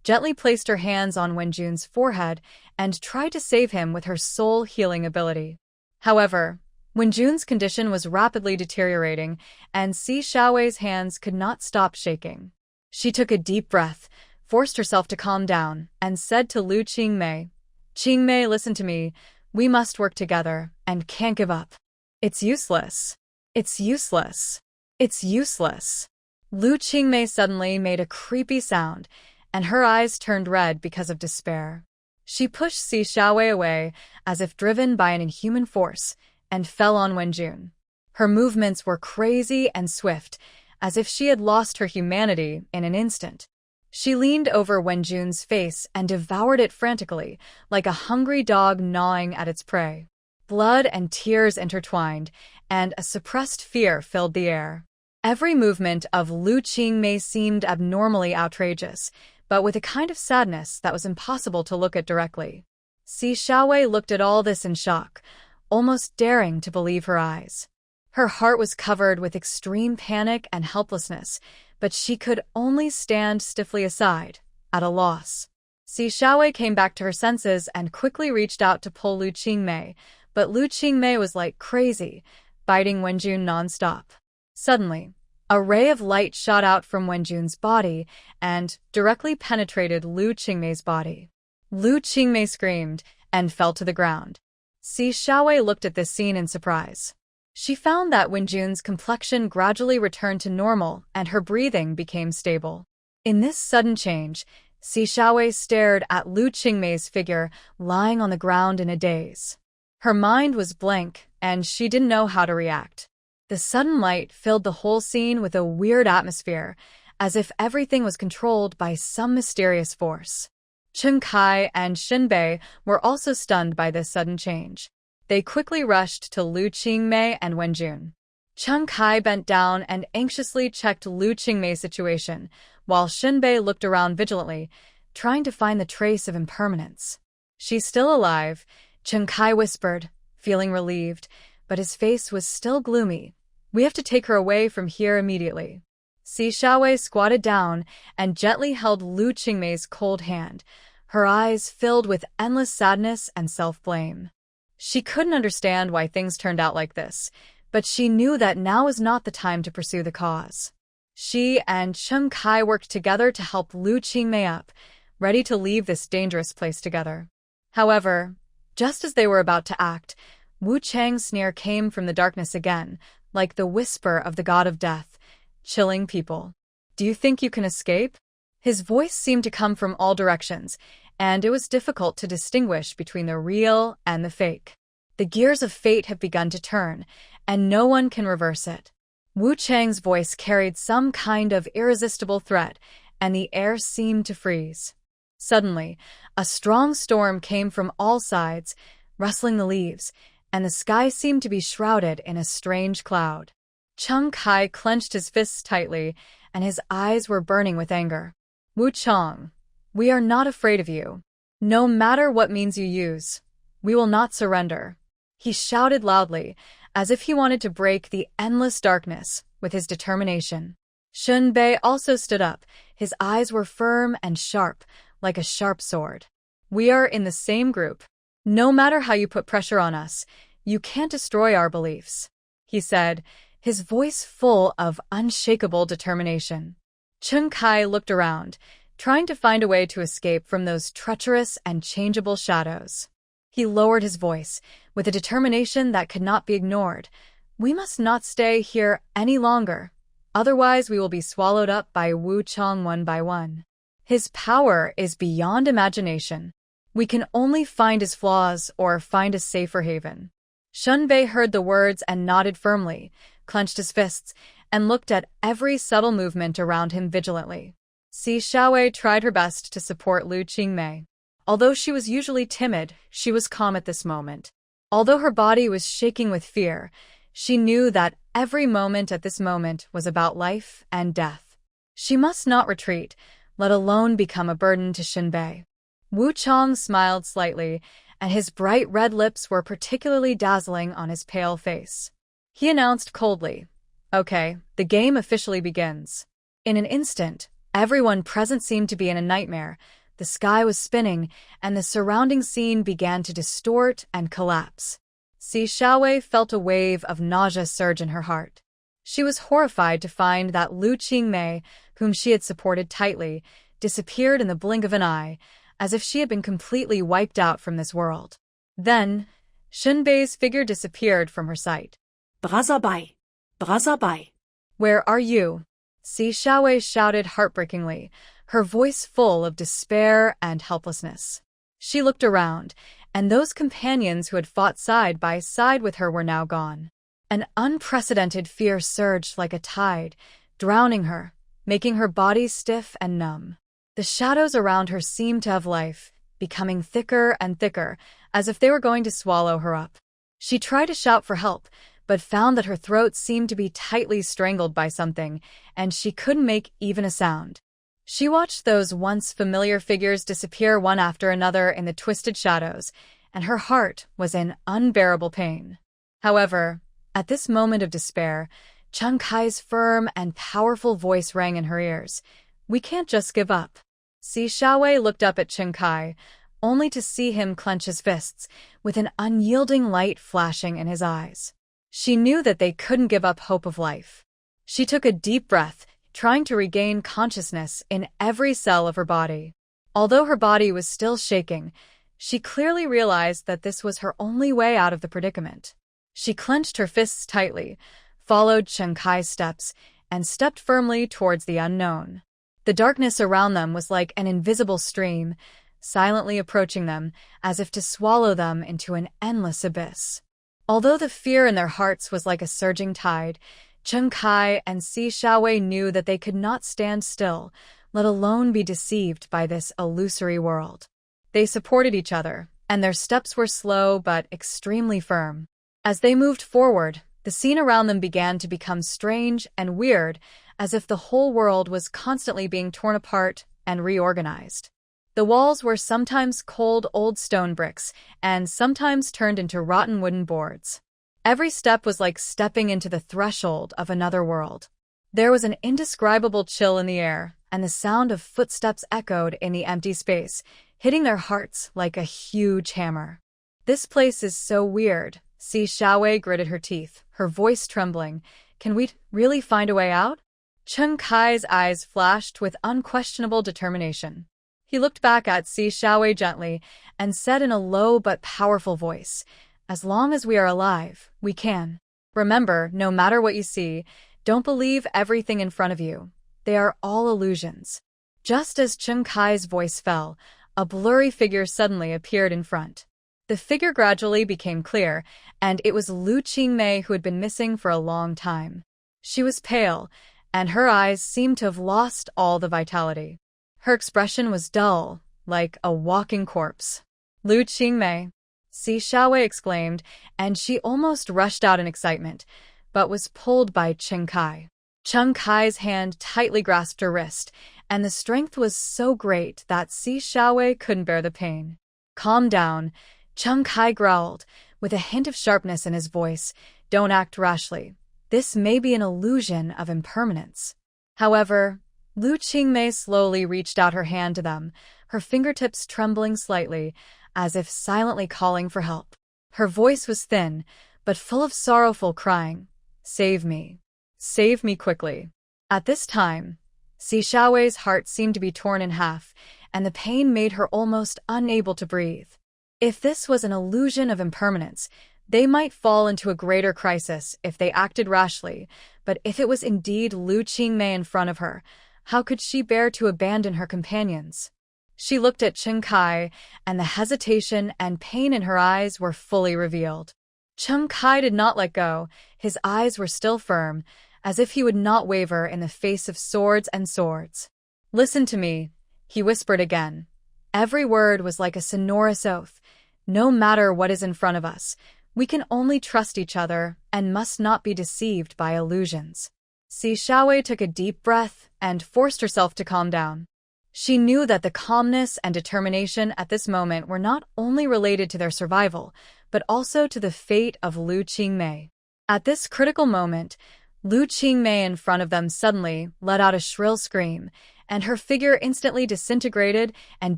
gently placed her hands on Wenjun's forehead, and tried to save him with her soul-healing ability. However, Wenjun's condition was rapidly deteriorating, and Si Xiaowei's hands could not stop shaking. She took a deep breath, forced herself to calm down, and said to Lu Qingmei, "Qingmei, listen to me. We must work together, and can't give up. It's useless. It's useless. It's useless." Lu Qingmei suddenly made a creepy sound, and her eyes turned red because of despair. She pushed Si Xiaowei away, as if driven by an inhuman force, and fell on Wenjun. Her movements were crazy and swift, as if she had lost her humanity in an instant. She leaned over Wenjun's face and devoured it frantically, like a hungry dog gnawing at its prey. Blood and tears intertwined, and a suppressed fear filled the air. Every movement of Lu Qingmei seemed abnormally outrageous, but with a kind of sadness that was impossible to look at directly. Si Xiaowei looked at all this in shock, almost daring to believe her eyes. Her heart was covered with extreme panic and helplessness, but she could only stand stiffly aside, at a loss. Si Xiaowei came back to her senses and quickly reached out to pull Lu Qingmei, but Lu Qingmei was like crazy, biting Wenjun non-stop. Suddenly, a ray of light shot out from Wenjun's body and directly penetrated Lu Qingmei's body. Lu Qingmei screamed and fell to the ground. Si Xiaowei looked at this scene in surprise. She found that Wenjun's complexion gradually returned to normal and her breathing became stable. In this sudden change, Si Xiaowei stared at Lu Qingmei's figure lying on the ground in a daze. Her mind was blank and she didn't know how to react. The sudden light filled the whole scene with a weird atmosphere, as if everything was controlled by some mysterious force. Chung Kai and Shenbei were also stunned by this sudden change. They quickly rushed to Lu Qingmei and Wenjun. Chung Kai bent down and anxiously checked Lu Qingmei's situation, while Shenbei looked around vigilantly, trying to find the trace of impermanence. She's still alive, Chen Kai whispered, feeling relieved, but his face was still gloomy. We have to take her away from here immediately. Si Xiaowei squatted down and gently held Lu Qingmei's cold hand, her eyes filled with endless sadness and self-blame. She couldn't understand why things turned out like this, but she knew that now was not the time to pursue the cause. She and Chen Kai worked together to help Lu Qingmei up, ready to leave this dangerous place together. However, just as they were about to act, Wu Chang's sneer came from the darkness again, like the whisper of the god of death, chilling people. Do you think you can escape? His voice seemed to come from all directions, and it was difficult to distinguish between the real and the fake. The gears of fate have begun to turn, and no one can reverse it. Wu Chang's voice carried some kind of irresistible threat, and the air seemed to freeze. Suddenly, a strong storm came from all sides, rustling the leaves, and the sky seemed to be shrouded in a strange cloud. Chen Kai clenched his fists tightly, and his eyes were burning with anger. Wu Chang, we are not afraid of you. No matter what means you use, we will not surrender. He shouted loudly, as if he wanted to break the endless darkness with his determination. Shun Bei also stood up. His eyes were firm and sharp, like a sharp sword. We are in the same group. No matter how you put pressure on us, you can't destroy our beliefs, he said, his voice full of unshakable determination. Chen Kai looked around, trying to find a way to escape from those treacherous and changeable shadows. He lowered his voice, with a determination that could not be ignored. We must not stay here any longer. Otherwise we will be swallowed up by Wu Chang one by one. His power is beyond imagination. We can only find his flaws or find a safer haven. Shun Bei heard the words and nodded firmly, clenched his fists, and looked at every subtle movement around him vigilantly. Si Xiaowei tried her best to support Lu Qingmei. Although she was usually timid, she was calm at this moment. Although her body was shaking with fear, she knew that every moment at this moment was about life and death. She must not retreat, let alone become a burden to Xinbei. Wu Chang smiled slightly, and his bright red lips were particularly dazzling on his pale face. He announced coldly, "Okay, the game officially begins." In an instant, everyone present seemed to be in a nightmare. The sky was spinning, and the surrounding scene began to distort and collapse. Si Xiaowei felt a wave of nausea surge in her heart. She was horrified to find that Lu Qingmei, whom she had supported tightly, disappeared in the blink of an eye, as if she had been completely wiped out from this world. Then, Shunbei's figure disappeared from her sight. Brother Bai! Brother Bai! Where are you? Si Xiaowei shouted heartbreakingly, her voice full of despair and helplessness. She looked around, and those companions who had fought side by side with her were now gone. An unprecedented fear surged like a tide, drowning her, making her body stiff and numb. The shadows around her seemed to have life, becoming thicker and thicker, as if they were going to swallow her up. She tried to shout for help, but found that her throat seemed to be tightly strangled by something, and she couldn't make even a sound. She watched those once familiar figures disappear one after another in the twisted shadows, and her heart was in unbearable pain. However, at this moment of despair, Chen Kai's firm and powerful voice rang in her ears. "We can't just give up." Si Xiaowei looked up at Chen Kai, only to see him clench his fists, with an unyielding light flashing in his eyes. She knew that they couldn't give up hope of life. She took a deep breath, trying to regain consciousness in every cell of her body. Although her body was still shaking, she clearly realized that this was her only way out of the predicament. She clenched her fists tightly, followed Chen Kai's steps, and stepped firmly towards the unknown. The darkness around them was like an invisible stream, silently approaching them, as if to swallow them into an endless abyss. Although the fear in their hearts was like a surging tide, Chen Kai and Si Xiaowei knew that they could not stand still, let alone be deceived by this illusory world. They supported each other, and their steps were slow but extremely firm. As they moved forward, the scene around them began to become strange and weird, as if the whole world was constantly being torn apart and reorganized. The walls were sometimes cold old stone bricks and sometimes turned into rotten wooden boards. Every step was like stepping into the threshold of another world. There was an indescribable chill in the air, and the sound of footsteps echoed in the empty space, hitting their hearts like a huge hammer. "This place is so weird," Si Xiaowei gritted her teeth, her voice trembling. "Can we really find a way out?" Cheng Kai's eyes flashed with unquestionable determination. He looked back at Si Xiaowei gently and said in a low but powerful voice, "As long as we are alive, we can. Remember, no matter what you see, don't believe everything in front of you. They are all illusions." Just as Cheng Kai's voice fell, a blurry figure suddenly appeared in front. The figure gradually became clear, and it was Lu Qingmei who had been missing for a long time. She was pale, and her eyes seemed to have lost all the vitality. Her expression was dull, like a walking corpse. "Lu Qingmei!" Si Xiaowei exclaimed, and she almost rushed out in excitement, but was pulled by Cheng Kai. Cheng Kai's hand tightly grasped her wrist, and the strength was so great that Si Xiaowei couldn't bear the pain. "Calm down," Cheng Kai growled, with a hint of sharpness in his voice. "Don't act rashly. This may be an illusion of impermanence." However, Lu Qingmei slowly reached out her hand to them, her fingertips trembling slightly, as if silently calling for help. Her voice was thin, but full of sorrowful crying. "Save me. Save me quickly." At this time, Si Xiaowei's heart seemed to be torn in half, and the pain made her almost unable to breathe. If this was an illusion of impermanence, they might fall into a greater crisis if they acted rashly, but if it was indeed Lu Qingmei in front of her, how could she bear to abandon her companions? She looked at Cheng Kai, and the hesitation and pain in her eyes were fully revealed. Cheng Kai did not let go. His eyes were still firm, as if he would not waver in the face of swords and swords. "Listen to me," he whispered again. Every word was like a sonorous oath. "No matter what is in front of us, we can only trust each other and must not be deceived by illusions." Si Xiaowei took a deep breath and forced herself to calm down. She knew that the calmness and determination at this moment were not only related to their survival, but also to the fate of Lu Qingmei. At this critical moment, Lu Qingmei in front of them suddenly let out a shrill scream, and her figure instantly disintegrated and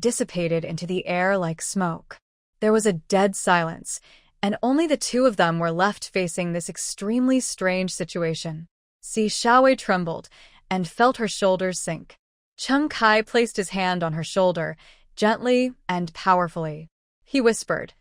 dissipated into the air like smoke. There was a dead silence, and only the two of them were left facing this extremely strange situation. Si Xiaowei trembled and felt her shoulders sink. Cheng Kai placed his hand on her shoulder, gently and powerfully. He whispered,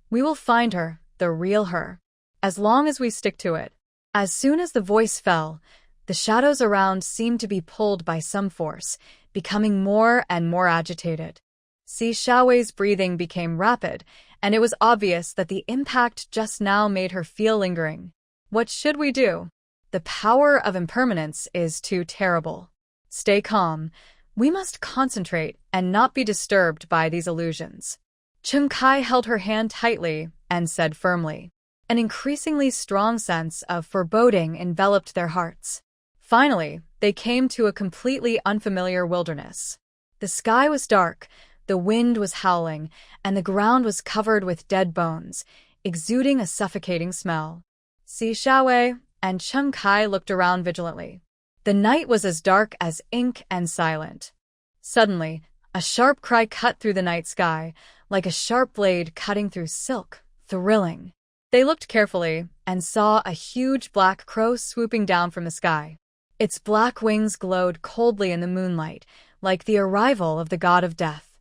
"We will find her, the real her, as long as we stick to it." As soon as the voice fell, the shadows around seemed to be pulled by some force, becoming more and more agitated. Si Xiaowei's breathing became rapid, and it was obvious that the impact just now made her feel lingering. "What should we do? The power of impermanence is too terrible. Stay calm. We must concentrate and not be disturbed by these illusions." Cheng Kai held her hand tightly and said firmly. An increasingly strong sense of foreboding enveloped their hearts. Finally, they came to a completely unfamiliar wilderness. The sky was dark, the wind was howling, and the ground was covered with dead bones, exuding a suffocating smell. Si Xiaowei and Cheng Kai looked around vigilantly. The night was as dark as ink and silent. Suddenly, a sharp cry cut through the night sky, like a sharp blade cutting through silk, thrilling. They looked carefully and saw a huge black crow swooping down from the sky. Its black wings glowed coldly in the moonlight, like the arrival of the god of death.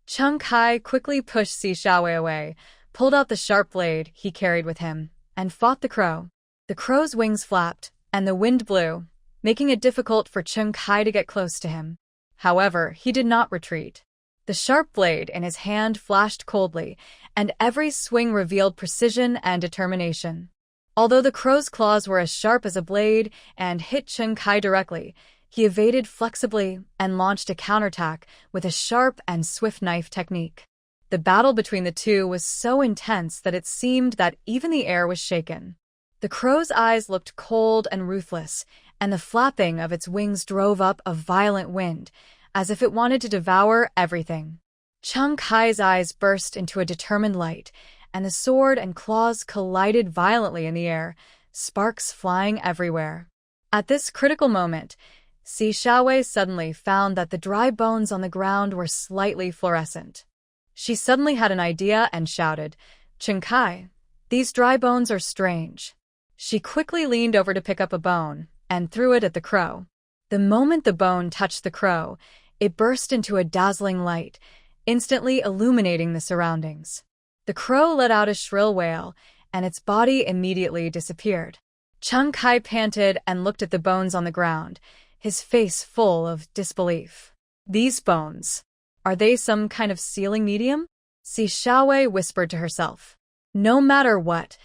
Cheng Kai quickly pushed Si Xiaowei away, pulled out the sharp blade he carried with him, and fought the crow. The crow's wings flapped, and the wind blew, making it difficult for Cheng Kai to get close to him. However, he did not retreat. The sharp blade in his hand flashed coldly, and every swing revealed precision and determination. Although the crow's claws were as sharp as a blade and hit Cheng Kai directly, he evaded flexibly and launched a counterattack with a sharp and swift knife technique. The battle between the two was so intense that it seemed that even the air was shaken. The crow's eyes looked cold and ruthless, and the flapping of its wings drove up a violent wind, as if it wanted to devour everything. Chung Kai's eyes burst into a determined light, and the sword and claws collided violently in the air, sparks flying everywhere. At this critical moment, Si Xiaowei suddenly found that the dry bones on the ground were slightly fluorescent. She suddenly had an idea and shouted, "Chung Kai, these dry bones are strange." She quickly leaned over to pick up a bone and threw it at the crow. The moment the bone touched the crow, it burst into a dazzling light, instantly illuminating the surroundings. The crow let out a shrill wail, and its body immediately disappeared. Chung Kai panted and looked at the bones on the ground, his face full of disbelief. "These bones, are they some kind of sealing medium?" Si Xiaowei whispered to herself. "No matter what,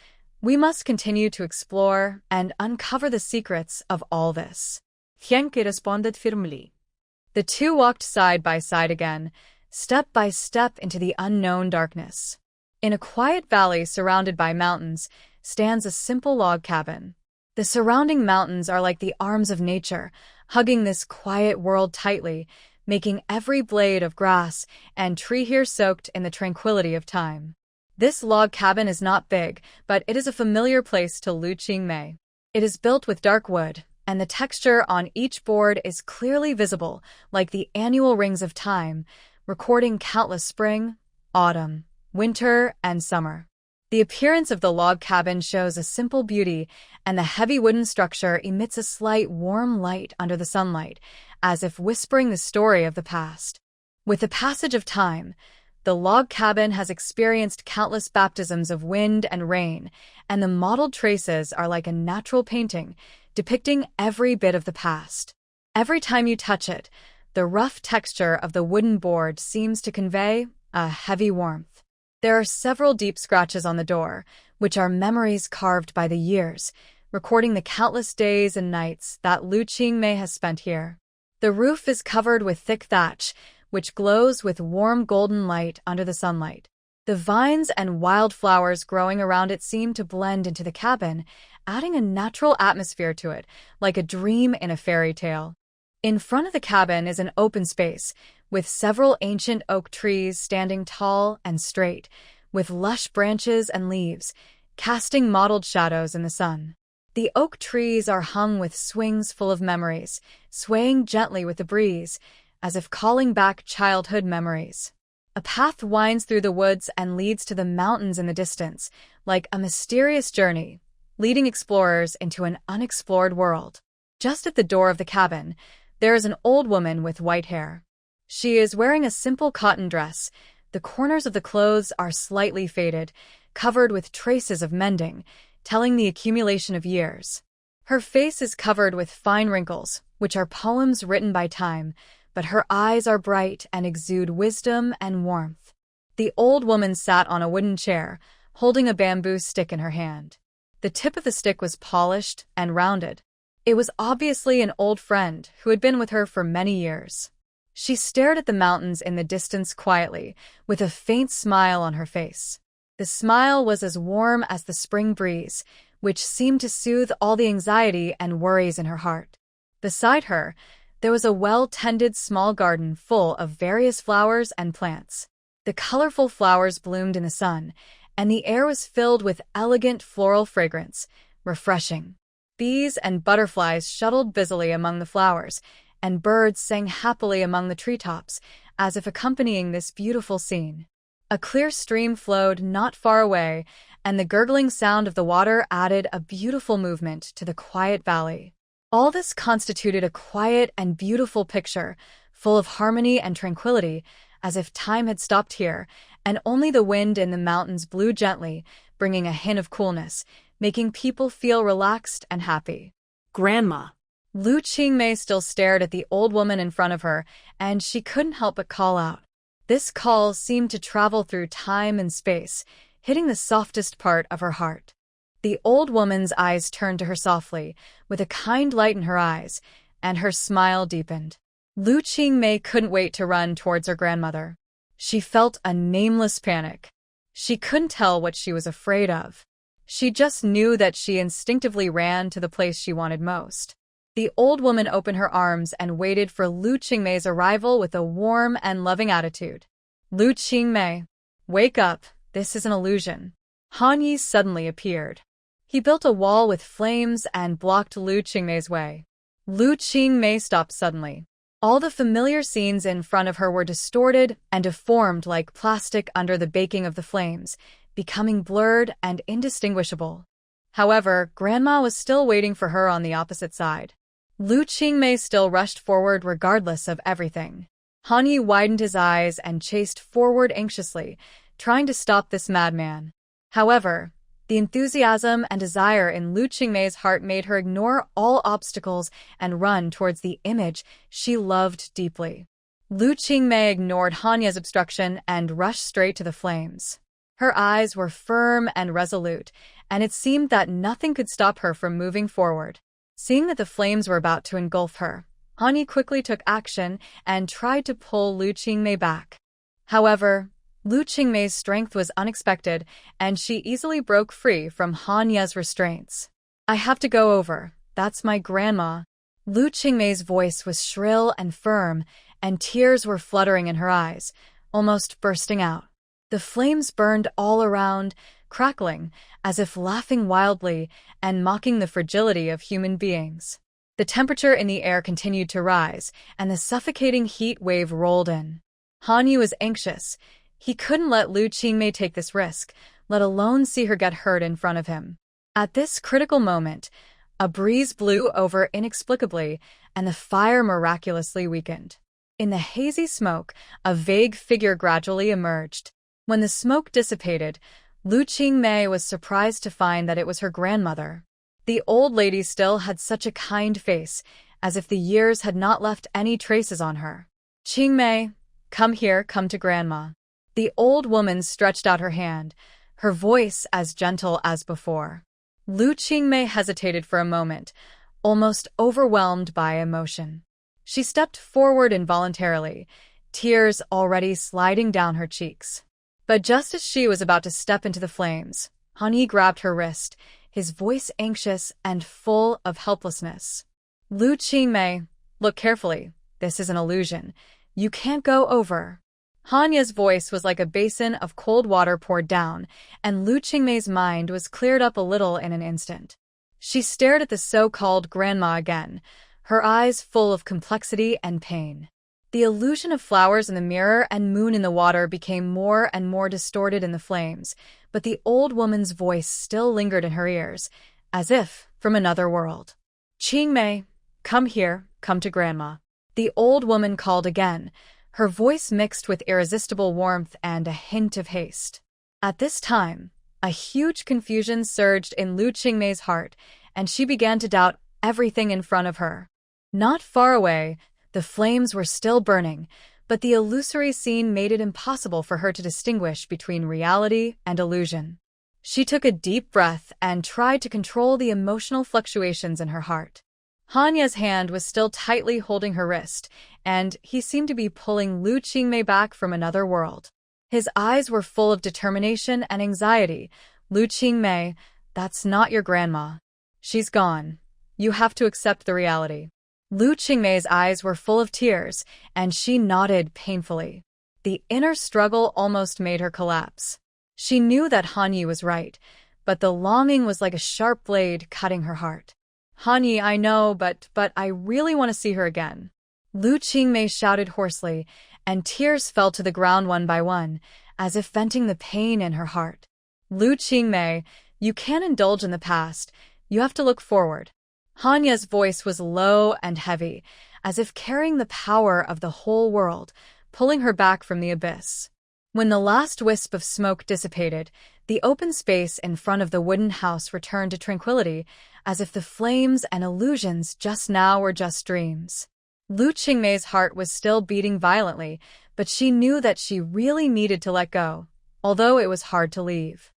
we must continue to explore and uncover the secrets of all this." Tianke responded firmly. The two walked side by side again, step by step into the unknown darkness. In a quiet valley surrounded by mountains stands a simple log cabin. The surrounding mountains are like the arms of nature, hugging this quiet world tightly, making every blade of grass and tree here soaked in the tranquility of time. This log cabin is not big, but it is a familiar place to Lu Qingmei. It is built with dark wood, and the texture on each board is clearly visible, like the annual rings of time, recording countless spring, autumn, winter, and summer. The appearance of the log cabin shows a simple beauty, and the heavy wooden structure emits a slight warm light under the sunlight, as if whispering the story of the past. With the passage of time, the log cabin has experienced countless baptisms of wind and rain, and the mottled traces are like a natural painting, depicting every bit of the past. Every time you touch it, the rough texture of the wooden board seems to convey a heavy warmth. There are several deep scratches on the door, which are memories carved by the years, recording the countless days and nights that Lu Qingmei has spent here. The roof is covered with thick thatch, which glows with warm golden light under the sunlight. The vines and wildflowers growing around it seem to blend into the cabin, adding a natural atmosphere to it, like a dream in a fairy tale. In front of the cabin is an open space, with several ancient oak trees standing tall and straight, with lush branches and leaves, casting mottled shadows in the sun. The oak trees are hung with swings full of memories, swaying gently with the breeze, as if calling back childhood memories. A path winds through the woods and leads to the mountains in the distance, like a mysterious journey, leading explorers into an unexplored world. Just at the door of the cabin, there is an old woman with white hair. She is wearing a simple cotton dress. The corners of the clothes are slightly faded, covered with traces of mending, telling the accumulation of years. Her face is covered with fine wrinkles, which are poems written by time, but her eyes are bright and exude wisdom and warmth. The old woman sat on a wooden chair, holding a bamboo stick in her hand. The tip of the stick was polished and rounded. It was obviously an old friend who had been with her for many years. She stared at the mountains in the distance quietly, with a faint smile on her face. The smile was as warm as the spring breeze, which seemed to soothe all the anxiety and worries in her heart. Beside her, there was a well-tended small garden full of various flowers and plants. The colorful flowers bloomed in the sun, and the air was filled with elegant floral fragrance, refreshing. Bees and butterflies shuttled busily among the flowers, and birds sang happily among the treetops, as if accompanying this beautiful scene. A clear stream flowed not far away, and the gurgling sound of the water added a beautiful movement to the quiet valley. All this constituted a quiet and beautiful picture, full of harmony and tranquility, as if time had stopped here, and only the wind in the mountains blew gently, bringing a hint of coolness, making people feel relaxed and happy. Grandma. Lu Qingmei still stared at the old woman in front of her, and she couldn't help but call out. This call seemed to travel through time and space, hitting the softest part of her heart. The old woman's eyes turned to her softly, with a kind light in her eyes, and her smile deepened. Lu Qingmei couldn't wait to run towards her grandmother. She felt a nameless panic. She couldn't tell what she was afraid of. She just knew that she instinctively ran to the place she wanted most. The old woman opened her arms and waited for Lu Qingmei's arrival with a warm and loving attitude. Lu Qingmei, wake up, this is an illusion. Han Yi suddenly appeared. He built a wall with flames and blocked Lu Qingmei's way. Lu Qingmei stopped suddenly. All the familiar scenes in front of her were distorted and deformed like plastic under the baking of the flames, becoming blurred and indistinguishable. However, Grandma was still waiting for her on the opposite side. Lu Qingmei still rushed forward regardless of everything. Han Yi widened his eyes and chased forward anxiously, trying to stop this madman. However, the enthusiasm and desire in Lu Qingmei's heart made her ignore all obstacles and run towards the image she loved deeply. Lu Qingmei ignored Hanya's obstruction and rushed straight to the flames. Her eyes were firm and resolute, and it seemed that nothing could stop her from moving forward. Seeing that the flames were about to engulf her, Han Yi quickly took action and tried to pull Lu Qingmei back. However, Lu Qingmei's strength was unexpected, and she easily broke free from Han Ye's restraints. I have to go over, that's my grandma. Lu Qingmei's voice was shrill and firm, and tears were fluttering in her eyes, almost bursting out. The flames burned all around, crackling, as if laughing wildly and mocking the fragility of human beings. The temperature in the air continued to rise, and the suffocating heat wave rolled in. Han Yi was anxious. He couldn't let Lu Qingmei take this risk, let alone see her get hurt in front of him. At this critical moment, a breeze blew over inexplicably, and the fire miraculously weakened. In the hazy smoke, a vague figure gradually emerged. When the smoke dissipated, Lu Qingmei was surprised to find that it was her grandmother. The old lady still had such a kind face, as if the years had not left any traces on her. Qingmei, come here, come to Grandma. The old woman stretched out her hand, her voice as gentle as before. Lu Qingmei hesitated for a moment, almost overwhelmed by emotion. She stepped forward involuntarily, tears already sliding down her cheeks. But just as she was about to step into the flames, Han Yi grabbed her wrist, his voice anxious and full of helplessness. Lu Qingmei, look carefully. This is an illusion. You can't go over. Hanya's voice was like a basin of cold water poured down, and Lu Qingmei's mind was cleared up a little in an instant. She stared at the so-called grandma again, her eyes full of complexity and pain. The illusion of flowers in the mirror and moon in the water became more and more distorted in the flames, but the old woman's voice still lingered in her ears, as if from another world. Qingmei, come here, come to Grandma. The old woman called again, her voice mixed with irresistible warmth and a hint of haste. At this time, a huge confusion surged in Lu Qingmei's heart, and she began to doubt everything in front of her. Not far away, the flames were still burning, but the illusory scene made it impossible for her to distinguish between reality and illusion. She took a deep breath and tried to control the emotional fluctuations in her heart. Hanya's hand was still tightly holding her wrist, and he seemed to be pulling Lu Qingmei back from another world. His eyes were full of determination and anxiety. Lu Qingmei, that's not your grandma. She's gone. You have to accept the reality. Lu Qingmei's eyes were full of tears, and she nodded painfully. The inner struggle almost made her collapse. She knew that Han Yi was right, but the longing was like a sharp blade cutting her heart. Han Yi, I know, but I really want to see her again. Lu Qingmei shouted hoarsely, and tears fell to the ground one by one, as if venting the pain in her heart. Lu Qingmei, you can't indulge in the past. You have to look forward. Hanya's voice was low and heavy, as if carrying the power of the whole world, pulling her back from the abyss. When the last wisp of smoke dissipated, the open space in front of the wooden house returned to tranquility, as if the flames and illusions just now were just dreams. Lu Qingmei's heart was still beating violently, but she knew that she really needed to let go, although it was hard to leave.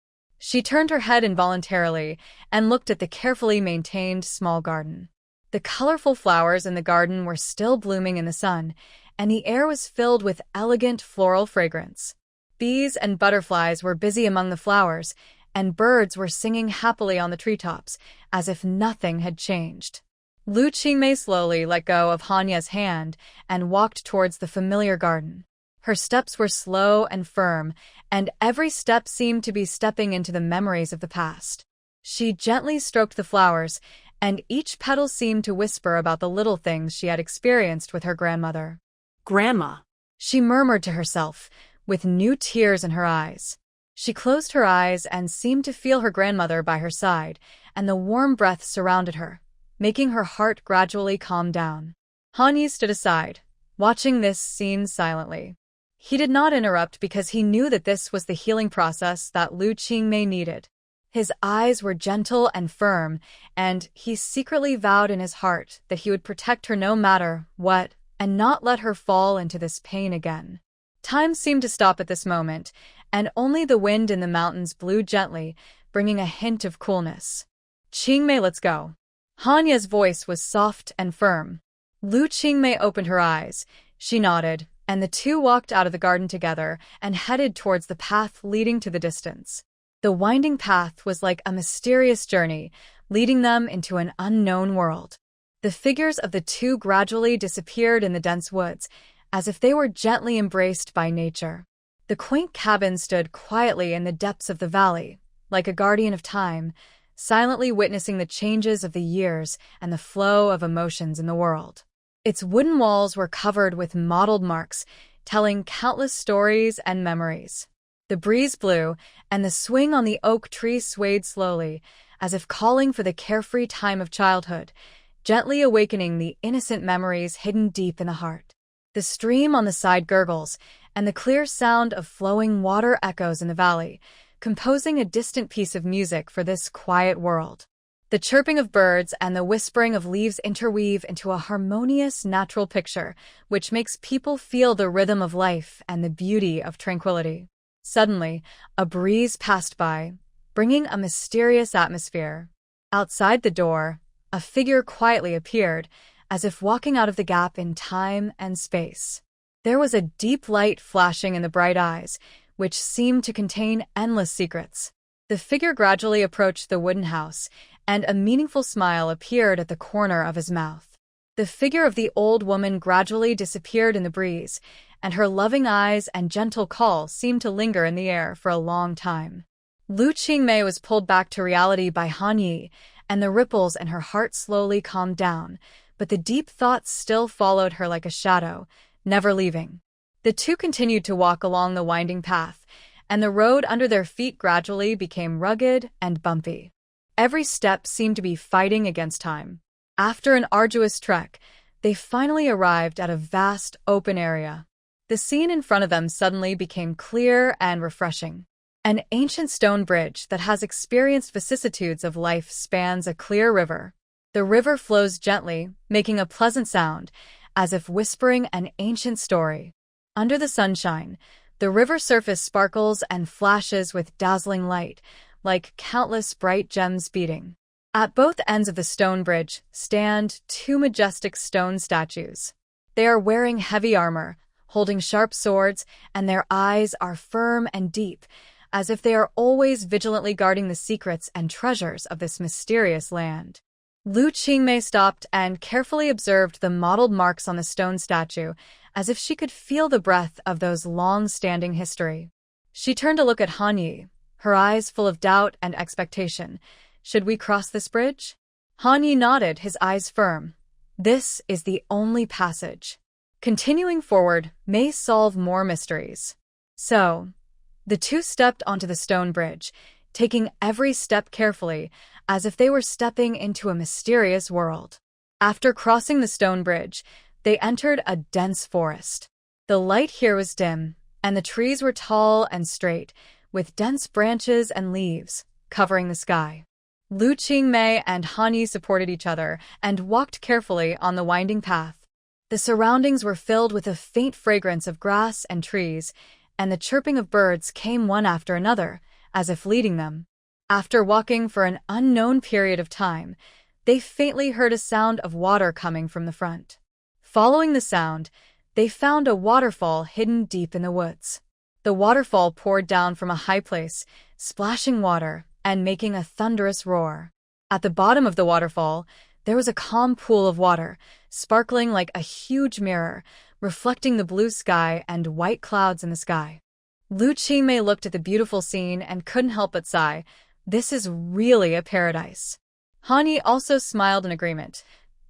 She turned her head involuntarily and looked at the carefully maintained small garden. The colorful flowers in the garden were still blooming in the sun, and the air was filled with elegant floral fragrance. Bees and butterflies were busy among the flowers, and birds were singing happily on the treetops, as if nothing had changed. Lu Qingmei slowly let go of Hanya's hand and walked towards the familiar garden. Her steps were slow and firm, and every step seemed to be stepping into the memories of the past. She gently stroked the flowers, and each petal seemed to whisper about the little things she had experienced with her grandmother. Grandma. She murmured to herself, with new tears in her eyes. She closed her eyes and seemed to feel her grandmother by her side, and the warm breath surrounded her, making her heart gradually calm down. Hanyi stood aside, watching this scene silently. He did not interrupt because he knew that this was the healing process that Lu Qingmei needed. His eyes were gentle and firm, and he secretly vowed in his heart that he would protect her no matter what, and not let her fall into this pain again. Time seemed to stop at this moment, and only the wind in the mountains blew gently, bringing a hint of coolness. Qingmei, let's go. Hanya's voice was soft and firm. Lu Qingmei opened her eyes. She nodded, and the two walked out of the garden together and headed towards the path leading to the distance. The winding path was like a mysterious journey, leading them into an unknown world. The figures of the two gradually disappeared in the dense woods, as if they were gently embraced by nature. The quaint cabin stood quietly in the depths of the valley, like a guardian of time, silently witnessing the changes of the years and the flow of emotions in the world. Its wooden walls were covered with mottled marks, telling countless stories and memories. The breeze blew, and the swing on the oak tree swayed slowly, as if calling for the carefree time of childhood, gently awakening the innocent memories hidden deep in the heart. The stream on the side gurgles, and the clear sound of flowing water echoes in the valley, composing a distant piece of music for this quiet world. The chirping of birds and the whispering of leaves interweave into a harmonious natural picture, which makes people feel the rhythm of life and the beauty of tranquility. Suddenly, a breeze passed by, bringing a mysterious atmosphere. Outside the door, a figure quietly appeared, as if walking out of the gap in time and space. There was a deep light flashing in the bright eyes, which seemed to contain endless secrets. The figure gradually approached the wooden house, and a meaningful smile appeared at the corner of his mouth. The figure of the old woman gradually disappeared in the breeze, and her loving eyes and gentle call seemed to linger in the air for a long time. Lu Qingmei was pulled back to reality by Han Yi, and the ripples in her heart slowly calmed down, but the deep thoughts still followed her like a shadow, never leaving. The two continued to walk along the winding path, and the road under their feet gradually became rugged and bumpy. Every step seemed to be fighting against time. After an arduous trek, they finally arrived at a vast open area. The scene in front of them suddenly became clear and refreshing. An ancient stone bridge that has experienced vicissitudes of life spans a clear river. The river flows gently, making a pleasant sound, as if whispering an ancient story. Under the sunshine, the river surface sparkles and flashes with dazzling light, like countless bright gems beating. At both ends of the stone bridge stand two majestic stone statues. They are wearing heavy armor, holding sharp swords, and their eyes are firm and deep, as if they are always vigilantly guarding the secrets and treasures of this mysterious land. Lu Qingmei stopped and carefully observed the mottled marks on the stone statue, as if she could feel the breath of those long-standing history. She turned to look at Han Yi, her eyes full of doubt and expectation. Should we cross this bridge? Han Yi nodded, his eyes firm. This is the only passage. Continuing forward may solve more mysteries. So, the two stepped onto the stone bridge, taking every step carefully, as if they were stepping into a mysterious world. After crossing the stone bridge, they entered a dense forest. The light here was dim, and the trees were tall and straight, with dense branches and leaves covering the sky. Lu Qingmei and Han Yi supported each other and walked carefully on the winding path. The surroundings were filled with a faint fragrance of grass and trees, and the chirping of birds came one after another, as if leading them. After walking for an unknown period of time, they faintly heard a sound of water coming from the front. Following the sound, they found a waterfall hidden deep in the woods. The waterfall poured down from a high place, splashing water and making a thunderous roar. At the bottom of the waterfall, there was a calm pool of water, sparkling like a huge mirror, reflecting the blue sky and white clouds in the sky. Lu Qingmei looked at the beautiful scene and couldn't help but sigh. This is really a paradise. Han Yi also smiled in agreement.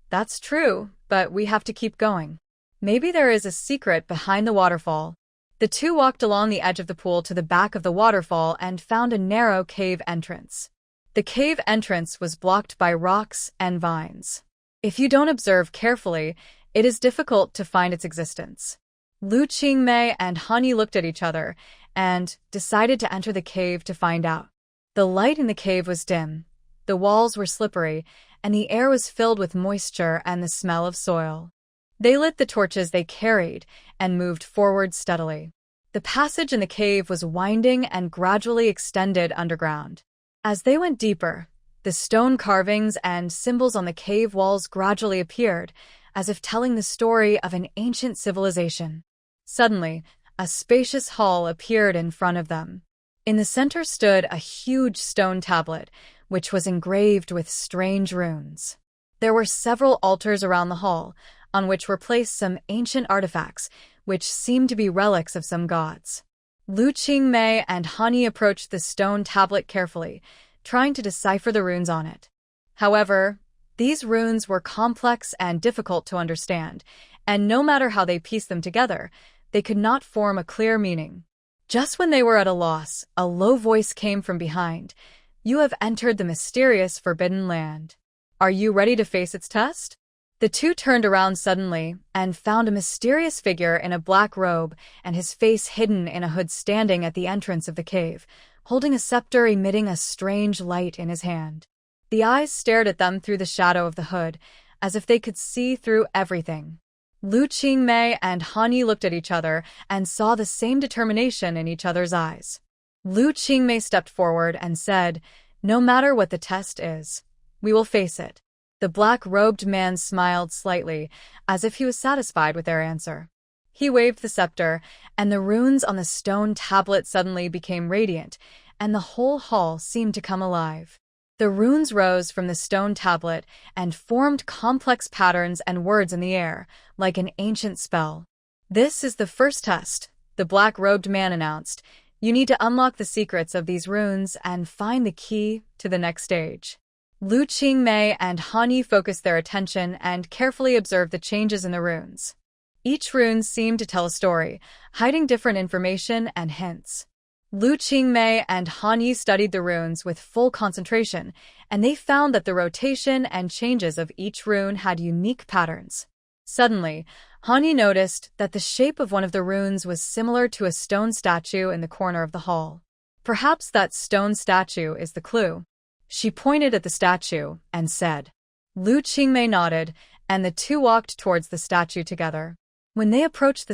That's true, but we have to keep going. Maybe there is a secret behind the waterfall. The two walked along the edge of the pool to the back of the waterfall and found a narrow cave entrance. The cave entrance was blocked by rocks and vines. If you don't observe carefully, it is difficult to find its existence. Lu Qingmei and Han Yi looked at each other and decided to enter the cave to find out. The light in the cave was dim, the walls were slippery, and the air was filled with moisture and the smell of soil. They lit the torches they carried and moved forward steadily. The passage in the cave was winding and gradually extended underground. As they went deeper, the stone carvings and symbols on the cave walls gradually appeared, as if telling the story of an ancient civilization. Suddenly, a spacious hall appeared in front of them. In the center stood a huge stone tablet, which was engraved with strange runes. There were several altars around the hall, on which were placed some ancient artifacts, which seemed to be relics of some gods. Lu Qingmei and Han Yi approached the stone tablet carefully, trying to decipher the runes on it. However, these runes were complex and difficult to understand, and no matter how they pieced them together, they could not form a clear meaning. Just when they were at a loss, a low voice came from behind. You have entered the mysterious Forbidden Land. Are you ready to face its test? The two turned around suddenly and found a mysterious figure in a black robe and his face hidden in a hood standing at the entrance of the cave, holding a scepter emitting a strange light in his hand. The eyes stared at them through the shadow of the hood, as if they could see through everything. Lu Qingmei and Han Yi looked at each other and saw the same determination in each other's eyes. Lu Qingmei stepped forward and said, "No matter what the test is, we will face it." The black-robed man smiled slightly, as if he was satisfied with their answer. He waved the scepter, and the runes on the stone tablet suddenly became radiant, and the whole hall seemed to come alive. The runes rose from the stone tablet and formed complex patterns and words in the air, like an ancient spell. "This is the first test," the black-robed man announced. "You need to unlock the secrets of these runes and find the key to the next stage." Lu Qingmei and Han Yi focused their attention and carefully observed the changes in the runes. Each rune seemed to tell a story, hiding different information and hints. Lu Qingmei and Han Yi studied the runes with full concentration, and they found that the rotation and changes of each rune had unique patterns. Suddenly, Han Yi noticed that the shape of one of the runes was similar to a stone statue in the corner of the hall. Perhaps that stone statue is the clue. She pointed at the statue and said. Lu Qingmei nodded, and the two walked towards the statue together. When they approached the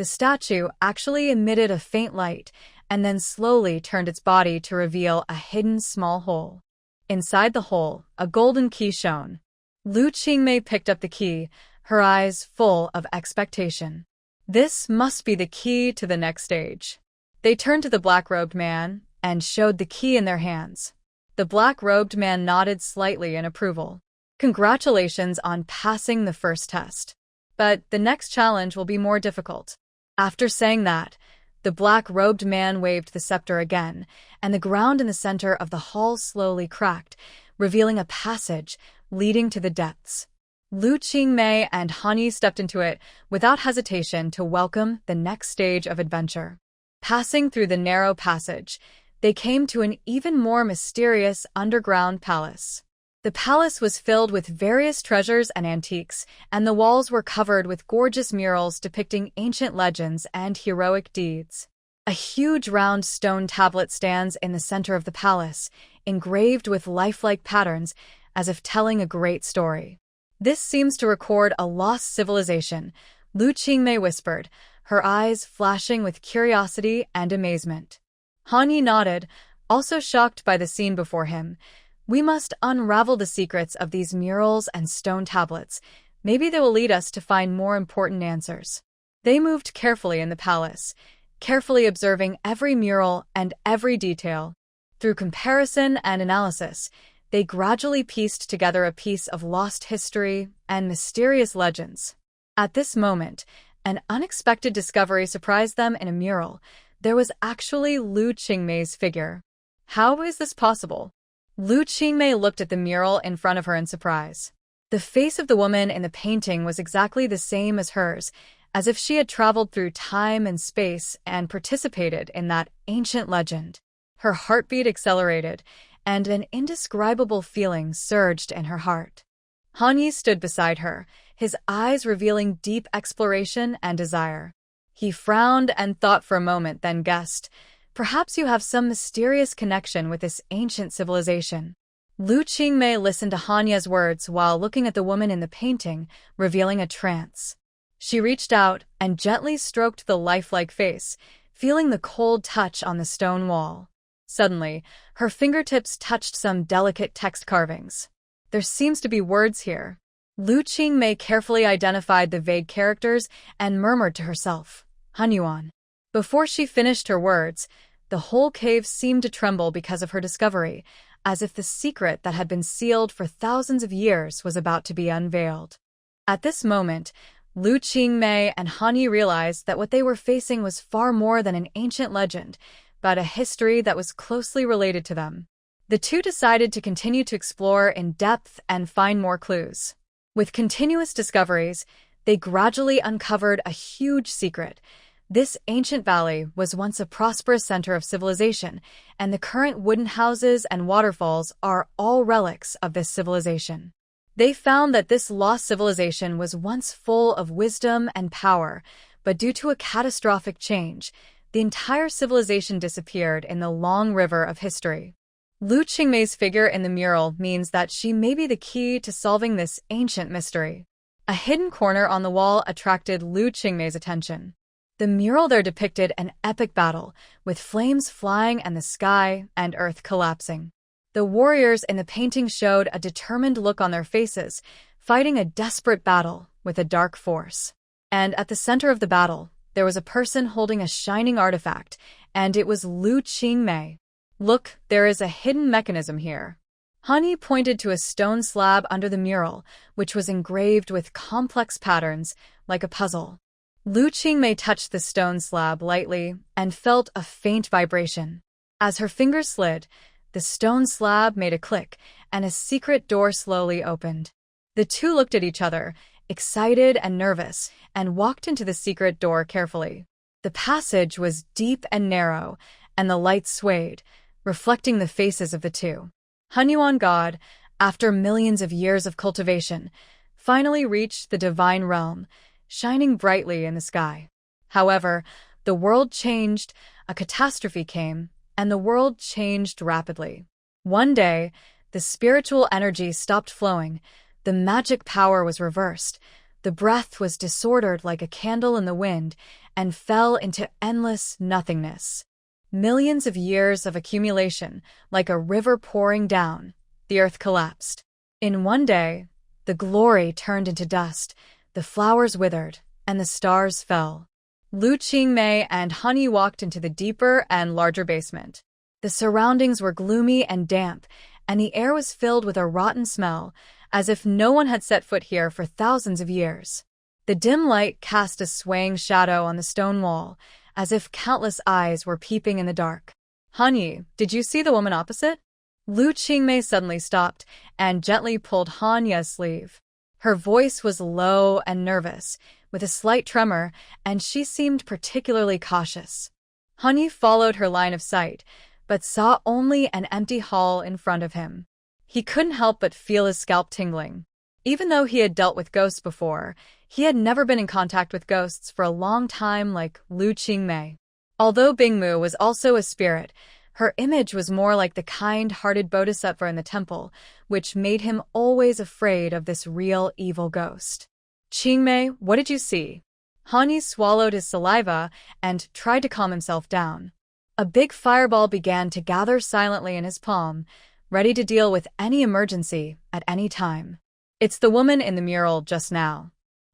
statue actually emitted a faint light and then slowly turned its body to reveal a hidden small hole. Inside the hole, a golden key shone. Lu Qingmei picked up the key, her eyes full of expectation. This must be the key to the next stage. They turned to the black-robed man and showed the key in their hands. The black-robed man nodded slightly in approval. Congratulations on passing the first test. But the next challenge will be more difficult. After saying that, the black-robed man waved the scepter again, and the ground in the center of the hall slowly cracked, revealing a passage leading to the depths. Lu Qingmei and Han Yi stepped into it without hesitation to welcome the next stage of adventure. Passing through the narrow passage, they came to an even more mysterious underground palace. The palace was filled with various treasures and antiques, and the walls were covered with gorgeous murals depicting ancient legends and heroic deeds. A huge round stone tablet stands in the center of the palace, engraved with lifelike patterns, as if telling a great story. This seems to record a lost civilization, Lu Qingmei whispered, her eyes flashing with curiosity and amazement. Han Yi nodded, also shocked by the scene before him. We must unravel the secrets of these murals and stone tablets. Maybe they will lead us to find more important answers. They moved carefully in the palace, carefully observing every mural and every detail. Through comparison and analysis, they gradually pieced together a piece of lost history and mysterious legends. At this moment, an unexpected discovery surprised them in a mural. There was actually Lu Qingmei's figure. How is this possible? Lu Qingmei looked at the mural in front of her in surprise. The face of the woman in the painting was exactly the same as hers, as if she had traveled through time and space and participated in that ancient legend. Her heartbeat accelerated, and an indescribable feeling surged in her heart. Han Yi stood beside her, his eyes revealing deep exploration and desire. He frowned and thought for a moment, then guessed, "Perhaps you have some mysterious connection with this ancient civilization." Lu Qingmei listened to Han Yi's words while looking at the woman in the painting, revealing a trance. She reached out and gently stroked the lifelike face, feeling the cold touch on the stone wall. Suddenly, her fingertips touched some delicate text carvings. "There seems to be words here." Lu Qingmei carefully identified the vague characters and murmured to herself, "Hanyuan." Before she finished her words, the whole cave seemed to tremble because of her discovery, as if the secret that had been sealed for thousands of years was about to be unveiled. At this moment, Lu Qingmei and Han Yi realized that what they were facing was far more than an ancient legend, but a history that was closely related to them. The two decided to continue to explore in depth and find more clues. With continuous discoveries, they gradually uncovered a huge secret. This ancient valley was once a prosperous center of civilization, and the current wooden houses and waterfalls are all relics of this civilization. They found that this lost civilization was once full of wisdom and power, but due to a catastrophic change, the entire civilization disappeared in the long river of history. Lu Qingmei's figure in the mural means that she may be the key to solving this ancient mystery. A hidden corner on the wall attracted Lu Qingmei's attention. The mural there depicted an epic battle, with flames flying and the sky and earth collapsing. The warriors in the painting showed a determined look on their faces, fighting a desperate battle with a dark force. And at the center of the battle, there was a person holding a shining artifact, and it was Lu Qingmei. "Look, there is a hidden mechanism here." Han Yi pointed to a stone slab under the mural, which was engraved with complex patterns, like a puzzle. Lu Qingmei touched the stone slab lightly and felt a faint vibration. As her fingers slid, the stone slab made a click, and a secret door slowly opened. The two looked at each other, excited and nervous, and walked into the secret door carefully. The passage was deep and narrow, and the light swayed, reflecting the faces of the two. Hanyuan God, after millions of years of cultivation, finally reached the divine realm, shining brightly in the sky. However, the world changed, a catastrophe came, and the world changed rapidly. One day, the spiritual energy stopped flowing, the magic power was reversed, the breath was disordered like a candle in the wind, and fell into endless nothingness. Millions of years of accumulation, like a river pouring down, the earth collapsed. In one day, the glory turned into dust, the flowers withered, and the stars fell. Lu Qingmei and Han Yi walked into the deeper and larger basement. The surroundings were gloomy and damp, and the air was filled with a rotten smell, as if no one had set foot here for thousands of years. The dim light cast a swaying shadow on the stone wall, as if countless eyes were peeping in the dark. "Han Yi, did you see the woman opposite?" Lu Qingmei suddenly stopped and gently pulled Han Yi's sleeve. Her voice was low and nervous, with a slight tremor, and she seemed particularly cautious. Han Yi followed her line of sight, but saw only an empty hall in front of him. He couldn't help but feel his scalp tingling. Even though he had dealt with ghosts before, he had never been in contact with ghosts for a long time like Lu Qingmei. Although Bingmu was also a spirit, her image was more like the kind-hearted bodhisattva in the temple, which made him always afraid of this real evil ghost. "Qingmei, what did you see?" Han Yi swallowed his saliva and tried to calm himself down. A big fireball began to gather silently in his palm, ready to deal with any emergency at any time. "It's the woman in the mural just now."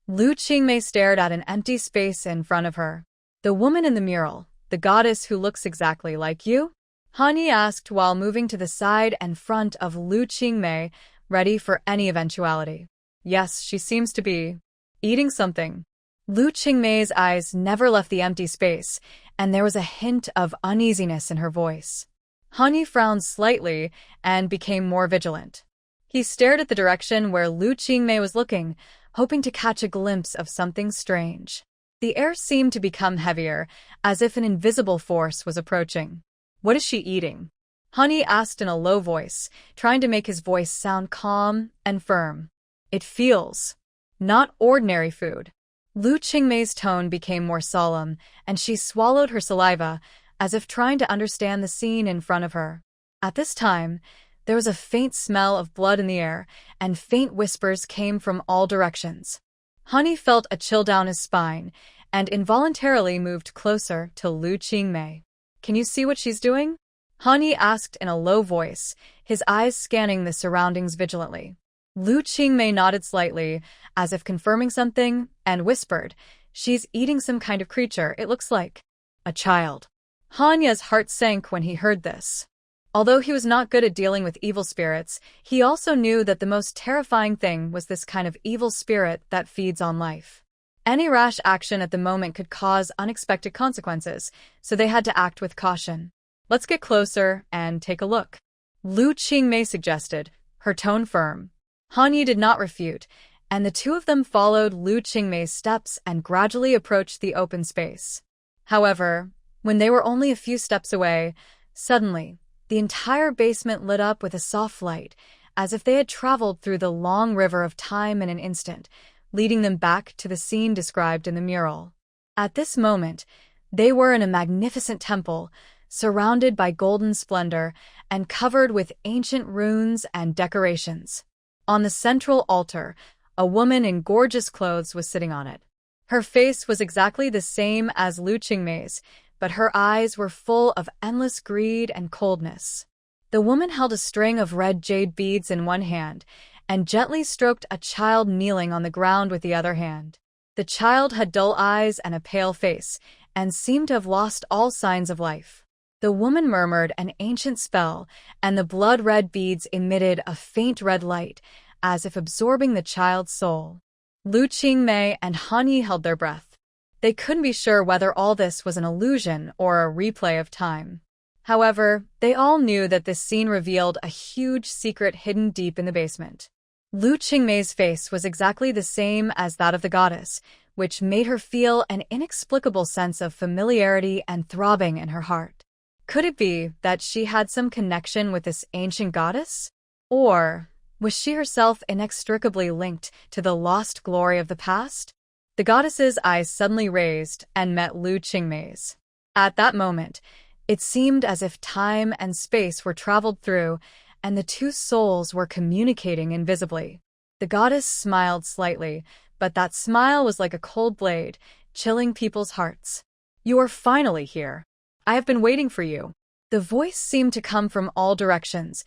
Lu Qingmei stared at an empty space in front of her. "The woman in the mural, the goddess who looks exactly like you?" Han Yi asked while moving to the side and front of Lu Qingmei, ready for any eventuality. "Yes, she seems to be." Eating something. Lu Qingmei's eyes never left the empty space, and there was a hint of uneasiness in her voice. Han Yi frowned slightly and became more vigilant. He stared at the direction where Lu Qingmei was looking, hoping to catch a glimpse of something strange. The air seemed to become heavier, as if an invisible force was approaching. "What is she eating?" Han Yi asked in a low voice, trying to make his voice sound calm and firm. "It feels not ordinary food." Lu Qingmei's tone became more solemn, and she swallowed her saliva, as if trying to understand the scene in front of her. At this time, there was a faint smell of blood in the air, and faint whispers came from all directions. Han Yi felt a chill down his spine, and involuntarily moved closer to Lu Qingmei. "Can you see what she's doing?" Han Yi asked in a low voice, his eyes scanning the surroundings vigilantly. Lu Qingmei nodded slightly, as if confirming something, and whispered, "She's eating some kind of creature, it looks like a child." Han Yi's heart sank when he heard this. Although he was not good at dealing with evil spirits, he also knew that the most terrifying thing was this kind of evil spirit that feeds on life. Any rash action at the moment could cause unexpected consequences, so they had to act with caution. "Let's get closer and take a look," Lu Qingmei suggested, her tone firm. Han Yi did not refute, and the two of them followed Lu Qingmei's steps and gradually approached the open space. However, when they were only a few steps away, suddenly, the entire basement lit up with a soft light, as if they had traveled through the long river of time in an instant, leading them back to the scene described in the mural. At this moment, they were in a magnificent temple, surrounded by golden splendor and covered with ancient runes and decorations. On the central altar, a woman in gorgeous clothes was sitting on it. Her face was exactly the same as Lu Qingmei's, but her eyes were full of endless greed and coldness. The woman held a string of red jade beads in one hand and gently stroked a child kneeling on the ground with the other hand. The child had dull eyes and a pale face, and seemed to have lost all signs of life. The woman murmured an ancient spell, and the blood-red beads emitted a faint red light, as if absorbing the child's soul. Lu Qingmei and Han Yi held their breath. They couldn't be sure whether all this was an illusion or a replay of time. However, they all knew that this scene revealed a huge secret hidden deep in the basement. Lu Qingmei's face was exactly the same as that of the goddess, which made her feel an inexplicable sense of familiarity and throbbing in her heart. Could it be that she had some connection with this ancient goddess? Or was she herself inextricably linked to the lost glory of the past? The goddess's eyes suddenly raised and met Lu Qingmei's. At that moment, it seemed as if time and space were traveled through, and the two souls were communicating invisibly. The goddess smiled slightly, but that smile was like a cold blade, chilling people's hearts. "You are finally here. I have been waiting for you." The voice seemed to come from all directions,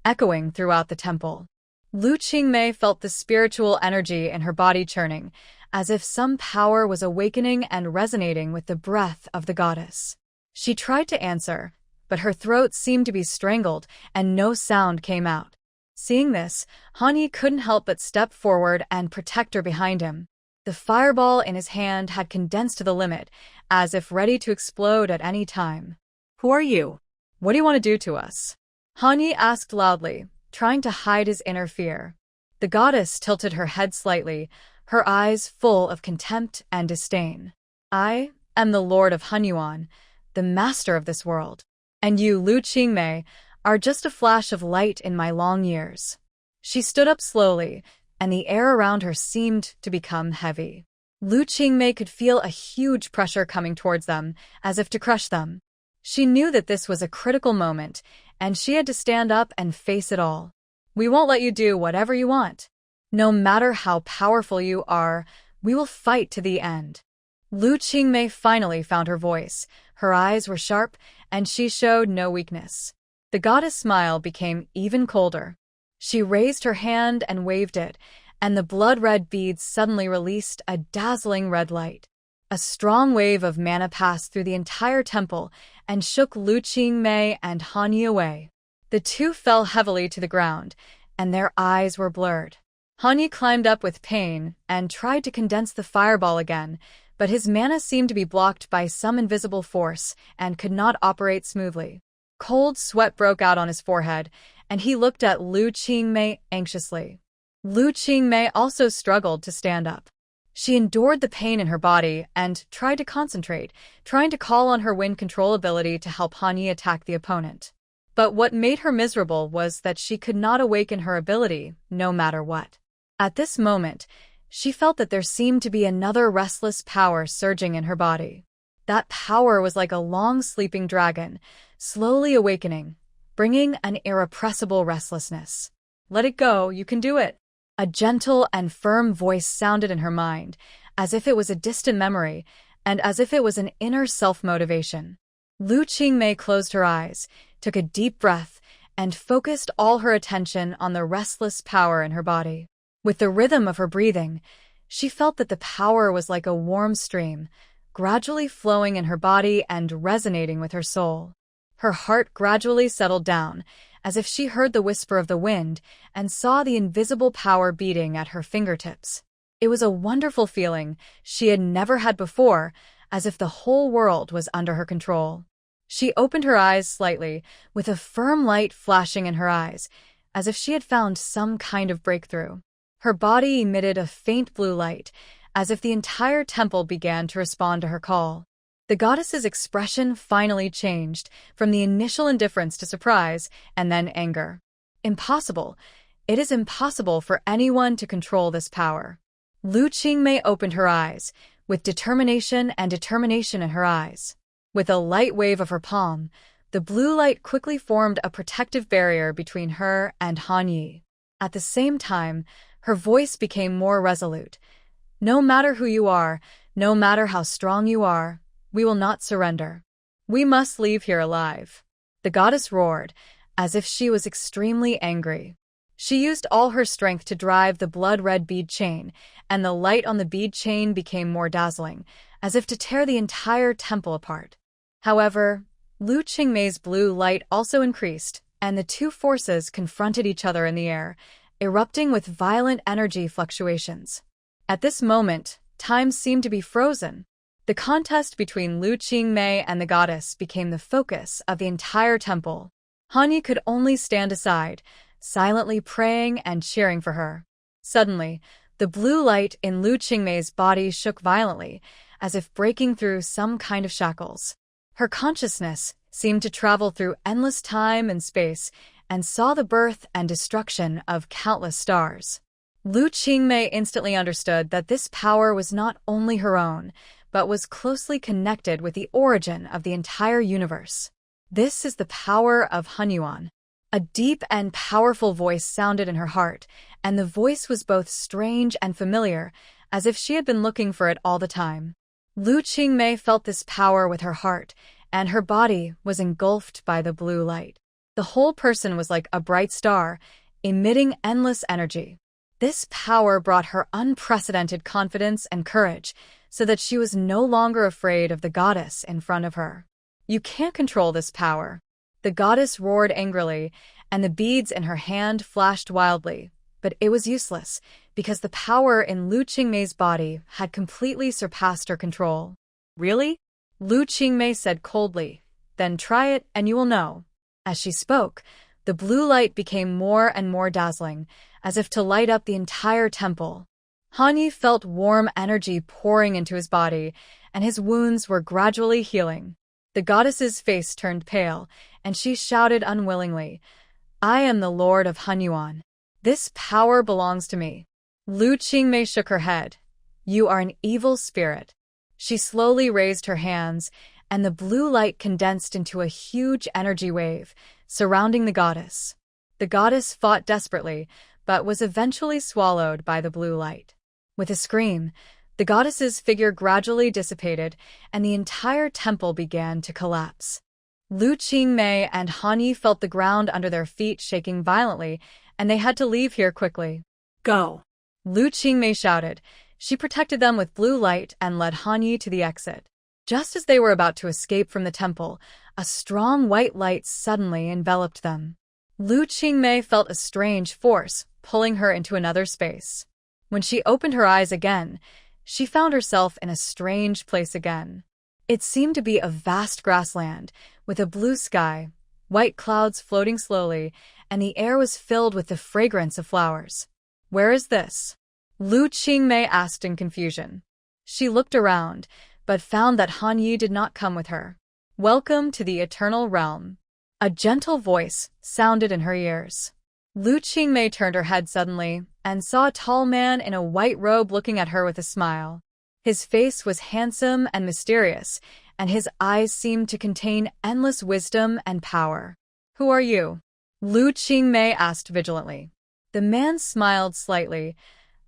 echoing throughout the temple. Lu Qingmei felt the spiritual energy in her body churning, as if some power was awakening and resonating with the breath of the goddess. She tried to answer, but her throat seemed to be strangled and no sound came out. Seeing this, Han Yi couldn't help but step forward and protect her behind him. The fireball in his hand had condensed to the limit, as if ready to explode at any time. "Who are you? What do you want to do to us?" Han Yi asked loudly, trying to hide his inner fear. The goddess tilted her head slightly, her eyes full of contempt and disdain. "I am the Lord of Hunyuan, the master of this world. And you, Lu Qingmei, are just a flash of light in my long years." She stood up slowly, and the air around her seemed to become heavy. Lu Qingmei could feel a huge pressure coming towards them, as if to crush them. She knew that this was a critical moment, and she had to stand up and face it all. "We won't let you do whatever you want. No matter how powerful you are, we will fight to the end." Lu Qingmei finally found her voice. Her eyes were sharp, and she showed no weakness. The goddess' smile became even colder. She raised her hand and waved it, and the blood-red beads suddenly released a dazzling red light. A strong wave of mana passed through the entire temple and shook Lu Qingmei and Han Yi away. The two fell heavily to the ground, and their eyes were blurred. Han climbed up with pain and tried to condense the fireball again, but his mana seemed to be blocked by some invisible force and could not operate smoothly. Cold sweat broke out on his forehead, and he looked at Lu Qingmei anxiously. Lu Qingmei also struggled to stand up. She endured the pain in her body and tried to concentrate, trying to call on her wind control ability to help Han Yi attack the opponent. But what made her miserable was that she could not awaken her ability, no matter what. At this moment, she felt that there seemed to be another restless power surging in her body. That power was like a long sleeping dragon, slowly awakening, bringing an irrepressible restlessness. "Let it go, you can do it." A gentle and firm voice sounded in her mind, as if it was a distant memory, and as if it was an inner self-motivation. Lu Qingmei closed her eyes, took a deep breath, and focused all her attention on the restless power in her body. With the rhythm of her breathing, she felt that the power was like a warm stream, gradually flowing in her body and resonating with her soul. Her heart gradually settled down, as if she heard the whisper of the wind and saw the invisible power beating at her fingertips. It was a wonderful feeling she had never had before, as if the whole world was under her control. She opened her eyes slightly, with a firm light flashing in her eyes, as if she had found some kind of breakthrough. Her body emitted a faint blue light, as if the entire temple began to respond to her call. The goddess's expression finally changed, from the initial indifference to surprise, and then anger. Impossible. It is impossible for anyone to control this power. Lu Qingmei opened her eyes, with determination in her eyes. With a light wave of her palm, the blue light quickly formed a protective barrier between her and Han Yi. At the same time, her voice became more resolute. "No matter who you are, no matter how strong you are, we will not surrender. We must leave here alive." The goddess roared, as if she was extremely angry. She used all her strength to drive the blood-red bead chain, and the light on the bead chain became more dazzling, as if to tear the entire temple apart. However, Lu Qingmei's blue light also increased, and the two forces confronted each other in the air, erupting with violent energy fluctuations. At this moment, time seemed to be frozen. The contest between Lu Qingmei and the goddess became the focus of the entire temple. Han Yi could only stand aside, silently praying and cheering for her. Suddenly, the blue light in Lu Qingmei's body shook violently, as if breaking through some kind of shackles. Her consciousness seemed to travel through endless time and space and saw the birth and destruction of countless stars. Lu Qingmei instantly understood that this power was not only her own, but was closely connected with the origin of the entire universe. "This is the power of Hunyuan." A deep and powerful voice sounded in her heart, and the voice was both strange and familiar, as if she had been looking for it all the time. Lu Qingmei felt this power with her heart, and her body was engulfed by the blue light. The whole person was like a bright star, emitting endless energy. This power brought her unprecedented confidence and courage, so that she was no longer afraid of the goddess in front of her. "You can't control this power." The goddess roared angrily, and the beads in her hand flashed wildly, but it was useless, because the power in Lu Qingmei's body had completely surpassed her control. "Really?" Lu Qingmei said coldly. "Then try it and you will know." As she spoke, the blue light became more and more dazzling, as if to light up the entire temple. Han Yi felt warm energy pouring into his body, and his wounds were gradually healing. The goddess's face turned pale, and she shouted unwillingly, "I am the Lord of Hunyuan. This power belongs to me." Lu Qingmei shook her head. "You are an evil spirit." She slowly raised her hands, and the blue light condensed into a huge energy wave, surrounding the goddess. The goddess fought desperately, but was eventually swallowed by the blue light. With a scream, the goddess's figure gradually dissipated, and the entire temple began to collapse. Lu Qingmei and Han Yi felt the ground under their feet shaking violently, and they had to leave here quickly. "Go!" Lu Qingmei shouted. She protected them with blue light and led Han Yi to the exit. Just as they were about to escape from the temple, a strong white light suddenly enveloped them. Lu Qingmei felt a strange force, pulling her into another space. When she opened her eyes again, she found herself in a strange place again. It seemed to be a vast grassland, with a blue sky, white clouds floating slowly, and the air was filled with the fragrance of flowers. "Where is this?" Lu Qingmei asked in confusion. She looked around, but found that Han Yi did not come with her. "Welcome to the Eternal Realm." A gentle voice sounded in her ears. Lu Qingmei turned her head suddenly and saw a tall man in a white robe looking at her with a smile. His face was handsome and mysterious, and his eyes seemed to contain endless wisdom and power. "Who are you?" Lu Qingmei asked vigilantly. The man smiled slightly.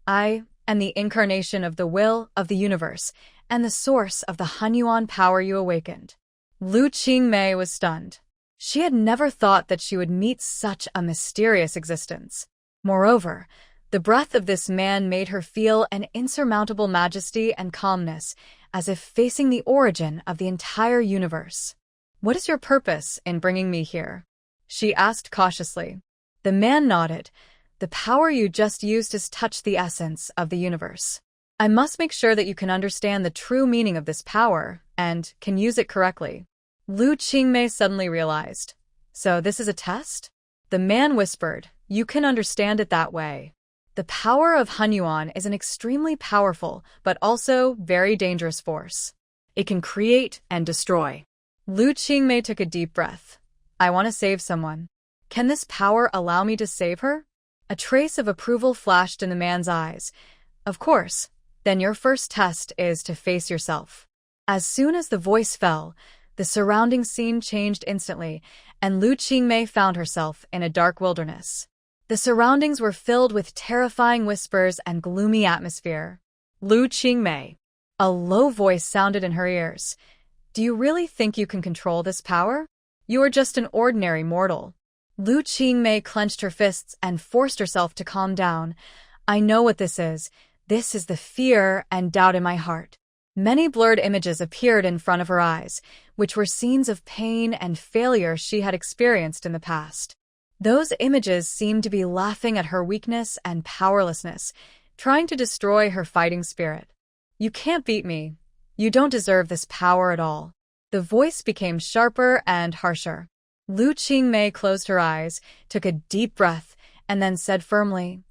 "I am the incarnation of the will of the universe and the source of the Hunyuan power you awakened." Lu Qingmei was stunned. She had never thought that she would meet such a mysterious existence. Moreover, the breath of this man made her feel an insurmountable majesty and calmness, as if facing the origin of the entire universe. "What is your purpose in bringing me here?" she asked cautiously. The man nodded. "The power you just used has touched the essence of the universe. I must make sure that you can understand the true meaning of this power and can use it correctly." Lu Qingmei suddenly realized. "So this is a test?" The man whispered, "You can understand it that way. The power of Hunyuan is an extremely powerful, but also very dangerous force. It can create and destroy." Lu Qingmei took a deep breath. "I want to save someone. Can this power allow me to save her?" A trace of approval flashed in the man's eyes. "Of course. Then your first test is to face yourself." As soon as the voice fell, the surrounding scene changed instantly, and Lu Qingmei found herself in a dark wilderness. The surroundings were filled with terrifying whispers and gloomy atmosphere. "Lu Qingmei." A low voice sounded in her ears. "Do you really think you can control this power? You are just an ordinary mortal." Lu Qingmei clenched her fists and forced herself to calm down. "I know what this is. This is the fear and doubt in my heart." Many blurred images appeared in front of her eyes, which were scenes of pain and failure she had experienced in the past. Those images seemed to be laughing at her weakness and powerlessness, trying to destroy her fighting spirit. "You can't beat me. You don't deserve this power at all." The voice became sharper and harsher. Lu Qingmei closed her eyes, took a deep breath, and then said firmly,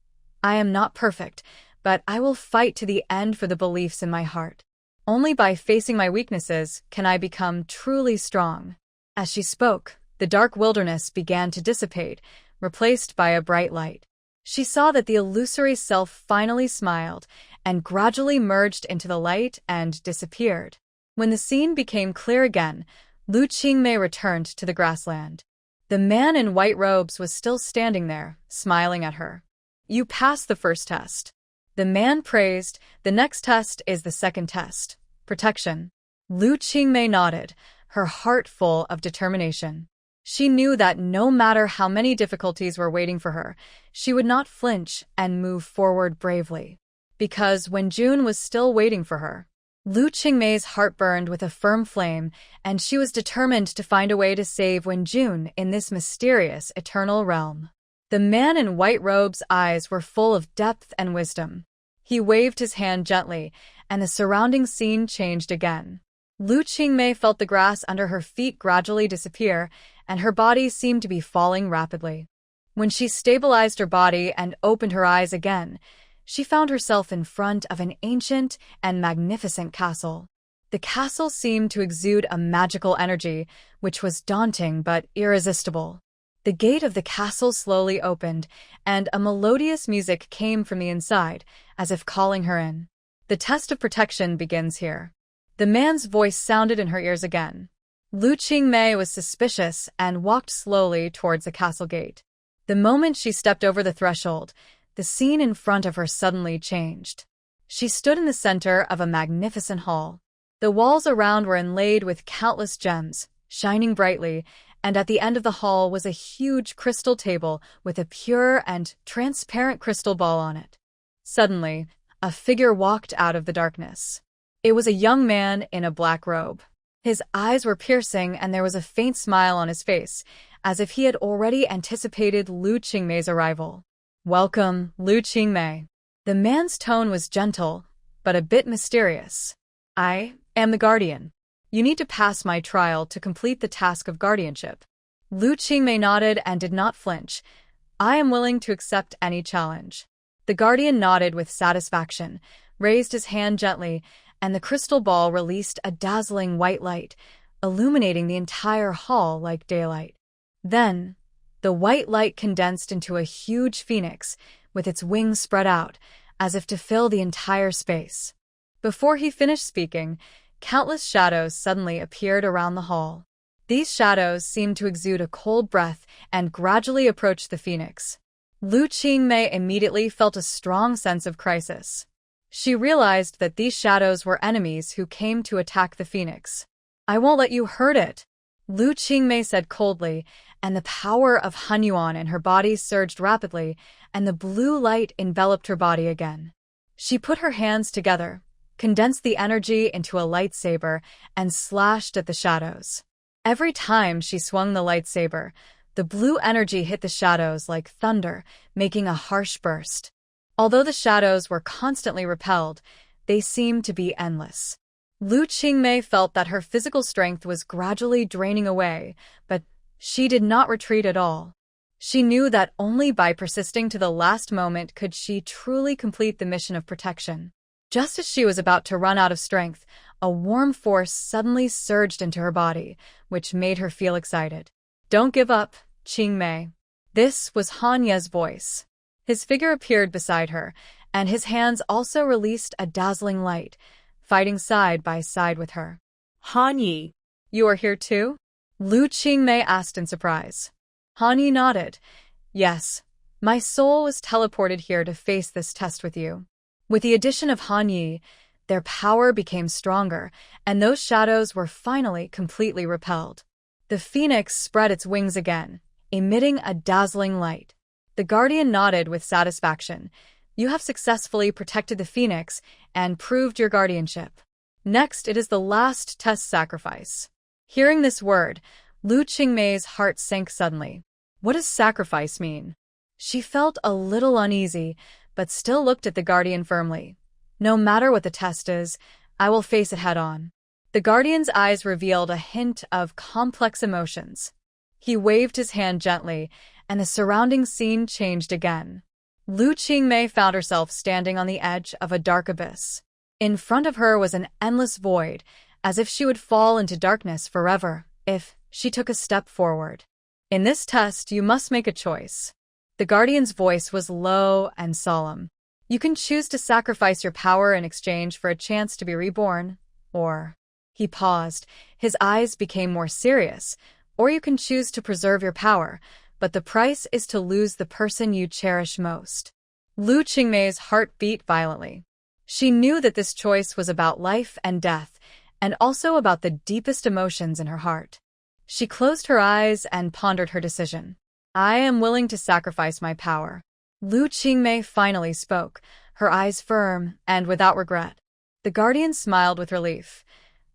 "I am not perfect, but I will fight to the end for the beliefs in my heart. Only by facing my weaknesses can I become truly strong." As she spoke, the dark wilderness began to dissipate, replaced by a bright light. She saw that the illusory self finally smiled and gradually merged into the light and disappeared. When the scene became clear again, Lu Qingmei returned to the grassland. The man in white robes was still standing there, smiling at her. "You passed the first test." The man praised. "The next test is the second test. Protection." Lu Qingmei nodded, her heart full of determination. She knew that no matter how many difficulties were waiting for her, she would not flinch and move forward bravely. Because Wenjun was still waiting for her. Lu Qingmei's heart burned with a firm flame, and she was determined to find a way to save Wenjun in this mysterious eternal realm. The man in white robe's eyes were full of depth and wisdom. He waved his hand gently, and the surrounding scene changed again. Lu Qingmei felt the grass under her feet gradually disappear, and her body seemed to be falling rapidly. When she stabilized her body and opened her eyes again, she found herself in front of an ancient and magnificent castle. The castle seemed to exude a magical energy, which was daunting but irresistible. The gate of the castle slowly opened, and a melodious music came from the inside, as if calling her in. "The test of protection begins here." The man's voice sounded in her ears again. Lu Qingmei was suspicious and walked slowly towards the castle gate. The moment she stepped over the threshold, the scene in front of her suddenly changed. She stood in the center of a magnificent hall. The walls around were inlaid with countless gems, shining brightly, and at the end of the hall was a huge crystal table with a pure and transparent crystal ball on it. Suddenly, a figure walked out of the darkness. It was a young man in a black robe. His eyes were piercing and there was a faint smile on his face, as if he had already anticipated Lu Qingmei's arrival. Welcome, Lu Qingmei. The man's tone was gentle, but a bit mysterious. I am the guardian. You need to pass my trial to complete the task of guardianship. Lu Qingmei nodded and did not flinch. I am willing to accept any challenge. The guardian nodded with satisfaction, raised his hand gently, and the crystal ball released a dazzling white light, illuminating the entire hall like daylight. Then, the white light condensed into a huge phoenix, with its wings spread out, as if to fill the entire space. Before he finished speaking, countless shadows suddenly appeared around the hall. These shadows seemed to exude a cold breath and gradually approached the phoenix. Lu Qingmei immediately felt a strong sense of crisis. She realized that these shadows were enemies who came to attack the phoenix. I won't let you hurt it, Lu Qingmei said coldly, and the power of Hunyuan in her body surged rapidly, and the blue light enveloped her body again. She put her hands together, condensed the energy into a lightsaber, and slashed at the shadows. Every time she swung the lightsaber, the blue energy hit the shadows like thunder, making a harsh burst. Although the shadows were constantly repelled, they seemed to be endless. Lu Qingmei felt that her physical strength was gradually draining away, but she did not retreat at all. She knew that only by persisting to the last moment could she truly complete the mission of protection. Just as she was about to run out of strength, a warm force suddenly surged into her body, which made her feel excited. Don't give up, Qingmei. This was Han Ye's voice. His figure appeared beside her, and his hands also released a dazzling light, fighting side by side with her. Han Yi. You are here too? Lu Qingmei asked in surprise. Han Yi nodded. Yes, my soul was teleported here to face this test with you. With the addition of Han Yi, their power became stronger, and those shadows were finally completely repelled. The phoenix spread its wings again, emitting a dazzling light. The guardian nodded with satisfaction. You have successfully protected the phoenix and proved your guardianship. Next, it is the last test sacrifice. Hearing this word, Lu Qingmei's heart sank suddenly. What does sacrifice mean? She felt a little uneasy, but still looked at the guardian firmly. No matter what the test is, I will face it head-on. The guardian's eyes revealed a hint of complex emotions. He waved his hand gently, and the surrounding scene changed again. Lu Qingmei found herself standing on the edge of a dark abyss. In front of her was an endless void, as if she would fall into darkness forever if she took a step forward. In this test, you must make a choice. The guardian's voice was low and solemn. You can choose to sacrifice your power in exchange for a chance to be reborn, or... He paused. His eyes became more serious. Or you can choose to preserve your power, but the price is to lose the person you cherish most. Lu Qingmei's heart beat violently. She knew that this choice was about life and death, and also about the deepest emotions in her heart. She closed her eyes and pondered her decision. I am willing to sacrifice my power. Lu Qingmei finally spoke, her eyes firm and without regret. The guardian smiled with relief.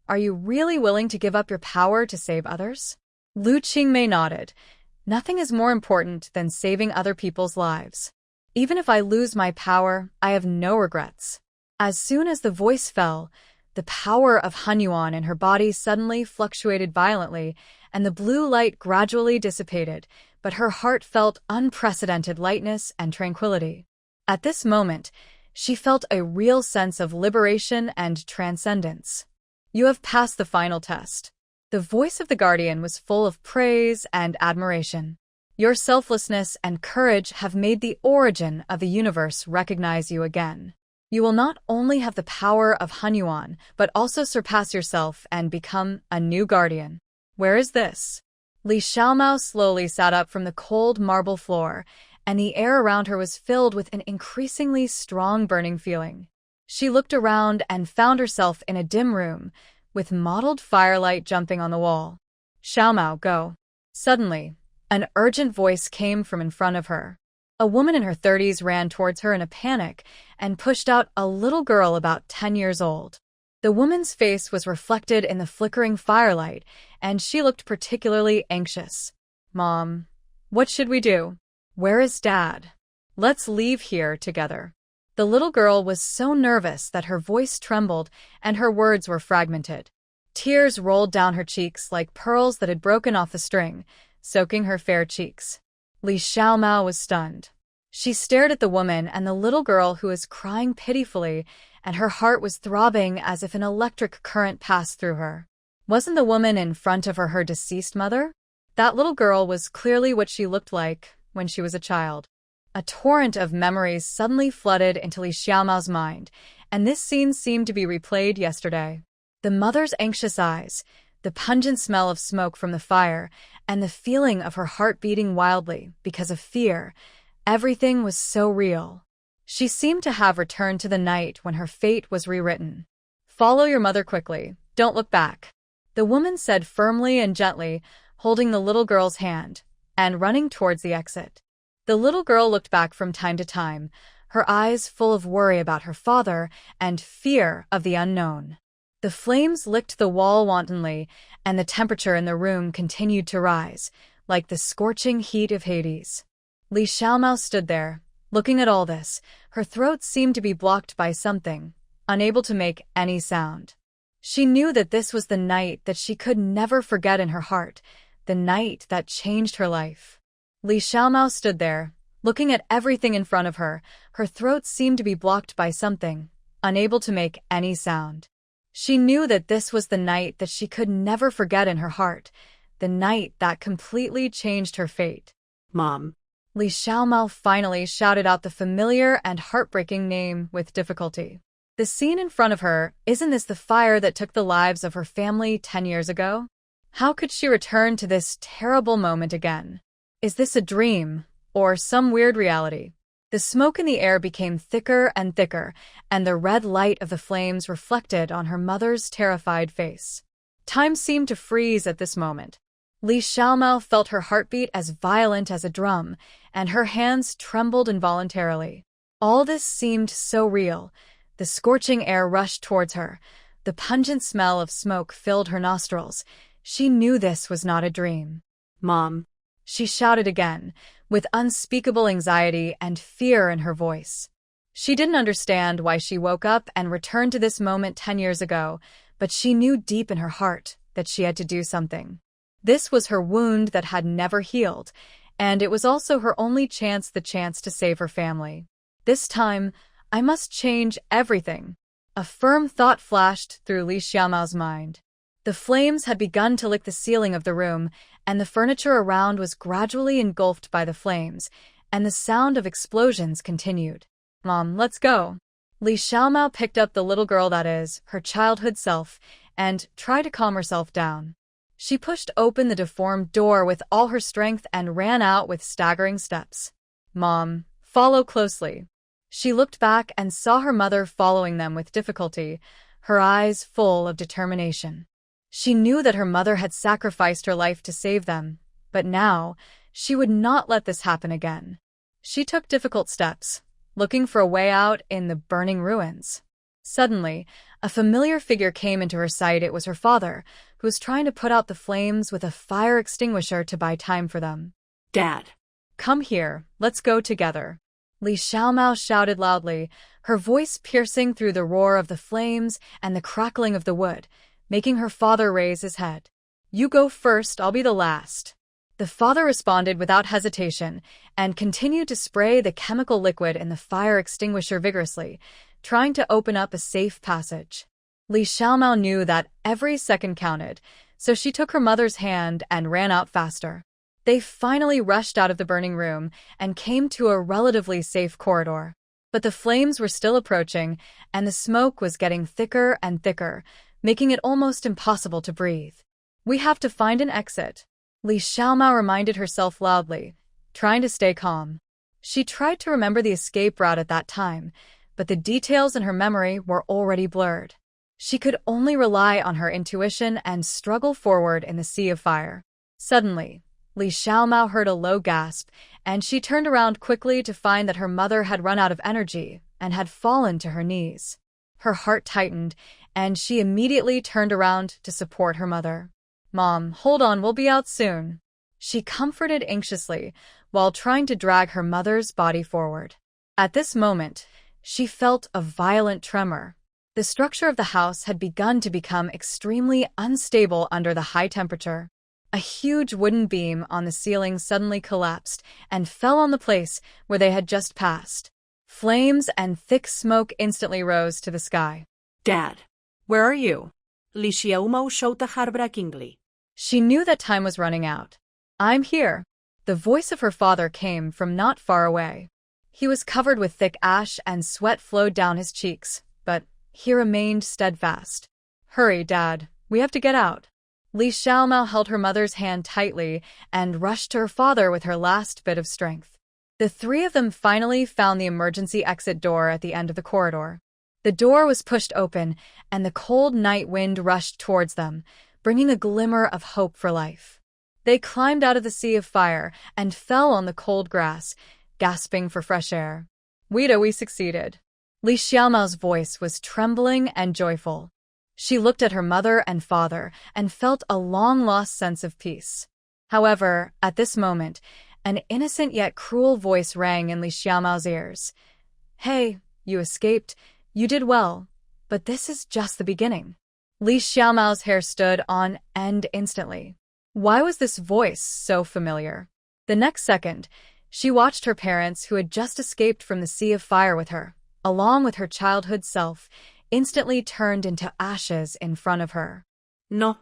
Are you really willing to give up your power to save others? Lu Qingmei nodded. Nothing is more important than saving other people's lives. Even if I lose my power, I have no regrets. As soon as the voice fell, the power of Hunyuan in her body suddenly fluctuated violently, and the blue light gradually dissipated, but her heart felt unprecedented lightness and tranquility. At this moment, she felt a real sense of liberation and transcendence. You have passed the final test. The voice of the guardian was full of praise and admiration. Your selflessness and courage have made the origin of the universe recognize you again. You will not only have the power of Hunyuan, but also surpass yourself and become a new guardian. Where is this? Li Xiaomao slowly sat up from the cold marble floor, and the air around her was filled with an increasingly strong burning feeling. She looked around and found herself in a dim room, with mottled firelight jumping on the wall. Xiaomao, go. Suddenly, an urgent voice came from in front of her. A woman in her 30s ran towards her in a panic and pushed out a little girl about 10 years old. The woman's face was reflected in the flickering firelight, and she looked particularly anxious. Mom, what should we do? Where is Dad? Let's leave here together. The little girl was so nervous that her voice trembled and her words were fragmented. Tears rolled down her cheeks like pearls that had broken off the string, soaking her fair cheeks. Li Xiaomao was stunned. She stared at the woman and the little girl who was crying pitifully, and her heart was throbbing as if an electric current passed through her. Wasn't the woman in front of her deceased mother? That little girl was clearly what she looked like when she was a child. A torrent of memories suddenly flooded into Li Xiaomao's mind, and this scene seemed to be replayed yesterday. The mother's anxious eyes, the pungent smell of smoke from the fire, and the feeling of her heart beating wildly because of fear. Everything was so real. She seemed to have returned to the night when her fate was rewritten. Follow your mother quickly. Don't look back, the woman said firmly and gently, holding the little girl's hand and running towards the exit. The little girl looked back from time to time, her eyes full of worry about her father and fear of the unknown. The flames licked the wall wantonly, and the temperature in the room continued to rise, like the scorching heat of Hades. Li Xiaomao stood there, looking at all this. Her throat seemed to be blocked by something, unable to make any sound. She knew that this was the night that she could never forget in her heart, the night that changed her life. Li Xiaomao stood there, looking at everything in front of her. Her throat seemed to be blocked by something, unable to make any sound. She knew that this was the night that she could never forget in her heart, the night that completely changed her fate. Mom. Li Xiaomao finally shouted out the familiar and heartbreaking name with difficulty. The scene in front of her, isn't this the fire that took the lives of her family 10 years ago? How could she return to this terrible moment again? Is this a dream, or some weird reality? The smoke in the air became thicker and thicker, and the red light of the flames reflected on her mother's terrified face. Time seemed to freeze at this moment. Li Xiaomao felt her heartbeat as violent as a drum, and her hands trembled involuntarily. All this seemed so real. The scorching air rushed towards her. The pungent smell of smoke filled her nostrils. She knew this was not a dream. Mom. She shouted again, with unspeakable anxiety and fear in her voice. She didn't understand why she woke up and returned to this moment 10 years ago, but she knew deep in her heart that she had to do something. This was her wound that had never healed, and it was also her only chance, the chance to save her family. This time, I must change everything. A firm thought flashed through Li Xiaomao's mind. The flames had begun to lick the ceiling of the room, and the furniture around was gradually engulfed by the flames, and the sound of explosions continued. Mom, let's go. Li Xiaomao picked up the little girl, that is, her childhood self, and tried to calm herself down. She pushed open the deformed door with all her strength and ran out with staggering steps. Mom, follow closely. She looked back and saw her mother following them with difficulty, her eyes full of determination. She knew that her mother had sacrificed her life to save them, but now she would not let this happen again. She took difficult steps, looking for a way out in the burning ruins. Suddenly, a familiar figure came into her sight. It was her father, who was trying to put out the flames with a fire extinguisher to buy time for them. Dad. Come here, let's go together. Li Xiaomao shouted loudly, her voice piercing through the roar of the flames and the crackling of the wood, making her father raise his head. You go first, I'll be the last. The father responded without hesitation and continued to spray the chemical liquid in the fire extinguisher vigorously, trying to open up a safe passage. Li Xiaomao knew that every second counted, so she took her mother's hand and ran out faster. They finally rushed out of the burning room and came to a relatively safe corridor. But the flames were still approaching, and the smoke was getting thicker and thicker, making it almost impossible to breathe. We have to find an exit, Li Xiaomao reminded herself loudly, trying to stay calm. She tried to remember the escape route at that time, but the details in her memory were already blurred. She could only rely on her intuition and struggle forward in the sea of fire. Suddenly, Li Xiaomao heard a low gasp, and she turned around quickly to find that her mother had run out of energy and had fallen to her knees. Her heart tightened, and she immediately turned around to support her mother. Mom, hold on, we'll be out soon. She comforted anxiously, while trying to drag her mother's body forward. At this moment, she felt a violent tremor. The structure of the house had begun to become extremely unstable under the high temperature. A huge wooden beam on the ceiling suddenly collapsed and fell on the place where they had just passed. Flames and thick smoke instantly rose to the sky. Dad, where are you? Li Xiaomou showed the Harbrakingli. She knew that time was running out. I'm here. The voice of her father came from not far away. He was covered with thick ash and sweat flowed down his cheeks, but he remained steadfast. Hurry, Dad. We have to get out. Li Xiaomou held her mother's hand tightly and rushed to her father with her last bit of strength. The three of them finally found the emergency exit door at the end of the corridor. The door was pushed open, and the cold night wind rushed towards them, bringing a glimmer of hope for life. They climbed out of the sea of fire and fell on the cold grass, gasping for fresh air. We succeeded. Li Xiaomou's voice was trembling and joyful. She looked at her mother and father and felt a long-lost sense of peace. However, at this moment, an innocent yet cruel voice rang in Li Xiaomou's ears. Hey, you escaped. You did well. But this is just the beginning. Li Xiaomou's hair stood on end instantly. Why was this voice so familiar? The next second, she watched her parents, who had just escaped from the sea of fire with her, along with her childhood self, instantly turned into ashes in front of her. No.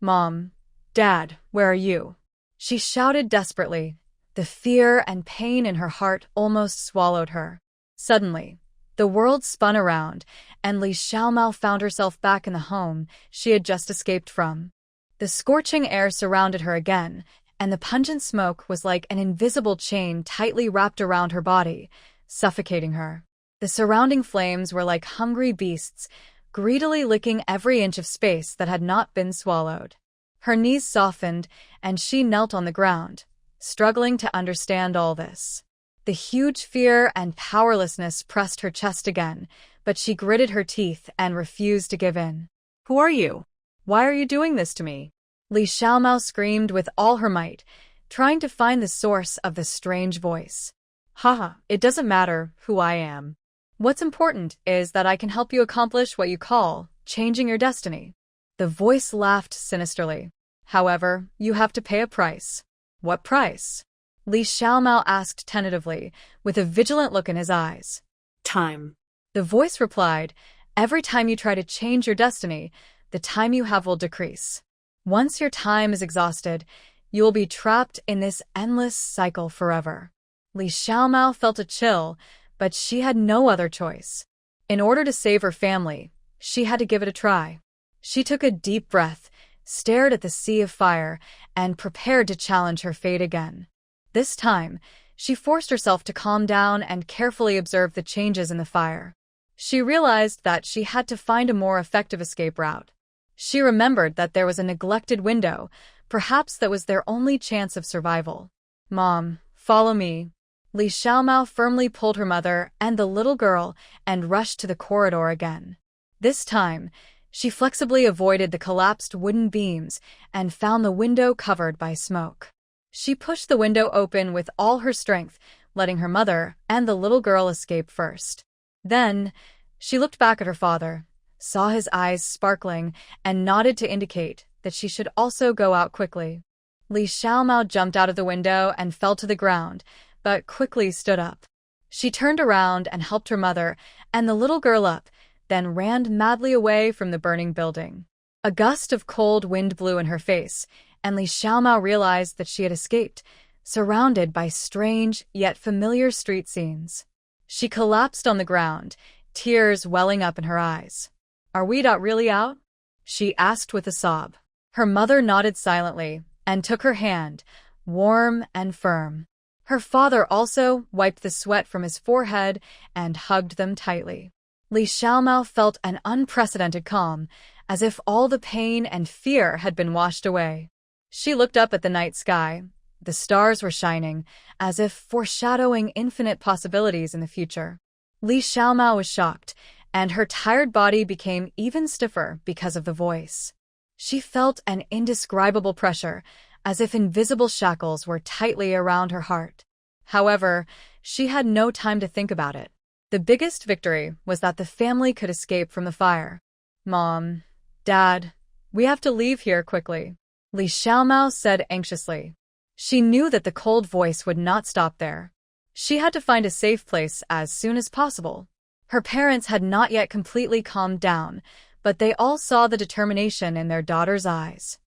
Mom, Dad, where are you? She shouted desperately. The fear and pain in her heart almost swallowed her. Suddenly, the world spun around, and Li Xiaomou found herself back in the home she had just escaped from. The scorching air surrounded her again, and the pungent smoke was like an invisible chain tightly wrapped around her body, suffocating her. The surrounding flames were like hungry beasts, greedily licking every inch of space that had not been swallowed. Her knees softened, and she knelt on the ground, struggling to understand all this. The huge fear and powerlessness pressed her chest again, but she gritted her teeth and refused to give in. Who are you? Why are you doing this to me? Li Xiaomou screamed with all her might, trying to find the source of the strange voice. Haha, it doesn't matter who I am. What's important is that I can help you accomplish what you call changing your destiny. The voice laughed sinisterly. However, you have to pay a price. What price? Li Xiaomou asked tentatively, with a vigilant look in his eyes. Time. The voice replied, every time you try to change your destiny, the time you have will decrease. Once your time is exhausted, you will be trapped in this endless cycle forever. Li Xiaomou felt a chill, but she had no other choice. In order to save her family, she had to give it a try. She took a deep breath, stared at the sea of fire, and prepared to challenge her fate again. This time, she forced herself to calm down and carefully observe the changes in the fire. She realized that she had to find a more effective escape route. She remembered that there was a neglected window, perhaps that was their only chance of survival. Mom, follow me. Li Xiaomou firmly pulled her mother and the little girl and rushed to the corridor again. This time, she flexibly avoided the collapsed wooden beams and found the window covered by smoke. She pushed the window open with all her strength, letting her mother and the little girl escape first. Then, she looked back at her father, saw his eyes sparkling, and nodded to indicate that she should also go out quickly. Li Xiaomou jumped out of the window and fell to the ground, but quickly stood up. She turned around and helped her mother and the little girl up, then ran madly away from the burning building. A gust of cold wind blew in her face, and Li Xiaomou realized that she had escaped, surrounded by strange yet familiar street scenes. She collapsed on the ground, tears welling up in her eyes. Are we not really out? She asked with a sob. Her mother nodded silently and took her hand, warm and firm. Her father also wiped the sweat from his forehead and hugged them tightly. Li Xiaomou felt an unprecedented calm, as if all the pain and fear had been washed away. She looked up at the night sky. The stars were shining, as if foreshadowing infinite possibilities in the future. Li Xiaomou was shocked, and her tired body became even stiffer because of the voice. She felt an indescribable pressure, as if invisible shackles were tightly around her heart. However, she had no time to think about it. The biggest victory was that the family could escape from the fire. "Mom, Dad, we have to leave here quickly," Li Xiaomao said anxiously. She knew that the cold voice would not stop there. She had to find a safe place as soon as possible. Her parents had not yet completely calmed down, but they all saw the determination in their daughter's eyes.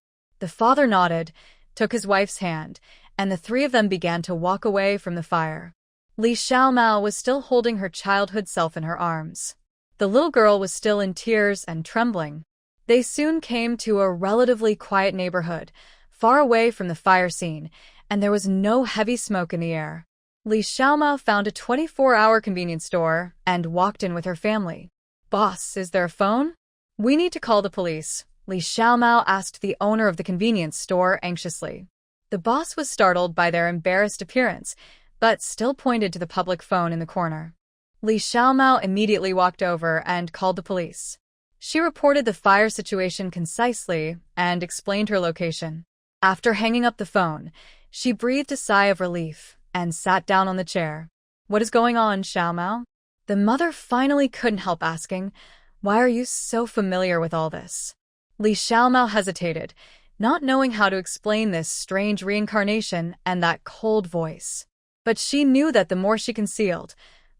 The father nodded, took his wife's hand, and the three of them began to walk away from the fire. Li Xiaomao was still holding her childhood self in her arms. The little girl was still in tears and trembling. They soon came to a relatively quiet neighborhood, far away from the fire scene, and there was no heavy smoke in the air. Li Xiaomao found a 24-hour convenience store and walked in with her family. "Boss, is there a phone? We need to call the police," Li Xiaomao asked the owner of the convenience store anxiously. The boss was startled by their embarrassed appearance, but still pointed to the public phone in the corner. Li Xiaomao immediately walked over and called the police. She reported the fire situation concisely and explained her location. After hanging up the phone, she breathed a sigh of relief and sat down on the chair. "What is going on, Xiaomao?" The mother finally couldn't help asking, "Why are you so familiar with all this?" Li Xiaomao hesitated, not knowing how to explain this strange reincarnation and that cold voice. But she knew that the more she concealed,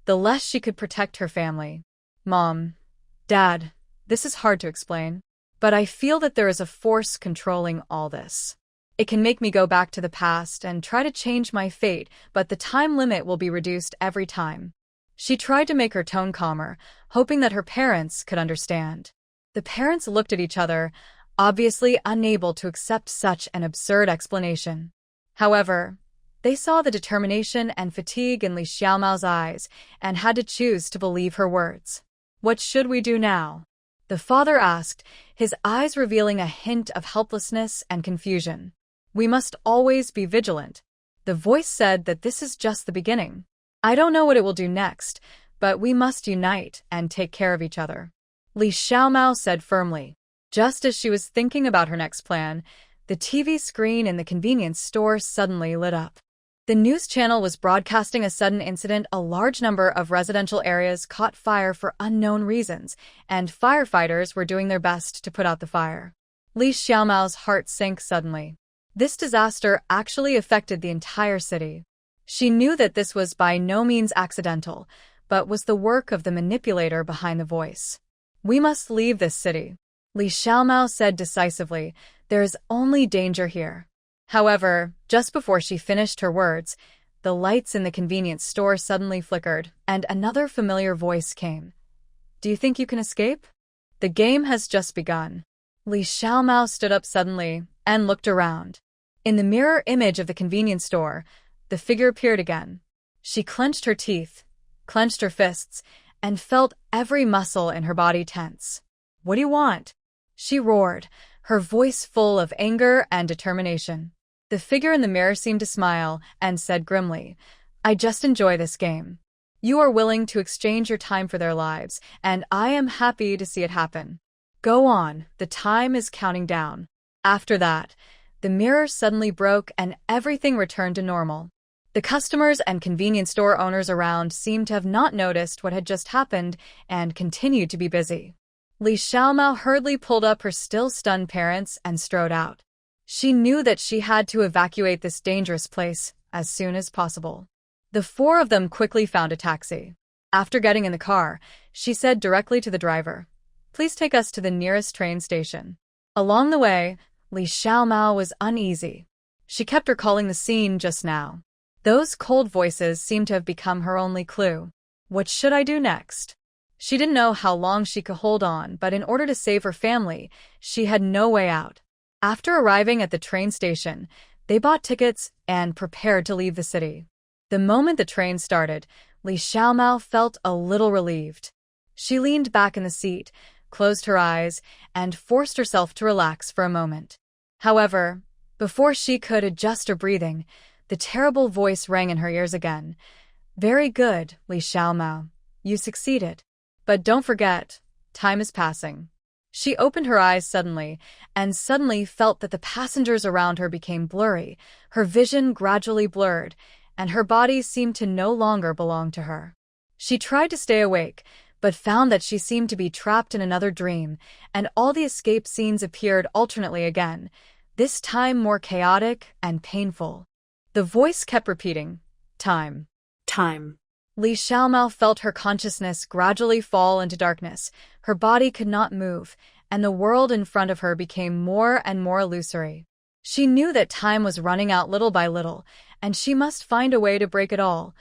the less she could protect her family. "Mom, Dad, this is hard to explain, but I feel that there is a force controlling all this. It can make me go back to the past and try to change my fate, but the time limit will be reduced every time." She tried to make her tone calmer, hoping that her parents could understand. The parents looked at each other, obviously unable to accept such an absurd explanation. However, they saw the determination and fatigue in Li Xiaomao's eyes and had to choose to believe her words. "What should we do now?" the father asked, his eyes revealing a hint of helplessness and confusion. "We must always be vigilant." The voice said that this is just the beginning. "I don't know what it will do next, but we must unite and take care of each other," Li Xiaomao said firmly. Just as she was thinking about her next plan, the TV screen in the convenience store suddenly lit up. The news channel was broadcasting a sudden incident. A large number of residential areas caught fire for unknown reasons, and firefighters were doing their best to put out the fire. Li Xiaomao's heart sank suddenly. This disaster actually affected the entire city. She knew that this was by no means accidental, but was the work of the manipulator behind the voice. "We must leave this city," Li Xiaomao said decisively. "There is only danger here." However, just before she finished her words, the lights in the convenience store suddenly flickered, and another familiar voice came. "Do you think you can escape? The game has just begun." Li Xiaomao stood up suddenly and looked around. In the mirror image of the convenience store, the figure appeared again. She clenched her teeth, clenched her fists, and felt every muscle in her body tense. "What do you want?" she roared, her voice full of anger and determination. The figure in the mirror seemed to smile and said grimly, "I just enjoy this game. You are willing to exchange your time for their lives, and I am happy to see it happen. Go on, the time is counting down." After that, the mirror suddenly broke and everything returned to normal. The customers and convenience store owners around seemed to have not noticed what had just happened and continued to be busy. Li Xiaomao hurriedly pulled up her still-stunned parents and strode out. She knew that she had to evacuate this dangerous place as soon as possible. The four of them quickly found a taxi. After getting in the car, she said directly to the driver, "Please take us to the nearest train station." Along the way, Li Xiaomao was uneasy. She kept recalling the scene just now. Those cold voices seemed to have become her only clue. What should I do next? She didn't know how long she could hold on, but in order to save her family, she had no way out. After arriving at the train station, they bought tickets and prepared to leave the city. The moment the train started, Li Xiaomao felt a little relieved. She leaned back in the seat, closed her eyes, and forced herself to relax for a moment. However, before she could adjust her breathing, the terrible voice rang in her ears again. "Very good, Li Xiaomao. You succeeded. But don't forget, time is passing." She opened her eyes suddenly, and suddenly felt that the passengers around her became blurry, her vision gradually blurred, and her body seemed to no longer belong to her. She tried to stay awake, but found that she seemed to be trapped in another dream, and all the escape scenes appeared alternately again, this time more chaotic and painful. The voice kept repeating, "Time. Time. Li Xiaomao felt her consciousness gradually fall into darkness. Her body could not move, and the world in front of her became more and more illusory. She knew that time was running out little by little, and she must find a way to break it all.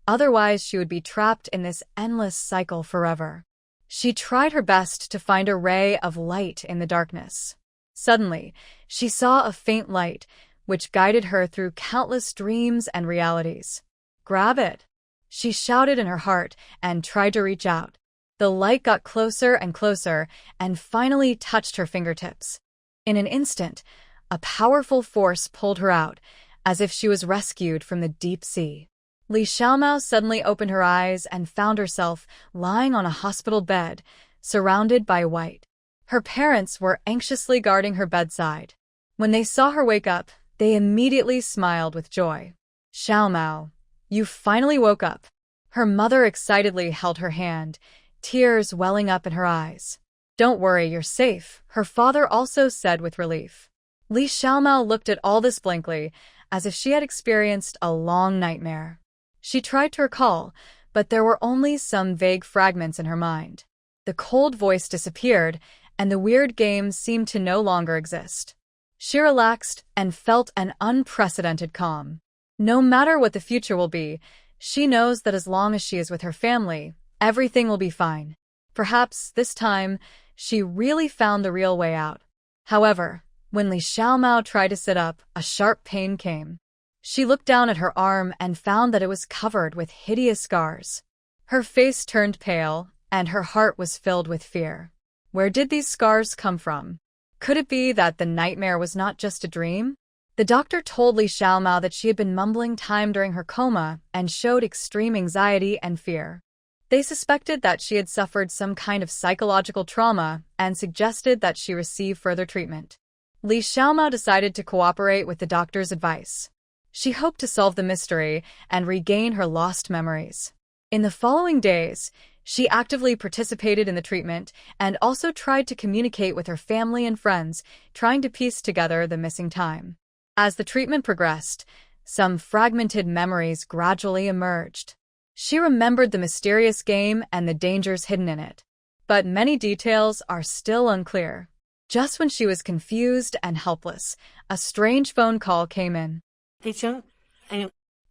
Otherwise, she would be trapped in this endless cycle forever. She tried her best to find a ray of light in the darkness. Suddenly, she saw a faint light, which guided her through countless dreams and realities. "Grab it!" she shouted in her heart and tried to reach out. The light got closer and closer and finally touched her fingertips. In an instant, a powerful force pulled her out, as if she was rescued from the deep sea. Li Xiaomao suddenly opened her eyes and found herself lying on a hospital bed, surrounded by white. Her parents were anxiously guarding her bedside. When they saw her wake up, they immediately smiled with joy. "Xiaomao, you finally woke up." Her mother excitedly held her hand, tears welling up in her eyes. "Don't worry, you're safe," her father also said with relief. Li Xiaomao looked at all this blankly, as if she had experienced a long nightmare. She tried to recall, but there were only some vague fragments in her mind. The cold voice disappeared, and the weird game seemed to no longer exist. She relaxed and felt an unprecedented calm. No matter what the future will be, she knows that as long as she is with her family, everything will be fine. Perhaps, this time, she really found the real way out. However, when Li Xiaomao tried to sit up, a sharp pain came. She looked down at her arm and found that it was covered with hideous scars. Her face turned pale, and her heart was filled with fear. Where did these scars come from? Could it be that the nightmare was not just a dream? The doctor told Li Xiaomao that she had been mumbling time during her coma and showed extreme anxiety and fear. They suspected that she had suffered some kind of psychological trauma and suggested that she receive further treatment. Li Xiaomao decided to cooperate with the doctor's advice. She hoped to solve the mystery and regain her lost memories. In the following days, she actively participated in the treatment and also tried to communicate with her family and friends, trying to piece together the missing time. As the treatment progressed, some fragmented memories gradually emerged. She remembered the mysterious game and the dangers hidden in it. But many details are still unclear. Just when she was confused and helpless, a strange phone call came in.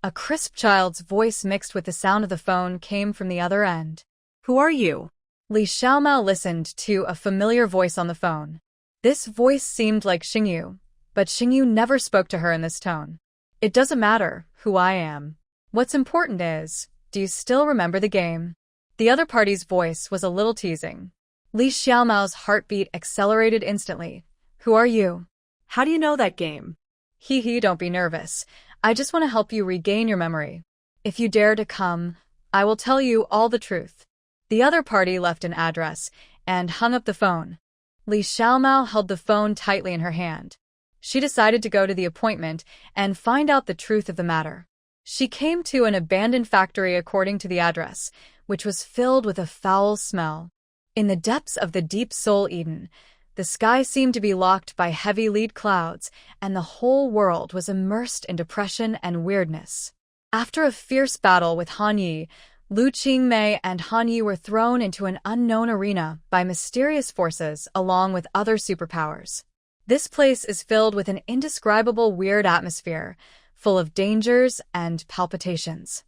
A crisp child's voice mixed with the sound of the phone came from the other end. Who are you? Li Xiaomao listened to a familiar voice on the phone. This voice seemed like Xingyu, but Xingyu never spoke to her in this tone. "It doesn't matter who I am. What's important is, do you still remember the game?" The other party's voice was a little teasing. Li Xiaomao's heartbeat accelerated instantly. "Who are you?" How do you know that game? Hee, don't be nervous. I just want to help you regain your memory. If you dare to come, I will tell you all the truth. The other party left an address and hung up the phone. Li Xiaomao held the phone tightly in her hand. She decided to go to the appointment and find out the truth of the matter. She came to an abandoned factory according to the address, which was filled with a foul smell. In the depths of the deep Soul Eden, the sky seemed to be locked by heavy lead clouds, and the whole world was immersed in depression and weirdness. After a fierce battle with Han Yi, Lu Qingmei and Han Yi were thrown into an unknown arena by mysterious forces along with other superpowers. This place is filled with an indescribable weird atmosphere, full of dangers and palpitations.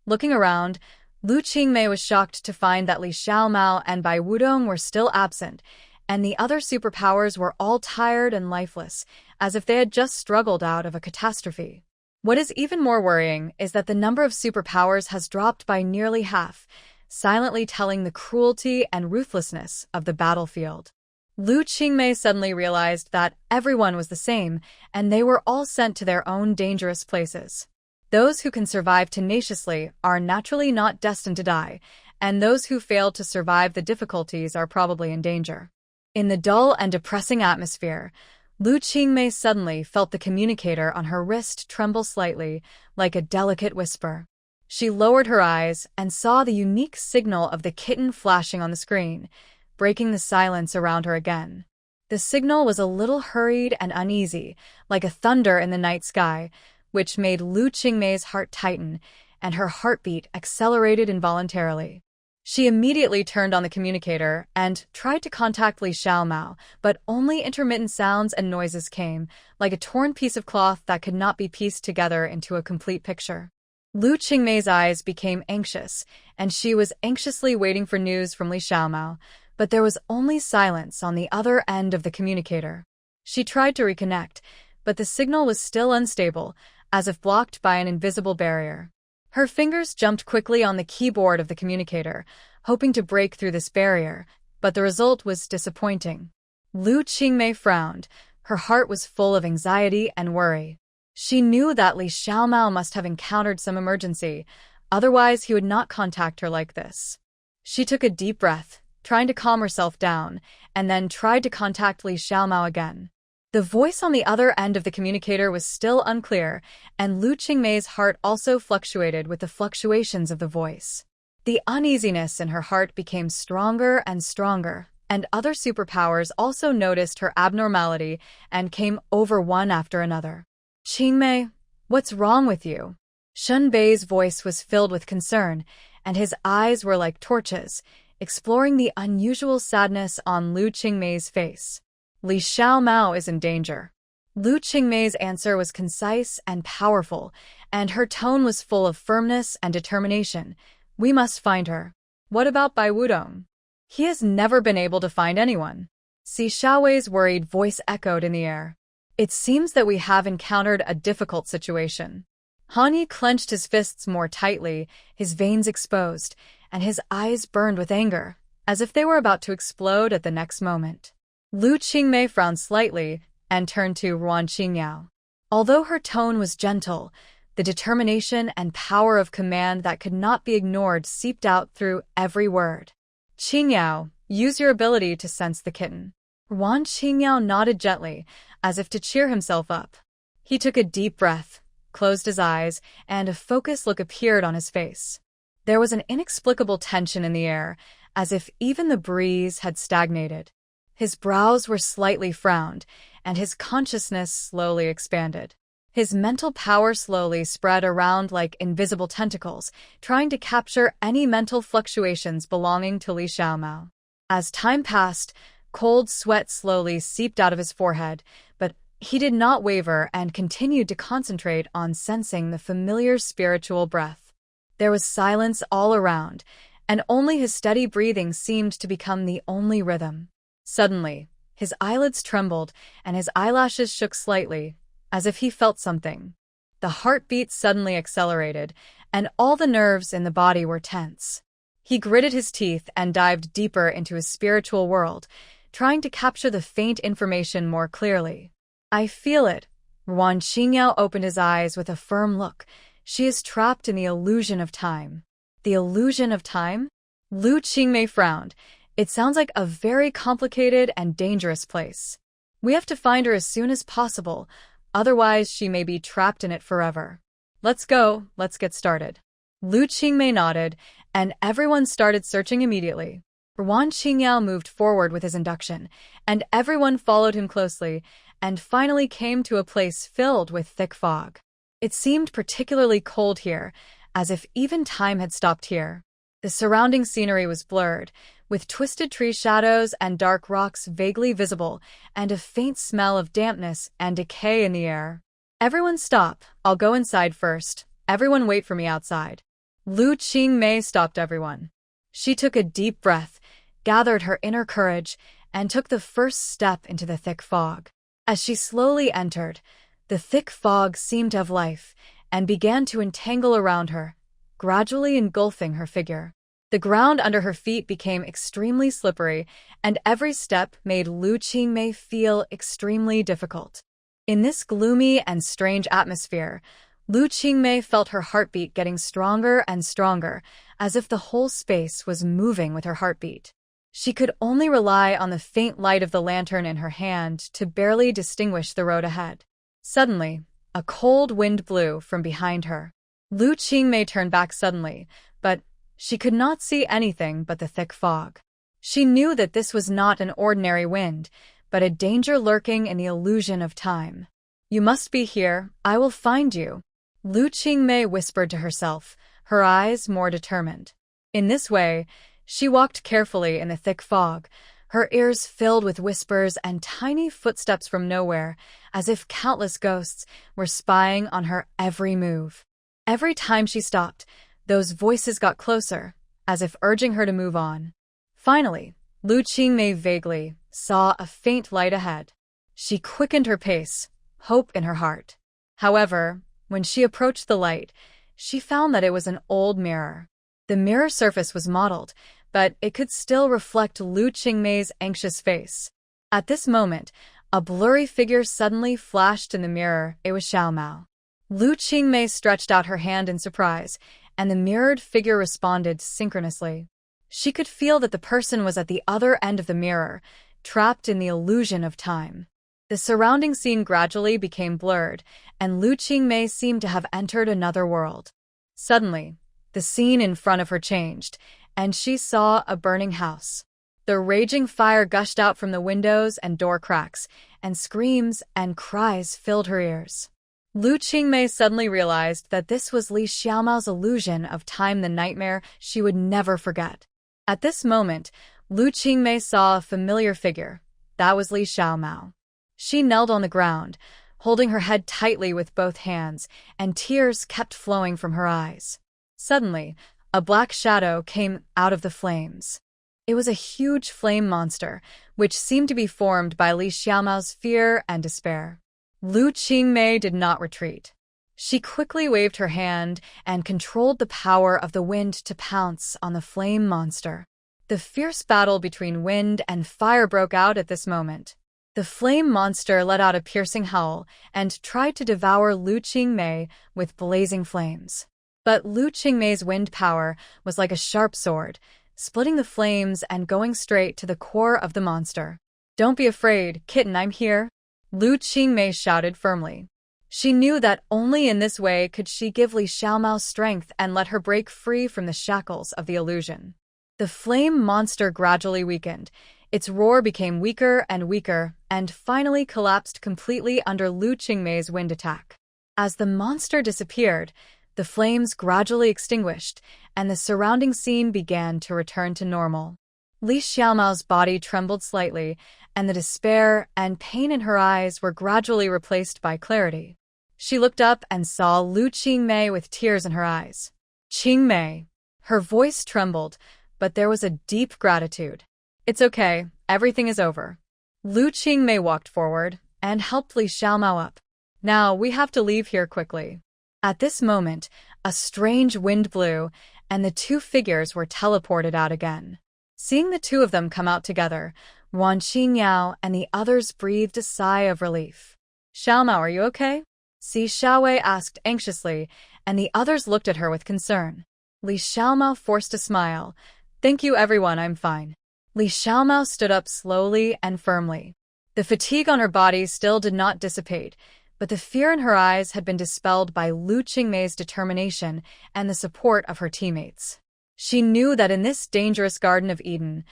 Looking around, Lu Qingmei was shocked to find that Li Xiaomao and Bai Wudong were still absent, and the other superpowers were all tired and lifeless, as if they had just struggled out of a catastrophe. What is even more worrying is that the number of superpowers has dropped by nearly half, silently telling the cruelty and ruthlessness of the battlefield. Lu Qingmei suddenly realized that everyone was the same, and they were all sent to their own dangerous places. Those who can survive tenaciously are naturally not destined to die, and those who fail to survive the difficulties are probably in danger. In the dull and depressing atmosphere, Lu Qingmei suddenly felt the communicator on her wrist tremble slightly, like a delicate whisper. She lowered her eyes and saw the unique signal of the kitten flashing on the screen, breaking the silence around her again. The signal was a little hurried and uneasy, like a thunder in the night sky, which made Lu Qingmei's heart tighten, and her heartbeat accelerated involuntarily. She immediately turned on the communicator and tried to contact Li Xiaomao, but only intermittent sounds and noises came, like a torn piece of cloth that could not be pieced together into a complete picture. Lu Qingmei's eyes became anxious, and she was anxiously waiting for news from Li Xiaomao, but there was only silence on the other end of the communicator. She tried to reconnect, but the signal was still unstable, as if blocked by an invisible barrier. Her fingers jumped quickly on the keyboard of the communicator, hoping to break through this barrier, but the result was disappointing. Lu Qingmei frowned. Her heart was full of anxiety and worry. She knew that Li Xiaomao must have encountered some emergency, otherwise he would not contact her like this. She took a deep breath, trying to calm herself down, and then tried to contact Li Xiaomao again. The voice on the other end of the communicator was still unclear, and Lu Qingmei's heart also fluctuated with the fluctuations of the voice. The uneasiness in her heart became stronger and stronger, and other superpowers also noticed her abnormality and came over one after another. "Qingmei, what's wrong with you?" Shun Bei's voice was filled with concern, and his eyes were like torches, exploring the unusual sadness on Lu Qingmei's face. "Li Xiaomao is in danger." Lu Qingmei's answer was concise and powerful, and her tone was full of firmness and determination. "We must find her." "What about Bai Wudong?" "He has never been able to find anyone." Si Xiaowei's worried voice echoed in the air. "It seems that we have encountered a difficult situation." Han Yi clenched his fists more tightly, his veins exposed, and his eyes burned with anger, as if they were about to explode at the next moment. Lu Qingmei frowned slightly and turned to Ruan Qingyao. Although her tone was gentle, the determination and power of command that could not be ignored seeped out through every word. "Qingyao, use your ability to sense the kitten." Ruan Qingyao nodded gently, as if to cheer himself up. He took a deep breath, closed his eyes, and a focused look appeared on his face. There was an inexplicable tension in the air, as if even the breeze had stagnated. His brows were slightly frowned, and his consciousness slowly expanded. His mental power slowly spread around like invisible tentacles, trying to capture any mental fluctuations belonging to Li Xiaomao. As time passed, cold sweat slowly seeped out of his forehead, but he did not waver and continued to concentrate on sensing the familiar spiritual breath. There was silence all around, and only his steady breathing seemed to become the only rhythm. Suddenly, his eyelids trembled and his eyelashes shook slightly, as if he felt something. The heartbeat suddenly accelerated, and all the nerves in the body were tense. He gritted his teeth and dived deeper into his spiritual world, trying to capture the faint information more clearly. "I feel it." Ruan Qingyao opened his eyes with a firm look. "She is trapped in the illusion of time." "The illusion of time?" Lu Qingmei frowned. "It sounds like a very complicated and dangerous place. We have to find her as soon as possible, otherwise she may be trapped in it forever." "Let's go, let's get started." Lu Qingmei nodded, and everyone started searching immediately. Ruan Qingyao moved forward with his induction, and everyone followed him closely, and finally came to a place filled with thick fog. It seemed particularly cold here, as if even time had stopped here. The surrounding scenery was blurred, with twisted tree shadows and dark rocks vaguely visible, and a faint smell of dampness and decay in the air. "Everyone stop, I'll go inside first. Everyone wait for me outside." Lu Qingmei stopped everyone. She took a deep breath, gathered her inner courage, and took the first step into the thick fog. As she slowly entered, the thick fog seemed to have life, and began to entangle around her, gradually engulfing her figure. The ground under her feet became extremely slippery, and every step made Lu Qingmei feel extremely difficult. In this gloomy and strange atmosphere, Lu Qingmei felt her heartbeat getting stronger and stronger, as if the whole space was moving with her heartbeat. She could only rely on the faint light of the lantern in her hand to barely distinguish the road ahead. Suddenly, a cold wind blew from behind her. Lu Qingmei turned back suddenly, but she could not see anything but the thick fog. She knew that this was not an ordinary wind, but a danger lurking in the illusion of time. "You must be here. I will find you," Lu Qingmei whispered to herself, her eyes more determined. In this way, she walked carefully in the thick fog, her ears filled with whispers and tiny footsteps from nowhere, as if countless ghosts were spying on her every move. Every time she stopped, those voices got closer, as if urging her to move on. Finally, Lu Qingmei vaguely saw a faint light ahead. She quickened her pace, hope in her heart. However, when she approached the light, she found that it was an old mirror. The mirror surface was mottled, but it could still reflect Lu Qingmei's anxious face. At this moment, a blurry figure suddenly flashed in the mirror. It was Xiaomao. Lu Qingmei stretched out her hand in surprise, and the mirrored figure responded synchronously. She could feel that the person was at the other end of the mirror, trapped in the illusion of time. The surrounding scene gradually became blurred, and Lu Qingmei seemed to have entered another world. Suddenly, the scene in front of her changed, and she saw a burning house. The raging fire gushed out from the windows and door cracks, and screams and cries filled her ears. Lu Qingmei suddenly realized that this was Li Xiaomao's illusion of time, the nightmare she would never forget. At this moment, Lu Qingmei saw a familiar figure. That was Li Xiaomao. She knelt on the ground, holding her head tightly with both hands, and tears kept flowing from her eyes. Suddenly, a black shadow came out of the flames. It was a huge flame monster, which seemed to be formed by Li Xiaomao's fear and despair. Lu Qingmei did not retreat. She quickly waved her hand and controlled the power of the wind to pounce on the flame monster. The fierce battle between wind and fire broke out at this moment. The flame monster let out a piercing howl and tried to devour Lu Qingmei with blazing flames. But Lu Qingmei's wind power was like a sharp sword, splitting the flames and going straight to the core of the monster. "Don't be afraid, kitten, I'm here," Lu Qingmei shouted firmly. She knew that only in this way could she give Li Xiaomao strength and let her break free from the shackles of the illusion. The flame monster gradually weakened. Its roar became weaker and weaker, and finally collapsed completely under Lu Qingmei's wind attack. As the monster disappeared, the flames gradually extinguished, and the surrounding scene began to return to normal. Li Xiaomao's body trembled slightly, and the despair and pain in her eyes were gradually replaced by clarity. She looked up and saw Lu Qingmei with tears in her eyes. "Qingmei." Her voice trembled, but there was a deep gratitude. "It's okay, everything is over." Lu Qingmei walked forward and helped Li Xiaomao up. "Now we have to leave here quickly." At this moment, a strange wind blew, and the two figures were teleported out again. Seeing the two of them come out together, Wan Qingyao and the others breathed a sigh of relief. "Xiaomao, are you okay?" Si Xiaowei asked anxiously, and the others looked at her with concern. Li Xiaomao forced a smile. "Thank you, everyone, I'm fine." Li Xiaomao stood up slowly and firmly. The fatigue on her body still did not dissipate, but the fear in her eyes had been dispelled by Lu Qingmei's determination and the support of her teammates. She knew that in this dangerous Garden of Eden,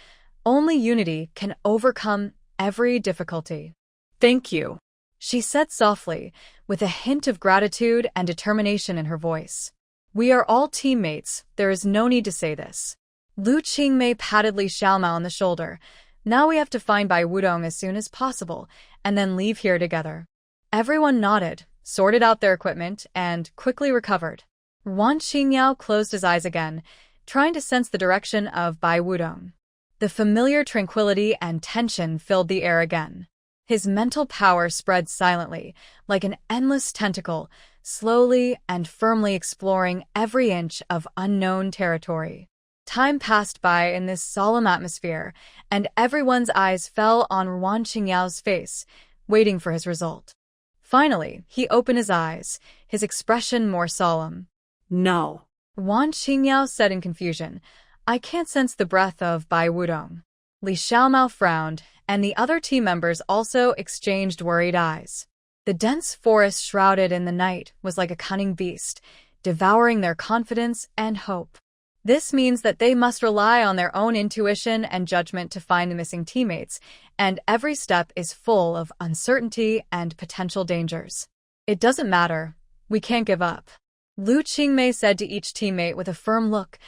only unity can overcome every difficulty. "Thank you," she said softly, with a hint of gratitude and determination in her voice. "We are all teammates, there is no need to say this." Lu Qingmei patted Li Xiaomao on the shoulder. "Now we have to find Bai Wudong as soon as possible, and then leave here together." Everyone nodded, sorted out their equipment, and quickly recovered. Wan Qingyao closed his eyes again, trying to sense the direction of Bai Wudong. The familiar tranquility and tension filled the air again. His mental power spread silently, like an endless tentacle, slowly and firmly exploring every inch of unknown territory. Time passed by in this solemn atmosphere, and everyone's eyes fell on Wan Qingyao's face, waiting for his result. Finally, he opened his eyes, his expression more solemn. "No," Wan Qingyao said in confusion. "I can't sense the breath of Bai Wudong." Li Xiaomao frowned, and the other team members also exchanged worried eyes. The dense forest shrouded in the night was like a cunning beast, devouring their confidence and hope. This means that they must rely on their own intuition and judgment to find the missing teammates, and every step is full of uncertainty and potential dangers. It doesn't matter. We can't give up. Lu Qingmei said to each teammate with a firm look,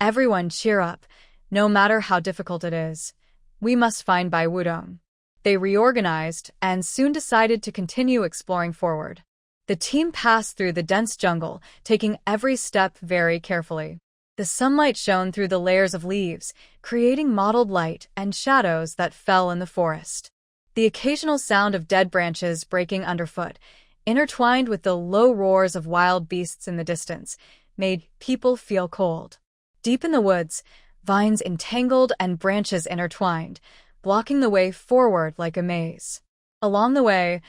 "Everyone cheer up, no matter how difficult it is. We must find Bai Wudong." They reorganized and soon decided to continue exploring forward. The team passed through the dense jungle, taking every step very carefully. The sunlight shone through the layers of leaves, creating mottled light and shadows that fell in the forest. The occasional sound of dead branches breaking underfoot, intertwined with the low roars of wild beasts in the distance, made people feel cold. Deep in the woods, vines entangled and branches intertwined, blocking the way forward like a maze. Along the way,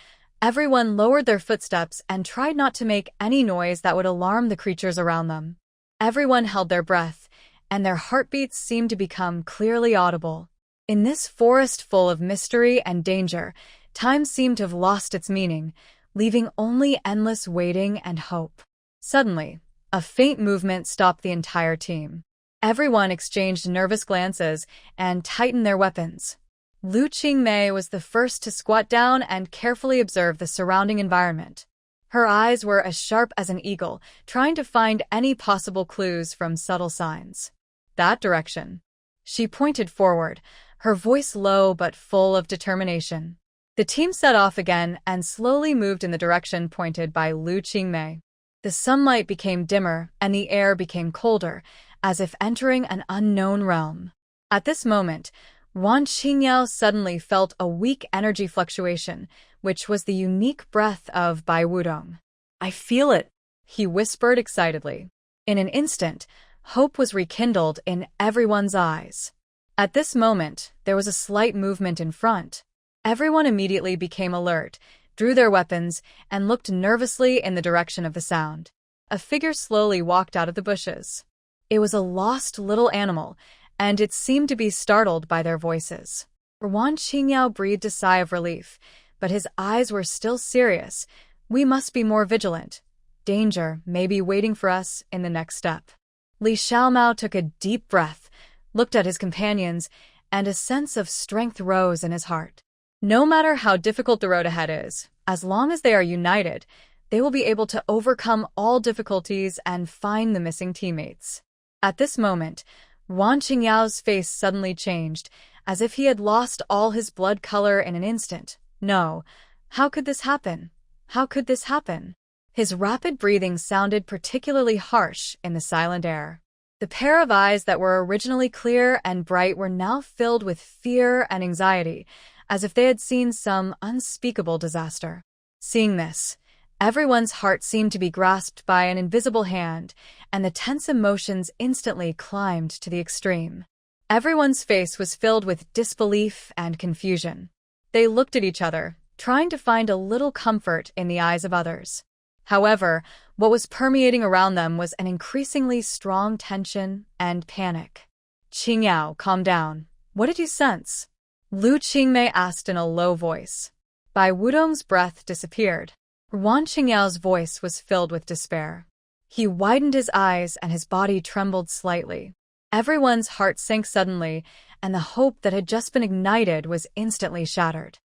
everyone lowered their footsteps and tried not to make any noise that would alarm the creatures around them. Everyone held their breath, and their heartbeats seemed to become clearly audible. In this forest full of mystery and danger, time seemed to have lost its meaning, leaving only endless waiting and hope. Suddenly, a faint movement stopped the entire team. Everyone exchanged nervous glances and tightened their weapons. Lu Qingmei was the first to squat down and carefully observe the surrounding environment. Her eyes were as sharp as an eagle, trying to find any possible clues from subtle signs. That direction. She pointed forward, her voice low but full of determination. The team set off again and slowly moved in the direction pointed by Lu Qingmei. The sunlight became dimmer and the air became colder, as if entering an unknown realm. At this moment, Wan Qingyao suddenly felt a weak energy fluctuation, which was the unique breath of Bai Wudong. "I feel it," he whispered excitedly. In an instant, hope was rekindled in everyone's eyes. At this moment, there was a slight movement in front. Everyone immediately became alert, drew their weapons, and looked nervously in the direction of the sound. A figure slowly walked out of the bushes. It was a lost little animal, and it seemed to be startled by their voices. Wan Qingyao breathed a sigh of relief, but his eyes were still serious. "We must be more vigilant. Danger may be waiting for us in the next step." Li Xiaomao took a deep breath, looked at his companions, and a sense of strength rose in his heart. No matter how difficult the road ahead is, as long as they are united, they will be able to overcome all difficulties and find the missing teammates. At this moment, Wan Qingyao's face suddenly changed, as if he had lost all his blood color in an instant. No, how could this happen? How could this happen? His rapid breathing sounded particularly harsh in the silent air. The pair of eyes that were originally clear and bright were now filled with fear and anxiety, as if they had seen some unspeakable disaster. Seeing this, everyone's heart seemed to be grasped by an invisible hand, and the tense emotions instantly climbed to the extreme. Everyone's face was filled with disbelief and confusion. They looked at each other, trying to find a little comfort in the eyes of others. However, what was permeating around them was an increasingly strong tension and panic. "Qingyao, calm down. What did you sense?" Lu Qingmei asked in a low voice. Bai Wudong's breath disappeared. Wan Qingyao's voice was filled with despair. He widened his eyes and his body trembled slightly. Everyone's heart sank suddenly, and the hope that had just been ignited was instantly shattered.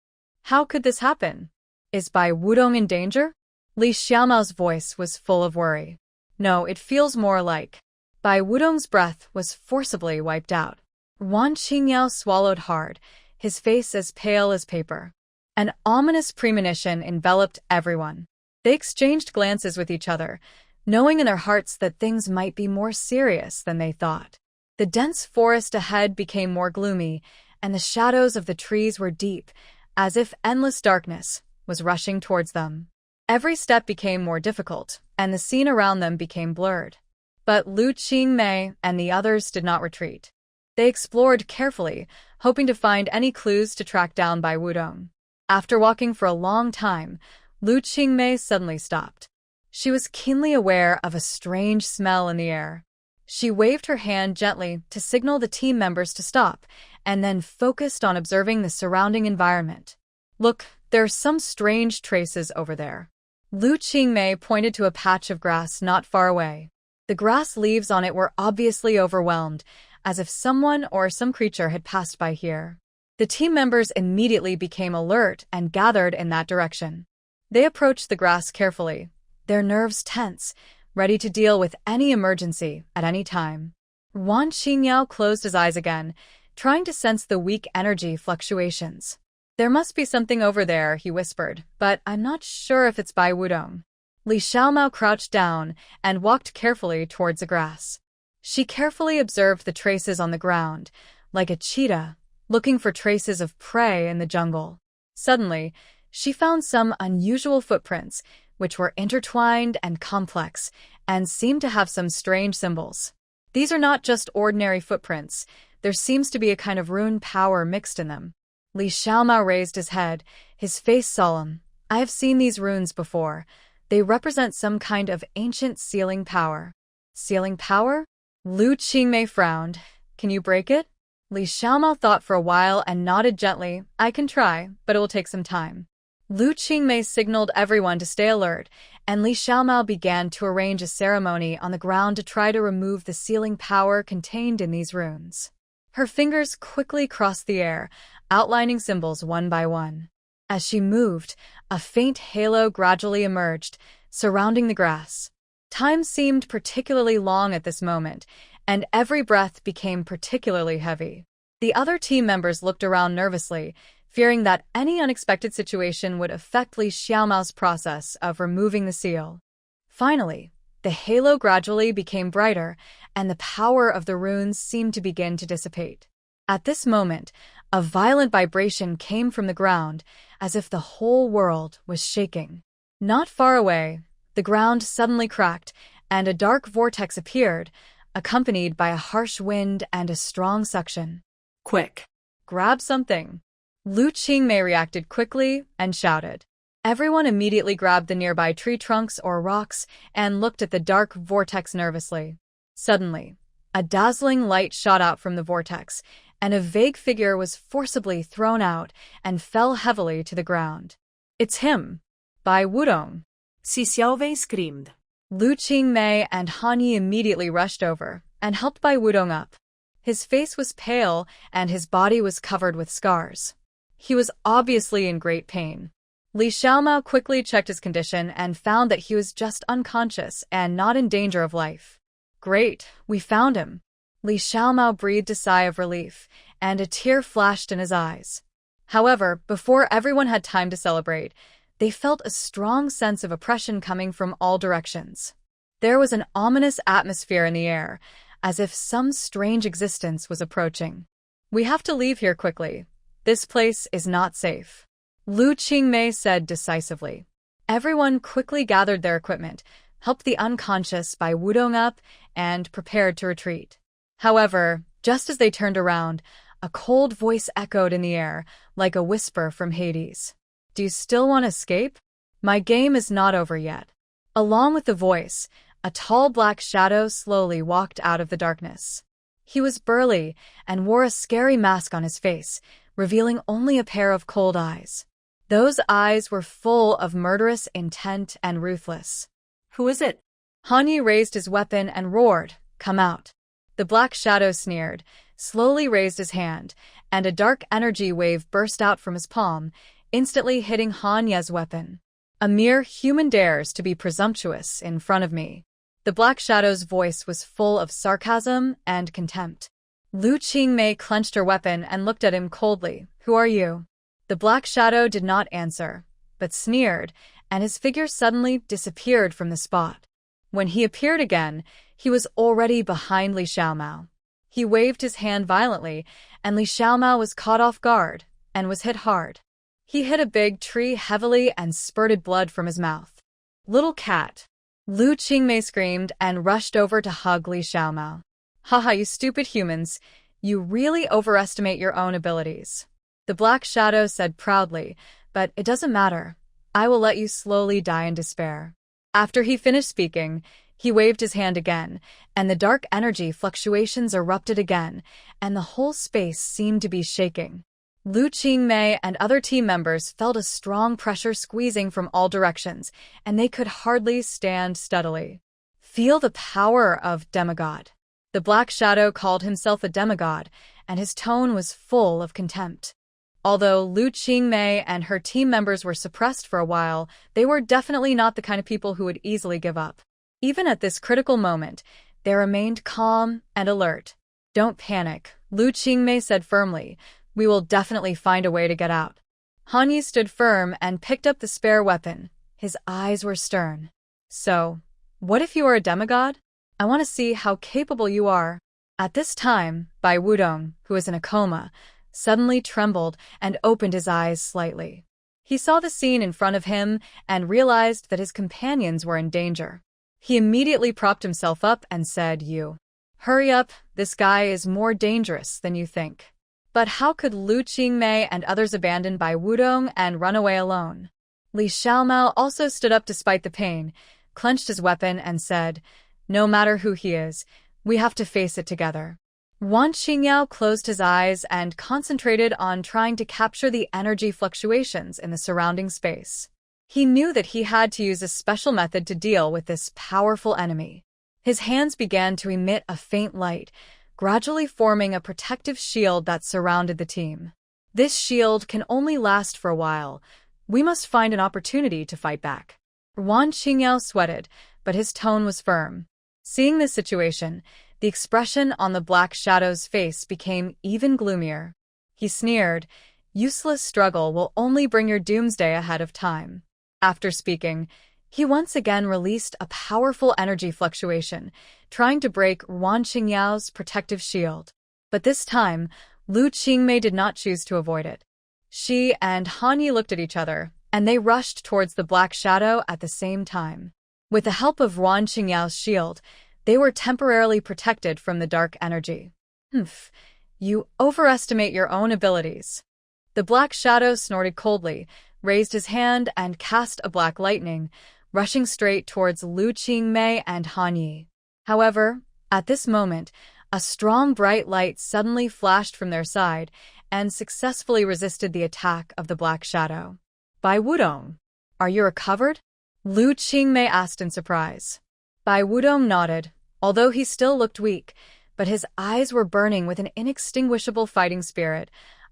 How could this happen? Is Bai Wudong in danger? Li Xiaomao's voice was full of worry. No, it feels more like. Bai Wudong's breath was forcibly wiped out. Wan Qingyao swallowed hard, his face as pale as paper. An ominous premonition enveloped everyone. They exchanged glances with each other, knowing in their hearts that things might be more serious than they thought. The dense forest ahead became more gloomy, and the shadows of the trees were deep, as if endless darkness was rushing towards them. Every step became more difficult, and the scene around them became blurred. But Lu Qingmei and the others did not retreat. They explored carefully, hoping to find any clues to track down Bai Wudong. After walking for a long time, Lu Qingmei suddenly stopped. She was keenly aware of a strange smell in the air. She waved her hand gently to signal the team members to stop, and then focused on observing the surrounding environment. Look, there are some strange traces over there. Lu Qingmei pointed to a patch of grass not far away. The grass leaves on it were obviously overwhelmed, as if someone or some creature had passed by here. The team members immediately became alert and gathered in that direction. They approached the grass carefully, their nerves tense, ready to deal with any emergency at any time. Wan Qingyao closed his eyes again, trying to sense the weak energy fluctuations. There must be something over there, he whispered, but I'm not sure if it's by Wudong. Li Xiaomao crouched down and walked carefully towards the grass. She carefully observed the traces on the ground, like a cheetah, looking for traces of prey in the jungle. Suddenly, she found some unusual footprints, which were intertwined and complex, and seemed to have some strange symbols. These are not just ordinary footprints. There seems to be a kind of rune power mixed in them. Li Xiaomao raised his head, his face solemn. I have seen these runes before. They represent some kind of ancient sealing power. Sealing power? Lu Qingmei frowned. Can you break it? Li Xiaomao thought for a while and nodded gently. I can try, but it will take some time. Lu Qingmei signaled everyone to stay alert, and Li Xiaomao began to arrange a ceremony on the ground to try to remove the sealing power contained in these runes. Her fingers quickly crossed the air, outlining symbols one by one. As she moved, a faint halo gradually emerged, surrounding the grass. Time seemed particularly long at this moment, and every breath became particularly heavy. The other team members looked around nervously, fearing that any unexpected situation would affect Li Xiaomao's process of removing the seal. Finally, the halo gradually became brighter, and the power of the runes seemed to begin to dissipate. At this moment, a violent vibration came from the ground, as if the whole world was shaking. Not far away, the ground suddenly cracked, and a dark vortex appeared, accompanied by a harsh wind and a strong suction. Quick! Grab something! Lu Qingmei reacted quickly and shouted. Everyone immediately grabbed the nearby tree trunks or rocks and looked at the dark vortex nervously. Suddenly, a dazzling light shot out from the vortex, and a vague figure was forcibly thrown out and fell heavily to the ground. It's him! By Wudong! Si Xiaowei screamed. Lu Qingmei and Han Yi immediately rushed over and helped Bai Wudong up. His face was pale and his body was covered with scars. He was obviously in great pain. Li Xiaomao quickly checked his condition and found that he was just unconscious and not in danger of life. Great, we found him. Li Xiaomao breathed a sigh of relief, and a tear flashed in his eyes. However, before everyone had time to celebrate, they felt a strong sense of oppression coming from all directions. There was an ominous atmosphere in the air, as if some strange existence was approaching. We have to leave here quickly. This place is not safe. Lu Qingmei said decisively. Everyone quickly gathered their equipment, helped the unconscious Bai Wudong up, and prepared to retreat. However, just as they turned around, a cold voice echoed in the air, like a whisper from Hades. Do you still want to escape? My game is not over yet. Along with the voice, a tall black shadow slowly walked out of the darkness. He was burly and wore a scary mask on his face, revealing only a pair of cold eyes. Those eyes were full of murderous intent and ruthless. Who is it? Han Yi raised his weapon and roared, "Come out." The black shadow sneered, slowly raised his hand, and a dark energy wave burst out from his palm, instantly hitting Han Ye's weapon. A mere human dares to be presumptuous in front of me. The black shadow's voice was full of sarcasm and contempt. Lu Qingmei clenched her weapon and looked at him coldly. Who are you? The black shadow did not answer, but sneered, and his figure suddenly disappeared from the spot. When he appeared again, he was already behind Li Xiaomao. He waved his hand violently, and Li Xiaomao was caught off guard and was hit hard. He hit a big tree heavily and spurted blood from his mouth. Little cat! Lu Qingmei screamed and rushed over to hug Li Xiaomao. Haha, you stupid humans! You really overestimate your own abilities. The black shadow said proudly, but it doesn't matter. I will let you slowly die in despair. After he finished speaking, He waved his hand again, and the dark energy fluctuations erupted again, and the whole space seemed to be shaking. Lu Qingmei and other team members felt a strong pressure squeezing from all directions, and they could hardly stand steadily. Feel the power of demigod. The Black Shadow called himself a demigod, and his tone was full of contempt. Although Lu Qingmei and her team members were suppressed for a while, they were definitely not the kind of people who would easily give up. Even at this critical moment, they remained calm and alert. "Don't panic," Lu Qingmei said firmly. "We will definitely find a way to get out." Han Yi stood firm and picked up the spare weapon. His eyes were stern. "So, what if you are a demigod? I want to see how capable you are." At this time, Bai Wudong, who was in a coma, suddenly trembled and opened his eyes slightly. He saw the scene in front of him and realized that his companions were in danger. He immediately propped himself up and said, "You. Hurry up, this guy is more dangerous than you think." But how could Lu Qingmei and others abandon Bai Wudong and run away alone? Li Xiaomao also stood up despite the pain, clenched his weapon and said, "No matter who he is, we have to face it together." Wan Qingyao closed his eyes and concentrated on trying to capture the energy fluctuations in the surrounding space. He knew that he had to use a special method to deal with this powerful enemy. His hands began to emit a faint light, gradually forming a protective shield that surrounded the team. "This shield can only last for a while. We must find an opportunity to fight back." Wan Qingyao sweated, but his tone was firm. Seeing this situation, the expression on the Black Shadow's face became even gloomier. He sneered, "Useless struggle will only bring your doomsday ahead of time." After speaking, he once again released a powerful energy fluctuation, trying to break Wan Qingyao's protective shield. But this time, Lu Qingmei did not choose to avoid it. She and Han Yi looked at each other, and they rushed towards the Black Shadow at the same time. With the help of Wan Qingyao's shield, they were temporarily protected from the dark energy. "Humph, you overestimate your own abilities." The Black Shadow snorted coldly, raised his hand and cast a black lightning, rushing straight towards Lu Qingmei and Han Yi. However, at this moment, a strong bright light suddenly flashed from their side and successfully resisted the attack of the Black Shadow. "Bai Wudong, are you recovered?" Lu Qingmei asked in surprise. Bai Wudong nodded, although he still looked weak, but his eyes were burning with an inextinguishable fighting spirit.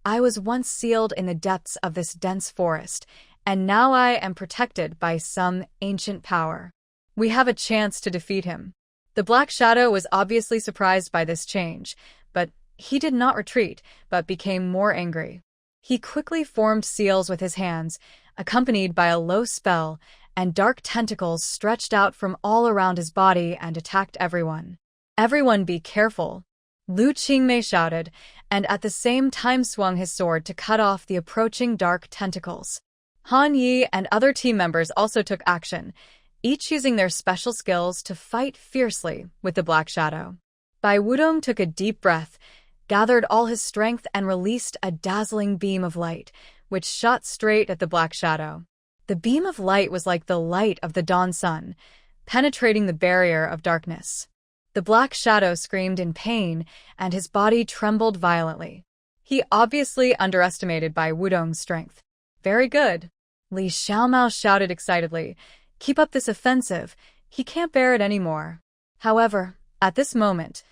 "I was once sealed in the depths of this dense forest, and now I am protected by some ancient power. We have a chance to defeat him." The Black Shadow was obviously surprised by this change, but he did not retreat, but became more angry. He quickly formed seals with his hands, accompanied by a low spell, and dark tentacles stretched out from all around his body and attacked everyone. "Everyone be careful," Lu Qingmei shouted, and at the same time swung his sword to cut off the approaching dark tentacles. Han Yi and other team members also took action, each using their special skills to fight fiercely with the Black Shadow. Bai Wudong took a deep breath, gathered all his strength and released a dazzling beam of light, which shot straight at the Black Shadow. The beam of light was like the light of the dawn sun, penetrating the barrier of darkness. The Black Shadow screamed in pain, and his body trembled violently. He obviously underestimated Bai Wudong's strength. "Very good," Li Xiaomao shouted excitedly. "Keep up this offensive. He can't bear it anymore." However, at this moment,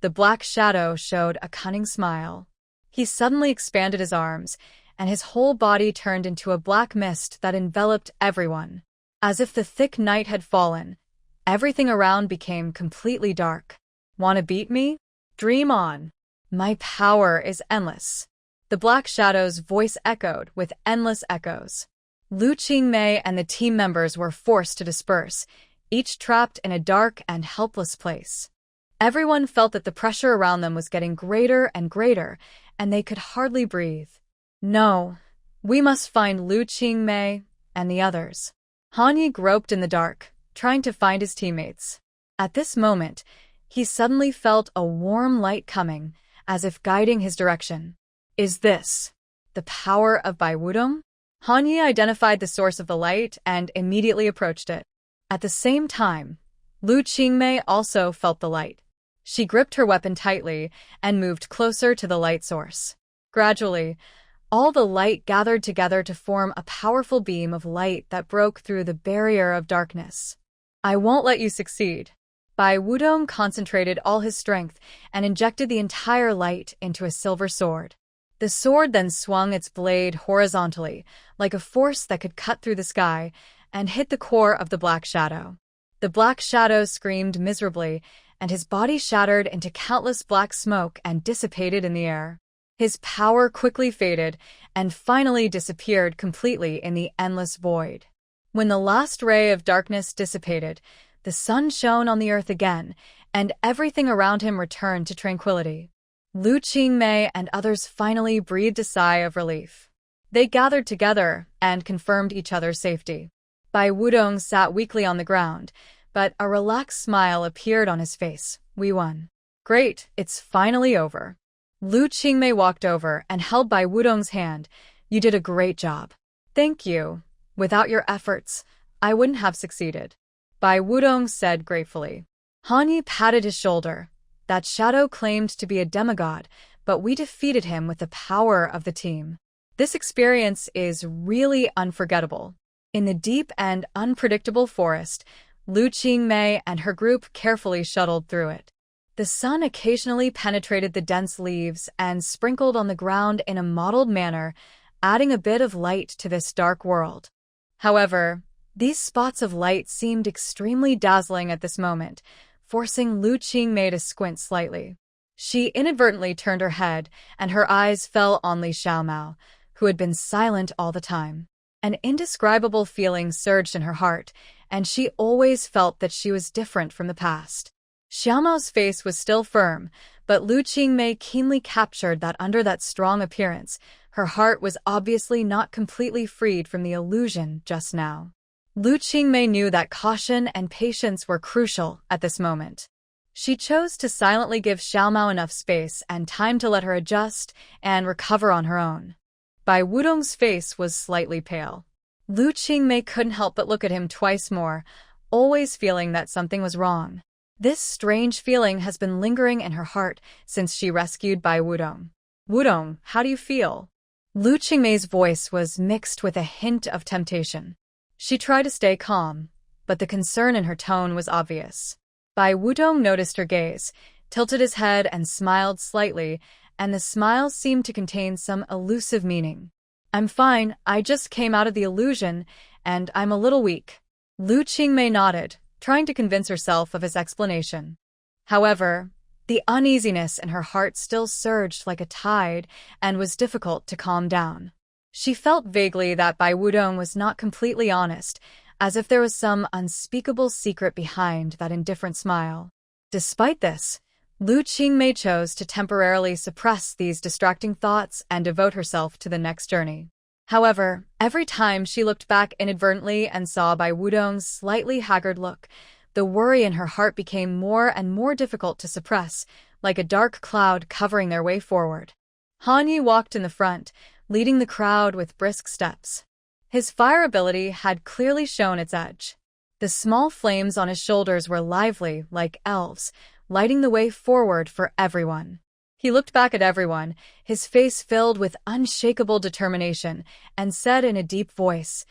the Black Shadow showed a cunning smile. He suddenly expanded his arms, and his whole body turned into a black mist that enveloped everyone. As if the thick night had fallen, everything around became completely dark. "Wanna beat me? Dream on. My power is endless." The Black Shadow's voice echoed with endless echoes. Lu Qingmei and the team members were forced to disperse, each trapped in a dark and helpless place. Everyone felt that the pressure around them was getting greater and greater, and they could hardly breathe. "No, we must find Lu Qingmei and the others." Han Yi groped in the dark, trying to find his teammates. At this moment, he suddenly felt a warm light coming, as if guiding his direction. "Is this the power of Bai Wudong?" Han Yi identified the source of the light and immediately approached it. At the same time, Lu Qingmei also felt the light. She gripped her weapon tightly and moved closer to the light source. Gradually, all the light gathered together to form a powerful beam of light that broke through the barrier of darkness. I won't let you succeed. Bai Wudong concentrated all his strength and injected the entire light into a silver sword. The sword then swung its blade horizontally, like a force that could cut through the sky, and hit the core of the Black Shadow. The Black Shadow screamed miserably, and his body shattered into countless black smoke and dissipated in the air. His power quickly faded and finally disappeared completely in the endless void. When the last ray of darkness dissipated, the sun shone on the earth again, and everything around him returned to tranquility. Lu Qingmei and others finally breathed a sigh of relief. They gathered together and confirmed each other's safety. Bai Wudong sat weakly on the ground, but a relaxed smile appeared on his face. We won. Great, it's finally over. Lu Qingmei walked over and held Bai Wudong's hand. You did a great job. Thank you. Without your efforts, I wouldn't have succeeded. Bai Wudong said gratefully. Han Yi patted his shoulder. That shadow claimed to be a demigod, but we defeated him with the power of the team. This experience is really unforgettable. In the deep and unpredictable forest, Lu Qingmei and her group carefully shuttled through it. The sun occasionally penetrated the dense leaves and sprinkled on the ground in a mottled manner, adding a bit of light to this dark world. However, these spots of light seemed extremely dazzling at this moment, forcing Lu Qingmei to squint slightly. She inadvertently turned her head, and her eyes fell on Li Xiaomao, who had been silent all the time. An indescribable feeling surged in her heart, and she always felt that she was different from the past. Xiaomao's face was still firm, but Lu Qingmei keenly captured that under that strong appearance, her heart was obviously not completely freed from the illusion just now. Lu Qingmei knew that caution and patience were crucial at this moment. She chose to silently give Xiaomao enough space and time to let her adjust and recover on her own. Bai Wudong's face was slightly pale. Lu Qingmei couldn't help but look at him twice more, always feeling that something was wrong. This strange feeling has been lingering in her heart since she rescued Bai Wudong. Wudong, how do you feel? Lu Qingmei's voice was mixed with a hint of temptation. She tried to stay calm, but the concern in her tone was obvious. Bai Wudong noticed her gaze, tilted his head and smiled slightly, and the smile seemed to contain some elusive meaning. I'm fine, I just came out of the illusion, and I'm a little weak. Lu Qingmei nodded, trying to convince herself of his explanation. However, the uneasiness in her heart still surged like a tide and was difficult to calm down. She felt vaguely that Bai Wudong was not completely honest, as if there was some unspeakable secret behind that indifferent smile. Despite this, Lu Qingmei chose to temporarily suppress these distracting thoughts and devote herself to the next journey. However, every time she looked back inadvertently and saw Bai Wudong's slightly haggard look, the worry in her heart became more and more difficult to suppress, like a dark cloud covering their way forward. Han Yi walked in the front, leading the crowd with brisk steps. His fire ability had clearly shown its edge. The small flames on his shoulders were lively, like elves, lighting the way forward for everyone. He looked back at everyone, his face filled with unshakable determination, and said in a deep voice,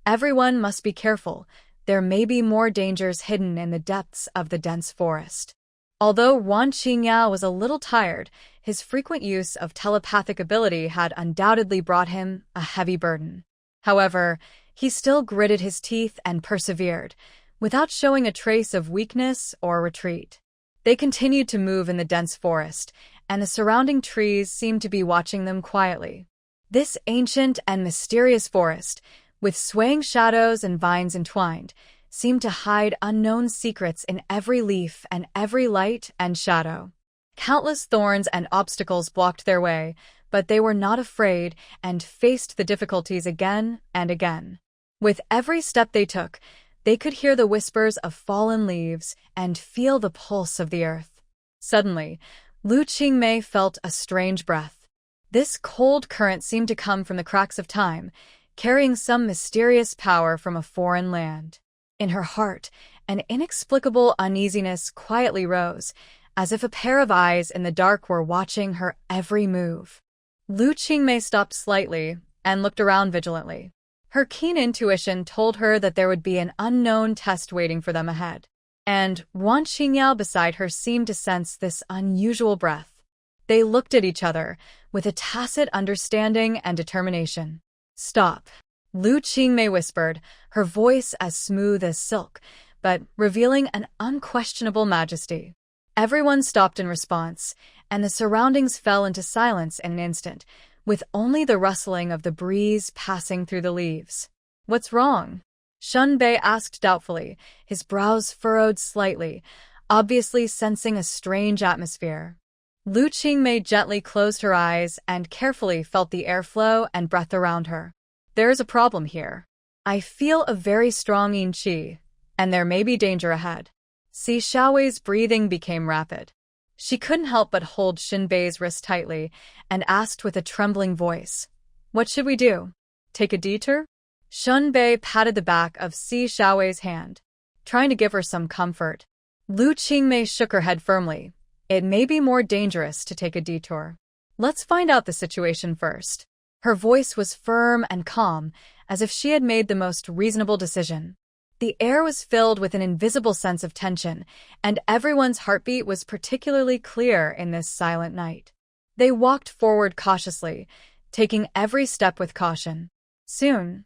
"Everyone must be careful. There may be more dangers hidden in the depths of the dense forest." Although Wan Qingyao was a little tired, his frequent use of telepathic ability had undoubtedly brought him a heavy burden. However, he still gritted his teeth and persevered, without showing a trace of weakness or retreat. They continued to move in the dense forest, and the surrounding trees seemed to be watching them quietly. This ancient and mysterious forest, with swaying shadows and vines entwined, seemed to hide unknown secrets in every leaf and every light and shadow. Countless thorns and obstacles blocked their way, but they were not afraid and faced the difficulties again and again. With every step they took, they could hear the whispers of fallen leaves and feel the pulse of the earth. Suddenly, Lu Qingmei felt a strange breath. This cold current seemed to come from the cracks of time, carrying some mysterious power from a foreign land. In her heart, An inexplicable uneasiness quietly rose, as if a pair of eyes in the dark were watching her every move. Lu Qingmei stopped slightly and looked around vigilantly. Her keen intuition told her that there would be an unknown test waiting for them ahead. And Wan Qingyao beside her seemed to sense this unusual breath. They looked at each other with a tacit understanding and determination. "Stop," Lu Qingmei whispered, her voice as smooth as silk, but revealing an unquestionable majesty. Everyone stopped in response, and the surroundings fell into silence in an instant, with only the rustling of the breeze passing through the leaves. "What's wrong?" Shun Bei asked doubtfully, his brows furrowed slightly, obviously sensing a strange atmosphere. Lu Qingmei gently closed her eyes and carefully felt the airflow and breath around her. "There is a problem here. I feel a very strong yin qi, and there may be danger ahead." Si Xiaowei's breathing became rapid. She couldn't help but hold Shin Bei's wrist tightly and asked with a trembling voice, "What should we do? Take a detour?" Shun Bei patted the back of Si Xiaowei's hand, trying to give her some comfort. Lu Qingmei shook her head firmly. "It may be more dangerous to take a detour. Let's find out the situation first." Her voice was firm and calm, as if she had made the most reasonable decision. The air was filled with an invisible sense of tension, and everyone's heartbeat was particularly clear in this silent night. They walked forward cautiously, taking every step with caution. Soon,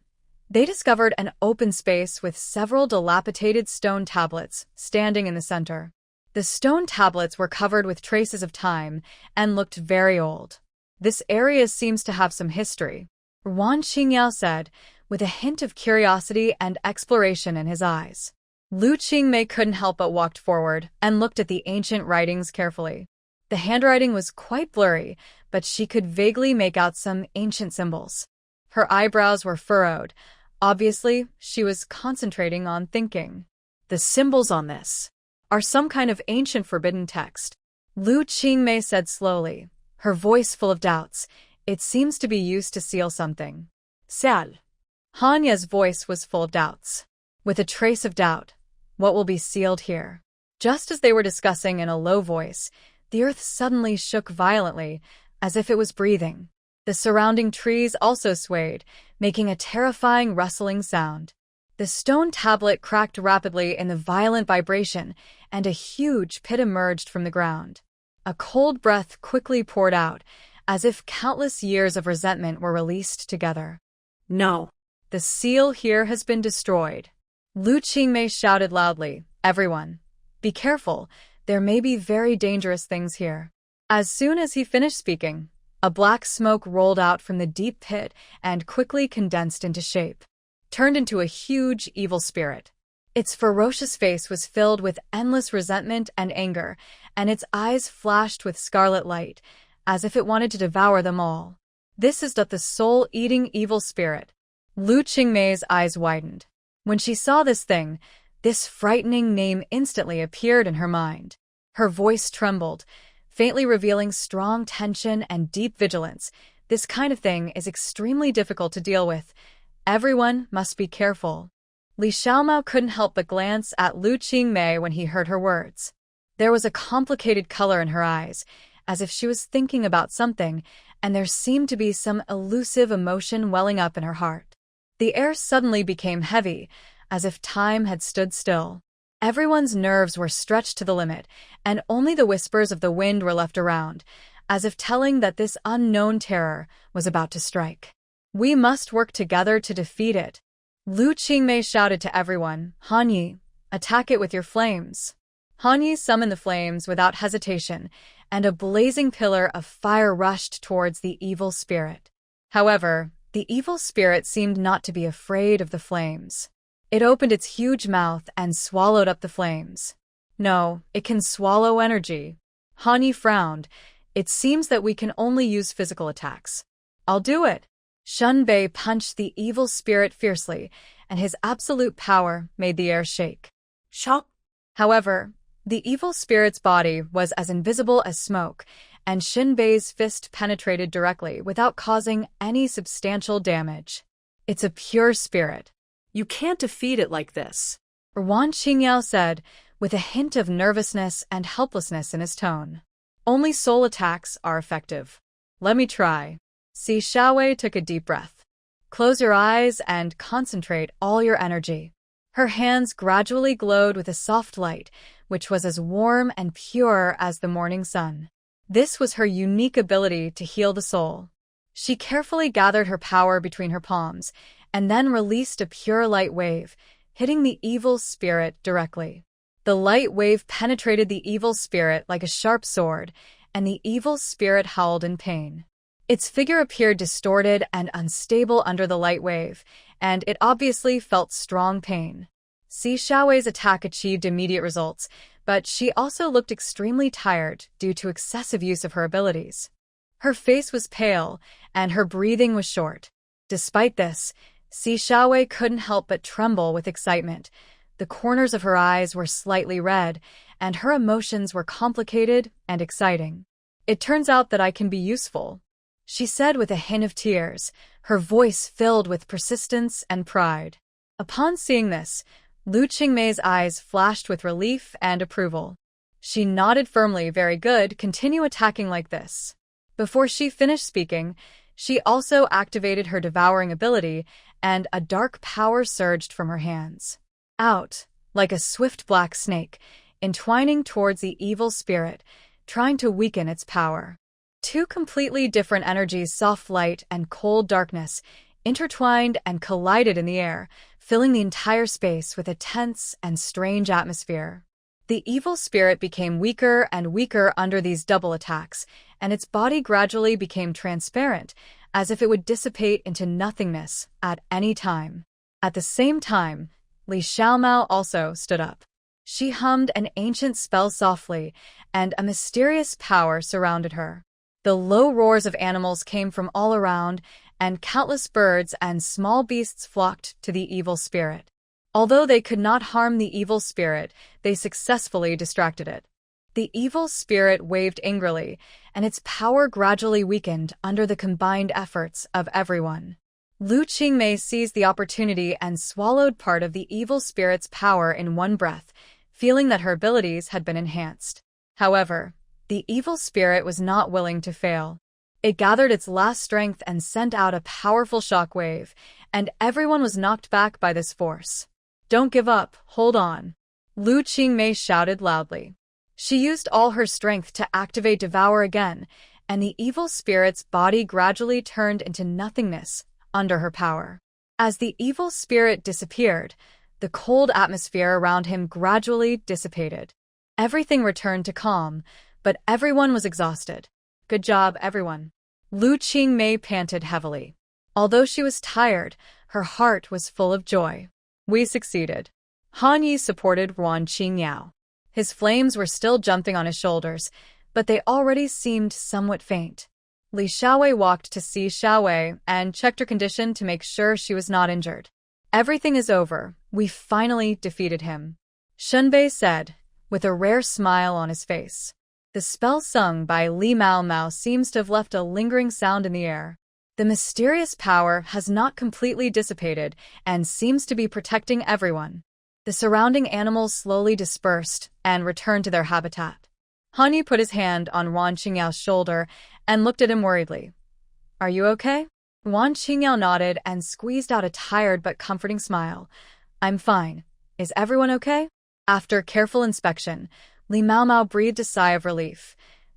they discovered an open space with several dilapidated stone tablets standing in the center. The stone tablets were covered with traces of time and looked very old. "This area seems to have some history," Wan Qingyao said, with a hint of curiosity and exploration in his eyes. Lu Qingmei couldn't help but walked forward and looked at the ancient writings carefully. The handwriting was quite blurry, but she could vaguely make out some ancient symbols. Her eyebrows were furrowed. Obviously, she was concentrating on thinking. "The symbols on this are some kind of ancient forbidden text," Lu Qingmei said slowly, her voice full of doubts. "It seems to be used to seal something." "Sal." Hanya's voice was full of doubts. With a trace of doubt, what will be sealed here? Just as they were discussing in a low voice, the earth suddenly shook violently, as if it was breathing. The surrounding trees also swayed, making a terrifying rustling sound. The stone tablet cracked rapidly in the violent vibration, and a huge pit emerged from the ground. A cold breath quickly poured out, as if countless years of resentment were released together. "No. The seal here has been destroyed." Lu Qingmei shouted loudly, "Everyone, be careful. There may be very dangerous things here." As soon as he finished speaking, a black smoke rolled out from the deep pit and quickly condensed into shape, turned into a huge evil spirit. Its ferocious face was filled with endless resentment and anger, and its eyes flashed with scarlet light, as if it wanted to devour them all. "This is the soul-eating evil spirit." Lu Qingmei's eyes widened. When she saw this thing, this frightening name instantly appeared in her mind. Her voice trembled, faintly revealing strong tension and deep vigilance. "This kind of thing is extremely difficult to deal with. Everyone must be careful." Li Xiaomao couldn't help but glance at Lu Qingmei when he heard her words. There was a complicated color in her eyes, as if she was thinking about something, and there seemed to be some elusive emotion welling up in her heart. The air suddenly became heavy, as if time had stood still. Everyone's nerves were stretched to the limit, and only the whispers of the wind were left around, as if telling that this unknown terror was about to strike. "We must work together to defeat it." Lu Qingmei shouted to everyone, "Hanyi, attack it with your flames." Hanyi summoned the flames without hesitation, and a blazing pillar of fire rushed towards the evil spirit. However, the evil spirit seemed not to be afraid of the flames. It opened its huge mouth and swallowed up the flames. "No, it can swallow energy." Hanyi frowned. "It seems that we can only use physical attacks." "I'll do it." Shun Bei punched the evil spirit fiercely, and his absolute power made the air shake. Shock. However, the evil spirit's body was as invisible as smoke, and Shin Bei's fist penetrated directly without causing any substantial damage. "It's a pure spirit." "You can't defeat it like this." Wan Qingyao said, with a hint of nervousness and helplessness in his tone. Only soul attacks are effective. Let me try. Si Xiaowei took a deep breath. Close your eyes and concentrate all your energy. Her hands gradually glowed with a soft light, which was as warm and pure as the morning sun. This was her unique ability to heal the soul. She carefully gathered her power between her palms, and then released a pure light wave, hitting the evil spirit directly. The light wave penetrated the evil spirit like a sharp sword, and the evil spirit howled in pain. Its figure appeared distorted and unstable under the light wave, and it obviously felt strong pain. Si Xiaowei's attack achieved immediate results, but she also looked extremely tired due to excessive use of her abilities. Her face was pale, and her breathing was short. Despite this, Si Xiaowei couldn't help but tremble with excitement. The corners of her eyes were slightly red, and her emotions were complicated and exciting. It turns out that I can be useful, she said with a hint of tears, her voice filled with persistence and pride. Upon seeing this, Lu Qingmei's eyes flashed with relief and approval. She nodded firmly, very good, continue attacking like this. Before she finished speaking, she also activated her devouring ability, and a dark power surged from her hands. Out, like a swift black snake, entwining towards the evil spirit, trying to weaken its power. Two completely different energies, soft light and cold darkness, intertwined and collided in the air, filling the entire space with a tense and strange atmosphere. The evil spirit became weaker and weaker under these double attacks, and its body gradually became transparent, as if it would dissipate into nothingness at any time. At the same time, Li Xiaomao also stood up. She hummed an ancient spell softly, and a mysterious power surrounded her. The low roars of animals came from all around, and countless birds and small beasts flocked to the evil spirit. Although they could not harm the evil spirit, they successfully distracted it. The evil spirit waved angrily, and its power gradually weakened under the combined efforts of everyone. Lu Qingmei seized the opportunity and swallowed part of the evil spirit's power in one breath, feeling that her abilities had been enhanced. However, the evil spirit was not willing to fail. It gathered its last strength and sent out a powerful shock wave, and everyone was knocked back by this force. Don't give up, hold on. Lu Qingmei shouted loudly. She used all her strength to activate Devour again, and the evil spirit's body gradually turned into nothingness under her power. As the evil spirit disappeared, the cold atmosphere around him gradually dissipated. Everything returned to calm, but everyone was exhausted. Good job, everyone. Lu Qingmei panted heavily. Although she was tired, her heart was full of joy. We succeeded. Han Yi supported Wan Qingyao. His flames were still jumping on his shoulders, but they already seemed somewhat faint. Li Xiaowei walked to Si Xiaowei and checked her condition to make sure she was not injured. Everything is over. We finally defeated him, Shunbei said, with a rare smile on his face. The spell sung by Li Mao Mao seems to have left a lingering sound in the air. The mysterious power has not completely dissipated and seems to be protecting everyone. The surrounding animals slowly dispersed and returned to their habitat. Han Yi put his hand on Wan Qingyao's shoulder and looked at him worriedly. Are you okay? Wan Qingyao nodded and squeezed out a tired but comforting smile. I'm fine. Is everyone okay? After careful inspection, Li Mao Mao breathed a sigh of relief.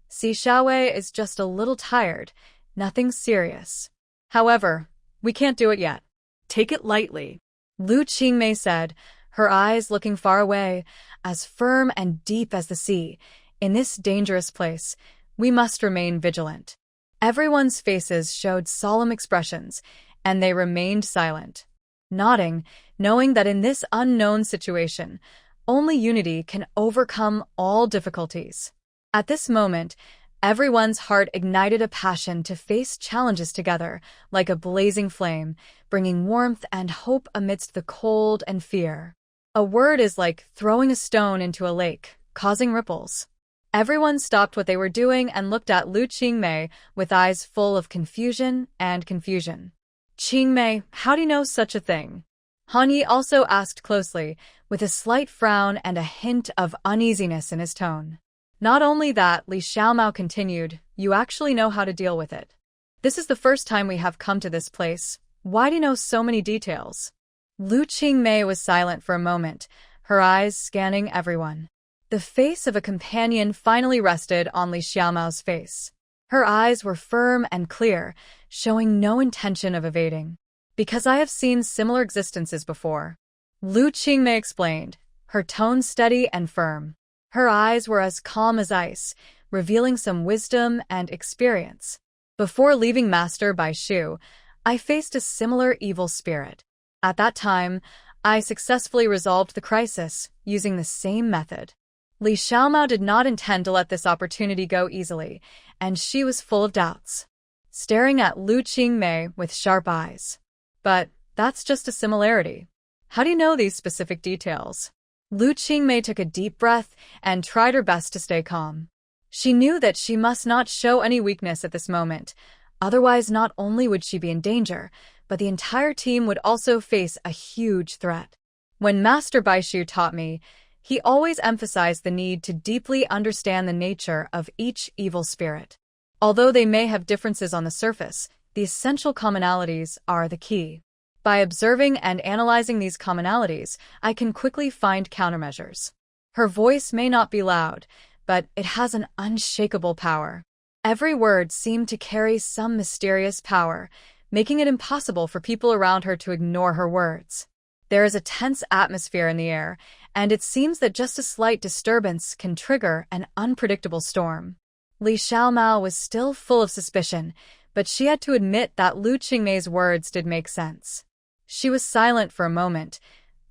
Si Xiaowei is just a little tired, nothing serious. However, we can't do it yet. Take it lightly, Lu Qingmei said, her eyes looking far away, as firm and deep as the sea. In this dangerous place, we must remain vigilant. Everyone's faces showed solemn expressions, and they remained silent, nodding, knowing that in this unknown situation, only unity can overcome all difficulties. At this moment, everyone's heart ignited a passion to face challenges together, like a blazing flame, bringing warmth and hope amidst the cold and fear. A word is like throwing a stone into a lake, causing ripples. Everyone stopped what they were doing and looked at Lu Qingmei with eyes full of confusion and confusion. Qingmei, how do you know such a thing? Han Yi also asked closely, with a slight frown and a hint of uneasiness in his tone. Not only that, Li Xiaomao continued, you actually know how to deal with it. This is the first time we have come to this place. Why do you know so many details? Lu Qingmei was silent for a moment, her eyes scanning everyone. The face of a companion finally rested on Li Xiaomao's face. Her eyes were firm and clear, showing no intention of evading. Because I have seen similar existences before. Lu Qingmei explained, her tone steady and firm. Her eyes were as calm as ice, revealing some wisdom and experience. Before leaving Master Bai Shu, I faced a similar evil spirit. At that time, I successfully resolved the crisis, using the same method. Li Xiaomao did not intend to let this opportunity go easily, and she was full of doubts, staring at Lu Qingmei with sharp eyes. But that's just a similarity. How do you know these specific details? Lu Qingmei took a deep breath and tried her best to stay calm. She knew that she must not show any weakness at this moment, otherwise not only would she be in danger, but the entire team would also face a huge threat. When Master Baishu taught me, he always emphasized the need to deeply understand the nature of each evil spirit. Although they may have differences on the surface, the essential commonalities are the key. By observing and analyzing these commonalities, I can quickly find countermeasures. Her voice may not be loud, but it has an unshakable power. Every word seemed to carry some mysterious power, making it impossible for people around her to ignore her words. There is a tense atmosphere in the air, and it seems that just a slight disturbance can trigger an unpredictable storm. Li Xiaomao was still full of suspicion, but she had to admit that Lu Qingmei's words did make sense. She was silent for a moment,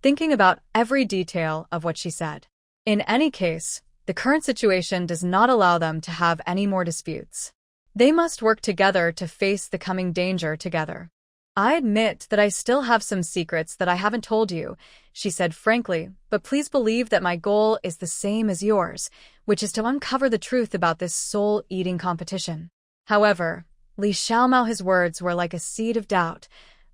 thinking about every detail of what she said. In any case, the current situation does not allow them to have any more disputes. They must work together to face the coming danger together. I admit that I still have some secrets that I haven't told you, she said frankly, but please believe that my goal is the same as yours, which is to uncover the truth about this soul-eating competition. However, Li Xiaomao's words were like a seed of doubt,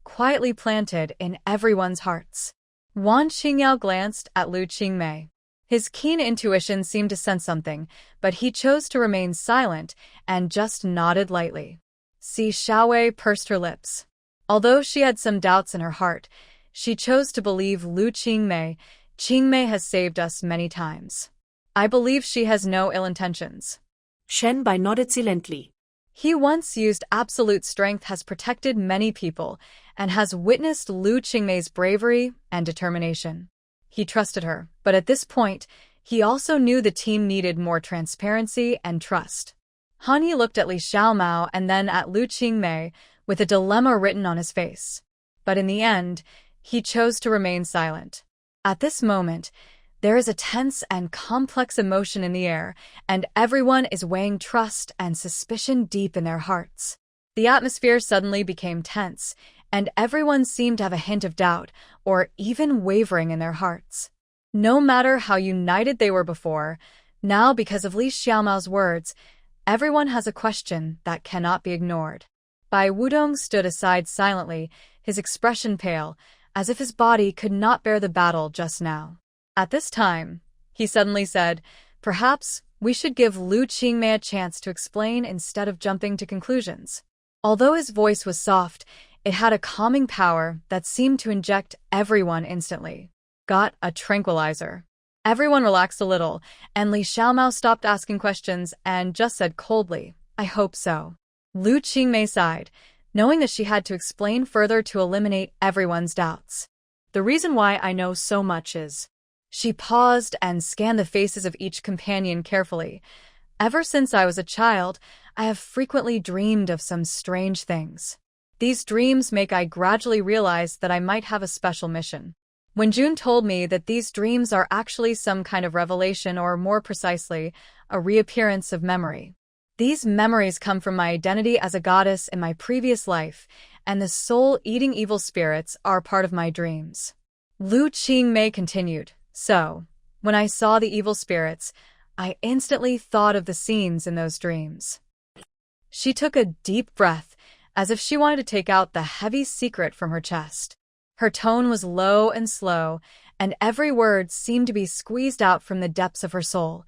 quietly planted in everyone's hearts. Wan Qingyao glanced at Lu Qingmei. His keen intuition seemed to sense something, but he chose to remain silent and just nodded lightly. Si Xiaowei pursed her lips. Although she had some doubts in her heart, she chose to believe Lu Qingmei. Qingmei has saved us many times. I believe she has no ill intentions. Shen Bai nodded silently. He once used absolute strength, has protected many people, and has witnessed Lu Qingmei's bravery and determination. He trusted her, but at this point, he also knew the team needed more transparency and trust. Han Yi looked at Li Xiaomao and then at Lu Qingmei with a dilemma written on his face. But in the end, he chose to remain silent. At this moment, there is a tense and complex emotion in the air, and everyone is weighing trust and suspicion deep in their hearts. The atmosphere suddenly became tense, and everyone seemed to have a hint of doubt, or even wavering in their hearts. No matter how united they were before, now because of Li Xiaomao's words, everyone has a question that cannot be ignored. Bai Wudong stood aside silently, his expression pale, as if his body could not bear the battle just now. At this time, he suddenly said, perhaps we should give Lu Qingmei a chance to explain instead of jumping to conclusions. Although his voice was soft, it had a calming power that seemed to inject everyone instantly. Got a tranquilizer. Everyone relaxed a little, and Li Xiaomao stopped asking questions and just said coldly, I hope so. Lu Qingmei sighed, knowing that she had to explain further to eliminate everyone's doubts. The reason why I know so much is... She paused and scanned the faces of each companion carefully. Ever since I was a child, I have frequently dreamed of some strange things. These dreams make I gradually realize that I might have a special mission. When June told me that these dreams are actually some kind of revelation, or more precisely, a reappearance of memory. These memories come from my identity as a goddess in my previous life, and the soul-eating evil spirits are part of my dreams. Lu Qingmei continued. So, when I saw the evil spirits, I instantly thought of the scenes in those dreams. She took a deep breath, as if she wanted to take out the heavy secret from her chest. Her tone was low and slow, and every word seemed to be squeezed out from the depths of her soul.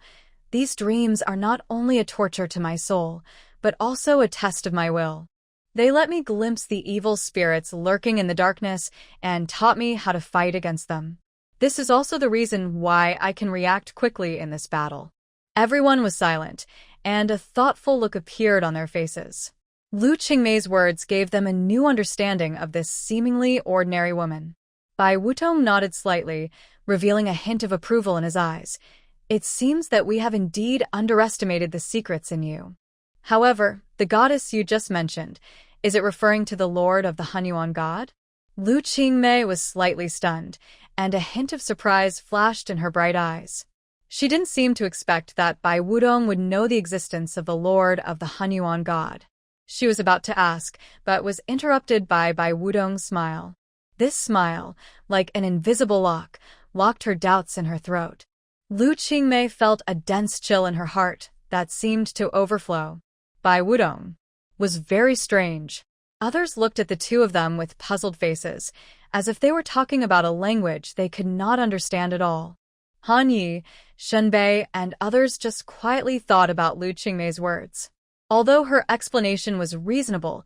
These dreams are not only a torture to my soul, but also a test of my will. They let me glimpse the evil spirits lurking in the darkness and taught me how to fight against them. This is also the reason why I can react quickly in this battle. Everyone was silent, and a thoughtful look appeared on their faces. Lu Qingmei's words gave them a new understanding of this seemingly ordinary woman. Bai Wutong nodded slightly, revealing a hint of approval in his eyes. It seems that we have indeed underestimated the secrets in you. However, the goddess you just mentioned, is it referring to the lord of the Hunyuan god? Lu Qingmei was slightly stunned, and a hint of surprise flashed in her bright eyes. She didn't seem to expect that Bai Wudong would know the existence of the lord of the Hunyuan god. She was about to ask, but was interrupted by Bai Wudong's smile. This smile, like an invisible lock, locked her doubts in her throat. Lu Qingmei felt a dense chill in her heart that seemed to overflow. Bai Wudong was very strange. Others looked at the two of them with puzzled faces, as if they were talking about a language they could not understand at all. Han Yi, Shen Bei, and others just quietly thought about Lu Qingmei's words. Although her explanation was reasonable,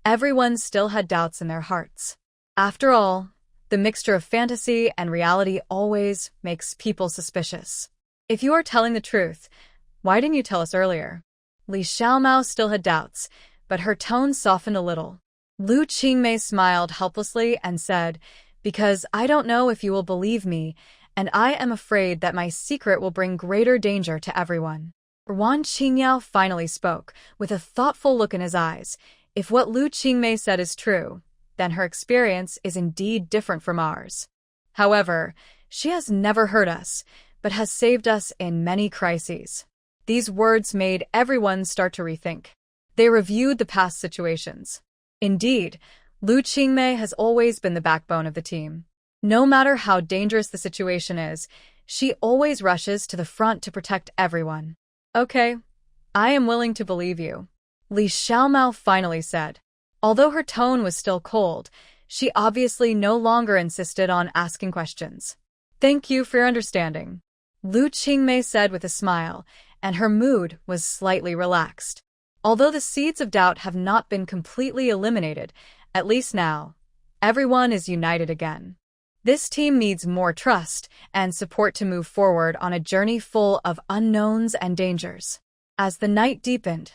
everyone still had doubts in their hearts. After all, the mixture of fantasy and reality always makes people suspicious. If you are telling the truth, why didn't you tell us earlier? Li Xiaomao still had doubts, but her tone softened a little. Lu Qingmei smiled helplessly and said, "Because I don't know if you will believe me, and I am afraid that my secret will bring greater danger to everyone." Wan Qingyao finally spoke, with a thoughtful look in his eyes. If what Lu Qingmei said is true, then her experience is indeed different from ours. However, she has never hurt us, but has saved us in many crises. These words made everyone start to rethink. They reviewed the past situations. Indeed, Lu Qingmei has always been the backbone of the team. No matter how dangerous the situation is, she always rushes to the front to protect everyone. "Okay, I am willing to believe you," Li Xiaomao finally said. Although her tone was still cold, she obviously no longer insisted on asking questions. "Thank you for your understanding," Lu Qingmei said with a smile, and her mood was slightly relaxed. Although the seeds of doubt have not been completely eliminated, at least now, everyone is united again. This team needs more trust and support to move forward on a journey full of unknowns and dangers. As the night deepened,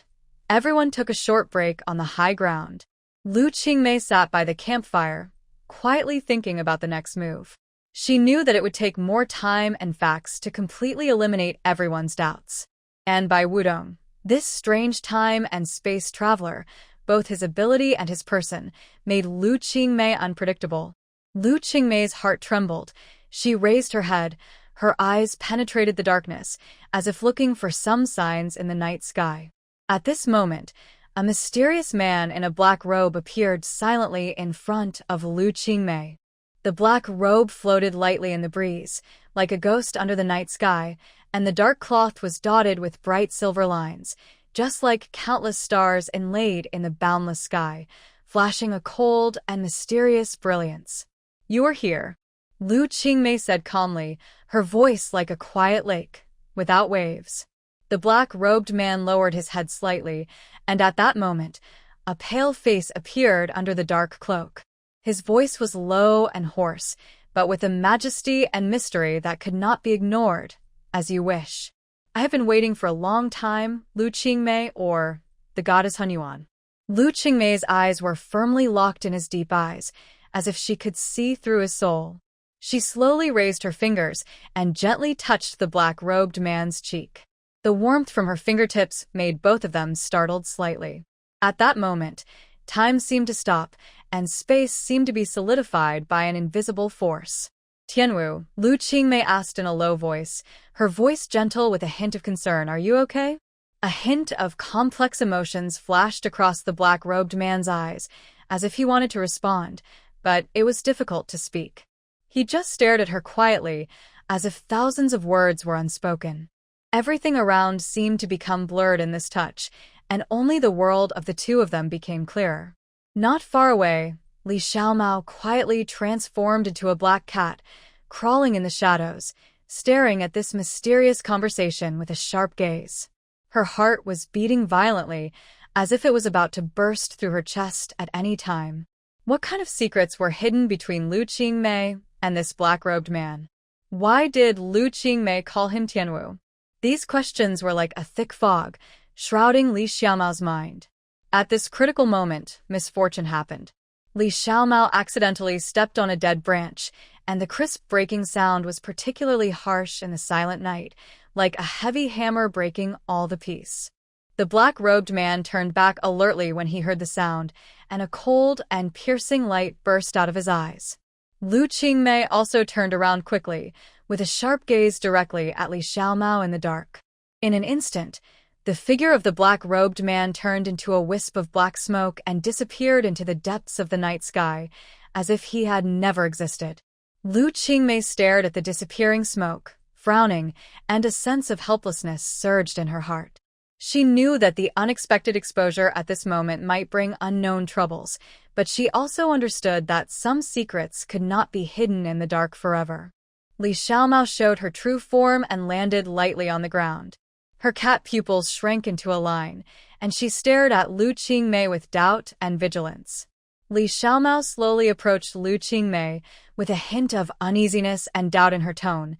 everyone took a short break on the high ground. Lu Qingmei sat by the campfire, quietly thinking about the next move. She knew that it would take more time and facts to completely eliminate everyone's doubts. And Bai Wudong, this strange time and space traveler, both his ability and his person, made Lu Qingmei unpredictable. Lu Qingmei's heart trembled. She raised her head. Her eyes penetrated the darkness, as if looking for some signs in the night sky. At this moment, a mysterious man in a black robe appeared silently in front of Lu Qingmei. The black robe floated lightly in the breeze, like a ghost under the night sky, and the dark cloth was dotted with bright silver lines, just like countless stars inlaid in the boundless sky, flashing a cold and mysterious brilliance. "You are here," Lu Qingmei said calmly, her voice like a quiet lake, without waves. The black-robed man lowered his head slightly, and at that moment, a pale face appeared under the dark cloak. His voice was low and hoarse, but with a majesty and mystery that could not be ignored. "As you wish. I have been waiting for a long time, Lu Qingmei, or the goddess Hunyuan." Lu Qingmei's eyes were firmly locked in his deep eyes, as if she could see through his soul. She slowly raised her fingers and gently touched the black-robed man's cheek. The warmth from her fingertips made both of them startled slightly. At that moment, time seemed to stop, and space seemed to be solidified by an invisible force. "Tianwu," Lu Qingmei asked in a low voice, her voice gentle with a hint of concern, "are you okay?" A hint of complex emotions flashed across the black-robed man's eyes, as if he wanted to respond, but it was difficult to speak. He just stared at her quietly, as if thousands of words were unspoken. Everything around seemed to become blurred in this touch, and only the world of the two of them became clearer. Not far away, Li Xiaomao quietly transformed into a black cat, crawling in the shadows, staring at this mysterious conversation with a sharp gaze. Her heart was beating violently, as if it was about to burst through her chest at any time. What kind of secrets were hidden between Lu Qingmei and this black-robed man? Why did Lu Qingmei call him Tianwu? These questions were like a thick fog, shrouding Li Xiaomao's mind. At this critical moment, misfortune happened. Li Xiaomao accidentally stepped on a dead branch, and the crisp breaking sound was particularly harsh in the silent night, like a heavy hammer breaking all the peace. The black-robed man turned back alertly when he heard the sound, and a cold and piercing light burst out of his eyes. Lu Qingmei also turned around quickly, with a sharp gaze directly at Li Xiaomao in the dark. In an instant, the figure of the black-robed man turned into a wisp of black smoke and disappeared into the depths of the night sky, as if he had never existed. Lu Qingmei stared at the disappearing smoke, frowning, and a sense of helplessness surged in her heart. She knew that the unexpected exposure at this moment might bring unknown troubles, but she also understood that some secrets could not be hidden in the dark forever. Li Xiaomao showed her true form and landed lightly on the ground. Her cat pupils shrank into a line, and she stared at Lu Qingmei with doubt and vigilance. Li Xiaomao slowly approached Lu Qingmei with a hint of uneasiness and doubt in her tone.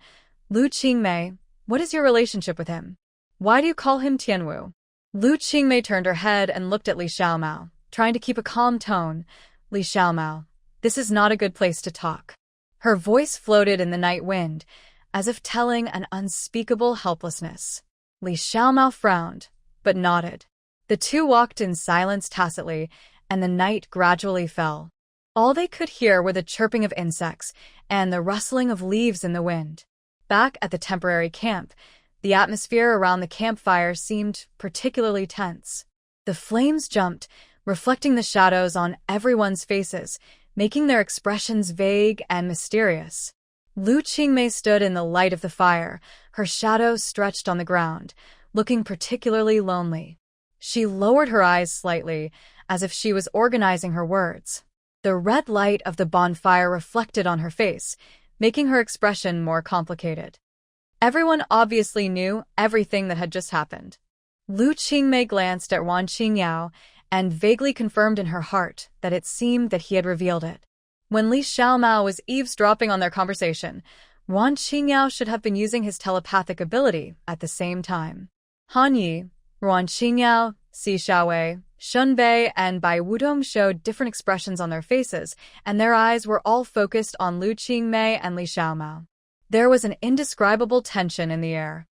Lu Qingmei, what is your relationship with him? Why do you call him Tianwu? Lu Qingmei turned her head and looked at Li Xiaomao, trying to keep a calm tone. Li Xiaomao, this is not a good place to talk. Her voice floated in the night wind, as if telling an unspeakable helplessness. Li Xiaomao frowned, but nodded. The two walked in silence tacitly, and the night gradually fell. All they could hear were the chirping of insects and the rustling of leaves in the wind. Back at the temporary camp, the atmosphere around the campfire seemed particularly tense. The flames jumped, reflecting the shadows on everyone's faces, making their expressions vague and mysterious. Lu Qingmei stood in the light of the fire, her shadow stretched on the ground, looking particularly lonely. She lowered her eyes slightly, as if she was organizing her words. The red light of the bonfire reflected on her face, making her expression more complicated. Everyone obviously knew everything that had just happened. Lu Qingmei glanced at Wan Qingyao and vaguely confirmed in her heart that it seemed that he had revealed it. When Li Xiaomao was eavesdropping on their conversation, Wan Qingyao should have been using his telepathic ability at the same time. Han Yi, Wan Qingyao, Si Xiaowei, Shun Bei, and Bai Wudong showed different expressions on their faces, and their eyes were all focused on Lu Qingmei and Li Xiaomao. There was an indescribable tension in the air.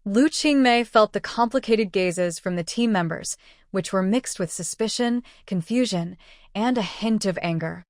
Lu Qingmei felt the complicated gazes from the team members, which were mixed with suspicion, confusion, and a hint of anger.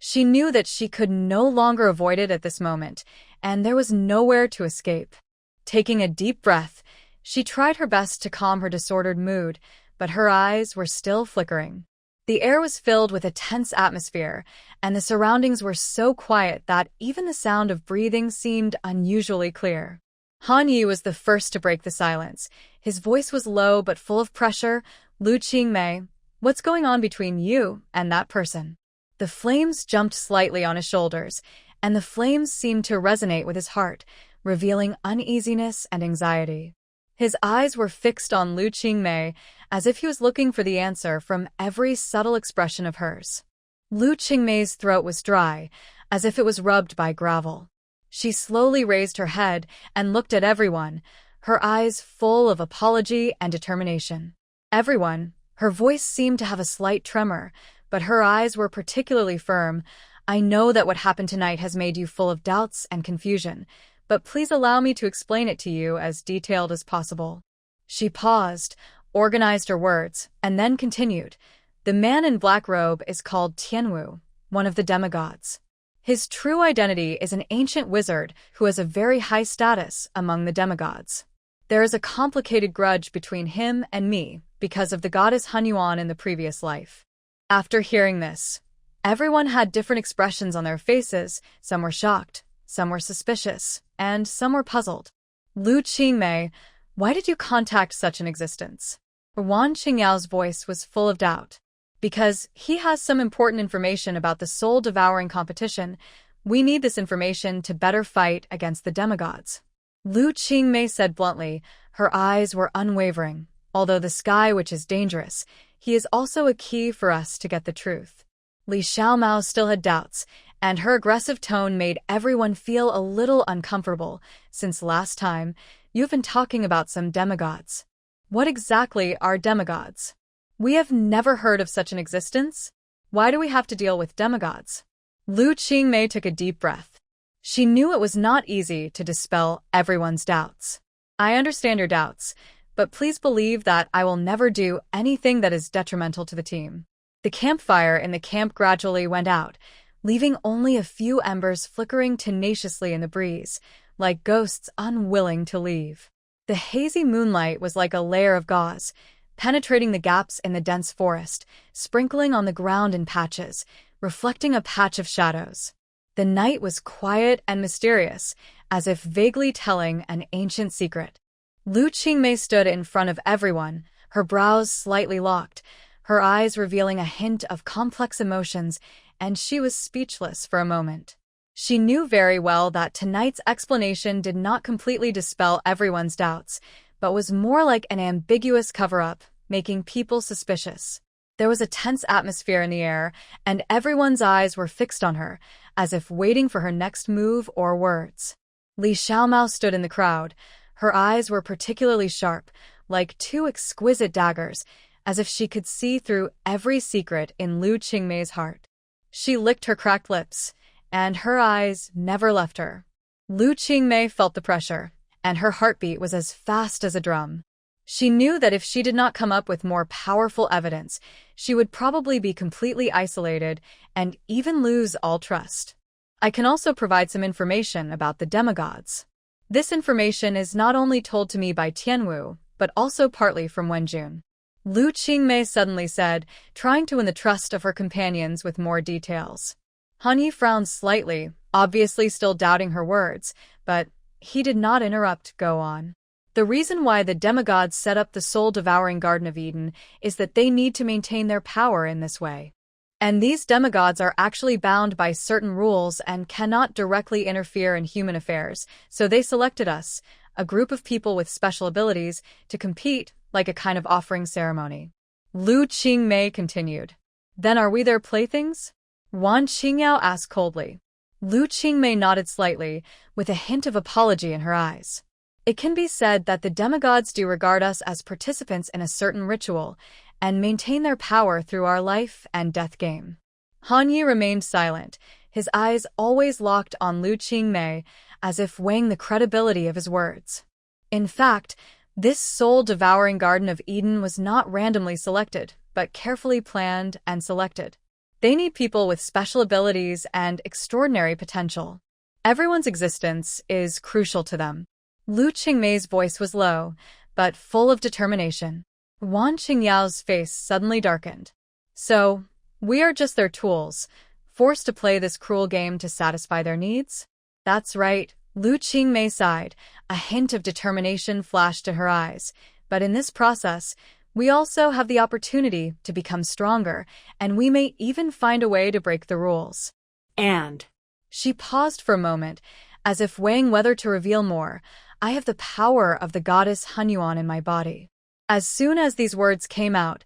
She knew that she could no longer avoid it at this moment, and there was nowhere to escape. Taking a deep breath, she tried her best to calm her disordered mood, but her eyes were still flickering. The air was filled with a tense atmosphere, and the surroundings were so quiet that even the sound of breathing seemed unusually clear. Han Yi was the first to break the silence. His voice was low but full of pressure. Lu Qingmei, what's going on between you and that person? The flames jumped slightly on his shoulders, and the flames seemed to resonate with his heart, revealing uneasiness and anxiety. His eyes were fixed on Lu Qingmei, as if he was looking for the answer from every subtle expression of hers. Lu Qingmei's throat was dry, as if it was rubbed by gravel. She slowly raised her head and looked at everyone, her eyes full of apology and determination. Everyone, her voice seemed to have a slight tremor, but her eyes were particularly firm. I know that what happened tonight has made you full of doubts and confusion, but please allow me to explain it to you as detailed as possible. She paused, organized her words, and then continued. The man in black robe is called Tianwu, one of the demigods. His true identity is an ancient wizard who has a very high status among the demigods. There is a complicated grudge between him and me because of the goddess Hunyuan in the previous life. After hearing this, everyone had different expressions on their faces. Some were shocked, some were suspicious, and some were puzzled. Lu Qingmei, why did you contact such an existence? Wan Qingyao's voice was full of doubt. Because he has some important information about the soul-devouring competition. We need this information to better fight against the demigods. Lu Qingmei said bluntly. Her eyes were unwavering. Although the Sky Witch is dangerous, he is also a key for us to get the truth. Li Xiaomao still had doubts, and her aggressive tone made everyone feel a little uncomfortable. Since last time, you've been talking about some demigods. What exactly are demigods? We have never heard of such an existence. Why do we have to deal with demigods? Lu Qingmei took a deep breath. She knew it was not easy to dispel everyone's doubts. I understand your doubts, but please believe that I will never do anything that is detrimental to the team. The campfire in the camp gradually went out, leaving only a few embers flickering tenaciously in the breeze, like ghosts unwilling to leave. The hazy moonlight was like a layer of gauze, penetrating the gaps in the dense forest, sprinkling on the ground in patches, reflecting a patch of shadows. The night was quiet and mysterious, as if vaguely telling an ancient secret. Lu Qingmei stood in front of everyone, her brows slightly locked, her eyes revealing a hint of complex emotions, and she was speechless for a moment. She knew very well that tonight's explanation did not completely dispel everyone's doubts, but was more like an ambiguous cover-up, making people suspicious. There was a tense atmosphere in the air, and everyone's eyes were fixed on her, as if waiting for her next move or words. Li Xiaomao stood in the crowd. Her eyes were particularly sharp, like two exquisite daggers, as if she could see through every secret in Lu Qingmei's heart. She licked her cracked lips, and her eyes never left her. Lu Qingmei felt the pressure, and her heartbeat was as fast as a drum. She knew that if she did not come up with more powerful evidence, she would probably be completely isolated and even lose all trust. I can also provide some information about the demigods. This information is not only told to me by Tianwu, but also partly from Wenjun. Lu Qingmei suddenly said, trying to win the trust of her companions with more details. Han Yi frowned slightly, obviously still doubting her words, but he did not interrupt. Go on. The reason why the demigods set up the soul-devouring Garden of Eden is that they need to maintain their power in this way. And these demigods are actually bound by certain rules and cannot directly interfere in human affairs, so they selected us, a group of people with special abilities, to compete, like a kind of offering ceremony. Lu Qingmei continued. Then are we their playthings? Wan Qingyao asked coldly. Lu Qingmei nodded slightly, with a hint of apology in her eyes. It can be said that the demigods do regard us as participants in a certain ritual, and maintain their power through our life and death game. Han Yi remained silent, his eyes always locked on Lu Qingmei, as if weighing the credibility of his words. In fact, this soul-devouring Garden of Eden was not randomly selected, but carefully planned and selected. They need people with special abilities and extraordinary potential. Everyone's existence is crucial to them. Lu Qingmei's voice was low, but full of determination. Wan Qingyao's face suddenly darkened. So, we are just their tools, forced to play this cruel game to satisfy their needs? That's right, Lu Qingmei sighed. A hint of determination flashed in her eyes. But in this process, we also have the opportunity to become stronger, and we may even find a way to break the rules. And she paused for a moment, as if weighing whether to reveal more. I have the power of the goddess Hunyuan in my body. As soon as these words came out,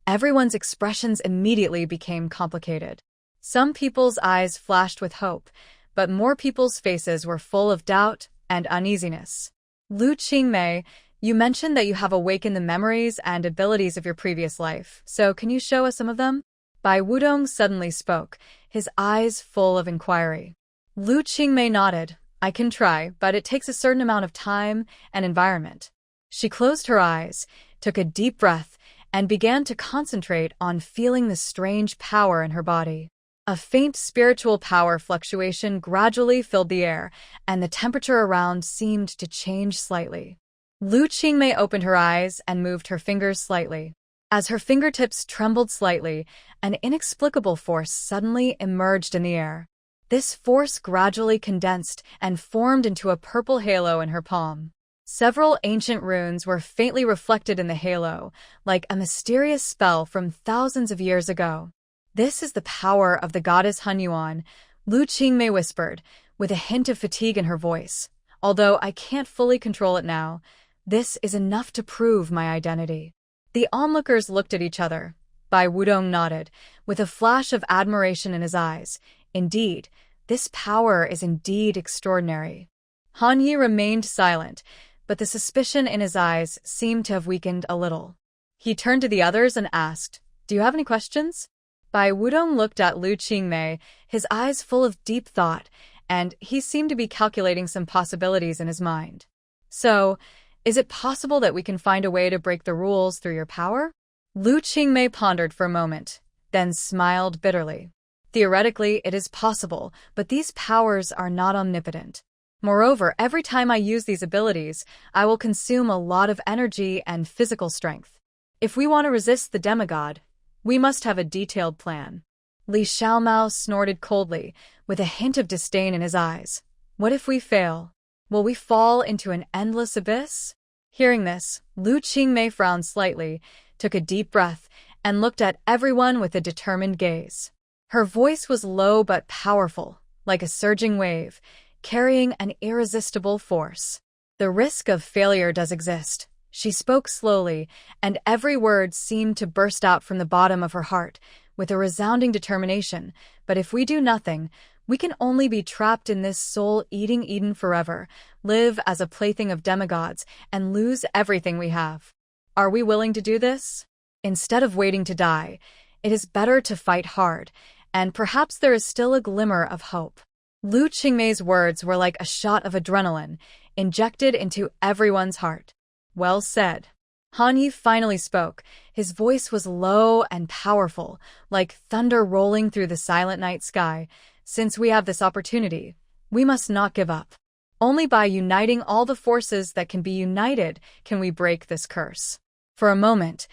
everyone's expressions immediately became complicated. Some people's eyes flashed with hope, but more people's faces were full of doubt and uneasiness. Lu Qingmei, you mentioned that you have awakened the memories and abilities of your previous life, so can you show us some of them? Bai Wudong suddenly spoke, his eyes full of inquiry. Lu Qingmei nodded. I can try, but it takes a certain amount of time and environment. She closed her eyes, took a deep breath, and began to concentrate on feeling the strange power in her body. A faint spiritual power fluctuation gradually filled the air, and the temperature around seemed to change slightly. Lu Qingmei opened her eyes and moved her fingers slightly. As her fingertips trembled slightly, an inexplicable force suddenly emerged in the air. This force gradually condensed and formed into a purple halo in her palm. Several ancient runes were faintly reflected in the halo, like a mysterious spell from thousands of years ago. "This is the power of the goddess Hunyuan," Lu Qingmei whispered, with a hint of fatigue in her voice. "Although I can't fully control it now, this is enough to prove my identity." The onlookers looked at each other. Bai Wudong nodded, with a flash of admiration in his eyes. "Indeed, this power is indeed extraordinary." Han Yi remained silent, but the suspicion in his eyes seemed to have weakened a little. He turned to the others and asked, "Do you have any questions?" Bai Wudong looked at Lu Qingmei, his eyes full of deep thought, and he seemed to be calculating some possibilities in his mind. "So, is it possible that we can find a way to break the rules through your power?" Lu Qingmei pondered for a moment, then smiled bitterly. "Theoretically, it is possible, but these powers are not omnipotent. Moreover, every time I use these abilities, I will consume a lot of energy and physical strength. If we want to resist the demigod, we must have a detailed plan." Li Xiaomao snorted coldly, with a hint of disdain in his eyes. "What if we fail? Will we fall into an endless abyss?" Hearing this, Lu Qingmei frowned slightly, took a deep breath, and looked at everyone with a determined gaze. Her voice was low but powerful, like a surging wave, carrying an irresistible force. "The risk of failure does exist," she spoke slowly, and every word seemed to burst out from the bottom of her heart, with a resounding determination. "But if we do nothing, we can only be trapped in this soul-eating Eden forever, live as a plaything of demigods, and lose everything we have. Are we willing to do this? Instead of waiting to die, it is better to fight hard, and perhaps there is still a glimmer of hope." Lu Qingmei's words were like a shot of adrenaline, injected into everyone's heart. "Well said." Han Yi finally spoke. His voice was low and powerful, like thunder rolling through the silent night sky. "Since we have this opportunity, we must not give up. Only by uniting all the forces that can be united can we break this curse." For a moment,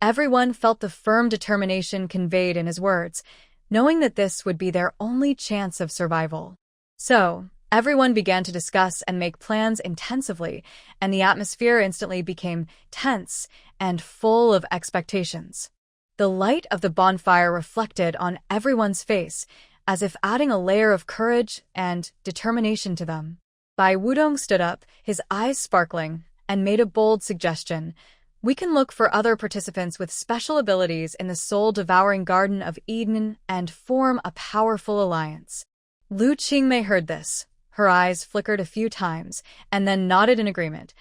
everyone felt the firm determination conveyed in his words, knowing that this would be their only chance of survival. So, everyone began to discuss and make plans intensively, and the atmosphere instantly became tense and full of expectations. The light of the bonfire reflected on everyone's face, as if adding a layer of courage and determination to them. Bai Wudong stood up, his eyes sparkling, and made a bold suggestion. "We can look for other participants with special abilities in the soul-devouring Garden of Eden and form a powerful alliance." Lu Qingmei heard this. Her eyes flickered a few times, and then nodded in agreement.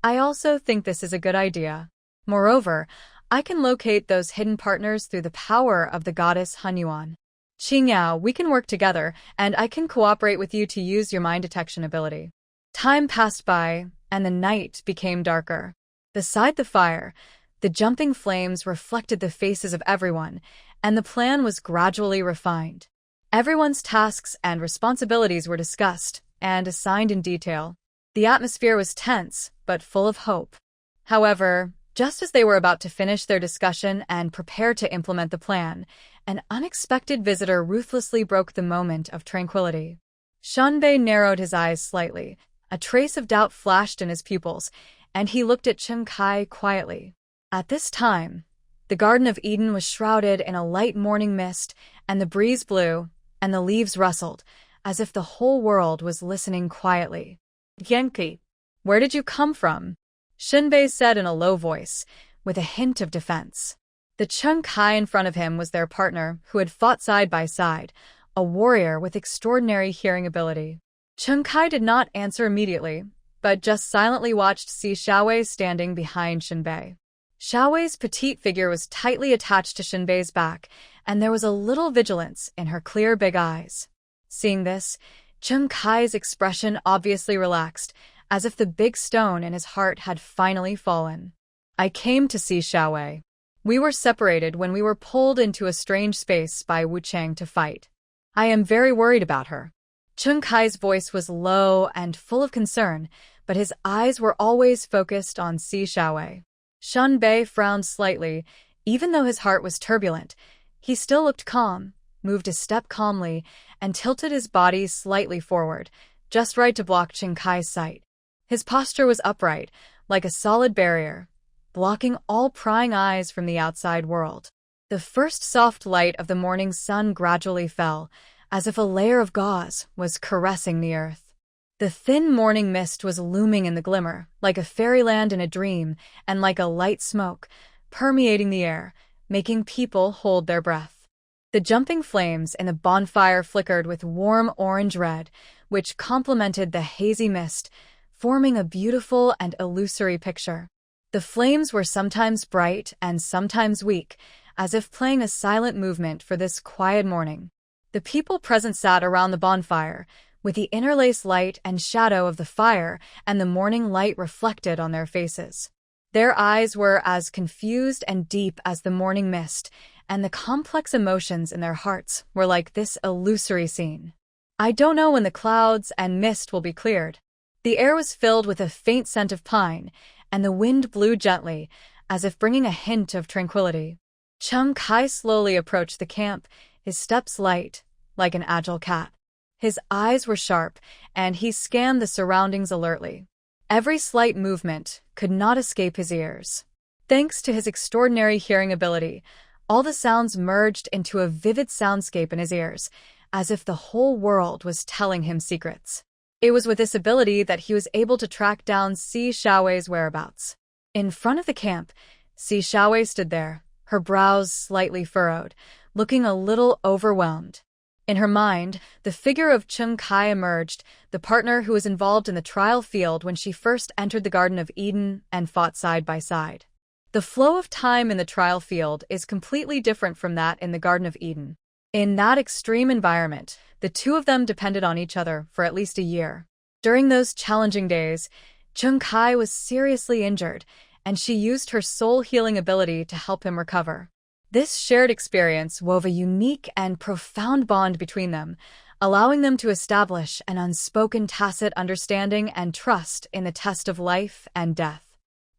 "I also think this is a good idea. Moreover, I can locate those hidden partners through the power of the goddess Hunyuan. Qingyao, we can work together, and I can cooperate with you to use your mind detection ability." Time passed by, and the night became darker. Beside the fire, the jumping flames reflected the faces of everyone, and the plan was gradually refined. Everyone's tasks and responsibilities were discussed and assigned in detail. The atmosphere was tense, but full of hope. However, just as they were about to finish their discussion and prepare to implement the plan, an unexpected visitor ruthlessly broke the moment of tranquility. Shanbei narrowed his eyes slightly. A trace of doubt flashed in his pupils, and he looked at Chen Kai quietly. At this time, the Garden of Eden was shrouded in a light morning mist, and the breeze blew, and the leaves rustled, as if the whole world was listening quietly. "Genki, where did you come from?" Shinbei said in a low voice, with a hint of defense. The Chen Kai in front of him was their partner, who had fought side by side, a warrior with extraordinary hearing ability. Chen Kai did not answer immediately, but just silently watched Si Xiaowei standing behind Shinbei. Xiaowei's petite figure was tightly attached to Shinbei's back, and there was a little vigilance in her clear big eyes. Seeing this, Chen Kai's expression obviously relaxed, as if the big stone in his heart had finally fallen. "I came to see Xiaowei. We were separated when we were pulled into a strange space by Wu Chang to fight. I am very worried about her." Chen Kai's voice was low and full of concern, but his eyes were always focused on Si Xiaowei. Shanbei frowned slightly. Even though his heart was turbulent, he still looked calm, moved a step calmly, and tilted his body slightly forward, just right to block Chen Kai's sight. His posture was upright, like a solid barrier, blocking all prying eyes from the outside world. The first soft light of the morning sun gradually fell, as if a layer of gauze was caressing the earth. The thin morning mist was looming in the glimmer, like a fairyland in a dream, and like a light smoke, permeating the air, making people hold their breath. The jumping flames in the bonfire flickered with warm orange-red, which complemented the hazy mist, forming a beautiful and illusory picture. The flames were sometimes bright and sometimes weak, as if playing a silent movement for this quiet morning. The people present sat around the bonfire, with the interlaced light and shadow of the fire and the morning light reflected on their faces. Their eyes were as confused and deep as the morning mist, and the complex emotions in their hearts were like this illusory scene. I don't know when the clouds and mist will be cleared. The air was filled with a faint scent of pine, and the wind blew gently, as if bringing a hint of tranquility. Chung Kai slowly approached the camp, his steps light, like an agile cat. His eyes were sharp, and he scanned the surroundings alertly. Every slight movement could not escape his ears. Thanks to his extraordinary hearing ability, all the sounds merged into a vivid soundscape in his ears, as if the whole world was telling him secrets. It was with this ability that he was able to track down Si Xiaowei's whereabouts. In front of the camp, Si Xiaowei stood there, her brows slightly furrowed, looking a little overwhelmed. In her mind, the figure of Chung Kai emerged, the partner who was involved in the trial field when she first entered the Garden of Eden and fought side by side. The flow of time in the trial field is completely different from that in the Garden of Eden. In that extreme environment, the two of them depended on each other for at least a year. During those challenging days, Chung Kai was seriously injured, and she used her soul-healing ability to help him recover. This shared experience wove a unique and profound bond between them, allowing them to establish an unspoken tacit understanding and trust in the test of life and death.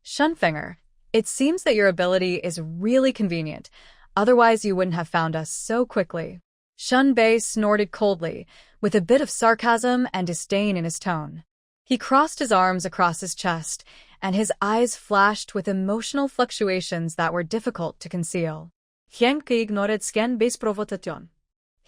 Shunfenger, it seems that your ability is really convenient, otherwise you wouldn't have found us so quickly. Shun Bei snorted coldly, with a bit of sarcasm and disdain in his tone. He crossed his arms across his chest, and his eyes flashed with emotional fluctuations that were difficult to conceal. He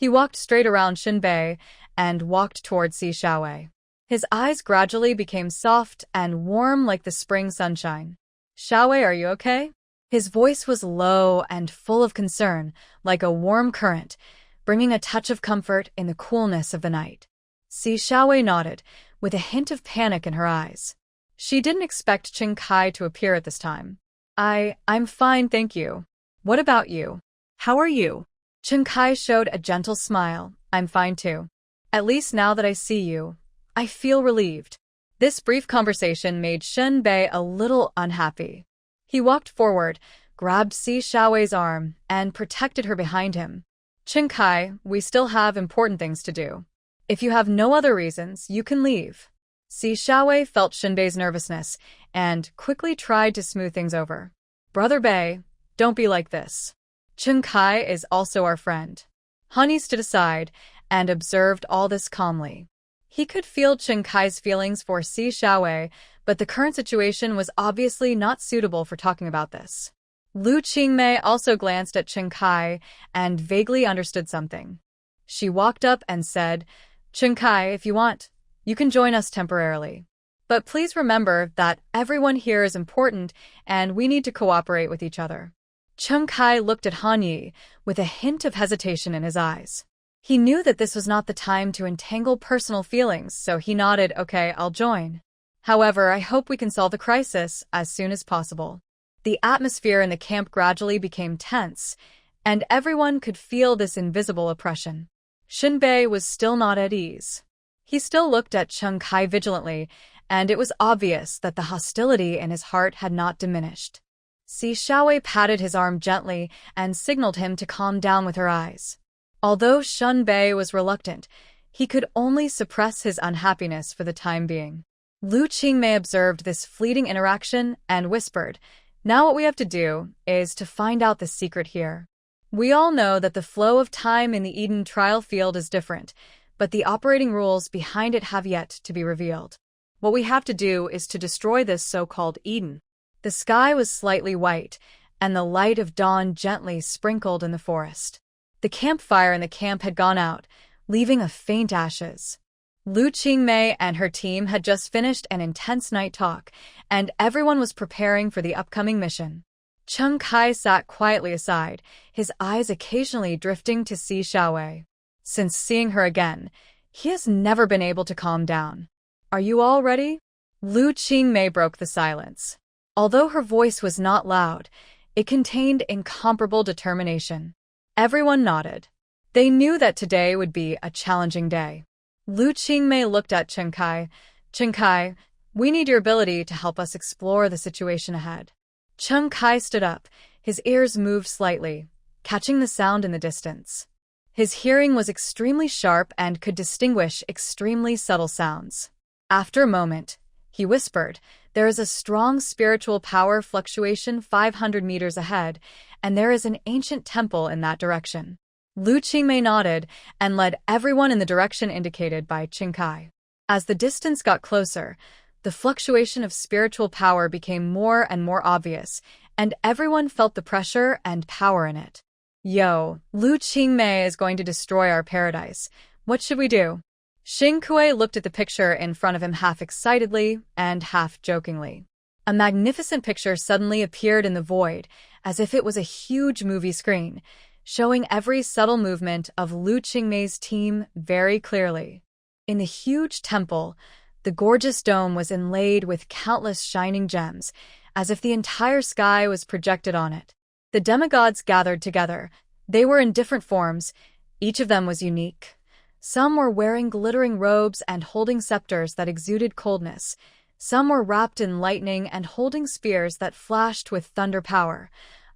walked straight around Shinbei and walked toward Si Xiaowei. His eyes gradually became soft and warm like the spring sunshine. Xiaowei, are you okay? His voice was low and full of concern, like a warm current, bringing a touch of comfort in the coolness of the night. Si Xiaowei nodded, with a hint of panic in her eyes. She didn't expect Chung Kai to appear at this time. I'm fine, thank you. What about you? How are you? Chung Kai showed a gentle smile. I'm fine too. At least now that I see you, I feel relieved. This brief conversation made Shen Bei a little unhappy. He walked forward, grabbed Si Xiaowei's arm, and protected her behind him. Chung Kai, we still have important things to do. If you have no other reasons, you can leave. Si Xiaowei felt Shinbei's nervousness and quickly tried to smooth things over. Brother Bei, don't be like this. Chung Kai is also our friend. Honey stood aside and observed all this calmly. He could feel Chung Kai's feelings for Si Xiaowei, but the current situation was obviously not suitable for talking about this. Lu Qingmei also glanced at Chung Kai and vaguely understood something. She walked up and said, Chung Kai, if you want, you can join us temporarily. But please remember that everyone here is important and we need to cooperate with each other. Chung Kai looked at Han Yi with a hint of hesitation in his eyes. He knew that this was not the time to entangle personal feelings, so he nodded, okay, I'll join. However, I hope we can solve the crisis as soon as possible. The atmosphere in the camp gradually became tense, and everyone could feel this invisible oppression. Shinbei was still not at ease. He still looked at Chung Kai vigilantly, and it was obvious that the hostility in his heart had not diminished. Si Xiaowei patted his arm gently and signaled him to calm down with her eyes. Although Shun Bei was reluctant, he could only suppress his unhappiness for the time being. Lu Qingmei observed this fleeting interaction and whispered, now what we have to do is to find out the secret here. We all know that the flow of time in the Eden trial field is different, but the operating rules behind it have yet to be revealed. What we have to do is to destroy this so-called Eden. The sky was slightly white, and the light of dawn gently sprinkled in the forest. The campfire in the camp had gone out, leaving a faint ashes. Lu Qingmei and her team had just finished an intense night talk, and everyone was preparing for the upcoming mission. Cheng Kai sat quietly aside, his eyes occasionally drifting to see Xiaowei. Since seeing her again, he has never been able to calm down. Are you all ready? Lu Qingmei broke the silence. Although her voice was not loud, it contained incomparable determination. Everyone nodded. They knew that today would be a challenging day. Lu Qingmei looked at Cheng Kai. Cheng Kai, we need your ability to help us explore the situation ahead. Cheng Kai stood up. His ears moved slightly, catching the sound in the distance. His hearing was extremely sharp and could distinguish extremely subtle sounds. After a moment, he whispered, "There is a strong spiritual power fluctuation 500 meters ahead, and there is an ancient temple in that direction." Lu Qingmei nodded and led everyone in the direction indicated by Cheng Kai. As the distance got closer, the fluctuation of spiritual power became more and more obvious, and everyone felt the pressure and power in it. Yo, Lu Qingmei is going to destroy our paradise. What should we do? Xing Kuei looked at the picture in front of him half excitedly and half jokingly. A magnificent picture suddenly appeared in the void, as if it was a huge movie screen, showing every subtle movement of Lu Qingmei's team very clearly. In the huge temple, the gorgeous dome was inlaid with countless shining gems, as if the entire sky was projected on it. The demigods gathered together. They were in different forms. Each of them was unique. Some were wearing glittering robes and holding scepters that exuded coldness. Some were wrapped in lightning and holding spears that flashed with thunder power.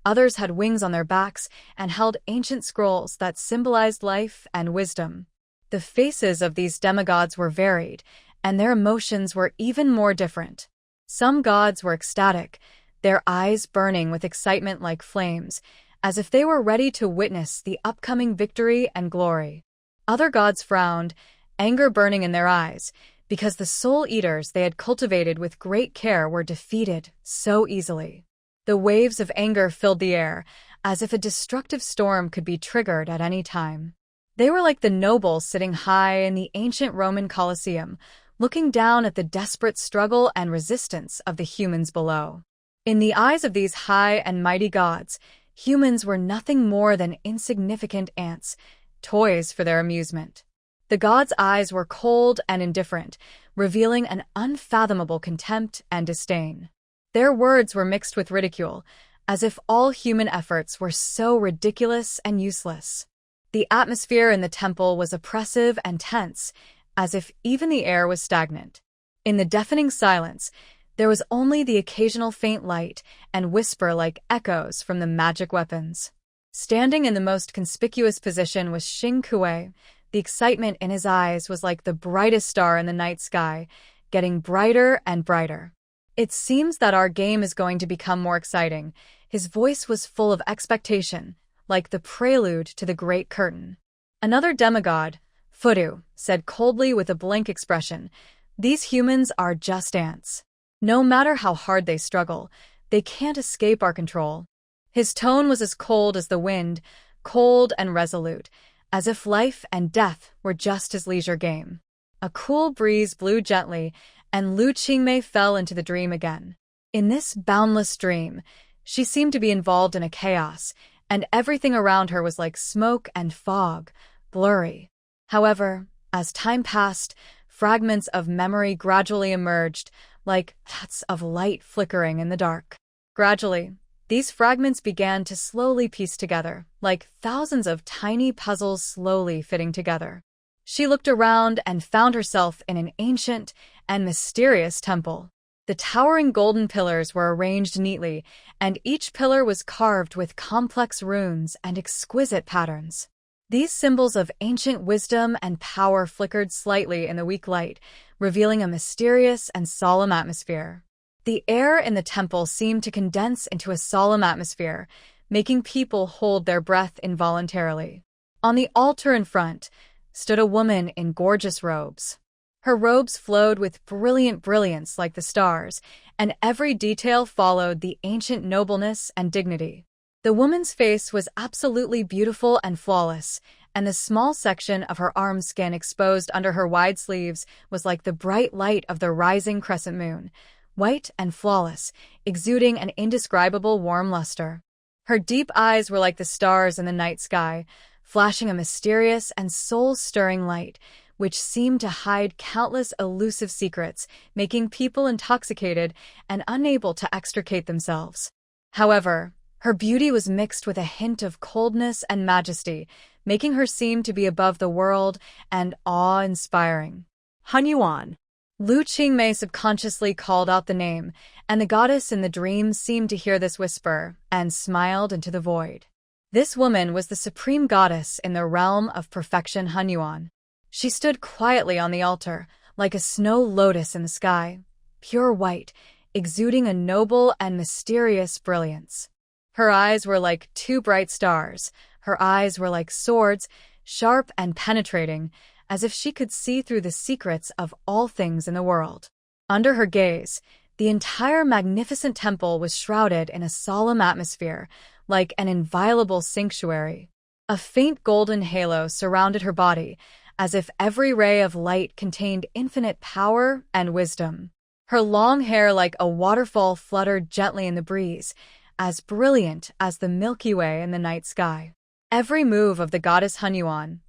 Others had wings on their backs and held ancient scrolls that symbolized life and wisdom. The faces of these demigods were varied, and their emotions were even more different. Some gods were ecstatic, their eyes burning with excitement like flames, as if they were ready to witness the upcoming victory and glory. Other gods frowned, anger burning in their eyes, because the soul eaters they had cultivated with great care were defeated so easily. The waves of anger filled the air, as if a destructive storm could be triggered at any time. They were like the nobles sitting high in the ancient Roman Colosseum, looking down at the desperate struggle and resistance of the humans below. In the eyes of these high and mighty gods, humans were nothing more than insignificant ants, toys for their amusement. The gods' eyes were cold and indifferent, revealing an unfathomable contempt and disdain. Their words were mixed with ridicule, as if all human efforts were so ridiculous and useless. The atmosphere in the temple was oppressive and tense, as if even the air was stagnant. In the deafening silence, there was only the occasional faint light and whisper like echoes from the magic weapons. Standing in the most conspicuous position was Xing Kuei. The excitement in his eyes was like the brightest star in the night sky, getting brighter and brighter. "It seems that our game is going to become more exciting." His voice was full of expectation, like the prelude to the Great Curtain. Another demigod, Fudu, said coldly with a blank expression, "These humans are just ants. No matter how hard they struggle, they can't escape our control." His tone was as cold as the wind, cold and resolute, as if life and death were just his leisure game. A cool breeze blew gently, and Lu Qingmei fell into the dream again. In this boundless dream, she seemed to be involved in a chaos, and everything around her was like smoke and fog, blurry. However, as time passed, fragments of memory gradually emerged, like dots of light flickering in the dark. Gradually, these fragments began to slowly piece together, like thousands of tiny puzzles slowly fitting together. She looked around and found herself in an ancient and mysterious temple. The towering golden pillars were arranged neatly, and each pillar was carved with complex runes and exquisite patterns. These symbols of ancient wisdom and power flickered slightly in the weak light, revealing a mysterious and solemn atmosphere. The air in the temple seemed to condense into a solemn atmosphere, making people hold their breath involuntarily. On the altar in front stood a woman in gorgeous robes. Her robes flowed with brilliant brilliance like the stars, and every detail followed the ancient nobleness and dignity. The woman's face was absolutely beautiful and flawless, and the small section of her arm skin exposed under her wide sleeves was like the bright light of the rising crescent moon, white and flawless, exuding an indescribable warm luster. Her deep eyes were like the stars in the night sky, flashing a mysterious and soul-stirring light, which seemed to hide countless elusive secrets, making people intoxicated and unable to extricate themselves. However, her beauty was mixed with a hint of coldness and majesty, making her seem to be above the world and awe-inspiring. Hanyuan. Lu Qingmei subconsciously called out the name, and the goddess in the dream seemed to hear this whisper and smiled into the void. This woman was the supreme goddess in the realm of perfection, Hanyuan. She stood quietly on the altar, like a snow lotus in the sky, pure white, exuding a noble and mysterious brilliance. Her eyes were like two bright stars. Her eyes were like swords, sharp and penetrating, as if she could see through the secrets of all things in the world. Under her gaze, the entire magnificent temple was shrouded in a solemn atmosphere, like an inviolable sanctuary. A faint golden halo surrounded her body, as if every ray of light contained infinite power and wisdom. Her long hair like a waterfall fluttered gently in the breeze, as brilliant as the Milky Way in the night sky. Every move of the goddess Hanyuan,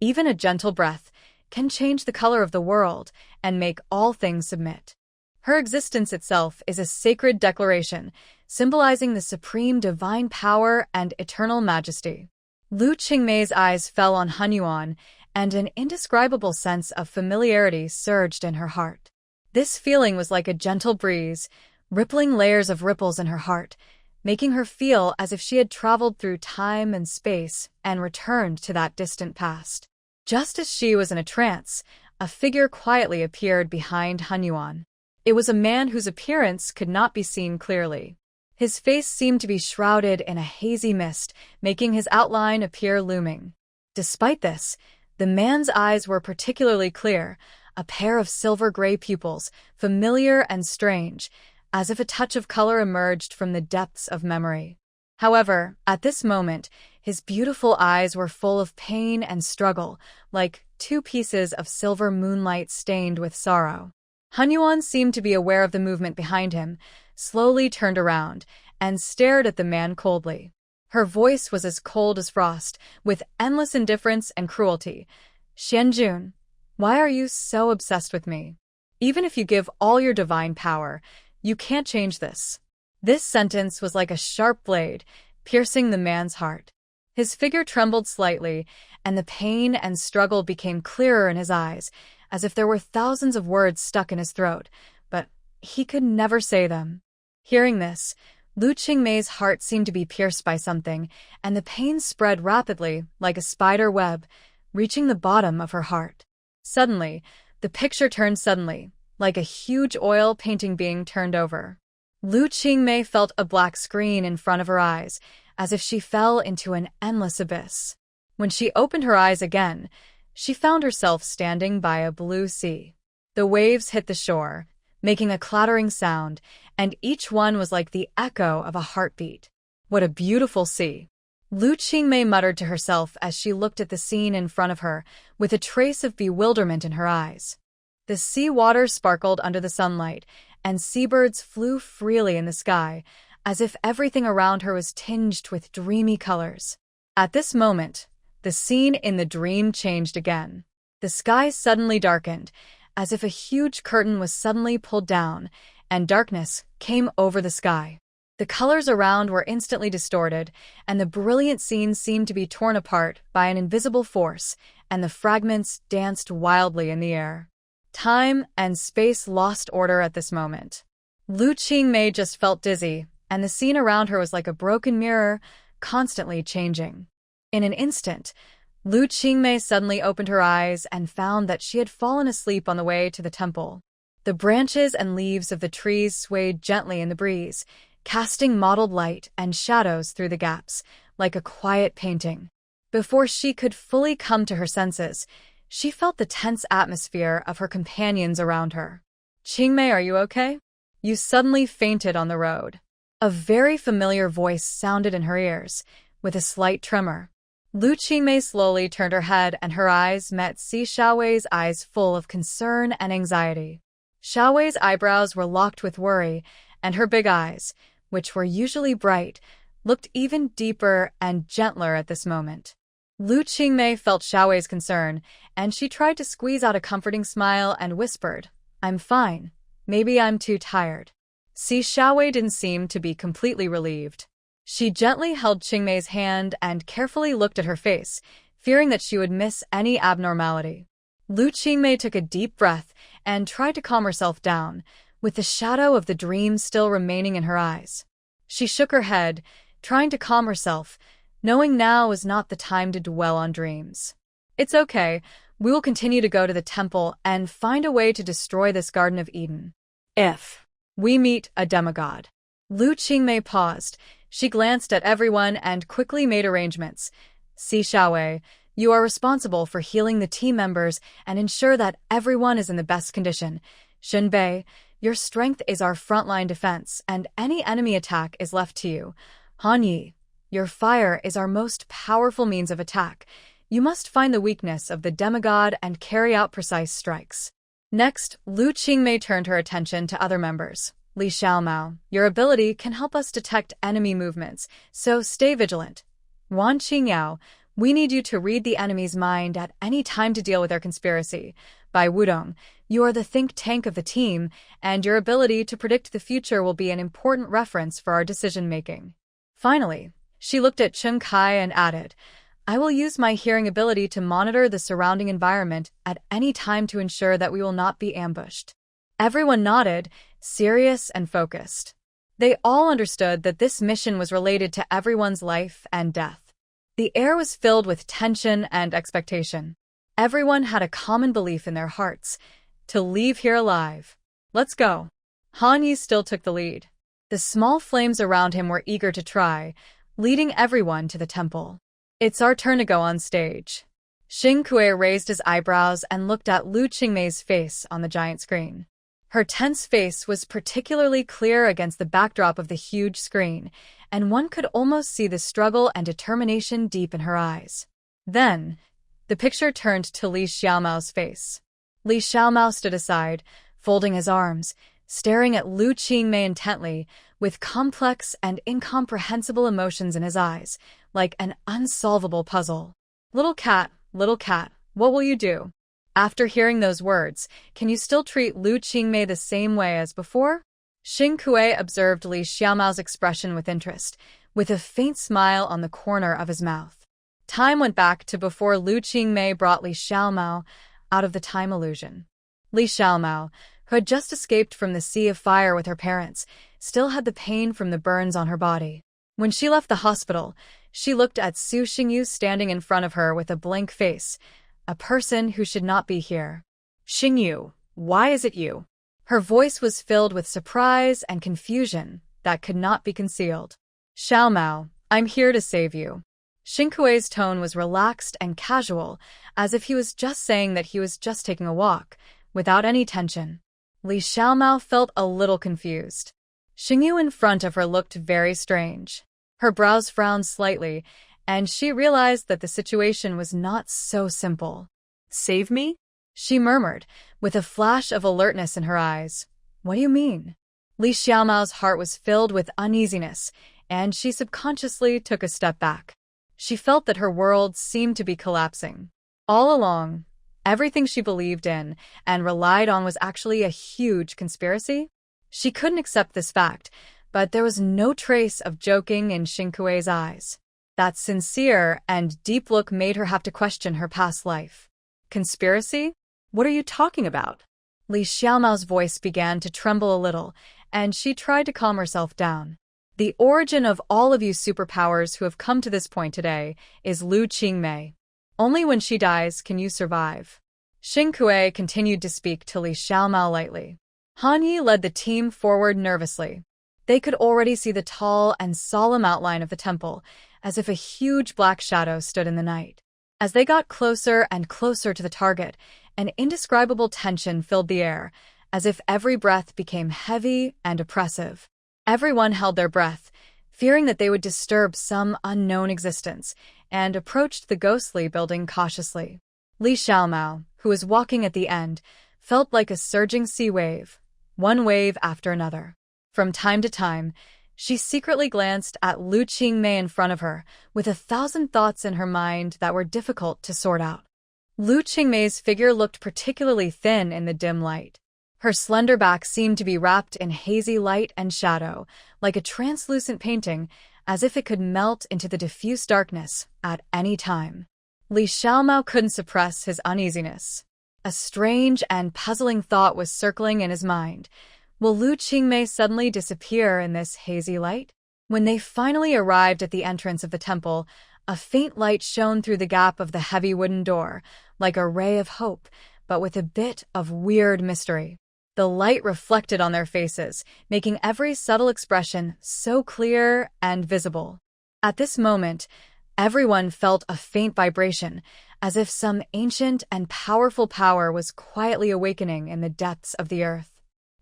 even a gentle breath, can change the color of the world and make all things submit. Her existence itself is a sacred declaration, symbolizing the supreme divine power and eternal majesty. Lu Qingmei's eyes fell on Hanyuan, and an indescribable sense of familiarity surged in her heart. This feeling was like a gentle breeze, rippling layers of ripples in her heart, making her feel as if she had traveled through time and space and returned to that distant past. Just as she was in a trance, a figure quietly appeared behind Hanyuan. It was a man whose appearance could not be seen clearly. His face seemed to be shrouded in a hazy mist, making his outline appear looming. Despite this, the man's eyes were particularly clear, a pair of silver-gray pupils, familiar and strange, as if a touch of color emerged from the depths of memory. However, at this moment, his beautiful eyes were full of pain and struggle, like two pieces of silver moonlight stained with sorrow. Hanyuan seemed to be aware of the movement behind him, slowly turned around, and stared at the man coldly. Her voice was as cold as frost, with endless indifference and cruelty. "Xianjun, why are you so obsessed with me? Even if you give all your divine power, you can't change this." This sentence was like a sharp blade, piercing the man's heart. His figure trembled slightly, and the pain and struggle became clearer in his eyes, as if there were thousands of words stuck in his throat, but he could never say them. Hearing this, Lu Qingmei's heart seemed to be pierced by something, and the pain spread rapidly, like a spider web, reaching the bottom of her heart. Suddenly, the picture turned suddenly, like a huge oil painting being turned over. Lu Qingmei felt a black screen in front of her eyes, as if she fell into an endless abyss. When she opened her eyes again, she found herself standing by a blue sea. The waves hit the shore, making a clattering sound, and each one was like the echo of a heartbeat. "What a beautiful sea!" Lu Qingmei muttered to herself as she looked at the scene in front of her, with a trace of bewilderment in her eyes. The sea water sparkled under the sunlight, and seabirds flew freely in the sky, as if everything around her was tinged with dreamy colors. At this moment, the scene in the dream changed again. The sky suddenly darkened, as if a huge curtain was suddenly pulled down, and darkness came over the sky. The colors around were instantly distorted, and the brilliant scene seemed to be torn apart by an invisible force, and the fragments danced wildly in the air. Time and space lost order at this moment. Lu Qingmei just felt dizzy, and the scene around her was like a broken mirror, constantly changing. In an instant, Lu Qingmei suddenly opened her eyes and found that she had fallen asleep on the way to the temple. The branches and leaves of the trees swayed gently in the breeze, casting mottled light and shadows through the gaps, like a quiet painting. Before she could fully come to her senses, She felt the tense atmosphere of her companions around her. Qingmei, are you okay? You suddenly fainted on the road. A very familiar voice sounded in her ears, with a slight tremor. Lu Qingmei slowly turned her head and her eyes met Si Xiaowei's eyes full of concern and anxiety. Xiaowei's eyebrows were locked with worry, and her big eyes, which were usually bright, looked even deeper and gentler at this moment. Lu Qingmei felt Xiaowei's concern, and she tried to squeeze out a comforting smile and whispered, I'm fine. Maybe I'm too tired. Si Xiaowei didn't seem to be completely relieved. She gently held Qingmei's hand and carefully looked at her face, fearing that she would miss any abnormality. Lu Qingmei took a deep breath and tried to calm herself down, with the shadow of the dream still remaining in her eyes. She shook her head, trying to calm herself, knowing now was not the time to dwell on dreams. It's okay, we will continue to go to the temple and find a way to destroy this Garden of Eden. If we meet a demigod. Lu Qingmei paused. She glanced at everyone and quickly made arrangements. Si Xiaowei, you are responsible for healing the team members and ensure that everyone is in the best condition. Shenbei, your strength is our frontline defense, and any enemy attack is left to you. Han Yi, your fire is our most powerful means of attack. You must find the weakness of the demigod and carry out precise strikes. Next, Lu Qingmei turned her attention to other members. Li Xiaomao, your ability can help us detect enemy movements, so stay vigilant. Wan Qingyao, we need you to read the enemy's mind at any time to deal with their conspiracy. Bai Wudong, you are the think tank of the team, and your ability to predict the future will be an important reference for our decision-making. Finally, she looked at Chun Kai and added, I will use my hearing ability to monitor the surrounding environment at any time to ensure that we will not be ambushed. Everyone nodded, serious and focused. They all understood that this mission was related to everyone's life and death. The air was filled with tension and expectation. Everyone had a common belief in their hearts, to leave here alive. Let's go. Han Yi still took the lead. The small flames around him were eager to try, leading everyone to the temple. It's our turn to go on stage. Xing Kuei raised his eyebrows and looked at Lu Qingmei's face on the giant screen. Her tense face was particularly clear against the backdrop of the huge screen, and one could almost see the struggle and determination deep in her eyes. Then, the picture turned to Li Xiaomao's face. Li Xiaomao stood aside, folding his arms, staring at Lu Qingmei intently, with complex and incomprehensible emotions in his eyes, like an unsolvable puzzle. Little cat, what will you do? After hearing those words, can you still treat Lu Qingmei the same way as before? Xing Kuei observed Li Xiaomao's expression with interest, with a faint smile on the corner of his mouth. Time went back to before Lu Qingmei brought Li Xiaomao out of the time illusion. Li Xiaomao, who had just escaped from the sea of fire with her parents, still had the pain from the burns on her body. When she left the hospital, she looked at Su Xingyu standing in front of her with a blank face, a person who should not be here. Xingyu, why is it you? Her voice was filled with surprise and confusion that could not be concealed. Xiaomao, I'm here to save you. Xing Kuei's tone was relaxed and casual, as if he was just saying that he was just taking a walk, without any tension. Li Xiaomao felt a little confused. Xingyu in front of her looked very strange. Her brows frowned slightly, and she realized that the situation was not so simple. Save me? She murmured, with a flash of alertness in her eyes. What do you mean? Li Xiaomao's heart was filled with uneasiness, and she subconsciously took a step back. She felt that her world seemed to be collapsing. All along, everything she believed in and relied on was actually a huge conspiracy. She couldn't accept this fact, but there was no trace of joking in Xing Kuei's eyes. That sincere and deep look made her have to question her past life. Conspiracy? What are you talking about? Li Xiaomao's voice began to tremble a little, and she tried to calm herself down. The origin of all of you superpowers who have come to this point today is Lu Qingmei. Only when she dies can you survive. Xing Kuei continued to speak to Li Xiaomao lightly. Han Yi led the team forward nervously. They could already see the tall and solemn outline of the temple, as if a huge black shadow stood in the night. As they got closer and closer to the target, an indescribable tension filled the air, as if every breath became heavy and oppressive. Everyone held their breath, fearing that they would disturb some unknown existence, and approached the ghostly building cautiously. Li Xiaomao, who was walking at the end, felt like a surging sea wave, one wave after another. From time to time, she secretly glanced at Lu Qingmei in front of her, with 1,000 thoughts in her mind that were difficult to sort out. Lu Qingmei's figure looked particularly thin in the dim light. Her slender back seemed to be wrapped in hazy light and shadow, like a translucent painting, as if it could melt into the diffuse darkness at any time. Li Xiaomao couldn't suppress his uneasiness. A strange and puzzling thought was circling in his mind. Will Lu Qingmei suddenly disappear in this hazy light? When they finally arrived at the entrance of the temple, a faint light shone through the gap of the heavy wooden door, like a ray of hope, but with a bit of weird mystery. The light reflected on their faces, making every subtle expression so clear and visible. At this moment, everyone felt a faint vibration, as if some ancient and powerful power was quietly awakening in the depths of the earth.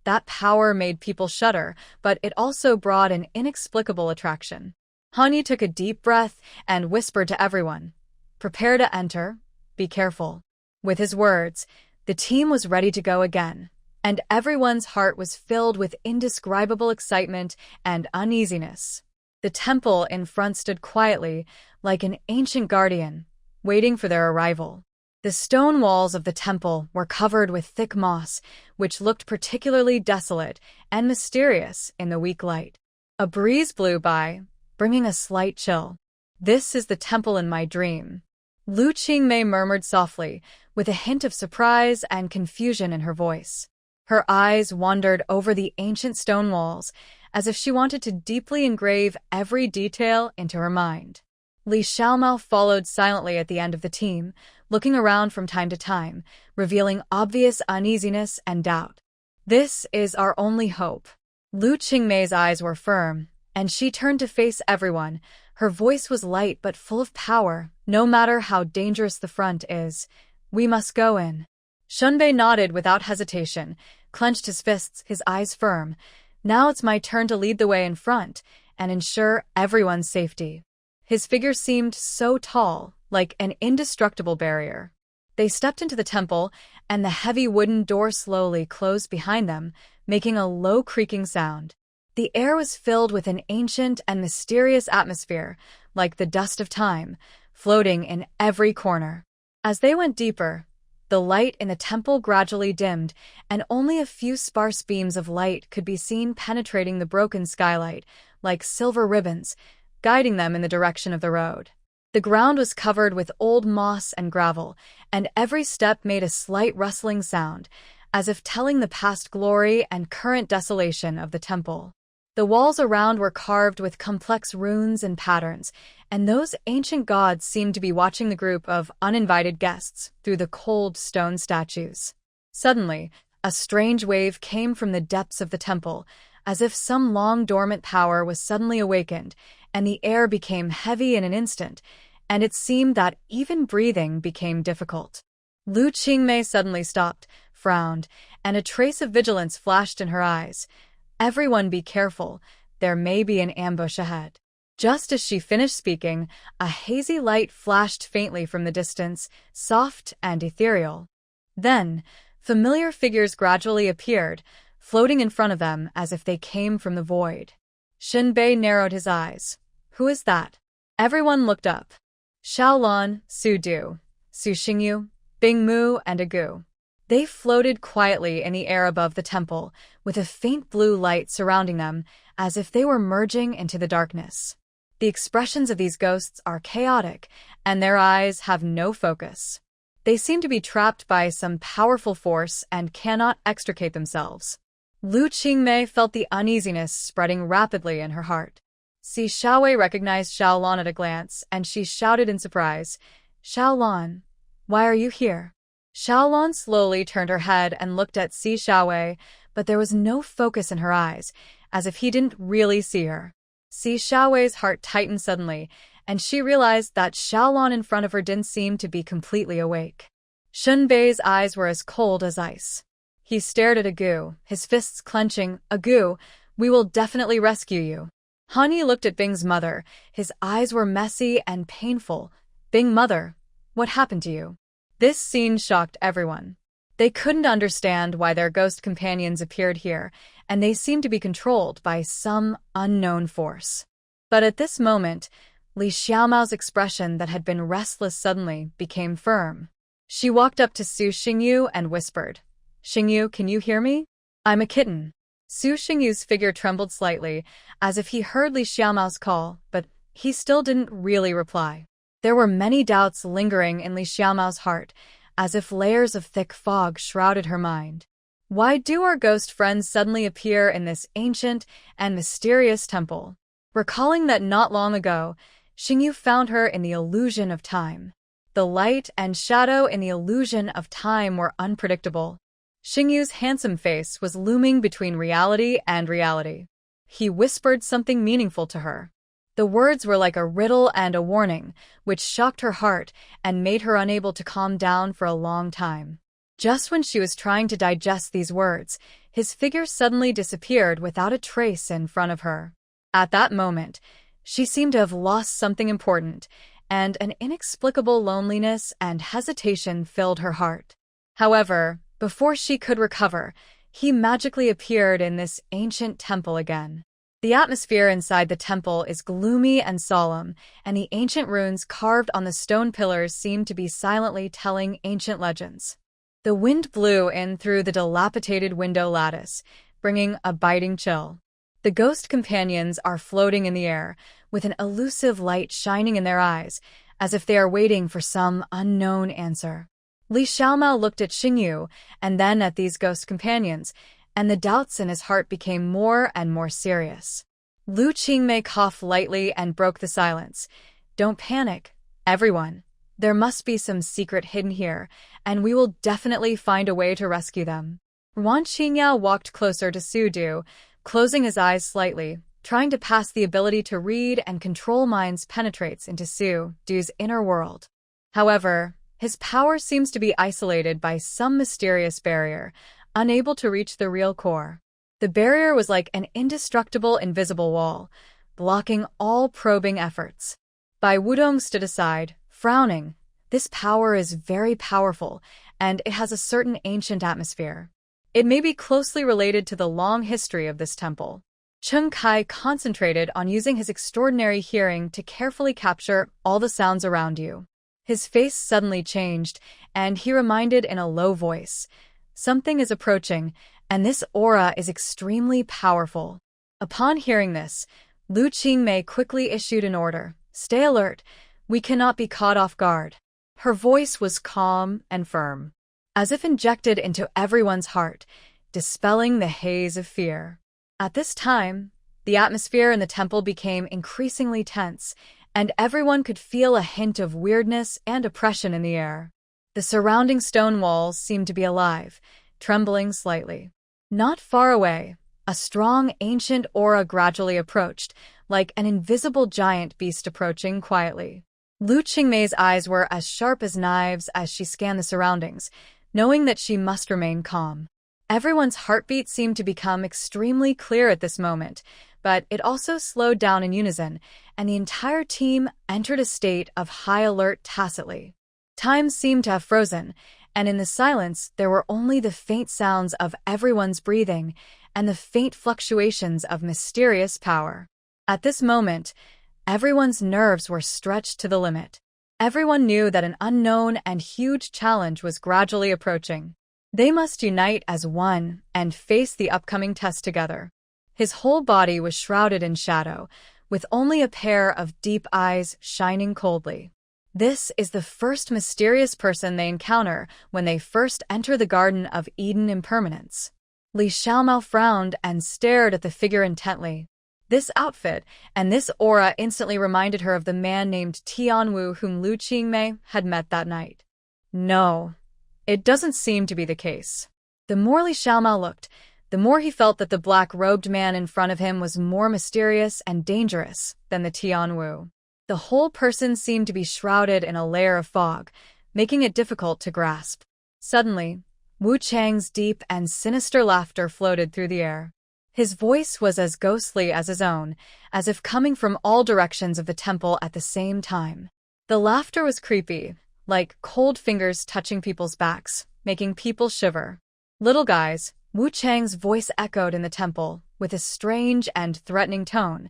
That power made people shudder, but it also brought an inexplicable attraction. Han took a deep breath and whispered to everyone, "Prepare to enter, be careful." With his words, the team was ready to go again, and everyone's heart was filled with indescribable excitement and uneasiness. The temple in front stood quietly, like an ancient guardian, waiting for their arrival. The stone walls of the temple were covered with thick moss, which looked particularly desolate and mysterious in the weak light. A breeze blew by, bringing a slight chill. "This is the temple in my dream," Lu Qingmei murmured softly, with a hint of surprise and confusion in her voice. Her eyes wandered over the ancient stone walls, as if she wanted to deeply engrave every detail into her mind. Li Xiaomao followed silently at the end of the team, looking around from time to time, revealing obvious uneasiness and doubt. "This is our only hope." Lu Qingmei's eyes were firm, and she turned to face everyone. Her voice was light but full of power. "No matter how dangerous the front is, we must go in." Shunbei nodded without hesitation, clenched his fists, his eyes firm. "Now it's my turn to lead the way in front and ensure everyone's safety." His figure seemed so tall, like an indestructible barrier. They stepped into the temple, and the heavy wooden door slowly closed behind them, making a low creaking sound. The air was filled with an ancient and mysterious atmosphere, like the dust of time, floating in every corner. As they went deeper, the light in the temple gradually dimmed, and only a few sparse beams of light could be seen penetrating the broken skylight, like silver ribbons, guiding them in the direction of the road. The ground was covered with old moss and gravel, and every step made a slight rustling sound, as if telling the past glory and current desolation of the temple. The walls around were carved with complex runes and patterns, and those ancient gods seemed to be watching the group of uninvited guests through the cold stone statues. Suddenly, a strange wave came from the depths of the temple, as if some long-dormant power was suddenly awakened, and the air became heavy in an instant, and it seemed that even breathing became difficult. Lu Qingmei suddenly stopped, frowned, and a trace of vigilance flashed in her eyes. "Everyone be careful, there may be an ambush ahead." Just as she finished speaking, a hazy light flashed faintly from the distance, soft and ethereal. Then, familiar figures gradually appeared, floating in front of them as if they came from the void. Shinbei narrowed his eyes. "Who is that?" Everyone looked up. Xiaolon, Su Du, Su Xingyu, Bing Mu, and Agu. They floated quietly in the air above the temple, with a faint blue light surrounding them, as if they were merging into the darkness. The expressions of these ghosts are chaotic, and their eyes have no focus. They seem to be trapped by some powerful force and cannot extricate themselves. Lu Qingmei felt the uneasiness spreading rapidly in her heart. Si Xiaowei recognized Xiaolon at a glance, and she shouted in surprise, "Xiaolon, why are you here?" Xiaolon slowly turned her head and looked at Si Xiaowei, but there was no focus in her eyes, as if he didn't really see her. Si Xiaowei's heart tightened suddenly, and she realized that Xiaolon in front of her didn't seem to be completely awake. Shunbei's eyes were as cold as ice. He stared at Agu, his fists clenching. Agu, we will definitely rescue you. Hanyi looked at Bing's mother. His eyes were messy and painful. Bing mother, what happened to you? This scene shocked everyone. They couldn't understand why their ghost companions appeared here, and they seemed to be controlled by some unknown force. But at this moment, Li Xiaomao's expression that had been restless suddenly became firm. She walked up to Su Xingyu and whispered, "Xingyu, can you hear me? I'm a kitten." Su Xingyu's figure trembled slightly, as if he heard Li Xiaomao's call, but he still didn't really reply. There were many doubts lingering in Li Xiaomao's heart, as if layers of thick fog shrouded her mind. Why do our ghost friends suddenly appear in this ancient and mysterious temple? Recalling that not long ago, Xingyu found her in the illusion of time. The light and shadow in the illusion of time were unpredictable. Xingyu's handsome face was looming between reality and reality. He whispered something meaningful to her. The words were like a riddle and a warning, which shocked her heart and made her unable to calm down for a long time. Just when she was trying to digest these words, his figure suddenly disappeared without a trace in front of her. At that moment, she seemed to have lost something important, and an inexplicable loneliness and hesitation filled her heart. However, before she could recover, he magically appeared in this ancient temple again. The atmosphere inside the temple is gloomy and solemn, and the ancient runes carved on the stone pillars seem to be silently telling ancient legends. The wind blew in through the dilapidated window lattice, bringing a biting chill. The ghost companions are floating in the air, with an elusive light shining in their eyes, as if they are waiting for some unknown answer. Li Xiaomao looked at Xingyu, and then at these ghost companions, and the doubts in his heart became more and more serious. Lu Qingmei coughed lightly and broke the silence. "Don't panic, everyone. There must be some secret hidden here, and we will definitely find a way to rescue them." Wan Qingyao walked closer to Su Du, closing his eyes slightly, trying to pass the ability to read and control minds penetrates into Su Du's inner world. However, his power seems to be isolated by some mysterious barrier, unable to reach the real core. The barrier was like an indestructible invisible wall, blocking all probing efforts. Bai Wudong stood aside, frowning. This power is very powerful, and it has a certain ancient atmosphere. It may be closely related to the long history of this temple. Cheng Kai concentrated on using his extraordinary hearing to carefully capture all the sounds around you. His face suddenly changed, and he reminded in a low voice, "Something is approaching, and this aura is extremely powerful." Upon hearing this, Lu Qingmei quickly issued an order, "Stay alert, we cannot be caught off guard." Her voice was calm and firm, as if injected into everyone's heart, dispelling the haze of fear. At this time, the atmosphere in the temple became increasingly tense, and everyone could feel a hint of weirdness and oppression in the air. The surrounding stone walls seemed to be alive, trembling slightly. Not far away, a strong ancient aura gradually approached, like an invisible giant beast approaching quietly. Lu Qingmei's eyes were as sharp as knives as she scanned the surroundings, knowing that she must remain calm. Everyone's heartbeat seemed to become extremely clear at this moment, but it also slowed down in unison, and the entire team entered a state of high alert tacitly. Time seemed to have frozen, and in the silence there were only the faint sounds of everyone's breathing and the faint fluctuations of mysterious power. At this moment, everyone's nerves were stretched to the limit. Everyone knew that an unknown and huge challenge was gradually approaching. They must unite as one and face the upcoming test together. His whole body was shrouded in shadow, with only a pair of deep eyes shining coldly. This is the first mysterious person they encounter when they first enter the Garden of Eden Impermanence. Li Xiaomao frowned and stared at the figure intently. This outfit and this aura instantly reminded her of the man named Tianwu whom Lu Qingmei had met that night. No, it doesn't seem to be the case. The more Li Xiaomao looked, the more he felt that the black-robed man in front of him was more mysterious and dangerous than the Tianwu. The whole person seemed to be shrouded in a layer of fog, making it difficult to grasp. Suddenly, Wu Chang's deep and sinister laughter floated through the air. His voice was as ghostly as his own, as if coming from all directions of the temple at the same time. The laughter was creepy, like cold fingers touching people's backs, making people shiver. Little guys, Wu Chang's voice echoed in the temple, with a strange and threatening tone.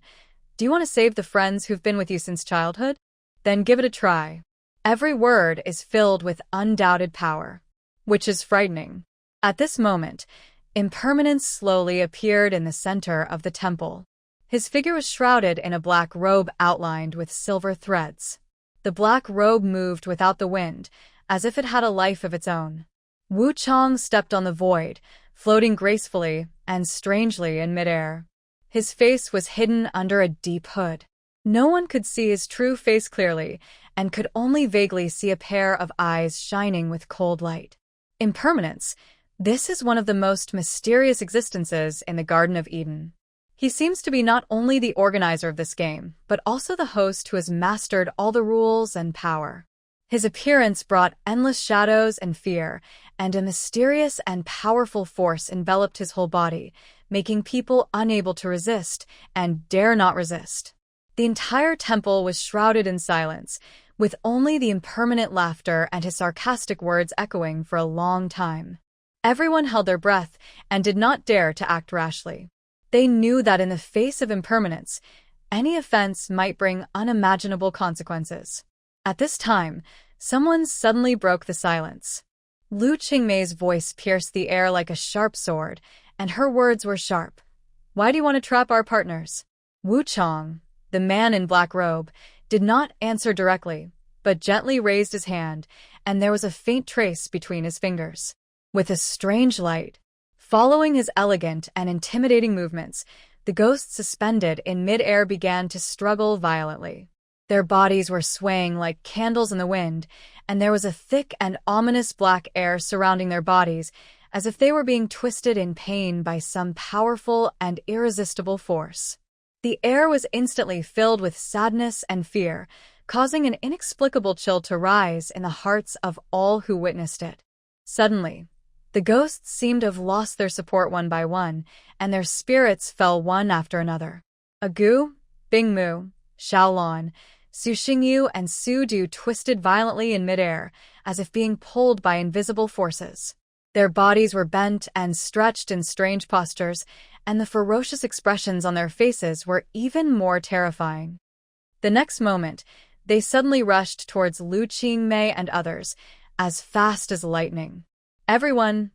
Do you want to save the friends who've been with you since childhood? Then give it a try. Every word is filled with undoubted power, which is frightening. At this moment, Impermanence slowly appeared in the center of the temple. His figure was shrouded in a black robe outlined with silver threads. The black robe moved without the wind, as if it had a life of its own. Wu Chang stepped on the void, floating gracefully and strangely in midair. His face was hidden under a deep hood. No one could see his true face clearly, and could only vaguely see a pair of eyes shining with cold light. Impermanence. This is one of the most mysterious existences in the Garden of Eden. He seems to be not only the organizer of this game, but also the host who has mastered all the rules and power. His appearance brought endless shadows and fear, and a mysterious and powerful force enveloped his whole body, making people unable to resist and dare not resist. The entire temple was shrouded in silence, with only the impermanent laughter and his sarcastic words echoing for a long time. Everyone held their breath and did not dare to act rashly. They knew that in the face of impermanence, any offense might bring unimaginable consequences. At this time, someone suddenly broke the silence. Lu Qingmei's voice pierced the air like a sharp sword, and her words were sharp. Why do you want to trap our partners? Wu Chang, the man in black robe, did not answer directly, but gently raised his hand, and there was a faint trace between his fingers. With a strange light, following his elegant and intimidating movements, the ghosts suspended in mid-air began to struggle violently. Their bodies were swaying like candles in the wind, and there was a thick and ominous black air surrounding their bodies, as if they were being twisted in pain by some powerful and irresistible force. The air was instantly filled with sadness and fear, causing an inexplicable chill to rise in the hearts of all who witnessed it. Suddenly, the ghosts seemed to have lost their support one by one, and their spirits fell one after another. Agu, Bingmu, Xiaolon, Su Xingyu, and Su Du twisted violently in midair, as if being pulled by invisible forces. Their bodies were bent and stretched in strange postures, and the ferocious expressions on their faces were even more terrifying. The next moment, they suddenly rushed towards Lu Qingmei and others, as fast as lightning. Everyone,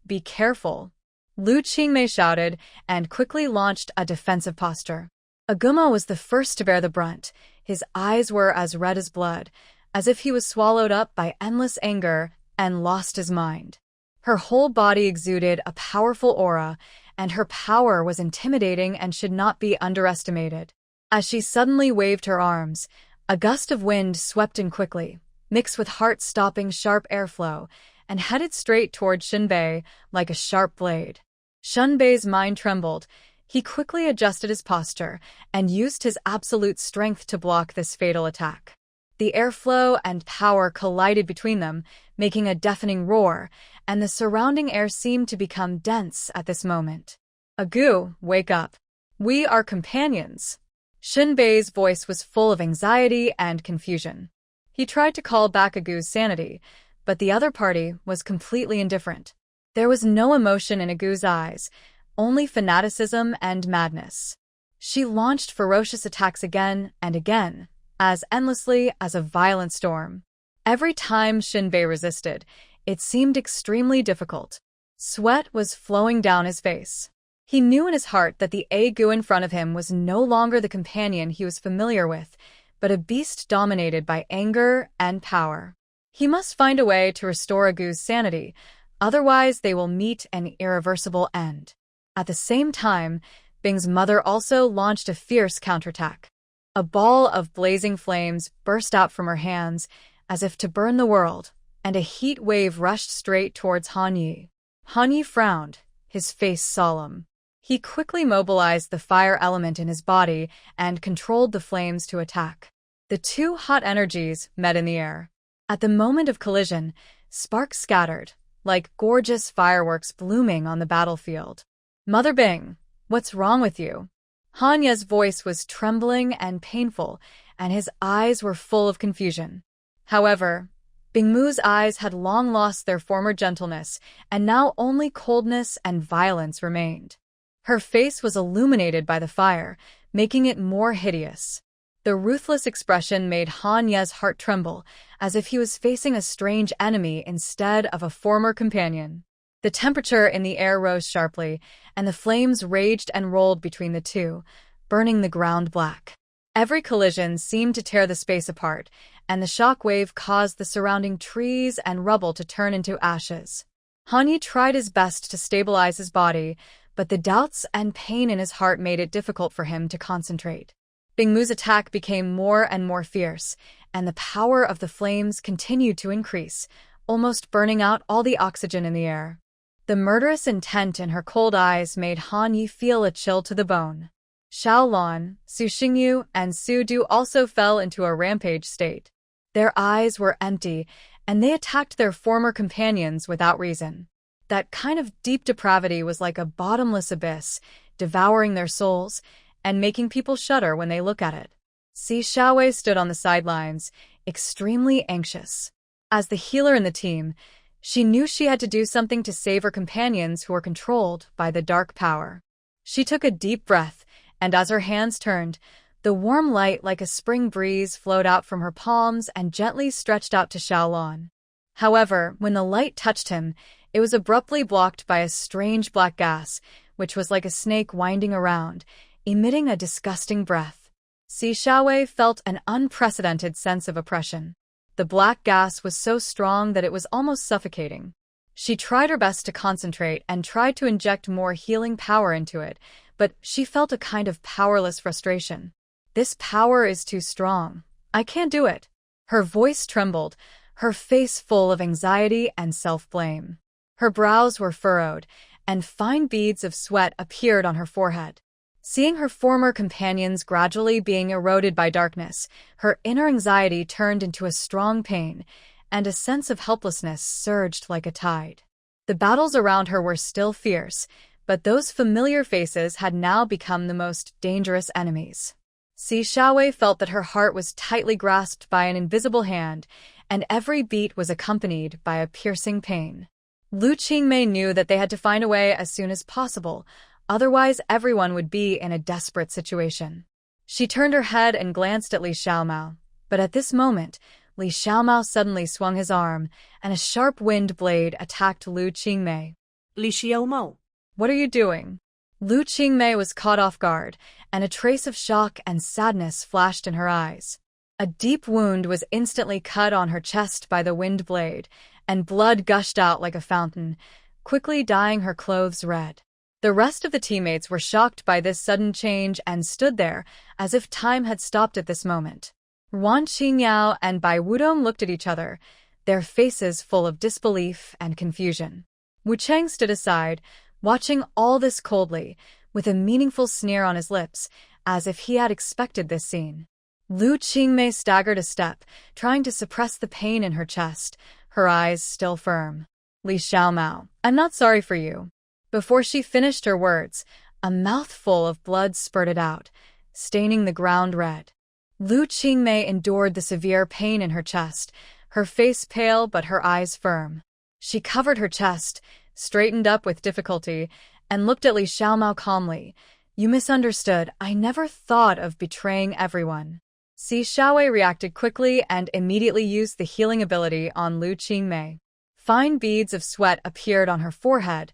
be careful, Lu Qingmei shouted and quickly launched a defensive posture. Aguma was the first to bear the brunt. His eyes were as red as blood, as if he was swallowed up by endless anger and lost his mind. Her whole body exuded a powerful aura, and her power was intimidating and should not be underestimated. As she suddenly waved her arms, a gust of wind swept in quickly, mixed with heart-stopping sharp airflow, and headed straight toward Shenbei like a sharp blade. Shenbei's mind trembled. He quickly adjusted his posture and used his absolute strength to block this fatal attack. The airflow and power collided between them, making a deafening roar, and the surrounding air seemed to become dense at this moment. Agu, wake up. We are companions. Shenbei's voice was full of anxiety and confusion. He tried to call back Agu's sanity, but the other party was completely indifferent. There was no emotion in Agu's eyes, only fanaticism and madness. She launched ferocious attacks again and again, as endlessly as a violent storm. Every time Shenbei resisted, it seemed extremely difficult. Sweat was flowing down his face. He knew in his heart that the Agu in front of him was no longer the companion he was familiar with, but a beast dominated by anger and power. He must find a way to restore Agu's sanity, otherwise they will meet an irreversible end. At the same time, Bing's mother also launched a fierce counterattack. A ball of blazing flames burst out from her hands, as if to burn the world, and a heat wave rushed straight towards Han Yi. Han Yi frowned, his face solemn. He quickly mobilized the fire element in his body and controlled the flames to attack. The two hot energies met in the air. At the moment of collision, sparks scattered, like gorgeous fireworks blooming on the battlefield. Mother Bing, what's wrong with you? Hanya's voice was trembling and painful, and his eyes were full of confusion. However, Bingmu's eyes had long lost their former gentleness, and now only coldness and violence remained. Her face was illuminated by the fire, making it more hideous. The ruthless expression made Hanya's heart tremble, as if he was facing a strange enemy instead of a former companion. The temperature in the air rose sharply, and the flames raged and rolled between the two, burning the ground black. Every collision seemed to tear the space apart, and the shock wave caused the surrounding trees and rubble to turn into ashes. Hanya tried his best to stabilize his body, but the doubts and pain in his heart made it difficult for him to concentrate. Bingmu's attack became more and more fierce, and the power of the flames continued to increase, almost burning out all the oxygen in the air. The murderous intent in her cold eyes made Han Yi feel a chill to the bone. Xiao Lan, Su Xingyu, and Su Du also fell into a rampage state. Their eyes were empty, and they attacked their former companions without reason. That kind of deep depravity was like a bottomless abyss, devouring their souls, and making people shudder when they look at it. Si Xiaowei stood on the sidelines, extremely anxious. As the healer in the team, she knew she had to do something to save her companions who were controlled by the dark power. She took a deep breath, and as her hands turned, the warm light like a spring breeze flowed out from her palms and gently stretched out to Xiaolan. However, when the light touched him, it was abruptly blocked by a strange black gas, which was like a snake winding around, emitting a disgusting breath. Si Xiaowei felt an unprecedented sense of oppression. The black gas was so strong that it was almost suffocating. She tried her best to concentrate and tried to inject more healing power into it, but she felt a kind of powerless frustration. This power is too strong. I can't do it. Her voice trembled, her face full of anxiety and self-blame. Her brows were furrowed, and fine beads of sweat appeared on her forehead. Seeing her former companions gradually being eroded by darkness, her inner anxiety turned into a strong pain, and a sense of helplessness surged like a tide. The battles around her were still fierce, but those familiar faces had now become the most dangerous enemies. Si Xiaowei felt that her heart was tightly grasped by an invisible hand, and every beat was accompanied by a piercing pain. Lu Qingmei knew that they had to find a way as soon as possible, otherwise everyone would be in a desperate situation. She turned her head and glanced at Li Xiaomao, but at this moment, Li Xiaomao suddenly swung his arm, and a sharp wind blade attacked Lu Qingmei. Li Xiaomao. What are you doing? Lu Qingmei was caught off guard, and a trace of shock and sadness flashed in her eyes. A deep wound was instantly cut on her chest by the wind blade, and blood gushed out like a fountain, quickly dyeing her clothes red. The rest of the teammates were shocked by this sudden change and stood there, as if time had stopped at this moment. Wan Qingyao and Bai Wudong looked at each other, their faces full of disbelief and confusion. Wu Cheng stood aside, watching all this coldly, with a meaningful sneer on his lips, as if he had expected this scene. Lu Qingmei staggered a step, trying to suppress the pain in her chest, her eyes still firm. Li Xiaomao, I'm not sorry for you. Before she finished her words, a mouthful of blood spurted out, staining the ground red. Lu Qingmei endured the severe pain in her chest, her face pale but her eyes firm. She covered her chest, straightened up with difficulty, and looked at Li Xiaomao calmly. You misunderstood. I never thought of betraying everyone. Si Xiaowei reacted quickly and immediately used the healing ability on Lu Qingmei. Fine beads of sweat appeared on her forehead,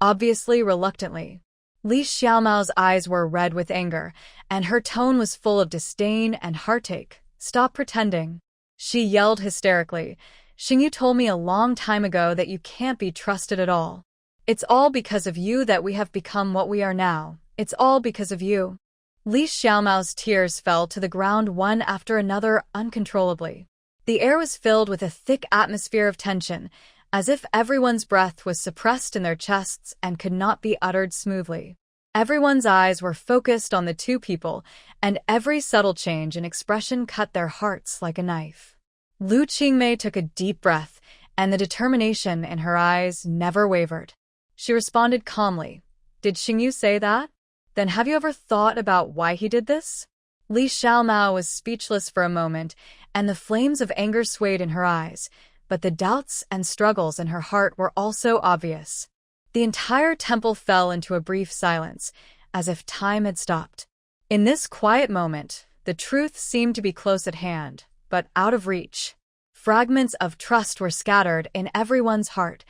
obviously reluctantly. Li Xiaomao's eyes were red with anger, and her tone was full of disdain and heartache. Stop pretending. She yelled hysterically. Xingyu told me a long time ago that you can't be trusted at all. It's all because of you that we have become what we are now. It's all because of you. Li Xiaomao's tears fell to the ground one after another uncontrollably. The air was filled with a thick atmosphere of tension, as if everyone's breath was suppressed in their chests and could not be uttered smoothly. Everyone's eyes were focused on the two people, and every subtle change in expression cut their hearts like a knife. Lu Qingmei took a deep breath, and the determination in her eyes never wavered. She responded calmly, "Did Xingyu say that? Then have you ever thought about why he did this?" Li Xiaomao was speechless for a moment, and the flames of anger swayed in her eyes, but the doubts and struggles in her heart were also obvious. The entire temple fell into a brief silence, as if time had stopped. In this quiet moment, the truth seemed to be close at hand, but out of reach. Fragments of trust were scattered in everyone's heart,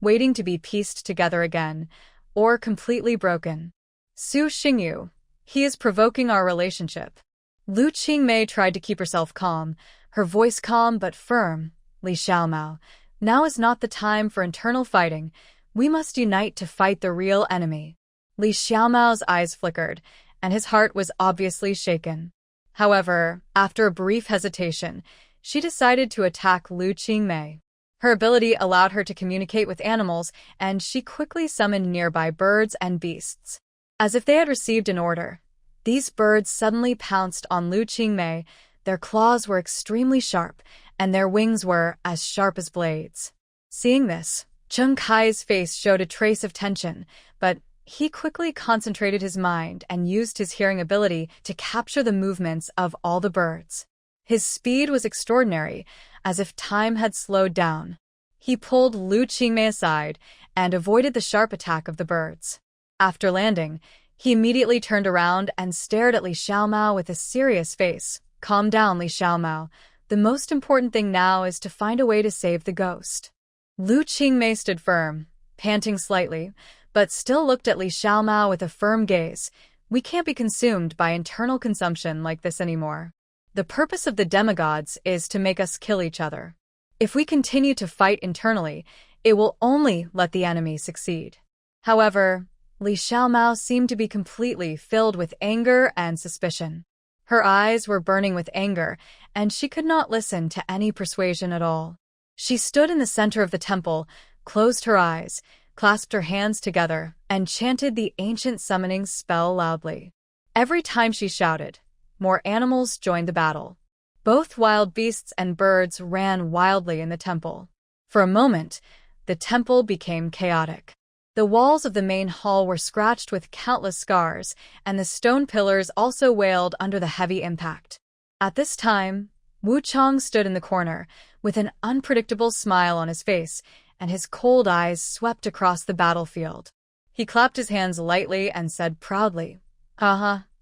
waiting to be pieced together again, or completely broken. "Su Xingyu, he is provoking our relationship." Lu Qingmei tried to keep herself calm, her voice calm but firm. "Li Xiaomao, now is not the time for internal fighting. We must unite to fight the real enemy." Li Xiaomao's eyes flickered, and his heart was obviously shaken. However, after a brief hesitation, she decided to attack Lu Qingmei. Her ability allowed her to communicate with animals, and she quickly summoned nearby birds and beasts. As if they had received an order, these birds suddenly pounced on Lu Qingmei. Their claws were extremely sharp, and their wings were as sharp as blades. Seeing this, Zheng Kai's face showed a trace of tension, but he quickly concentrated his mind and used his hearing ability to capture the movements of all the birds. His speed was extraordinary, as if time had slowed down. He pulled Lu Qingmei aside and avoided the sharp attack of the birds. After landing, he immediately turned around and stared at Li Xiaomao with a serious face. "Calm down, Li Xiaomao. The most important thing now is to find a way to save the ghost." Lu Qingmei stood firm, panting slightly, but still looked at Li Xiaomao with a firm gaze. "We can't be consumed by internal consumption like this anymore. The purpose of the demigods is to make us kill each other. If we continue to fight internally, it will only let the enemy succeed." However, Li Xiaomao seemed to be completely filled with anger and suspicion. Her eyes were burning with anger, and she could not listen to any persuasion at all. She stood in the center of the temple, closed her eyes, clasped her hands together, and chanted the ancient summoning spell loudly. Every time she shouted, more animals joined the battle. Both wild beasts and birds ran wildly in the temple. For a moment, the temple became chaotic. The walls of the main hall were scratched with countless scars, and the stone pillars also wailed under the heavy impact. At this time, Wu Chong stood in the corner, with an unpredictable smile on his face, and his cold eyes swept across the battlefield. He clapped his hands lightly and said proudly,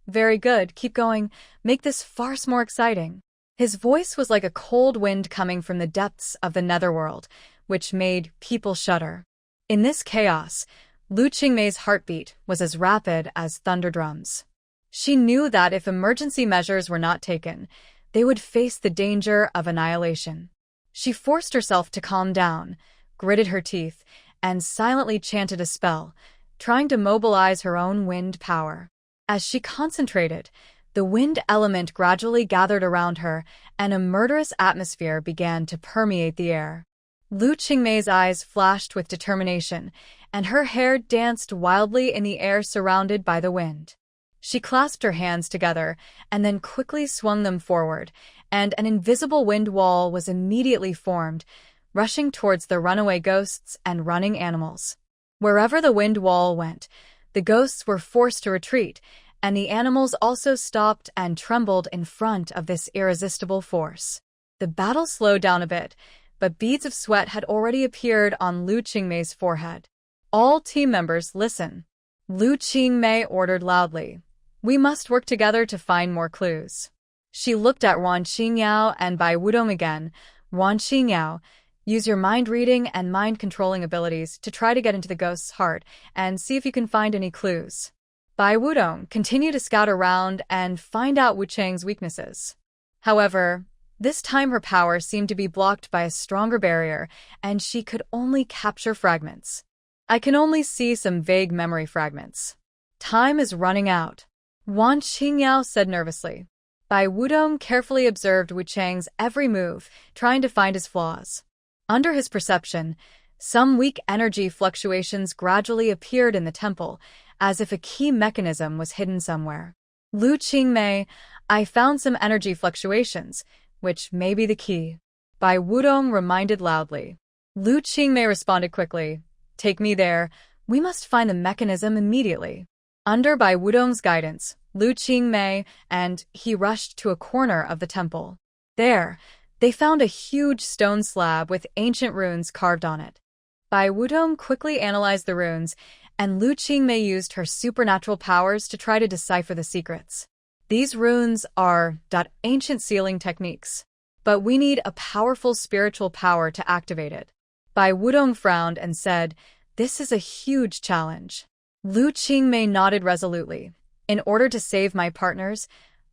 "Very good, keep going, make this farce more exciting." His voice was like a cold wind coming from the depths of the netherworld, which made people shudder. In this chaos, Lu Qingmei's heartbeat was as rapid as thunder drums. She knew that if emergency measures were not taken, they would face the danger of annihilation. She forced herself to calm down, gritted her teeth, and silently chanted a spell, trying to mobilize her own wind power. As she concentrated, the wind element gradually gathered around her, and a murderous atmosphere began to permeate the air. Lu Qingmei's eyes flashed with determination, and her hair danced wildly in the air surrounded by the wind. She clasped her hands together and then quickly swung them forward, and an invisible wind wall was immediately formed, rushing towards the runaway ghosts and running animals. Wherever the wind wall went, the ghosts were forced to retreat, and the animals also stopped and trembled in front of this irresistible force. The battle slowed down a bit, but beads of sweat had already appeared on Lu Qingmei's forehead. "All team members, listen," Lu Qingmei ordered loudly. "We must work together to find more clues." She looked at Wan Xingyao and Bai Wudong again. "Wan Xingyao, use your mind-reading and mind-controlling abilities to try to get into the ghost's heart and see if you can find any clues. Bai Wudong, continue to scout around and find out Wu Chang's weaknesses." However, this time her power seemed to be blocked by a stronger barrier, and she could only capture fragments. "I can only see some vague memory fragments. Time is running out," Wan Xingyao said nervously. Bai Wudong carefully observed Wu Chang's every move, trying to find his flaws. Under his perception, some weak energy fluctuations gradually appeared in the temple, as if a key mechanism was hidden somewhere. Lu Qingmei, I found some energy fluctuations, which may be the key. Bai Wudong reminded loudly. Lu Qingmei responded quickly. Take me there. We must find the mechanism immediately. Under Bai Wudong's guidance, Lu Qingmei and he rushed to a corner of the temple. There, they found a huge stone slab with ancient runes carved on it. Bai Wudong quickly analyzed the runes, and Lu Qingmei used her supernatural powers to try to decipher the secrets. These runes are ancient sealing techniques, but we need a powerful spiritual power to activate it. Bai Wudong frowned and said, This is a huge challenge. Lu Qingmei nodded resolutely. In order to save my partners,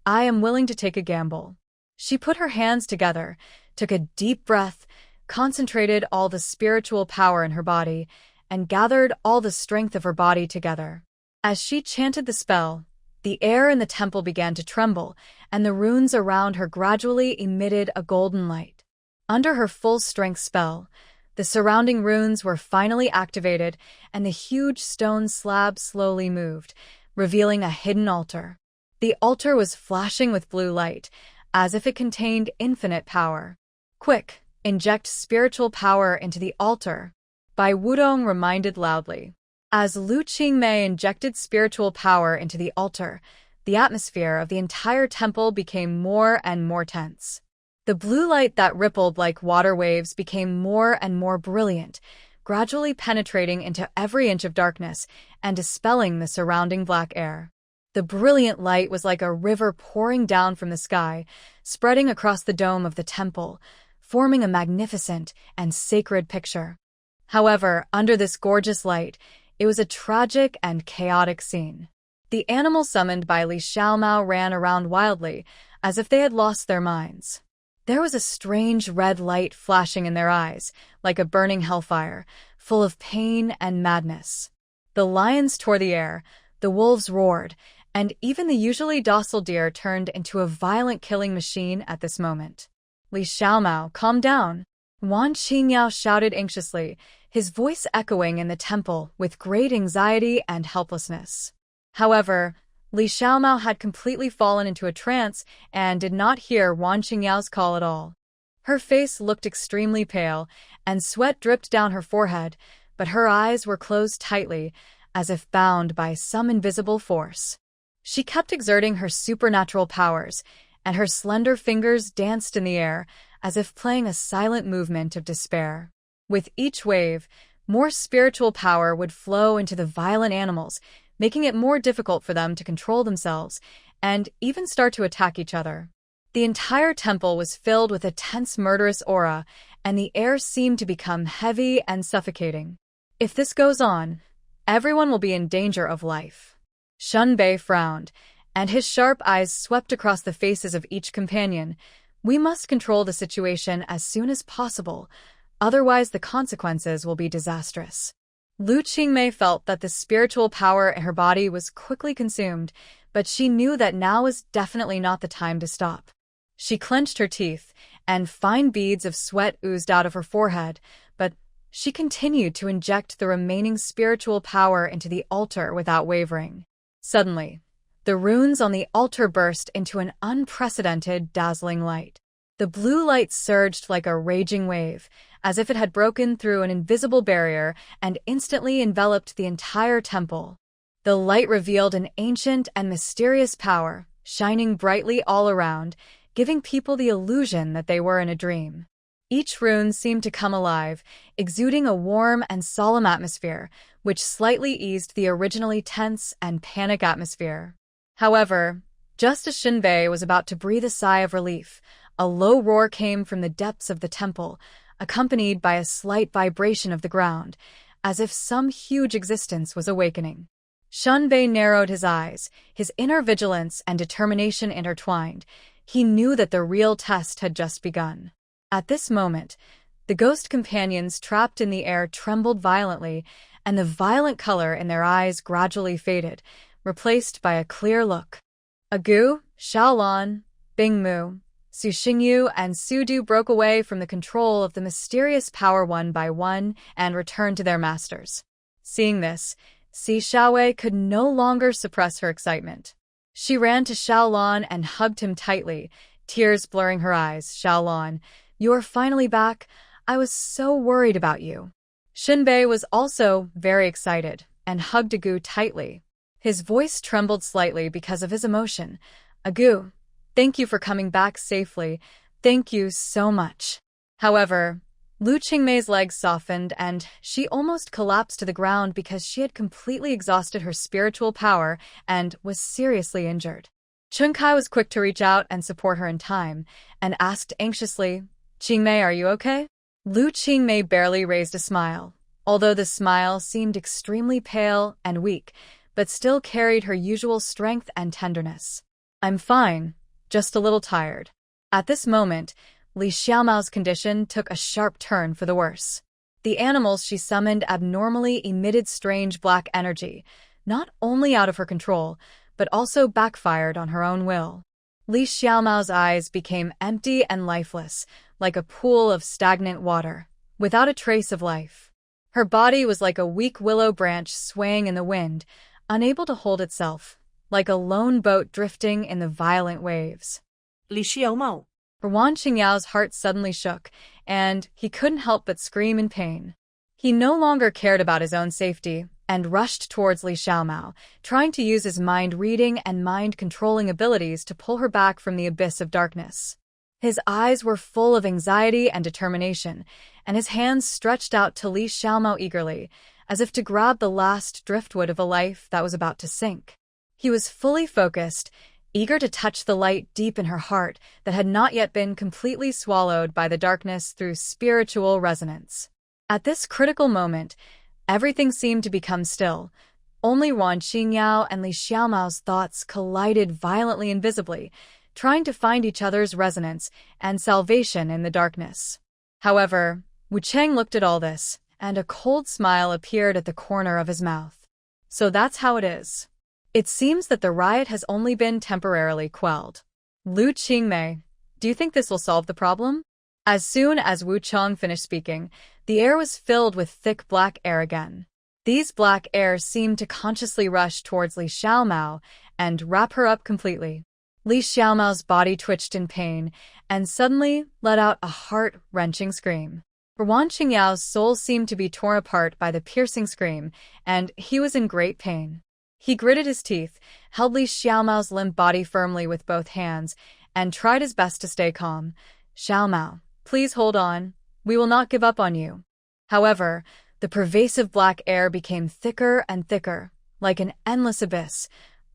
I am willing to take a gamble. She put her hands together, took a deep breath, concentrated all the spiritual power in her body, and gathered all the strength of her body together. As she chanted the spell, the air in the temple began to tremble, and the runes around her gradually emitted a golden light. Under her full-strength spell, the surrounding runes were finally activated, and the huge stone slab slowly moved, revealing a hidden altar. The altar was flashing with blue light, as if it contained infinite power. Quick, inject spiritual power into the altar, Bai Wudong reminded loudly. As Lu Qingmei injected spiritual power into the altar, the atmosphere of the entire temple became more and more tense. The blue light that rippled like water waves became more and more brilliant, gradually penetrating into every inch of darkness and dispelling the surrounding black air. The brilliant light was like a river pouring down from the sky, spreading across the dome of the temple, forming a magnificent and sacred picture. However, under this gorgeous light, it was a tragic and chaotic scene. The animals summoned by Li Xiaomao ran around wildly, as if they had lost their minds. There was a strange red light flashing in their eyes, like a burning hellfire, full of pain and madness. The lions tore the air, the wolves roared, and even the usually docile deer turned into a violent killing machine at this moment. Li Xiaomao, calm down. Wan Qingyao shouted anxiously, his voice echoing in the temple with great anxiety and helplessness. However, Li Xiaomao had completely fallen into a trance and did not hear Wan Qingyao's call at all. Her face looked extremely pale, and sweat dripped down her forehead, but her eyes were closed tightly, as if bound by some invisible force. She kept exerting her supernatural powers, and her slender fingers danced in the air, as if playing a silent movement of despair. With each wave, more spiritual power would flow into the violent animals, making it more difficult for them to control themselves and even start to attack each other. The entire temple was filled with a tense, murderous aura, and the air seemed to become heavy and suffocating. If this goes on, everyone will be in danger of life. Shun Bei frowned, and his sharp eyes swept across the faces of each companion. We must control the situation as soon as possible, otherwise the consequences will be disastrous. Lu Qingmei felt that the spiritual power in her body was quickly consumed, but she knew that now was definitely not the time to stop. She clenched her teeth, and fine beads of sweat oozed out of her forehead, but she continued to inject the remaining spiritual power into the altar without wavering. Suddenly, the runes on the altar burst into an unprecedented, dazzling light. The blue light surged like a raging wave, as if it had broken through an invisible barrier and instantly enveloped the entire temple. The light revealed an ancient and mysterious power, shining brightly all around, giving people the illusion that they were in a dream. Each rune seemed to come alive, exuding a warm and solemn atmosphere, which slightly eased the originally tense and panic atmosphere. However, just as Shinbei was about to breathe a sigh of relief, a low roar came from the depths of the temple, accompanied by a slight vibration of the ground, as if some huge existence was awakening. Shinbei narrowed his eyes, his inner vigilance and determination intertwined. He knew that the real test had just begun. At this moment, the ghost companions trapped in the air trembled violently, and the violent color in their eyes gradually faded, replaced by a clear look. Agu, Xiaolan, Bingmu, Su Xingyu, and Su Du broke away from the control of the mysterious power one by one and returned to their masters. Seeing this, Si Xiaowei could no longer suppress her excitement. She ran to Xiaolon and hugged him tightly, tears blurring her eyes. Xiaolon, you are finally back. I was so worried about you. Xunbei was also very excited and hugged Agu tightly. His voice trembled slightly because of his emotion. Agu, thank you for coming back safely. Thank you so much. However, Lu Qingmei's legs softened and she almost collapsed to the ground because she had completely exhausted her spiritual power and was seriously injured. Chun Kai was quick to reach out and support her in time and asked anxiously, Qingmei, are you okay? Lu Qingmei barely raised a smile, although the smile seemed extremely pale and weak, but still carried her usual strength and tenderness. I'm fine, just a little tired. At this moment, Li Xiaomao's condition took a sharp turn for the worse. The animals she summoned abnormally emitted strange black energy, not only out of her control, but also backfired on her own will. Li Xiaomao's eyes became empty and lifeless, like a pool of stagnant water, without a trace of life. Her body was like a weak willow branch swaying in the wind, unable to hold itself, like a lone boat drifting in the violent waves. Li Xiaomao. Wan Qingyao's heart suddenly shook, and he couldn't help but scream in pain. He no longer cared about his own safety and rushed towards Li Xiaomao, trying to use his mind-reading and mind-controlling abilities to pull her back from the abyss of darkness. His eyes were full of anxiety and determination, and his hands stretched out to Li Xiaomao eagerly, as if to grab the last driftwood of a life that was about to sink. He was fully focused, eager to touch the light deep in her heart that had not yet been completely swallowed by the darkness through spiritual resonance. At this critical moment, everything seemed to become still. Only Wan Qingyao and Li Xiaomao's thoughts collided violently and visibly, trying to find each other's resonance and salvation in the darkness. However, Wu Cheng looked at all this, and a cold smile appeared at the corner of his mouth. So that's how it is. It seems that the riot has only been temporarily quelled. Lu Qingmei, do you think this will solve the problem? As soon as Wu Cheng finished speaking, the air was filled with thick black air again. These black airs seemed to consciously rush towards Li Xiaomao and wrap her up completely. Li Xiaomao's body twitched in pain and suddenly let out a heart-wrenching scream. Wan Qingyao's soul seemed to be torn apart by the piercing scream, and he was in great pain. He gritted his teeth, held Li Xiaomao's limp body firmly with both hands, and tried his best to stay calm. Xiaomao, please hold on. We will not give up on you. However, the pervasive black air became thicker and thicker, like an endless abyss,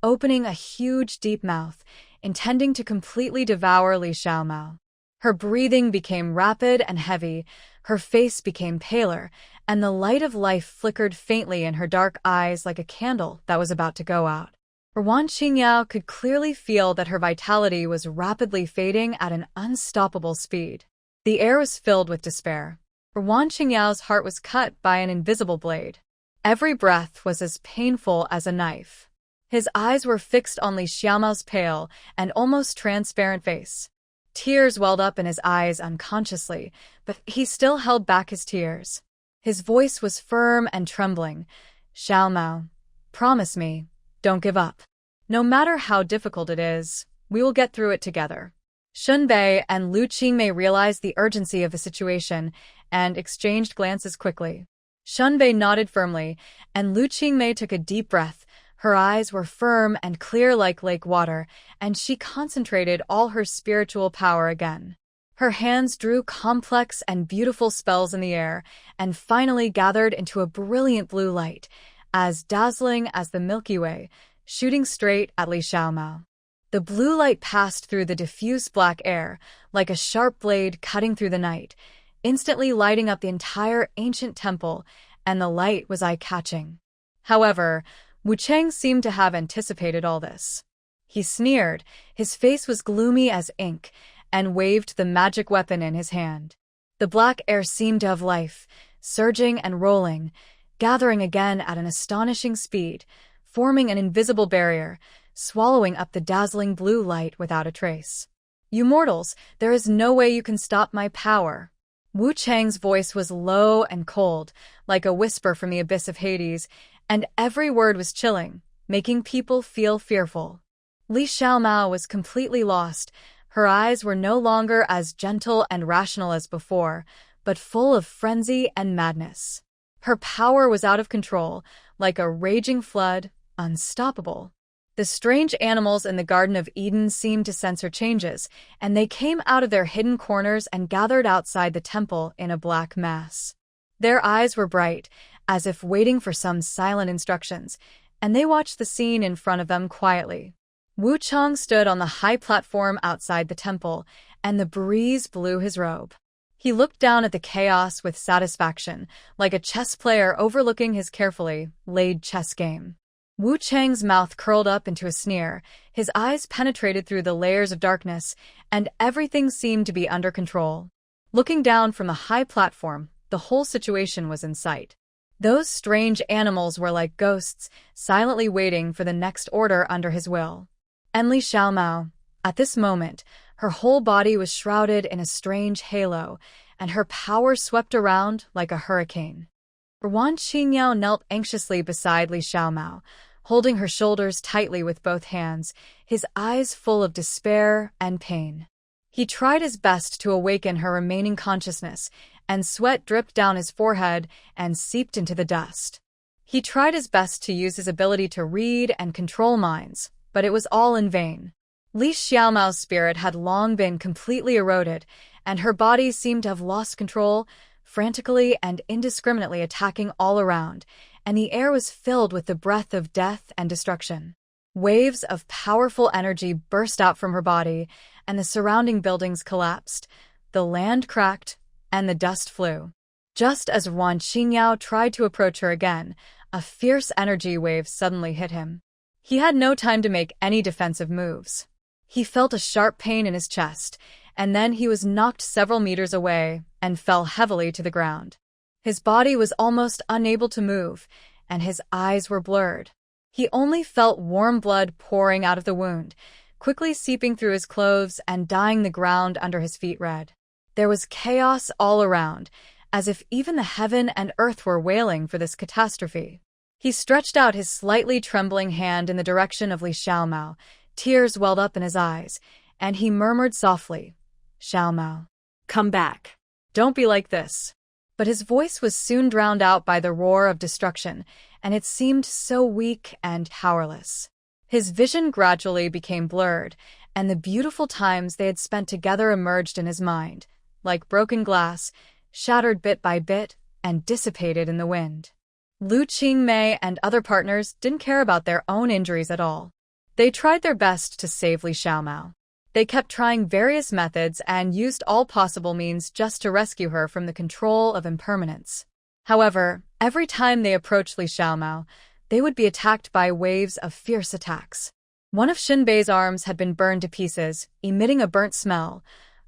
opening a huge deep mouth, intending to completely devour Li Xiaomao. Her breathing became rapid and heavy, her face became paler, and the light of life flickered faintly in her dark eyes like a candle that was about to go out. Wan Qingyao could clearly feel that her vitality was rapidly fading at an unstoppable speed. The air was filled with despair. Wan Qingyao's heart was cut by an invisible blade. Every breath was as painful as a knife. His eyes were fixed on Li Xiaomao's pale and almost transparent face. Tears welled up in his eyes unconsciously, but he still held back his tears. His voice was firm and trembling. Xiaomao, promise me, don't give up. No matter how difficult it is, we will get through it together. Xunbei and Lu Qingmei realized the urgency of the situation and exchanged glances quickly. Xunbei nodded firmly, and Lu Qingmei took a deep breath. Her eyes were firm and clear like lake water, and she concentrated all her spiritual power again. Her hands drew complex and beautiful spells in the air, and finally gathered into a brilliant blue light, as dazzling as the Milky Way, shooting straight at Li Xiaomao. The blue light passed through the diffuse black air, like a sharp blade cutting through the night, instantly lighting up the entire ancient temple, and the light was eye-catching. However, Wu Cheng seemed to have anticipated all this. He sneered, his face was gloomy as ink, and waved the magic weapon in his hand. The black air seemed to have life, surging and rolling, gathering again at an astonishing speed, forming an invisible barrier, swallowing up the dazzling blue light without a trace. You mortals, there is no way you can stop my power. Wu Cheng's voice was low and cold, like a whisper from the abyss of Hades, and every word was chilling, making people feel fearful. Li Xiaomao was completely lost. Her eyes were no longer as gentle and rational as before, but full of frenzy and madness. Her power was out of control, like a raging flood, unstoppable. The strange animals in the Garden of Eden seemed to sense her changes, and they came out of their hidden corners and gathered outside the temple in a black mass. Their eyes were bright, as if waiting for some silent instructions, and they watched the scene in front of them quietly. Wu Chang stood on the high platform outside the temple, and the breeze blew his robe. He looked down at the chaos with satisfaction, like a chess player overlooking his carefully laid chess game. Wu Chang's mouth curled up into a sneer, his eyes penetrated through the layers of darkness, and everything seemed to be under control. Looking down from the high platform, the whole situation was in sight. Those strange animals were like ghosts, silently waiting for the next order under his will. And Li Xiaomao, at this moment, her whole body was shrouded in a strange halo, and her power swept around like a hurricane. Wan Qingyao knelt anxiously beside Li Xiaomao, holding her shoulders tightly with both hands, his eyes full of despair and pain. He tried his best to awaken her remaining consciousness, and sweat dripped down his forehead and seeped into the dust. He tried his best to use his ability to read and control minds, but it was all in vain. Li Xiaomao's spirit had long been completely eroded, and her body seemed to have lost control, frantically and indiscriminately attacking all around, and the air was filled with the breath of death and destruction. Waves of powerful energy burst out from her body, and the surrounding buildings collapsed, the land cracked, and the dust flew. Just as Wan Qingyao tried to approach her again, a fierce energy wave suddenly hit him. He had no time to make any defensive moves. He felt a sharp pain in his chest, and then he was knocked several meters away and fell heavily to the ground. His body was almost unable to move, and his eyes were blurred. He only felt warm blood pouring out of the wound, quickly seeping through his clothes and dyeing the ground under his feet red. There was chaos all around, as if even the heaven and earth were wailing for this catastrophe. He stretched out his slightly trembling hand in the direction of Li Xiaomao. Tears welled up in his eyes, and he murmured softly, "Xiaomao, Come back. don't be like this." But his voice was soon drowned out by the roar of destruction, and it seemed so weak and powerless. His vision gradually became blurred, and the beautiful times they had spent together emerged in his mind, like broken glass, shattered bit by bit, and dissipated in the wind. Lu Qingmei and other partners didn't care about their own injuries at all. They tried their best to save Li Xiaomao. They kept trying various methods and used all possible means just to rescue her from the control of impermanence. However, every time they approached Li Xiaomao, they would be attacked by waves of fierce attacks. One of Xinbei's arms had been burned to pieces, emitting a burnt smell.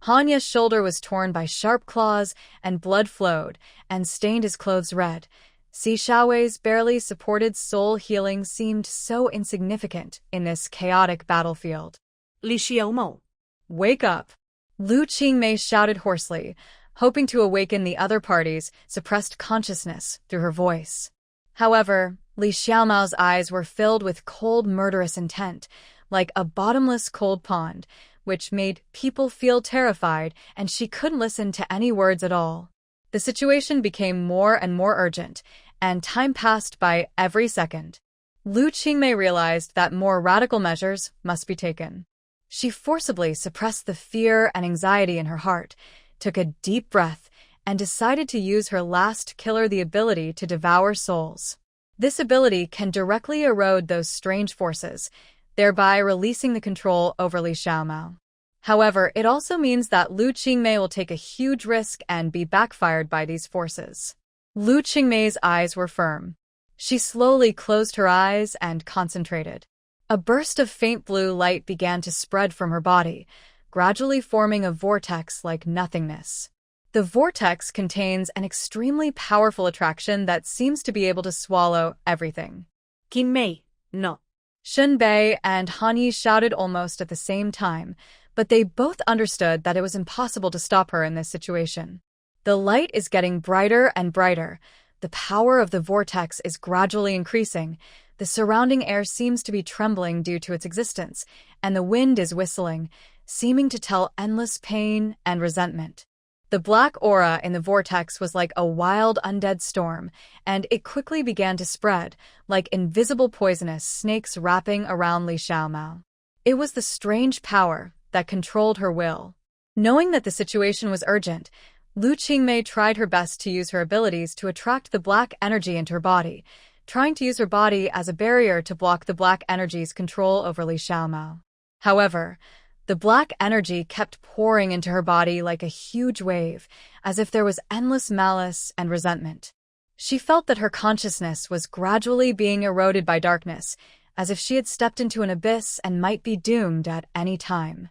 Hanya's shoulder was torn by sharp claws, and blood flowed and stained his clothes red. Si Xiaowei's barely supported soul healing seemed so insignificant in this chaotic battlefield. Li Xiaomao. Wake up! Lu Qingmei shouted hoarsely, hoping to awaken the other party's suppressed consciousness through her voice. However, Li Xiaomao's eyes were filled with cold, murderous intent, like a bottomless cold pond, which made people feel terrified, and she couldn't listen to any words at all. The situation became more and more urgent, and time passed by every second. Lu Qingmei realized that more radical measures must be taken. She forcibly suppressed the fear and anxiety in her heart, took a deep breath, and decided to use her last killer, the ability to devour souls. This ability can directly erode those strange forces, thereby releasing the control over Li Xiaomao. However, it also means that Lu Qingmei will take a huge risk and be backfired by these forces. Lu Qingmei's eyes were firm. She slowly closed her eyes and concentrated. A burst of faint blue light began to spread from her body, gradually forming a vortex like nothingness. The vortex contains an extremely powerful attraction that seems to be able to swallow everything. Qingmei, no. Xinbei and Hanyi shouted almost at the same time, but they both understood that it was impossible to stop her in this situation. The light is getting brighter and brighter, The power of the vortex is gradually increasing. The surrounding air seems to be trembling due to its existence, and the wind is whistling, seeming to tell endless pain and resentment. The black aura in the vortex was like a wild undead storm, and it quickly began to spread, like invisible poisonous snakes wrapping around Li Xiaomao. It was the strange power that controlled her will. Knowing that the situation was urgent, Lu Qingmei tried her best to use her abilities to attract the black energy into her body, trying to use her body as a barrier to block the black energy's control over Li Xiaomao. However, the black energy kept pouring into her body like a huge wave, as if there was endless malice and resentment. She felt that her consciousness was gradually being eroded by darkness, as if she had stepped into an abyss and might be doomed at any time.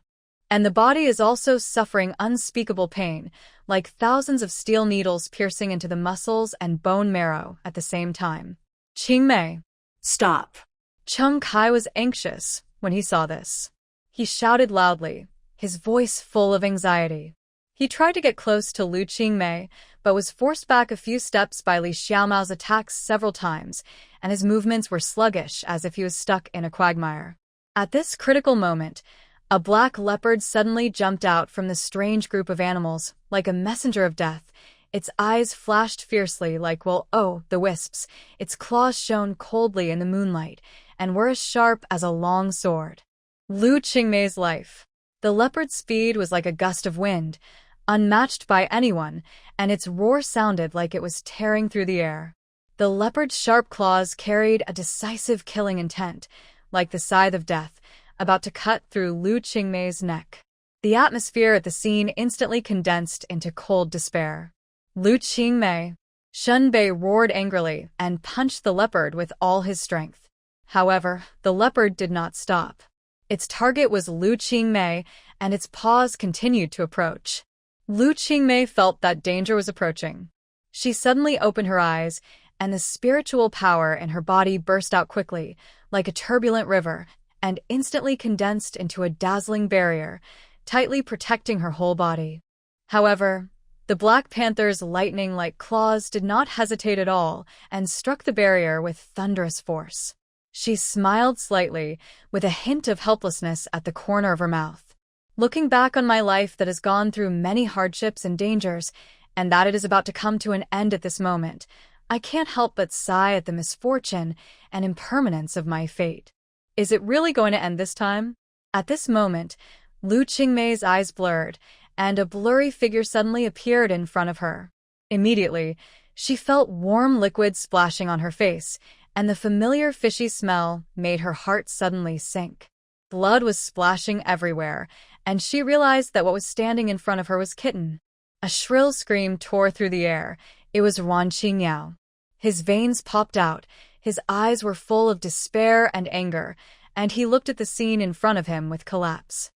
And the body is also suffering unspeakable pain, like thousands of steel needles piercing into the muscles and bone marrow at the same time. Qingmei. Stop. Cheng Kai was anxious when he saw this. He shouted loudly, his voice full of anxiety. He tried to get close to Lu Qingmei, but was forced back a few steps by Li Xiaomao's attacks several times, and his movements were sluggish as if he was stuck in a quagmire. At this critical moment, a black leopard suddenly jumped out from the strange group of animals, like a messenger of death. Its eyes flashed fiercely like the wisps. Its claws shone coldly in the moonlight, and were as sharp as a long sword. Lu Qingmei's life. The leopard's speed was like a gust of wind, unmatched by anyone, and its roar sounded like it was tearing through the air. The leopard's sharp claws carried a decisive killing intent, like the scythe of death, about to cut through Lu Qingmei's neck. The atmosphere at the scene instantly condensed into cold despair. Lu Qingmei. Shun Bei roared angrily and punched the leopard with all his strength. However, the leopard did not stop. Its target was Lu Qingmei, and its paws continued to approach. Lu Qingmei felt that danger was approaching. She suddenly opened her eyes, and the spiritual power in her body burst out quickly, like a turbulent river, and instantly condensed into a dazzling barrier, tightly protecting her whole body. However, the Black Panther's lightning-like claws did not hesitate at all and struck the barrier with thunderous force. She smiled slightly, with a hint of helplessness at the corner of her mouth. Looking back on my life that has gone through many hardships and dangers, and that it is about to come to an end at this moment, I can't help but sigh at the misfortune and impermanence of my fate. Is it really going to end this time? At this moment, Lu Qingmei's eyes blurred, and a blurry figure suddenly appeared in front of her. Immediately, she felt warm liquid splashing on her face, and the familiar fishy smell made her heart suddenly sink. Blood was splashing everywhere, and she realized that what was standing in front of her was Kitten. A shrill scream tore through the air. It was Ran Qingyao. His veins popped out, his eyes were full of despair and anger, and he looked at the scene in front of him with collapse.